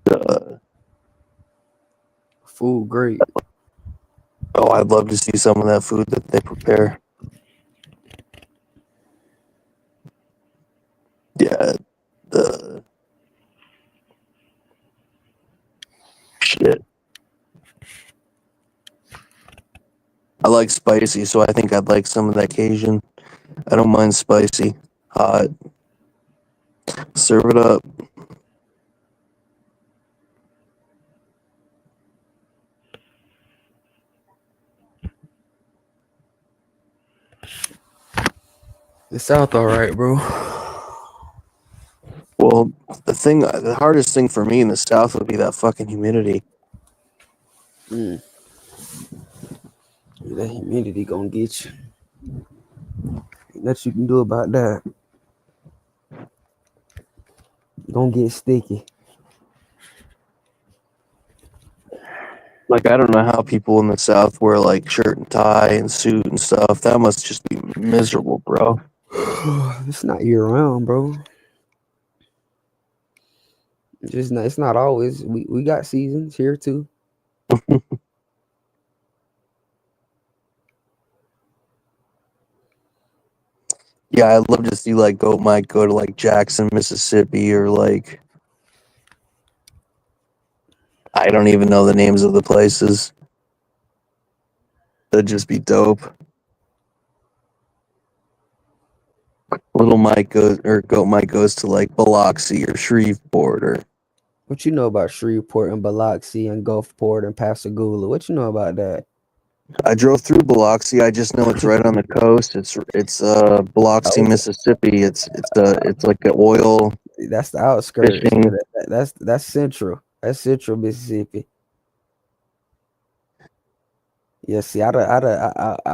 Speaker 11: Uh,
Speaker 14: Food great.
Speaker 11: oh, I'd love to see some of that food that they prepare. Yeah, the shit. I like spicy, so I think I'd like some of that Cajun. I don't mind spicy, hot. Serve it up.
Speaker 14: The South, all right, bro.
Speaker 11: Well, the hardest thing for me in the South would be that fucking humidity.
Speaker 14: Mm. That humidity gonna get you. Ain't nothing you can do about that. Gonna get sticky.
Speaker 11: Like, I don't know how people in the South wear like shirt and tie and suit and stuff. That must just be miserable, bro.
Speaker 14: It's not year round, bro. Just not, it's not always. We got seasons here too.
Speaker 11: Yeah, I'd love to see like Goat Mike go to like Jackson, Mississippi, or like I don't even know the names of the places. That'd just be dope. Little Mike goes or Goat Mike goes to like Biloxi or Shreveport or
Speaker 14: What you know about Shreveport and Biloxi and Gulfport and Pascagoula? What you know about that?
Speaker 11: I drove through Biloxi. I just know it's right on the coast. It's Biloxi,
Speaker 14: Oh,
Speaker 11: Mississippi. It's like an oil
Speaker 14: that's the outskirts. Yeah,
Speaker 11: fishing.
Speaker 14: that's central. That's central Mississippi. Yeah, see, I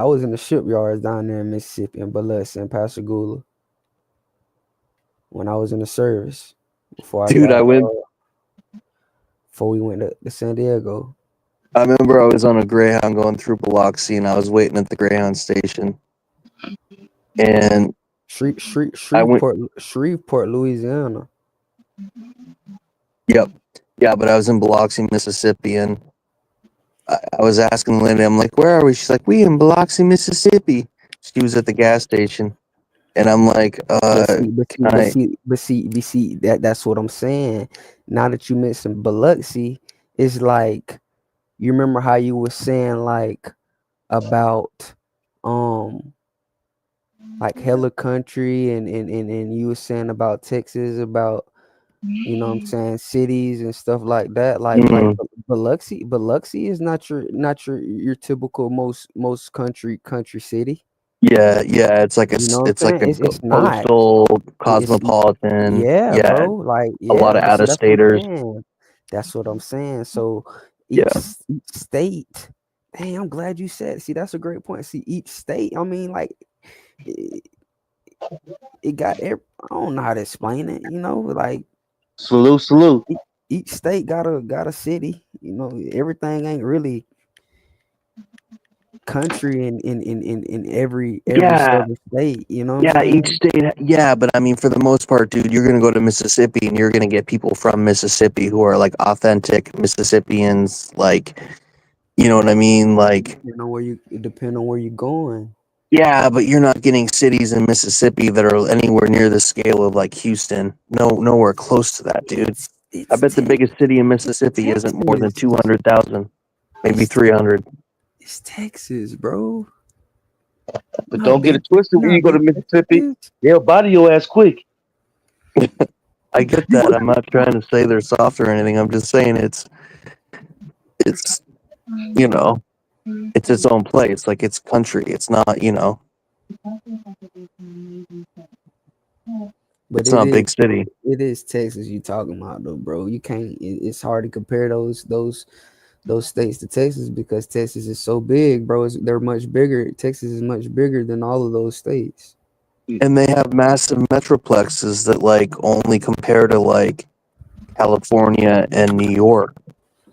Speaker 14: was in the shipyards down there in Mississippi and Biloxi and Pascagoula when I was in the service before I
Speaker 11: Dude,
Speaker 14: got
Speaker 11: I went.
Speaker 14: before we went to San Diego.
Speaker 11: I remember I was on a Greyhound going through Biloxi, and I was waiting at the Greyhound station, and I went.
Speaker 14: Shreveport, Louisiana.
Speaker 11: Yep, yeah, but I was in Biloxi, Mississippi, and I was asking the lady, I'm like, "Where are we?" She's like, "We in Biloxi, Mississippi." She was at the gas station, and I'm like,
Speaker 14: But see, but see,
Speaker 11: can
Speaker 14: but
Speaker 11: I?"
Speaker 14: see, but see, but see, that's what I'm saying. Now that you mentioned Biloxi, it's like you remember how you were saying like about um like hella country and you were saying about Texas about you know what I'm saying cities and stuff like that. Like
Speaker 11: Mhm.
Speaker 14: Biloxi is not your typical most country city.
Speaker 11: Yeah, yeah, it's like
Speaker 14: You know what I'm
Speaker 11: it's like
Speaker 14: saying?
Speaker 11: a
Speaker 14: It's not.
Speaker 11: coastal,
Speaker 14: It's
Speaker 11: cosmopolitan.
Speaker 14: yeah,
Speaker 11: Yeah,
Speaker 14: bro. Like
Speaker 11: a lot
Speaker 14: yeah,
Speaker 11: of
Speaker 14: but
Speaker 11: out
Speaker 14: see
Speaker 11: of
Speaker 14: that's what I'm
Speaker 11: staters.
Speaker 14: saying. That's what I'm saying. So each state. Hey, I'm glad you said. See, that's a great point. See, each state. I mean, like, it, it got. I don't know how to explain it. You know, like
Speaker 8: Salute.
Speaker 14: each state got a city. You know, everything ain't really country in every
Speaker 11: Yeah,
Speaker 14: separate state. You know what I'm
Speaker 11: yeah, each
Speaker 14: saying?
Speaker 11: state. Yeah, but I mean, for the most part, dude, you're gonna go to Mississippi and you're gonna get people from Mississippi who are like authentic Mississippians. Like, you know what I mean? Like,
Speaker 14: It depend on where you're going.
Speaker 11: yeah, but you're not getting cities in Mississippi that are anywhere near the scale of like Houston. No, nowhere close to that, dude. I
Speaker 14: It's
Speaker 11: bet the biggest city in Mississippi isn't more than
Speaker 14: Texas.
Speaker 11: 200,000, maybe
Speaker 14: It's
Speaker 11: 300.
Speaker 14: It's Texas, bro.
Speaker 8: But
Speaker 14: Not
Speaker 8: don't get
Speaker 14: big.
Speaker 8: it twisted. When you
Speaker 14: Not
Speaker 8: go to
Speaker 14: big
Speaker 8: Mississippi,
Speaker 14: Texas.
Speaker 8: they'll body your ass quick.
Speaker 11: I get that. I'm not trying to say they're soft or anything. I'm just saying it's you know, it's its own place. Like it's country. It's not,
Speaker 14: But
Speaker 11: it's not a big city.
Speaker 14: it is Texas you talking about though, bro. You can't. It's hard to compare those states to Texas because Texas is so big, bro. They're much bigger. Texas is much bigger than all of those states.
Speaker 11: And they have massive metroplexes that like only compare to like California and New York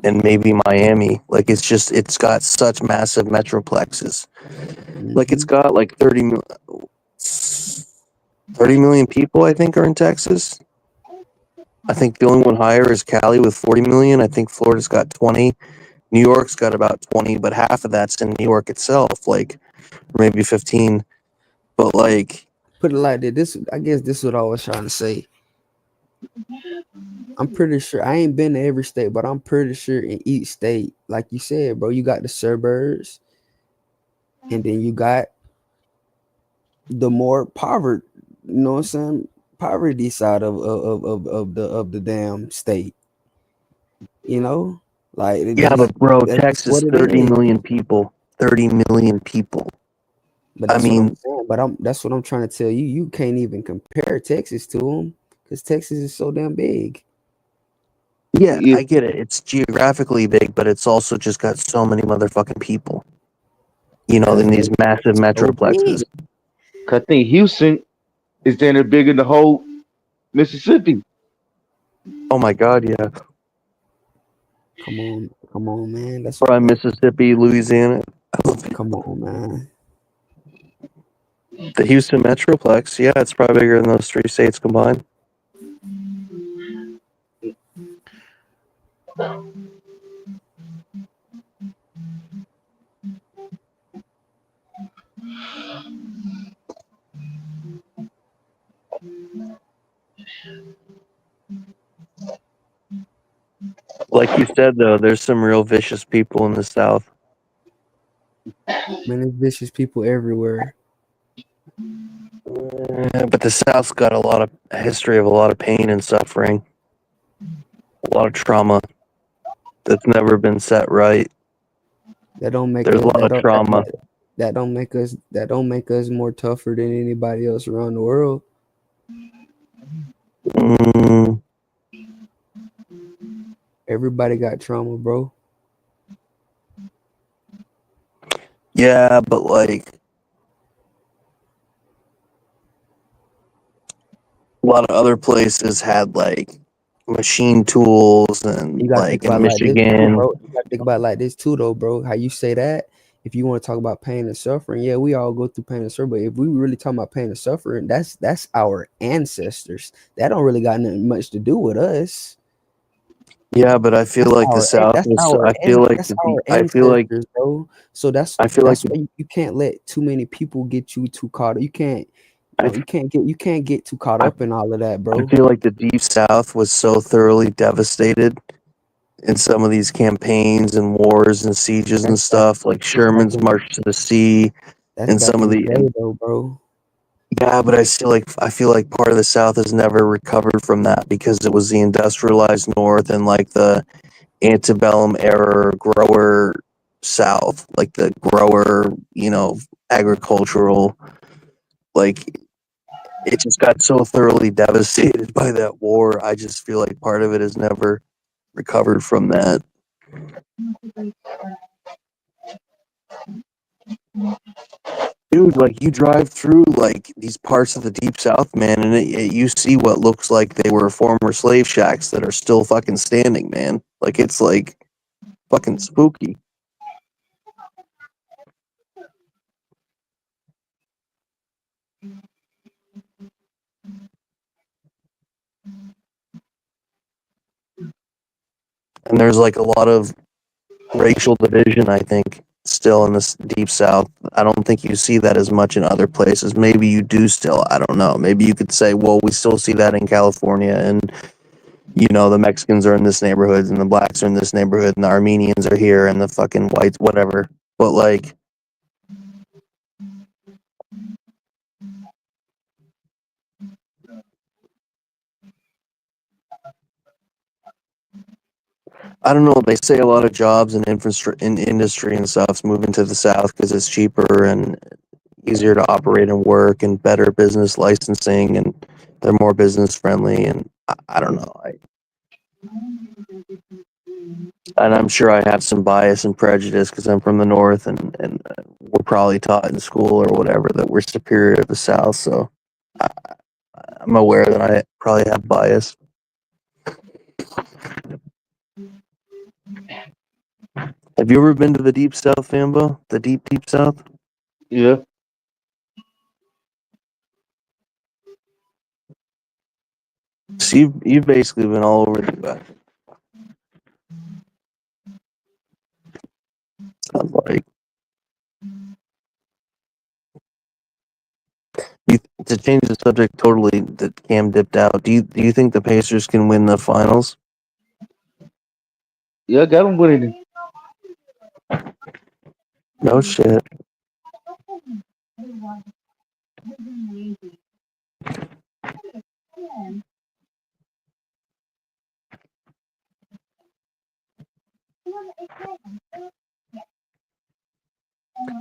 Speaker 11: and maybe Miami. Like it's got such massive metroplexes. Like it's got like 30 million people I think are in Texas. I think the only one higher is Cali with 40 million. I think Florida's got 20. New York's got about 20, but half of that's in New York itself, like maybe 15. But like,
Speaker 14: Put it like that. I guess this is what I was trying to say. I'm pretty sure I ain't been to every state, but I'm pretty sure in each state, like you said, bro, you got the suburbs, and then you got the more poverty. You know what I'm saying? Poverty side of the damn state. You know, like
Speaker 11: yeah, but bro,
Speaker 14: that's just
Speaker 11: Texas,
Speaker 14: what it
Speaker 11: 30
Speaker 14: is.
Speaker 11: million people. 30 million people.
Speaker 14: But
Speaker 11: I
Speaker 14: that's what I'm
Speaker 11: mean,
Speaker 14: saying. But that's what I'm trying to tell you. You can't even compare Texas to them because Texas is so damn big.
Speaker 11: yeah, I get it. It's geographically big, but it's also just got so many motherfucking people. You know, in these massive
Speaker 14: So big.
Speaker 11: metroplexes.
Speaker 8: Cause I think Houston is then bigger than the whole Mississippi.
Speaker 11: Oh my God, yeah.
Speaker 14: Come on, man. That's
Speaker 11: Prime Mississippi, Louisiana.
Speaker 14: come on, man.
Speaker 11: The Houston Metroplex, yeah, it's probably bigger than those three states combined. Like you said, though, there's some real vicious people in the South.
Speaker 14: Man, there's vicious people everywhere.
Speaker 11: But the South's got a history of a lot of pain and suffering, a lot of trauma that's never been set right.
Speaker 14: That don't make
Speaker 11: There's
Speaker 14: us
Speaker 11: a lot of trauma.
Speaker 14: that don't make us more tougher than anybody else around the world.
Speaker 11: Mm,
Speaker 14: Everybody got trauma, bro.
Speaker 11: yeah, but like a lot of other places had like machine tools and
Speaker 14: You gotta think
Speaker 11: like in
Speaker 14: about it like this too,
Speaker 11: Michigan.
Speaker 14: bro. You gotta think about it like this too, though, bro. How you say that? If you want to talk about pain and suffering, yeah, we all go through pain and suffering. But if we really talk about pain and suffering, that's our ancestors. That don't really got nothing much to do with us.
Speaker 11: Yeah, but I feel
Speaker 14: That's
Speaker 11: like the South is. I feel like
Speaker 14: that's our
Speaker 11: I feel like
Speaker 14: ancestors, bro. So
Speaker 11: I feel like
Speaker 14: that's why you can't let too many people get you too caught up. You can't,
Speaker 11: I,
Speaker 14: you can't get too caught
Speaker 11: I
Speaker 14: up in all of that,
Speaker 11: I
Speaker 14: bro.
Speaker 11: feel like the Deep South was so thoroughly devastated in some of these campaigns and wars and sieges and stuff, like Sherman's March to the Sea,
Speaker 14: That's
Speaker 11: and
Speaker 14: back
Speaker 11: some
Speaker 14: in
Speaker 11: of
Speaker 14: the
Speaker 11: the.
Speaker 14: day, though, bro.
Speaker 11: Yeah, but I feel like part of the South has never recovered from that because it was the industrialized North and like the antebellum era grower South, like the grower, agricultural, like it just got so thoroughly devastated by that war. I just feel like part of it has never recovered from that. Dude, like you drive through like these parts of the deep south, man, and you see what looks like they were former slave shacks that are still fucking standing, man. Like it's like fucking spooky. And there's like a lot of racial division, I think, still in this deep south. I don't think you see that as much in other places. Maybe you do still. I don't know. Maybe you could say, well, we still see that in California, and the Mexicans are in this neighborhood, and the blacks are in this neighborhood, and the Armenians are here, and the fucking whites, whatever. But like, I don't know. They say a lot of jobs and in industry and stuff's moving to the south because it's cheaper and easier to operate and work, and better business licensing, and they're more business friendly. And I don't know. And I'm sure I have some bias and prejudice because I'm from the north, and we're probably taught in school or whatever that we're superior to the south. So I, I'm aware that I probably have bias. Have you ever been to the deep south, Fambo? The deep south?
Speaker 8: Yeah.
Speaker 11: So you've basically been all over the U.S. Sounds like. To change the subject totally, that Cam dipped out. Do you think the Pacers can win the finals?
Speaker 8: Yeah, I got him winning.
Speaker 11: No shit.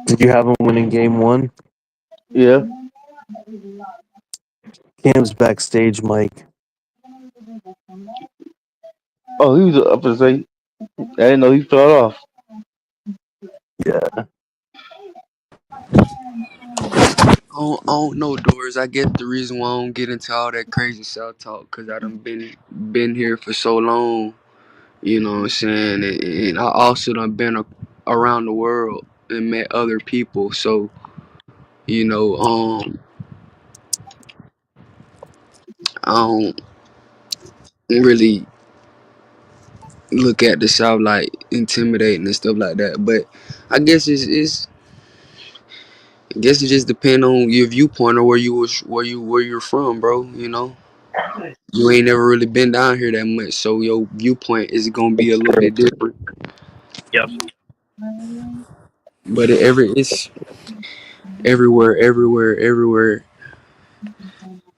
Speaker 11: Did you have them winning game one?
Speaker 8: Yeah.
Speaker 11: Cam's backstage, Mike.
Speaker 8: Oh, he was up to say. I didn't know he fell off.
Speaker 11: Yeah.
Speaker 14: I don't know, Doris. I guess the reason why I don't get into all that crazy self talk because I done been here for so long. You know what I'm saying? And I also done been around the world and met other people. So you know, I don't really look at the South like intimidating and stuff like that. But I guess I guess it just depends on your viewpoint or where you're from, bro. You know. You ain't never really been down here that much, so your viewpoint is gonna be a little bit different.
Speaker 11: Yep.
Speaker 14: But it's everywhere.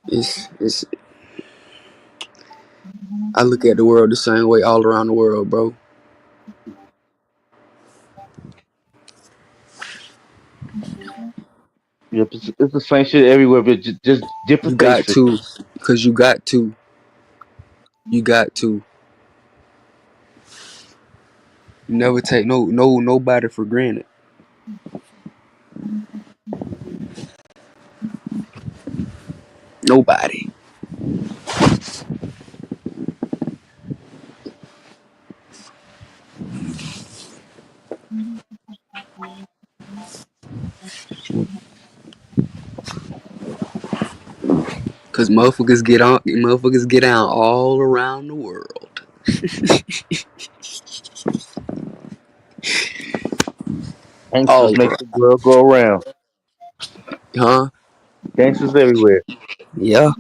Speaker 14: It's. I look at the world the same way all around the world, bro.
Speaker 8: Yep, it's the same shit everywhere, but just
Speaker 14: You
Speaker 8: different
Speaker 14: got
Speaker 8: faces.
Speaker 14: to, cause you got to. You never take nobody for granted. Nobody. Cause motherfuckers get out all around the world.
Speaker 8: Gangsters
Speaker 14: All
Speaker 8: make
Speaker 14: around.
Speaker 8: the world go around.
Speaker 14: Huh?
Speaker 8: Gangsters everywhere.
Speaker 14: Yeah.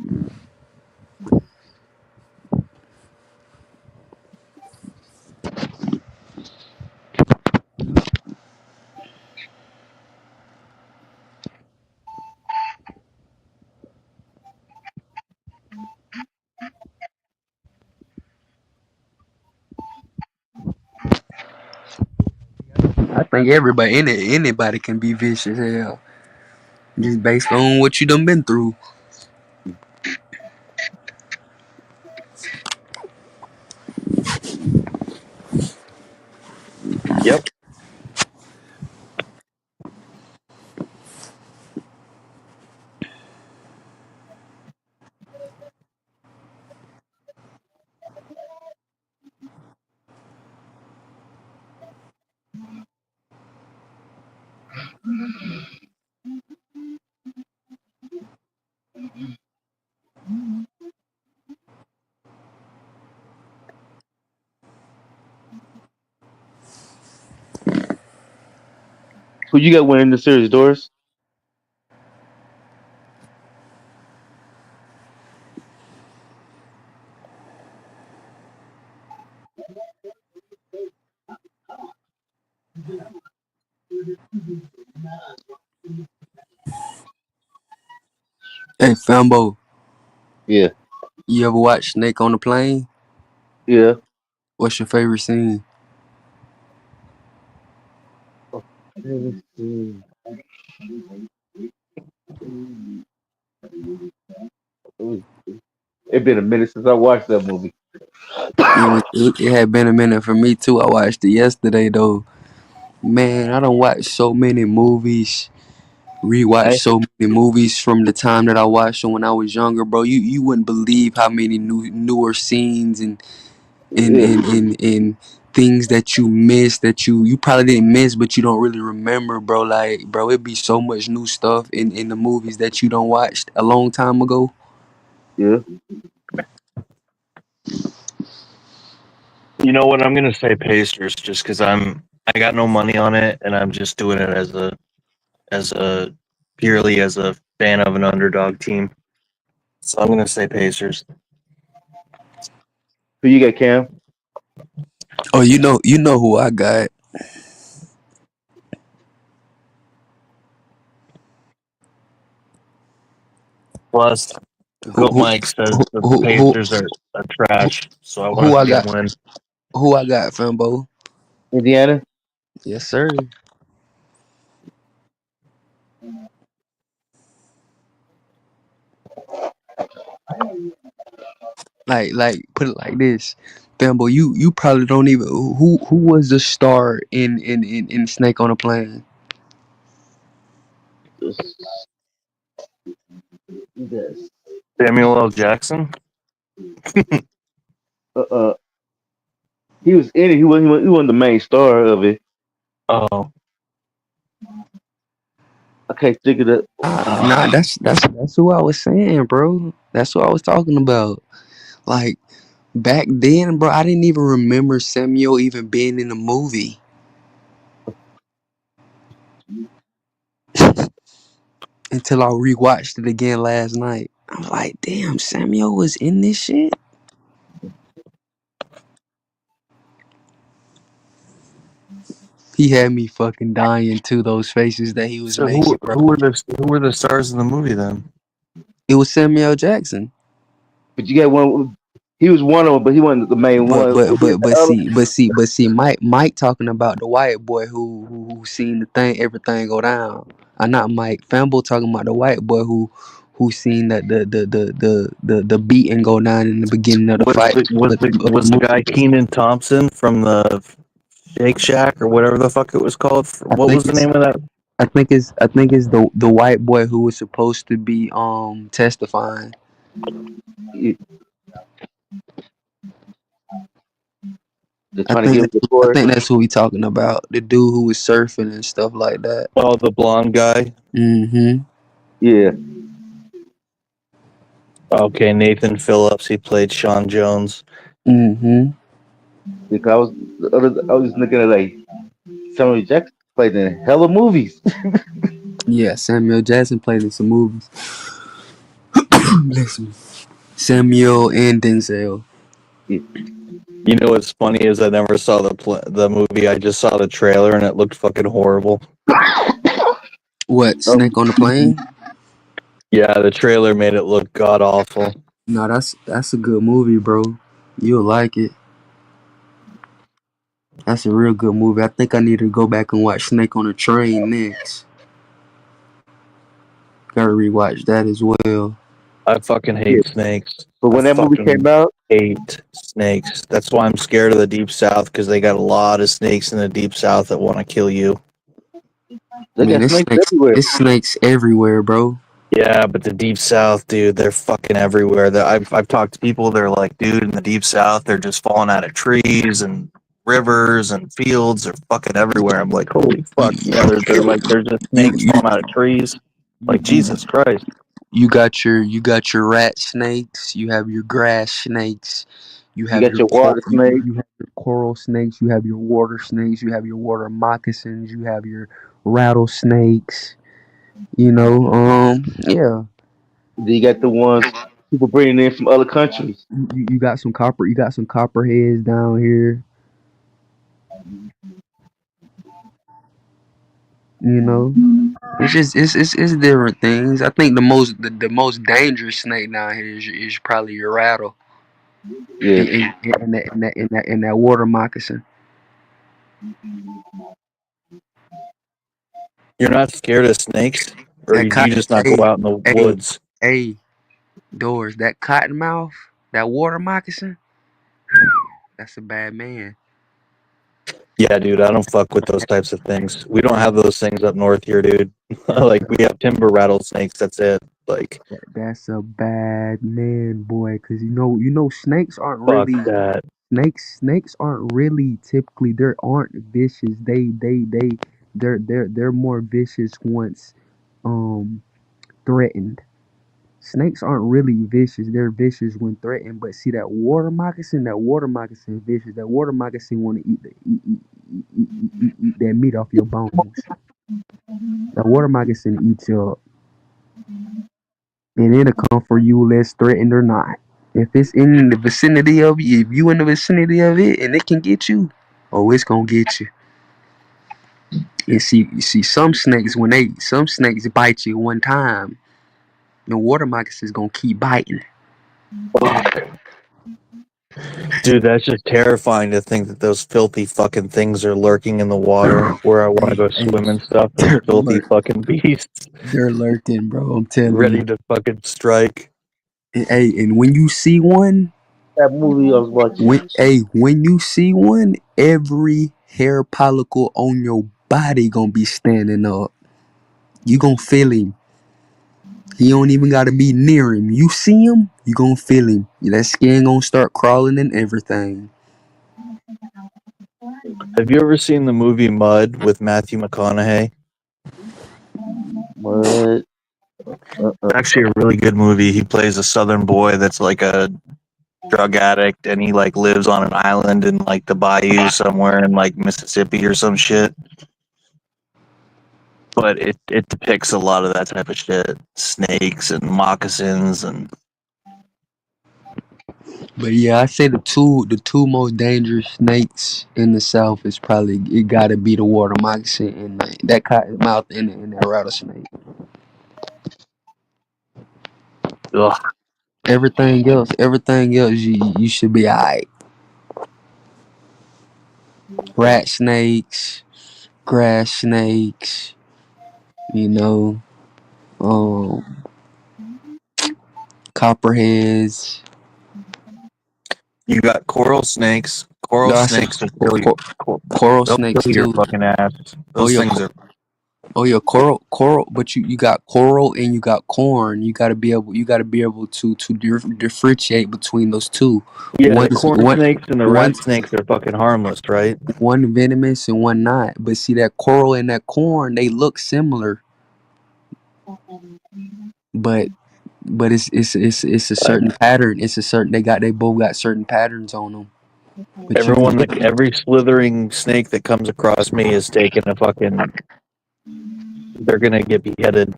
Speaker 14: I think anybody can be vicious hell. Just based on what you done been through.
Speaker 8: Who you got winning the series, Doris?
Speaker 14: Hey, Fambo,
Speaker 8: Yeah,
Speaker 14: you ever watch Snake on the Plane?
Speaker 8: yeah.
Speaker 14: What's your favorite scene?
Speaker 8: Let me see. It been a minute since I watched that movie.
Speaker 14: It had been a minute for me too. I watched it yesterday though. Man, I don't watch so many movies. Rewatch
Speaker 8: Hey,
Speaker 14: so many movies from the time that I watched them when I was younger, bro. You wouldn't believe how many newer scenes and
Speaker 8: yeah,
Speaker 14: and and, and things that you missed that you probably didn't miss but you don't really remember, bro. Like, bro, it'd be so much new stuff in the movies that you don't watched a long time ago.
Speaker 8: yeah.
Speaker 11: You know what? I'm gonna say Pacers just because I got no money on it, and I'm just doing it as a purely as a fan of an underdog team. So I'm gonna say Pacers.
Speaker 8: Who you got, Cam?
Speaker 14: Oh, you know who I got.
Speaker 11: Plus,
Speaker 14: Who
Speaker 11: Goat
Speaker 14: who
Speaker 11: Mike says
Speaker 14: who
Speaker 11: the
Speaker 14: who who,
Speaker 11: Pacers are trash, so I want
Speaker 14: who
Speaker 11: to
Speaker 14: I
Speaker 11: see them
Speaker 14: got?
Speaker 11: win.
Speaker 14: Who I got, Fambo?
Speaker 8: Indiana.
Speaker 14: Yes, sir. Like put it like this, Fambo. You probably don't even who was the star in Snake on a Plane.
Speaker 8: Yes.
Speaker 11: Samuel L. Jackson.
Speaker 8: Uh, he was in it. He wasn't the main star of it.
Speaker 11: Oh,
Speaker 8: I can't think of that.
Speaker 14: Nah, that's who I was saying, bro. That's what I was talking about. Like back then, bro, I didn't even remember Samuel even being in the movie until I rewatched it again last night. I'm like, damn, Samuel was in this shit. He had me fucking dying to those faces that he was
Speaker 11: so
Speaker 14: making, bro.
Speaker 11: who were the stars in the movie then?
Speaker 14: It was Samuel Jackson.
Speaker 8: But you got one. He was one of them, but he wasn't the main
Speaker 14: But
Speaker 8: one.
Speaker 14: but
Speaker 8: But yeah,
Speaker 14: but
Speaker 8: the
Speaker 14: but
Speaker 8: other,
Speaker 14: see but see but see Mike talking about the white boy who seen the thing everything go down. Not Mike Famble talking about the white boy who seen that the beating go down in the beginning of the fight of the
Speaker 11: Was the guy
Speaker 14: movie.
Speaker 11: Keenan Thompson from the Shake Shack or whatever the fuck it was called?
Speaker 14: I
Speaker 11: What
Speaker 14: think
Speaker 11: was the
Speaker 14: it's
Speaker 11: name of that?
Speaker 14: I think it's the white boy who was supposed to be testifying.
Speaker 8: they're
Speaker 14: I
Speaker 8: trying to
Speaker 14: think
Speaker 8: get him
Speaker 14: that's
Speaker 8: to
Speaker 14: I
Speaker 8: court.
Speaker 14: think that's who we talking about. The dude who was surfing and stuff like that.
Speaker 11: Oh, the blonde guy.
Speaker 14: Mm-hmm.
Speaker 8: Yeah,
Speaker 11: Okay, Nathan Phillips. He played Sean Jones.
Speaker 14: Mm-hmm.
Speaker 8: because I was looking at like Samuel Jackson played in hella movies.
Speaker 14: Yeah, Samuel Jackson played in some movies. Bless me. Samuel and Denzel.
Speaker 8: Yeah.
Speaker 11: You know what's funny is I never saw the movie. I just saw the trailer and it looked fucking horrible.
Speaker 14: What?
Speaker 8: Um,
Speaker 14: Snake on the Plane?
Speaker 11: Yeah, the trailer made it look god awful.
Speaker 14: No, that's a good movie, bro. You'll like it. That's a real good movie. I think I need to go back and watch Snake on the Train next. Gotta rewatch that as well.
Speaker 11: I fucking
Speaker 8: yeah.
Speaker 11: hate snakes.
Speaker 8: But
Speaker 11: I
Speaker 8: when that movie came
Speaker 11: fucking
Speaker 8: out,
Speaker 11: hate snakes. That's why I'm scared of the deep south because they got a lot of snakes in the deep south that want to kill you.
Speaker 8: they
Speaker 14: Man,
Speaker 8: got
Speaker 14: it's
Speaker 8: snakes
Speaker 14: snakes.
Speaker 8: everywhere.
Speaker 14: It's snakes everywhere, bro.
Speaker 11: Yeah, but the deep south, dude, they're fucking everywhere. I've talked to people. They're like, dude, in the deep south, they're just falling out of trees and rivers and fields. They're fucking everywhere. I'm like, holy fuck, yeah. They're just
Speaker 14: You
Speaker 11: snakes
Speaker 14: you
Speaker 11: falling out of trees. Like
Speaker 14: you
Speaker 11: Jesus Christ.
Speaker 14: you got your rat snakes. You have your grass snakes. You
Speaker 8: You
Speaker 14: have
Speaker 8: got
Speaker 14: your
Speaker 8: your water snake.
Speaker 14: you have your coral snakes. You have your water snakes. You have your water moccasins. You have your rattlesnakes. Yeah.
Speaker 8: Then you got the ones people bringing in from other countries.
Speaker 14: You got some copperheads down here. You know, it's just it's different things. I think the most dangerous snake down here is probably your rattle
Speaker 8: Yeah.
Speaker 14: and that water moccasin.
Speaker 11: You're not scared of snakes, or
Speaker 14: That
Speaker 11: you
Speaker 14: cotton,
Speaker 11: just not go
Speaker 14: hey,
Speaker 11: out in the
Speaker 14: hey,
Speaker 11: woods?
Speaker 14: hey, doors. That cottonmouth, that water moccasin. That's a bad man.
Speaker 11: Yeah, dude, I don't fuck with those types of things. We don't have those things up north here, dude. Like we have timber rattlesnakes. That's it. Like
Speaker 14: That's a bad man, boy. Cause snakes aren't
Speaker 11: fuck
Speaker 14: really
Speaker 11: that.
Speaker 14: snakes aren't really typically they aren't vicious. They're more vicious once um threatened. Snakes aren't really vicious. They're vicious when threatened. But see that water moccasin vicious. That water moccasin want to eat that meat off your bones. That water moccasin eats you up, and it'll come for you, less threatened or not. If it's in the vicinity of you, if you in the vicinity of it, and it can get you, oh, it's gonna get you. And see, some snakes bite you one time, the water moccasin's gonna keep biting.
Speaker 11: Dude, that's just terrifying to think that those filthy fucking things are lurking in the water where I want to
Speaker 14: Hey,
Speaker 11: go
Speaker 14: hey,
Speaker 11: swim and stuff. Those
Speaker 14: they're
Speaker 11: filthy fucking beasts
Speaker 14: they're lurking, bro. I'm telling
Speaker 11: ready
Speaker 14: you.
Speaker 11: to fucking strike.
Speaker 14: Hey, and when you see one,
Speaker 8: That movie I was watching.
Speaker 14: when you see one, every hair follicle on your body gonna be standing up. You gonna feel him. He don't even gotta be near him. You see him, you gonna feel him. That skin gonna start crawling and everything.
Speaker 11: Have you ever seen the movie Mud with Matthew McConaughey?
Speaker 8: What?
Speaker 11: It's actually a really good movie. He plays a southern boy that's like a drug addict, and he like lives on an island in like the bayou somewhere in like Mississippi or some shit. But it depicts a lot of that type of shit, snakes and moccasins, and
Speaker 14: But yeah, I say the two most dangerous snakes in the south is probably it gotta be the water moccasin and that cottonmouth and that rattlesnake.
Speaker 11: ugh.
Speaker 14: Everything else, you should be alright. Rat snakes, grass snakes, you know, um, copperheads.
Speaker 11: You got coral snakes. Coral
Speaker 14: No, I said
Speaker 11: snakes will kill you.
Speaker 14: coral
Speaker 11: They'll
Speaker 14: snakes
Speaker 11: kill your
Speaker 14: too.
Speaker 11: fucking ass.
Speaker 14: Oh
Speaker 11: Those
Speaker 14: yeah,
Speaker 11: things are
Speaker 14: coral. But you got coral and you got corn. You gotta be able to differentiate between those two.
Speaker 11: yeah.
Speaker 14: One
Speaker 11: The
Speaker 14: is
Speaker 11: corn snakes and the
Speaker 14: one
Speaker 11: rat snakes are fucking harmless, right?
Speaker 14: one venomous and one not. But see that coral and that corn, they look similar, but it's a
Speaker 11: Like
Speaker 14: certain pattern. They both got certain patterns on them. But you can
Speaker 11: everyone, like every slithering snake that comes across me is taking a fucking. They're gonna get beheaded.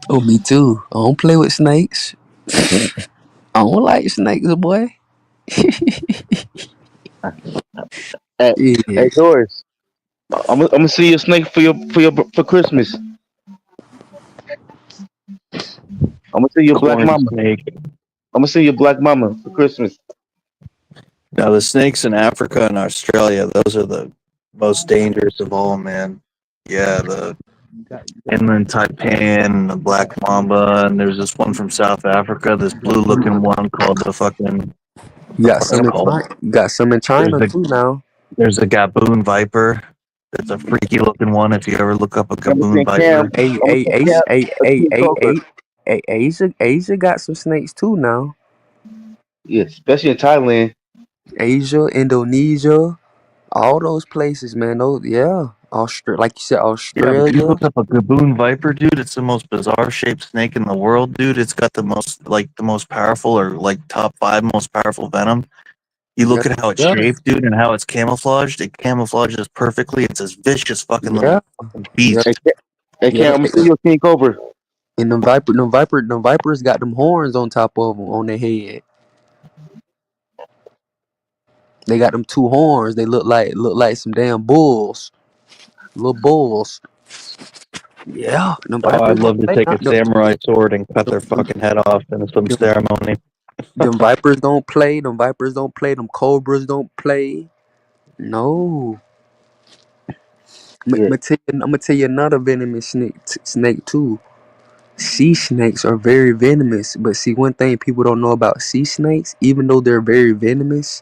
Speaker 14: Oh, me too. I don't play with snakes. I don't like snakes, boy.
Speaker 8: Hey,
Speaker 14: Yeah.
Speaker 8: hey Doris, I'm gonna see you a snake for Christmas. I'm gonna see your black
Speaker 11: Corn
Speaker 8: mama.
Speaker 11: snake.
Speaker 8: I'm gonna see your black mama for Christmas.
Speaker 11: Now the snakes in Africa and Australia, those are the most dangerous of all, man. Yeah, the inland taipan, the black mamba, and there's this one from South Africa, this blue-looking one called the fucking.
Speaker 14: You
Speaker 11: The
Speaker 14: got
Speaker 11: fuck is
Speaker 14: some
Speaker 11: it
Speaker 14: in
Speaker 11: called?
Speaker 14: China. You got some in
Speaker 11: There's
Speaker 14: China
Speaker 11: a
Speaker 14: too now.
Speaker 11: there's a gaboon viper. That's a freaky looking one. If you ever look up a
Speaker 8: I'm gonna
Speaker 11: gaboon
Speaker 8: see Cam.
Speaker 11: viper,
Speaker 14: Hey,
Speaker 8: I'm gonna
Speaker 14: hey,
Speaker 8: see
Speaker 14: hey,
Speaker 8: Cam
Speaker 14: hey,
Speaker 8: a
Speaker 14: hey,
Speaker 8: King
Speaker 14: hey,
Speaker 8: Cobra.
Speaker 14: hey, hey, Asia got some snakes too now.
Speaker 8: Yeah, especially in Thailand.
Speaker 14: Asia, Indonesia, all those places, man. Those, yeah. Like you said,
Speaker 11: yeah. But you
Speaker 14: Australia.
Speaker 11: look up a gaboon viper, dude. It's the most bizarre shaped snake in the world, dude. It's got the most powerful or like top 5 most powerful venom. You
Speaker 14: Yeah,
Speaker 11: look at how it's
Speaker 14: yeah,
Speaker 11: shaped, dude, and how it's camouflaged. It camouflages perfectly. It's this vicious fucking
Speaker 14: yeah,
Speaker 11: little fucking
Speaker 14: yeah,
Speaker 8: Hey,
Speaker 11: beast.
Speaker 8: hey,
Speaker 14: yeah.
Speaker 8: Cam, I'm see your King Cobra.
Speaker 14: And them vipers got them horns on top of them on their head. They got them two horns. They look like some damn bulls, little bulls. Yeah, them
Speaker 11: Oh,
Speaker 14: vipers
Speaker 11: I'd
Speaker 14: don't
Speaker 11: love to
Speaker 14: play.
Speaker 11: take
Speaker 14: Now.
Speaker 11: a samurai sword and cut their fucking head off in some
Speaker 14: Them,
Speaker 11: ceremony.
Speaker 14: them vipers don't play. Them vipers don't play. Them cobras don't play. No,
Speaker 8: Yeah,
Speaker 14: I'm gonna tell you another venomous snake too. Sea snakes are very venomous, but see one thing people don't know about sea snakes, even though they're very venomous,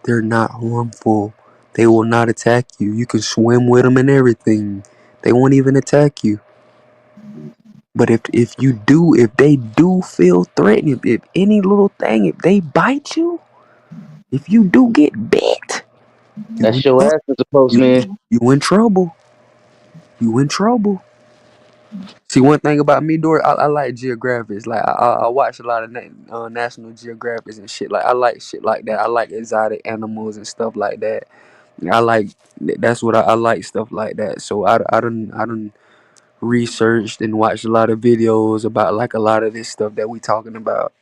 Speaker 14: they're not harmful. They will not attack you. You can swim with them and everything. They won't even attack you. But if they do feel threatened, if any little thing, if they bite you, if you do get bit, you
Speaker 8: that's
Speaker 14: in
Speaker 8: your
Speaker 14: trouble.
Speaker 8: ass, Mr. Postman.
Speaker 14: You in trouble. You in trouble. See, one thing about me, Dory, I like geographics. Like I watch a lot of National Geographics and shit. Like I like shit like that. I like exotic animals and stuff like that. I like that's what I like stuff like that. So I done researched and watched a lot of videos about like a lot of this stuff that we talking about.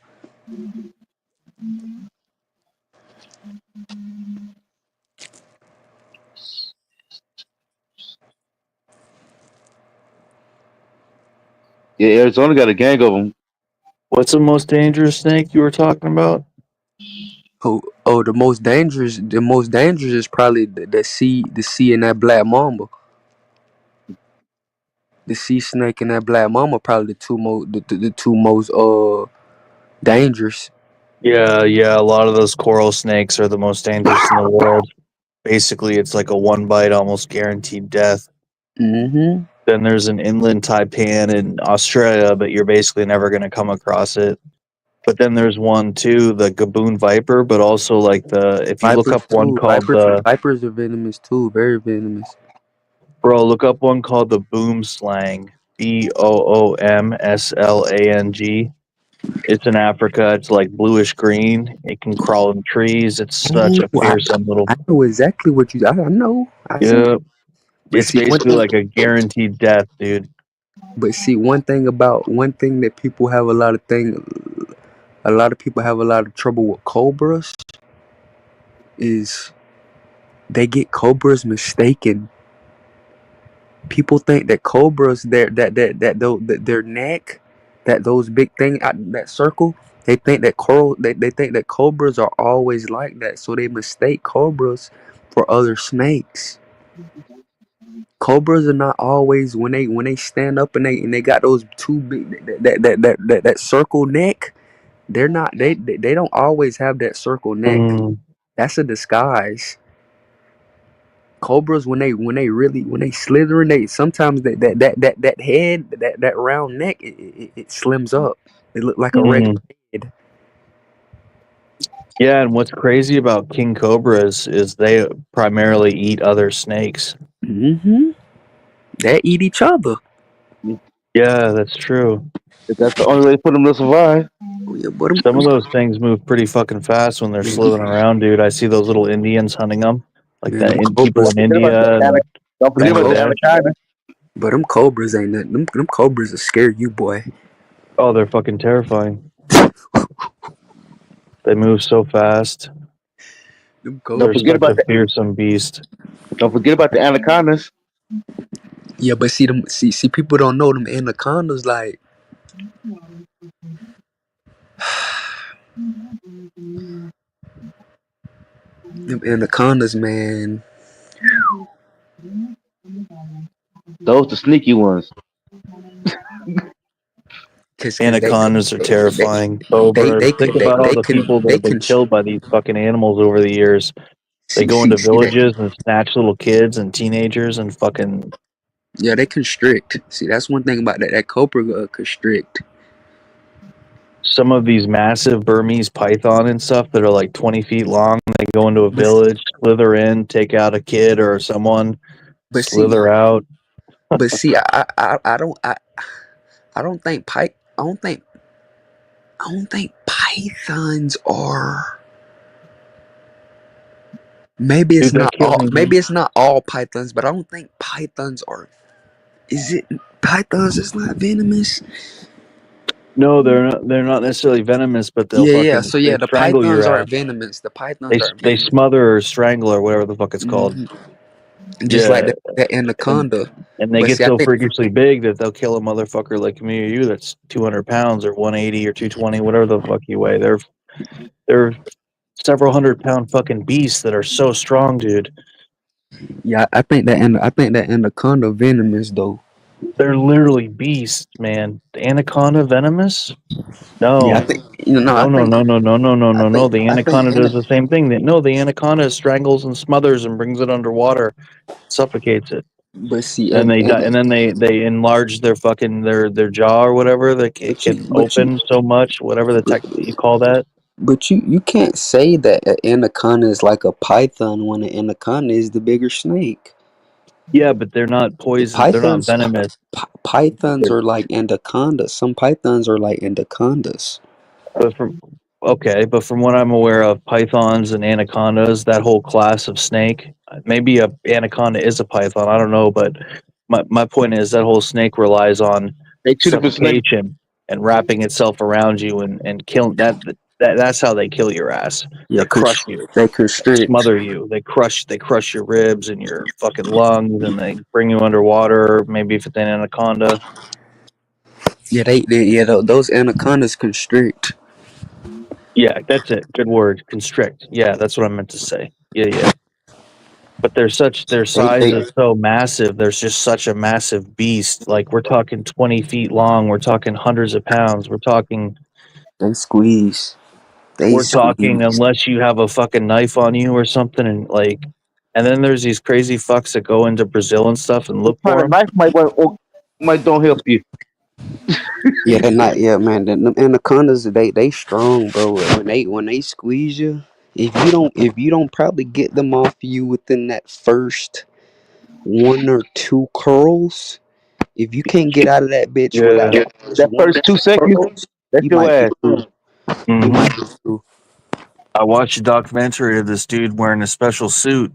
Speaker 8: Yeah, Arizona got a gang of them.
Speaker 11: What's the most dangerous snake you were talking about?
Speaker 14: Oh, the most dangerous is probably the sea and that black mamba. The sea snake and that black mamba probably the two most dangerous.
Speaker 11: Yeah. A lot of those coral snakes are the most dangerous in the world. Basically, it's like a one bite, almost guaranteed death.
Speaker 14: Mm-hmm.
Speaker 11: Then there's an inland taipan in Australia, but you're basically never going to come across it. But then there's one too, the gaboon viper, but also like if you look
Speaker 14: Vipers
Speaker 11: up one
Speaker 14: too.
Speaker 11: called
Speaker 14: Vipers are venomous too. Very venomous.
Speaker 11: look up one called the boom slang, BOOMSLANG. It's in Africa. It's like bluish green. It can crawl in trees. It's such
Speaker 14: Oh,
Speaker 11: a fearsome little.
Speaker 14: I know exactly what you. I know. I see.
Speaker 11: Yeah,
Speaker 14: But
Speaker 11: it's
Speaker 14: see one
Speaker 11: basically
Speaker 14: thing.
Speaker 11: like a guaranteed death, dude.
Speaker 14: But see one thing that people have a lot of people have a lot of trouble with cobras is they get cobras mistaken. People think that cobras their neck, that those big thing that circle, they think that cobras are always like that, so they mistake cobras for other snakes. Cobras are not always when they stand up and they got those two big that circle neck. They're not they don't always have that circle neck.
Speaker 11: Mm,
Speaker 14: That's a disguise. Cobras when they slithering, they sometimes that head, that round neck, it slims up. It look like a regular
Speaker 11: mm.
Speaker 14: head.
Speaker 11: Yeah, and what's crazy about king cobras is they primarily eat other snakes.
Speaker 14: Mm-hmm. They eat each other.
Speaker 11: Yeah, that's true.
Speaker 8: That's the only way for them to survive.
Speaker 14: Oh, yeah, but
Speaker 11: Some of those things move pretty fucking fast when they're slithering around, dude. I see those little Indians hunting them, like
Speaker 14: them
Speaker 11: people
Speaker 14: cobras,
Speaker 11: in India and
Speaker 8: Don't forget
Speaker 14: them
Speaker 8: about the
Speaker 11: Bangladesh.
Speaker 8: anaconda.
Speaker 14: but them cobras ain't nothing. Them cobras will scare you, boy.
Speaker 11: Oh, they're fucking terrifying. They move so fast.
Speaker 14: Them
Speaker 8: Don't
Speaker 11: They're
Speaker 14: cobras.
Speaker 8: forget
Speaker 11: such
Speaker 8: about
Speaker 11: a
Speaker 8: the
Speaker 11: fearsome beast.
Speaker 8: don't forget about the anacondas.
Speaker 14: Yeah, but see people don't know them anacondas. Like them anacondas, man.
Speaker 8: Those the sneaky ones.
Speaker 14: Cause
Speaker 11: Anacondas are terrifying. Cobras. Think about all the people that
Speaker 14: they
Speaker 11: have been
Speaker 14: can
Speaker 11: killed by these fucking animals over the years. They go into
Speaker 14: see that.
Speaker 11: villages and snatch little kids and teenagers and fucking.
Speaker 14: Yeah, they constrict. See, that's one thing about that cobra constrict.
Speaker 11: Some of these massive Burmese python and stuff that are like 20 feet long. They go into a
Speaker 14: But
Speaker 11: village, slither in, take out a kid or someone,
Speaker 14: but see
Speaker 11: slither out.
Speaker 14: but see I don't think pythons are Maybe it's
Speaker 11: Dude, that
Speaker 14: not
Speaker 11: killed
Speaker 14: all.
Speaker 11: me, man.
Speaker 14: Maybe it's not all pythons, but I don't think pythons are. Is it pythons? Is not venomous.
Speaker 11: No, they're not necessarily venomous, but they'll
Speaker 14: Yeah, yeah.
Speaker 11: fucking
Speaker 14: So
Speaker 11: they
Speaker 14: yeah, the
Speaker 11: strangle your
Speaker 14: pythons
Speaker 11: ass.
Speaker 14: aren't venomous. The pythons
Speaker 11: They
Speaker 14: aren't
Speaker 11: they
Speaker 14: venomous.
Speaker 11: smother or strangle or whatever the fuck it's called.
Speaker 14: Hmm. Just like
Speaker 11: Yeah,
Speaker 14: that
Speaker 11: and
Speaker 14: anaconda.
Speaker 11: and they
Speaker 14: But
Speaker 11: get
Speaker 14: see, I
Speaker 11: so
Speaker 14: think.
Speaker 11: freakishly big that they'll kill a motherfucker like me or you that's 200 pounds or 180 or 220, whatever the fuck you weigh. They're several hundred-pound fucking beasts that are so strong, dude.
Speaker 14: Yeah, I think that anaconda venomous though.
Speaker 11: They're literally beasts, man. The anaconda venomous?
Speaker 14: Yeah, I
Speaker 11: No.
Speaker 14: think you know.
Speaker 11: No, no, no, no, no, no, no,
Speaker 14: I
Speaker 11: no, no.
Speaker 14: think
Speaker 11: The
Speaker 14: I think
Speaker 11: anaconda does the same thing. No, the anaconda strangles and smothers and brings it underwater, suffocates it.
Speaker 14: but see,
Speaker 11: And they die, and then they enlarge their fucking their jaw or whatever. It
Speaker 14: but you
Speaker 11: can
Speaker 14: but you
Speaker 11: open so much, whatever the tech you call that.
Speaker 14: but you can't say that an anaconda is like a python when an anaconda is the bigger snake.
Speaker 11: Yeah, but they're not poison. They're not
Speaker 14: Pythons
Speaker 11: venomous.
Speaker 14: pythons are like anacondas. Some pythons are like anacondas.
Speaker 11: But from what I'm aware of, pythons and anacondas, that whole class of snake, maybe a anaconda is a python. I don't know, but my point is that whole snake relies on
Speaker 8: They two different snakes.
Speaker 11: suffocation and wrapping itself around you and killing that's how they kill your ass.
Speaker 14: Yeah,
Speaker 11: They crush you,
Speaker 14: they constrict.
Speaker 11: smother you. They crush your ribs and your fucking lungs, and they bring you underwater. Maybe if it's an anaconda.
Speaker 14: Yeah, those anacondas constrict.
Speaker 11: Yeah, that's it. Good word. Constrict. Yeah, that's what I meant to say. Yeah, yeah. But their size
Speaker 14: They
Speaker 11: is so massive. There's just such a massive beast. Like we're talking 20 feet long. We're talking hundreds of pounds.
Speaker 14: they squeeze. They
Speaker 11: We're talking
Speaker 14: squeeze.
Speaker 11: unless you have a fucking knife on you or something, and then there's these crazy fucks that go into Brazil and stuff and look
Speaker 8: Kind
Speaker 11: for
Speaker 8: of
Speaker 11: them.
Speaker 8: knife might don't help you.
Speaker 14: Yeah, they're not. Yeah, man. The anacondas, they strong, bro. When they squeeze you, if you don't probably get them off you within that first one or two curls, if you can't get out of that bitch
Speaker 11: Yeah.
Speaker 14: without the first
Speaker 8: That
Speaker 14: one or
Speaker 8: first
Speaker 14: two
Speaker 8: 2 seconds,
Speaker 14: curls,
Speaker 8: that's
Speaker 14: you
Speaker 8: your
Speaker 14: might be
Speaker 8: ass.
Speaker 14: through. You
Speaker 11: hmm
Speaker 14: might be through.
Speaker 11: I watched a documentary of this dude wearing a special suit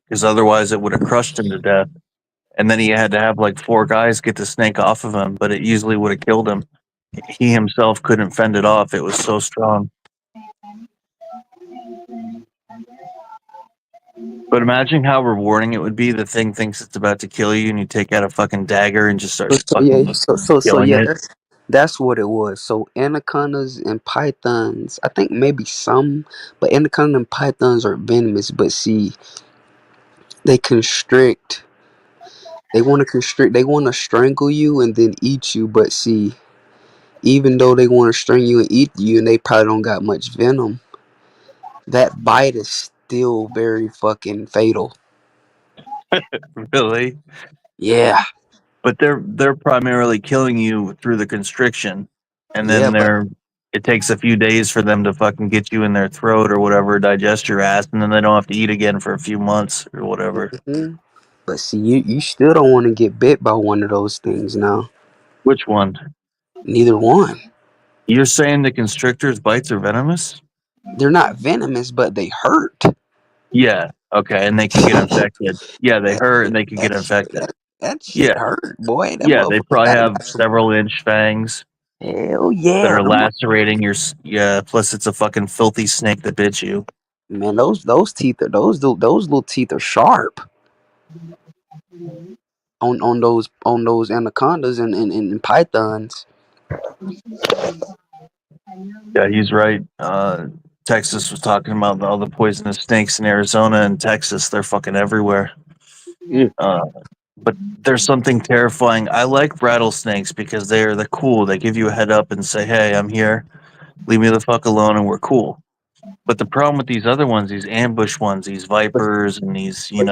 Speaker 11: because otherwise it would have crushed him to death. And then he had to have like four guys get the snake off of him, but it easily would have killed him. He himself couldn't fend it off. It was so strong. But imagine how rewarding it would be. The thing thinks it's about to kill you, and you take out a fucking dagger and just start
Speaker 14: So yeah,
Speaker 11: fucking killing
Speaker 14: yeah,
Speaker 11: it.
Speaker 14: that's what it was. So anacondas and pythons, I think maybe some, but anaconda and pythons are venomous. But see, they constrict. They want to constrict. They want to strangle you and then eat you. But see, even though they want to strangle you and eat you, and they probably don't got much venom, that bite is still very fucking fatal.
Speaker 11: Really?
Speaker 14: Yeah,
Speaker 11: But they're primarily killing you through the constriction, and
Speaker 14: yeah,
Speaker 11: then
Speaker 14: but
Speaker 11: it takes a few days for them to fucking get you in their throat or whatever, digest your ass, and then they don't have to eat again for a few months or whatever.
Speaker 14: mhm. But see, you still don't want to get bit by one of those things now.
Speaker 11: Which one?
Speaker 14: Neither one.
Speaker 11: You're saying the constrictors' bites are venomous?
Speaker 14: They're not venomous, but they hurt.
Speaker 11: Yeah. Okay, and they can get infected. Yeah, they
Speaker 14: that,
Speaker 11: hurt and they can get
Speaker 14: that shit,
Speaker 11: infected.
Speaker 14: that shit
Speaker 11: Yeah.
Speaker 14: hurt, boy. That
Speaker 11: Yeah, they
Speaker 14: motherfucker
Speaker 11: probably
Speaker 14: gotta
Speaker 11: have
Speaker 14: got some.
Speaker 11: several inch fangs
Speaker 14: Hell
Speaker 11: that
Speaker 14: yeah,
Speaker 11: are lacerating yeah, plus it's a fucking filthy snake that bit you.
Speaker 14: man. Those teeth are those little teeth are sharp on those anacondas and pythons.
Speaker 11: Yeah, he's right. Texas was talking about all the poisonous snakes in Arizona and Texas. They're fucking everywhere.
Speaker 8: Yeah.
Speaker 11: But there's something terrifying. I like rattlesnakes because they're cool. They give you a head up and say, "Hey, I'm here. Leave me the fuck alone," and we're cool. But the problem with these other ones, these ambush ones, these vipers and these,
Speaker 8: But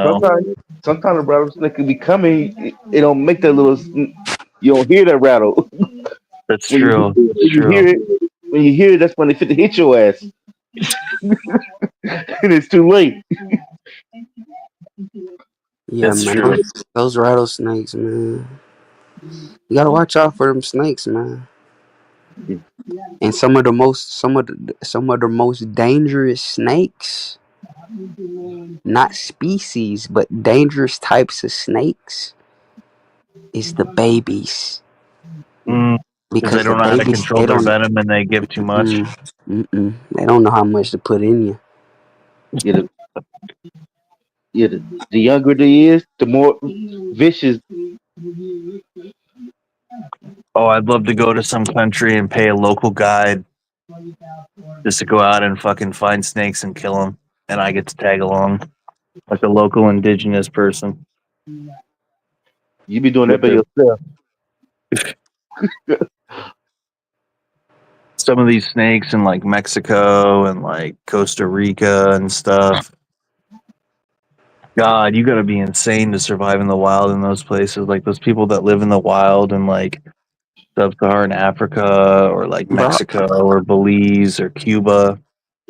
Speaker 8: sometimes the rattles that could be coming, it don't make that little. You don't hear that rattle.
Speaker 11: That's
Speaker 8: when you
Speaker 11: true. That's
Speaker 8: when you
Speaker 11: true.
Speaker 8: hear it, that's when they fit to hit your ass, and it's too late.
Speaker 14: Yeah,
Speaker 11: That's
Speaker 14: man.
Speaker 11: true.
Speaker 14: Those rattlesnakes, man. You gotta watch out for them snakes, man. And some of the most dangerous snakes not species, but dangerous types of snakes is the babies.
Speaker 11: Because they
Speaker 14: Because the
Speaker 11: don't know how to
Speaker 14: babies,
Speaker 11: control
Speaker 14: they
Speaker 11: their
Speaker 14: don't,
Speaker 11: venom and they give too much.
Speaker 14: they don't know how much to put in you.
Speaker 8: Yeah, the younger they is, the more vicious.
Speaker 11: Oh, I'd love to go to some country and pay a local guide just to go out and fucking find snakes and kill them, and I get to tag along like a local indigenous person.
Speaker 8: You be doing that
Speaker 11: With
Speaker 8: by
Speaker 11: the
Speaker 8: yourself.
Speaker 11: some of these snakes in like Mexico and like Costa Rica and stuff. God, you gotta be insane to survive in the wild in those places. Like those people that live in the wild in like sub-Saharan Africa or like
Speaker 14: Bro,
Speaker 11: Mexico or Belize or Cuba.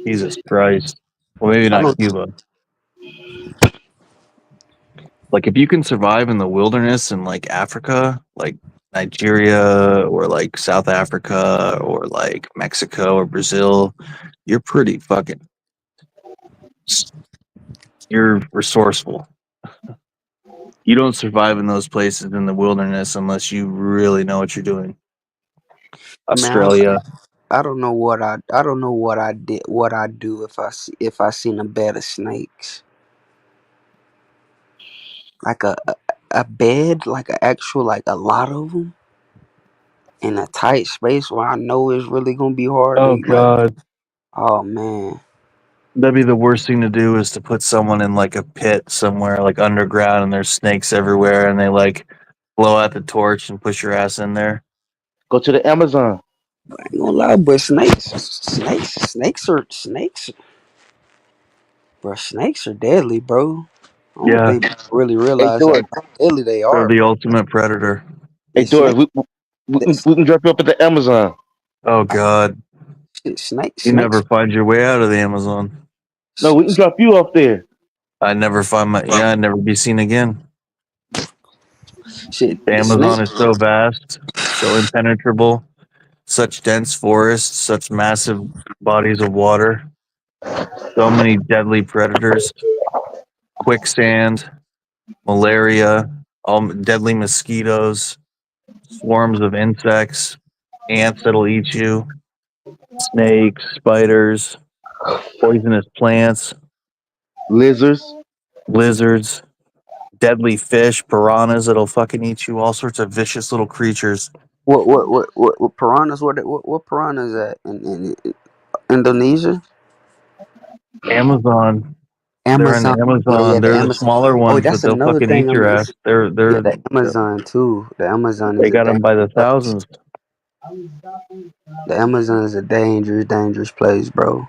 Speaker 11: Jesus Christ. Well, maybe
Speaker 14: I
Speaker 11: not
Speaker 14: don't.
Speaker 11: Cuba. Like if you can survive in the wilderness in like Africa, like Nigeria or like South Africa or like Mexico or Brazil, you're pretty fucking you're resourceful. You don't survive in those places in the wilderness unless you really know what you're doing.
Speaker 14: Man,
Speaker 11: Australia.
Speaker 14: I don't know what I don't know what I do if I seen a bed of snakes, like a bed, like a actual, like a lot of them in a tight space where I know it's really gonna be hard
Speaker 11: Oh
Speaker 14: to, like.
Speaker 11: god.
Speaker 14: Oh man,
Speaker 11: That'd be the worst thing to do is to put someone in like a pit somewhere like underground and there's snakes everywhere and they like blow out the torch and push your ass in there.
Speaker 8: Go to the Amazon.
Speaker 14: I ain't gonna lie, but snakes, bro. Snakes are deadly, bro. I don't
Speaker 11: Yeah,
Speaker 14: think people really
Speaker 8: Hey,
Speaker 14: realize how
Speaker 8: Doris.
Speaker 14: deadly they
Speaker 11: they're
Speaker 14: are,
Speaker 11: the
Speaker 14: bro.
Speaker 11: ultimate predator.
Speaker 8: Hey,
Speaker 14: And
Speaker 8: Doris.
Speaker 14: snakes,
Speaker 8: We can drop you up at the Amazon.
Speaker 11: Oh god. You
Speaker 14: snakes.
Speaker 11: never find your way out of the Amazon.
Speaker 8: No, we can drop you off there.
Speaker 11: I never find my I'd never be seen again.
Speaker 14: Shit,
Speaker 11: The
Speaker 14: the snake.
Speaker 11: Amazon is so vast, so impenetrable, such dense forests, such massive bodies of water, so many deadly predators, quicksand, malaria, all deadly mosquitoes, swarms of insects, ants that'll eat you, snakes, spiders, poisonous plants,
Speaker 8: Lizards.
Speaker 11: lizards, deadly fish, piranhas that'll fucking eat you, all sorts of vicious little creatures.
Speaker 14: What piranhas? What piranhas at in Indonesia?
Speaker 11: Amazon. They're in the
Speaker 14: Amazon. Yeah, yeah,
Speaker 11: Amazon.
Speaker 14: the
Speaker 11: They're the
Speaker 14: Amazon.
Speaker 11: smaller
Speaker 14: Oh,
Speaker 11: ones, but
Speaker 14: that's
Speaker 11: they'll
Speaker 14: another
Speaker 11: fucking
Speaker 14: thing.
Speaker 11: eat
Speaker 14: I
Speaker 11: your
Speaker 14: mean,
Speaker 11: ass. They're
Speaker 14: yeah,
Speaker 11: they're
Speaker 14: the Amazon too. The Amazon
Speaker 11: they
Speaker 14: is a
Speaker 11: got them
Speaker 14: dangerous
Speaker 11: by the
Speaker 14: place.
Speaker 11: thousands.
Speaker 14: The Amazon is a dangerous place, bro.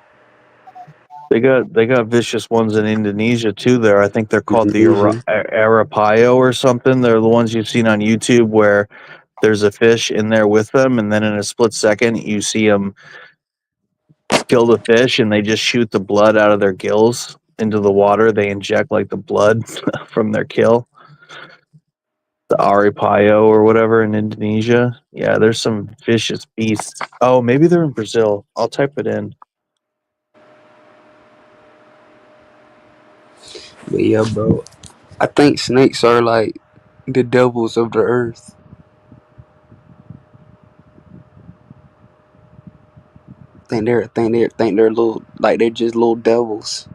Speaker 11: They got vicious ones in Indonesia too. There, I think they're called the
Speaker 14: Indonesia.
Speaker 11: Arapayo or something. They're the ones you've seen on YouTube where there's a fish in there with them, and then in a split second you see them kill the fish, and they just shoot the blood out of their gills into the water. They inject like the blood from their kill. The Aripayo or whatever in Indonesia. Yeah, there's some vicious beasts. Oh, maybe they're in Brazil. I'll type it in.
Speaker 14: But yeah, bro. I think snakes are like the devils of the earth. Think they're little, like they're just little devils.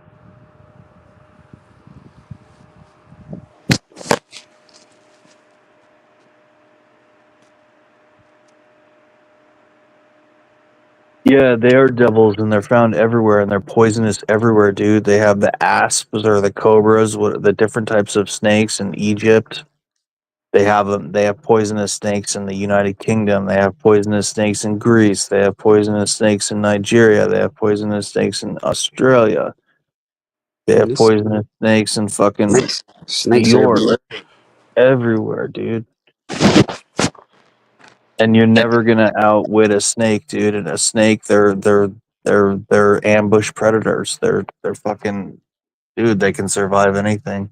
Speaker 11: Yeah, they are devils, and they're found everywhere, and they're poisonous everywhere, dude. They have the asps or the cobras, what the different types of snakes in Egypt. They have them. They have poisonous snakes in the United Kingdom. They have poisonous snakes in Greece. They have poisonous snakes in Nigeria. They have poisonous snakes in Australia. They
Speaker 14: And
Speaker 11: have
Speaker 14: it's
Speaker 11: poisonous snakes in fucking New
Speaker 14: snakes are
Speaker 11: York.
Speaker 14: everywhere.
Speaker 11: Everywhere, dude. And you're never gonna outwit a snake, dude. And a snake, they're ambush predators. They're fucking dude. They can survive anything.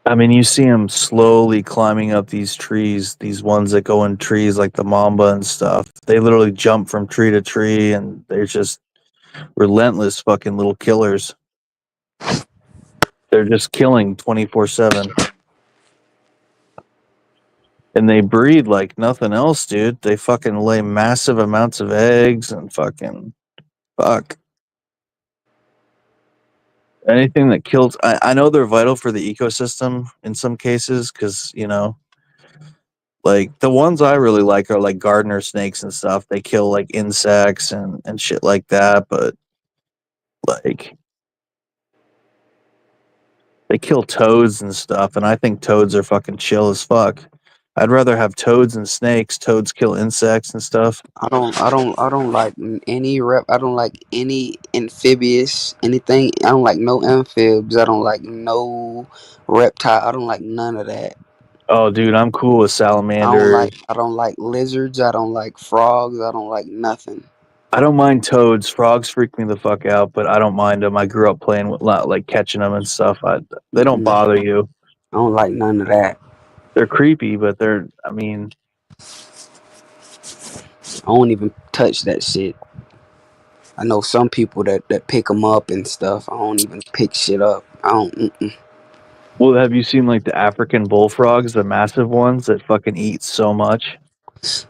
Speaker 11: I mean, you see them slowly climbing up these trees, these ones that go in trees like the mamba and stuff. They literally jump from tree to tree, and they're just relentless fucking little killers. They're just killing 24/7. And they breed like nothing else, dude. They fucking lay massive amounts of eggs and fucking fuck. Anything that kills, I know they're vital for the ecosystem in some cases because, like the ones I really like are like gardener snakes and stuff. They kill like insects and shit like that, but like they kill toads and stuff. And I think toads are fucking chill as fuck. I'd rather have toads and snakes. Toads kill insects and stuff.
Speaker 14: I don't like any rep. I don't like any amphibious anything. I don't like no amphibs. I don't like no reptile. I don't like none of that.
Speaker 11: Oh, dude, I'm cool with salamanders.
Speaker 14: I don't like lizards. I don't like frogs. I don't like nothing.
Speaker 11: I don't mind toads. Frogs freak me the fuck out, but I don't mind them. I grew up playing with like catching them and stuff. They don't
Speaker 14: Mm-mm.
Speaker 11: bother you.
Speaker 14: I don't like none of that.
Speaker 11: They're creepy, but they're. I mean,
Speaker 14: I don't even touch that shit. I know some people that pick them up and stuff. I don't even pick shit up. I don't. Mm-mm.
Speaker 11: well, have you seen like the African bullfrogs, the massive ones that fucking eat so much?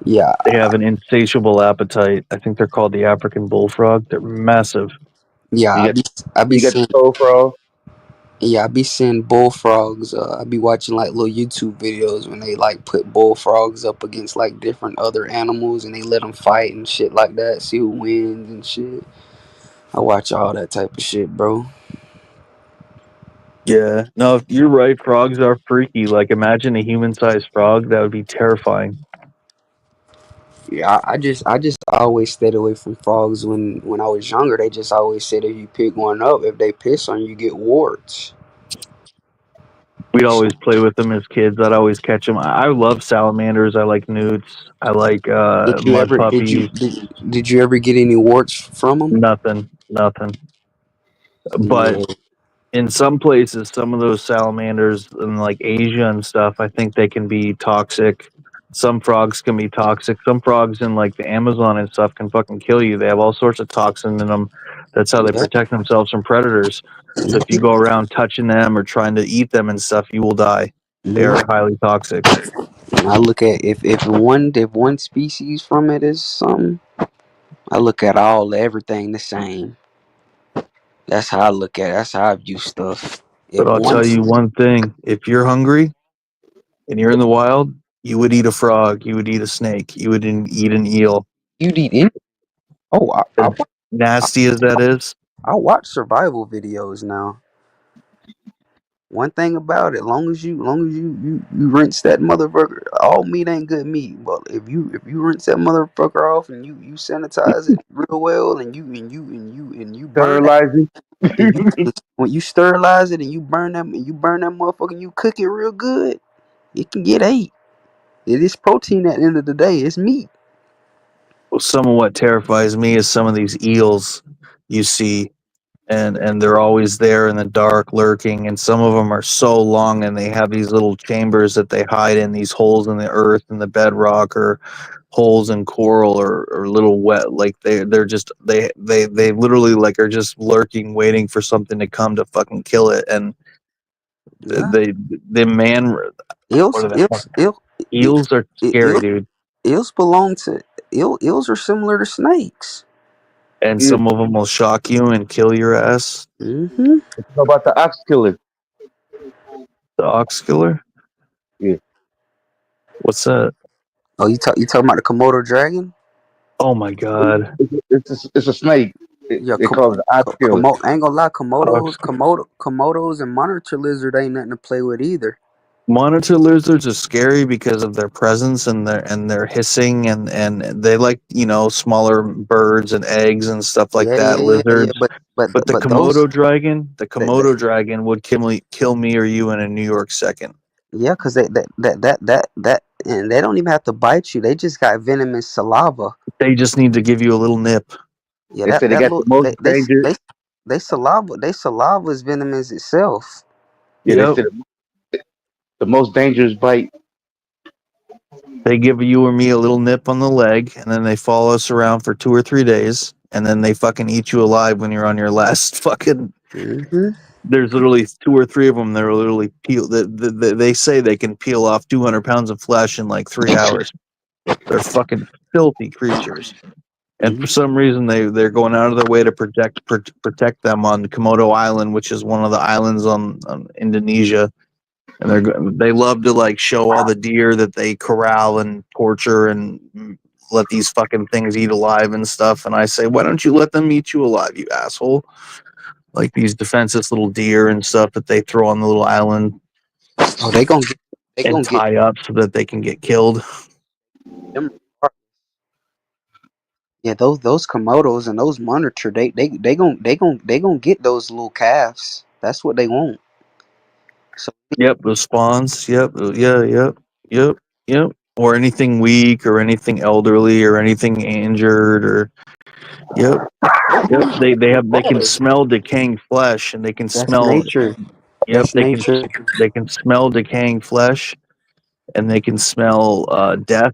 Speaker 14: Yeah,
Speaker 11: They have an insatiable appetite. I think they're called the African bullfrog. They're massive.
Speaker 14: yeah.
Speaker 8: You got
Speaker 14: I be
Speaker 8: you got the
Speaker 14: seeing.
Speaker 8: soul frog.
Speaker 14: Yeah, I be seeing bullfrogs. I be watching like little YouTube videos when they like put bullfrogs up against like different other animals and they let them fight and shit like that. See who wins and shit. I watch all that type of shit, bro.
Speaker 11: Yeah. No, you're right. Frogs are freaky. Like, imagine a human-sized frog. That would be terrifying.
Speaker 14: Yeah, I just always stayed away from frogs when I was younger. They just always said if you pick one up, if they piss on you, you get warts.
Speaker 11: We'd
Speaker 14: So,
Speaker 11: always play with them as kids. I'd always catch them. I love salamanders. I like newts. I like
Speaker 14: did you
Speaker 11: mud
Speaker 14: ever
Speaker 11: puppies.
Speaker 14: did you ever get any warts from them?
Speaker 11: Nothing. But
Speaker 14: Yeah,
Speaker 11: in some places, some of those salamanders in like Asia and stuff, I think they can be toxic. Some frogs can be toxic. Some frogs in like the Amazon and stuff can fucking kill you. They have all sorts of toxin in them. That's how they
Speaker 14: yeah.
Speaker 11: protect themselves from predators. So if you
Speaker 14: Mm-hmm.
Speaker 11: go around touching them or trying to eat them and stuff, you will die. They are
Speaker 14: Mm-hmm.
Speaker 11: highly toxic.
Speaker 14: I look at if one species from it is something, I look at everything the same. That's how I look at it. That's how I view stuff. If
Speaker 11: But I'll
Speaker 14: one
Speaker 11: tell you one thing: if you're hungry and you're in the wild, you would eat a frog. You would eat a snake. You would eat an eel.
Speaker 14: you'd eat it, oh
Speaker 11: As nasty as that is.
Speaker 14: I watch survival videos now. One thing about it, long as you rinse that motherfucker, all meat ain't good meat. But if you rinse that motherfucker off and you sanitize it real well and you burn that
Speaker 8: Sterilizing.
Speaker 14: and you when you sterilize it and you burn that motherfucker and you cook it real good, it can get ate. It is protein at the end of the day. It's meat.
Speaker 11: Well, some of what terrifies me is some of these eels you see, and they're always there in the dark, lurking. And some of them are so long, and they have these little chambers that they hide in, these holes in the earth and the bedrock, or holes in coral, or little wet. Like they're just they literally like are just lurking, waiting for something to come to fucking kill it. And
Speaker 14: Yeah.
Speaker 11: they the man what
Speaker 14: Eels,
Speaker 11: are they called?
Speaker 14: eels, eel, eel,
Speaker 11: Eels are scary,
Speaker 14: eels,
Speaker 11: dude.
Speaker 14: eels belong to eels are similar to snakes.
Speaker 11: And
Speaker 8: Yeah.
Speaker 11: some of them will shock you and kill your ass.
Speaker 14: Mm-hmm.
Speaker 8: How about the ox killer?
Speaker 11: The ox killer?
Speaker 8: Yeah.
Speaker 11: What's that?
Speaker 14: Oh, you talking about the Komodo dragon?
Speaker 11: Oh my god.
Speaker 8: It's a snake.
Speaker 14: Yeah,
Speaker 8: They call it the ox killer.
Speaker 14: I ain't gonna lie,
Speaker 11: Ox.
Speaker 14: Komodos and monitor lizard ain't nothing to play with either.
Speaker 11: Monitor lizards are scary because of their presence and their hissing and they like, smaller birds and eggs and stuff like that,
Speaker 14: Yeah.
Speaker 11: lizards. But the
Speaker 14: But those that
Speaker 11: Komodo dragon would kill me or you in a New York second.
Speaker 14: yeah, cause that and they don't even have to bite you. They just got venomous saliva.
Speaker 11: They just need to give you a little nip.
Speaker 14: Yeah,
Speaker 8: They say they
Speaker 14: that
Speaker 8: got the
Speaker 14: little
Speaker 8: most dangerous.
Speaker 14: they saliva is venomous itself.
Speaker 8: Yeah, they
Speaker 11: Yep.
Speaker 8: said The most dangerous bite.
Speaker 11: They give you or me a little nip on the leg, and then they follow us around for 2 or 3 days, and then they fucking eat you alive when you're on your last fucking.
Speaker 14: Mm-hmm.
Speaker 11: There's literally 2 or 3 of them that are literally peel. They say they can peel off 200 pounds of flesh in like 3 hours. They're fucking filthy creatures, and for some reason they're going out of their way to protect them on Komodo Island, which is one of the islands on Indonesia. And they love to like show all the deer that they corral and torture and let these fucking things eat alive and stuff. And I say, why don't you let them eat you alive, you asshole? Like these defenseless little deer and stuff that they throw on the little island
Speaker 14: Oh, they gonna
Speaker 11: and
Speaker 14: get
Speaker 11: tie up so that they can get killed.
Speaker 14: them. Yeah, those Komodos and those monitor, they gonna get those little calves. That's what they want. So
Speaker 11: Yep, those spawns. Yep, yep. Or anything weak or anything elderly or anything injured or yep. Yep, they can smell decaying flesh and they can
Speaker 14: that's
Speaker 11: smell.
Speaker 14: nature.
Speaker 11: Yep,
Speaker 14: That's nature.
Speaker 11: they can smell decaying flesh and they can smell death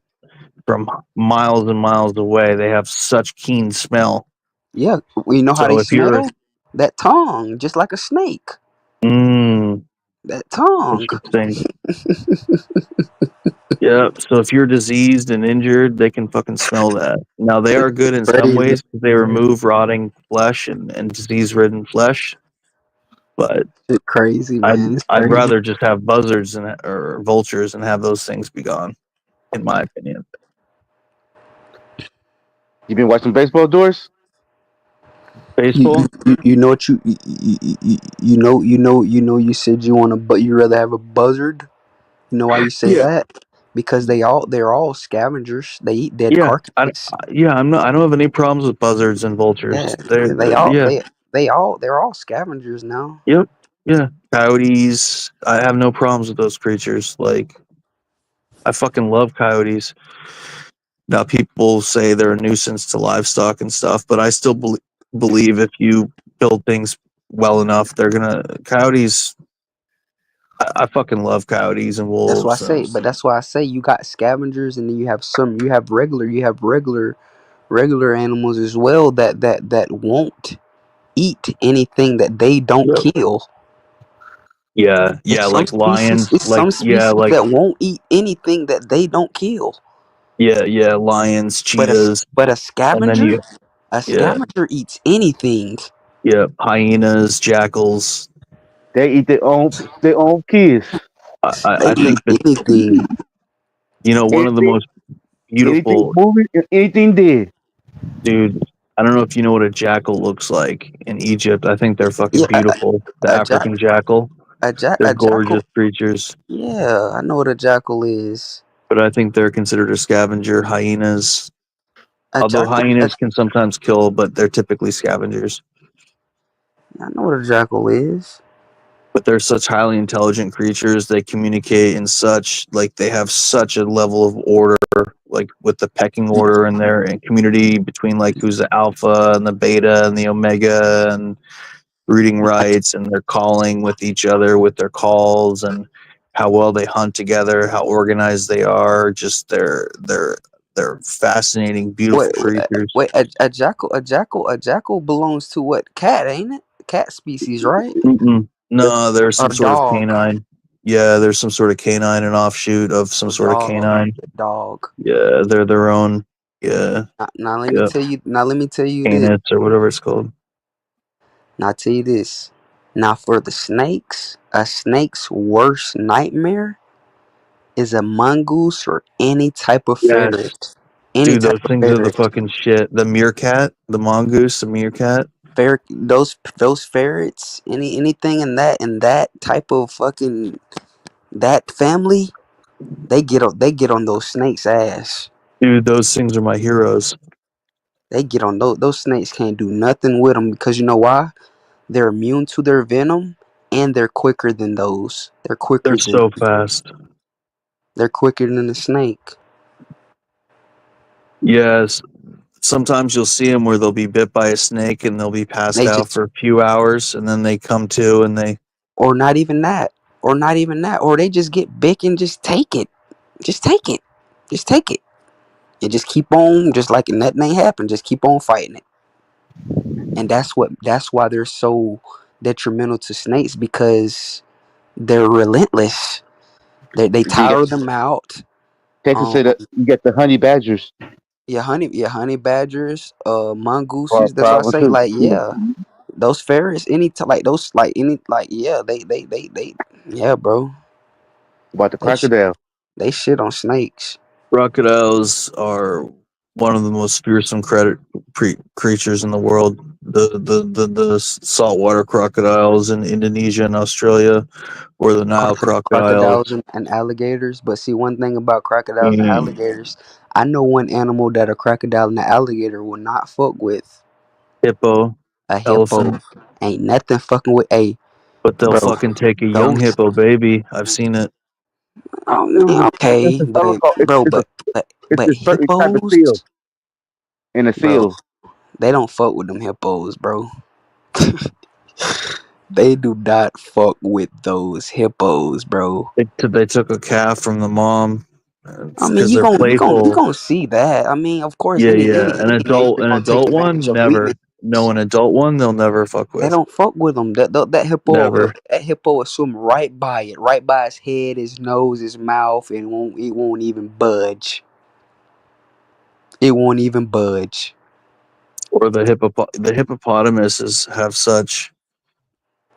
Speaker 11: from miles and miles away. They have such keen smell.
Speaker 14: Yeah, we know how they
Speaker 11: So if you're
Speaker 14: smell. That tongue, just like a snake.
Speaker 11: mm,
Speaker 14: That tongue.
Speaker 11: interesting, yeah. So if you're diseased and injured, they can fucking smell that. Now they are good in some
Speaker 14: Crazy.
Speaker 11: ways because they remove rotting flesh and disease-ridden flesh. But
Speaker 14: It's crazy, man. It's
Speaker 11: I'd
Speaker 14: crazy.
Speaker 11: rather just have buzzards or vultures and have those things be gone, in my opinion.
Speaker 8: You been watching baseball, Doris?
Speaker 11: Baseball?
Speaker 14: You know what you said you want to, but you rather have a buzzard. You know why you say
Speaker 11: Yeah,
Speaker 14: that? Because they're all scavengers. They eat dead
Speaker 11: yeah.
Speaker 14: carcasses.
Speaker 11: Yeah. I'm not. I don't have any problems with buzzards and
Speaker 14: Yeah,
Speaker 11: vultures.
Speaker 14: they
Speaker 11: They're
Speaker 14: all
Speaker 11: yeah.
Speaker 14: they're all scavengers now.
Speaker 11: Yep. Yeah. Coyotes. I have no problems with those creatures. Like I fucking love coyotes. Now people say they're a nuisance to livestock and stuff, but I still believe if you build things well enough, they're gonna coyotes. I fucking love coyotes and
Speaker 14: That's why I
Speaker 11: wolves
Speaker 14: say,
Speaker 11: and
Speaker 14: but that's why I say you got scavengers, and then you have regular animals as well that won't eat anything that they don't
Speaker 11: yep.
Speaker 14: kill.
Speaker 11: Yeah, like
Speaker 14: It's
Speaker 11: lions, like
Speaker 14: some
Speaker 11: yeah,
Speaker 14: species
Speaker 11: like
Speaker 14: that won't eat anything that they don't kill.
Speaker 11: yeah, lions,
Speaker 14: But
Speaker 11: cheetahs, and then you
Speaker 14: a
Speaker 11: yeah,
Speaker 14: scavenger eats anything.
Speaker 11: yeah, hyenas, jackals.
Speaker 8: They eat their own kids.
Speaker 14: They
Speaker 11: I
Speaker 14: eat
Speaker 11: think that
Speaker 14: anything.
Speaker 11: one of the
Speaker 8: Anything,
Speaker 11: most
Speaker 8: anything
Speaker 11: beautiful
Speaker 8: moving, anything dead.
Speaker 11: dude. I don't know if you know what a jackal looks like in Egypt. I think they're fucking
Speaker 14: Yeah,
Speaker 11: beautiful. The
Speaker 14: a jack
Speaker 11: African jackal, they're
Speaker 14: a jackal.
Speaker 11: gorgeous creatures.
Speaker 14: Yeah, I know what a jackal is.
Speaker 11: But I think they're considered a scavenger. Hyenas,
Speaker 14: A
Speaker 11: although
Speaker 14: jackal.
Speaker 11: hyenas can sometimes kill, but they're typically scavengers.
Speaker 14: I know what a jackal is.
Speaker 11: But they're such highly intelligent creatures. They communicate in such like they have such a level of order, like with the pecking order in there and community between like who's the alpha and the beta and the omega and breeding rights and their calling with each other with their calls and how well they hunt together, how organized they are. Just they're fascinating,
Speaker 14: Wait,
Speaker 11: beautiful creatures.
Speaker 14: a jackal belongs to what? Cat, ain't it? Cat species, right?
Speaker 11: Mm-mm. No, there's
Speaker 14: Or
Speaker 11: some sort of
Speaker 14: dog?
Speaker 11: canine. Yeah, there's some sort of canine and offshoot of some
Speaker 14: A
Speaker 11: sort of
Speaker 14: dog.
Speaker 11: canine.
Speaker 14: Dog.
Speaker 11: Yeah, they're their own. Yeah,
Speaker 14: Now let me
Speaker 11: yep.
Speaker 14: tell you. Now let me tell you this.
Speaker 11: Canis or whatever it's called.
Speaker 14: Now I tell you this. Now for the snakes, a snake's worst nightmare is a mongoose or any type of
Speaker 11: Yes,
Speaker 14: ferret. Any
Speaker 11: dude, those
Speaker 14: type of
Speaker 11: things are the
Speaker 14: ferret.
Speaker 11: fucking shit. The meerkat, the mongoose, the meerkat.
Speaker 14: Ferret. Those ferrets. Anything in that type of fucking that family. They get on those snakes' ass.
Speaker 11: Dude, those things are my heroes.
Speaker 14: They get on those snakes. Can't do nothing with them because you know why? They're immune to their venom, and they're quicker than those.
Speaker 11: They're so fast.
Speaker 14: They're quicker than a snake.
Speaker 11: Yes, sometimes you'll see them where they'll be bit by a snake and they'll be passed
Speaker 14: They
Speaker 11: out
Speaker 14: just
Speaker 11: for a few hours and then they come to and they
Speaker 14: or not even that. or not even that, or they just get big and just take it, just take it, just take it, and just keep on, just like nothing ain't happened. Just keep on fighting it, and that's why they're so detrimental to snakes because they're relentless. They
Speaker 8: You got
Speaker 14: tire them out.
Speaker 8: Texas
Speaker 14: Um,
Speaker 8: said that you got the honey badgers.
Speaker 14: your honey badgers, mongooses. That's what I
Speaker 8: Problem
Speaker 14: say.
Speaker 8: too.
Speaker 14: Like,
Speaker 8: Yeah.
Speaker 14: yeah, those ferrets, like those, like any, like yeah, yeah, bro.
Speaker 8: About the
Speaker 14: They sh-
Speaker 8: crocodile.
Speaker 14: they shit on snakes.
Speaker 11: Crocodiles are one of the most fearsome creatures in the world. The saltwater crocodiles in Indonesia and Australia, or the Nile crocodile.
Speaker 14: Crocodiles and alligators. But see, one thing about crocodiles and
Speaker 11: Mm,
Speaker 14: alligators, I know one animal that a crocodile and an alligator will not fuck with.
Speaker 11: hippo,
Speaker 14: A hippo.
Speaker 11: elephant,
Speaker 14: Ain't nothing fucking with a
Speaker 11: but they'll
Speaker 14: bro.
Speaker 11: fucking take a young
Speaker 14: Those.
Speaker 11: hippo baby. I've seen it.
Speaker 14: Oh, man,
Speaker 8: It's
Speaker 14: okay,
Speaker 8: a
Speaker 14: but bro,
Speaker 8: it's
Speaker 14: but
Speaker 8: a certain type of
Speaker 14: hippos,
Speaker 8: seal and a
Speaker 14: bro,
Speaker 8: seal.
Speaker 14: they don't fuck with them hippos, bro. They do not fuck with those hippos, bro.
Speaker 11: They took a calf from the mom
Speaker 14: I mean,
Speaker 11: because they're
Speaker 14: you
Speaker 11: playful.
Speaker 14: gonna see that. I mean, of course,
Speaker 11: Yeah, yeah.
Speaker 14: any nature
Speaker 11: An
Speaker 14: gonna take
Speaker 11: adult
Speaker 14: advantage
Speaker 11: one,
Speaker 14: of
Speaker 11: never.
Speaker 14: weakness.
Speaker 11: No, an adult one, they'll never fuck
Speaker 14: They
Speaker 11: with.
Speaker 14: don't fuck with them.
Speaker 11: Never.
Speaker 14: That hippo will swim right by it, right by his head, his nose, his mouth, and it won't even budge. It won't even budge.
Speaker 11: Or the hippopotamuses have such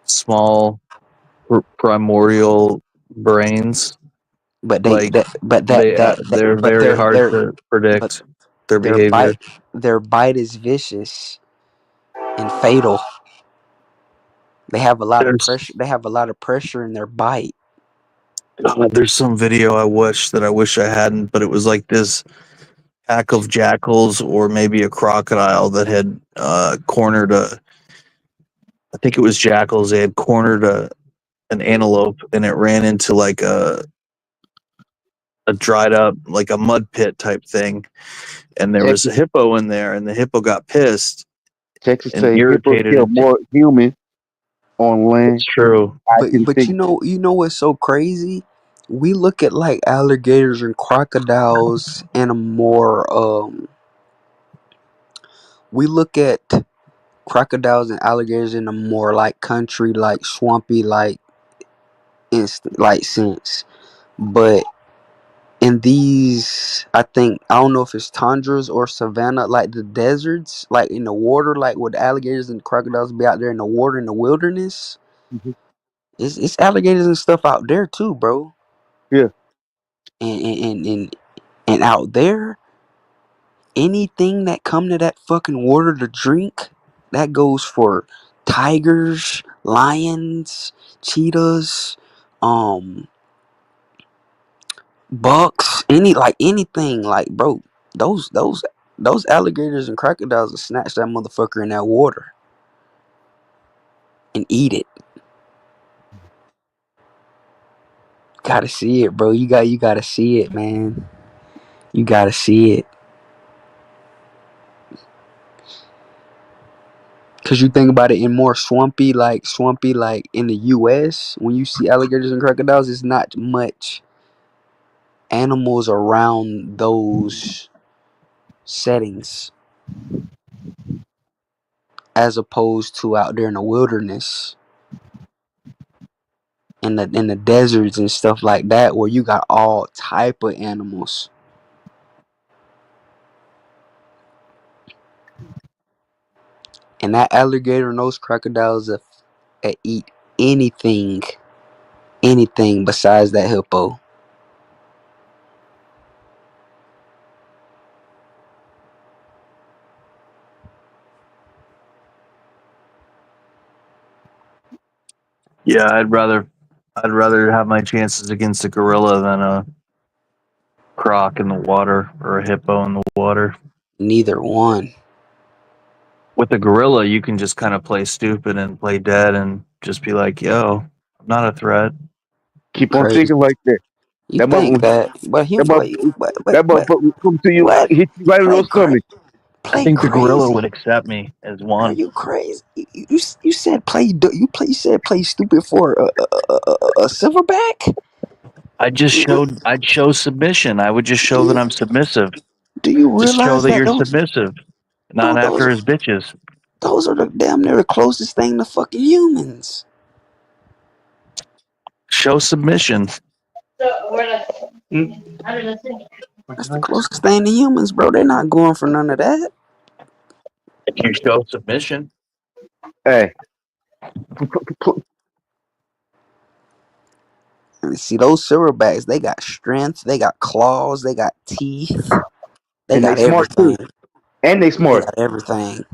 Speaker 11: small primordial brains.
Speaker 14: But they
Speaker 11: Like
Speaker 14: that but that
Speaker 11: they're
Speaker 14: but
Speaker 11: very hard to
Speaker 14: but
Speaker 11: predict their
Speaker 14: their
Speaker 11: behavior.
Speaker 14: bite is vicious and fatal. They have a lot of
Speaker 11: There's
Speaker 14: pressure. They have a lot of pressure in their bite.
Speaker 11: there's some video I wish I hadn't, but it was like this pack of jackals or maybe a crocodile that had cornered a. I think it was jackals. They had cornered an antelope, and it ran into like a dried up like a mud pit type thing, and there was a
Speaker 8: Texas
Speaker 11: hippo in there, and the hippo got pissed
Speaker 8: Texas
Speaker 11: and
Speaker 8: say hippos
Speaker 11: irritated
Speaker 8: kill
Speaker 11: it.
Speaker 8: more humans on
Speaker 11: It's
Speaker 8: land.
Speaker 11: true.
Speaker 8: I can
Speaker 14: But
Speaker 8: think
Speaker 14: you know what's so crazy? We look at like alligators and crocodiles in a more we look at crocodiles and alligators in a more like country, like swampy, like like sense. But in these, I think I don't know if it's tundras or savanna, like the deserts, like in the water, like would alligators and crocodiles be out there in the water in the wilderness?
Speaker 8: mhm.
Speaker 14: It's alligators and stuff out there too, bro.
Speaker 8: Yeah.
Speaker 14: And out there, anything that come to that fucking water to drink, that goes for tigers, lions, cheetahs, um, bucks, anything, like bro, those alligators and crocodiles will snatch that motherfucker in that water and eat it. Gotta see it, bro. You gotta see it, man. You gotta see it. Cause you think about it in more swampy like in the US, when you see alligators and crocodiles, it's not much animals around those settings as opposed to out there in the wilderness, in the deserts and stuff like that, where you got all type of animals. And that alligator and those crocodiles eat anything, anything besides that hippo.
Speaker 11: Yeah, I'd rather have my chances against a gorilla than a croc in the water or a hippo in the water.
Speaker 14: Neither one.
Speaker 11: With a gorilla, you can just kind of play stupid and play dead and just be like, "Yo, I'm not a threat."
Speaker 8: Keep on
Speaker 14: Crazy.
Speaker 8: thinking like that.
Speaker 14: You
Speaker 8: That
Speaker 14: think
Speaker 8: motherfucker
Speaker 14: that, but
Speaker 8: that
Speaker 14: him,
Speaker 8: mother, that
Speaker 14: but
Speaker 8: motherfucker will come to you,
Speaker 14: what?
Speaker 8: hit you right in your
Speaker 14: But
Speaker 8: stomach.
Speaker 11: I
Speaker 20: Play
Speaker 11: think the gorilla would
Speaker 20: crazy.
Speaker 11: accept me as
Speaker 20: Are
Speaker 11: one.
Speaker 20: you crazy? You said you said play stupid for a silverback.
Speaker 11: I'd show submission. I would just show that I'm submissive.
Speaker 20: Do you
Speaker 11: Just show
Speaker 20: realize
Speaker 11: that
Speaker 20: that
Speaker 11: you're submissive, not
Speaker 20: those
Speaker 11: after his bitches.
Speaker 20: are the damn near the closest thing to fucking humans.
Speaker 11: Show submission.
Speaker 20: That's the closest thing to humans, bro. They're not going for none of that.
Speaker 11: If you show submission,
Speaker 8: Hey,
Speaker 20: And see those silverbacks, they got strength, they got claws, they got teeth, they
Speaker 8: and they
Speaker 20: got
Speaker 8: smart
Speaker 20: everything.
Speaker 8: too. And they
Speaker 20: They
Speaker 8: smart.
Speaker 20: got everything.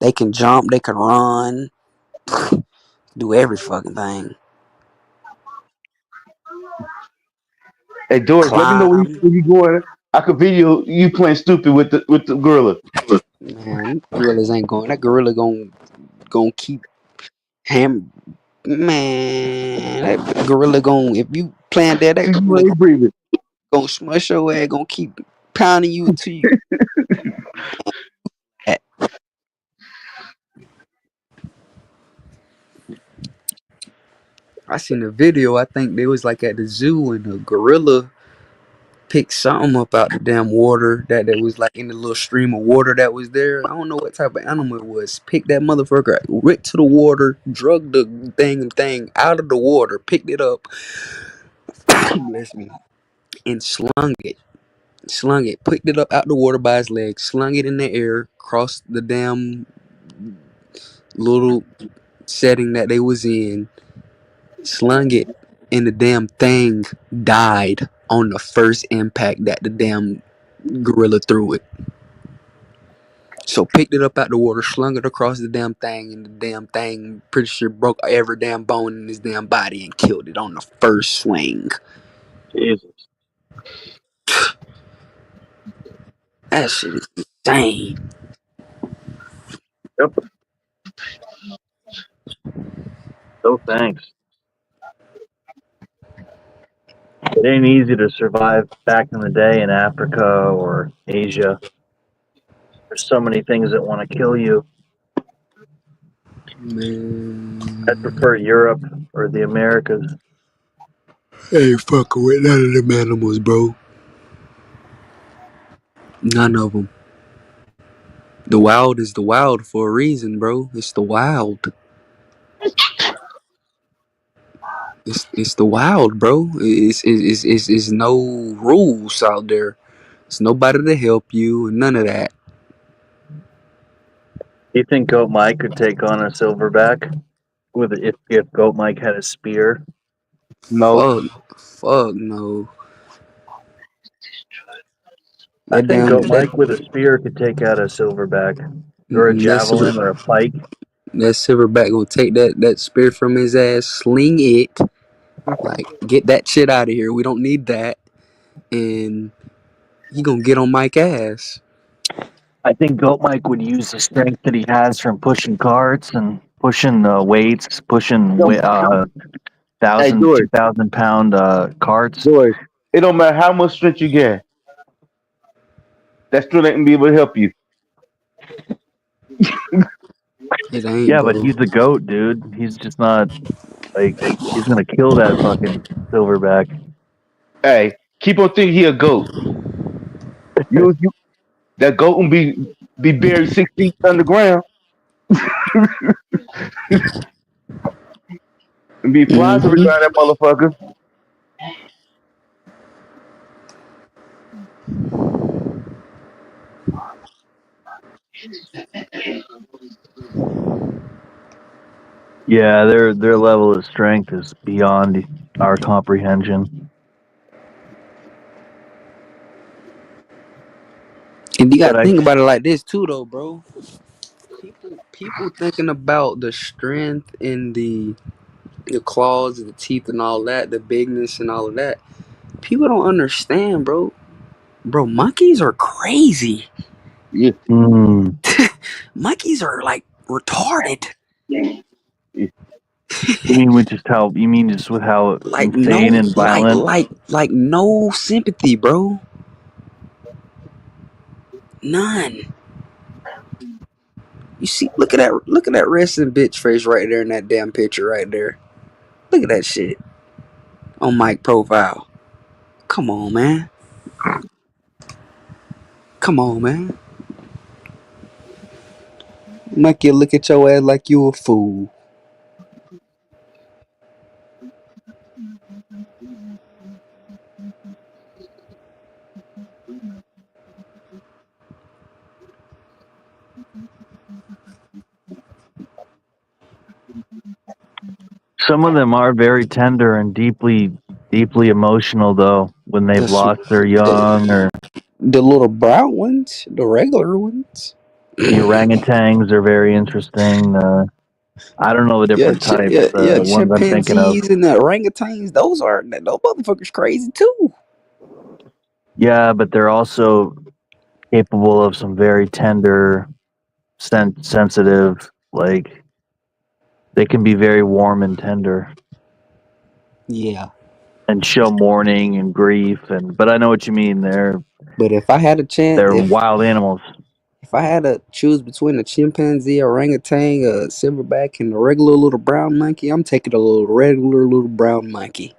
Speaker 20: They can jump, they can run, do every fucking thing.
Speaker 8: Hey George, let me know
Speaker 20: Climb.
Speaker 8: where you going. I could video you playing stupid with the gorilla.
Speaker 20: Man, gorillas ain't going. That gorilla gonna keep him. Man, that gorilla gonna, if you playing dead, that
Speaker 8: You
Speaker 20: gorilla
Speaker 8: ain't breathing.
Speaker 20: gonna smush your ass, gonna keep pounding you till you. I seen a video. I think they was like at the zoo, and the gorilla picked something up out the damn water that was like in the little stream of water that was there. I don't know what type of animal it was. Picked that motherfucker, went to the water, drug the thing out of the water, picked it up, bless me, and slung it. Slung it, picked it up out the water by his legs, slung it in the air, crossed the damn little setting that they was in, slung it, and the damn thing died on the first impact that the damn gorilla threw it. So picked it up out the water, slung it across the damn thing, and the damn thing pretty sure broke every damn bone in his damn body and killed it on the first swing.
Speaker 11: Jesus.
Speaker 20: That shit is insane.
Speaker 11: Yep. No thanks. It ain't easy to survive back in the day in Africa or Asia. There's so many things that want to kill you. I
Speaker 20: Man,
Speaker 11: prefer Europe or the Americas.
Speaker 20: I ain't fucking with none of them animals, bro. None of them. The wild is the wild for a reason, bro. It's the wild. It's the wild, bro. It's no rules out there. It's nobody to help you. None of that.
Speaker 11: Do you think Goat Mike could take on a silverback with if Goat Mike had a spear?
Speaker 8: No.
Speaker 20: Fuck no.
Speaker 11: I
Speaker 20: That
Speaker 11: think
Speaker 20: damn
Speaker 11: Goat Mike with a spear could take out a silverback or a
Speaker 20: that silver
Speaker 11: javelin or a pike.
Speaker 20: that silverback gonna take that spear from his ass, sling it, like get that shit out of here. We don't need that, and he gonna get on Mike's ass.
Speaker 11: I think Goat Mike would use the strength that he has from pushing carts and pushing weights, pushing
Speaker 8: Hey
Speaker 11: 1,000,
Speaker 8: George,
Speaker 11: 2,000 pound carts.
Speaker 8: George, it don't matter how much strength you get. That strength ain't gonna be able to help you.
Speaker 20: It ain't,
Speaker 11: Yeah, but
Speaker 20: bro.
Speaker 11: he's the goat, dude. He's just not like he's gonna kill that fucking silverback.
Speaker 8: Hey, keep on thinking he a goat. You that goat will be buried 6 feet underground and be flies
Speaker 20: Mm-hmm.
Speaker 8: around that motherfucker.
Speaker 11: Yeah, their level of strength is beyond our comprehension.
Speaker 20: And you
Speaker 11: But
Speaker 20: gotta
Speaker 11: I
Speaker 20: think about it like this too, though, bro. People thinking about the strength and the claws and the teeth and all that, the bigness and all of that. People don't understand, bro. Bro, monkeys are crazy.
Speaker 8: Yeah.
Speaker 20: Monkeys are like retarded.
Speaker 11: You mean just with how
Speaker 20: Like
Speaker 11: insane
Speaker 20: no,
Speaker 11: and violent?
Speaker 20: like no sympathy, bro.
Speaker 14: None. You see, look at that resting bitch face right there in that damn picture right there. Look at that shit on Mike profile. Come on, man. Come on, man. Make you look at your ass like you a fool.
Speaker 11: Some of them are very tender and deeply emotional though when they've
Speaker 14: The,
Speaker 11: lost their
Speaker 14: the
Speaker 11: young, or
Speaker 14: the little brown ones, the regular ones.
Speaker 11: the orangutans are very interesting. I don't know the
Speaker 14: Yeah,
Speaker 11: different types.
Speaker 14: yeah,
Speaker 11: The ones I'm thinking of.
Speaker 14: chimpanzees and the orangutans. Those motherfuckers crazy too.
Speaker 11: Yeah, but they're also capable of some very tender, sensitive. Like they can be very warm and tender,
Speaker 14: Yeah,
Speaker 11: and show mourning and grief. And but I know what you mean.
Speaker 14: but if I had a chance,
Speaker 11: They're wild animals.
Speaker 14: if I had to choose between a chimpanzee, orangutan, a silverback, and a regular little brown monkey, I'm taking a regular little brown monkey.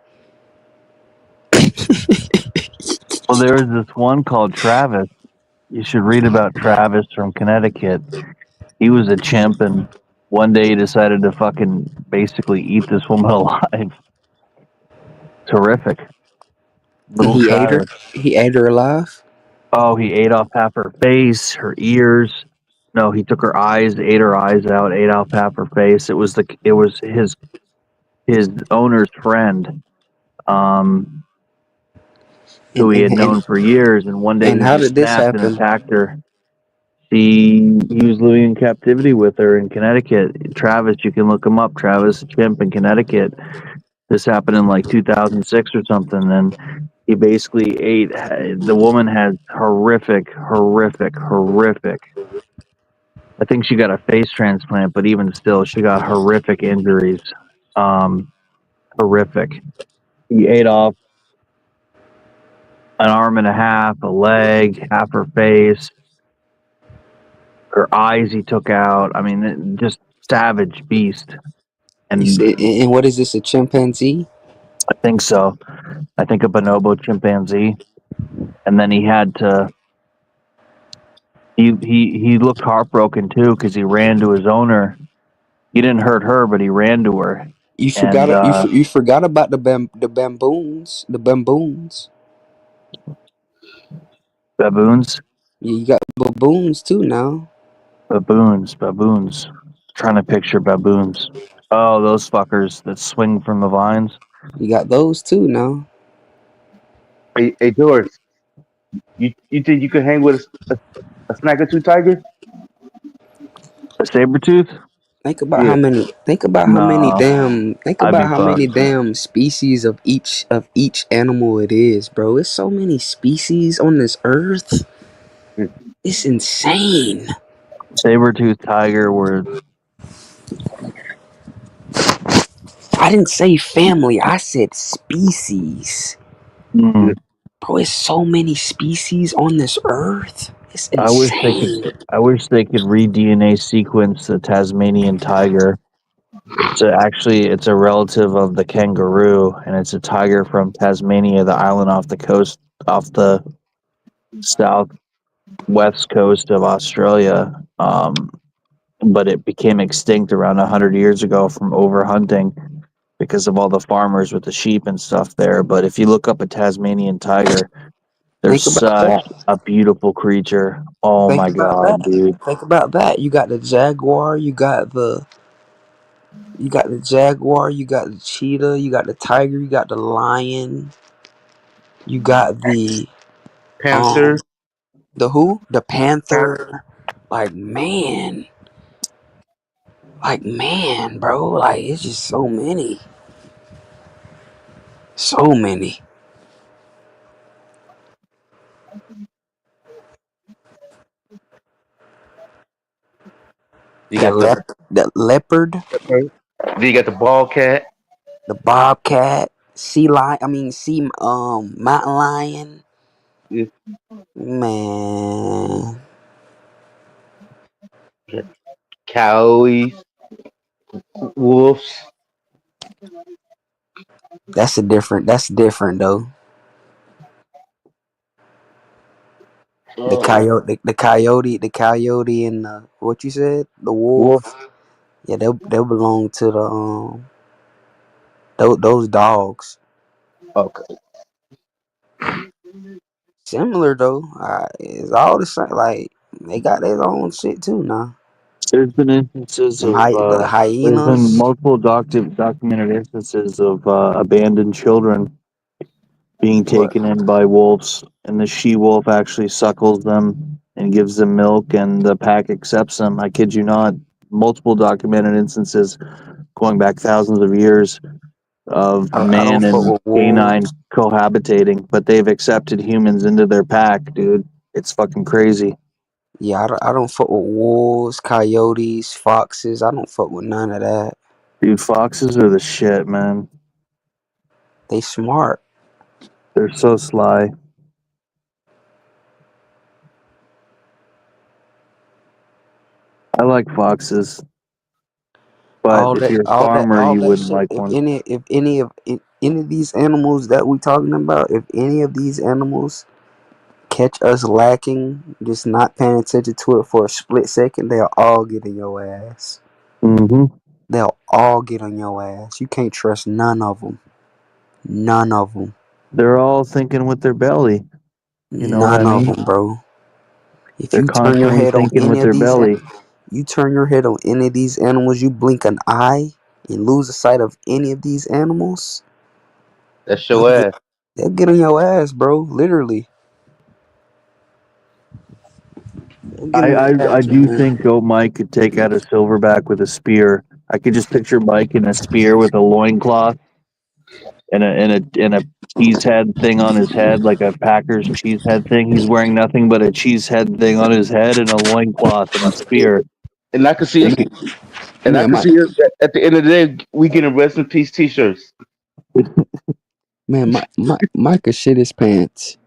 Speaker 11: Well, there was this one called Travis. You should read about Travis from Connecticut. He was a chimp, and one day he decided to fucking basically eat this woman alive. Terrific.
Speaker 14: And
Speaker 11: Little Travis.
Speaker 14: He ate her alive.
Speaker 11: Oh, he ate off half her face, her ears. No, he took her eyes, ate her eyes out, ate off half her face. It was his owner's friend, um, who he had known for years, and one day
Speaker 14: And
Speaker 11: he
Speaker 14: how
Speaker 11: just
Speaker 14: did this
Speaker 11: snapped and
Speaker 14: happen?
Speaker 11: attacked her. He was living in captivity with her in Connecticut. Travis, you can look him up. Travis Chimp in Connecticut. This happened in like 2006 or something, and he basically ate. The woman had horrific. I think she got a face transplant, but even still, she got horrific injuries. Um, Horrific. He ate off an arm and a half, a leg, half her face, her eyes. He took out. I mean, just savage beast.
Speaker 14: You
Speaker 11: And
Speaker 14: said, and what is this? A chimpanzee?
Speaker 11: I think so. I think a bonobo chimpanzee. And then he had to. He looked heartbroken too because he ran to his owner. He didn't hurt her, but he ran to her.
Speaker 14: You
Speaker 11: And
Speaker 14: forgot. You forgot about the baboons. The baboons.
Speaker 11: baboons,
Speaker 14: Yeah, you got baboons too now.
Speaker 11: baboons. Trying to picture baboons. Oh, those fuckers that swing from the vines.
Speaker 14: You got those too now.
Speaker 8: Hey George, you think you could hang with a snack or two tigers?
Speaker 11: A saber tooth?
Speaker 14: Think about how
Speaker 8: Yeah.
Speaker 14: many. Think about how many
Speaker 11: No,
Speaker 14: damn. Think
Speaker 11: I'd be
Speaker 14: about how many
Speaker 11: fucked.
Speaker 14: damn species of each animal it is, bro. It's so many species on this earth. It's insane.
Speaker 11: Saber tooth tiger were.
Speaker 14: I didn't say family. I said species.
Speaker 11: Mm,
Speaker 14: Bro, it's so many species on this earth. It's
Speaker 11: I wish they could.
Speaker 14: insane.
Speaker 11: I wish they could re-DNA sequence the Tasmanian tiger. It's a relative of the kangaroo, and it's a tiger from Tasmania, the island off the coast, off the southwest coast of Australia. But it became extinct around 100 years ago from overhunting because of all the farmers with the sheep and stuff there. But if you look up a Tasmanian tiger, they're
Speaker 14: Think about
Speaker 11: such
Speaker 14: that.
Speaker 11: a beautiful creature. Oh
Speaker 14: Think
Speaker 11: my
Speaker 14: about that.
Speaker 11: god, dude!
Speaker 14: Think about that. You got the jaguar. You got the jaguar. You got the cheetah. You got the tiger. You got the lion. You got
Speaker 8: Panther.
Speaker 14: the who? The panther. Like man. Like man, bro. Like it's just so many. So many.
Speaker 8: You got
Speaker 14: The leopard,
Speaker 8: then you got the ball cat.
Speaker 14: the bobcat, sea lion. I mean, mountain lion.
Speaker 8: Yeah.
Speaker 14: Man,
Speaker 8: Coyotes, wolves.
Speaker 14: That's different though. The
Speaker 8: Uh,
Speaker 14: coyote, the coyote, and what you said, the
Speaker 8: wolf.
Speaker 14: wolf. Yeah, they belong to the those dogs.
Speaker 8: Okay.
Speaker 14: Similar though. It's all the same. Like they got their own shit too now.
Speaker 11: There's been instances
Speaker 14: Them
Speaker 11: of
Speaker 14: the
Speaker 11: there's been
Speaker 14: hyenas.
Speaker 11: multiple documented instances of abandoned children being
Speaker 14: What?
Speaker 11: taken in by wolves, and the she wolf actually suckles them and gives them milk, and the pack accepts them. I kid you not. Multiple documented instances going back thousands of years of
Speaker 14: I don't
Speaker 11: man
Speaker 14: fuck
Speaker 11: and
Speaker 14: with
Speaker 11: canine
Speaker 14: wolves.
Speaker 11: cohabitating, but they've accepted humans into their pack, dude. It's fucking crazy.
Speaker 14: Yeah, I don't fuck with wolves, coyotes, foxes. I don't fuck with none of that.
Speaker 11: Dude, foxes are the shit, man.
Speaker 14: They smart.
Speaker 11: They're so sly. I like foxes, but if you're a farmer,
Speaker 14: All
Speaker 11: you
Speaker 14: that
Speaker 11: wouldn't
Speaker 14: shit.
Speaker 11: like one.
Speaker 14: If any of these animals that we talking about, if any of these animals catch us lacking, just not paying attention to it for a split second, they'll all get in your ass.
Speaker 11: Mm-hmm.
Speaker 14: They'll all get on your ass. You can't trust none of them. None of them.
Speaker 11: They're all thinking with their belly. You know what I
Speaker 14: None of
Speaker 11: mean?
Speaker 14: them, bro. If
Speaker 11: They're
Speaker 14: you turn your
Speaker 11: constantly
Speaker 14: head on
Speaker 11: thinking
Speaker 14: any
Speaker 11: with
Speaker 14: of
Speaker 11: their
Speaker 14: these,
Speaker 11: belly.
Speaker 14: you turn your head on any of these animals, you blink an eye and lose the sight of any of these animals,
Speaker 8: That's
Speaker 14: they'll
Speaker 8: your
Speaker 14: get,
Speaker 8: ass.
Speaker 14: they'll get on your ass, bro. Literally, they'll get
Speaker 11: I,
Speaker 14: on
Speaker 11: I
Speaker 14: your
Speaker 11: I
Speaker 14: ass,
Speaker 11: do
Speaker 14: man.
Speaker 11: think Mike could take out a silverback with a spear. I could just picture Mike in a spear with a loincloth and a cheese head thing on his head, like a Packers cheese head thing. He's wearing nothing but a cheese head thing on his head and a loincloth and a spear.
Speaker 8: And I can see it. And I
Speaker 14: Man,
Speaker 8: can see it at the end of the day, we getting rest in peace T-shirts.
Speaker 14: Mike could shit his pants.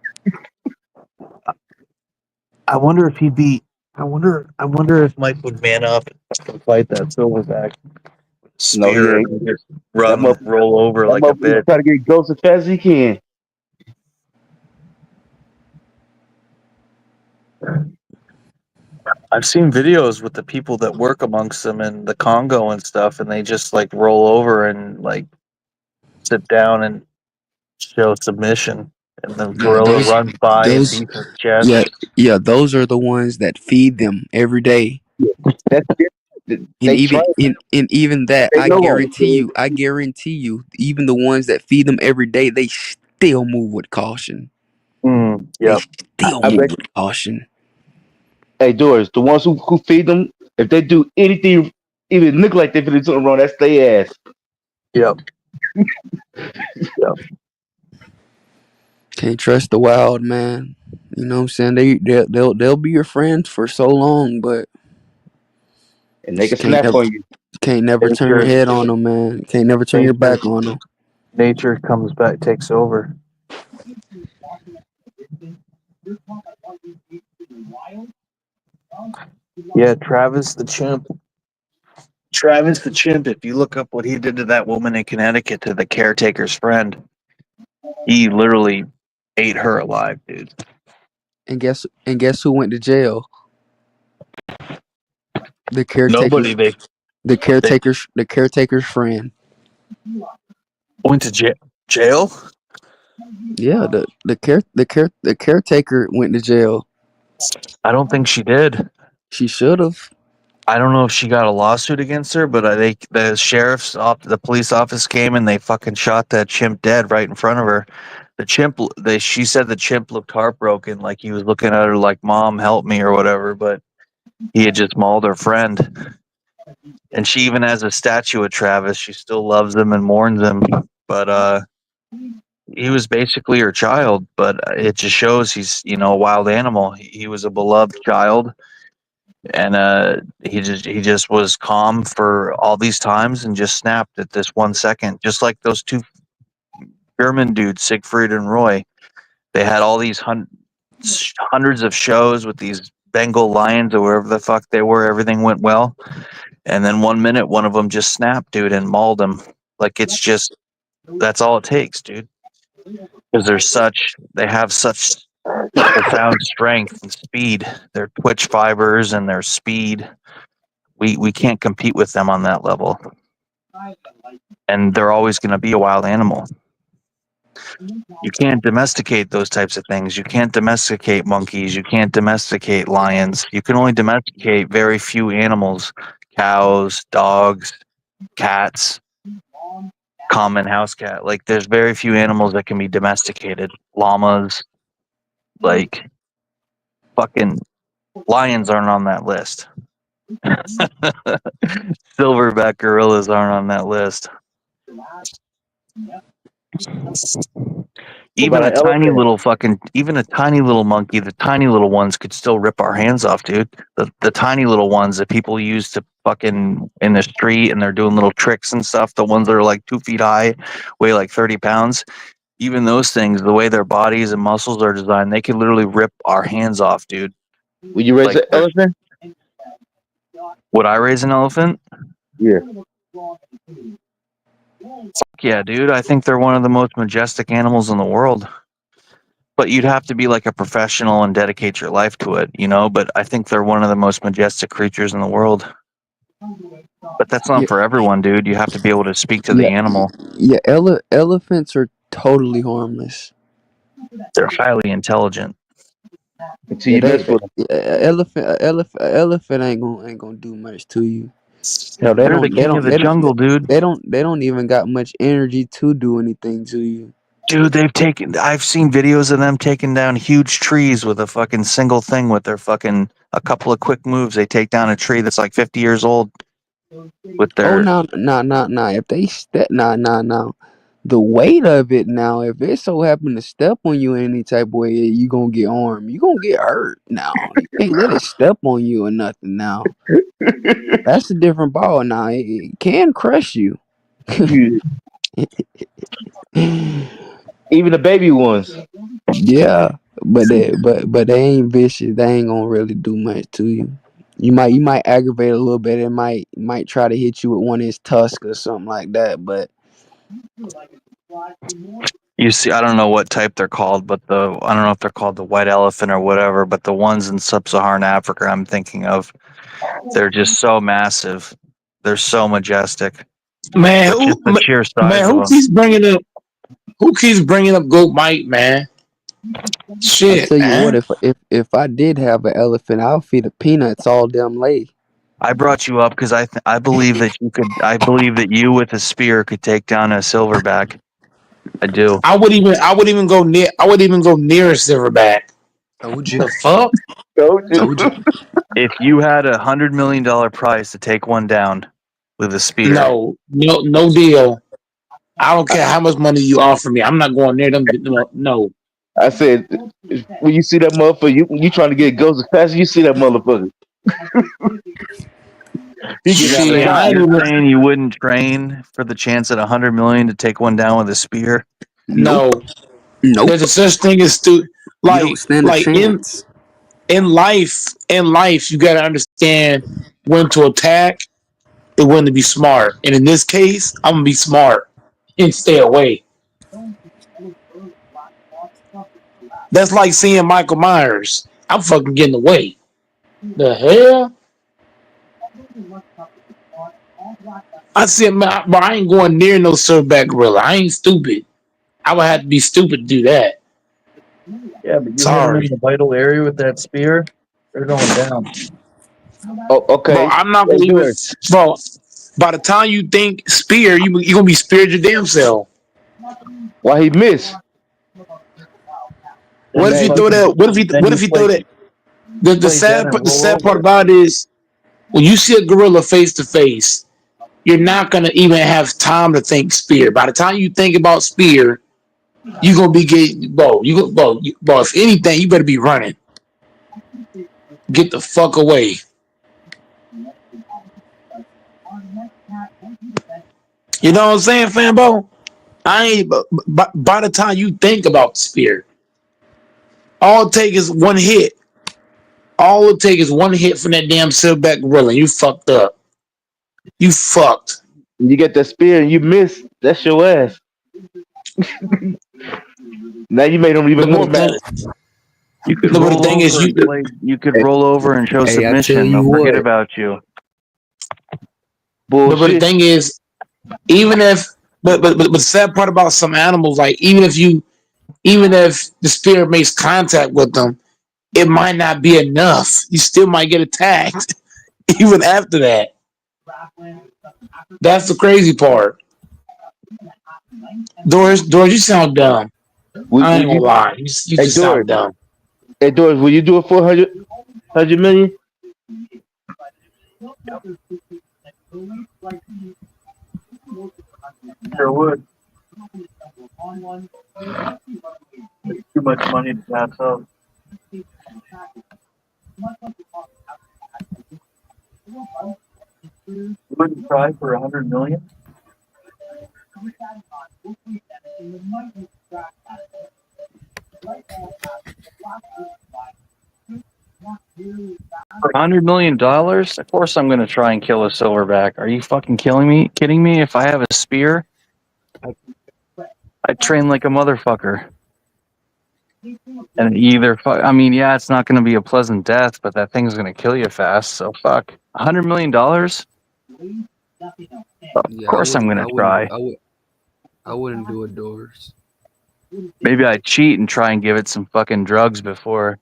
Speaker 11: I wonder if he'd be. I wonder if Mike would man up and fight that silverback
Speaker 8: No, he
Speaker 11: spear
Speaker 8: ain't.
Speaker 11: and just
Speaker 8: That
Speaker 11: run,
Speaker 8: motherfucker,
Speaker 11: roll over
Speaker 8: that
Speaker 11: like a
Speaker 8: motherfucker
Speaker 11: bitch.
Speaker 8: try to get close as fast as he can.
Speaker 11: I've seen videos with the people that work amongst them in the Congo and stuff, and they just like roll over and like sit down and show submission, and the
Speaker 14: Yeah,
Speaker 11: gorilla runs by and
Speaker 14: those,
Speaker 11: beats his
Speaker 14: yeah,
Speaker 11: chest.
Speaker 14: yeah, those are the ones that feed them every day.
Speaker 8: That's it.
Speaker 14: And
Speaker 8: They train.
Speaker 14: even that,
Speaker 8: They know him.
Speaker 14: I guarantee you, even the ones that feed them every day, they still move with caution. They
Speaker 11: Yep.
Speaker 14: still
Speaker 8: I
Speaker 14: move
Speaker 8: bet.
Speaker 14: with caution.
Speaker 8: Hey, Doris, the ones who feed them, if they do anything, even look like they finna do something wrong, that's their ass.
Speaker 11: Yep. Yep.
Speaker 14: Can't trust the wild, man. You know what I'm saying? They'll be your friends for so long, but
Speaker 8: And they
Speaker 14: just
Speaker 8: can snap on you.
Speaker 14: can't never turn your
Speaker 11: Nature,
Speaker 14: head on them, man. Can't never turn your
Speaker 11: nature,
Speaker 14: back on them.
Speaker 11: nature comes back, takes over. Yeah, Travis the chimp. Travis the chimp. If you look up what he did to that woman in Connecticut, to the caretaker's friend, he literally ate her alive, dude.
Speaker 14: And guess who went to jail? The
Speaker 11: Nobody.
Speaker 14: caretaker's
Speaker 11: They
Speaker 14: the caretaker's friend.
Speaker 11: went to jail.
Speaker 14: Yeah, the caretaker went to jail.
Speaker 11: I don't think she did.
Speaker 14: She should have.
Speaker 11: I don't know if she got a lawsuit against her, but the police office came and they fucking shot that chimp dead right in front of her. The chimp, she said the chimp looked heartbroken, like he was looking at her like, "Mom, help me" or whatever. But he had just mauled her friend, and she even has a statue of Travis. She still loves him and mourns him. But he was basically her child. But it just shows he's a wild animal. He was a beloved child, and he just was calm for all these times and just snapped at this 1 second, just like those two German dudes, Siegfried and Roy. They had all these hundreds of shows with these Bengal lions or wherever the fuck they were, everything went well. And then 1 minute, one of them just snapped, dude, and mauled him. Like it's just that's all it takes, dude. Because they have such profound strength and speed. Their twitch fibers and their speed. We can't compete with them on that level. And they're always going to be a wild animal. You can't domesticate those types of things. You can't domesticate monkeys. You can't domesticate lions. You can only domesticate very few animals: cows, dogs, cats, common house cat. Like there's very few animals that can be domesticated. Llamas, like fucking lions aren't on that list. Silverback gorillas aren't on that list. Even a
Speaker 8: About an
Speaker 11: tiny
Speaker 8: elephant?
Speaker 11: little monkey, the tiny little ones could still rip our hands off, dude. The tiny little ones that people use to fucking in the street and they're doing little tricks and stuff, the ones that are like 2 feet high, weigh like 30 pounds. Even those things, the way their bodies and muscles are designed, they could literally rip our hands off, dude.
Speaker 8: Would you raise
Speaker 11: Like,
Speaker 8: an elephant?
Speaker 11: would I raise an elephant?
Speaker 8: Yeah.
Speaker 11: Fuck yeah, dude. I think they're one of the most majestic animals in the world. But you'd have to be like a professional and dedicate your life to it, you know? But I think they're one of the most majestic creatures in the world. But that's not
Speaker 14: Yeah,
Speaker 11: for everyone, dude. You have to be able to speak to the
Speaker 14: yeah,
Speaker 11: animal.
Speaker 14: yeah. Elephants are totally harmless.
Speaker 11: They're highly intelligent.
Speaker 8: Until
Speaker 14: Yeah,
Speaker 8: you mess with them.
Speaker 14: elephant ain't gonna do much to you.
Speaker 11: Hell,
Speaker 14: They
Speaker 11: they're the
Speaker 14: don't they
Speaker 11: king of
Speaker 14: don't
Speaker 11: the
Speaker 14: they don't
Speaker 11: jungle, dude.
Speaker 14: they don't even got much energy to do anything to you.
Speaker 11: Dude, I've seen videos of them taking down huge trees with a fucking single thing with their fucking, a couple of quick moves. They take down a tree that's like 50 years old with
Speaker 14: Oh,
Speaker 11: their,
Speaker 14: no. If they step, no. The weight of it now, if it so happen to step on you in any type of way, you gonna get harmed. You gonna get hurt. Now you can't let it step on you or nothing. Now that's a different ball. Now it can crush you.
Speaker 8: Even the baby ones.
Speaker 14: Yeah, but they ain't vicious. They ain't gonna really do much to you. You might aggravate a little bit. It might try to hit you with one of its tusks or something like that. But
Speaker 11: you see, I don't know what type they're called, but I don't know if they're called the white elephant or whatever, but the ones in sub-Saharan Africa I'm thinking of, they're just so massive. They're so majestic.
Speaker 4: Man,
Speaker 11: But just the sheer size of
Speaker 4: who
Speaker 11: them.
Speaker 4: keeps bringing up Goat Mike, man?
Speaker 14: I
Speaker 4: Shit,
Speaker 14: tell you what,
Speaker 4: man.
Speaker 14: if I did have an elephant, I'll feed it peanuts all damn lay.
Speaker 11: I brought you up because I believe that you could. I believe that you with a spear could take down a silverback. I do.
Speaker 4: I would even go near a silverback.
Speaker 14: Told you.
Speaker 4: The fuck?
Speaker 14: Told you.
Speaker 11: If you had $100 million prize to take one down with a spear,
Speaker 4: No deal. I don't care how much money you offer me. I'm not going near them. No.
Speaker 8: I said, when you see that motherfucker, you trying to get ghosts as fast as you see that motherfucker. He
Speaker 11: you're
Speaker 8: get out of
Speaker 4: Shit,
Speaker 8: shot.
Speaker 4: I ain't
Speaker 11: saying
Speaker 4: even.
Speaker 11: saying you wouldn't train for the chance at 100 million to take one down with a spear.
Speaker 14: Nope.
Speaker 4: No.
Speaker 14: Nope.
Speaker 4: There's a such thing as
Speaker 14: You don't stand a chance.
Speaker 4: in life, you gotta understand when to attack and when to be smart. And in this case, I'm gonna be smart and stay away. That's like seeing Michael Myers. I'm fucking getting away. The hell? I said, man, but I ain't going near no silverback gorilla. I ain't stupid. I would have to be stupid to do that.
Speaker 11: Yeah, but you hit them in
Speaker 4: Sorry.
Speaker 11: the vital area with that spear, they're going down.
Speaker 8: Oh,
Speaker 4: Bro,
Speaker 8: okay.
Speaker 4: I'm not
Speaker 8: Hey,
Speaker 4: gonna even.
Speaker 8: George.
Speaker 4: Bro, by the time you think spear, you gonna be speared your damn self.
Speaker 8: Why he missed?
Speaker 11: Then
Speaker 4: What if
Speaker 11: you
Speaker 4: he
Speaker 8: Man,
Speaker 4: throw
Speaker 11: fucking
Speaker 4: that? What
Speaker 11: then
Speaker 4: if
Speaker 11: you
Speaker 4: he throw
Speaker 11: play
Speaker 4: that? The
Speaker 11: play dead
Speaker 4: sad
Speaker 11: and
Speaker 4: the
Speaker 11: roll
Speaker 4: sad part
Speaker 11: over it.
Speaker 4: about it is when you see a gorilla face to face, you're not gonna even have time to think spear. By the time you think about spear, you gonna be getting bro. Bro. If anything, you better be running. Get the fuck away. You know what I'm saying, Fambo? I ain't. By the time you think about spear, all it take is one hit. All it takes is one hit from that damn silverback gorilla. And you fucked up. You fucked.
Speaker 8: You get that spear and you miss. That's your ass. Now you made them even
Speaker 4: No, but
Speaker 8: more
Speaker 4: the thing,
Speaker 8: mad.
Speaker 11: You could
Speaker 4: no, but the
Speaker 11: roll
Speaker 4: thing is,
Speaker 11: over
Speaker 4: you.
Speaker 11: and play. You could
Speaker 14: Hey,
Speaker 11: roll over and show
Speaker 14: hey, I tell
Speaker 11: submission.
Speaker 14: you
Speaker 11: They'll forget
Speaker 14: what.
Speaker 11: about you.
Speaker 4: No, but the
Speaker 8: Bullshit.
Speaker 4: thing is, even if, but the sad part about some animals, like even if the spear makes contact with them, it might not be enough. You still might get attacked even after that. That's the crazy part. Doris, you sound dumb. I
Speaker 8: Would
Speaker 4: ain't gonna
Speaker 8: you?
Speaker 4: lie. You
Speaker 8: Hey
Speaker 4: just
Speaker 8: Doris.
Speaker 4: sound dumb.
Speaker 8: Hey Doris, will you do it for 100 million?
Speaker 11: Sure would. It's too much money to pass up. You wouldn't try for 100 million? For $100 million? Of course I'm gonna try and kill a silverback. Are you fucking kidding me? If I have a spear, I train like a motherfucker. And I mean, yeah, it's not gonna be a pleasant death, but that thing's gonna kill you fast. So fuck. $100 million? Of
Speaker 14: Yeah,
Speaker 11: course I'm gonna try.
Speaker 14: I wouldn't do it, Doors.
Speaker 11: Maybe I cheat and try and give it some fucking drugs before,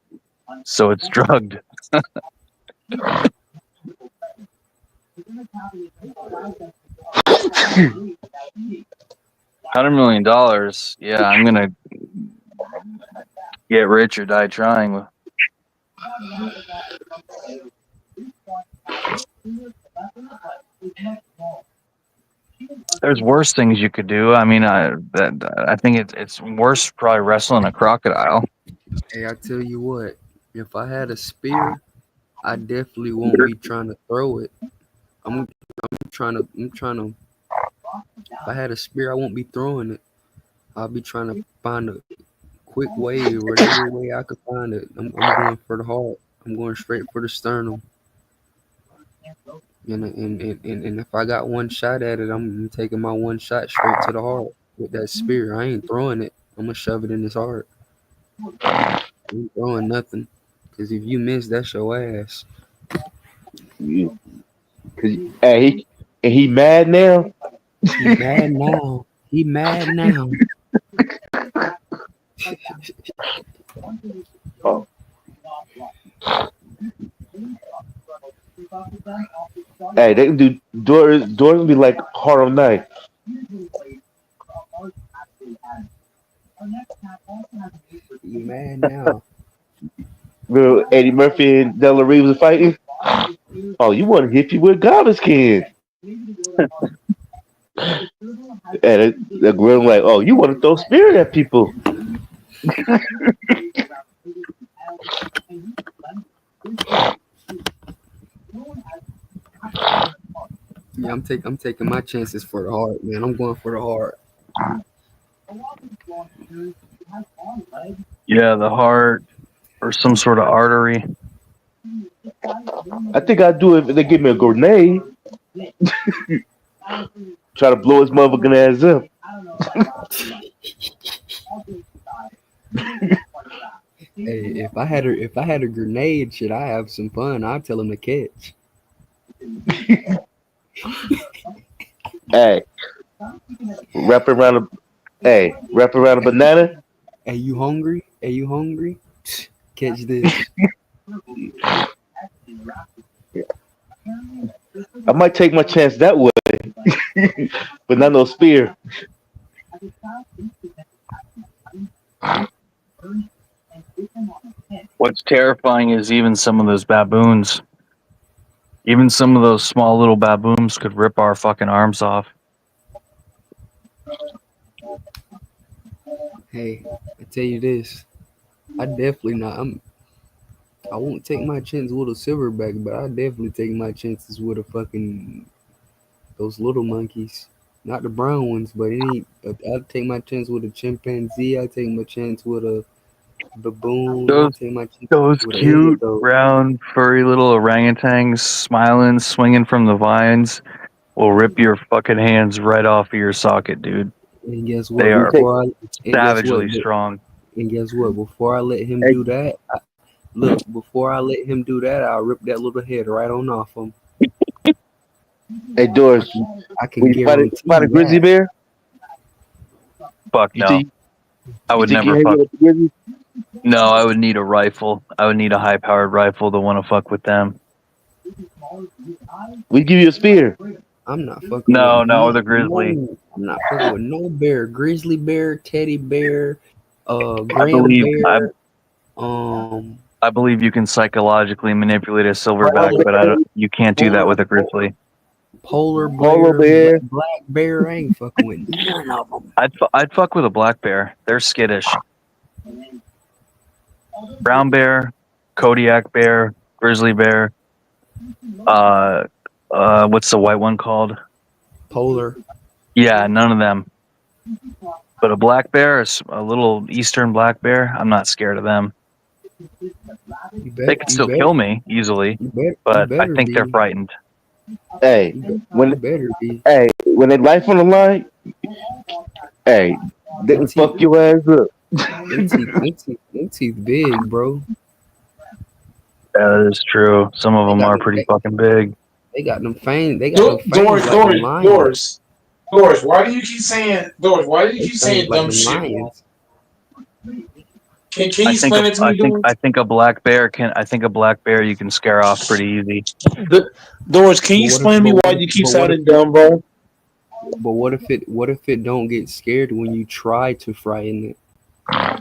Speaker 11: so it's drugged. $100 million. Yeah, I'm gonna get rich or die trying. There's worse things you could do. I mean, I think it's worse probably wrestling a crocodile.
Speaker 14: Hey, I tell you what. If I had a spear, I definitely won't be trying to throw it. I'm trying to. If I had a spear, I won't be throwing it. I'll be trying to find a quick way, whatever way I could find it. I'm going for the heart. I'm going straight for the sternum. And if I got one shot at it, I'm taking my one shot straight to the heart with that spear. I ain't throwing it. I'm gonna shove it in his heart. I ain't throwing nothing. Cause if you miss, that's your ass.
Speaker 8: Yeah. Hey, he mad now.
Speaker 14: He mad now. He mad now.
Speaker 8: Oh. Hey, they can do Doris. Doris will be like Harlem Night.
Speaker 14: He mad now.
Speaker 8: Real Eddie Murphy and Della Reeves are fighting. Oh, you want to hit you with garbage cans? And the girl like, oh, you want to throw spirit at people?
Speaker 14: Yeah, I'm taking my chances for the heart, man. I'm going for the heart.
Speaker 11: Yeah, the heart or some sort of artery.
Speaker 8: I think I'd do it if they give me a grenade. Try to blow his motherfucking ass up.
Speaker 14: Hey, if I had a grenade, should I have some fun? I'll tell him to catch.
Speaker 8: Hey, wrap around a banana.
Speaker 14: Hey, you hungry? Hey, you hungry? Catch this.
Speaker 8: I might take my chance that way, but not no spear.
Speaker 11: What's terrifying is even some of those baboons. Even some of those small little baboons could rip our fucking arms off.
Speaker 14: Hey, I tell you this. I definitely not. I won't take my chance with a silverback, but I definitely take my chances with a fucking those little monkeys. Not the brown ones, but I'll take my chance with a chimpanzee. I take my chance with a baboon. I
Speaker 11: Those
Speaker 14: take my chicken
Speaker 11: those
Speaker 14: with an
Speaker 11: cute
Speaker 14: antidote.
Speaker 11: brown furry little orangutans smiling, swinging from the vines will rip your fucking hands right off of your socket, dude.
Speaker 14: And guess
Speaker 11: They
Speaker 14: what?
Speaker 11: are
Speaker 14: And guess what?
Speaker 11: savagely strong.
Speaker 14: And guess what? Before I let him
Speaker 8: Hey,
Speaker 14: do that, before I let him do that, I'll rip that little head right on off him.
Speaker 8: hey, Doris,
Speaker 14: I can
Speaker 8: when you
Speaker 14: guarantee
Speaker 8: fight a
Speaker 14: you
Speaker 8: grizzly
Speaker 14: that.
Speaker 8: bear,
Speaker 11: Fuck
Speaker 8: you
Speaker 11: no.
Speaker 8: think
Speaker 11: I
Speaker 8: you
Speaker 11: would
Speaker 8: think you
Speaker 11: never
Speaker 8: hang
Speaker 11: fuck.
Speaker 8: with a grizzly?
Speaker 11: No, I would need a rifle. I would need a high powered rifle to want to fuck with them.
Speaker 8: We give you a spear.
Speaker 14: I'm not fucking
Speaker 11: No,
Speaker 14: with
Speaker 11: not with a grizzly.
Speaker 14: no. I'm not fucking with no bear. Grizzly bear, teddy bear,
Speaker 11: I
Speaker 14: grand
Speaker 11: believe I,
Speaker 14: bear. Um,
Speaker 11: I believe you can psychologically manipulate a silverback, but you can't do that with a grizzly.
Speaker 14: polar
Speaker 8: Polar
Speaker 14: bear,
Speaker 8: bear.
Speaker 14: black bear. I ain't fucking with none of them.
Speaker 11: I'd fuck with a black bear. They're skittish. Brown bear, Kodiak bear, grizzly bear. What's the white one called?
Speaker 14: Polar.
Speaker 11: Yeah, none of them. But a black bear, a little eastern black bear, I'm not scared of them. They can still kill me easily, but I think they're frightened.
Speaker 8: Hey, when
Speaker 14: better be.
Speaker 8: Hey, when they life on the line, hey, they can fuck your ass up.
Speaker 14: Them teeth big, bro.
Speaker 11: That is true. Some of them are pretty fucking big.
Speaker 14: They got them fangs. They got them fangs
Speaker 4: Doris,
Speaker 14: like them lions.
Speaker 4: Doris, why do you keep saying dumb
Speaker 14: them
Speaker 4: shit?
Speaker 14: lions.
Speaker 4: Can you explain it to me, Doris?
Speaker 11: I think a black bear you can scare off pretty easy.
Speaker 4: Doris, can you explain to me why you keep sounding dumb, bro?
Speaker 14: But what if it don't get scared when you try to frighten it?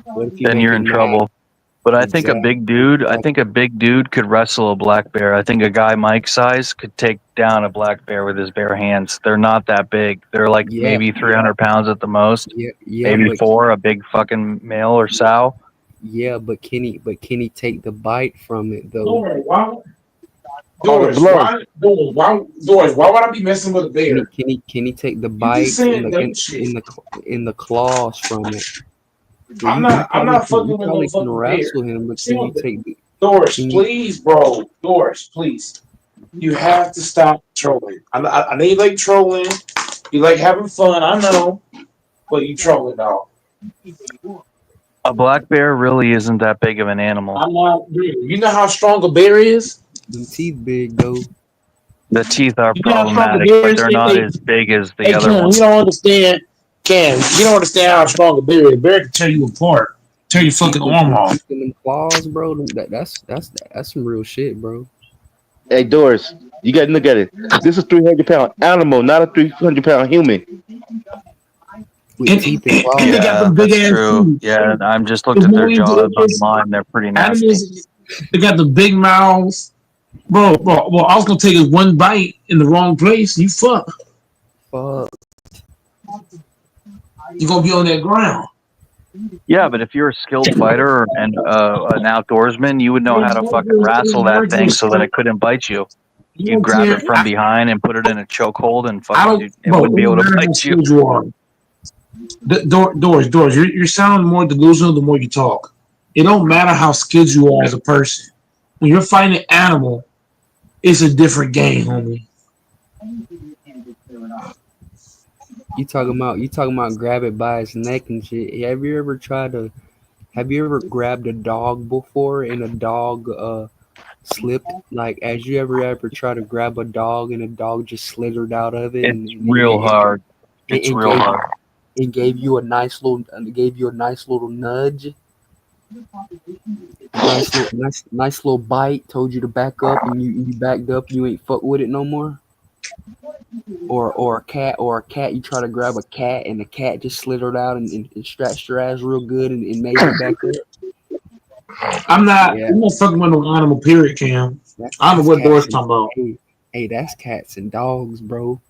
Speaker 14: What if you
Speaker 11: Then
Speaker 14: make
Speaker 11: you're
Speaker 14: it
Speaker 11: in
Speaker 14: mad?
Speaker 11: trouble. But I think a
Speaker 14: Exactly.
Speaker 11: big dude could wrestle a black bear. I think a guy Mike's size could take down a black bear with his bare hands. They're not that big. They're like maybe 300 pounds at the most. Maybe
Speaker 14: but
Speaker 11: 4, a big fucking male or sow.
Speaker 14: yeah, but can he take the bite from it though?
Speaker 4: Doris, why would I be messing with a bear?
Speaker 14: Can he take the
Speaker 4: You
Speaker 14: bites
Speaker 4: just saying dumb
Speaker 14: in
Speaker 4: shit.
Speaker 14: the claws from it?
Speaker 4: I'm not fucking with no
Speaker 14: probably can
Speaker 4: fucking
Speaker 14: wrestle
Speaker 4: bear.
Speaker 14: him, but can you take the
Speaker 4: Doris, please, bro. Doris, please. You have to stop trolling. I know you like trolling. You like having fun. I know, but you trolling, dog.
Speaker 11: A black bear really isn't that big of an animal.
Speaker 4: I'm not. You know how strong a bear is?
Speaker 14: them teeth big though?
Speaker 11: The teeth are
Speaker 4: You know how strong a
Speaker 11: problematic,
Speaker 4: bear
Speaker 11: but
Speaker 4: is?
Speaker 11: they're not as big as the
Speaker 4: Hey,
Speaker 11: other
Speaker 4: Cam,
Speaker 11: ones.
Speaker 4: you don't understand. Cam, you don't understand how strong a bear is. A bear can tear you apart. Tear your fucking arm off.
Speaker 14: Them claws, bro. That's some real shit, bro.
Speaker 8: Hey, Doris, you got to look at it. This is 300-pound animal, not a 300-pound human.
Speaker 14: With teeth and claws.
Speaker 11: Yeah, that's true. Yeah, I'm just looked at their jaws online. They're pretty nasty.
Speaker 4: Animals, they got the big mouths. Bro, well, I was gonna take one bite in the wrong place. You fuck.
Speaker 14: Fuck.
Speaker 4: You're gonna be on that ground.
Speaker 11: Yeah, but if you're a skilled fighter and an outdoorsman, you would know how to fucking wrestle that thing so that it couldn't bite you. You grab it from behind and put it in a chokehold and fucking it wouldn't be able to bite you.
Speaker 4: Doris, you're sounding more delusional the more you talk. It don't matter how skilled you are as a person. When you're fighting an animal, it's a different game, homie.
Speaker 14: You talking about grab it by its neck and shit. Have you ever grabbed a dog before and a dog slipped? Like, as you ever try to grab a dog and a dog just slithered out of it?
Speaker 11: It's real hard. It's real hard.
Speaker 14: It gave you a nice little nudge. Nice little bite. Told you to back up, and you backed up. You ain't fuck with it no more. Or a cat. You try to grab a cat, and the cat just slithered out and stretched your ass real good and made you back up.
Speaker 4: I'm not fucking with no animal. Period, Cam. I don't know what Doris talking about.
Speaker 14: Hey, that's cats and dogs, bro.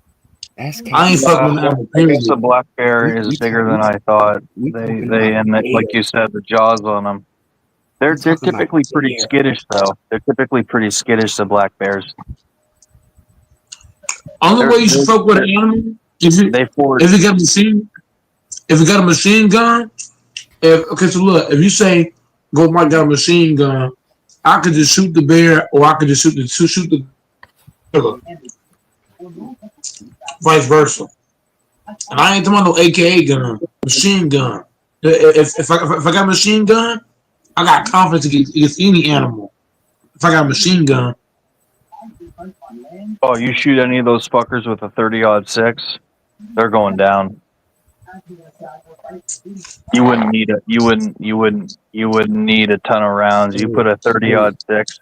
Speaker 14: That's cats.
Speaker 4: I ain't fucking with animal.
Speaker 11: I guess a black bear is bigger than I thought. Like you said, the jaws on them. They're typically pretty skittish, though. They're typically pretty skittish, the black bears.
Speaker 4: Only way you should fuck with an animal if it got a machine gun. So look, if you say go might got a machine gun. I could just shoot the bear, or I could just shoot the gorilla. Vice versa. And I ain't talking about no AKA gun, machine gun. If I got a machine gun, I got confidence against any animal. If I got a machine gun,
Speaker 11: Oh, you shoot any of those fuckers with a 30-06, they're going down. You wouldn't need a ton of rounds. You put a 30-06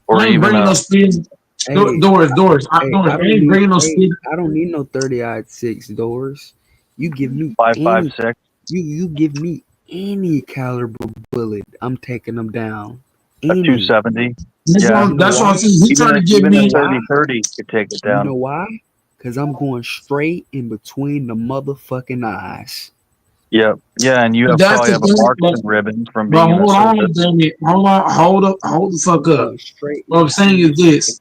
Speaker 11: or
Speaker 4: I ain't
Speaker 11: even
Speaker 4: bringing
Speaker 11: a
Speaker 4: no speed.
Speaker 14: Hey,
Speaker 4: Doors.
Speaker 14: hey,
Speaker 4: I ain't bringing no speed.
Speaker 14: I don't need no 30-06 doors. You give me any
Speaker 11: 5.56.
Speaker 14: you give me any caliber bullet, I'm taking them down.
Speaker 11: A
Speaker 14: Any.
Speaker 11: 270.
Speaker 4: That's
Speaker 11: Yeah.
Speaker 4: what I'm saying. He trying to give
Speaker 11: Even a
Speaker 4: me.
Speaker 11: 30-30 could take it
Speaker 14: You know
Speaker 11: down.
Speaker 14: why? Because I'm going straight in between the motherfucking eyes.
Speaker 11: Yep. Yeah, and you
Speaker 4: That's
Speaker 11: probably
Speaker 4: the
Speaker 11: have a
Speaker 4: thing.
Speaker 11: marksman ribbon from
Speaker 4: But
Speaker 11: being in the
Speaker 4: hold on,
Speaker 11: service.
Speaker 4: baby. Hold on. Hold the fuck
Speaker 14: I'm
Speaker 4: up.
Speaker 14: going straight
Speaker 4: What I'm saying
Speaker 14: between
Speaker 4: is this: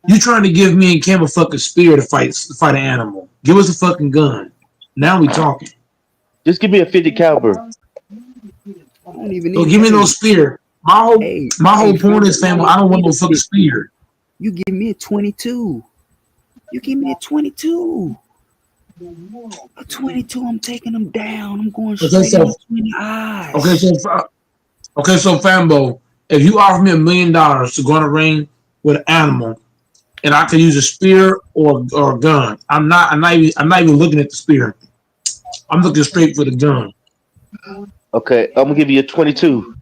Speaker 4: you trying to give me and Cam a fucking spear to fight an animal? Give us a fucking gun. Now we talking.
Speaker 8: Just give me a 50 caliber.
Speaker 14: I don't even
Speaker 4: Don't
Speaker 14: need
Speaker 4: give me no spear. My whole point is, family. I don't want no fucking spear.
Speaker 14: You give me a 22. You give me a 22. A 22, I'm taking them down. I'm going straight in between the eyes.
Speaker 4: Okay, so Fambo, if you offer me $1 million to go in a ring with an animal, and I can use a spear or a gun, I'm not even looking at the spear. I'm looking straight for the gun.
Speaker 8: Okay, I'm gonna give you a 22.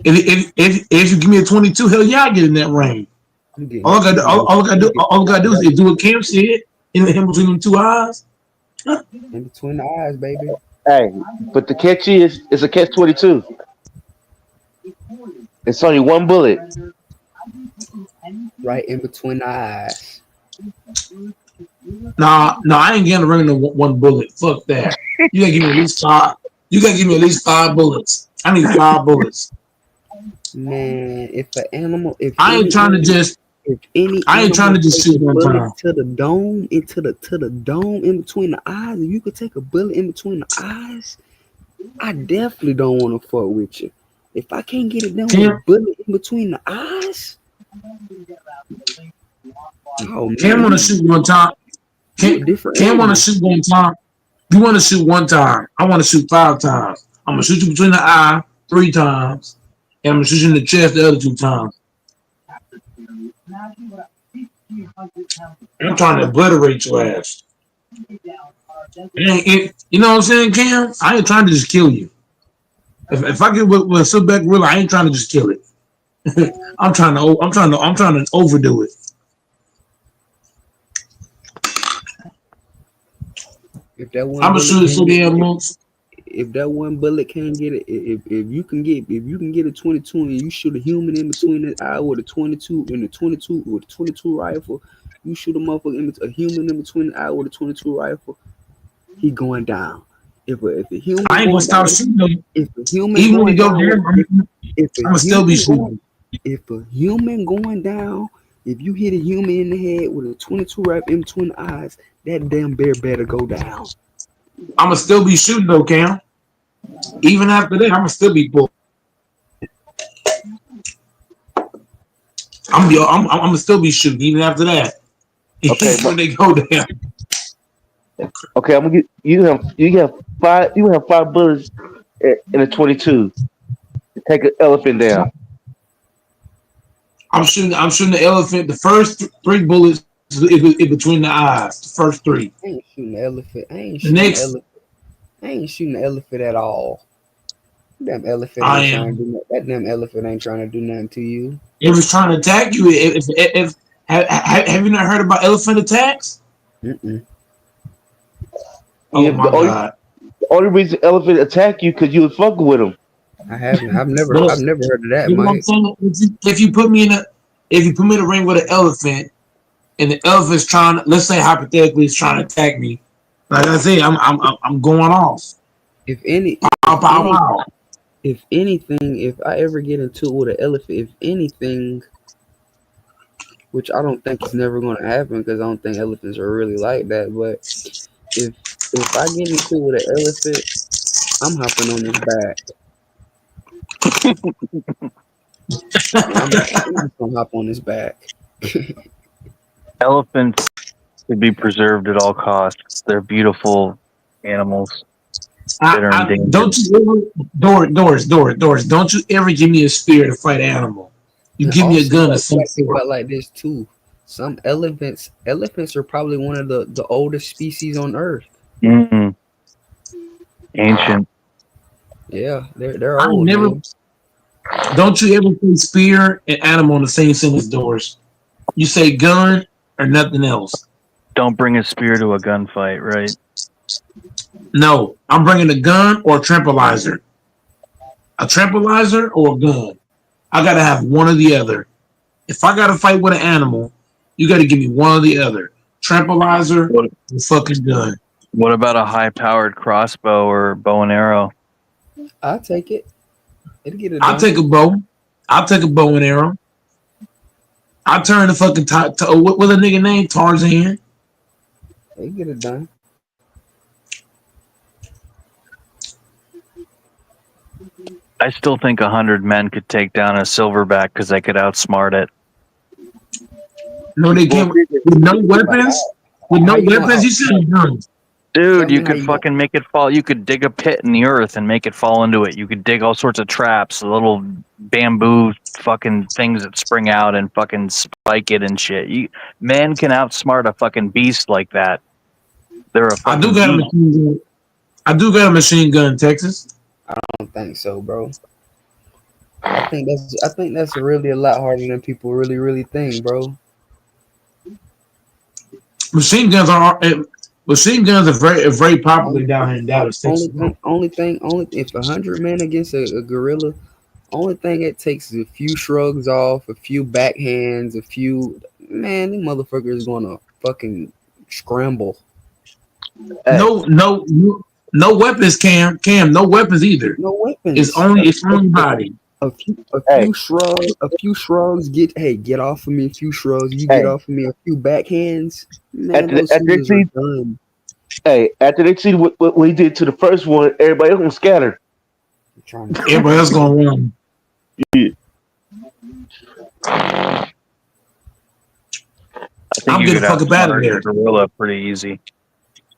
Speaker 4: If you give me a 22, hell yeah, I get in that ring. All I gotta do is do what Cam said in between them two eyes.
Speaker 14: In between the eyes, baby.
Speaker 8: Hey, but the catch is it's a catch 22. It's only one bullet.
Speaker 14: Right in between the eyes.
Speaker 4: Nah, I ain't getting a ring of one bullet. Fuck that. You gotta give me at least 5. You gotta give me at least 5 bullets. I need 5 bullets.
Speaker 14: Man, if an animal,
Speaker 4: I ain't trying to just shoot one time.
Speaker 14: to the dome, into the dome in between the eyes, if you could take a bullet in between the eyes, I definitely don't want to fuck with you. If I can't get it done with a bullet in between the eyes, oh man,
Speaker 4: Cam want to shoot one time. Cam want to shoot one time. You want to shoot one time. I want to shoot 5 times. I'm gonna shoot you between the eye 3 times, and I'm gonna shoot you in the chest the other 2 times. I'm trying to obliterate your ass. You know what I'm saying, Cam? I ain't trying to just kill you. If I get with a silverback gorilla, I ain't trying to just kill it. I'm trying to overdo it.
Speaker 14: If that one
Speaker 4: I'm gonna shoot it so damn much.
Speaker 14: If that one bullet can't get it, if you can get a 22 and you shoot a human in between the eye with a 22 and the 22 with a 22 rifle, you shoot a motherfucker a human in between the eye with a 22 rifle, he going down. If a human,
Speaker 4: I ain't gonna stop shooting them.
Speaker 14: If a human
Speaker 4: even when
Speaker 14: going
Speaker 4: you go
Speaker 14: down,
Speaker 4: there, I'm gonna still be shooting.
Speaker 14: If a human going down, if you hit a human in the head with a 22 rifle in between the eyes, that damn bear better go down.
Speaker 4: I'm gonna still be shooting though, Cam. Even after that, I'm gonna still be bull. I'm gonna still be shooting even after that.
Speaker 8: Okay,
Speaker 4: when they go down.
Speaker 8: Okay, I'm gonna get you have 5 bullets in a 22. Take an elephant down.
Speaker 4: I'm shooting the elephant. The first 3 bullets in between the eyes. The first 3.
Speaker 14: I ain't shooting the elephant. I ain't shooting the elephant at all. Damn elephant ain't trying to do nothing. That damn elephant ain't trying to do nothing to you.
Speaker 4: It was trying to attack you. Have you not heard about elephant attacks?
Speaker 14: Mm-mm.
Speaker 4: Oh my god!
Speaker 8: The only reason elephant attack you because you was fucking with them.
Speaker 14: I haven't. I've never heard of that, Mike.
Speaker 4: If you put me in a ring with an elephant, and the elephant's trying, let's say hypothetically, it's trying to attack me. Like I say, I'm going off.
Speaker 14: If anything, if I ever get into it with an elephant, if anything, which I don't think is never going to happen because I don't think elephants are really like that. But if I get into it with an elephant, I'm hopping on his back. I'm just gonna hop on his back.
Speaker 11: Elephants should be preserved at all costs. They're beautiful animals that are endangered.
Speaker 4: Don't you ever, Doris, don't you ever give me a spear to fight an animal. You
Speaker 14: And
Speaker 4: give me a
Speaker 14: also,
Speaker 4: gun or some
Speaker 14: think
Speaker 4: sort.
Speaker 14: about like this too. Some elephants are probably one of the oldest species on Earth.
Speaker 11: Mm, ancient.
Speaker 14: Yeah, they're
Speaker 4: I
Speaker 14: old,
Speaker 4: never.
Speaker 14: man.
Speaker 4: Don't you ever say spear and animal in the same sentence, Doris? You say gun or nothing else.
Speaker 11: Don't bring a spear to a gunfight, right?
Speaker 4: No, I'm bringing a gun or a tranquilizer. A tranquilizer or a gun. I gotta have one or the other. If I gotta fight with an animal, you gotta give me one or the other. Tranquilizer
Speaker 11: What,
Speaker 4: or fucking gun.
Speaker 11: what about a high-powered crossbow or bow and arrow?
Speaker 14: I'll take it. It'll get it
Speaker 4: I'll
Speaker 14: done.
Speaker 4: take a bow. I'll take a bow and arrow. I'll turn the fucking what a nigga named Tarzan.
Speaker 14: It'll get it done.
Speaker 11: I still think 100 men could take down a silverback because they could outsmart it.
Speaker 4: No, they can't. With no weapons. With no weapons, you said guns.
Speaker 11: Dude, you could fucking make it fall. You could dig a pit in the earth and make it fall into it. You could dig all sorts of traps, little bamboo fucking things that spring out and fucking spike it and shit. Man can outsmart a fucking beast like that. They're a fucking
Speaker 4: I do got a machine gun. I do got a machine gun in Texas.
Speaker 14: I don't think so, bro. I think that's really a lot harder than people really think, bro.
Speaker 4: Machine guns are very popular down here in Dallas, Texas.
Speaker 14: Only thing, if 100 men against a gorilla, only thing it takes is a few shrugs off, a few backhands, a few. Man, these motherfuckers gonna fucking scramble.
Speaker 4: No weapons, Cam. No weapons either.
Speaker 14: No weapons.
Speaker 4: It's only body.
Speaker 14: A few shrugs. Get off of me. A few shrugs. You get off of me. A few backhands. Man, those soldiers are done.
Speaker 8: Hey, after they see what we did to the first one, everybody else gonna scatter.
Speaker 4: Everybody else gonna run.
Speaker 8: Yeah.
Speaker 4: I'm getting the fuck up out of there.
Speaker 11: Gorilla pretty easy.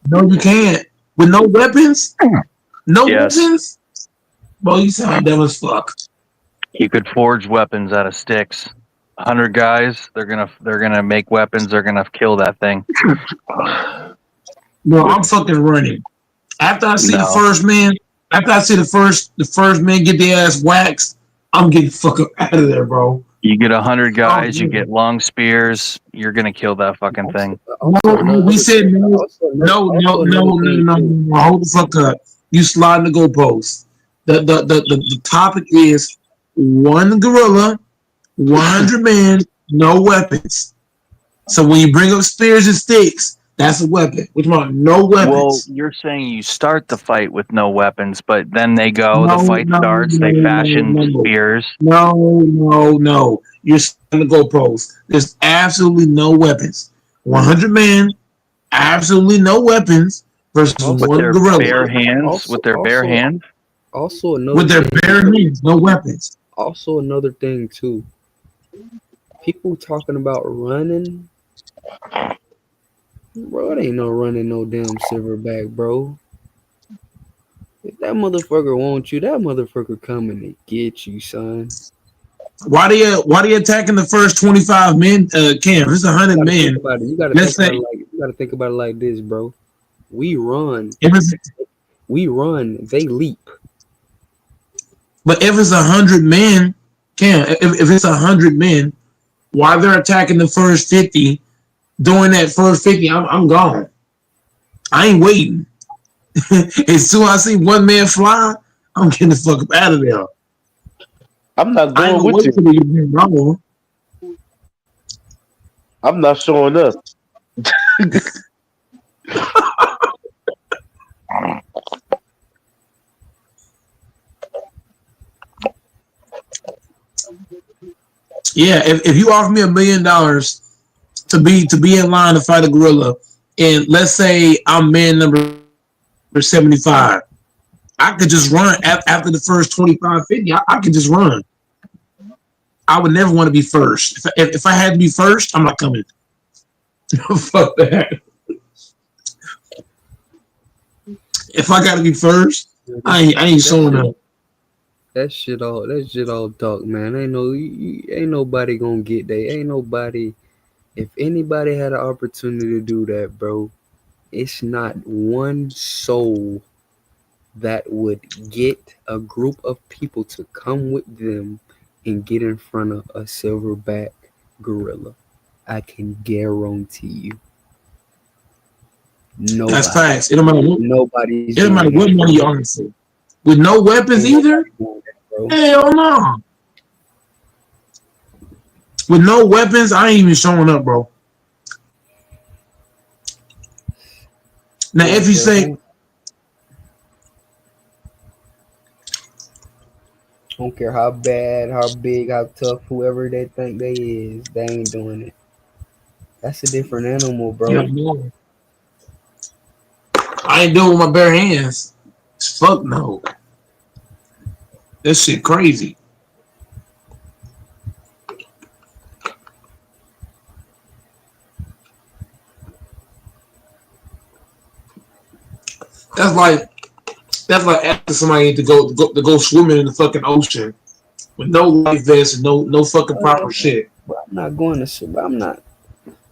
Speaker 4: No, you can't. With no weapons? No weapons? Boy, you sound dumb as fuck.
Speaker 11: You could forge weapons out of sticks. 100 guys, they're gonna make weapons. They're gonna kill that thing.
Speaker 4: No, I'm fucking running. After I see the first man, after I see the first man get their ass waxed, I'm getting the fuck up out of there, bro.
Speaker 11: You get 100 guys, you get long spears. You're gonna kill that fucking thing.
Speaker 4: No, we said no. Hold the fuck up. You sliding the goalpost. The topic is one gorilla, 100 men, no weapons. So when you bring up spears and sticks, that's a weapon. Which one? No weapons.
Speaker 11: Well, you're saying you start the fight with no weapons, but then they go, the fight starts, they fashion spears.
Speaker 4: No. You're on the goalpost. There's absolutely no weapons. 100 men, absolutely no weapons versus one gorilla.
Speaker 11: Bare hands, with their bare hands?
Speaker 14: Also, another
Speaker 4: with their bare hands, no weapons.
Speaker 14: Also, another thing, too. People talking about running. Bro, it ain't no running no damn silverback, bro. If that motherfucker wants you, that motherfucker coming to get you, son.
Speaker 4: Why they attacking the first 25 men? Cam, it's 100 men.
Speaker 14: You gotta think about it like this, bro. We run. They leap.
Speaker 4: But if it's 100 men, Cam, if it's 100 men, while they're attacking the first 50, during that first 50, I'm gone. I ain't waiting. As soon as I see one man fly, I'm getting the fuck up out of there.
Speaker 8: I'm not going with you. I'm not showing up.
Speaker 4: Yeah, if you offer me $1 million to be in line to fight a gorilla, and let's say I'm man number 75, I could just run after the first 25, 50. I could just run. I would never want to be first. If I had to be first, I'm not coming. Fuck that. If I got to be first, I ain't showing up.
Speaker 14: That shit all talk, man. Ain't nobody gonna get there. Ain't nobody. If anybody had an opportunity to do that, bro, it's not one soul that would get a group of people to come with them and get in front of a silverback gorilla. I can guarantee you. Nobody.
Speaker 4: That's facts. It don't matter what,
Speaker 14: Nobody's
Speaker 4: it don't matter what money you earn for. With no weapons either? Hell no. With no weapons, I ain't even showing up, bro. Now, if you say,
Speaker 14: don't care how bad, how big, how tough, whoever they think they is, they ain't doing it. That's a different animal, bro.
Speaker 4: yeah, no. I ain't doing it with my bare hands. Fuck no. That shit crazy. That's like asking somebody to go swimming in the fucking ocean with no life vest and no fucking proper shit.
Speaker 14: I'm not going to swim. I'm not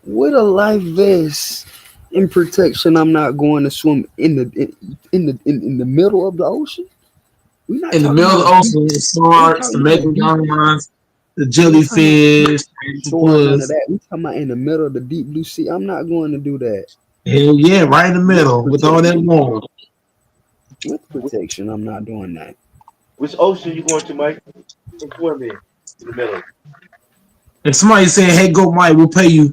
Speaker 14: with a life vest in protection. I'm not going to swim in the middle of the ocean.
Speaker 4: In the middle of the ocean, the sharks, the megalodons, the jellyfish,
Speaker 14: none of that. We talking about in the middle of the deep blue sea. I'm not going to do that.
Speaker 4: Hell yeah, right in the middle with all that water.
Speaker 14: With protection, I'm not doing that.
Speaker 8: Which ocean you going to, Mike? Swim in the middle.
Speaker 4: If somebody saying, "Hey, go, Mike, we'll pay you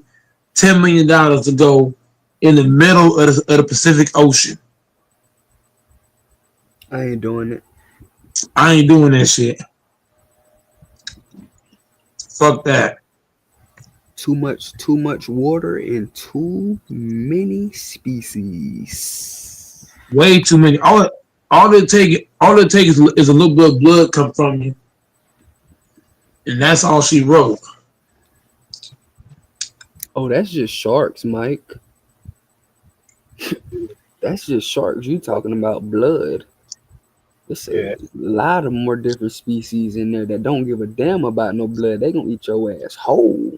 Speaker 4: $10 million to go in the middle of the Pacific Ocean,"
Speaker 14: I ain't doing it.
Speaker 4: I ain't doing that shit. Fuck that.
Speaker 14: Too much water and too many species.
Speaker 4: Way too many. All it take is a little bit of blood come from you, and that's all she wrote.
Speaker 14: Oh, that's just sharks, Mike. That's just sharks. You talking about blood? It's a lot of more different species in there that don't give a damn about no blood. They gonna eat your ass whole.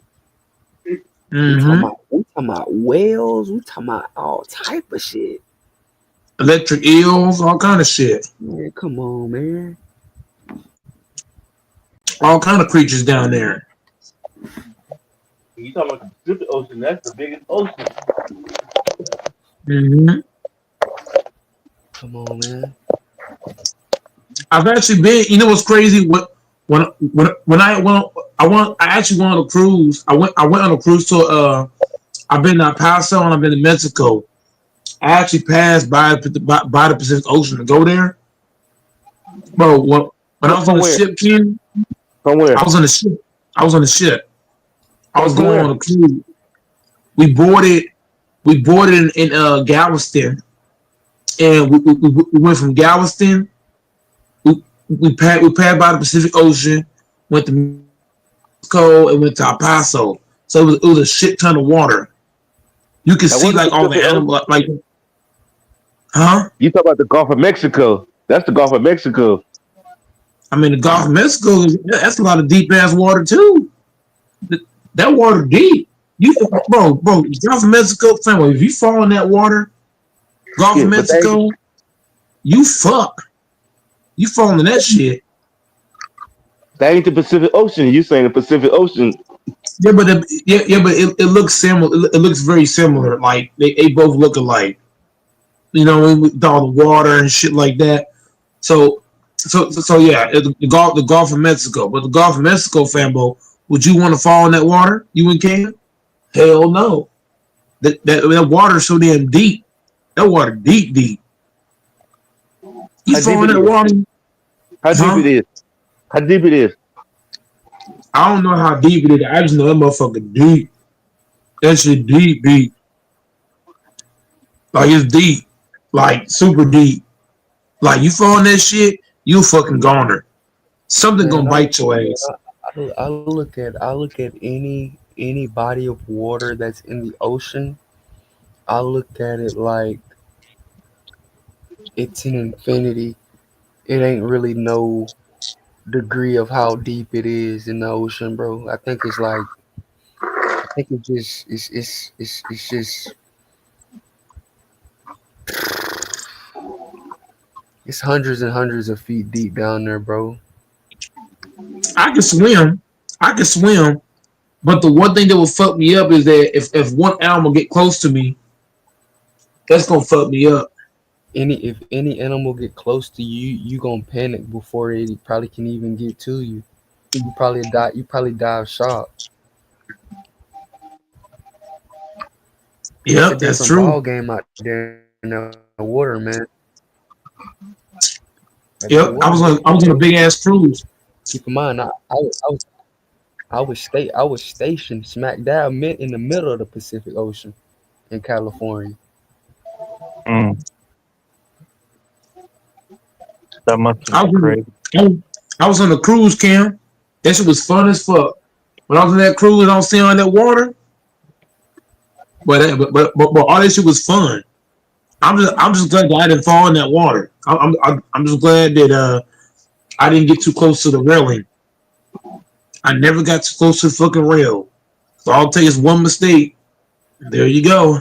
Speaker 4: Mm-hmm.
Speaker 14: We talking about whales. We talking about all type of shit.
Speaker 4: Electric eels, all kind of shit.
Speaker 14: Man, come on, man.
Speaker 4: All kind of creatures down there.
Speaker 8: You talking about the Pacific Ocean? That's the biggest ocean.
Speaker 4: Mm-hmm.
Speaker 14: Come on, man.
Speaker 4: I've actually been. You know what's crazy? When I actually went on a cruise. I went on a cruise to I've been to El Paso and I've been to Mexico. I actually passed by the Pacific Ocean to go there. Bro, when I was on the ship, Ken.
Speaker 8: Somewhere.
Speaker 4: I was on the ship. I was going on a cruise. We boarded in Galveston, and we went from Galveston. We passed by the Pacific Ocean, went to Mexico, and went to El Paso. So it was a shit ton of water. You could see like all the animals, like, huh?
Speaker 8: You talk about the Gulf of Mexico? That's the Gulf of Mexico.
Speaker 4: I mean, the Gulf of Mexico, that's a lot of deep ass water too. That water deep. Bro, Gulf of Mexico, family. If you fall in that water, Gulf of Mexico, you fuck. You fall in that shit.
Speaker 8: That ain't the Pacific Ocean. You saying the Pacific Ocean?
Speaker 4: Yeah, but it looks similar. It looks very similar. Like they both look alike. You know, with all the water and shit like that. So yeah, the Gulf of Mexico. But the Gulf of Mexico, Fambo, would you want to fall in that water? You and Cam? Hell no. That water is so damn deep. That water deep. You fall in that water.
Speaker 8: How deep it is? How deep it is?
Speaker 4: I don't know how deep it is. I just know that motherfucker deep. That shit deep. Like it's deep. Like super deep. Like you fall in that shit, you fucking goner. Something gonna
Speaker 14: Man,
Speaker 4: bite your ass.
Speaker 14: I look at any body of water that's in the ocean. I look at it like it's an infinity. It ain't really no degree of how deep it is in the ocean, bro. I think it just it's just it's hundreds and hundreds of feet deep down there, bro.
Speaker 4: I can swim. I can swim. But the one thing that will fuck me up is that if one animal get close to me, that's gonna fuck me up.
Speaker 14: If any animal get close to you, you gonna panic before it probably can even get to you. You probably die. You probably die of shock. It's a
Speaker 4: Yep, that's
Speaker 14: different ball
Speaker 4: true.
Speaker 14: game out there in the water, man. That water
Speaker 4: Yep,
Speaker 14: different, bro.
Speaker 4: I was on a big ass cruise.
Speaker 14: Keep in mind, I was stationed smack dab in the middle of the Pacific Ocean in California.
Speaker 11: Mm, that must have
Speaker 4: I
Speaker 11: been
Speaker 4: was,
Speaker 11: crazy.
Speaker 4: I was on a cruise, Cam. That shit was fun as fuck. When I was on that cruise and I was sitting on that water, but all that shit was fun. I'm just glad that I didn't fall in that water. I'm just glad that I didn't get too close to the railing. I never got too close to the fucking rail. So all it takes is one mistake. There you go.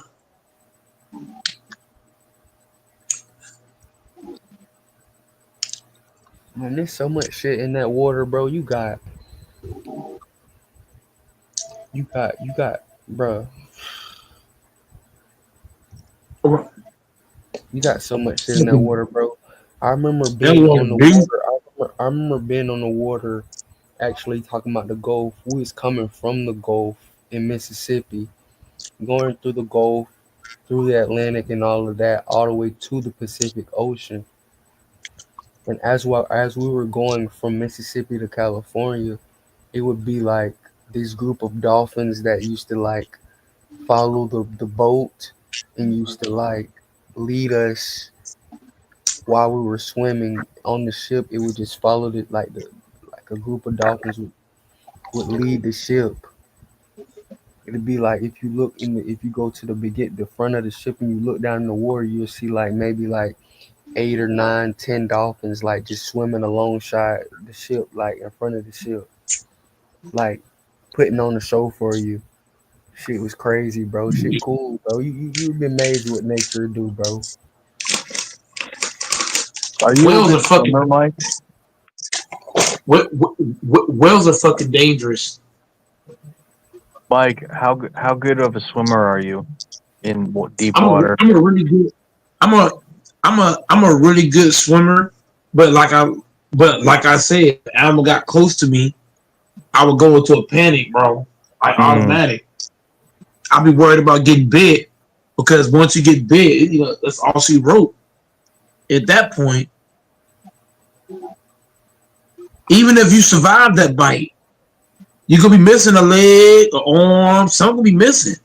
Speaker 14: Man, there's so much shit in that water, bro. You got, bro. You got so much shit in that
Speaker 4: That
Speaker 14: water, bro. I remember being
Speaker 4: water
Speaker 14: on the
Speaker 4: big.
Speaker 14: water. I remember being on the water, actually talking about the Gulf. We was coming from the Gulf in Mississippi, going through the Gulf, through the Atlantic, and all of that, all the way to the Pacific Ocean. And as we were going from Mississippi to California, it would be like this group of dolphins that used to like follow the boat and used to like lead us while we were swimming on the ship. It would just follow it like a group of dolphins would lead the ship. It'd be like if you go to the front of the ship and you look down in the water, you'll see like maybe like 8 or 9, 10 dolphins like just swimming alongside the ship, like in front of the ship, like putting on the show for you. Shit was crazy, bro. Shit cool, bro. You've been amazed what nature do, bro.
Speaker 11: Are you a
Speaker 4: Whales are
Speaker 11: good
Speaker 4: fucking
Speaker 11: swimmer, Mike?
Speaker 4: whales are fucking dangerous.
Speaker 11: Mike, how good of a swimmer are you in deep
Speaker 4: I'm a
Speaker 11: water?
Speaker 4: I'm a really good I'm a I'm a really good swimmer, but like I said, if an animal got close to me, I would go into a panic, bro. Like
Speaker 11: Mm,
Speaker 4: automatic. I'd be worried about getting bit because once you get bit, that's all she wrote. At that point, even if you survive that bite, you could be missing a leg, an arm, something could be missing.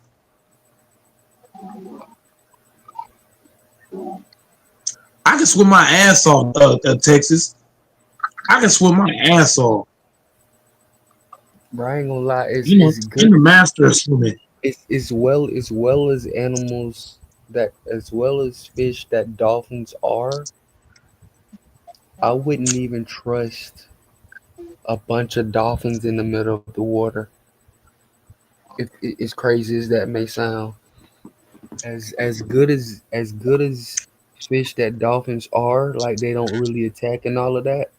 Speaker 4: I can swim my ass off, Texas. I can swim my ass off.
Speaker 14: Bro, I ain't gonna lie, it's
Speaker 4: I'm
Speaker 14: good.
Speaker 4: the master of swimming.
Speaker 14: It's as well as animals that as well as fish that dolphins are. I wouldn't even trust a bunch of dolphins in the middle of the water. If as crazy as that may sound, as good as fish that dolphins are, like they don't really attack and all of that.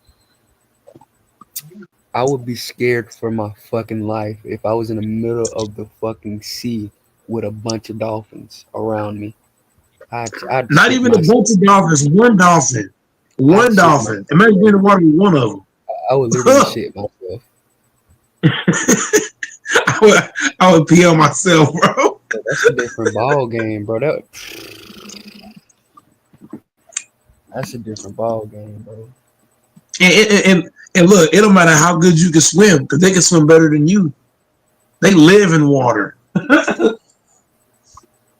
Speaker 14: I would be scared for my fucking life if I was in the middle of the fucking sea with a bunch of dolphins around me. I'd
Speaker 4: Not
Speaker 14: shit
Speaker 4: even a
Speaker 14: myself.
Speaker 4: bunch of dolphins, one dolphin.
Speaker 14: I'd
Speaker 4: One
Speaker 14: shit
Speaker 4: dolphin.
Speaker 14: myself,
Speaker 4: Imagine being in
Speaker 14: bro.
Speaker 4: the water with one of them.
Speaker 14: I would literally shit myself.
Speaker 4: I would pee on myself, bro.
Speaker 14: But that's a different ball game, bro. That's a different ball game, bro.
Speaker 4: And look, it don't matter how good you can swim because they can swim better than you. They live in water,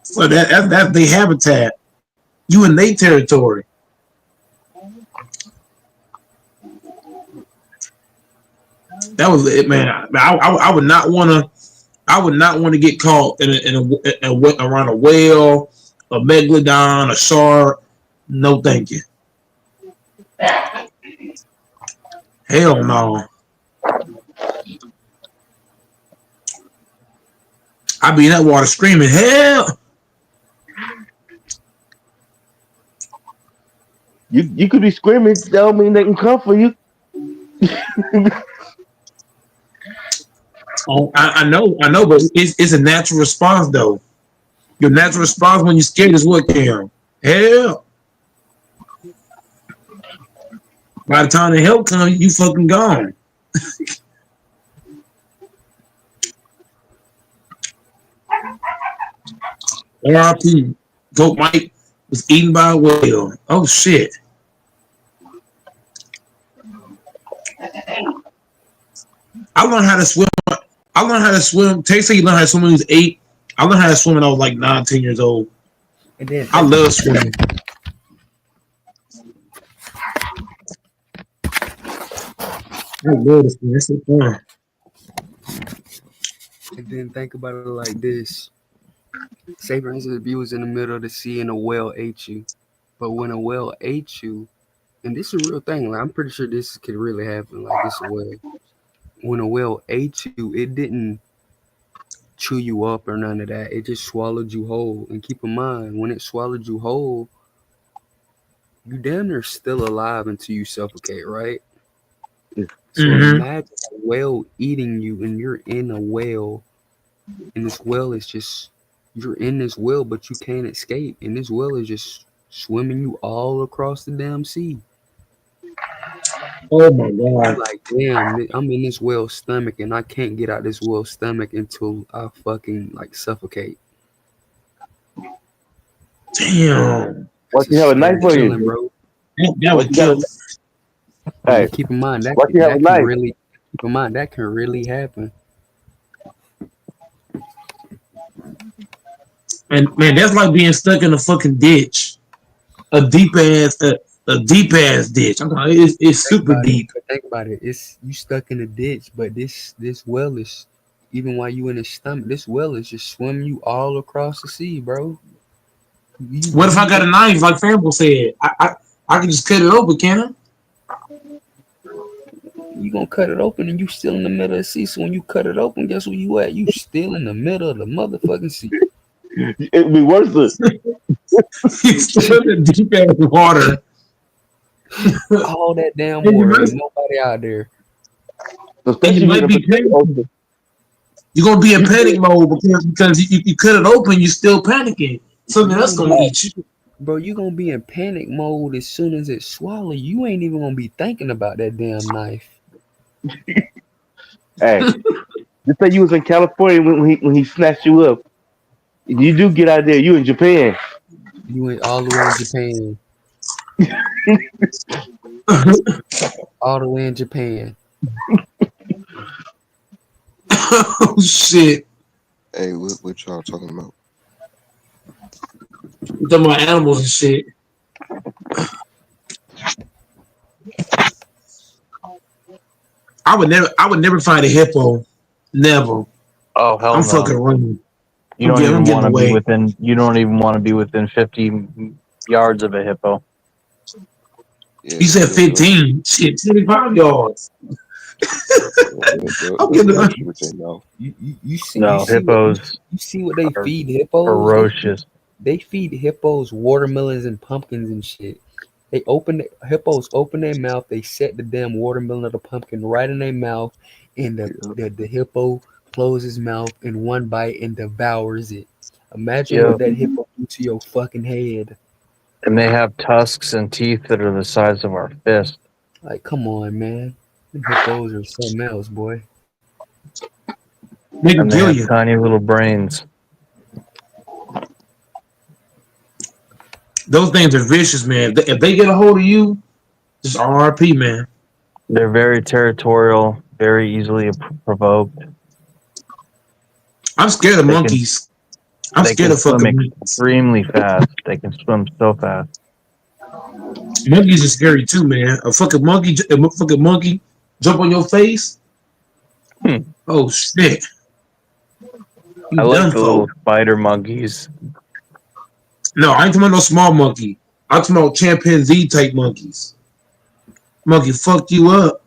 Speaker 4: so that's their habitat. You in their territory. That was it, man. I would not want to. I would not want to get caught around a whale, a megalodon, a shark. No, thank you. Hell no. I be in that water screaming, hell.
Speaker 8: You could be screaming, that don't mean they can come for you.
Speaker 4: Oh, I know, but it's a natural response though. Your natural response when you're scared is what, Cam? Hell. By the time the help comes, you fucking gone. R.I.P. Goat Mike was eaten by a whale. Oh shit. I learned how to swim. I learned how to swim. Tay say you learned how to swim when he was 8. I learned how to swim when I was like 9, 10 years old.
Speaker 14: And then
Speaker 4: I love swimming. I love this thing. It's so fun.
Speaker 14: And then think about it like this. Say, for instance, if you was in the middle of the sea and a whale ate you. But when a whale ate you, and this is a real thing, like, I'm pretty sure this could really happen. Like, it's a whale. When a whale ate you, it didn't chew you up or none of that. It just swallowed you whole. And keep in mind, when it swallowed you whole, you damn near still alive until you suffocate, right? So imagine a whale eating you and you're in a whale, and this whale is just, you're in this whale, but you can't escape. And this whale is just swimming you all across the damn sea.
Speaker 4: Oh my god.
Speaker 14: Like, damn, I'm in this whale's stomach and I can't get out this whale's stomach until I fucking like suffocate.
Speaker 4: Damn.
Speaker 8: What you have a knife for you,
Speaker 14: bro?
Speaker 4: That would kill.
Speaker 8: Hey,
Speaker 14: keep in mind that,
Speaker 8: what you have a
Speaker 14: can
Speaker 8: knife?
Speaker 14: really keep in mind that can really happen.
Speaker 4: And man, that's like being stuck in a fucking ditch, a deep ass ditch. I'm talking, it's super deep.
Speaker 14: Think about it. It's you stuck in a ditch, but this well is, even while you in his stomach, this well is just swimming you all across the sea, bro.
Speaker 4: What if I got a knife, like Famble said? I can just cut it open, can I?
Speaker 14: You gonna cut it open and you still in the middle of the sea. So when you cut it open, guess where you at? You still in the middle of the motherfucking sea.
Speaker 8: It'd be worse than
Speaker 4: it's still in the deep ass water.
Speaker 14: All that damn water, ain't nobody out there.
Speaker 4: You might be panicking. You're gonna be in panic mode because you cut it open, you're still panicking. Something else gonna eat you.
Speaker 14: Bro, you gonna be in panic mode as soon as it swallow. You ain't even gonna be thinking about that damn knife.
Speaker 8: Hey, just say you was in California when he snatched you up. If you do get out there, you in Japan.
Speaker 14: You went all the way in Japan. All the way in Japan.
Speaker 4: Oh shit!
Speaker 16: Hey, what y'all talking about?
Speaker 4: We're talking about animals and shit. I would never find a hippo. Never.
Speaker 11: Oh hell
Speaker 4: I'm
Speaker 11: no!
Speaker 4: fucking running.
Speaker 11: You don't even want to be within. You don't even want to be within 50 yards of a hippo.
Speaker 16: Yeah,
Speaker 4: you said 15. Shit, 25 yards. I'm getting
Speaker 14: You see,
Speaker 11: hippos.
Speaker 14: You see what they feed hippos?
Speaker 11: Ferocious.
Speaker 14: They feed hippos watermelons and pumpkins and shit. Hippos open their mouth. They set the damn watermelon or the pumpkin right in their mouth, and the hippo closes his mouth in one bite and devours it. Imagine what that hippo do to your fucking head.
Speaker 11: And they have tusks and teeth that are the size of our fist.
Speaker 14: Like, come on, man. The hippos are something else, boy.
Speaker 4: They
Speaker 11: and they have tiny little brains.
Speaker 4: Those things are vicious, man. If they get a hold of you, just RRP, man.
Speaker 11: They're very territorial, very easily provoked.
Speaker 4: I'm scared of monkeys. I'm scared of fucking monkeys.
Speaker 11: Extremely fast. They can swim so fast.
Speaker 4: Monkeys are scary too, man. A fucking monkey jump on your face.
Speaker 11: Hmm.
Speaker 4: Oh shit.
Speaker 11: I
Speaker 4: You
Speaker 11: like
Speaker 4: done
Speaker 11: the little
Speaker 4: for.
Speaker 11: spider monkeys.
Speaker 4: No, I ain't talking about no small monkey. I'm talking about chimpanzee type monkeys. Monkey fucked you up.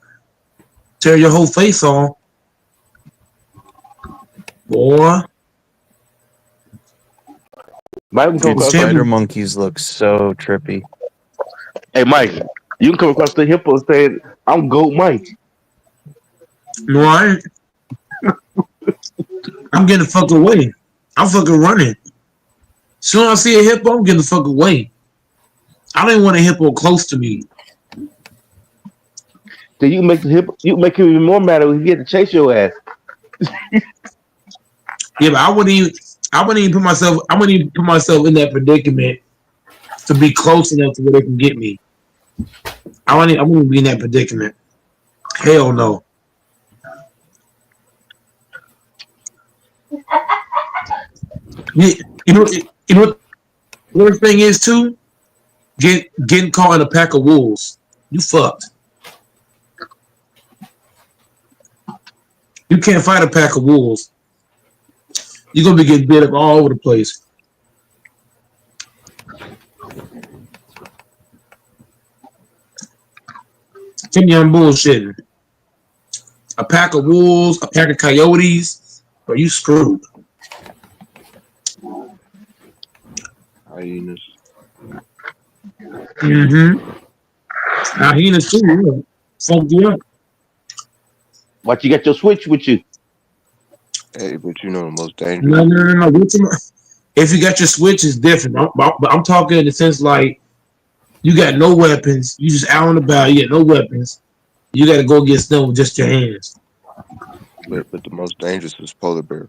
Speaker 4: Tear your whole face off. Boy.
Speaker 8: Mike can come
Speaker 11: Dude,
Speaker 4: Those
Speaker 8: across the
Speaker 11: spider
Speaker 4: champion.
Speaker 11: monkeys look so trippy.
Speaker 8: Hey Mike, you can come across the hippo saying, I'm Goat Mike.
Speaker 4: No, I ain't. I'm getting the fuck away. I'm fucking running. Soon as I see a hippo, I'm getting the fuck away. I don't want a hippo close to me.
Speaker 8: Then you make him even more mad when he get to chase your ass.
Speaker 4: Yeah, but I wouldn't even put myself in that predicament to be close enough to where they can get me. I wouldn't be in that predicament. Hell no. You, you know what the worst thing is too? Getting caught in a pack of wolves. You fucked. You can't fight a pack of wolves. You're gonna be getting bit up all over the place. Tell me I'm bullshitting. A pack of wolves, a pack of coyotes, are you screwed?
Speaker 16: Hyenas.
Speaker 4: Mm-hmm. Hyenas too, yeah. Fuck you up.
Speaker 8: But you got your switch with you.
Speaker 16: Hey, but you know the most dangerous.
Speaker 4: No. If you got your switch, it's different. But I'm talking in the sense like you got no weapons. You just out and about. You got no weapons. You got to go against them with just your hands.
Speaker 16: But the most dangerous is polar bear.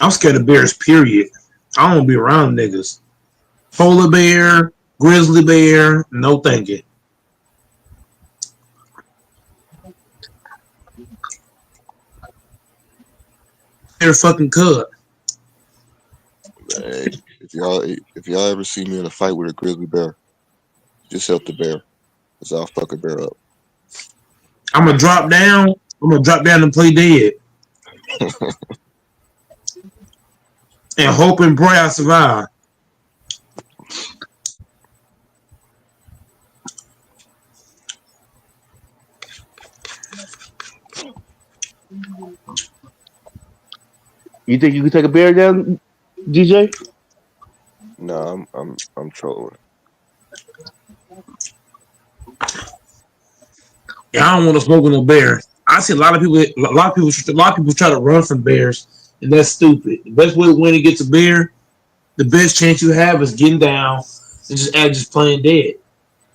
Speaker 4: I'm scared of bears. Period. I don't want to be around niggas. Polar bear, grizzly bear. No thank you. They're fucking cut.
Speaker 16: Hey, if y'all ever see me in a fight with a grizzly bear, just help the bear, cause I'll fuck a bear up.
Speaker 4: I'm gonna drop down. I'm gonna drop down and play dead and hope and pray I survive.
Speaker 8: You think you can take a bear down, DJ?
Speaker 16: Nah, I'm trolling.
Speaker 4: Yeah, I don't want to smoke with no bear. I see a lot of people. A lot of people try to run from bears, and that's stupid. The best way to win against a bear, the best chance you have is getting down and just playing dead.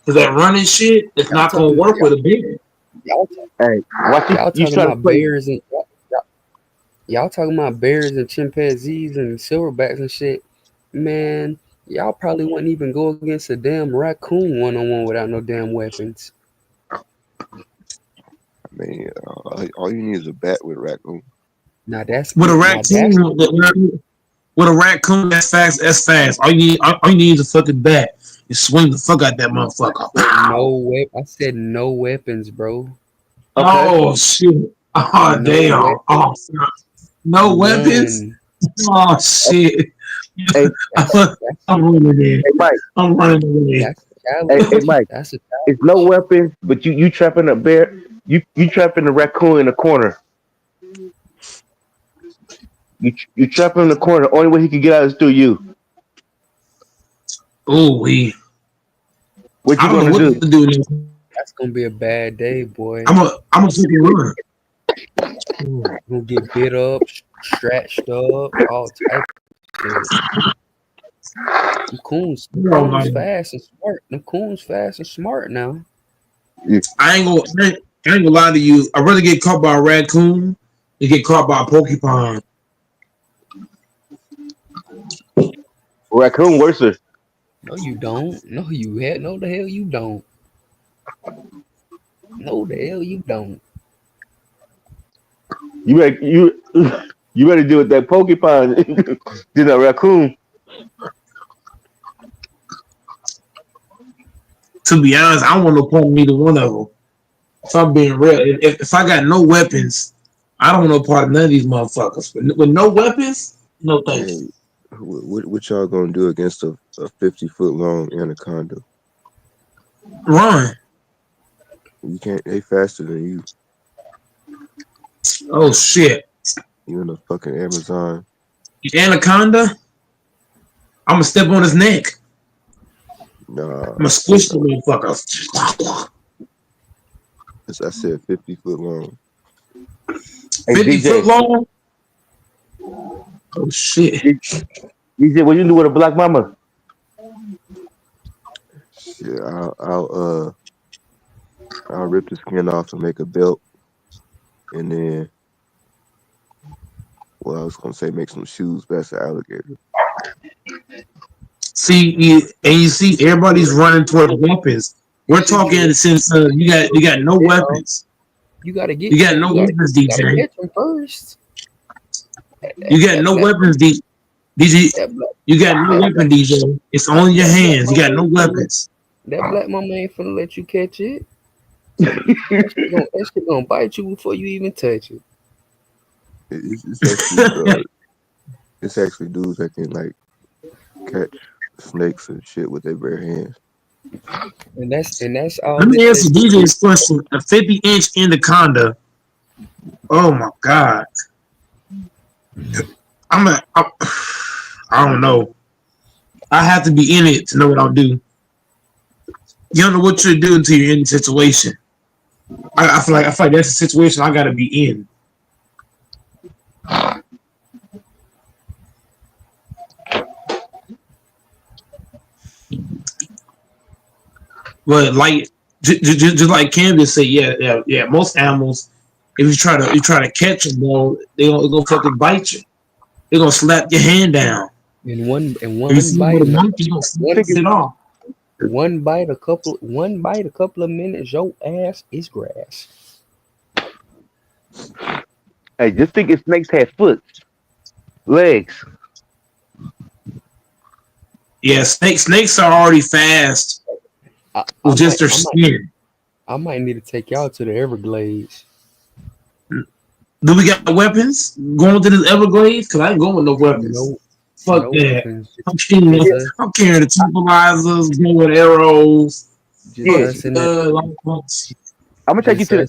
Speaker 4: Cause that running shit, it's
Speaker 14: Y'all
Speaker 4: not gonna
Speaker 14: talking
Speaker 4: work with a bear.
Speaker 14: y'all,
Speaker 8: Hey, watch you.
Speaker 14: y'all
Speaker 8: You
Speaker 14: talking
Speaker 8: try to
Speaker 14: about
Speaker 8: play.
Speaker 14: bears and y'all talking about bears and chimpanzees and silverbacks and shit. Man, y'all probably wouldn't even go against a damn raccoon one on one without no damn weapons.
Speaker 16: I mean, all you need is a bat with a raccoon.
Speaker 14: Now that's
Speaker 4: With a
Speaker 14: now that's
Speaker 4: raccoon, with a raccoon that's fast. That's fast. All you need is a fucking bat. You swing the fuck out that motherfucker. Pow!
Speaker 14: I said no weapons, bro.
Speaker 8: Okay.
Speaker 4: Oh shit! Oh
Speaker 14: No
Speaker 4: damn! Oh
Speaker 14: weapons.
Speaker 4: no weapons!
Speaker 14: None.
Speaker 4: Oh shit!
Speaker 8: Hey,
Speaker 14: That's that's
Speaker 4: I'm running in.
Speaker 8: hey, Mike.
Speaker 4: I'm running away.
Speaker 14: that's a
Speaker 8: Hey,
Speaker 14: challenge.
Speaker 8: Mike.
Speaker 14: That's a
Speaker 8: It's
Speaker 14: challenge.
Speaker 8: no weapons, but you trapping a bear. You trapping a raccoon in the corner. You trap him in the corner. The only way he can get out is through you.
Speaker 4: Oh we.
Speaker 8: What
Speaker 4: I
Speaker 8: you
Speaker 4: don't know
Speaker 8: gonna
Speaker 4: what
Speaker 8: do?
Speaker 4: to do next.
Speaker 14: That's gonna be a bad day, boy.
Speaker 4: I'm a fucking run.
Speaker 14: Ooh, gonna get bit up, stretched up, all type of shit. Them
Speaker 4: Oh my!
Speaker 14: coons fast and smart. Them coons fast and smart now.
Speaker 8: Yeah.
Speaker 4: I ain't gonna lie to you. I'd rather get caught by a raccoon than get caught by a porcupine.
Speaker 8: Raccoon worse.
Speaker 14: No, you don't. No, you had. No, the hell you don't. No, the hell you don't.
Speaker 8: You better you better deal with that porcupine than a raccoon.
Speaker 4: To be honest, I don't want no part of neither one of them. If I'm being real, if I got no weapons, I don't want no part of none of these motherfuckers. With no weapons, no thank you.
Speaker 16: Hey, what y'all gonna do against a 50-foot long anaconda?
Speaker 4: Run.
Speaker 16: You can't. They faster than you.
Speaker 4: Oh shit.
Speaker 16: You in the fucking Amazon.
Speaker 4: Anaconda. I'm gonna step on his neck.
Speaker 16: Nah,
Speaker 4: I'm gonna squish the motherfucker.
Speaker 16: I said 50-foot long.
Speaker 8: Hey
Speaker 4: 50 foot
Speaker 8: DJ,
Speaker 4: long. Oh shit.
Speaker 8: DJ, what you do with a black mama?
Speaker 16: Shit, I'll rip the skin off and make a belt, and then, well, I was gonna say make some shoes. But that's an alligator.
Speaker 4: And you see, everybody's running towards weapons. We're talking since you got no weapons.
Speaker 14: You gotta get
Speaker 4: You got no weapons,
Speaker 14: you gotta
Speaker 4: DJ.
Speaker 14: catch them first.
Speaker 4: You got
Speaker 14: That
Speaker 4: no
Speaker 14: black
Speaker 4: weapons, DJ.
Speaker 14: that black
Speaker 4: You got no
Speaker 14: that
Speaker 4: weapon,
Speaker 14: black
Speaker 4: DJ. It's on your
Speaker 14: that black
Speaker 4: hands. You
Speaker 14: mama
Speaker 4: got no
Speaker 14: ain't finna let
Speaker 4: weapons.
Speaker 14: that black mama ain't finna let you catch it. That shit gonna bite you before you even touch it.
Speaker 16: It's actually it's actually dudes that can like catch snakes and shit with their bare hands.
Speaker 14: And that's all
Speaker 4: Let
Speaker 14: it
Speaker 4: me answer
Speaker 14: takes.
Speaker 4: DJ's question. A 50-inch anaconda. Oh my god. I don't know. I have to be in it to know what I'll do. You don't know what you're doing until you're in the situation. I feel like that's a situation I gotta be in. But like just like Candace said, yeah. Most animals, if you try to catch them, bro, they're gonna fucking bite you. They're gonna slap your hand down.
Speaker 14: And one
Speaker 4: If you see them with a monkey, you're gonna snap it off.
Speaker 14: one bite a couple of minutes, your ass is grass.
Speaker 8: Hey, just think if snakes had foot, legs.
Speaker 4: Yeah, snakes are already fast with just their skin.
Speaker 14: I might need to take y'all to the Everglades.
Speaker 4: Do we got weapons going to the Everglades? Cause I ain't going with no weapons. Fuck
Speaker 14: no
Speaker 4: that.
Speaker 14: weapons.
Speaker 4: I'm carrying the tranquilizers, going with arrows.
Speaker 8: I'm gonna take you to the.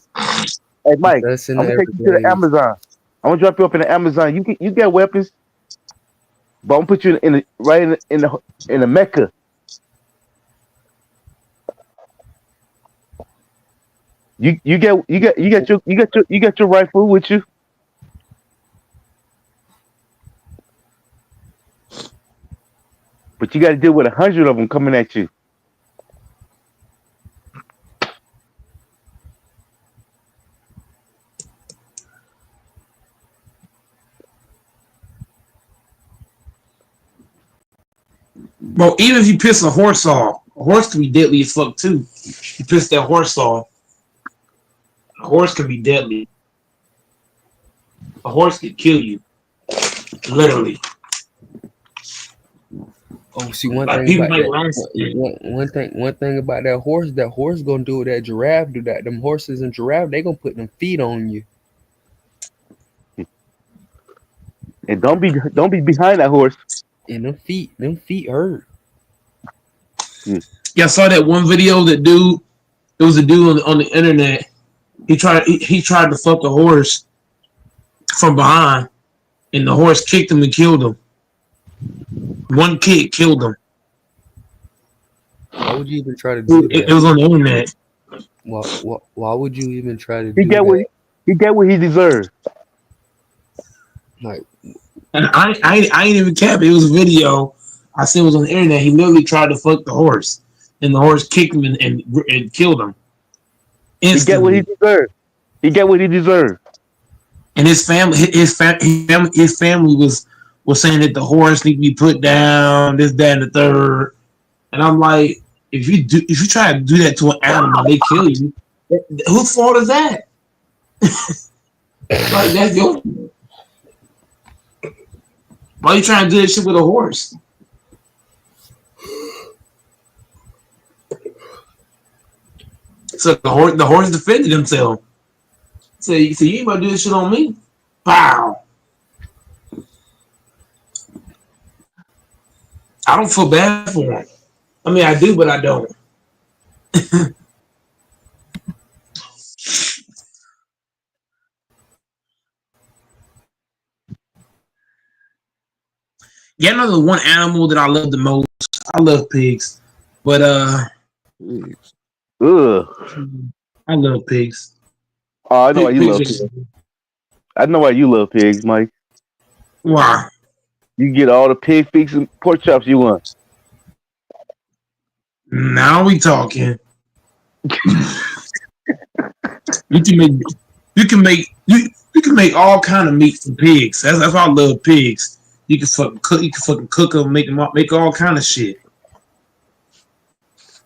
Speaker 8: Hey Mike, I'm gonna take you to the Amazon. I'm gonna drop you up in the Amazon. You get weapons, but I'm gonna put you in the right in the Mecca. You get your rifle with you. But you got to deal with 100 of them coming at you.
Speaker 4: Bro, even if you piss a horse off, a horse can be deadly as fuck too. You piss that horse off, a horse can be deadly. A horse could kill you, literally.
Speaker 14: Oh, see one
Speaker 4: Like
Speaker 14: thing
Speaker 4: people
Speaker 14: about
Speaker 4: like
Speaker 14: that. One thing about that horse. That horse gonna do what that giraffe do. That them horses and giraffe, they gonna put them feet on you.
Speaker 8: And don't be behind that horse.
Speaker 14: And them feet hurt.
Speaker 4: Yeah, I saw that one video. That dude, there was a dude on the internet. He tried to fuck a horse from behind, and the horse kicked him and killed him. One kick killed him.
Speaker 14: Why would you even try to do that?
Speaker 4: It was on the internet.
Speaker 14: Why would you even try to
Speaker 8: He
Speaker 14: do
Speaker 8: get
Speaker 14: that?
Speaker 8: he get what he deserves.
Speaker 14: Like,
Speaker 4: and I ain't even capping. It was a video I seen, it was on the internet. He literally tried to fuck the horse, and the horse kicked him and killed him. Instantly.
Speaker 8: He get what he deserves. He get what he deserves.
Speaker 4: And his family was saying that the horse need to be put down, this, that, and the third. And I'm like, if you try to do that to an animal, they kill you. Whose fault is that? Like, that's your. Why are you trying to do that shit with a horse? So the horse defended himself. So you ain't about to do this shit on me. Wow. I don't feel bad for him. I mean, I do, but I don't. Yeah, I know the one animal that I love the most. I love pigs, but
Speaker 16: Pigs.
Speaker 8: Ugh.
Speaker 4: I love pigs.
Speaker 8: Oh, I know why you
Speaker 4: Pigs
Speaker 8: love
Speaker 4: are
Speaker 8: pigs. I know why you love pigs, Mike.
Speaker 4: why?
Speaker 8: You get all the pig feet and pork chops you want.
Speaker 4: Now we talking. You can make you can make all kind of meat from pigs. That's why I love pigs. You can fucking cook them, make all kind of shit.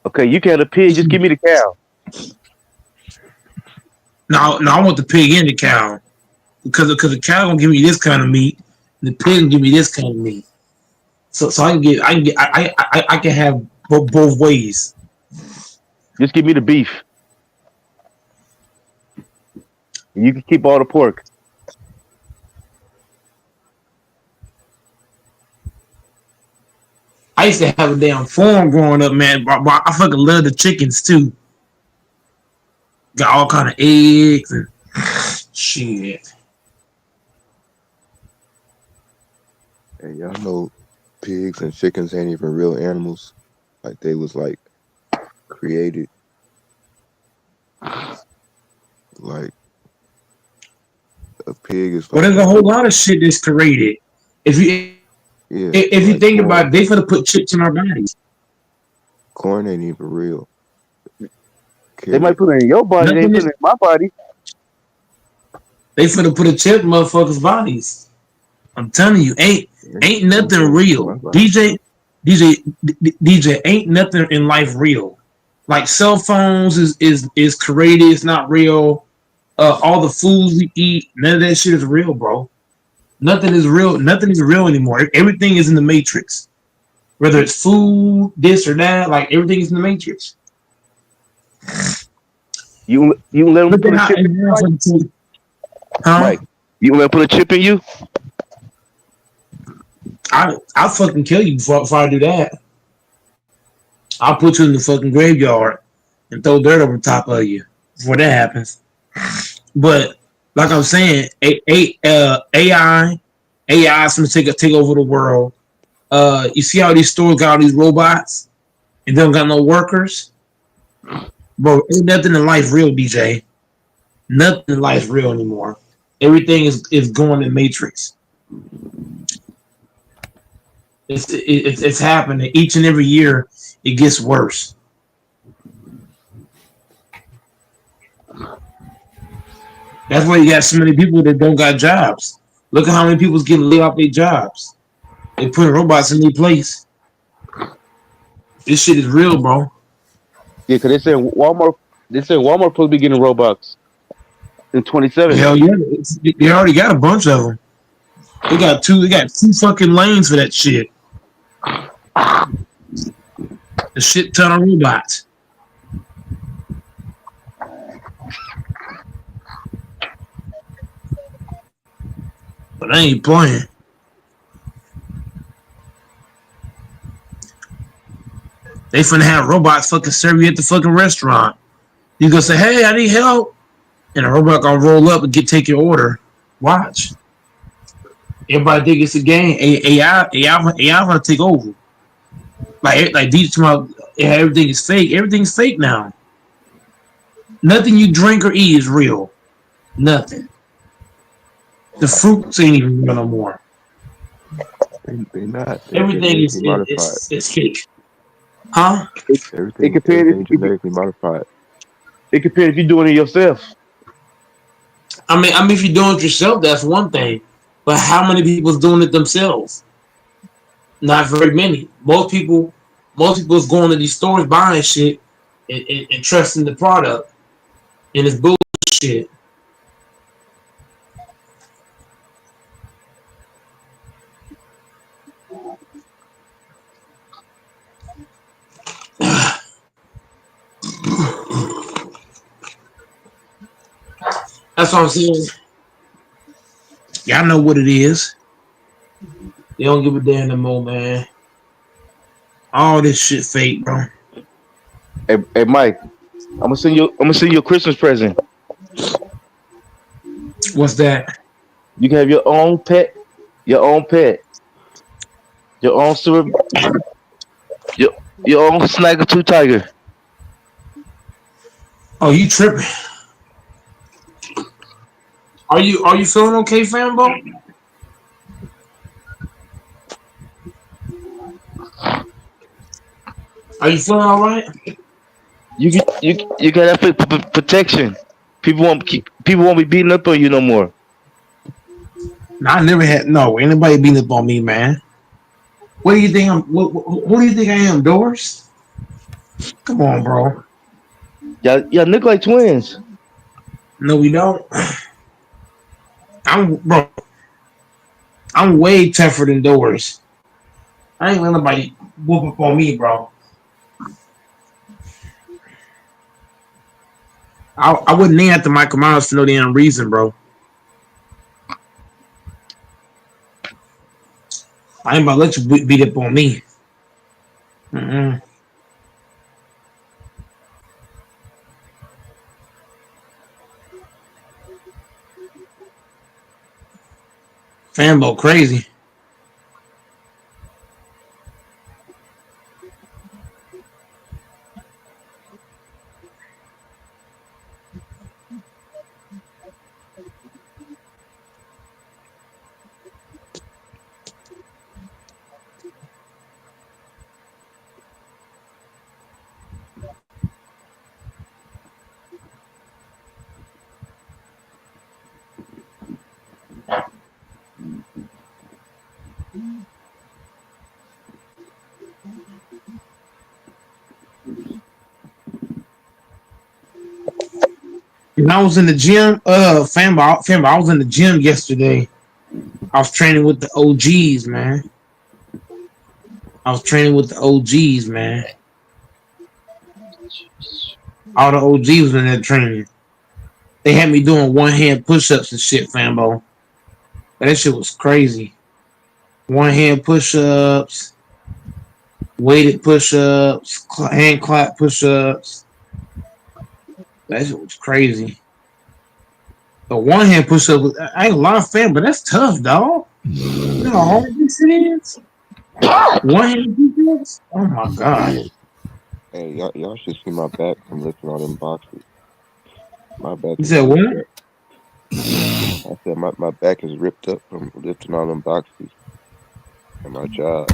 Speaker 8: Okay, you can have a pig. Just give me the cow.
Speaker 4: Now I want the pig and the cow because the cow gonna give me this kind of meat, and the pig gonna give me this kind of meat. So I can have both ways.
Speaker 8: Just give me the beef. You can keep all the pork.
Speaker 4: I used to have a damn farm growing up, man. But I fucking love the chickens too. Got all kind of eggs and shit.
Speaker 16: Hey, y'all know pigs and chickens ain't even real animals. Like they was like created. Like a pig is
Speaker 4: Well,
Speaker 16: like
Speaker 4: there's a whole lot of shit that's created. If you
Speaker 16: yeah,
Speaker 4: if you
Speaker 16: like
Speaker 4: think
Speaker 16: corn.
Speaker 4: about it, they finna put chips in our bodies.
Speaker 16: Corn ain't even real.
Speaker 8: They might
Speaker 16: Carrot.
Speaker 8: put it in your body. They
Speaker 4: Nothing
Speaker 8: ain't put
Speaker 4: is.
Speaker 8: it in my body.
Speaker 4: They finna put a chip in motherfuckers' bodies. I'm telling you, ain't
Speaker 16: Ain't
Speaker 4: nothing
Speaker 16: put in my
Speaker 4: real.
Speaker 16: body.
Speaker 4: DJ, ain't nothing in life real. Like cell phones is created. It's not real. All the foods we eat, none of that shit is real, bro. Nothing is real. Nothing is real anymore. Everything is in the matrix. Whether it's food, this or that, like everything is in the matrix.
Speaker 8: You let them
Speaker 4: Look
Speaker 8: put
Speaker 4: at
Speaker 8: a
Speaker 4: how,
Speaker 8: chip in you, Mike?
Speaker 4: huh?
Speaker 8: Mike, you let them put a chip in you?
Speaker 4: I'll fucking kill you before I do that. I'll put you in the fucking graveyard and throw dirt over top of you before that happens. But like I'm saying, AI is gonna take over the world. You see how these stores got all these robots and they don't got no workers, bro. Ain't nothing in life real, DJ. Nothing in life real anymore. Everything is going in matrix. It's happening each and every year. It gets worse. That's why you got so many people that don't got jobs. Look at how many people's getting laid off their jobs. They putting robots in their place. This shit is real, bro.
Speaker 8: Yeah, because they said Walmart. They said Walmart supposed to be getting Robux in 27.
Speaker 4: Hell yeah, they already got a bunch of them. They got two. They got two fucking lanes for that shit. A shit ton of robots. But I ain't playing. They finna have robots fucking serve you at the fucking restaurant. You gonna say, "Hey, I need help," and a robot gonna roll up and take your order. Watch. Everybody think it's a game. AI gonna take over. Like these tomorrow, everything is fake. Everything's fake now. Nothing you drink or eat is real. Nothing. The fruits ain't even real no more.
Speaker 16: They not. They
Speaker 4: Everything
Speaker 16: genetically modified.
Speaker 4: is fake. Huh?
Speaker 8: It compared
Speaker 16: Everything genetically modified.
Speaker 8: it compared if you're doing it yourself.
Speaker 4: I mean, if you're doing it yourself, that's one thing. But how many people's doing it themselves? Not very many. Most people's going to these stores buying shit and trusting the product, and it's bullshit. That's what I'm saying. Y'all know what it is. They don't give a damn no more, man. All this shit fake, bro.
Speaker 8: Hey, Mike, I'm gonna send you a Christmas present.
Speaker 4: What's that?
Speaker 8: You can have your own pet, your own super, your your own Snagger Two Tiger.
Speaker 4: Oh, you tripping? Are you feeling okay, fanbo? Are you feeling all right?
Speaker 8: You got that protection. People won't be beating up on you no more.
Speaker 4: No, I never had no anybody beating up on me, man. What do you think I'm? Who do you think I am, Doris? Come on, bro.
Speaker 8: Y'all look like twins.
Speaker 4: No, we don't. Bro. I'm way tougher than Doris. I ain't let nobody whoop up on me, bro. I wouldn't name after Michael Myers for no damn reason, bro. I ain't about to let you beat up on me. Mm-mm. Fanbo crazy. When I was in the gym, Fanbo, I was in the gym yesterday. I was training with the OGs, man. I was training with the OGs, man. All the OGs was in that training. They had me doing one hand push ups and shit, Fanbo. That shit was crazy. One hand push ups, weighted push ups, hand clap push ups. That shit was crazy. The one hand push up, I ain't a lot of fan, but that's tough, dog. You know how hard this is? One hand push ups? Oh my god.
Speaker 16: Hey, y'all should see my back from lifting all them boxes. My back
Speaker 4: You
Speaker 16: is
Speaker 4: said
Speaker 16: ripped
Speaker 4: what?
Speaker 16: up. I said my back is ripped up from lifting all them boxes at my job.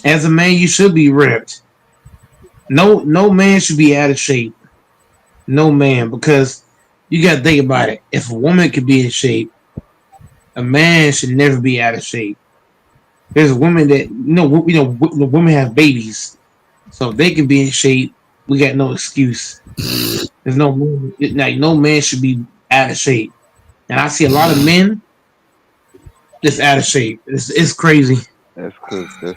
Speaker 4: As a man, you should be ripped. No man should be out of shape. No man, because you got to think about it. If a woman could be in shape, a man should never be out of shape. There's women that the women have babies, so if they can be in shape, we got no excuse. There's no man should be out of shape, and I see a lot of men that's out of shape. It's crazy.
Speaker 16: That's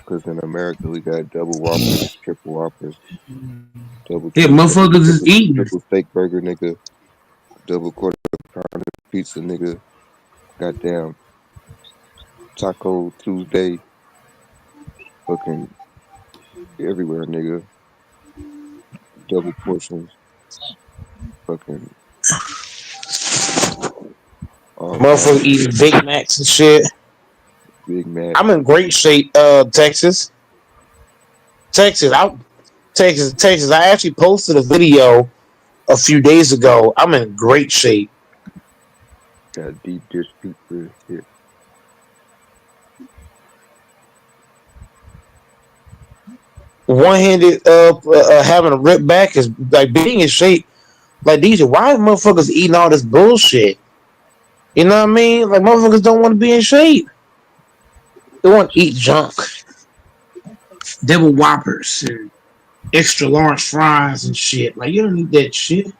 Speaker 16: cause in America we got double whoppers, triple whoppers, double
Speaker 4: Yeah,
Speaker 16: cheeseburger,
Speaker 4: motherfuckers is eating.
Speaker 16: triple steak burger, nigga, double quarter pounder pizza, nigga, goddamn Taco Tuesday, fucking everywhere, nigga, double portions, fucking all kinds
Speaker 4: Motherfuckers
Speaker 16: of
Speaker 4: eating
Speaker 16: shit.
Speaker 4: Big Macs and shit.
Speaker 16: Big Mac.
Speaker 4: I'm in great shape, Texas. Texas, Texas. I actually posted a video a few days ago. I'm in great shape.
Speaker 16: Got deep dish pizza and shit.
Speaker 4: One-handed, having a rip back is like being in shape. Like DJ, why are motherfuckers eating all this bullshit? You know what I mean? Like motherfuckers don't want to be in shape. They want to eat junk, double whoppers, and extra large fries and shit. Like you don't need that shit.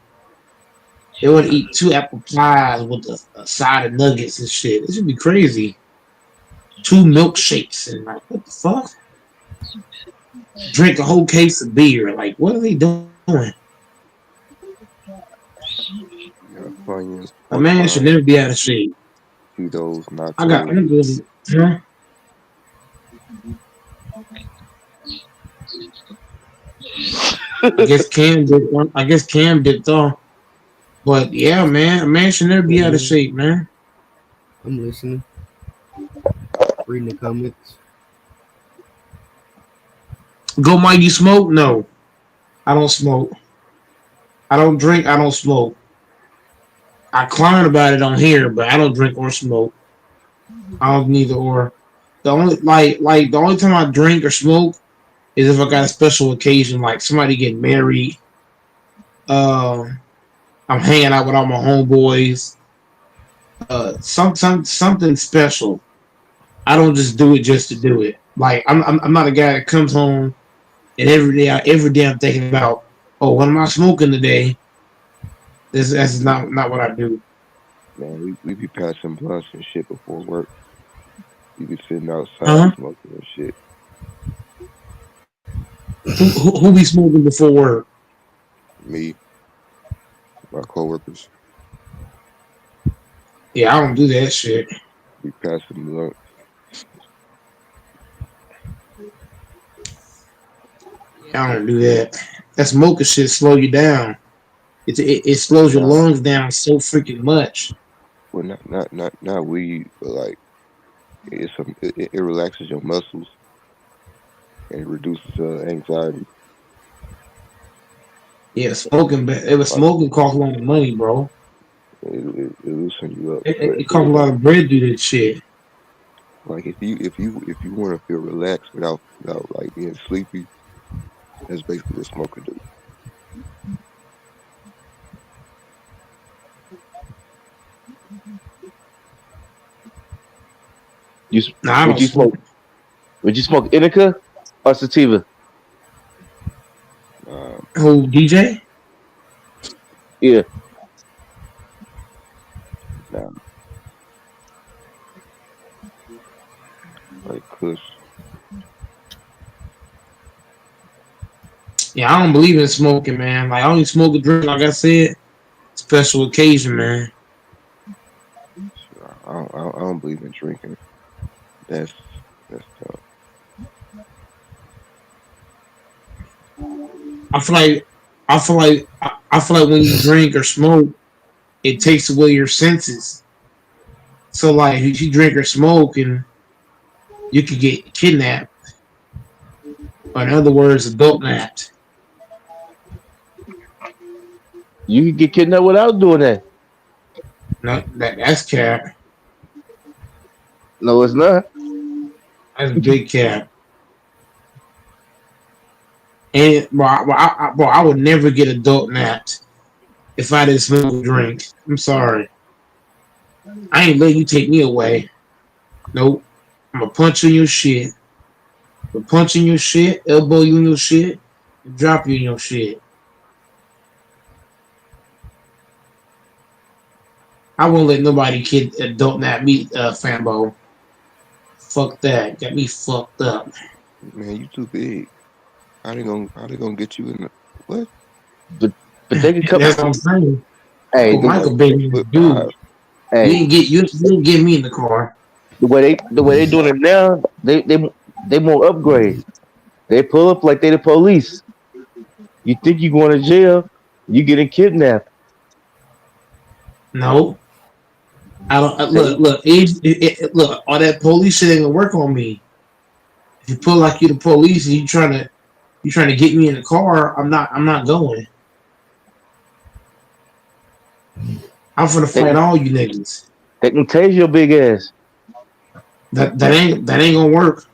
Speaker 4: They want to eat two apple pies with a side of nuggets and shit. This would be crazy. Two milkshakes and like what the fuck? Drink a whole case of beer. Like what are they doing?
Speaker 16: Yeah, Funyuns,
Speaker 4: A
Speaker 16: pork
Speaker 4: man should
Speaker 16: rinds,
Speaker 4: never be out of shape.
Speaker 16: Cheetos,
Speaker 4: I'm
Speaker 16: nachos.
Speaker 4: good. Huh? I guess Cam did though. But yeah, man, a man should never be out of
Speaker 14: Mhm.
Speaker 4: shape, man.
Speaker 14: I'm listening, reading the comments.
Speaker 4: Go, Mike. You smoke? No, I don't smoke. I don't drink. I don't smoke. I clown about it on here, but I don't drink or smoke. I don't neither or. The only the only time I drink or smoke is if I got a special occasion, like somebody getting married. Um, I'm hanging out with all my homeboys. Something special. I don't just do it just to do it. Like I'm not a guy that comes home and every day I'm thinking about, oh, what am I smoking today? That's not what I do.
Speaker 16: Man, we be passing blunts and shit before work. We be sitting outside
Speaker 4: Huh?
Speaker 16: smoking and shit.
Speaker 4: Who be smoking before work?
Speaker 16: Me, my coworkers,
Speaker 4: Yeah, I don't do that shit.
Speaker 16: we passing blunts.
Speaker 4: Yeah, I don't do that. That smoking shit slow you down. It slows your
Speaker 16: Not
Speaker 4: lungs down so freaking much.
Speaker 16: well, not weed, but like it relaxes your muscles and it reduces anxiety.
Speaker 4: Yeah, smoking. It was
Speaker 16: Like
Speaker 4: smoking costs a lot of money, bro.
Speaker 16: it loosens you up.
Speaker 4: It costs a lot of bread to do that shit.
Speaker 16: Like if you want to feel relaxed without like being sleepy, that's basically what smoking do.
Speaker 8: You
Speaker 4: Nah, I
Speaker 8: would
Speaker 4: don't
Speaker 8: you
Speaker 4: smoke.
Speaker 8: smoke? Would you smoke indica or sativa?
Speaker 4: Who DJ?
Speaker 8: Yeah.
Speaker 16: Nah, like Kush.
Speaker 4: Yeah, I don't believe in smoking, man. Like I only smoke a drink, like I said, special occasion, man.
Speaker 16: I don't believe in drinking. That's that's tough.
Speaker 4: I feel like I feel like when you drink or smoke, it takes away your senses. So like if you drink or smoke and you could get kidnapped, or in other words, adult napped.
Speaker 8: You can get kidnapped without doing that.
Speaker 4: No, that's cap.
Speaker 8: No, it's not.
Speaker 4: That's big cap. And bro, I would never get adult napped if I didn't smoke or drink. I'm sorry. I ain't letting you take me away. Nope. I'm gonna punch you in your shit. I'm gonna punch you in your shit, elbow you in your shit, and drop you in your shit. I won't let nobody kid adult nap me, Fambo. Fuck that. Got me fucked up.
Speaker 16: Man, you too big. How they gonna get you in the what?
Speaker 8: But but they can come.
Speaker 4: That's what I'm saying.
Speaker 8: Hey,
Speaker 4: Uncle
Speaker 16: You
Speaker 4: Michael
Speaker 16: like you a
Speaker 4: baby
Speaker 16: foot
Speaker 4: dude.
Speaker 16: five.
Speaker 8: hey,
Speaker 4: You didn't get me in the car.
Speaker 8: the way they doing it now, they more upgrade. They pull up like they the police. You think you going to jail? You getting kidnapped.
Speaker 4: No. I don't
Speaker 8: They
Speaker 4: look, all that police shit ain't gonna work on me. If you pull like you the police and you trying to get me in the car, I'm not going. I'm gonna
Speaker 8: they
Speaker 4: fight all you niggas.
Speaker 8: they can tase your big ass.
Speaker 4: That ain't gonna work.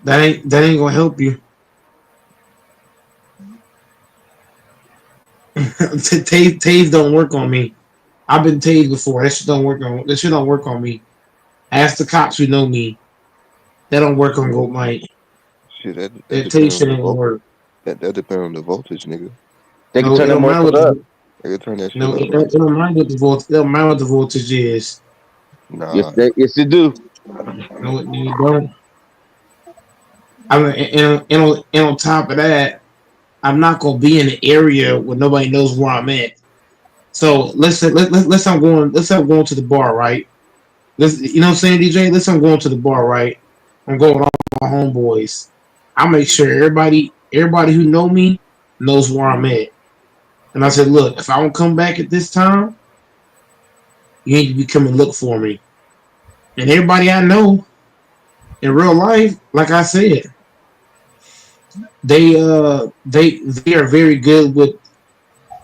Speaker 4: That ain't gonna help you. Tase don't work on me. I've been tased before. That shit don't work on me. Ask the cops who know me. That don't work on
Speaker 16: Yeah,
Speaker 4: Gold Mike.
Speaker 16: shit. That
Speaker 4: That
Speaker 16: depend
Speaker 4: tase
Speaker 16: on
Speaker 4: shit
Speaker 16: the
Speaker 4: ain't gonna
Speaker 16: volt.
Speaker 4: work.
Speaker 16: That depend on the voltage, nigga.
Speaker 8: They can
Speaker 4: No,
Speaker 8: turn
Speaker 4: it
Speaker 8: that
Speaker 4: don't matter what
Speaker 8: motherfucker up.
Speaker 4: the
Speaker 16: They can turn that shit
Speaker 4: no,
Speaker 16: up right
Speaker 4: it
Speaker 16: now.
Speaker 4: don't matter what the voltage. It don't matter what the voltage is.
Speaker 16: Nah,
Speaker 8: Yes, they do.
Speaker 4: No, you don't. I mean, and on top of that, I'm not gonna be in an area where nobody knows where I'm at. So let's say I'm going to the bar, right? You know what I'm saying, DJ? Let's say I'm going to the bar, right? I'm going with all my homeboys. I make sure everybody who know me knows where I'm at. And I said, look, if I don't come back at this time, you need to be coming look for me. And everybody I know in real life, like I said, they are very good with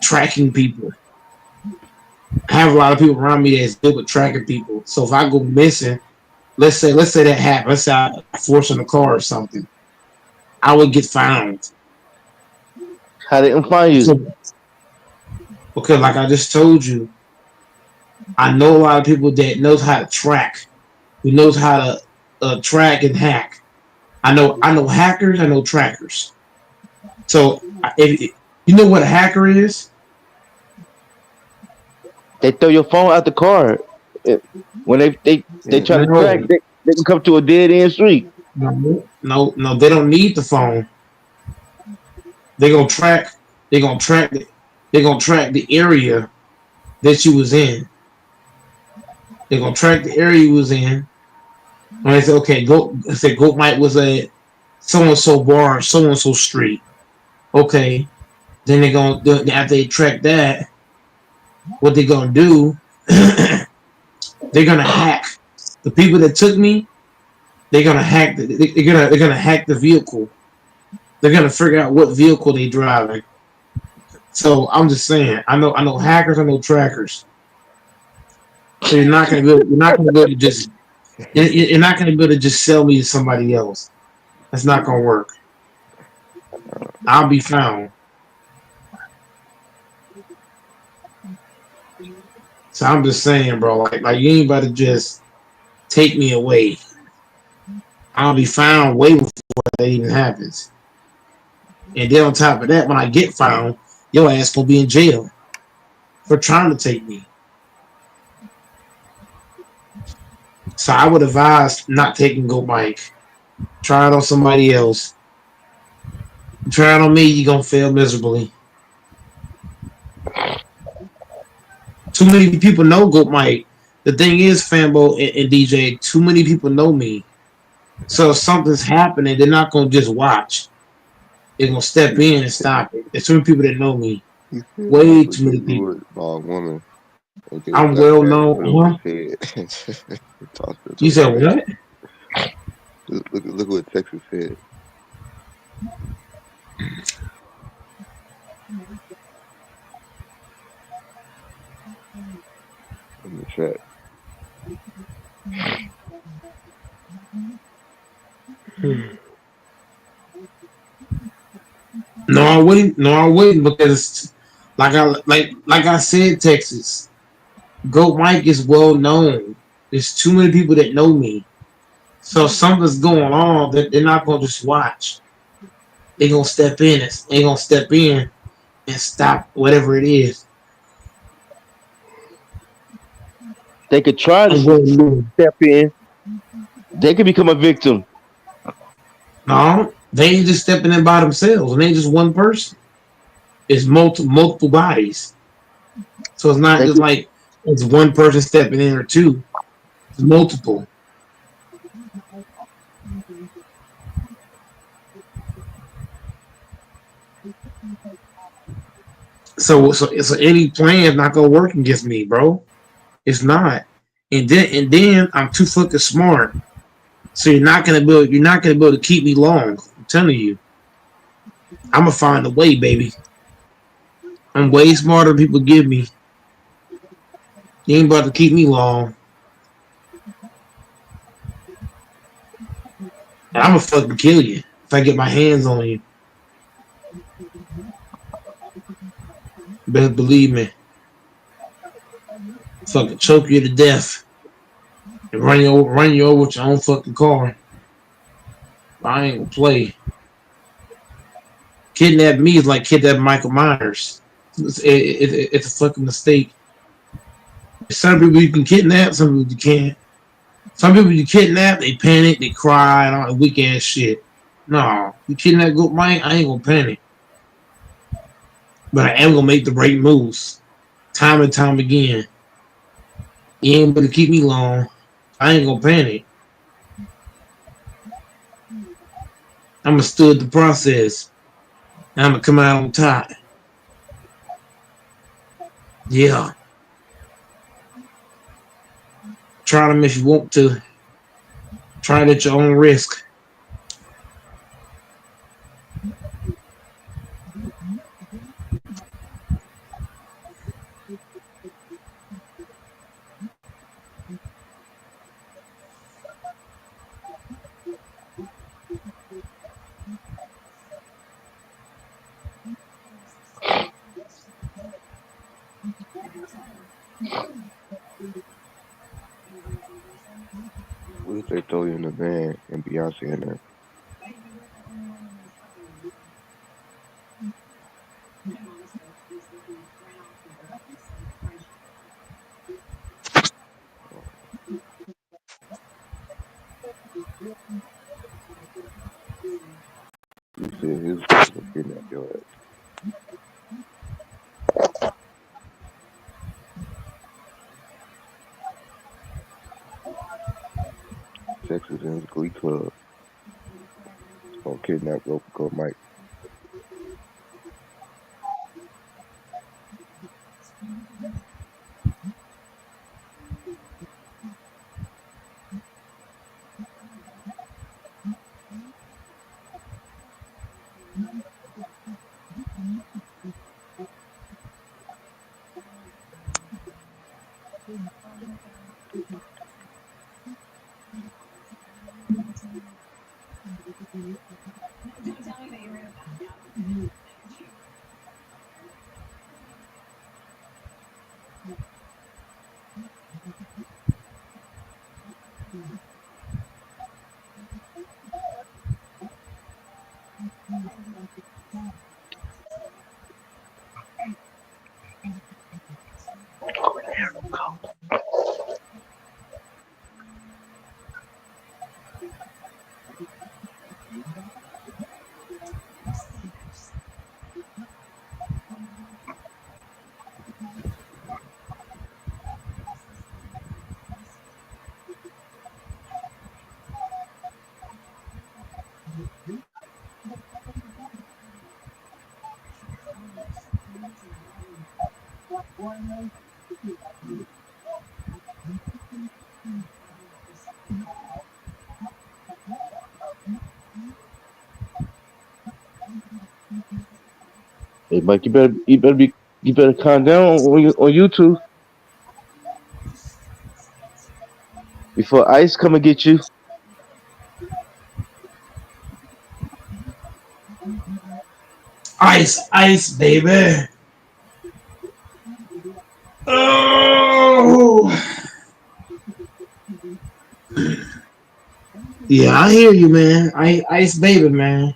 Speaker 4: tracking people. I have a lot of people around me that's good with tracking people. So if I go missing, let's say that happened. Let's say I force in a car or something, I would get found.
Speaker 8: How they can find you?
Speaker 4: So, because like I just told you, I know a lot of people that knows how to track, who knows how to track and hack. I know hackers, I know trackers. So if you know what a hacker is,
Speaker 8: They throw your phone out the car. It- When they try to track,
Speaker 4: no,
Speaker 8: they can come to a dead end street.
Speaker 4: no, they don't need the phone. They gonna track. They gonna track. They gonna track the area that you was in. They gonna track the area you was in. When they say, okay, go. I said Goat Mike was at so and so bar, so and so street. Okay, then they gonna after they track that, what they gonna do? They're gonna hack the people that took me. They're gonna hack. They're gonna hack the vehicle. They're gonna figure out what vehicle they driving. So I'm just saying, I know hackers, I know trackers. So you're not gonna be able to just you're not gonna be able to just sell me to somebody else. That's not gonna work. I'll be found. So I'm just saying, bro, like you ain't about to just take me away. I'll be found way before that even happens. And then on top of that, when I get found, your ass gonna be in jail for trying to take me. So I would advise not taking Go Mike. Try it on somebody else. Try it on me, you're gonna fail miserably. Too many people know Go Mike. The thing is, Fambo and DJ, too many people know me. So if something's happening, they're not gonna just watch. They're gonna step in and stop it. There's too many people that know me.
Speaker 16: He said Mike
Speaker 4: Way
Speaker 16: would
Speaker 4: too
Speaker 16: get
Speaker 4: many people.
Speaker 16: lured by a woman and get a
Speaker 4: I'm
Speaker 16: black
Speaker 4: well
Speaker 16: man to put
Speaker 4: known.
Speaker 16: over
Speaker 4: Huh?
Speaker 16: his head. Toss her
Speaker 4: You
Speaker 16: to
Speaker 4: said
Speaker 16: the side.
Speaker 4: what?
Speaker 16: Look what Texas said in the chat.
Speaker 4: No, I wouldn't. No, I wouldn't because, like I said, Texas. Goat Mike is well known. There's too many people that know me. So if something's going on, that they're not gonna just watch. They're gonna step in. They're gonna step in and stop whatever it is.
Speaker 8: They could try to
Speaker 4: I'm well known.
Speaker 8: step in. They could become a victim.
Speaker 4: No, they ain't just stepping in by themselves, and they ain't just one person. It's multiple bodies. So it's not
Speaker 8: They
Speaker 4: just
Speaker 8: could,
Speaker 4: like it's one person stepping in or two. It's multiple. So any plan is not gonna work against me, bro. It's not. And then I'm too fucking smart. So you're not gonna be able to keep me long. I'm telling you. I'm gonna find a way, baby. I'm way smarter than people give me. You ain't about to keep me long. And I'm gonna fucking kill you if I get my hands on you. Better believe me. Fucking choke you to death and run you over with your own fucking car. I ain't gonna play. Kidnap me is like kidnap Michael Myers. It's a fucking mistake. Some people you can kidnap, some people you can't. Some people you kidnap, they panic, they cry, and all that weak ass shit. No, you kidnap Goat Mike, I ain't gonna panic. but I am gonna make the right moves, time and time again. You ain't gonna keep me long. I ain't gonna panic. I'm gonna stud the process. I'm gonna come out on top. Yeah, try them if you want to. Try it at your own risk.
Speaker 16: What if they throw you in the van and Beyonce in there? You said his supposed to kidnap your ass. Texas in his Glee Club. Gonna kidnap go Mike.
Speaker 8: Hey, Mike, you better calm down on YouTube before Ice come and get you.
Speaker 4: Ice, ice, baby. Oh, yeah, I hear you, man. Ice, baby, man.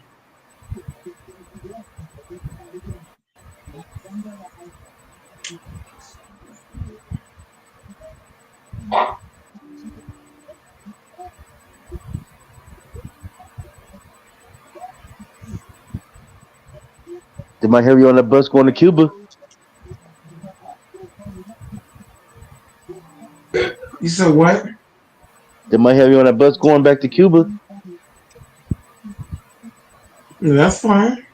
Speaker 8: They might have you on that bus going to Cuba.
Speaker 4: You said what?
Speaker 8: They might have you on that bus going back to Cuba.
Speaker 4: That's fine.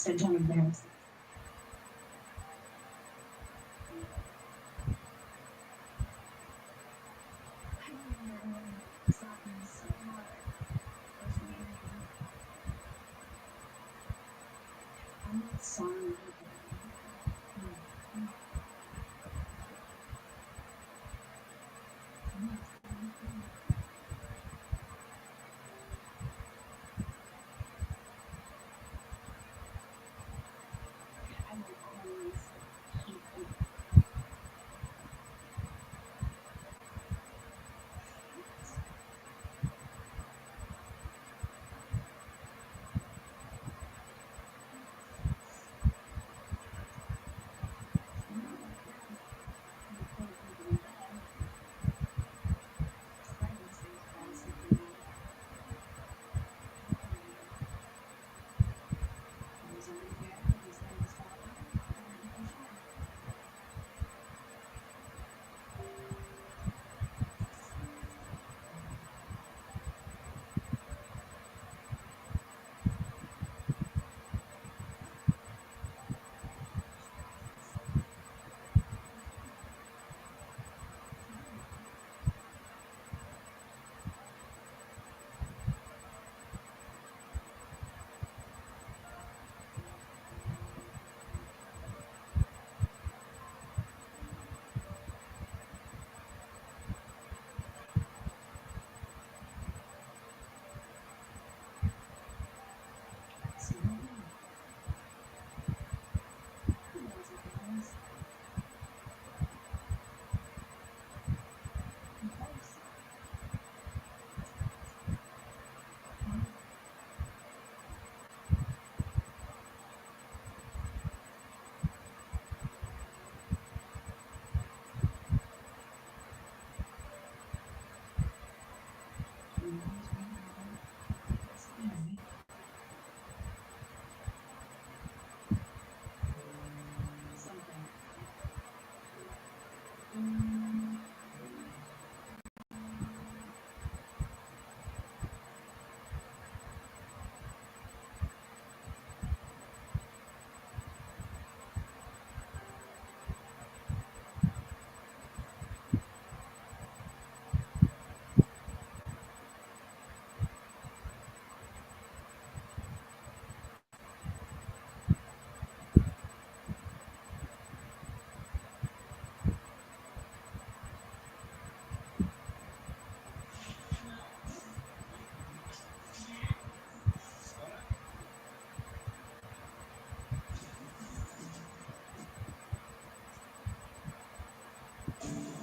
Speaker 3: message on embarrassing. I remember slapping so hard freshman year. I'm not sorry. I will always keep it.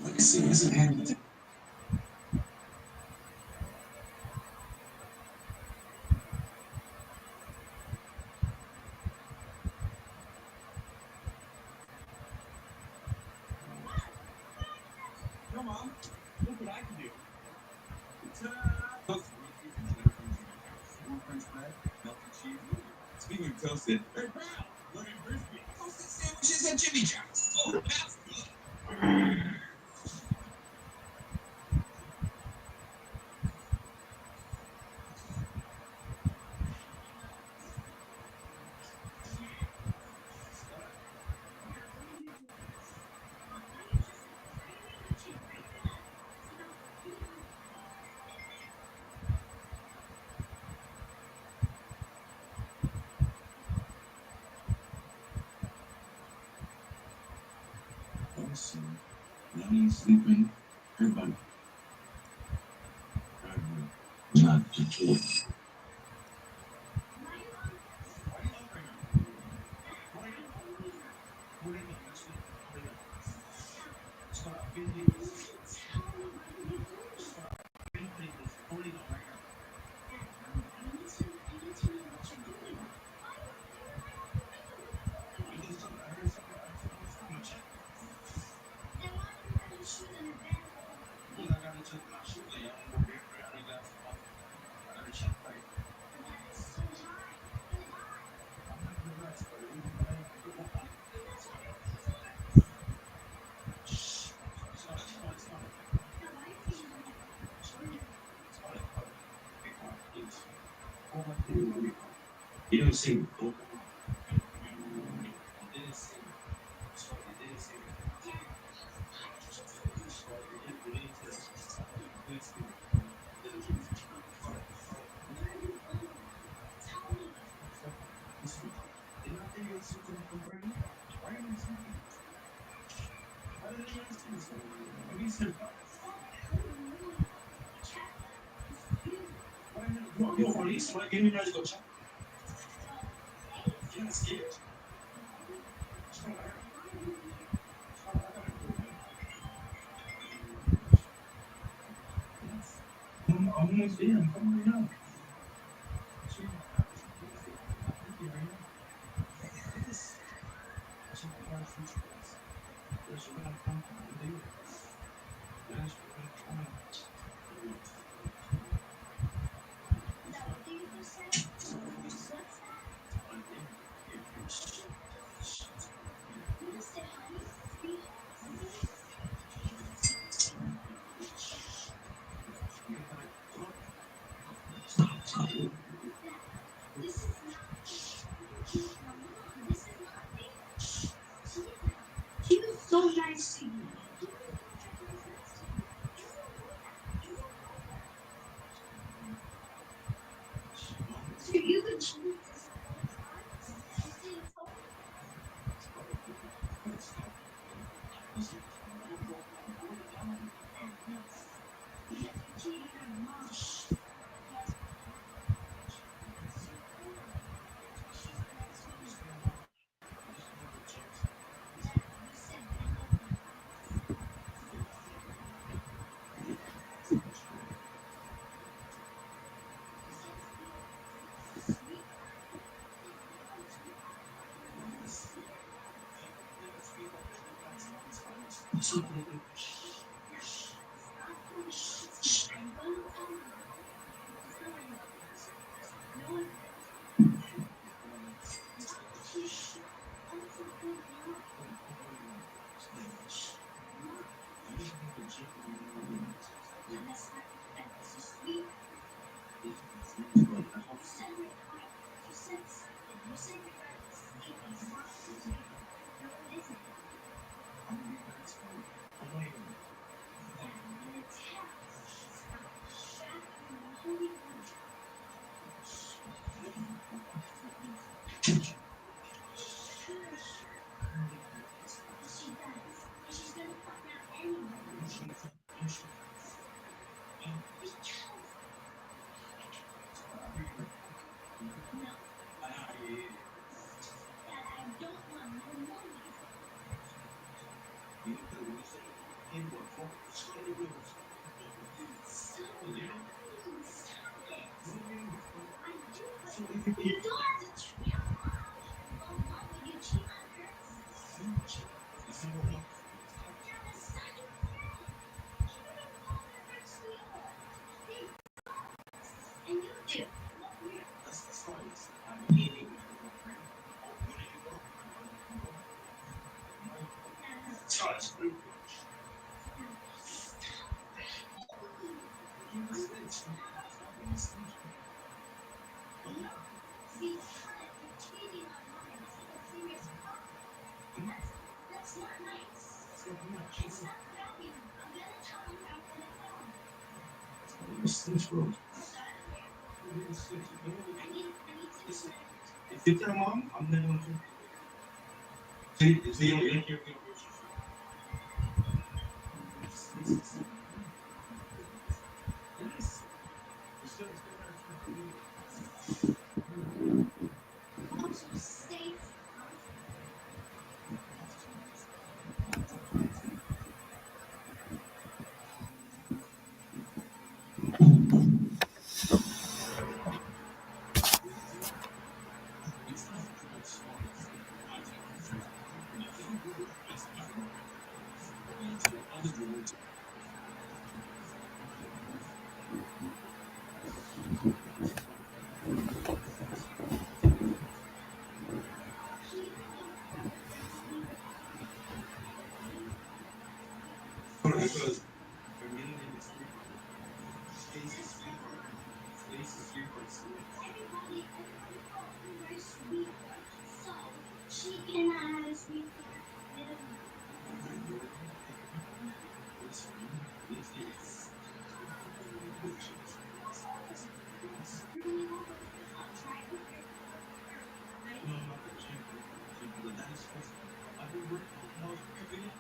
Speaker 2: Let me see. This is Andy. Come on. Look what I can do. Ta-da! Warm French bread, melted cheese. Speaking of toasted, hey, pal, look at crispy. Toasted sandwiches at Jimmy John's. Oh, that's good. Also, money, sleeping, everybody. Not the kids. You don't see. You want police? You want to give me ready to go check? You're not scared? I'm almost there. I'm coming right now. If you tell mom, I'm never going to. See, you because her middle name is Sweetheart. Stacy's Sweetheart. Stacy's Sweetheart. No, not the gym. But that is stressful. I've been working out every day.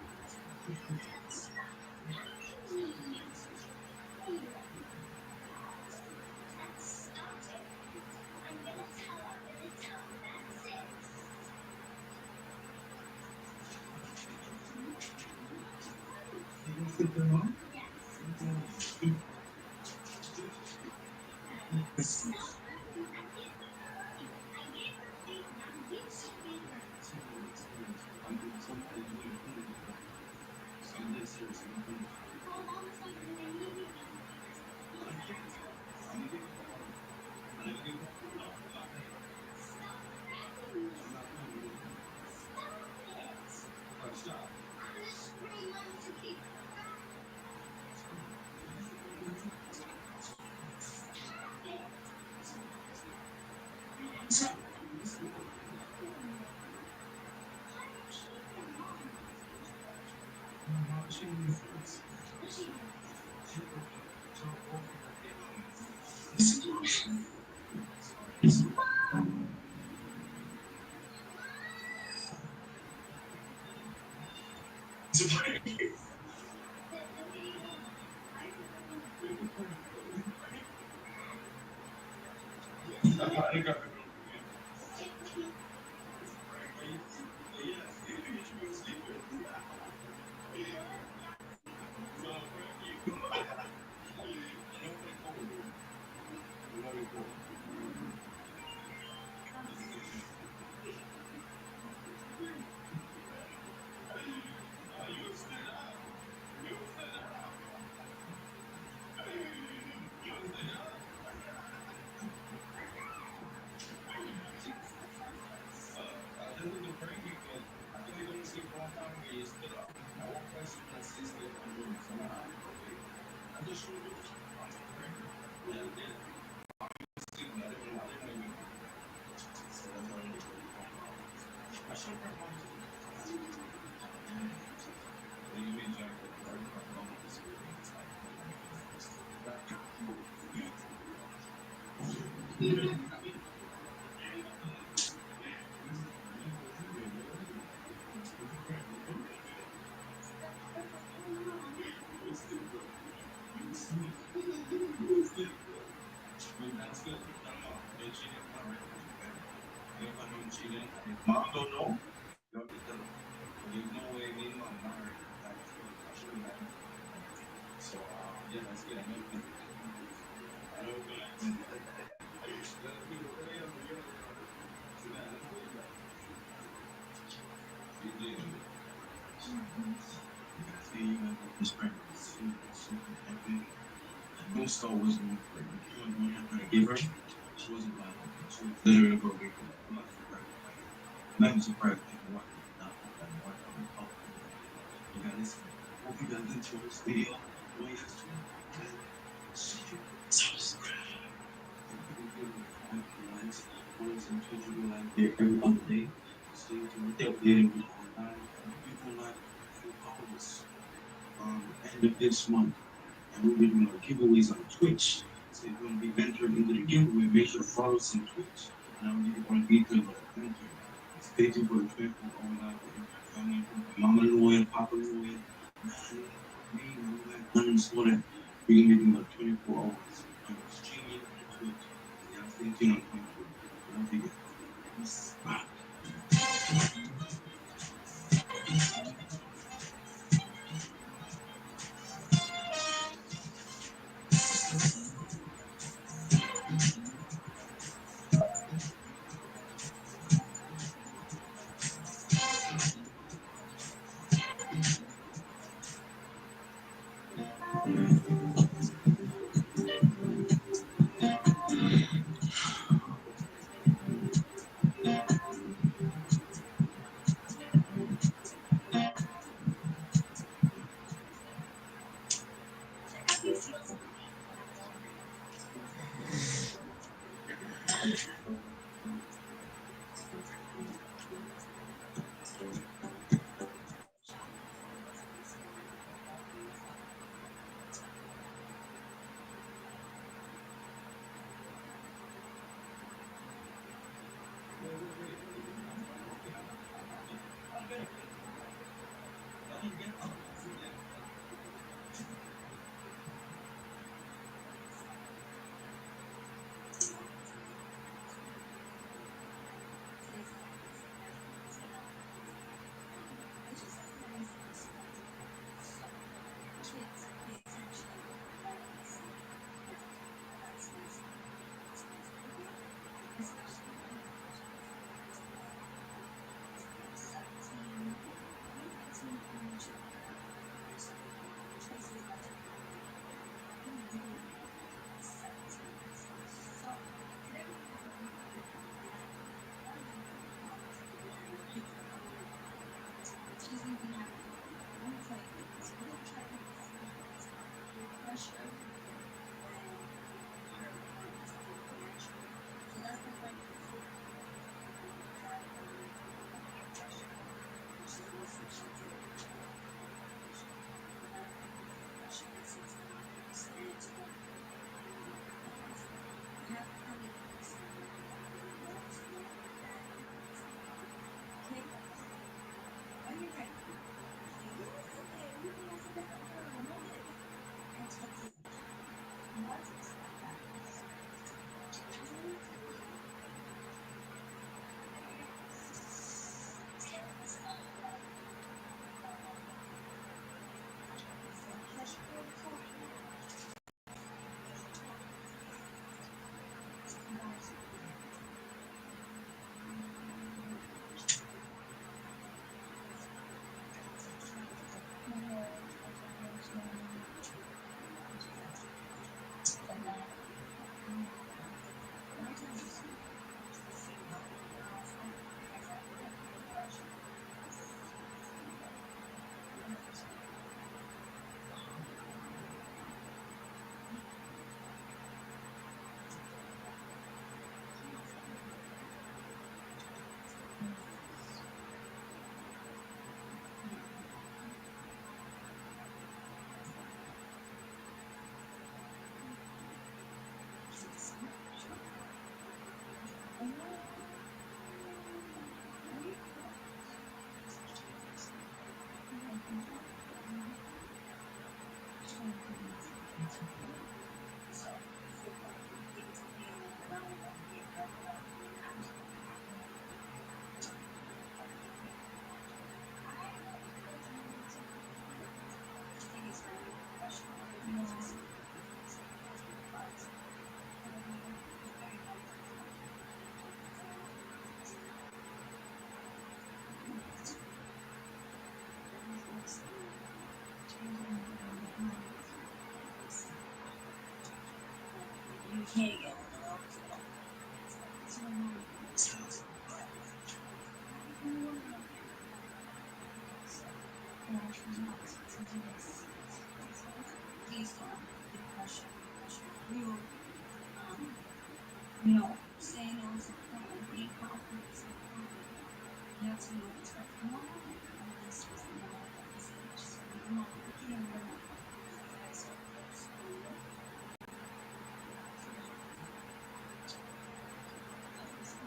Speaker 1: can't get one of those. It's no more expensive, but you know what? They're actually not expensive. They're like $6. Please don't give pressure. Pressure. Real. Um, say no to porn. Being confident is not confident. You have to respect your mom, and this is the mom at this age. So your mom, you can't wear that because you guys are close.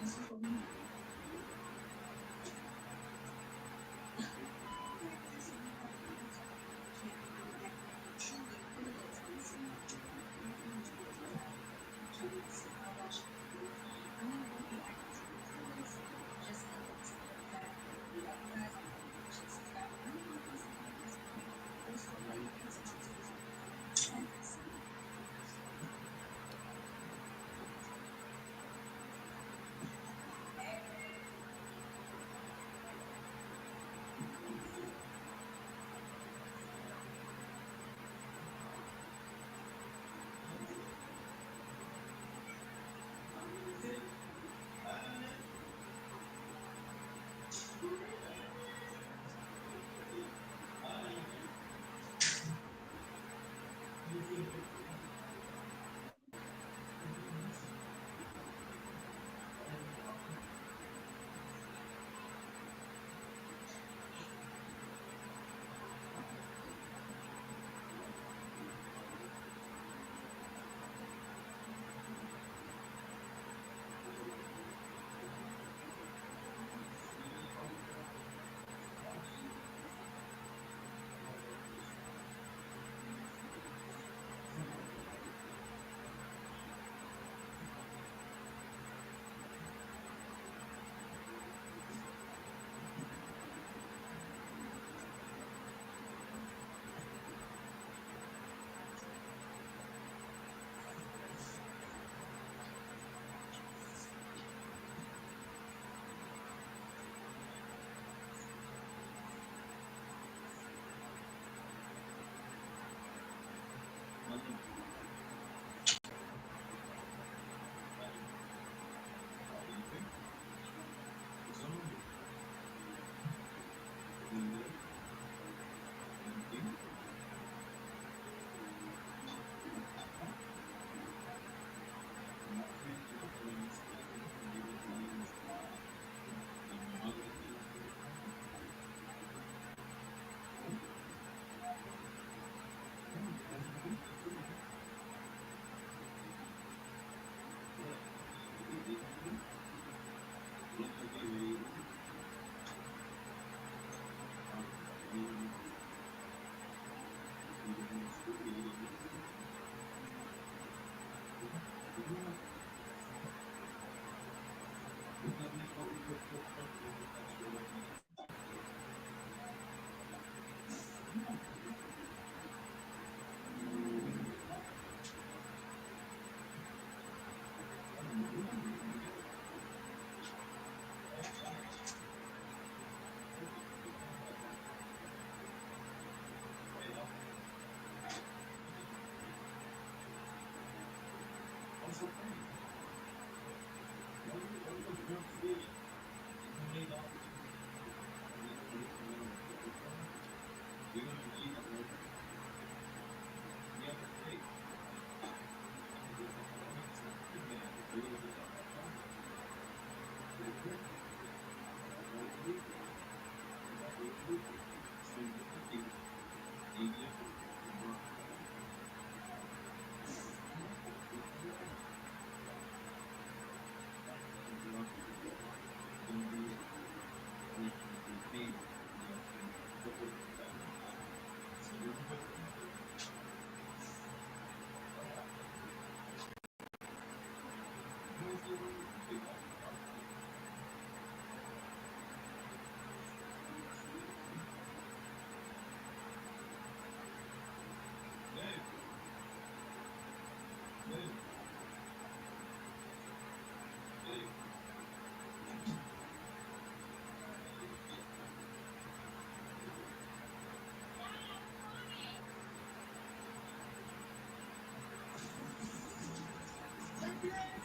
Speaker 1: This is what we have. Truly, really expensive. I'll watch it. I'm gonna go eat ice cream first, just to look back and be like, guys, I'm gonna purchase this guy. I'm gonna purchase this guy. Also, let you pay attention to this.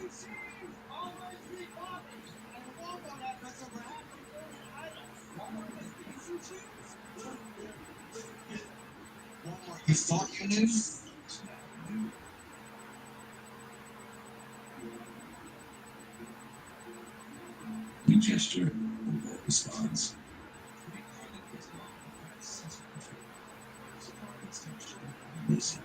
Speaker 2: You thought you knew? We gesture, Bobo responds. Listen.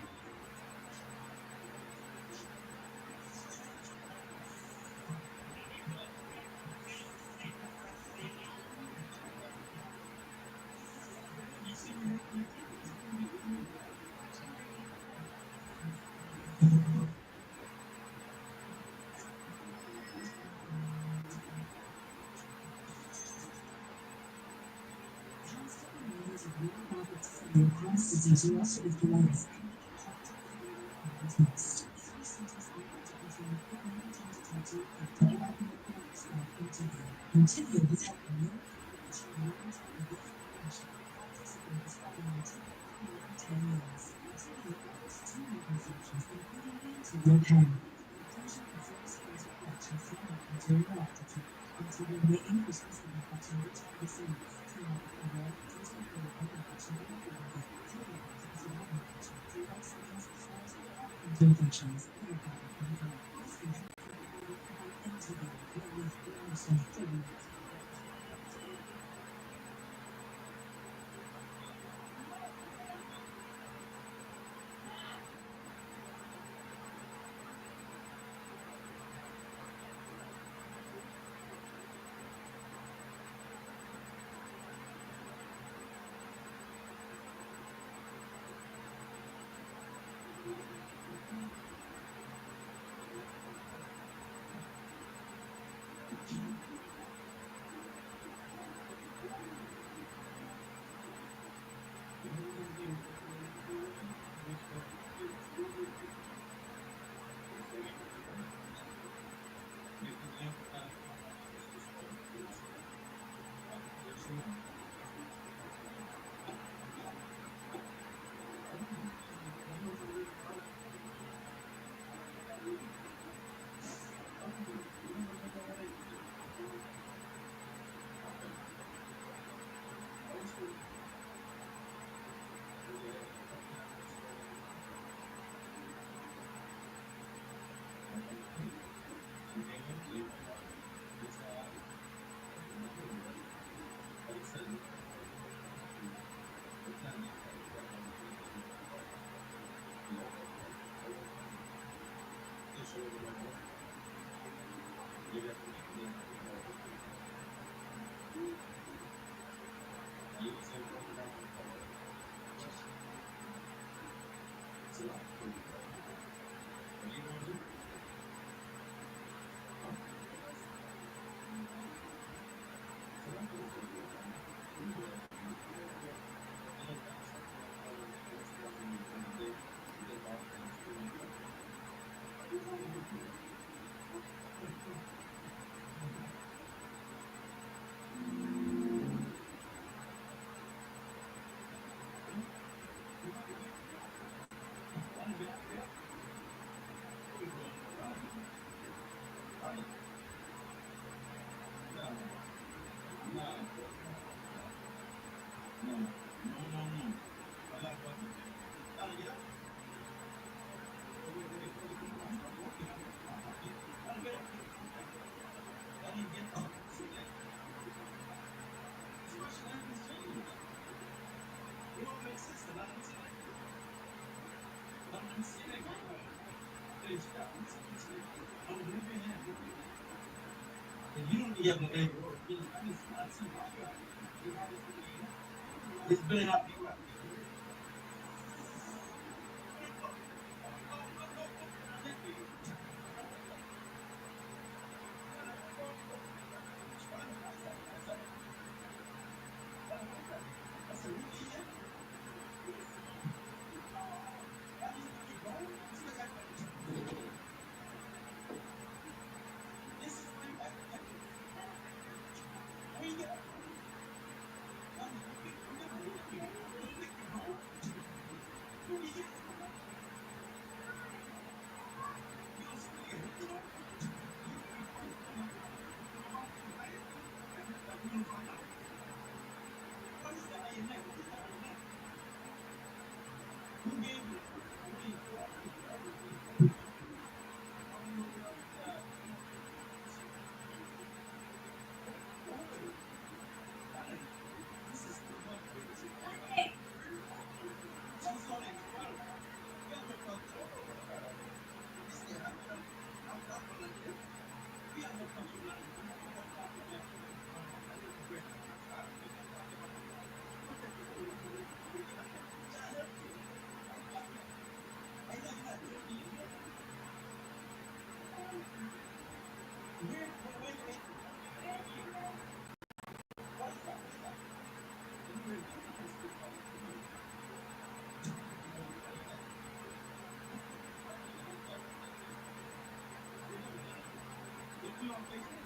Speaker 2: me on Facebook.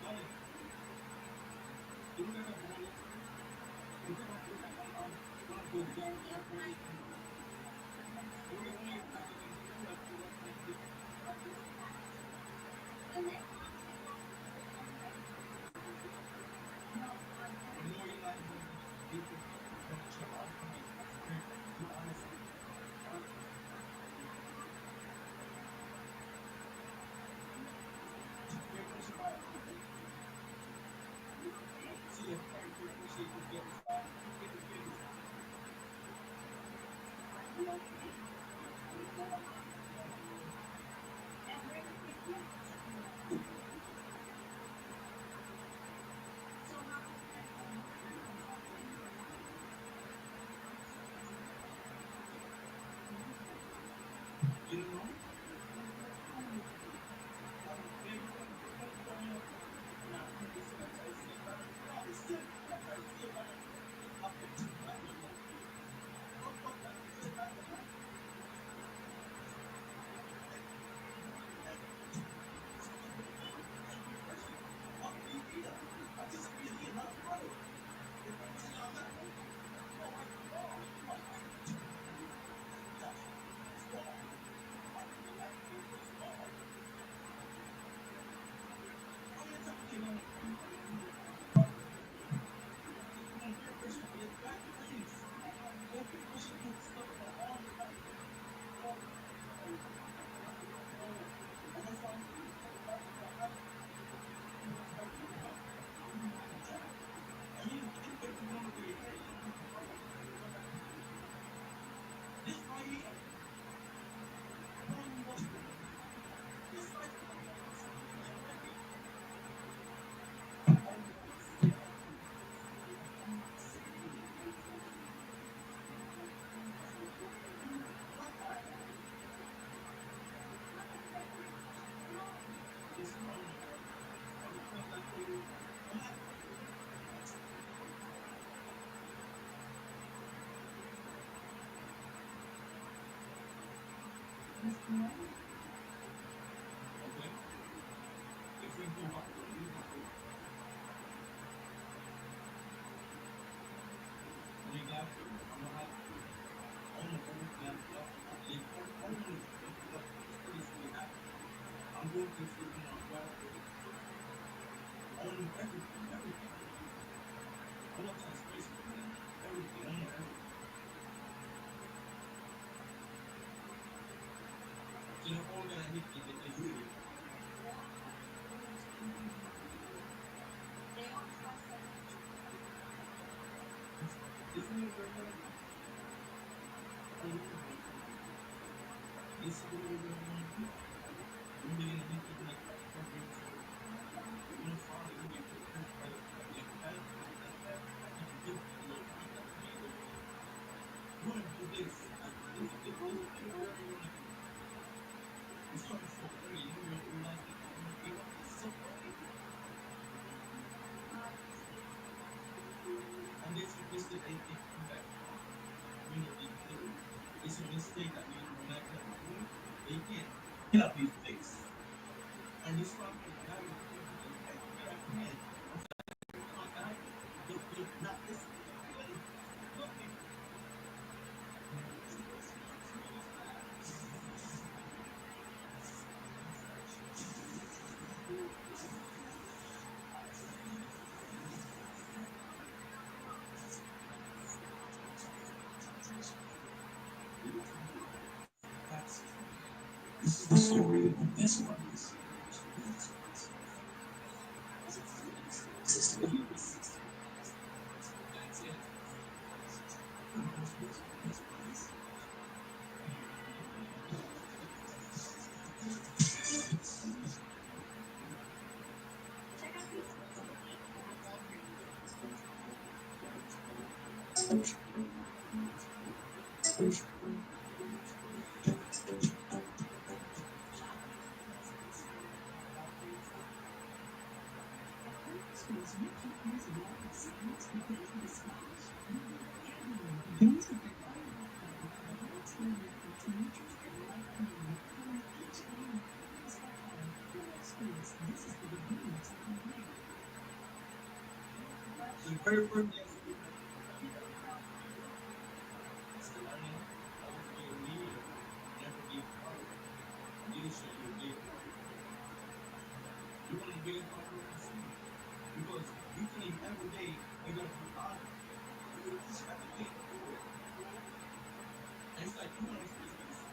Speaker 2: Dale. Tú nunca te bola. Una cosa, una cosa. Porque una está que te dice la ciudad de I know you're not even people from the show. I'm like, you honestly. We appreciate my see if we appreciate this business. We get this business. You don't know? I'm going to see own everything, everything. I want transparency, man. Everything, own everything. So you're all gonna hit the unit. Isn't it regular? This is what we're going to do. We're going to hit like program so you know father you get prepared by the like that you can give a little contact to me a little you want to do this this is whatever you want to do. You started so early, you don't even realize that you're going to give up so early. And this is just a feedback. You know, it's a mistake that we don't like that we're doing. They cannot be fixed. And this one is not going to be fixed. But I can. Not this. Nothing. This is the story of this one. That's it. The very first day I said, you know, you never have to be around. It's the learning, always be a leader, never be a follower. Leadership, you'll be a follower. You want to be a follower? Receive. Because you think every day you're going to be honored. Just every day, do it. And it's like you want to experience peace.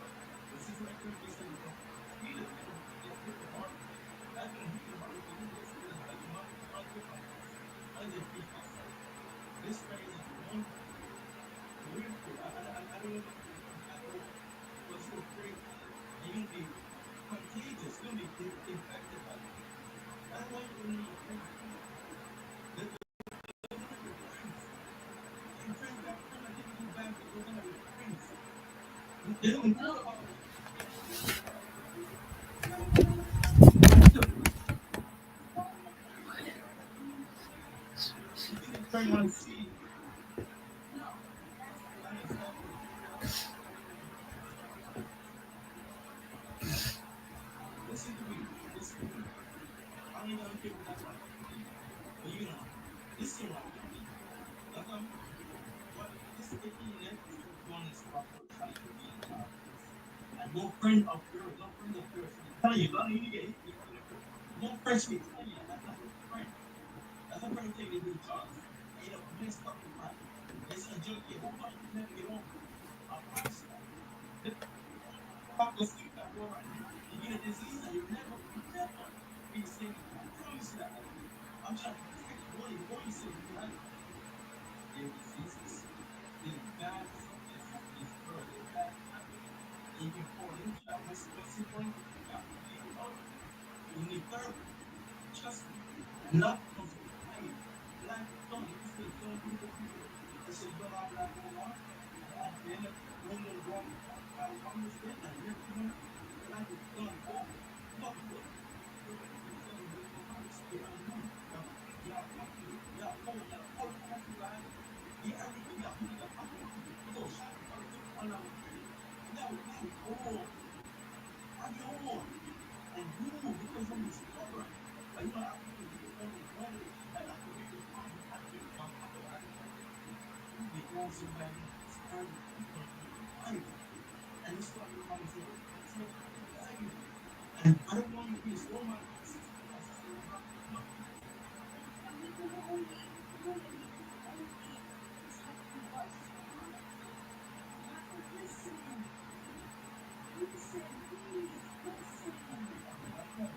Speaker 2: The situation they say, you know, he doesn't get hit the hardest. That's going to hit you hardest because you experience like multiple things. Other people's stuff. This phase is one phase. The leadership, I don't want to be different at all. Because you're a great leader. And you're going to be contagious. You're going to be infected by people. That's why you don't need your friends anymore. Those are not your friends. Your friends got friends that take you back, but those are not your friends. They don't care about you think the friend want to see. No. That ain't selfish. Listen to me. Listen to me. I ain't gonna care what that one for me. But you know, listen what I'm telling you. That's what I'm telling you. But this internet is just going to stop your child from being childless. And more friends of yours, no friends of yours. I'm telling you, don't need to get hit with the first. More friends be telling you that that's not your friend. That's a friend who take you to do drugs and you know messed up in life. It's a junkie. Who thought you could never get over? A pastor. Pop go sleep that boy right now. You get a disease that you never be the same again. I promise you that right now. I'm trying to protect you. What you say because I know there's diseases, there's bad subjects in this world, there's bad habits that you can fall into that once you fall into you got you need help. You need therapy. Trust me. And love comes with fire. Life is done. You can say done, beautiful people. They say blah blah blah blah blah. And at the end of doing the wrong mistake and never even your life is done over. Fuck with. You're perfect. You got a beautiful house. You got money. You got property. You got phone. You got all the cars you got. You got everything. You got money. You got pocket money. You go shopping for $1 credit. You got it all. Have it all. And you, because you're stubborn, like you know how people do it on their own, and not to make it fun, you have to make fun. I know I do. You be going somebody in this early, you gonna be fire. And this is why your mama said, listen, I'm so fucking value. And I don't want you to be this role model. My sister told my sister, LeBron, no,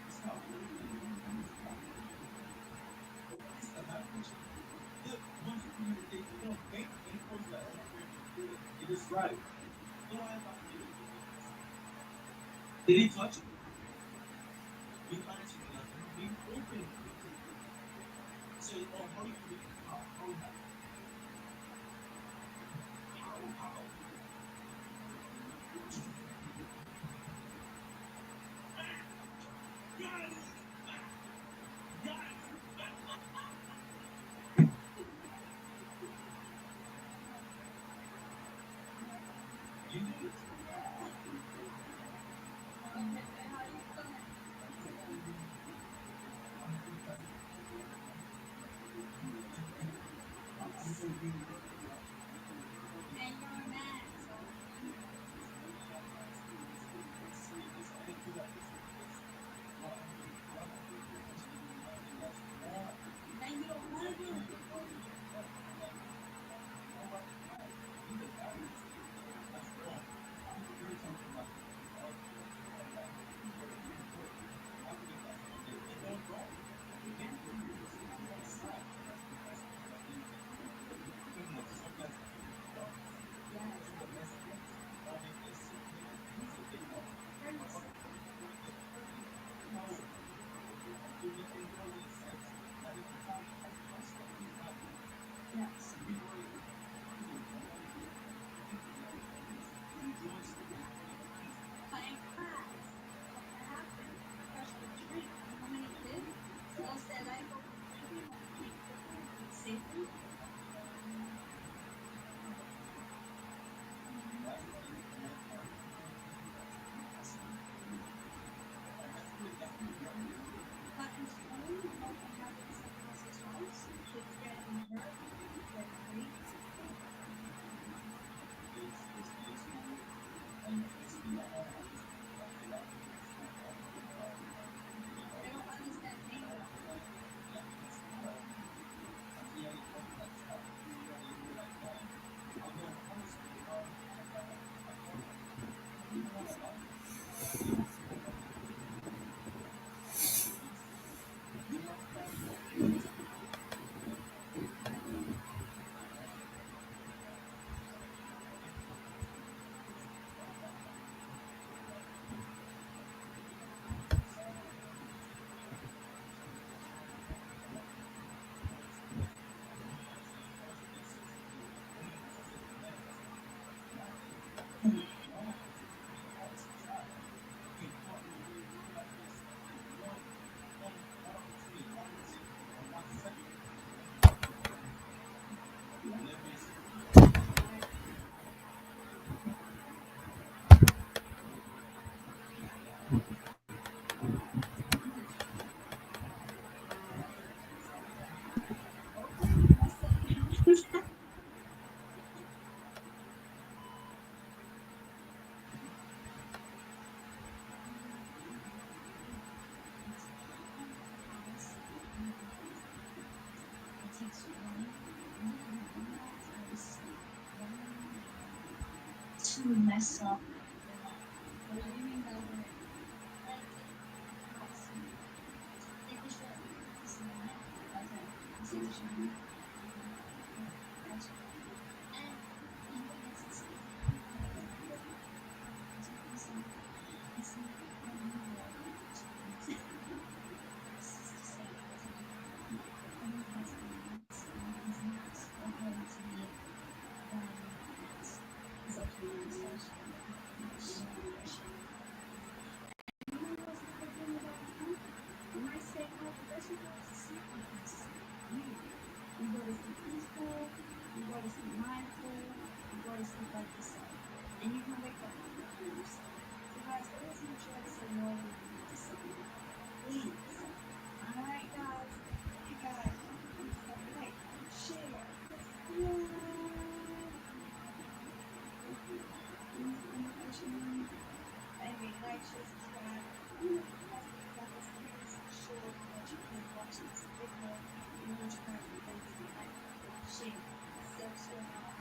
Speaker 2: it's not working anymore. It's not working. But what is the happening? Look, once you communicate, you don't make any points that are not very good. It is right. Don't ask about the feelings. Did he touch you? Be honest with me. Like, be open with me. Say, oh, how you do it? How it happened? How? You did it.
Speaker 1: it's funny. And you can do that because women to mess up the man. What do you mean by that? Like how I see it. Take a shot. You see the man. Okay. You take a shot. Okay. Okay. Gotcha. And you will get succeed. It's what you say. It's not what you will choose. It's just to say it doesn't matter. Even if that's the next and he's not going to be done that is up to you, especially share your shit. And you know what's another thing about men? When I say no, the first thing I was to sleep because you go to sleep peaceful, you go to sleep mindful, you go to sleep like yourself. And you can wake up loving yourself. So guys, always make sure to say no when you need to say no. Please. Alright guys. Hey guys, don't forget to like, share, subscribe. I mean, like, share, subscribe. You know, because you got this please ensure that you can watch this video in which part you can see, like, share, subscribe,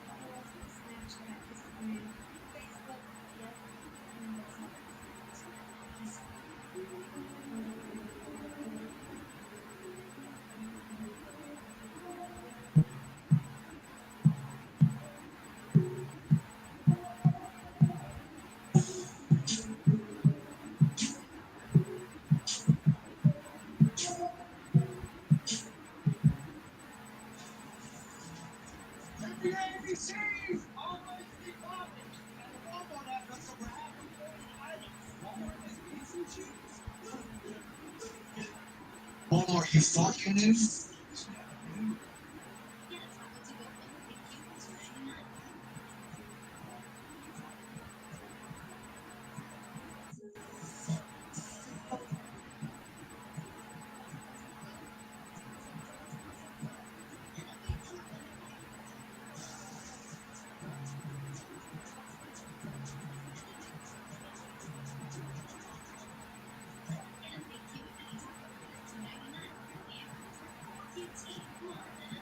Speaker 1: follow us on Snapchat, Instagram, Facebook, yep, and WhatsApp if you want to. Peace out.
Speaker 2: Walmart, you fucking this?
Speaker 1: Yeah, tacos you get one, thank you, $2.99. Yeah, thank you, any taco for $2.99. Yeah, QT, come on, man.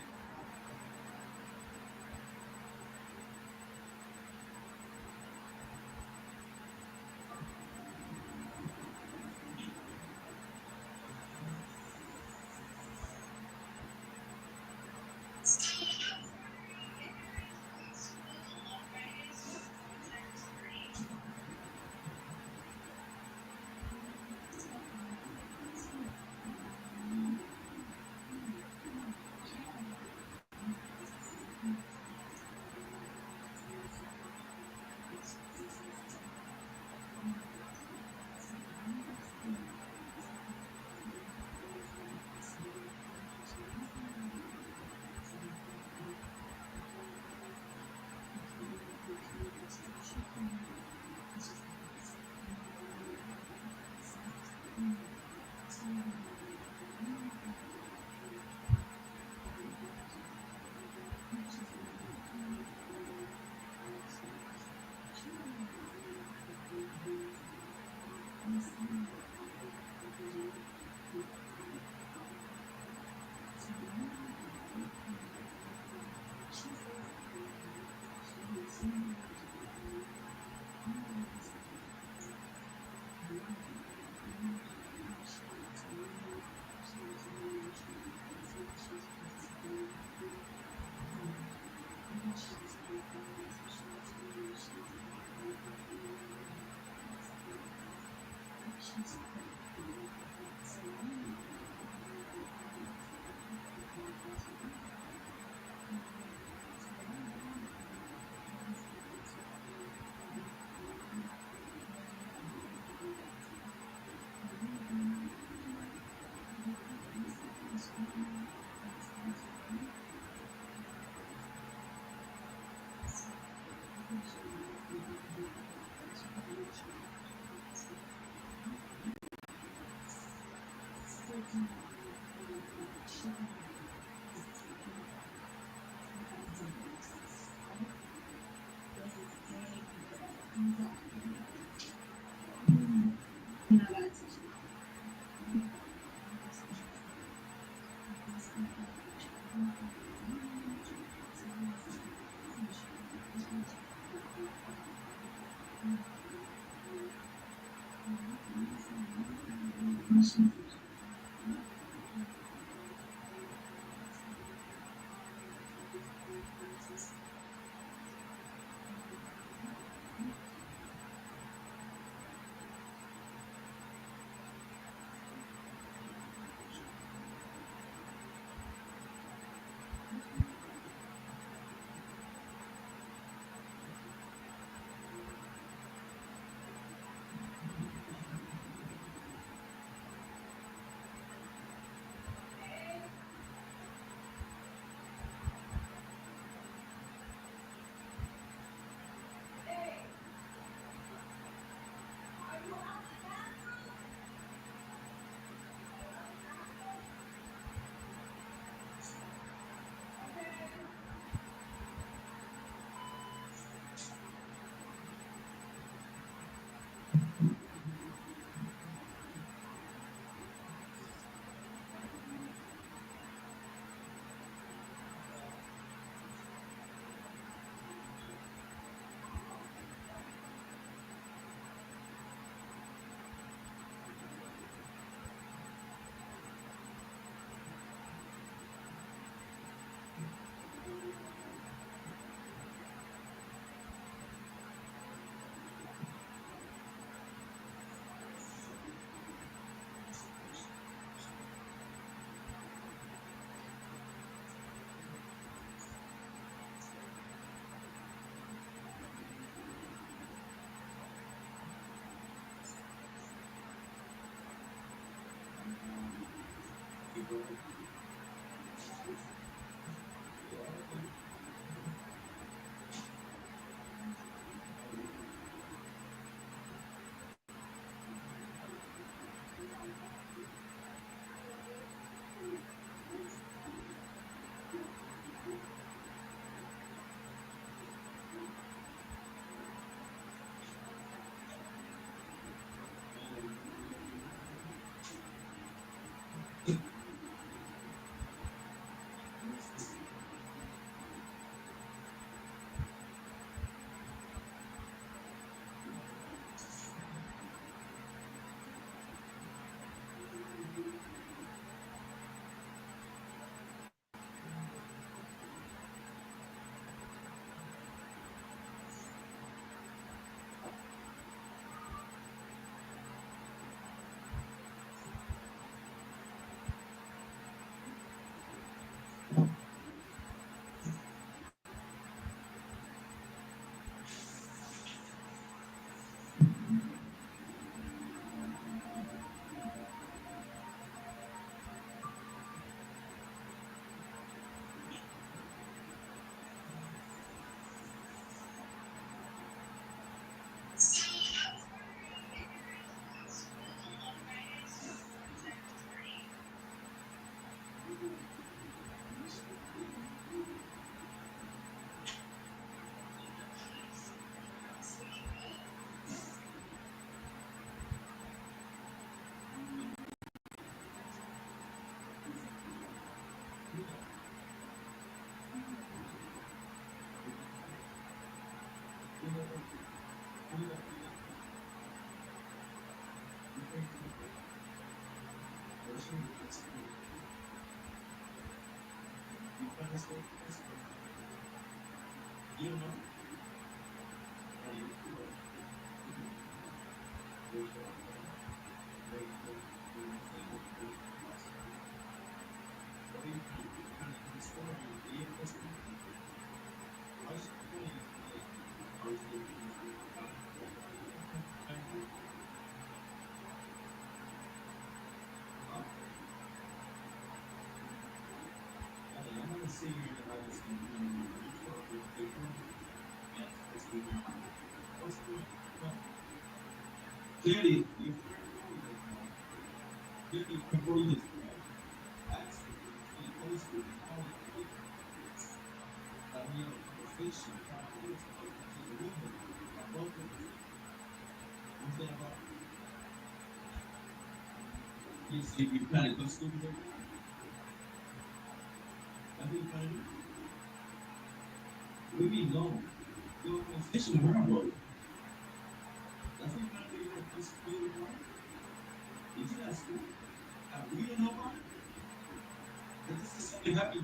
Speaker 2: Exactly.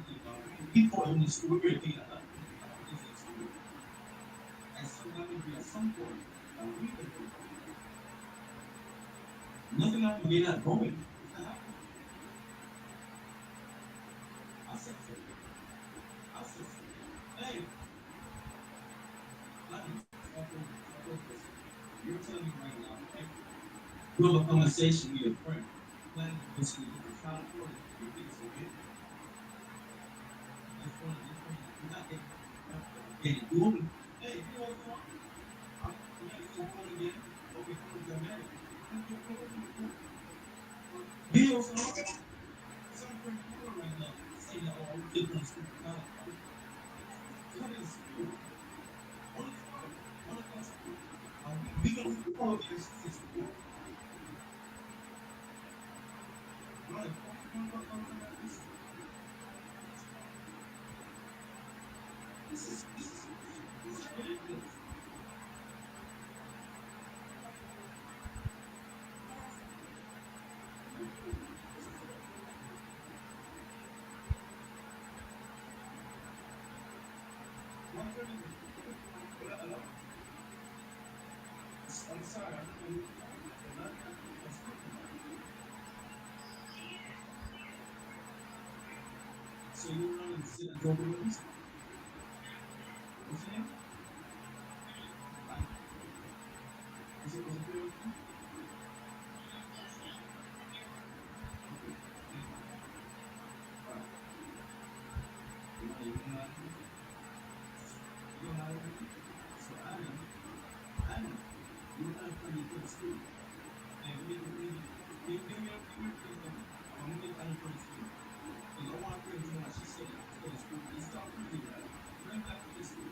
Speaker 2: People in the school here think that is in school. And so that would be at some point that we can do. Nothing happened, we're not going. It's not happening. I said so. I said so. Hey, Latin, stop focus. You're telling me right now, right? You have a conversation with your friend. Planning to go to the child for you think it's okay? You're not getting doing. Hey, you know what's wrong? You're not getting phone again. Okay, cool, you're married. You know what's wrong? Some friend people right now saying that, oh, we did on school for college, right? You're not in school. One o'clock. 1 o'clock school. We don't do all of this in school. Right. 1 o'clock this this is ridiculous. My friend is I'm sorry, I don't know who you're talking about, but not people are speaking about. So you run and sit and talk about this? What's your name? Like, was it clear with you? Okay, thank you. All right. You know how to do? You know how to do? So Anna, you and I friend you go to school. And give me a friend number. I'm gonna make Anna friend school. Because I want her to know what she said to go to school. This is how you do that. Bring that to the school.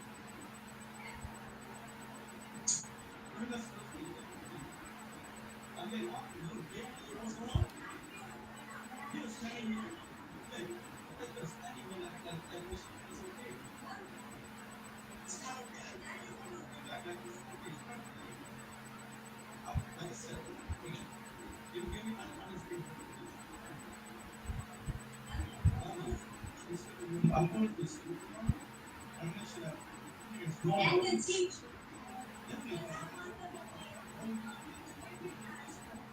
Speaker 2: Bring that to the school. I mean, look, yeah, what's going on? You're standing here. Hey, you're standing here like it's okay. It's not okay. You want to feel like it's okay. It's not okay. Like I said, okay. Give me an honest paper, please. I'm going to the school tomorrow. I make sure that parents know about this. Definitely, I'm going to the kids. I'm going to the school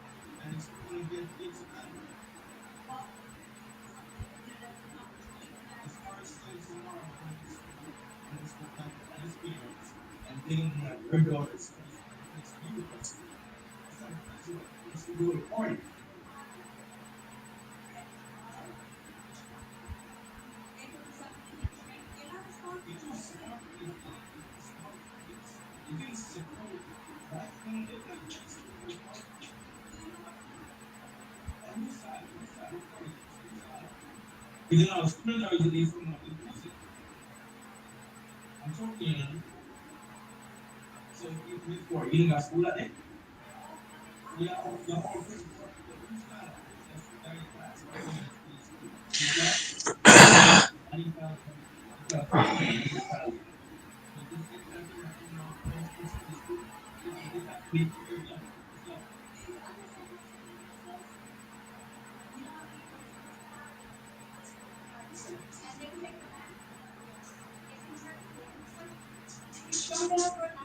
Speaker 2: and explain again to them. As far as studying tomorrow, I'm going to the school. I'm going to spend time with Anna's parents and getting that her daughter studies for the next university. That's not what it's to do a party. If you're smart, it's smart kids. You're getting supported. Back then, they like nice people party. On whose side? Whose side? Whose party? Whose side? Because you know, students are usually from inclusive. I'm talking, you know. So if we for you got school at it, we are all friends. Whose side? That's very class. Or you guys in school? Whose side? I need to but this thing that you know, friends in school, they have to be very young. Whose side? It's a small conversation.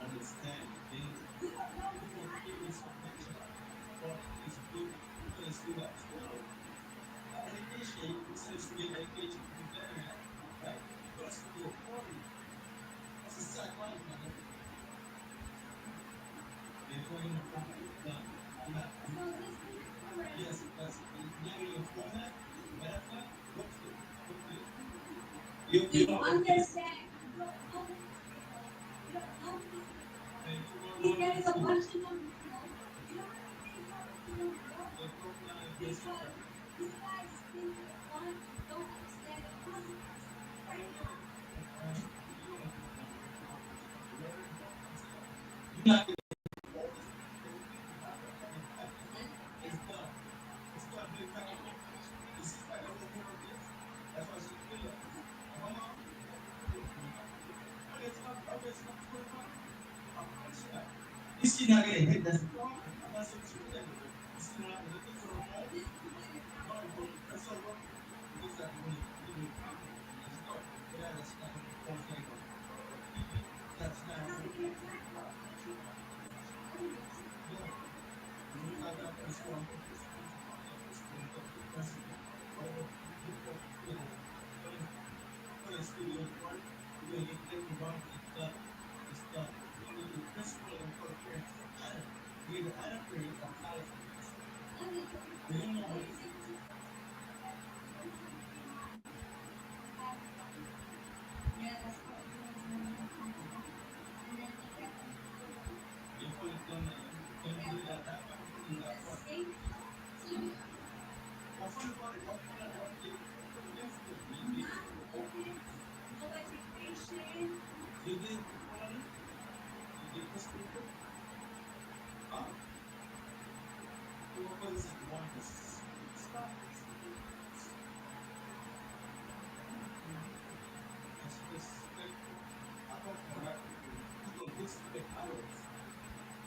Speaker 2: Understand things. Before parents of the child, but it's good. You go to school at 12. Education, you said to get education to be better at, right? You go to school at 40. That's a sad life, my nigga. Before you know format, done. Yes, that's now your format, meta, look to it. You don't understand. And you want to learn school. They're broken down in basic terms. You're not going to all this because you think you have that. It's done. It's done. Big fat over. You see how the whole world is? That's why she's good. And my mom, okay, it's not 25. I promise you that.
Speaker 5: He's still not getting hit. That's the problem. I'm not saying it's your end, but you still not when it gets to the home. No, bro, that's all right. It gets that when you confident and you start. Yeah, that's not a phone thing or TV. That's not a phone thing. Yeah. When you got that first score, I'm gonna put some music on that first score. You got the defensively. Whatever you put put in studio part, you're gonna get hit rebound, it's done. It's done. You don't need the principle of the appearance is Adam. You either Adam or you Gonzalez defense. They don't know what to do. You put it done that you believe that halftime, you believe that part. Well, funny about it, y'all did yesterday. You did you did Ronnie? You did Chris Cooper? Huh? Well, this is the one that's stop this. Disrespectful. I thought the Raptors you gonna disrespect ours.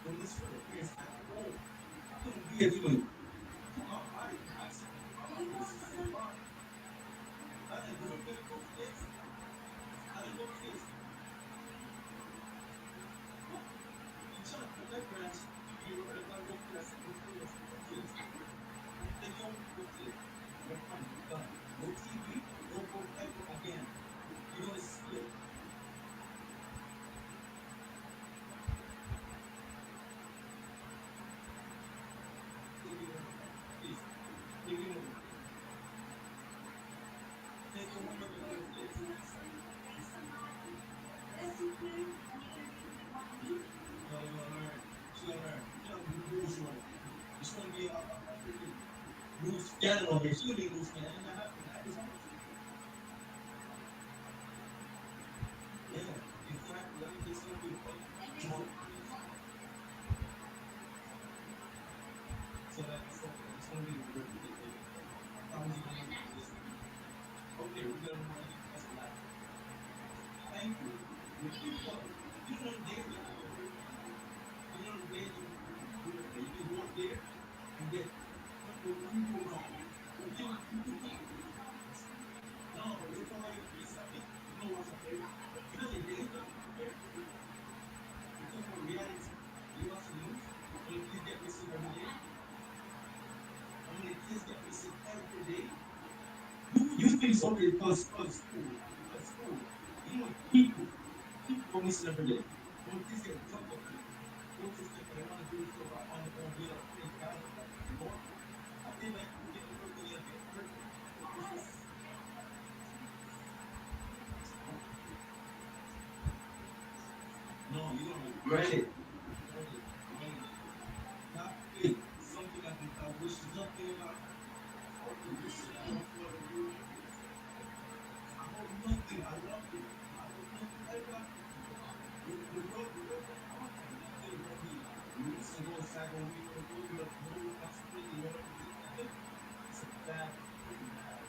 Speaker 5: When this for the appearance at home. I couldn't be if you I said this is so fine. I didn't do a bit of both days. I didn't go to this. You trying to put that branch, you were gonna go to that second floor, go to this. Then you don't go to this. You're fine, you're done. No TV, no boat ever again. You're gonna split. Take it over. Please. Take it over. Take your woman to go to this. No, you're gonna learn. She's gonna learn. She's gonna be rules running. She's gonna be a freaking loose cannon on here. She's gonna be a loose cannon. Ain't that happening? I just want to. Yeah, exactly. I think it's gonna be fun. So that's okay. It's gonna be weird. How was he gonna do this? Okay, we're gonna run it. That's a lot. Thank you. You keep going. You know the days that you can hurt people. You know the days you can do it. You can go up there and get when you go wrong. You think no, but it's already it's I think you know what's up there. You know the days that you prepare for it. You're talking about reality. You watch the news. When the kids get missing every day. And when the kids get missing every day, you think it's okay because school. You know people go missing every day. When kids get jumped up there, coaches think they want to do stuff on the phone, build up fake balance, like normal. I feel like people getting hurt when they're getting hurt. No, you don't regret it. Regret it. Not fake. Something I wish nothing about. Okay, listen, I don't feel like you. I hope nothing. I love you. I hope nothing ever. Nothing will be loose and go inside on me or go you have no responsibility, whatever this happened. It's a bad freaking bad.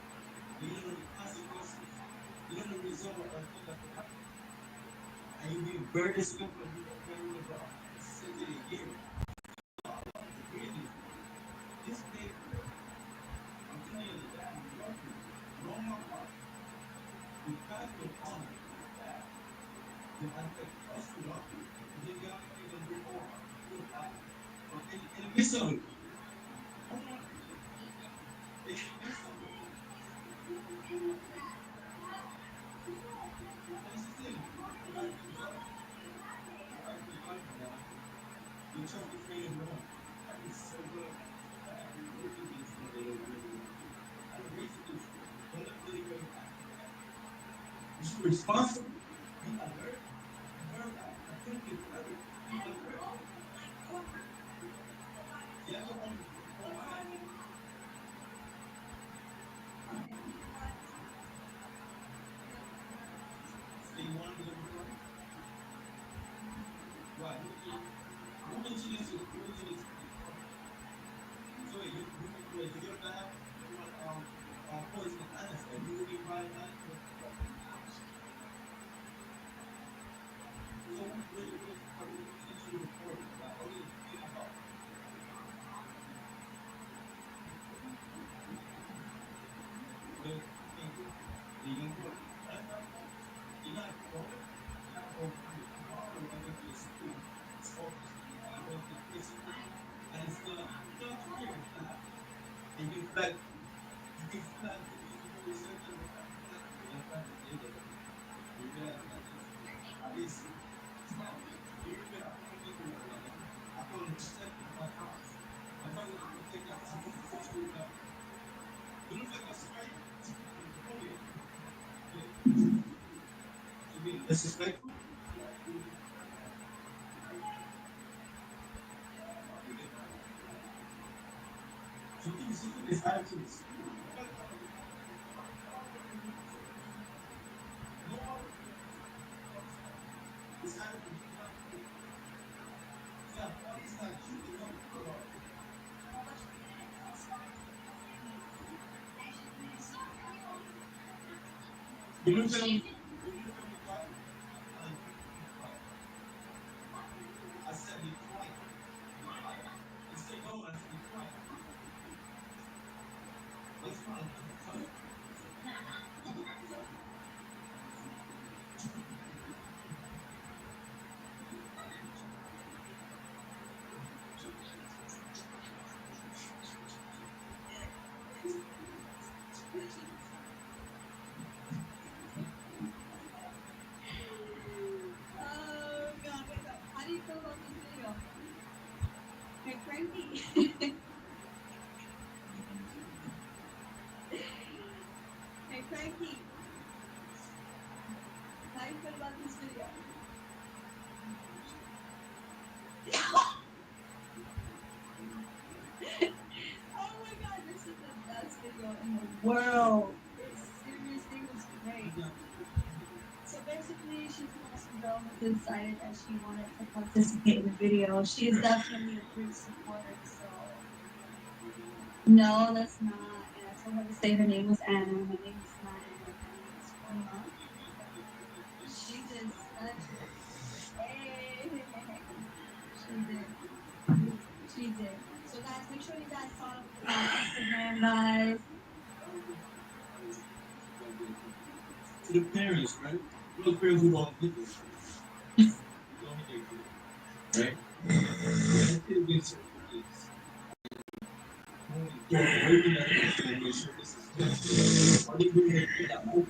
Speaker 5: You don't know the consequences. You don't know the result of things that could happen. And you'll be very disappointed when you don't play with LeBron. This is into the year. I love you, really. This made perfect. I'm telling you, the dad love you. With all my heart. You guys will honor the dad. And us we love you. And then y'all think gonna bring more heart. Feel bad. But in the midst of it, hold on. In the midst of it, and it's the thing, you gotta be judged. You gotta be judged, man. You trust the creative one. I've been so good. I've been working against one day really. I don't raise it this. Don't let really go back. You should be responsible. Be alert. Learn attentive forever. Be alert. Yeah, go on. Oh, why? So you want to be LeBron? Why? Who mentioned it? Who mentioned it? So wait, you get back? You want poison Anis? Then you will be invited back to the so who mentioned it before?
Speaker 2: Disrespectful? His attitude is you know what I said be quiet. You say no, I said be quiet. What's fine?
Speaker 6: Oh god, wait up. How do you feel about this video? Hey, Frankie. Hey, Frankie. How do you feel about this video? Oh my god, this is the best video in the world. It seriously was great. So basically, she's an awesome girl who decided that she wanted to participate in the video. She is definitely a great supporter. So no, that's not. And I told her to say her name was Anna. My name is not Anna. My name is Rima. She did such a hey. She did. She did. So guys, make sure you guys follow her on Instagram, guys.
Speaker 2: To the parents, right? Those parents who don't get this. Don't get it. Right? That kid gets certain kids. Don't wait that and make sure this is good. Are they doing it that moment?